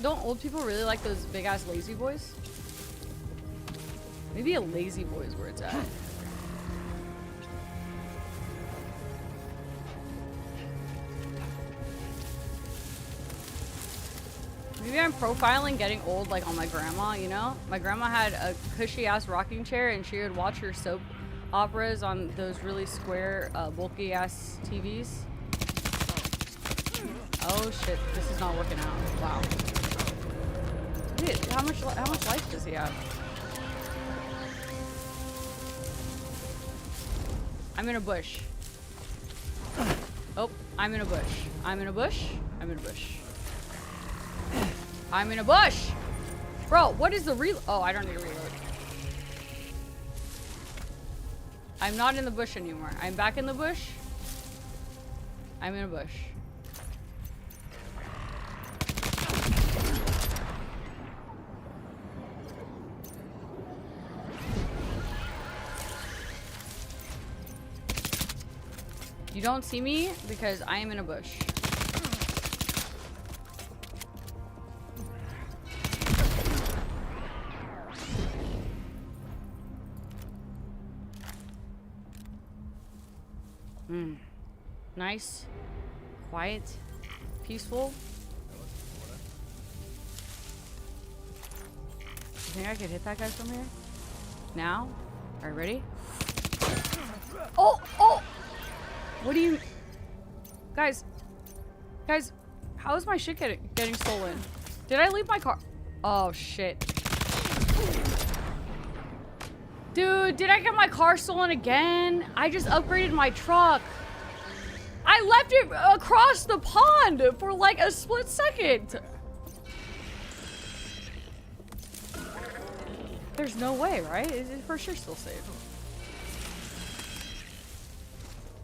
don't old people really like those big ass lazy boys? Maybe a lazy boy is where it's at. Maybe I'm profiling getting old like on my grandma, you know? My grandma had a cushy ass rocking chair and she would watch her soap operas on those really square, bulky ass TVs. Oh shit, this is not working out. Wow. Dude, how much life does he have? I'm in a bush. Oh, I'm in a bush. I'm in a bush. I'm in a bush. I'm in a bush! Bro, what is the reload? Oh, I don't need to reload. I'm not in the bush anymore. I'm back in the bush. I'm in a bush. You don't see me because I am in a bush. Nice, quiet, peaceful. You think I could hit that guy from here? Now? Alright, ready? Oh! Oh! What do you... Guys, how is my shit getting stolen? Did I leave my car? Oh, shit. Dude, did I get my car stolen again? I just upgraded my truck. I left it across the pond for like a split second. There's no way, right? It's for sure still safe.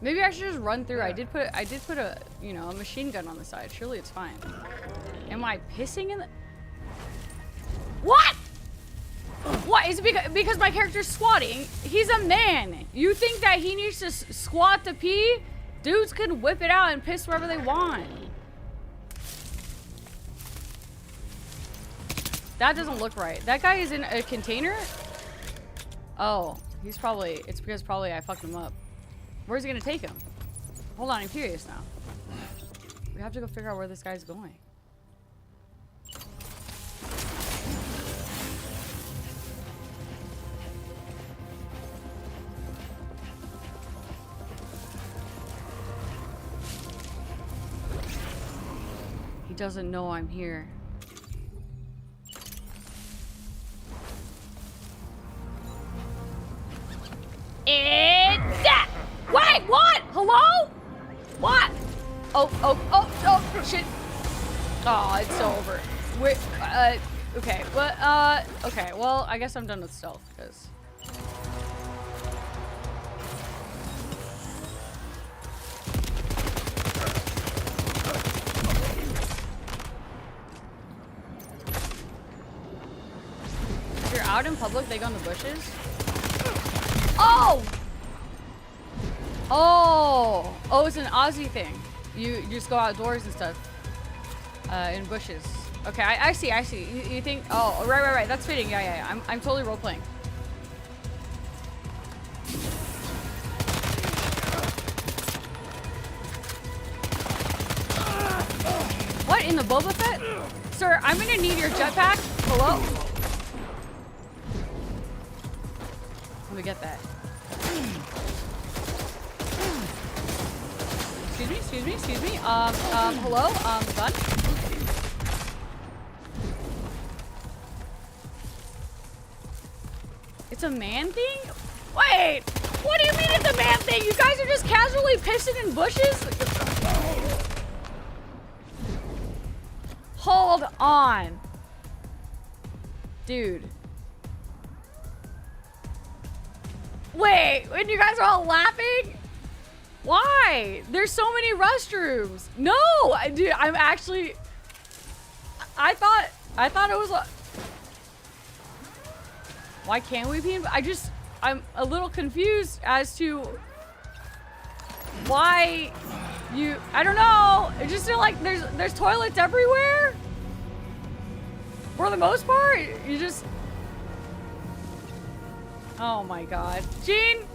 Maybe I should just run through. I did put a, you know, a machine gun on the side. Surely it's fine. Am I pissing in the... What? What? Is it because my character's squatting? He's a man. You think that he needs to squat to pee? Dudes can whip it out and piss wherever they want. That doesn't look right. That guy is in a container? Oh, he's probably... It's because probably I fucked him up. Where's he gonna take him? Hold on, I'm curious now. We have to go figure out where this guy's going. He doesn't know I'm here. It's that! Wait, what? Hello? What? Oh, shit. Oh, it's so over. Wait, okay, well, okay, well, I guess I'm done with stealth, because... If you're out in public, they go in the bushes. Oh! Oh, it's an Aussie thing. You just go outdoors and stuff. In bushes. Okay, I see. You think, oh, right. That's fitting. Yeah. I'm totally role-playing. What, in the Boba Fett? Sir, I'm gonna need your jetpack. Hello? Let me get that. Excuse me. Hello? Gun? It's a man thing? Wait! What do you mean it's a man thing? You guys are just casually pissing in bushes? Hold on. Dude. Wait, when you guys are all laughing? Why? There's so many restrooms. No, dude, I'm actually... I thought it was a... Why can't we be in... I'm a little confused as to why you... I don't know. I just feel like there's toilets everywhere. For the most part, you just... Oh my god. Gene,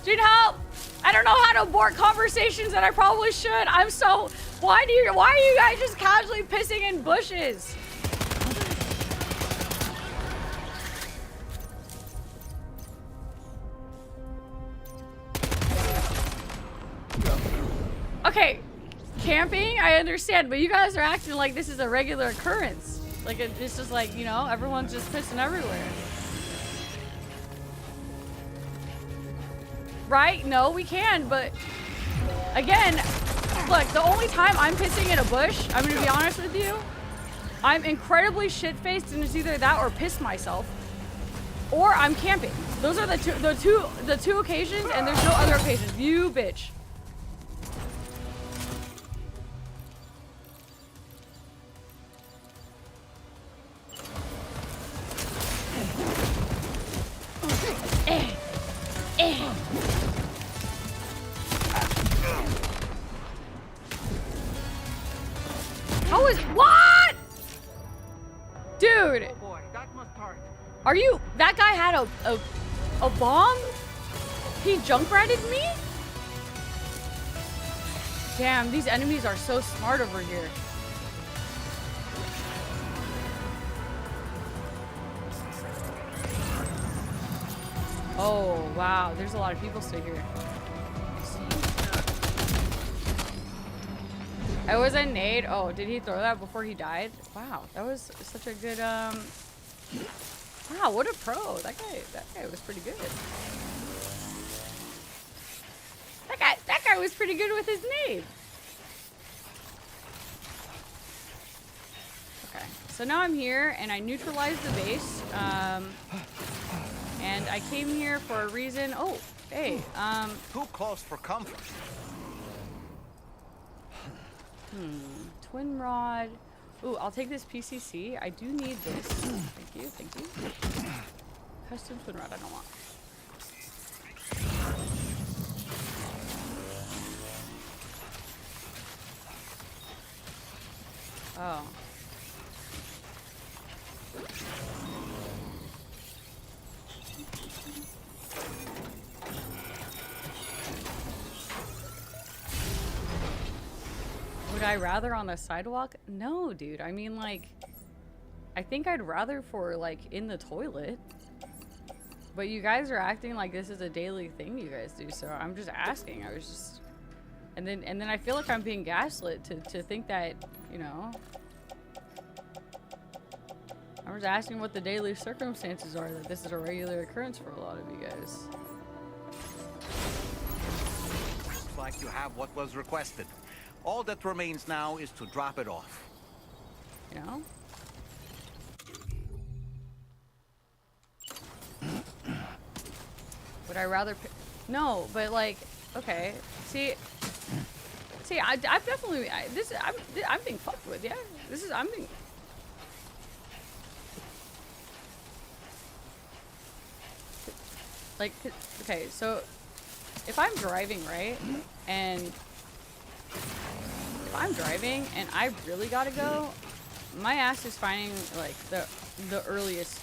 help! I don't know how to abort conversations that I probably should. I'm so... Why are you guys just casually pissing in bushes? Okay, camping, I understand, but you guys are acting like this is a regular occurrence. Like, it's just like, you know, everyone's just pissing everywhere. Right? No, we can, but again, look, the only time I'm pissing in a bush, I'm gonna be honest with you, I'm incredibly shit-faced and it's either that or piss myself. or I'm camping. Those are the two occasions, and there's no other occasions. You bitch. How is what? Dude. Oh boy, that must hurt. Are you that guy had a bomb? He junk ratted me? Damn, these enemies are so smart over here. Oh wow, there's a lot of people still here. I was a nade. Oh, did he throw that before he died? Wow, that was such a good wow, what a pro. That guy was pretty good. That guy was pretty good with his nade. Okay, so now I'm here and I neutralized the base. And I came here for a reason. Oh, hey, Too close for comfort. Twin rod. Ooh, I'll take this PCC. I do need this. Thank you, thank you. Custom twin rod I don't want. Oh. Would I rather on the sidewalk? No, dude. I mean, like, I think I'd rather for, like, in the toilet. But you guys are acting like this is a daily thing you guys do, so I'm just asking. I was just... And then I feel like I'm being gaslit to think that, you know... I'm just asking what the daily circumstances are, that this is a regular occurrence for a lot of you guys. Looks like you have what was requested. All that remains now is to drop it off. You know? Would I rather pick... No, but like, okay. See, I've definitely... I'm being fucked with, yeah? I'm being... Like, okay, so if I'm driving, right? And if I'm driving and I really gotta go, my ass is finding like the earliest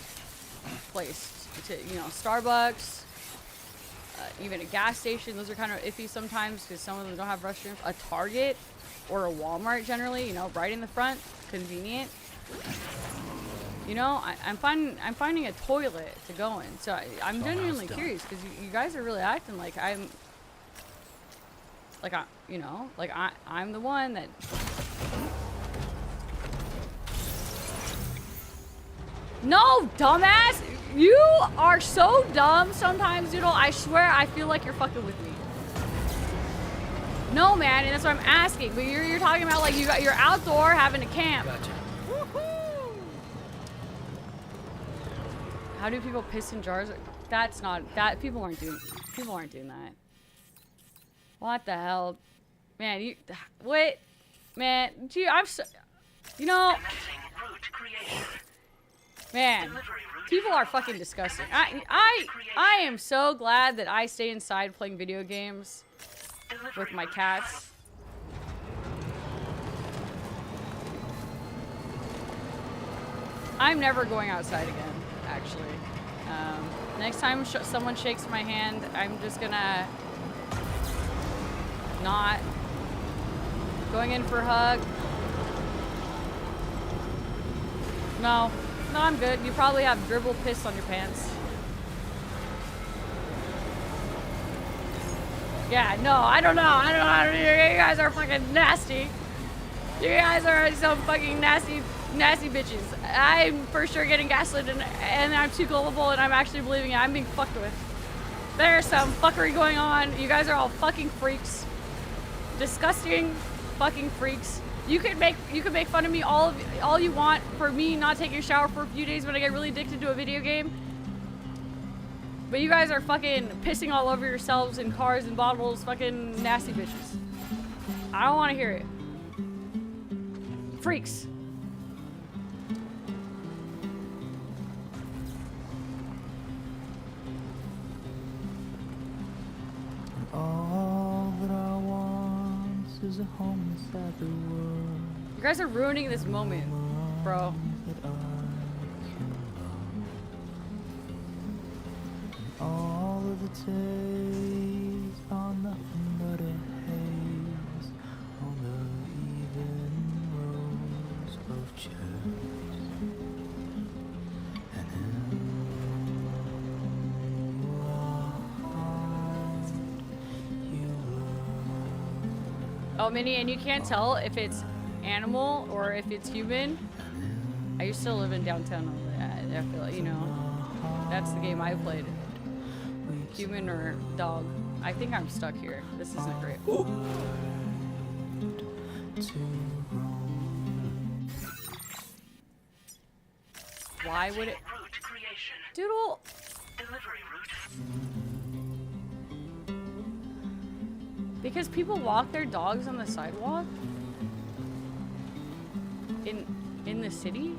place to, you know, Starbucks, even a gas station. Those are kind of iffy sometimes because some of them don't have restrooms. A Target or a Walmart generally, you know, right in the front, convenient. You know, I'm finding a toilet to go in. So I'm genuinely curious because you guys are really acting like I'm the one that. No, dumbass! You are so dumb sometimes, Doodle. I swear I feel like you're fucking with me. No, man, and that's what I'm asking. But you're talking about like you're outdoor having a camp. Gotcha. How do people piss in jars? That's not that. People aren't doing that. What the hell, man? You what, man? Gee, I'm so, you know, man. People are fucking disgusting. I am so glad that I stay inside playing video games with my cats. I'm never going outside again. Actually, next time someone shakes my hand, I'm just gonna not going in for a hug. No, I'm good. You probably have dribble piss on your pants. Yeah, no, I don't know. You guys are fucking nasty. You guys are some fucking nasty bitches. I'm for sure getting gaslit and I'm too gullible and I'm actually believing it. I'm being fucked with. There's some fuckery going on. You guys are all fucking freaks. Disgusting fucking freaks. You could make fun of me all you want for me not taking a shower for a few days when I get really addicted to a video game. But you guys are fucking pissing all over yourselves in cars and bottles, fucking nasty bitches. I don't want to hear it. Freaks. All that I want is a home inside the world. You guys are ruining this moment, bro. All of the days are nothing but a haze on the even rows of chairs. And in your heart, you Oh, Minnie, and you can't tell if it's animal or if it's human. I used to live in downtown. I feel like, you know, that's the game I played. Human or dog. I think I'm stuck here. This isn't great. Ooh. Why would it? Doodle. Because people walk their dogs on the sidewalk in the city.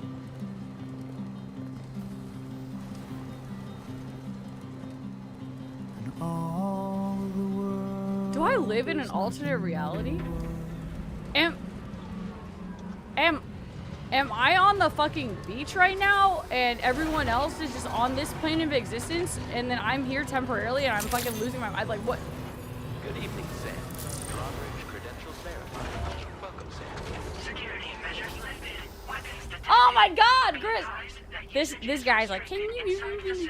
Do I live in an alternate reality? Am I on the fucking beach right now and everyone else is just on this plane of existence and then I'm here temporarily and I'm fucking losing my mind? Like, what? Good evening, Sam. Drawbridge credentials verified. Welcome, Sam. Security measures lifted. Weapons detected. Oh my god, Chris! This guy's like, can you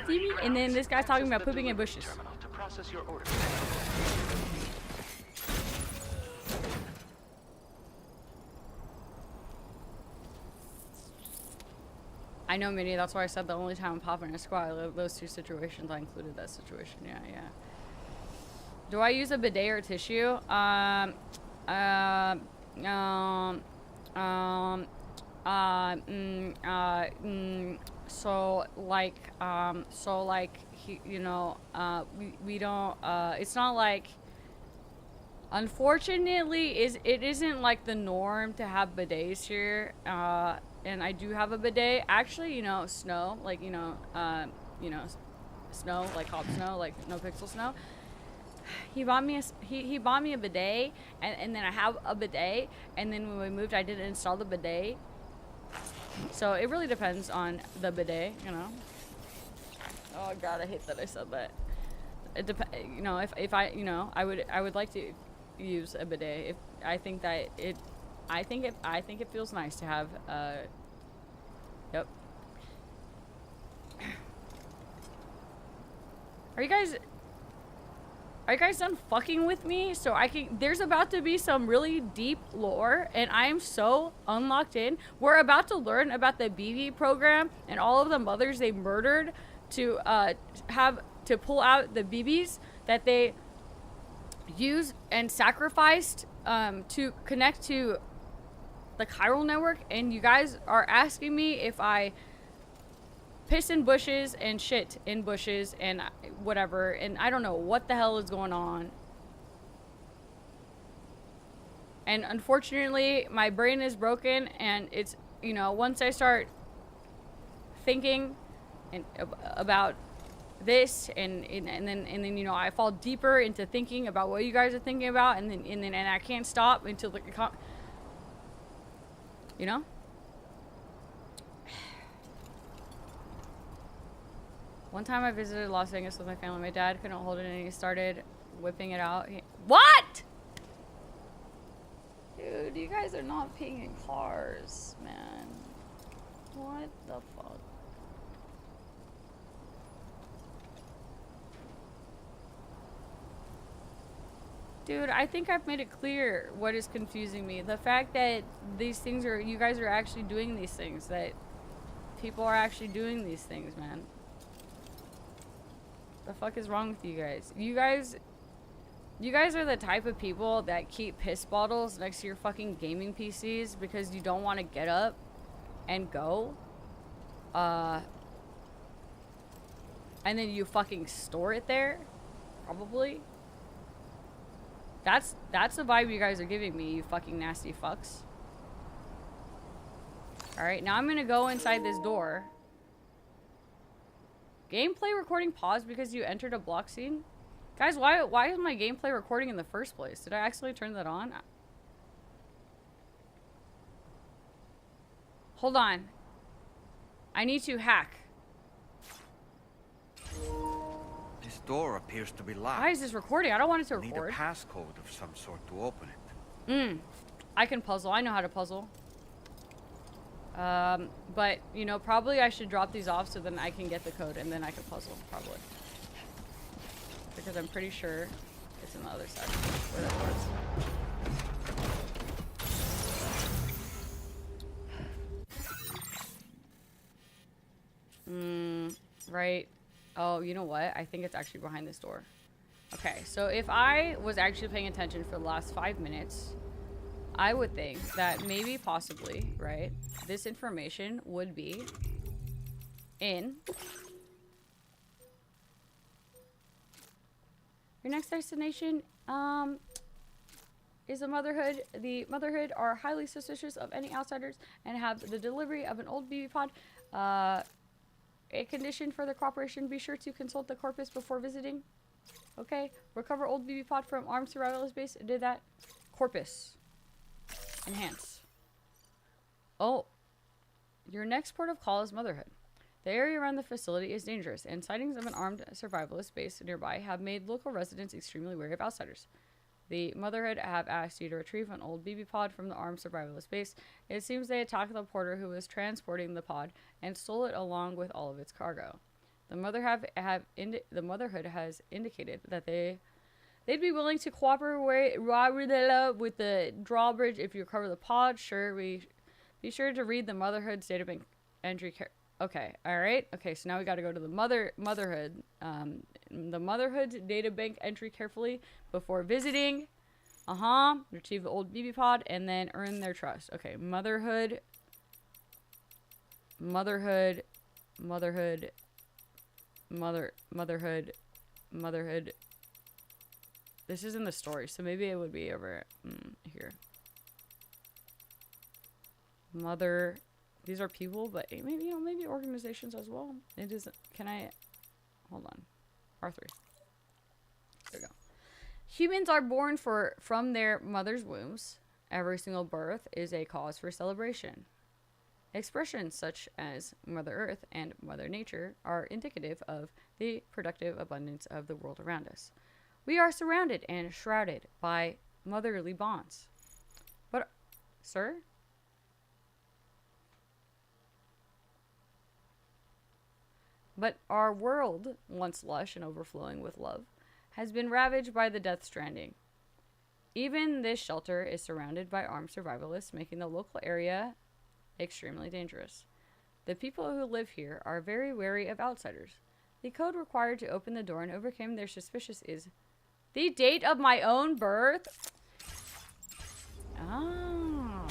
see me? And then this guy's talking about pooping in bushes. To process your order. I know, Minnie, that's why I said the only time I'm popping a squad, those two situations, I included that situation. Yeah, yeah. Do I use a bidet or tissue? We don't, it's not like, unfortunately, it isn't like the norm to have bidets here, and I do have a bidet. Actually, you know, Snow, like, Snow, like Hop Snow, like No Pixel Snow. He bought me a bidet, and then I have a bidet, and then when we moved, I didn't install the bidet. So it really depends on the bidet, you know. Oh god, I hate that I said that. It you know, if I, you know, I would like to use a bidet. If I think that it, I think it feels nice to have. Yep. Are you guys done fucking with me? So I can. There's about to be some really deep lore, and I am so unlocked in. We're about to learn about the BB program and all of the mothers they murdered to pull out the BBs that they used and sacrificed to connect to the chiral network. And you guys are asking me if I piss in bushes and shit in bushes and whatever, and I don't know what the hell is going on. And unfortunately, my brain is broken, and it's, you know, once I start thinking about this and then you know, I fall deeper into thinking about what you guys are thinking about, and then I can't stop until the, you know. One time I visited Las Vegas with my family. My dad couldn't hold it and he started whipping it out. What? Dude, you guys are not peeing in cars, man. What the fuck? Dude, I think I've made it clear what is confusing me. The fact that these things are, you guys are actually doing these things, that people are actually doing these things, man. The fuck is wrong with you guys? You guys are the type of people that keep piss bottles next to your fucking gaming PCs because you don't want to get up and go. And then you fucking store it there? Probably. That's the vibe you guys are giving me, you fucking nasty fucks. Alright, now I'm gonna go inside this door. Gameplay recording paused because you entered a block scene? Guys, why is my gameplay recording in the first place? Did I accidentally turn that on? Hold on. I need to hack. This door appears to be locked. Why is this recording? I don't want it to Need record. a passcode of some sort to open it. I can puzzle. I know how to puzzle. But, you know, probably I should drop these off so then I can get the code and then I can puzzle, probably. Because I'm pretty sure it's on the other side where that door is. Right. Oh, you know what? I think it's actually behind this door. Okay, so if I was actually paying attention for the last 5 minutes, I would think that maybe, possibly, right, this information would be in your next destination. Is the Motherhood. The Motherhood are highly suspicious of any outsiders and have the delivery of an old BB pod. A condition for the cooperation, be sure to consult the corpus before visiting. Okay, recover old BB pod from armed survivalist base. Did that. Corpus. Enhance. Oh. Your next port of call is Motherhood. The area around the facility is dangerous, and sightings of an armed survivalist base nearby have made local residents extremely wary of outsiders. The Motherhood have asked you to retrieve an old BB pod from the armed survivalist base. It seems they attacked the porter who was transporting the pod and stole it along with all of its cargo. The Motherhood has indicated that they'd be willing to cooperate with the drawbridge if you recover the pod. Sure, be sure to read the Motherhood's databank entry. Okay, all right. Okay, so now we got to go to the Motherhood. The Motherhood's databank entry carefully before visiting. Retrieve the old BB pod and then earn their trust. Okay, Motherhood. This is in the story, so maybe it would be over here. These are people, but maybe, you know, maybe organizations as well. It isn't. Can I? Hold on. R3. There we go. Humans are born from their mother's wombs. Every single birth is a cause for celebration. Expressions such as Mother Earth and Mother Nature are indicative of the productive abundance of the world around us. We are surrounded and shrouded by motherly bonds. But, sir? But our world, once lush and overflowing with love, has been ravaged by the death stranding. Even this shelter is surrounded by armed survivalists, making the local area extremely dangerous. The people who live here are very wary of outsiders. The code required to open the door and overcome their suspicious is the date of my own birth. Oh.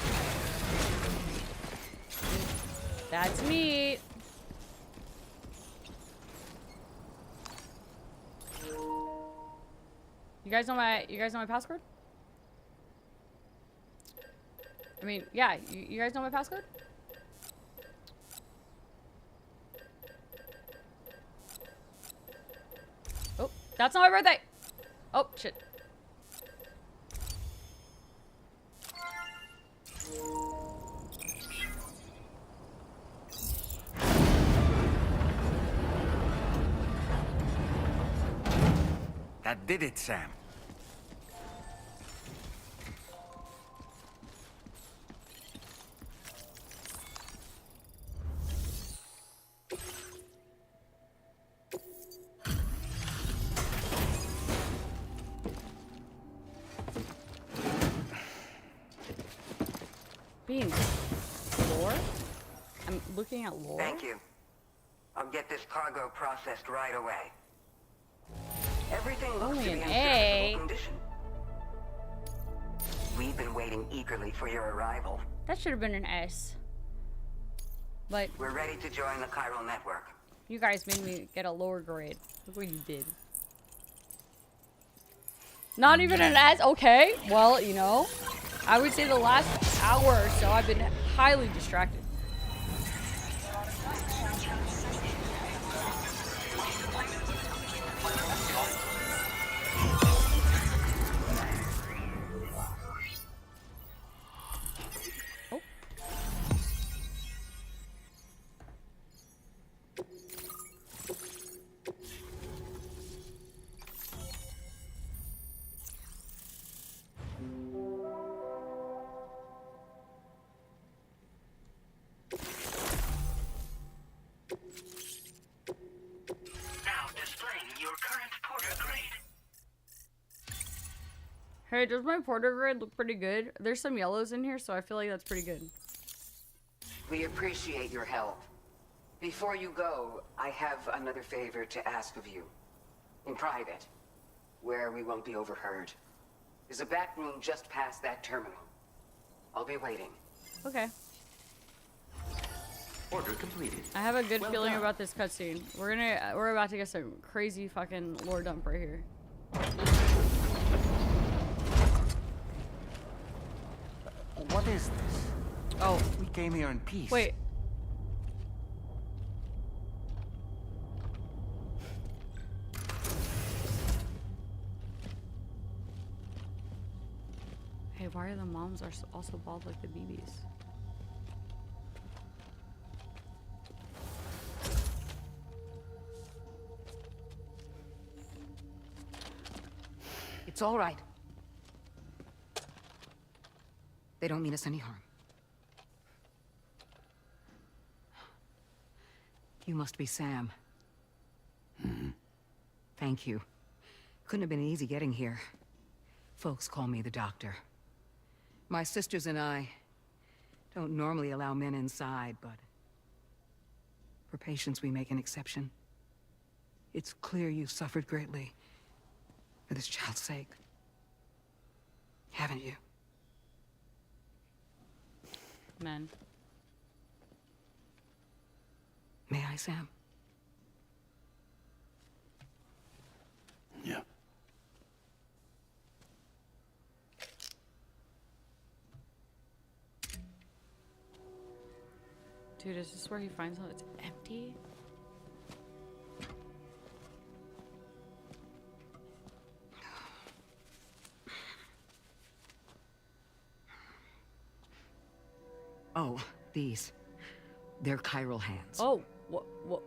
That's neat. You guys know my password? I mean, yeah, you guys know my passcode? Oh, that's not my birthday. Oh, shit. That did it, Sam. Beans. Lore? I'm looking at lore. Thank you. I'll get this cargo processed right away. Everything looks to be in serviceable condition. We've been waiting eagerly for your arrival. That should have been an S. But we're ready to join the chiral network. You guys made me get a lower grade. Look what you did. Not even an S. Okay. Well, you know, I would say the last hour or so I've been highly distracted. Hey, does my porter grade look pretty good? There's some yellows in here, so I feel like that's pretty good. We appreciate your help. Before you go, I have another favor to ask of you. In private, where we won't be overheard. There's a back room just past that terminal. I'll be waiting. Okay. Order completed. I have a good feeling about this cutscene. We're about to get some crazy fucking lore dump right here. What is this? Oh. We came here in peace. Wait. Hey, why are the moms also bald like the BBs? It's all right. They don't mean us any harm. You must be Sam. Thank you. Couldn't have been easy getting here. Folks call me the doctor. My sisters and I don't normally allow men inside, but for patients we make an exception. It's clear you've suffered greatly for this child's sake. Haven't you? Men. May I, Sam? Yeah. Dude, is this where he finds out it's empty? Oh, these. They're chiral hands. Oh, what?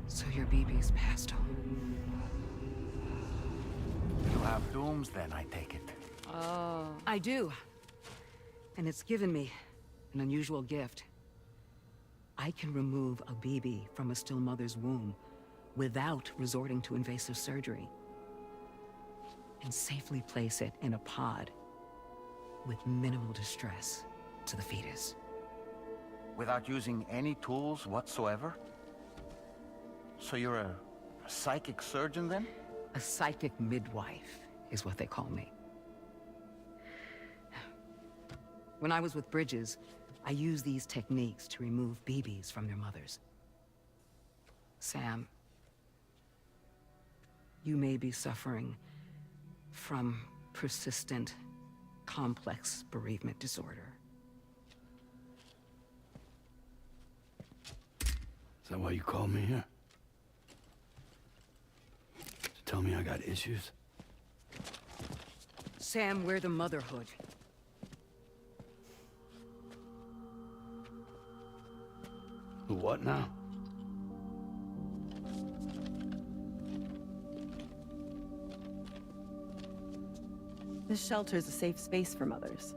So your BB's passed on. You have dooms then, I take it. Oh. I do. And it's given me an unusual gift. I can remove a BB from a still mother's womb without resorting to invasive surgery, and safely place it in a pod with minimal distress to the fetus. Without using any tools whatsoever? So you're a psychic surgeon then? A psychic midwife is what they call me. When I was with Bridges, I used these techniques to remove BBs from their mothers. Sam, you may be suffering from persistent, complex bereavement disorder. Is that why you called me here? To tell me I got issues? Sam, we're the motherhood. The what now? This shelter is a safe space for mothers.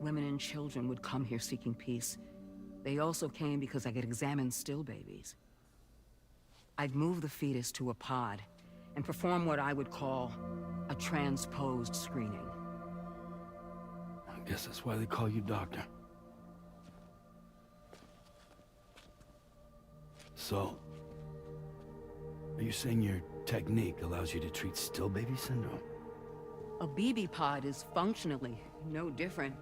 Women and children would come here seeking peace. They also came because I could examine still babies. I'd move the fetus to a pod and perform what I would call a transposed screening. I guess that's why they call you doctor. So, are you saying your technique allows you to treat still baby syndrome? A BB pod is functionally no different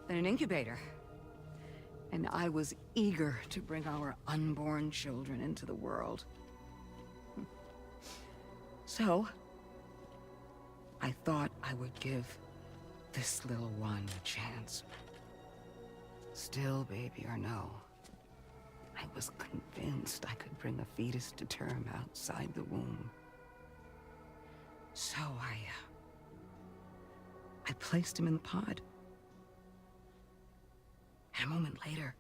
than an incubator. And I was eager to bring our unborn children into the world. So, I thought I would give this little one a chance. Still, baby or no, I was convinced I could bring a fetus to term outside the womb. So I placed him in the pod. And a moment later,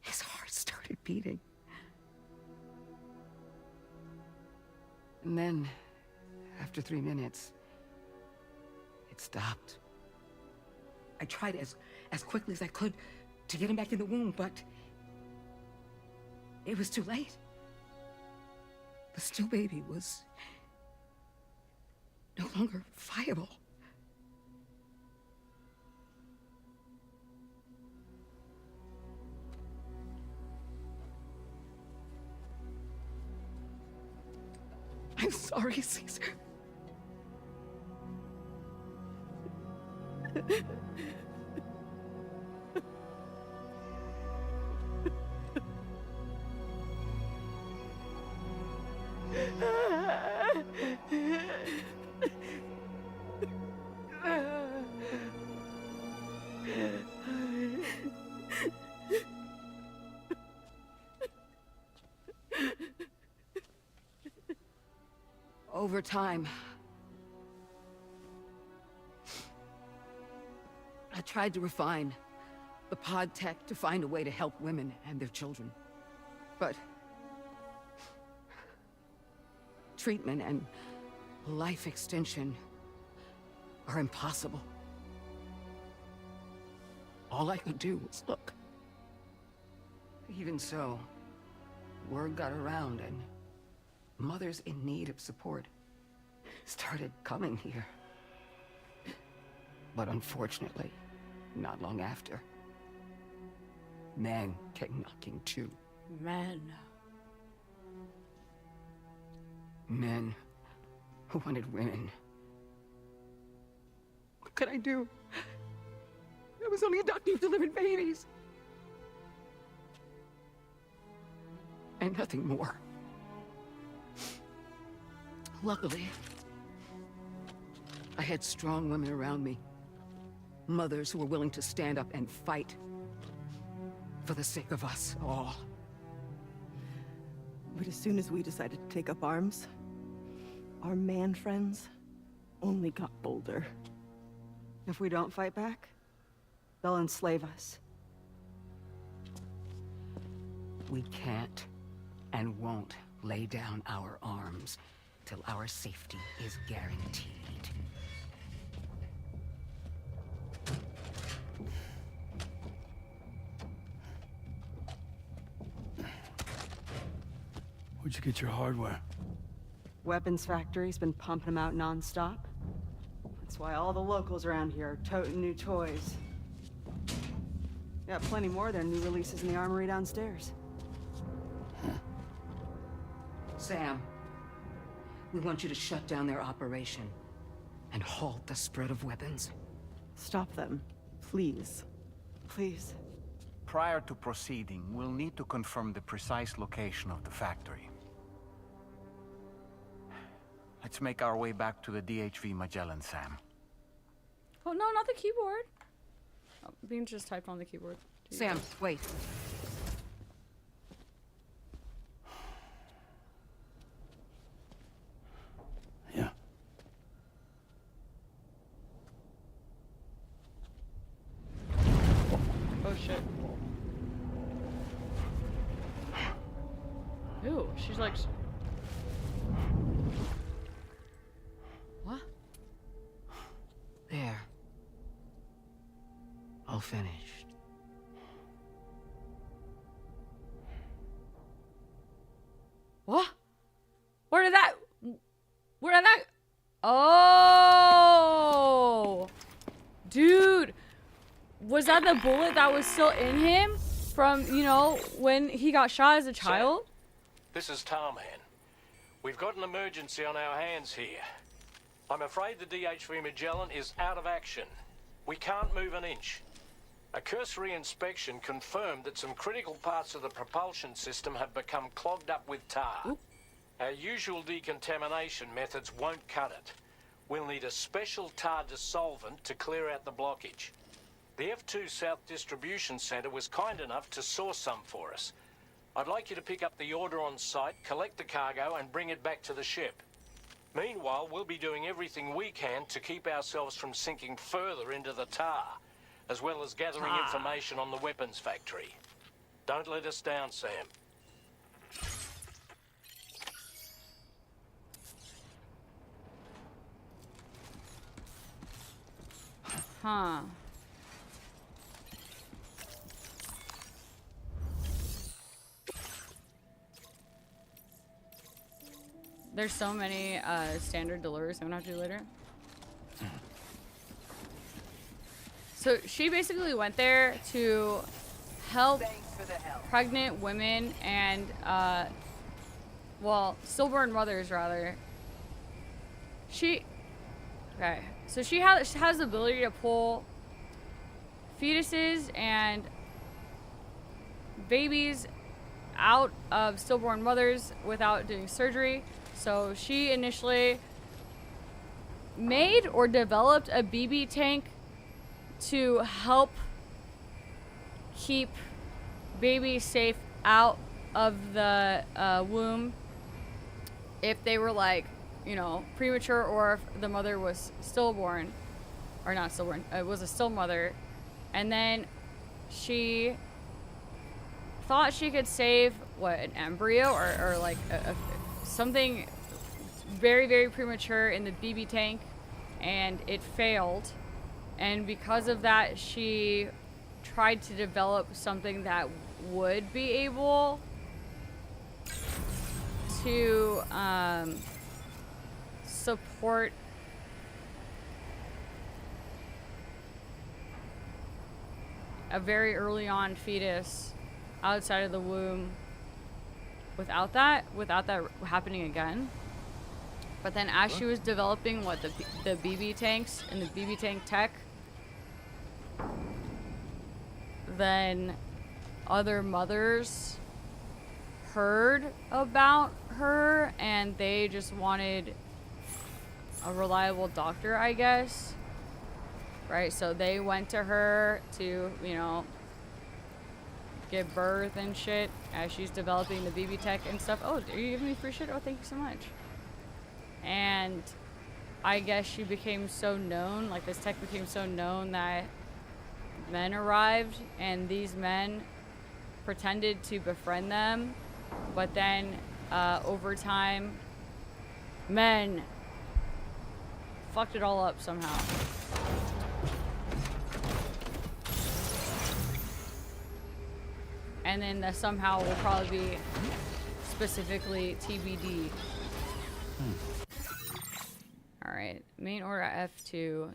his heart started beating. And then, after 3 minutes, it stopped. I tried as quickly as I could to get him back in the womb, but it was too late. The still baby was no longer viable. I'm sorry, Caesar. Over time, I tried to refine the pod tech to find a way to help women and their children. But treatment and life extension are impossible. All I could do was look. Even so, word got around and mothers in need of support started coming here. But unfortunately, not long after, men came knocking too. Men. Men who wanted women. What could I do? I was only a doctor who delivered babies. And nothing more. Luckily, I had strong women around me. Mothers who were willing to stand up and fight for the sake of us all. But as soon as we decided to take up arms, our man friends only got bolder. If we don't fight back, they'll enslave us. We can't and won't lay down our arms till our safety is guaranteed. Where'd you get your hardware? Weapons factory's been pumping them out non-stop. That's why all the locals around here are toting new toys. Got plenty more of their new releases in the armory downstairs. Sam, we want you to shut down their operation and halt the spread of weapons. Stop them, please. Please. Prior to proceeding, we'll need to confirm the precise location of the factory. Let's make our way back to the DHV Magellan, Sam. Oh, no, not the keyboard. Oh, Bean just typed on the keyboard. Jeez. Sam, wait. Yeah. Oh, shit. Ew, she's like... What? There. All finished. What? Where did that... Oh! Dude! Was that the bullet that was still in him? From, you know, when he got shot as a child? This is Tarman. We've got an emergency on our hands here. I'm afraid the DHV Magellan is out of action. We can't move an inch. A cursory inspection confirmed that some critical parts of the propulsion system have become clogged up with tar. Our usual decontamination methods won't cut it. We'll need a special tar dissolvent to clear out the blockage. The F2 South Distribution Centre was kind enough to source some for us. I'd like you to pick up the order on site, collect the cargo, and bring it back to the ship. Meanwhile, we'll be doing everything we can to keep ourselves from sinking further into the tar, as well as gathering information on the weapons factory. Don't let us down, Sam. Huh. There's so many standard deliveries I'm gonna have to do later. So she basically went there to help pregnant women and well, stillborn mothers rather. Okay, so she has the ability to pull fetuses and babies out of stillborn mothers without doing surgery. So she initially made or developed a BB tank to help keep babies safe out of the womb if they were like, you know, premature, or if the mother was stillborn, or not stillborn, it was a still mother. And then she thought she could save what, an embryo or like something very, very premature in the BB tank, and it failed. And because of that, she tried to develop something that would be able to support a very early on fetus outside of the womb without that happening again. But then as she was developing the BB tanks and the BB tank tech, then other mothers heard about her and they just wanted a reliable doctor, I guess. Right, so they went to her to, you know, give birth and shit as she's developing the BB tech and stuff. Oh, are you giving me free shit? Oh, thank you so much. And I guess she became so known, like this tech became so known that men arrived, and these men pretended to befriend them, but then over time, men fucked it all up somehow. And then the somehow will probably be specifically TBD. All right, main order F2,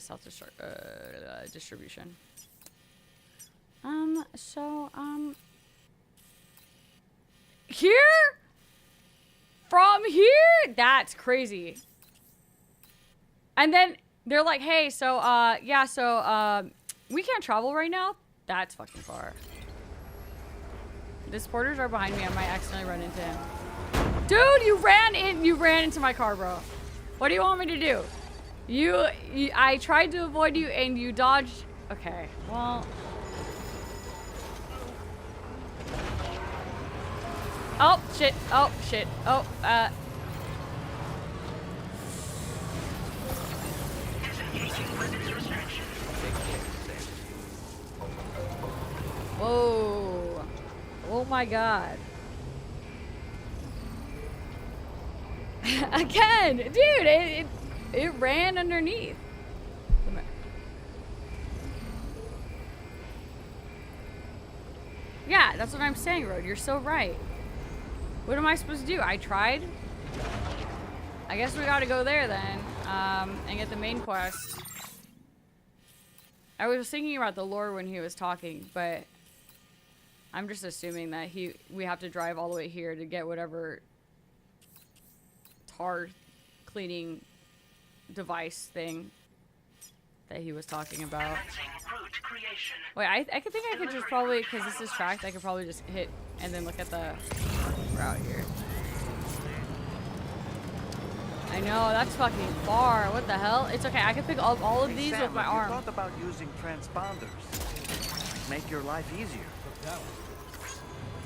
South distribution. Here? From here? That's crazy. And then they're like, hey, so, yeah, so, we can't travel right now? That's fucking far. The porters are behind me. I might accidentally run into him. Dude, you ran into my car, bro. What do you want me to do? I tried to avoid you and you dodged. Okay, well. Oh, shit. Oh, shit. Oh, whoa. Oh my god. Again, dude, it ran underneath. Yeah, that's what I'm saying, Road. You're so right. What am I supposed to do? I tried. I guess we gotta go there then, and get the main quest. I was thinking about the lore when he was talking, but I'm just assuming that we have to drive all the way here to get whatever tar cleaning device thing that he was talking about. Wait, I think I could just probably, because this is tracked, I could probably just hit and then look at the route here. I know, that's fucking far. What the hell? It's okay, I can pick up all of these with my arm. Thought about using transponders. Make your life easier.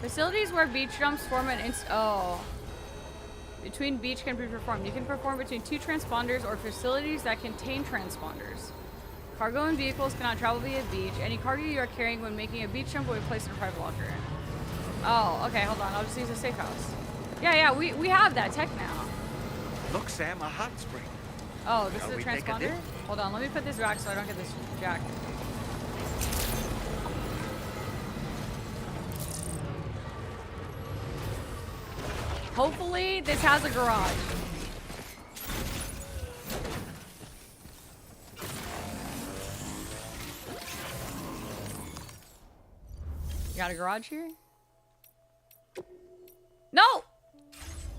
Facilities where beach jumps form an between beach can be performed. You can perform between 2 transponders or facilities that contain transponders. Cargo and vehicles cannot travel via beach. Any cargo you are carrying when making a beach jump will be placed in a private locker. Oh, okay, hold on. I'll just use a safe house. Yeah, we have that tech now. Look, Sam, a hot spring. Oh, this is a transponder? Hold on, let me put this back so I don't get this jack. Hopefully, this has a garage. You got a garage here? No!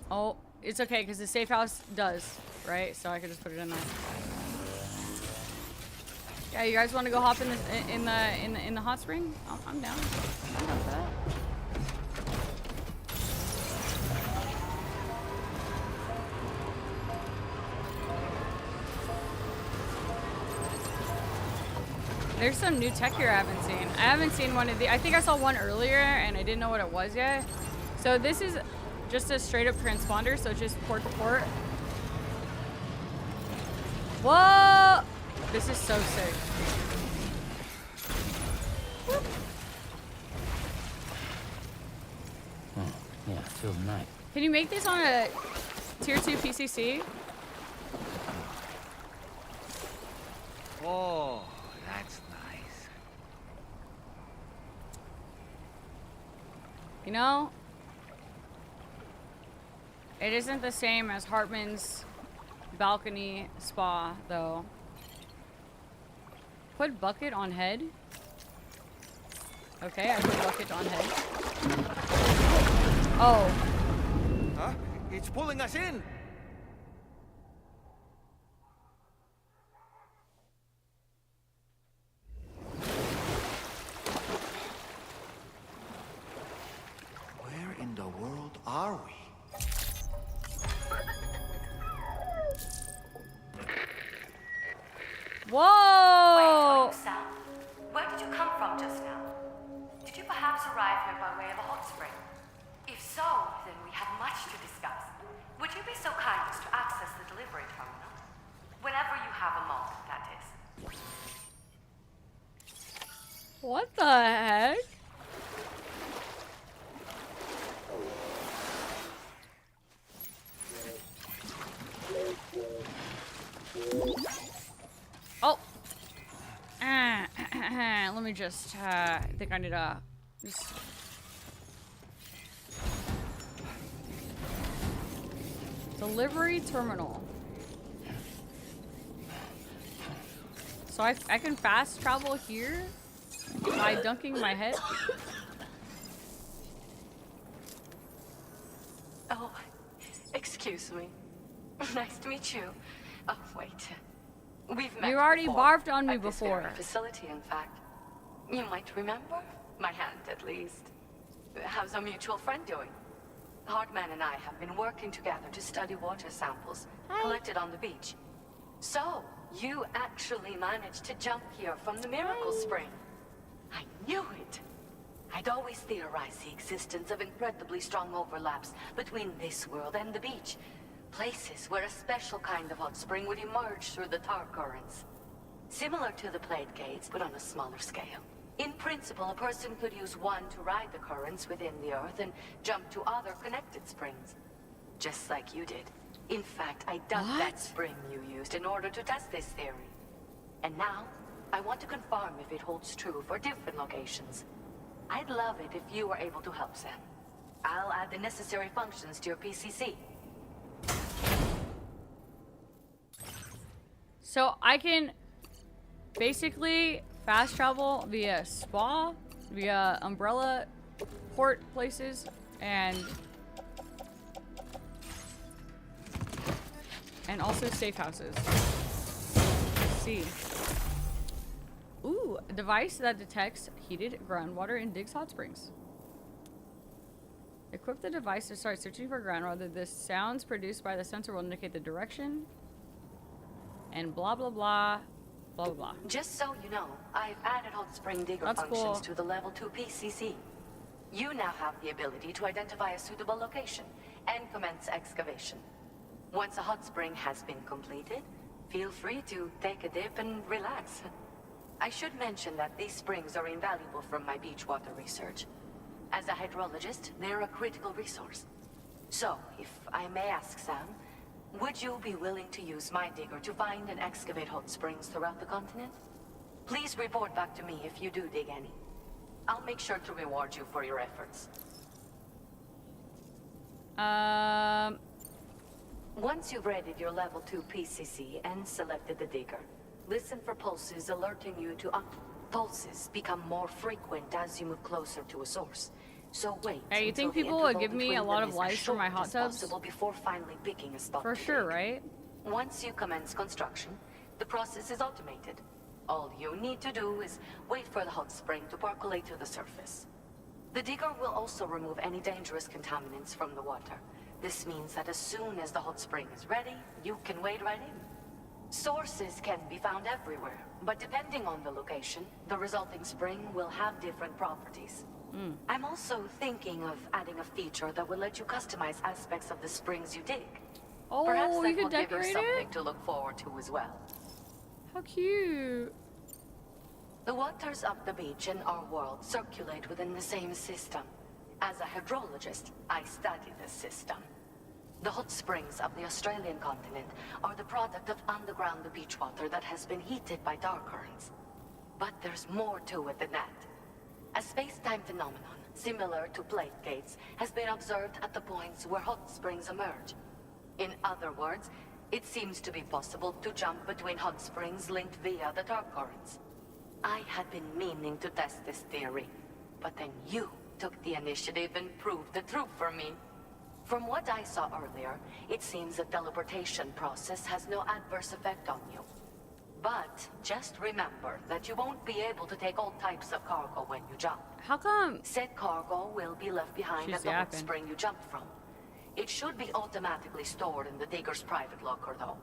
Oh, it's okay, because the safe house does, right? So I can just put it in there. Yeah, you guys want to go hop in the hot spring? I'm down. I'm down for that. There's some new tech here I haven't seen. I haven't seen one of the. I think I saw one earlier and I didn't know what it was yet. So this is just a straight up transponder, so it's just port to port. Whoa! This is so sick. Whoop. Oh, yeah, feels nice. Can you make this on a tier 2 PCC? Oh, that's nice. You know, it isn't the same as Hartman's balcony spa, though. Put bucket on head. Okay, I put bucket on head. Oh. Huh? It's pulling us in. Where in the world are we? Whoa! Wait, Sam. Where did you come from just now? Did you perhaps arrive here by way of a hot spring? If so, then we have much to discuss. Would you be so kind as to access the delivery terminal? Whenever you have a moment, that is. What the heck? Oh. Let me just, I think I need to just... Delivery terminal. So I can fast travel here by dunking my head. Oh, excuse me. Nice to meet you. Oh, wait. We've met. You already before, barfed on me at this before. very facility, in fact. You might remember my hand, at least. How's our mutual friend doing? Hartman and I have been working together to study water samples collected on the beach. So, you actually managed to jump here from the Miracle Spring. I knew it. I'd always theorized the existence of incredibly strong overlaps between this world and the beach. Places where a special kind of hot spring would emerge through the tar currents. Similar to the plate gates, but on a smaller scale. In principle, a person could use one to ride the currents within the earth and jump to other connected springs. Just like you did. In fact, I dug that spring you used in order to test this theory. And now, I want to confirm if it holds true for different locations. I'd love it if you were able to help, Sam. I'll add the necessary functions to your PCC. So I can basically fast travel via spa, via umbrella port places, and And also safe houses. Let's see. Ooh, a device that detects heated groundwater and digs hot springs. Equip the device to start searching for groundwater. The sounds produced by the sensor will indicate the direction. And blah, blah, blah. Blah, blah, blah. Just so you know, I've added hot spring digger functions to the level 2 PCC. You now have the ability to identify a suitable location and commence excavation. Once a hot spring has been completed, feel free to take a dip and relax. I should mention that these springs are invaluable from my beach water research. As a hydrologist, they're a critical resource. So, if I may ask, Sam, would you be willing to use my digger to find and excavate hot springs throughout the continent? Please report back to me if you do dig any. I'll make sure to reward you for your efforts. Once you've readied your level 2 PCC and selected the digger, listen for pulses alerting you to pulses become more frequent as you move closer to a source. So wait. Hey, you think people would give me a lot of likes for my hot tubs? Before finally picking a spot for sure, right? Once you commence construction, the process is automated. All you need to do is wait for the hot spring to percolate to the surface. The digger will also remove any dangerous contaminants from the water. This means that as soon as the hot spring is ready, you can wade right in. Sources can be found everywhere, but depending on the location, the resulting spring will have different properties. I'm also thinking of adding a feature that will let you customize aspects of the springs you dig. Oh, perhaps that you will could give you decorate something it? to look forward to as well. How cute. The waters of the beach in our world circulate within the same system. As a hydrologist, I study this system. The hot springs of the Australian continent are the product of underground beach water that has been heated by dark currents. But there's more to it than that. A space-time phenomenon, similar to plate gates, has been observed at the points where hot springs emerge. In other words, it seems to be possible to jump between hot springs linked via the dark currents. I had been meaning to test this theory, but then you took the initiative and proved the truth for me. From what I saw earlier, it seems the teleportation process has no adverse effect on you. But just remember that you won't be able to take all types of cargo when you jump. How come? Said cargo will be left behind at the hot spring you jumped from. It should be automatically stored in the digger's private locker, though.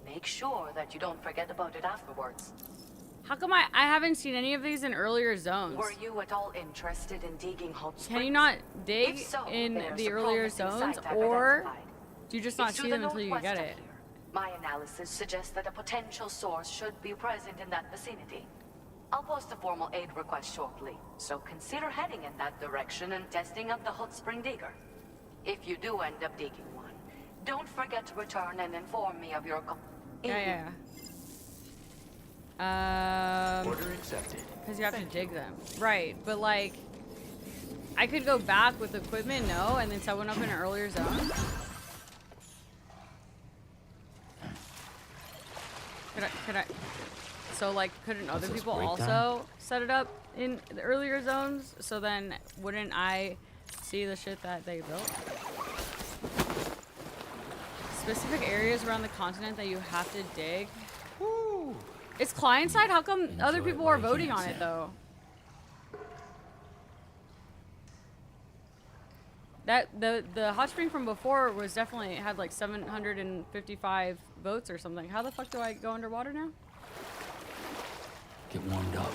Make sure that you don't forget about it afterwards. How come I haven't seen any of these in earlier zones? Were you at all interested in digging hot springs? Can you not dig If so, in there's the a earlier promising zones, site I've or identified. do you just not It's to see the them until you northwest get of it? here. My analysis suggests that a potential source should be present in that vicinity. I'll post a formal aid request shortly, so consider heading in that direction and testing out the hot spring digger. If you do end up digging one, don't forget to return and inform me of your Yeah. Order accepted. Because you have to dig them. Right, but like, I could go back with equipment, no, and then set one up in an earlier zone. Could I? So like, couldn't other people also set it up in the earlier zones? So then, wouldn't I see the shit that they built? Specific areas around the continent that you have to dig. Woo. It's client side? How come other people are voting on it though? That the hot spring from before was definitely had like 755 votes or something. How the fuck do I go underwater now? Get warmed up.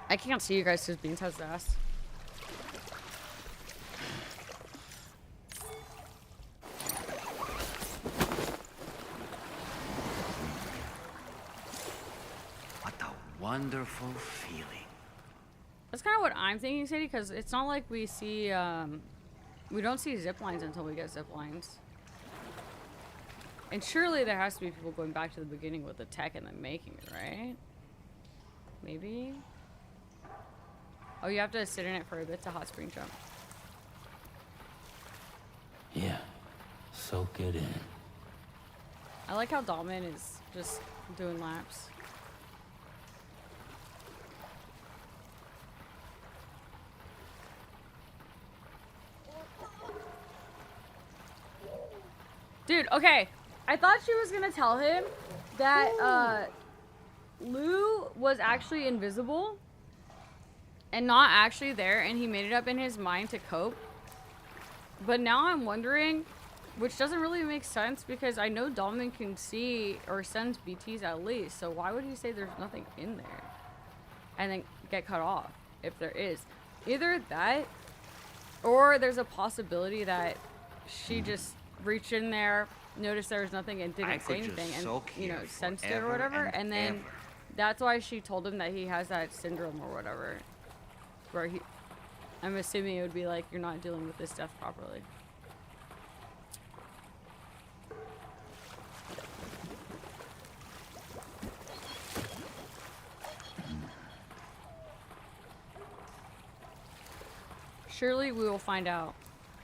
I can't see you guys because Beans has the ass. What a wonderful feeling. That's kind of what I'm thinking, Sadie, because it's not like we see, we don't see zip lines until we get zip lines. And surely there has to be people going back to the beginning with the tech and then making it, right? Maybe? Oh, you have to sit in it for a bit to hot spring jump. Yeah, soak it in. I like how Dalman is just doing laps. Dude, okay. I thought she was gonna tell him that Lou was actually invisible and not actually there, and he made it up in his mind to cope. But now I'm wondering, which doesn't really make sense because I know Dolman can see or sends BTs at least, so why would he say there's nothing in there and then get cut off if there is? Either that, or there's a possibility that she just reached in there, noticed there was nothing and didn't say anything, and you know, sensed it or whatever, and then that's why she told him that he has that syndrome or whatever, where he, I'm assuming it would be like, you're not dealing with this stuff properly. Surely we will find out.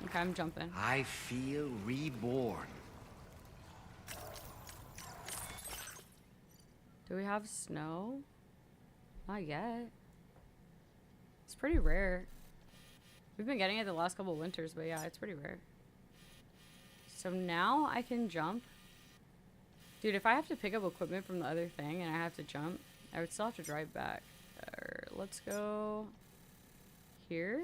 Okay, I'm jumping. I feel reborn. Do we have snow? Not yet. It's pretty rare. We've been getting it the last couple of winters, but yeah, it's pretty rare. So now I can jump. Dude, if I have to pick up equipment from the other thing and I have to jump, I would still have to drive back. Let's go here.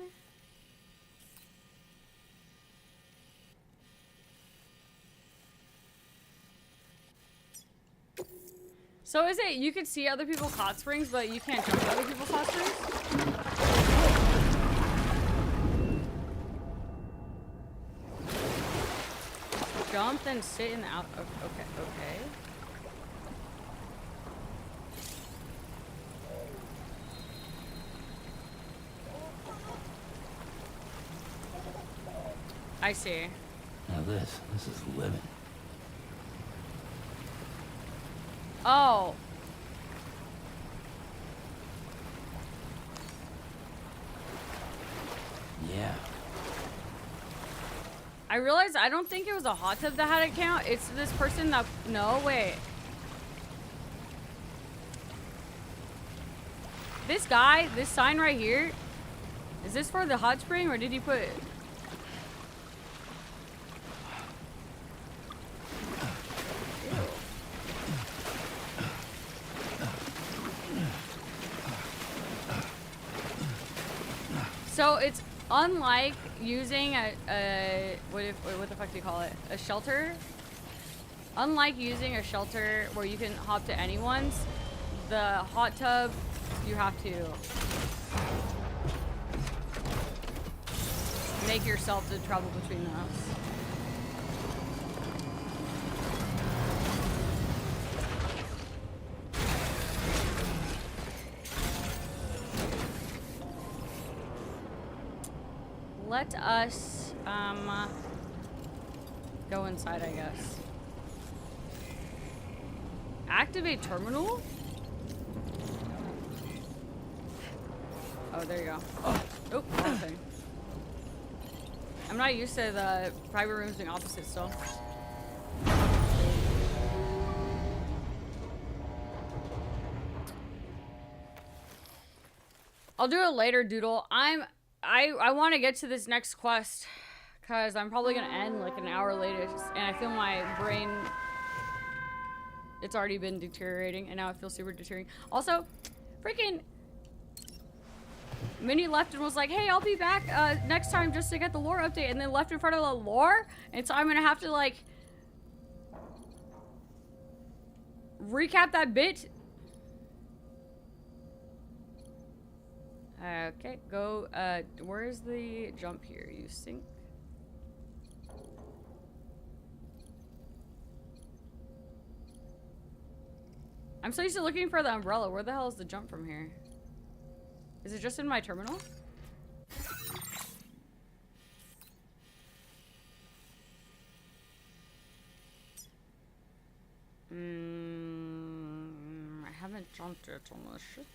So is it you can see other people's hot springs, but you can't jump to other people's hot springs? Jump and sit in the out. Okay, okay. I see. Now this is living. Oh. Yeah. I realized I don't think it was a hot tub that had a count. It's this person that... No, wait. This guy, this sign right here, is this for the hot spring or did he put... So it's unlike using a what the fuck do you call it? A shelter. Unlike using a shelter where you can hop to anyone's, the hot tub you have to make yourself to travel between those. Let us go inside, I guess. Activate terminal? Oh, there you go. Oh, wrong thing. I'm not used to the private rooms being opposite still. I'll do it later, Doodle. I want to get to this next quest because I'm probably going to end like an hour latest, and I feel my brain, it's already been deteriorating, and now it feels super deteriorating. Also, freaking Minnie left and was like, hey, I'll be back next time just to get the lore update, and then left in front of the lore, and so I'm going to have to like recap that bit. Okay, go, where is the jump here, you think? I'm so used to looking for the umbrella. Where the hell is the jump from here? Is it just in my terminal? I haven't jumped yet on this shit.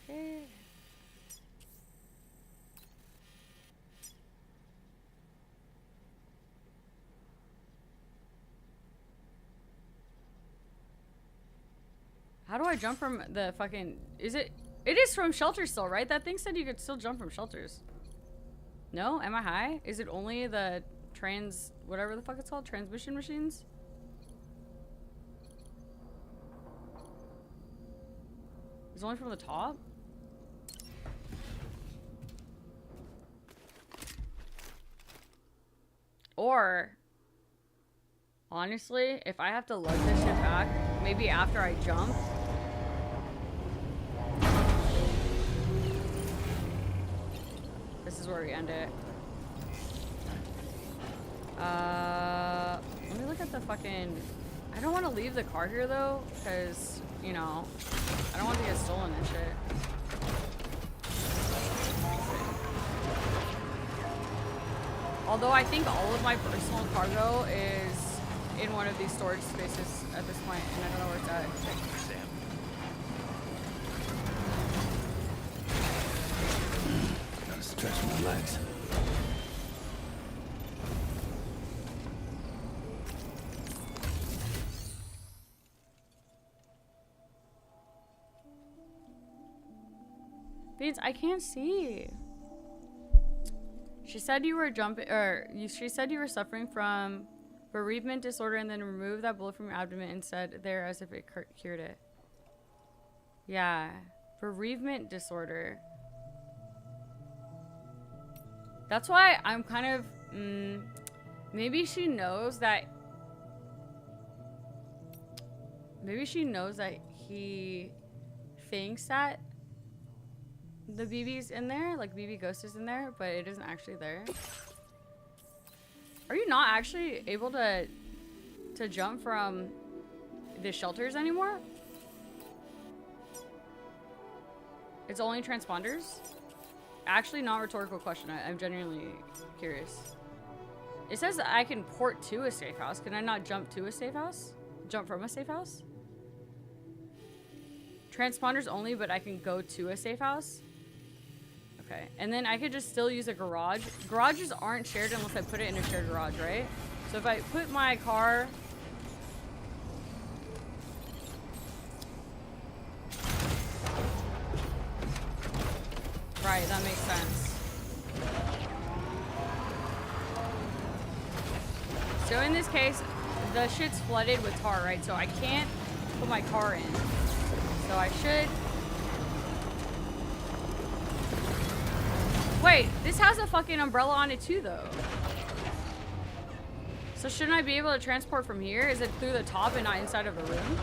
Okay. How do I jump from the fucking... Is it... It is from shelters still, right? That thing said you could still jump from shelters. No? Am I high? Is it only the whatever the fuck it's called, transmission machines. It's only from the top. Or, honestly, if I have to lug this shit back, maybe after I jump. This is where we end it. Let me look at the fucking... I don't want to leave the car here, though, because, you know, I don't want to get stolen and shit. Although I think all of my personal cargo is in one of these storage spaces at this point, and I don't know where it's at. Thank you, Sam. Gotta stretch my legs. Beans, I can't see. She said you were she said you were suffering from bereavement disorder and then removed that bullet from your abdomen and said there as if it cured it. Yeah. Bereavement disorder. That's why I'm kind of... maybe she knows that... Maybe she knows that he thinks that the BB's in there, like BB Ghost is in there, but it isn't actually there. Are you not actually able to jump from the shelters anymore? It's only transponders? Actually, not a rhetorical question. I'm genuinely curious. It says that I can port to a safe house. Can I not jump to a safe house? Jump from a safe house? Transponders only, but I can go to a safe house? Okay, and then I could just still use a garage. Garages aren't shared unless I put it in a shared garage, right? So if I put my car... Right, that makes sense. So in this case, the shit's flooded with tar, right? So I can't put my car in. So I should... Wait, this has a fucking umbrella on it too, though. So shouldn't I be able to transport from here? Is it through the top and not inside of the room?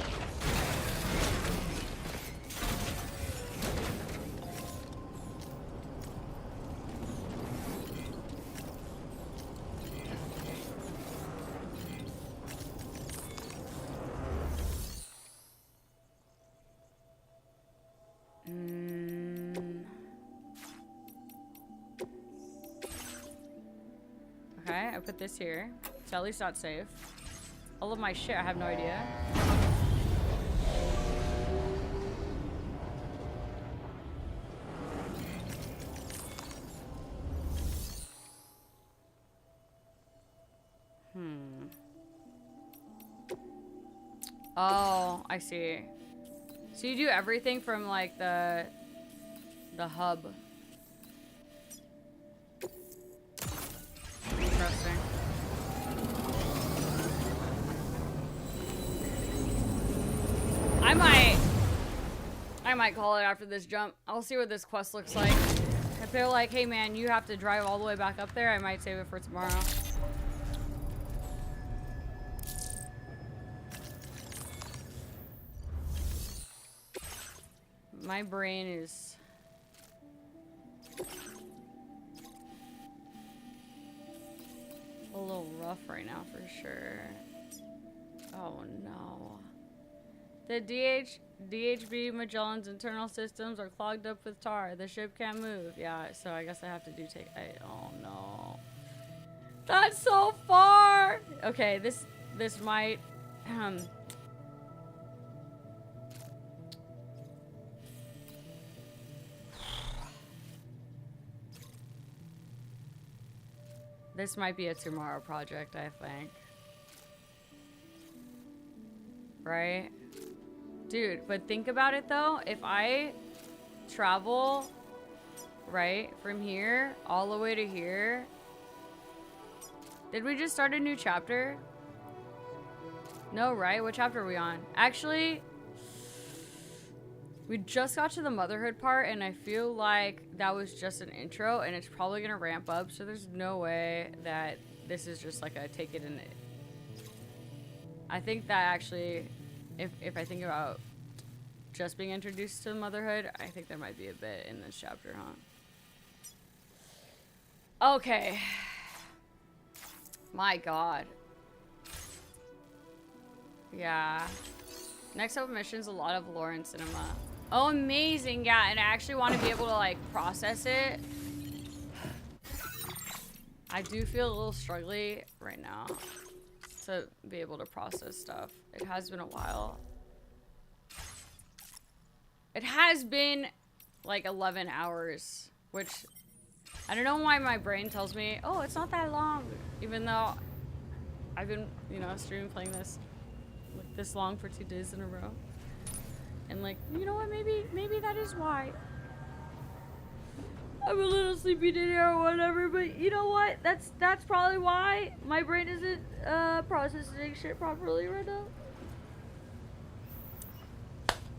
Okay, I put this here. So at least that's safe. All of my shit, I have no idea. Oh, I see. So you do everything from like the hub. Interesting. I might call it after this jump. I'll see what this quest looks like. If they're like, hey man, you have to drive all the way back up there, I might save it for tomorrow. My brain is... a little rough right now for sure. Oh no. The DHB Magellan's internal systems are clogged up with tar. The ship can't move. Yeah, so I guess I have to oh no. That's so far! Okay, this might... This might be a tomorrow project, I think. Right? Dude, but think about it though. If I travel, right, from here all the way to here, Did we just start a new chapter? No, right? What chapter are we on? Actually, we just got to the motherhood part, and I feel like that was just an intro, and it's probably gonna ramp up, so there's no way that this is just like a take it in it. I think that actually, if I think about just being introduced to motherhood, I think there might be a bit in this chapter, huh? Okay. My god. Yeah. Next up mission's a lot of lore and cinema. Oh, amazing. Yeah, and I actually want to be able to, like, process it. I do feel a little struggly right now to be able to process stuff. It has been a while. It has been, like, 11 hours, which I don't know why my brain tells me, oh, it's not that long, even though I've been, you know, streaming playing this like this long for 2 days in a row. And like, you know what, maybe that is why. I'm a little sleepy today or whatever, but you know what? That's probably why my brain isn't processing shit properly right now.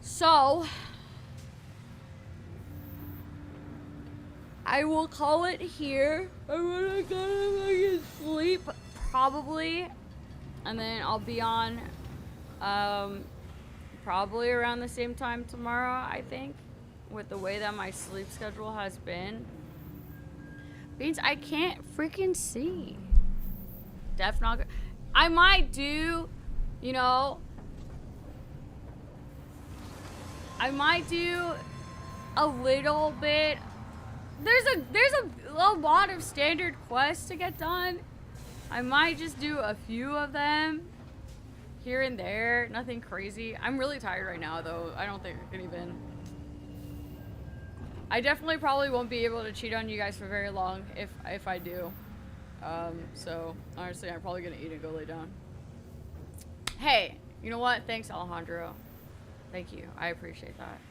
So I will call it here. I'm gonna go to sleep probably, and then I'll be on probably around the same time tomorrow, I think, with the way that my sleep schedule has been. Means I can't freaking see. Def not. I might do, you know, I might do a little bit. There's a lot of standard quests to get done. I might just do a few of them here and there. Nothing crazy. I'm really tired right now, though. I don't think I can even. I definitely probably won't be able to cheat on you guys for very long if I do. So honestly, I'm probably gonna eat and go lay down. Hey, you know what? Thanks, Alejandro. Thank you. I appreciate that.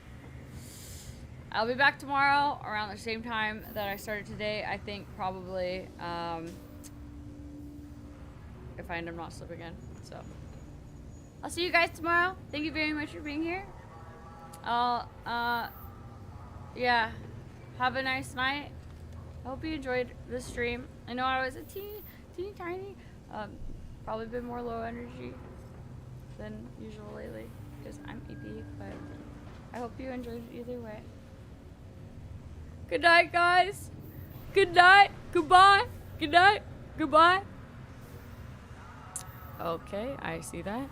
I'll be back tomorrow around the same time that I started today. I think probably if I end up not sleeping again. So I'll see you guys tomorrow. Thank you very much for being here. Yeah, have a nice night. I hope you enjoyed the stream. I know I was a teeny tiny, probably been more low energy than usual lately because I'm EP, but I hope you enjoyed it either way. Good night, guys. Good night. Goodbye. Good night. Goodbye. Okay, I see that.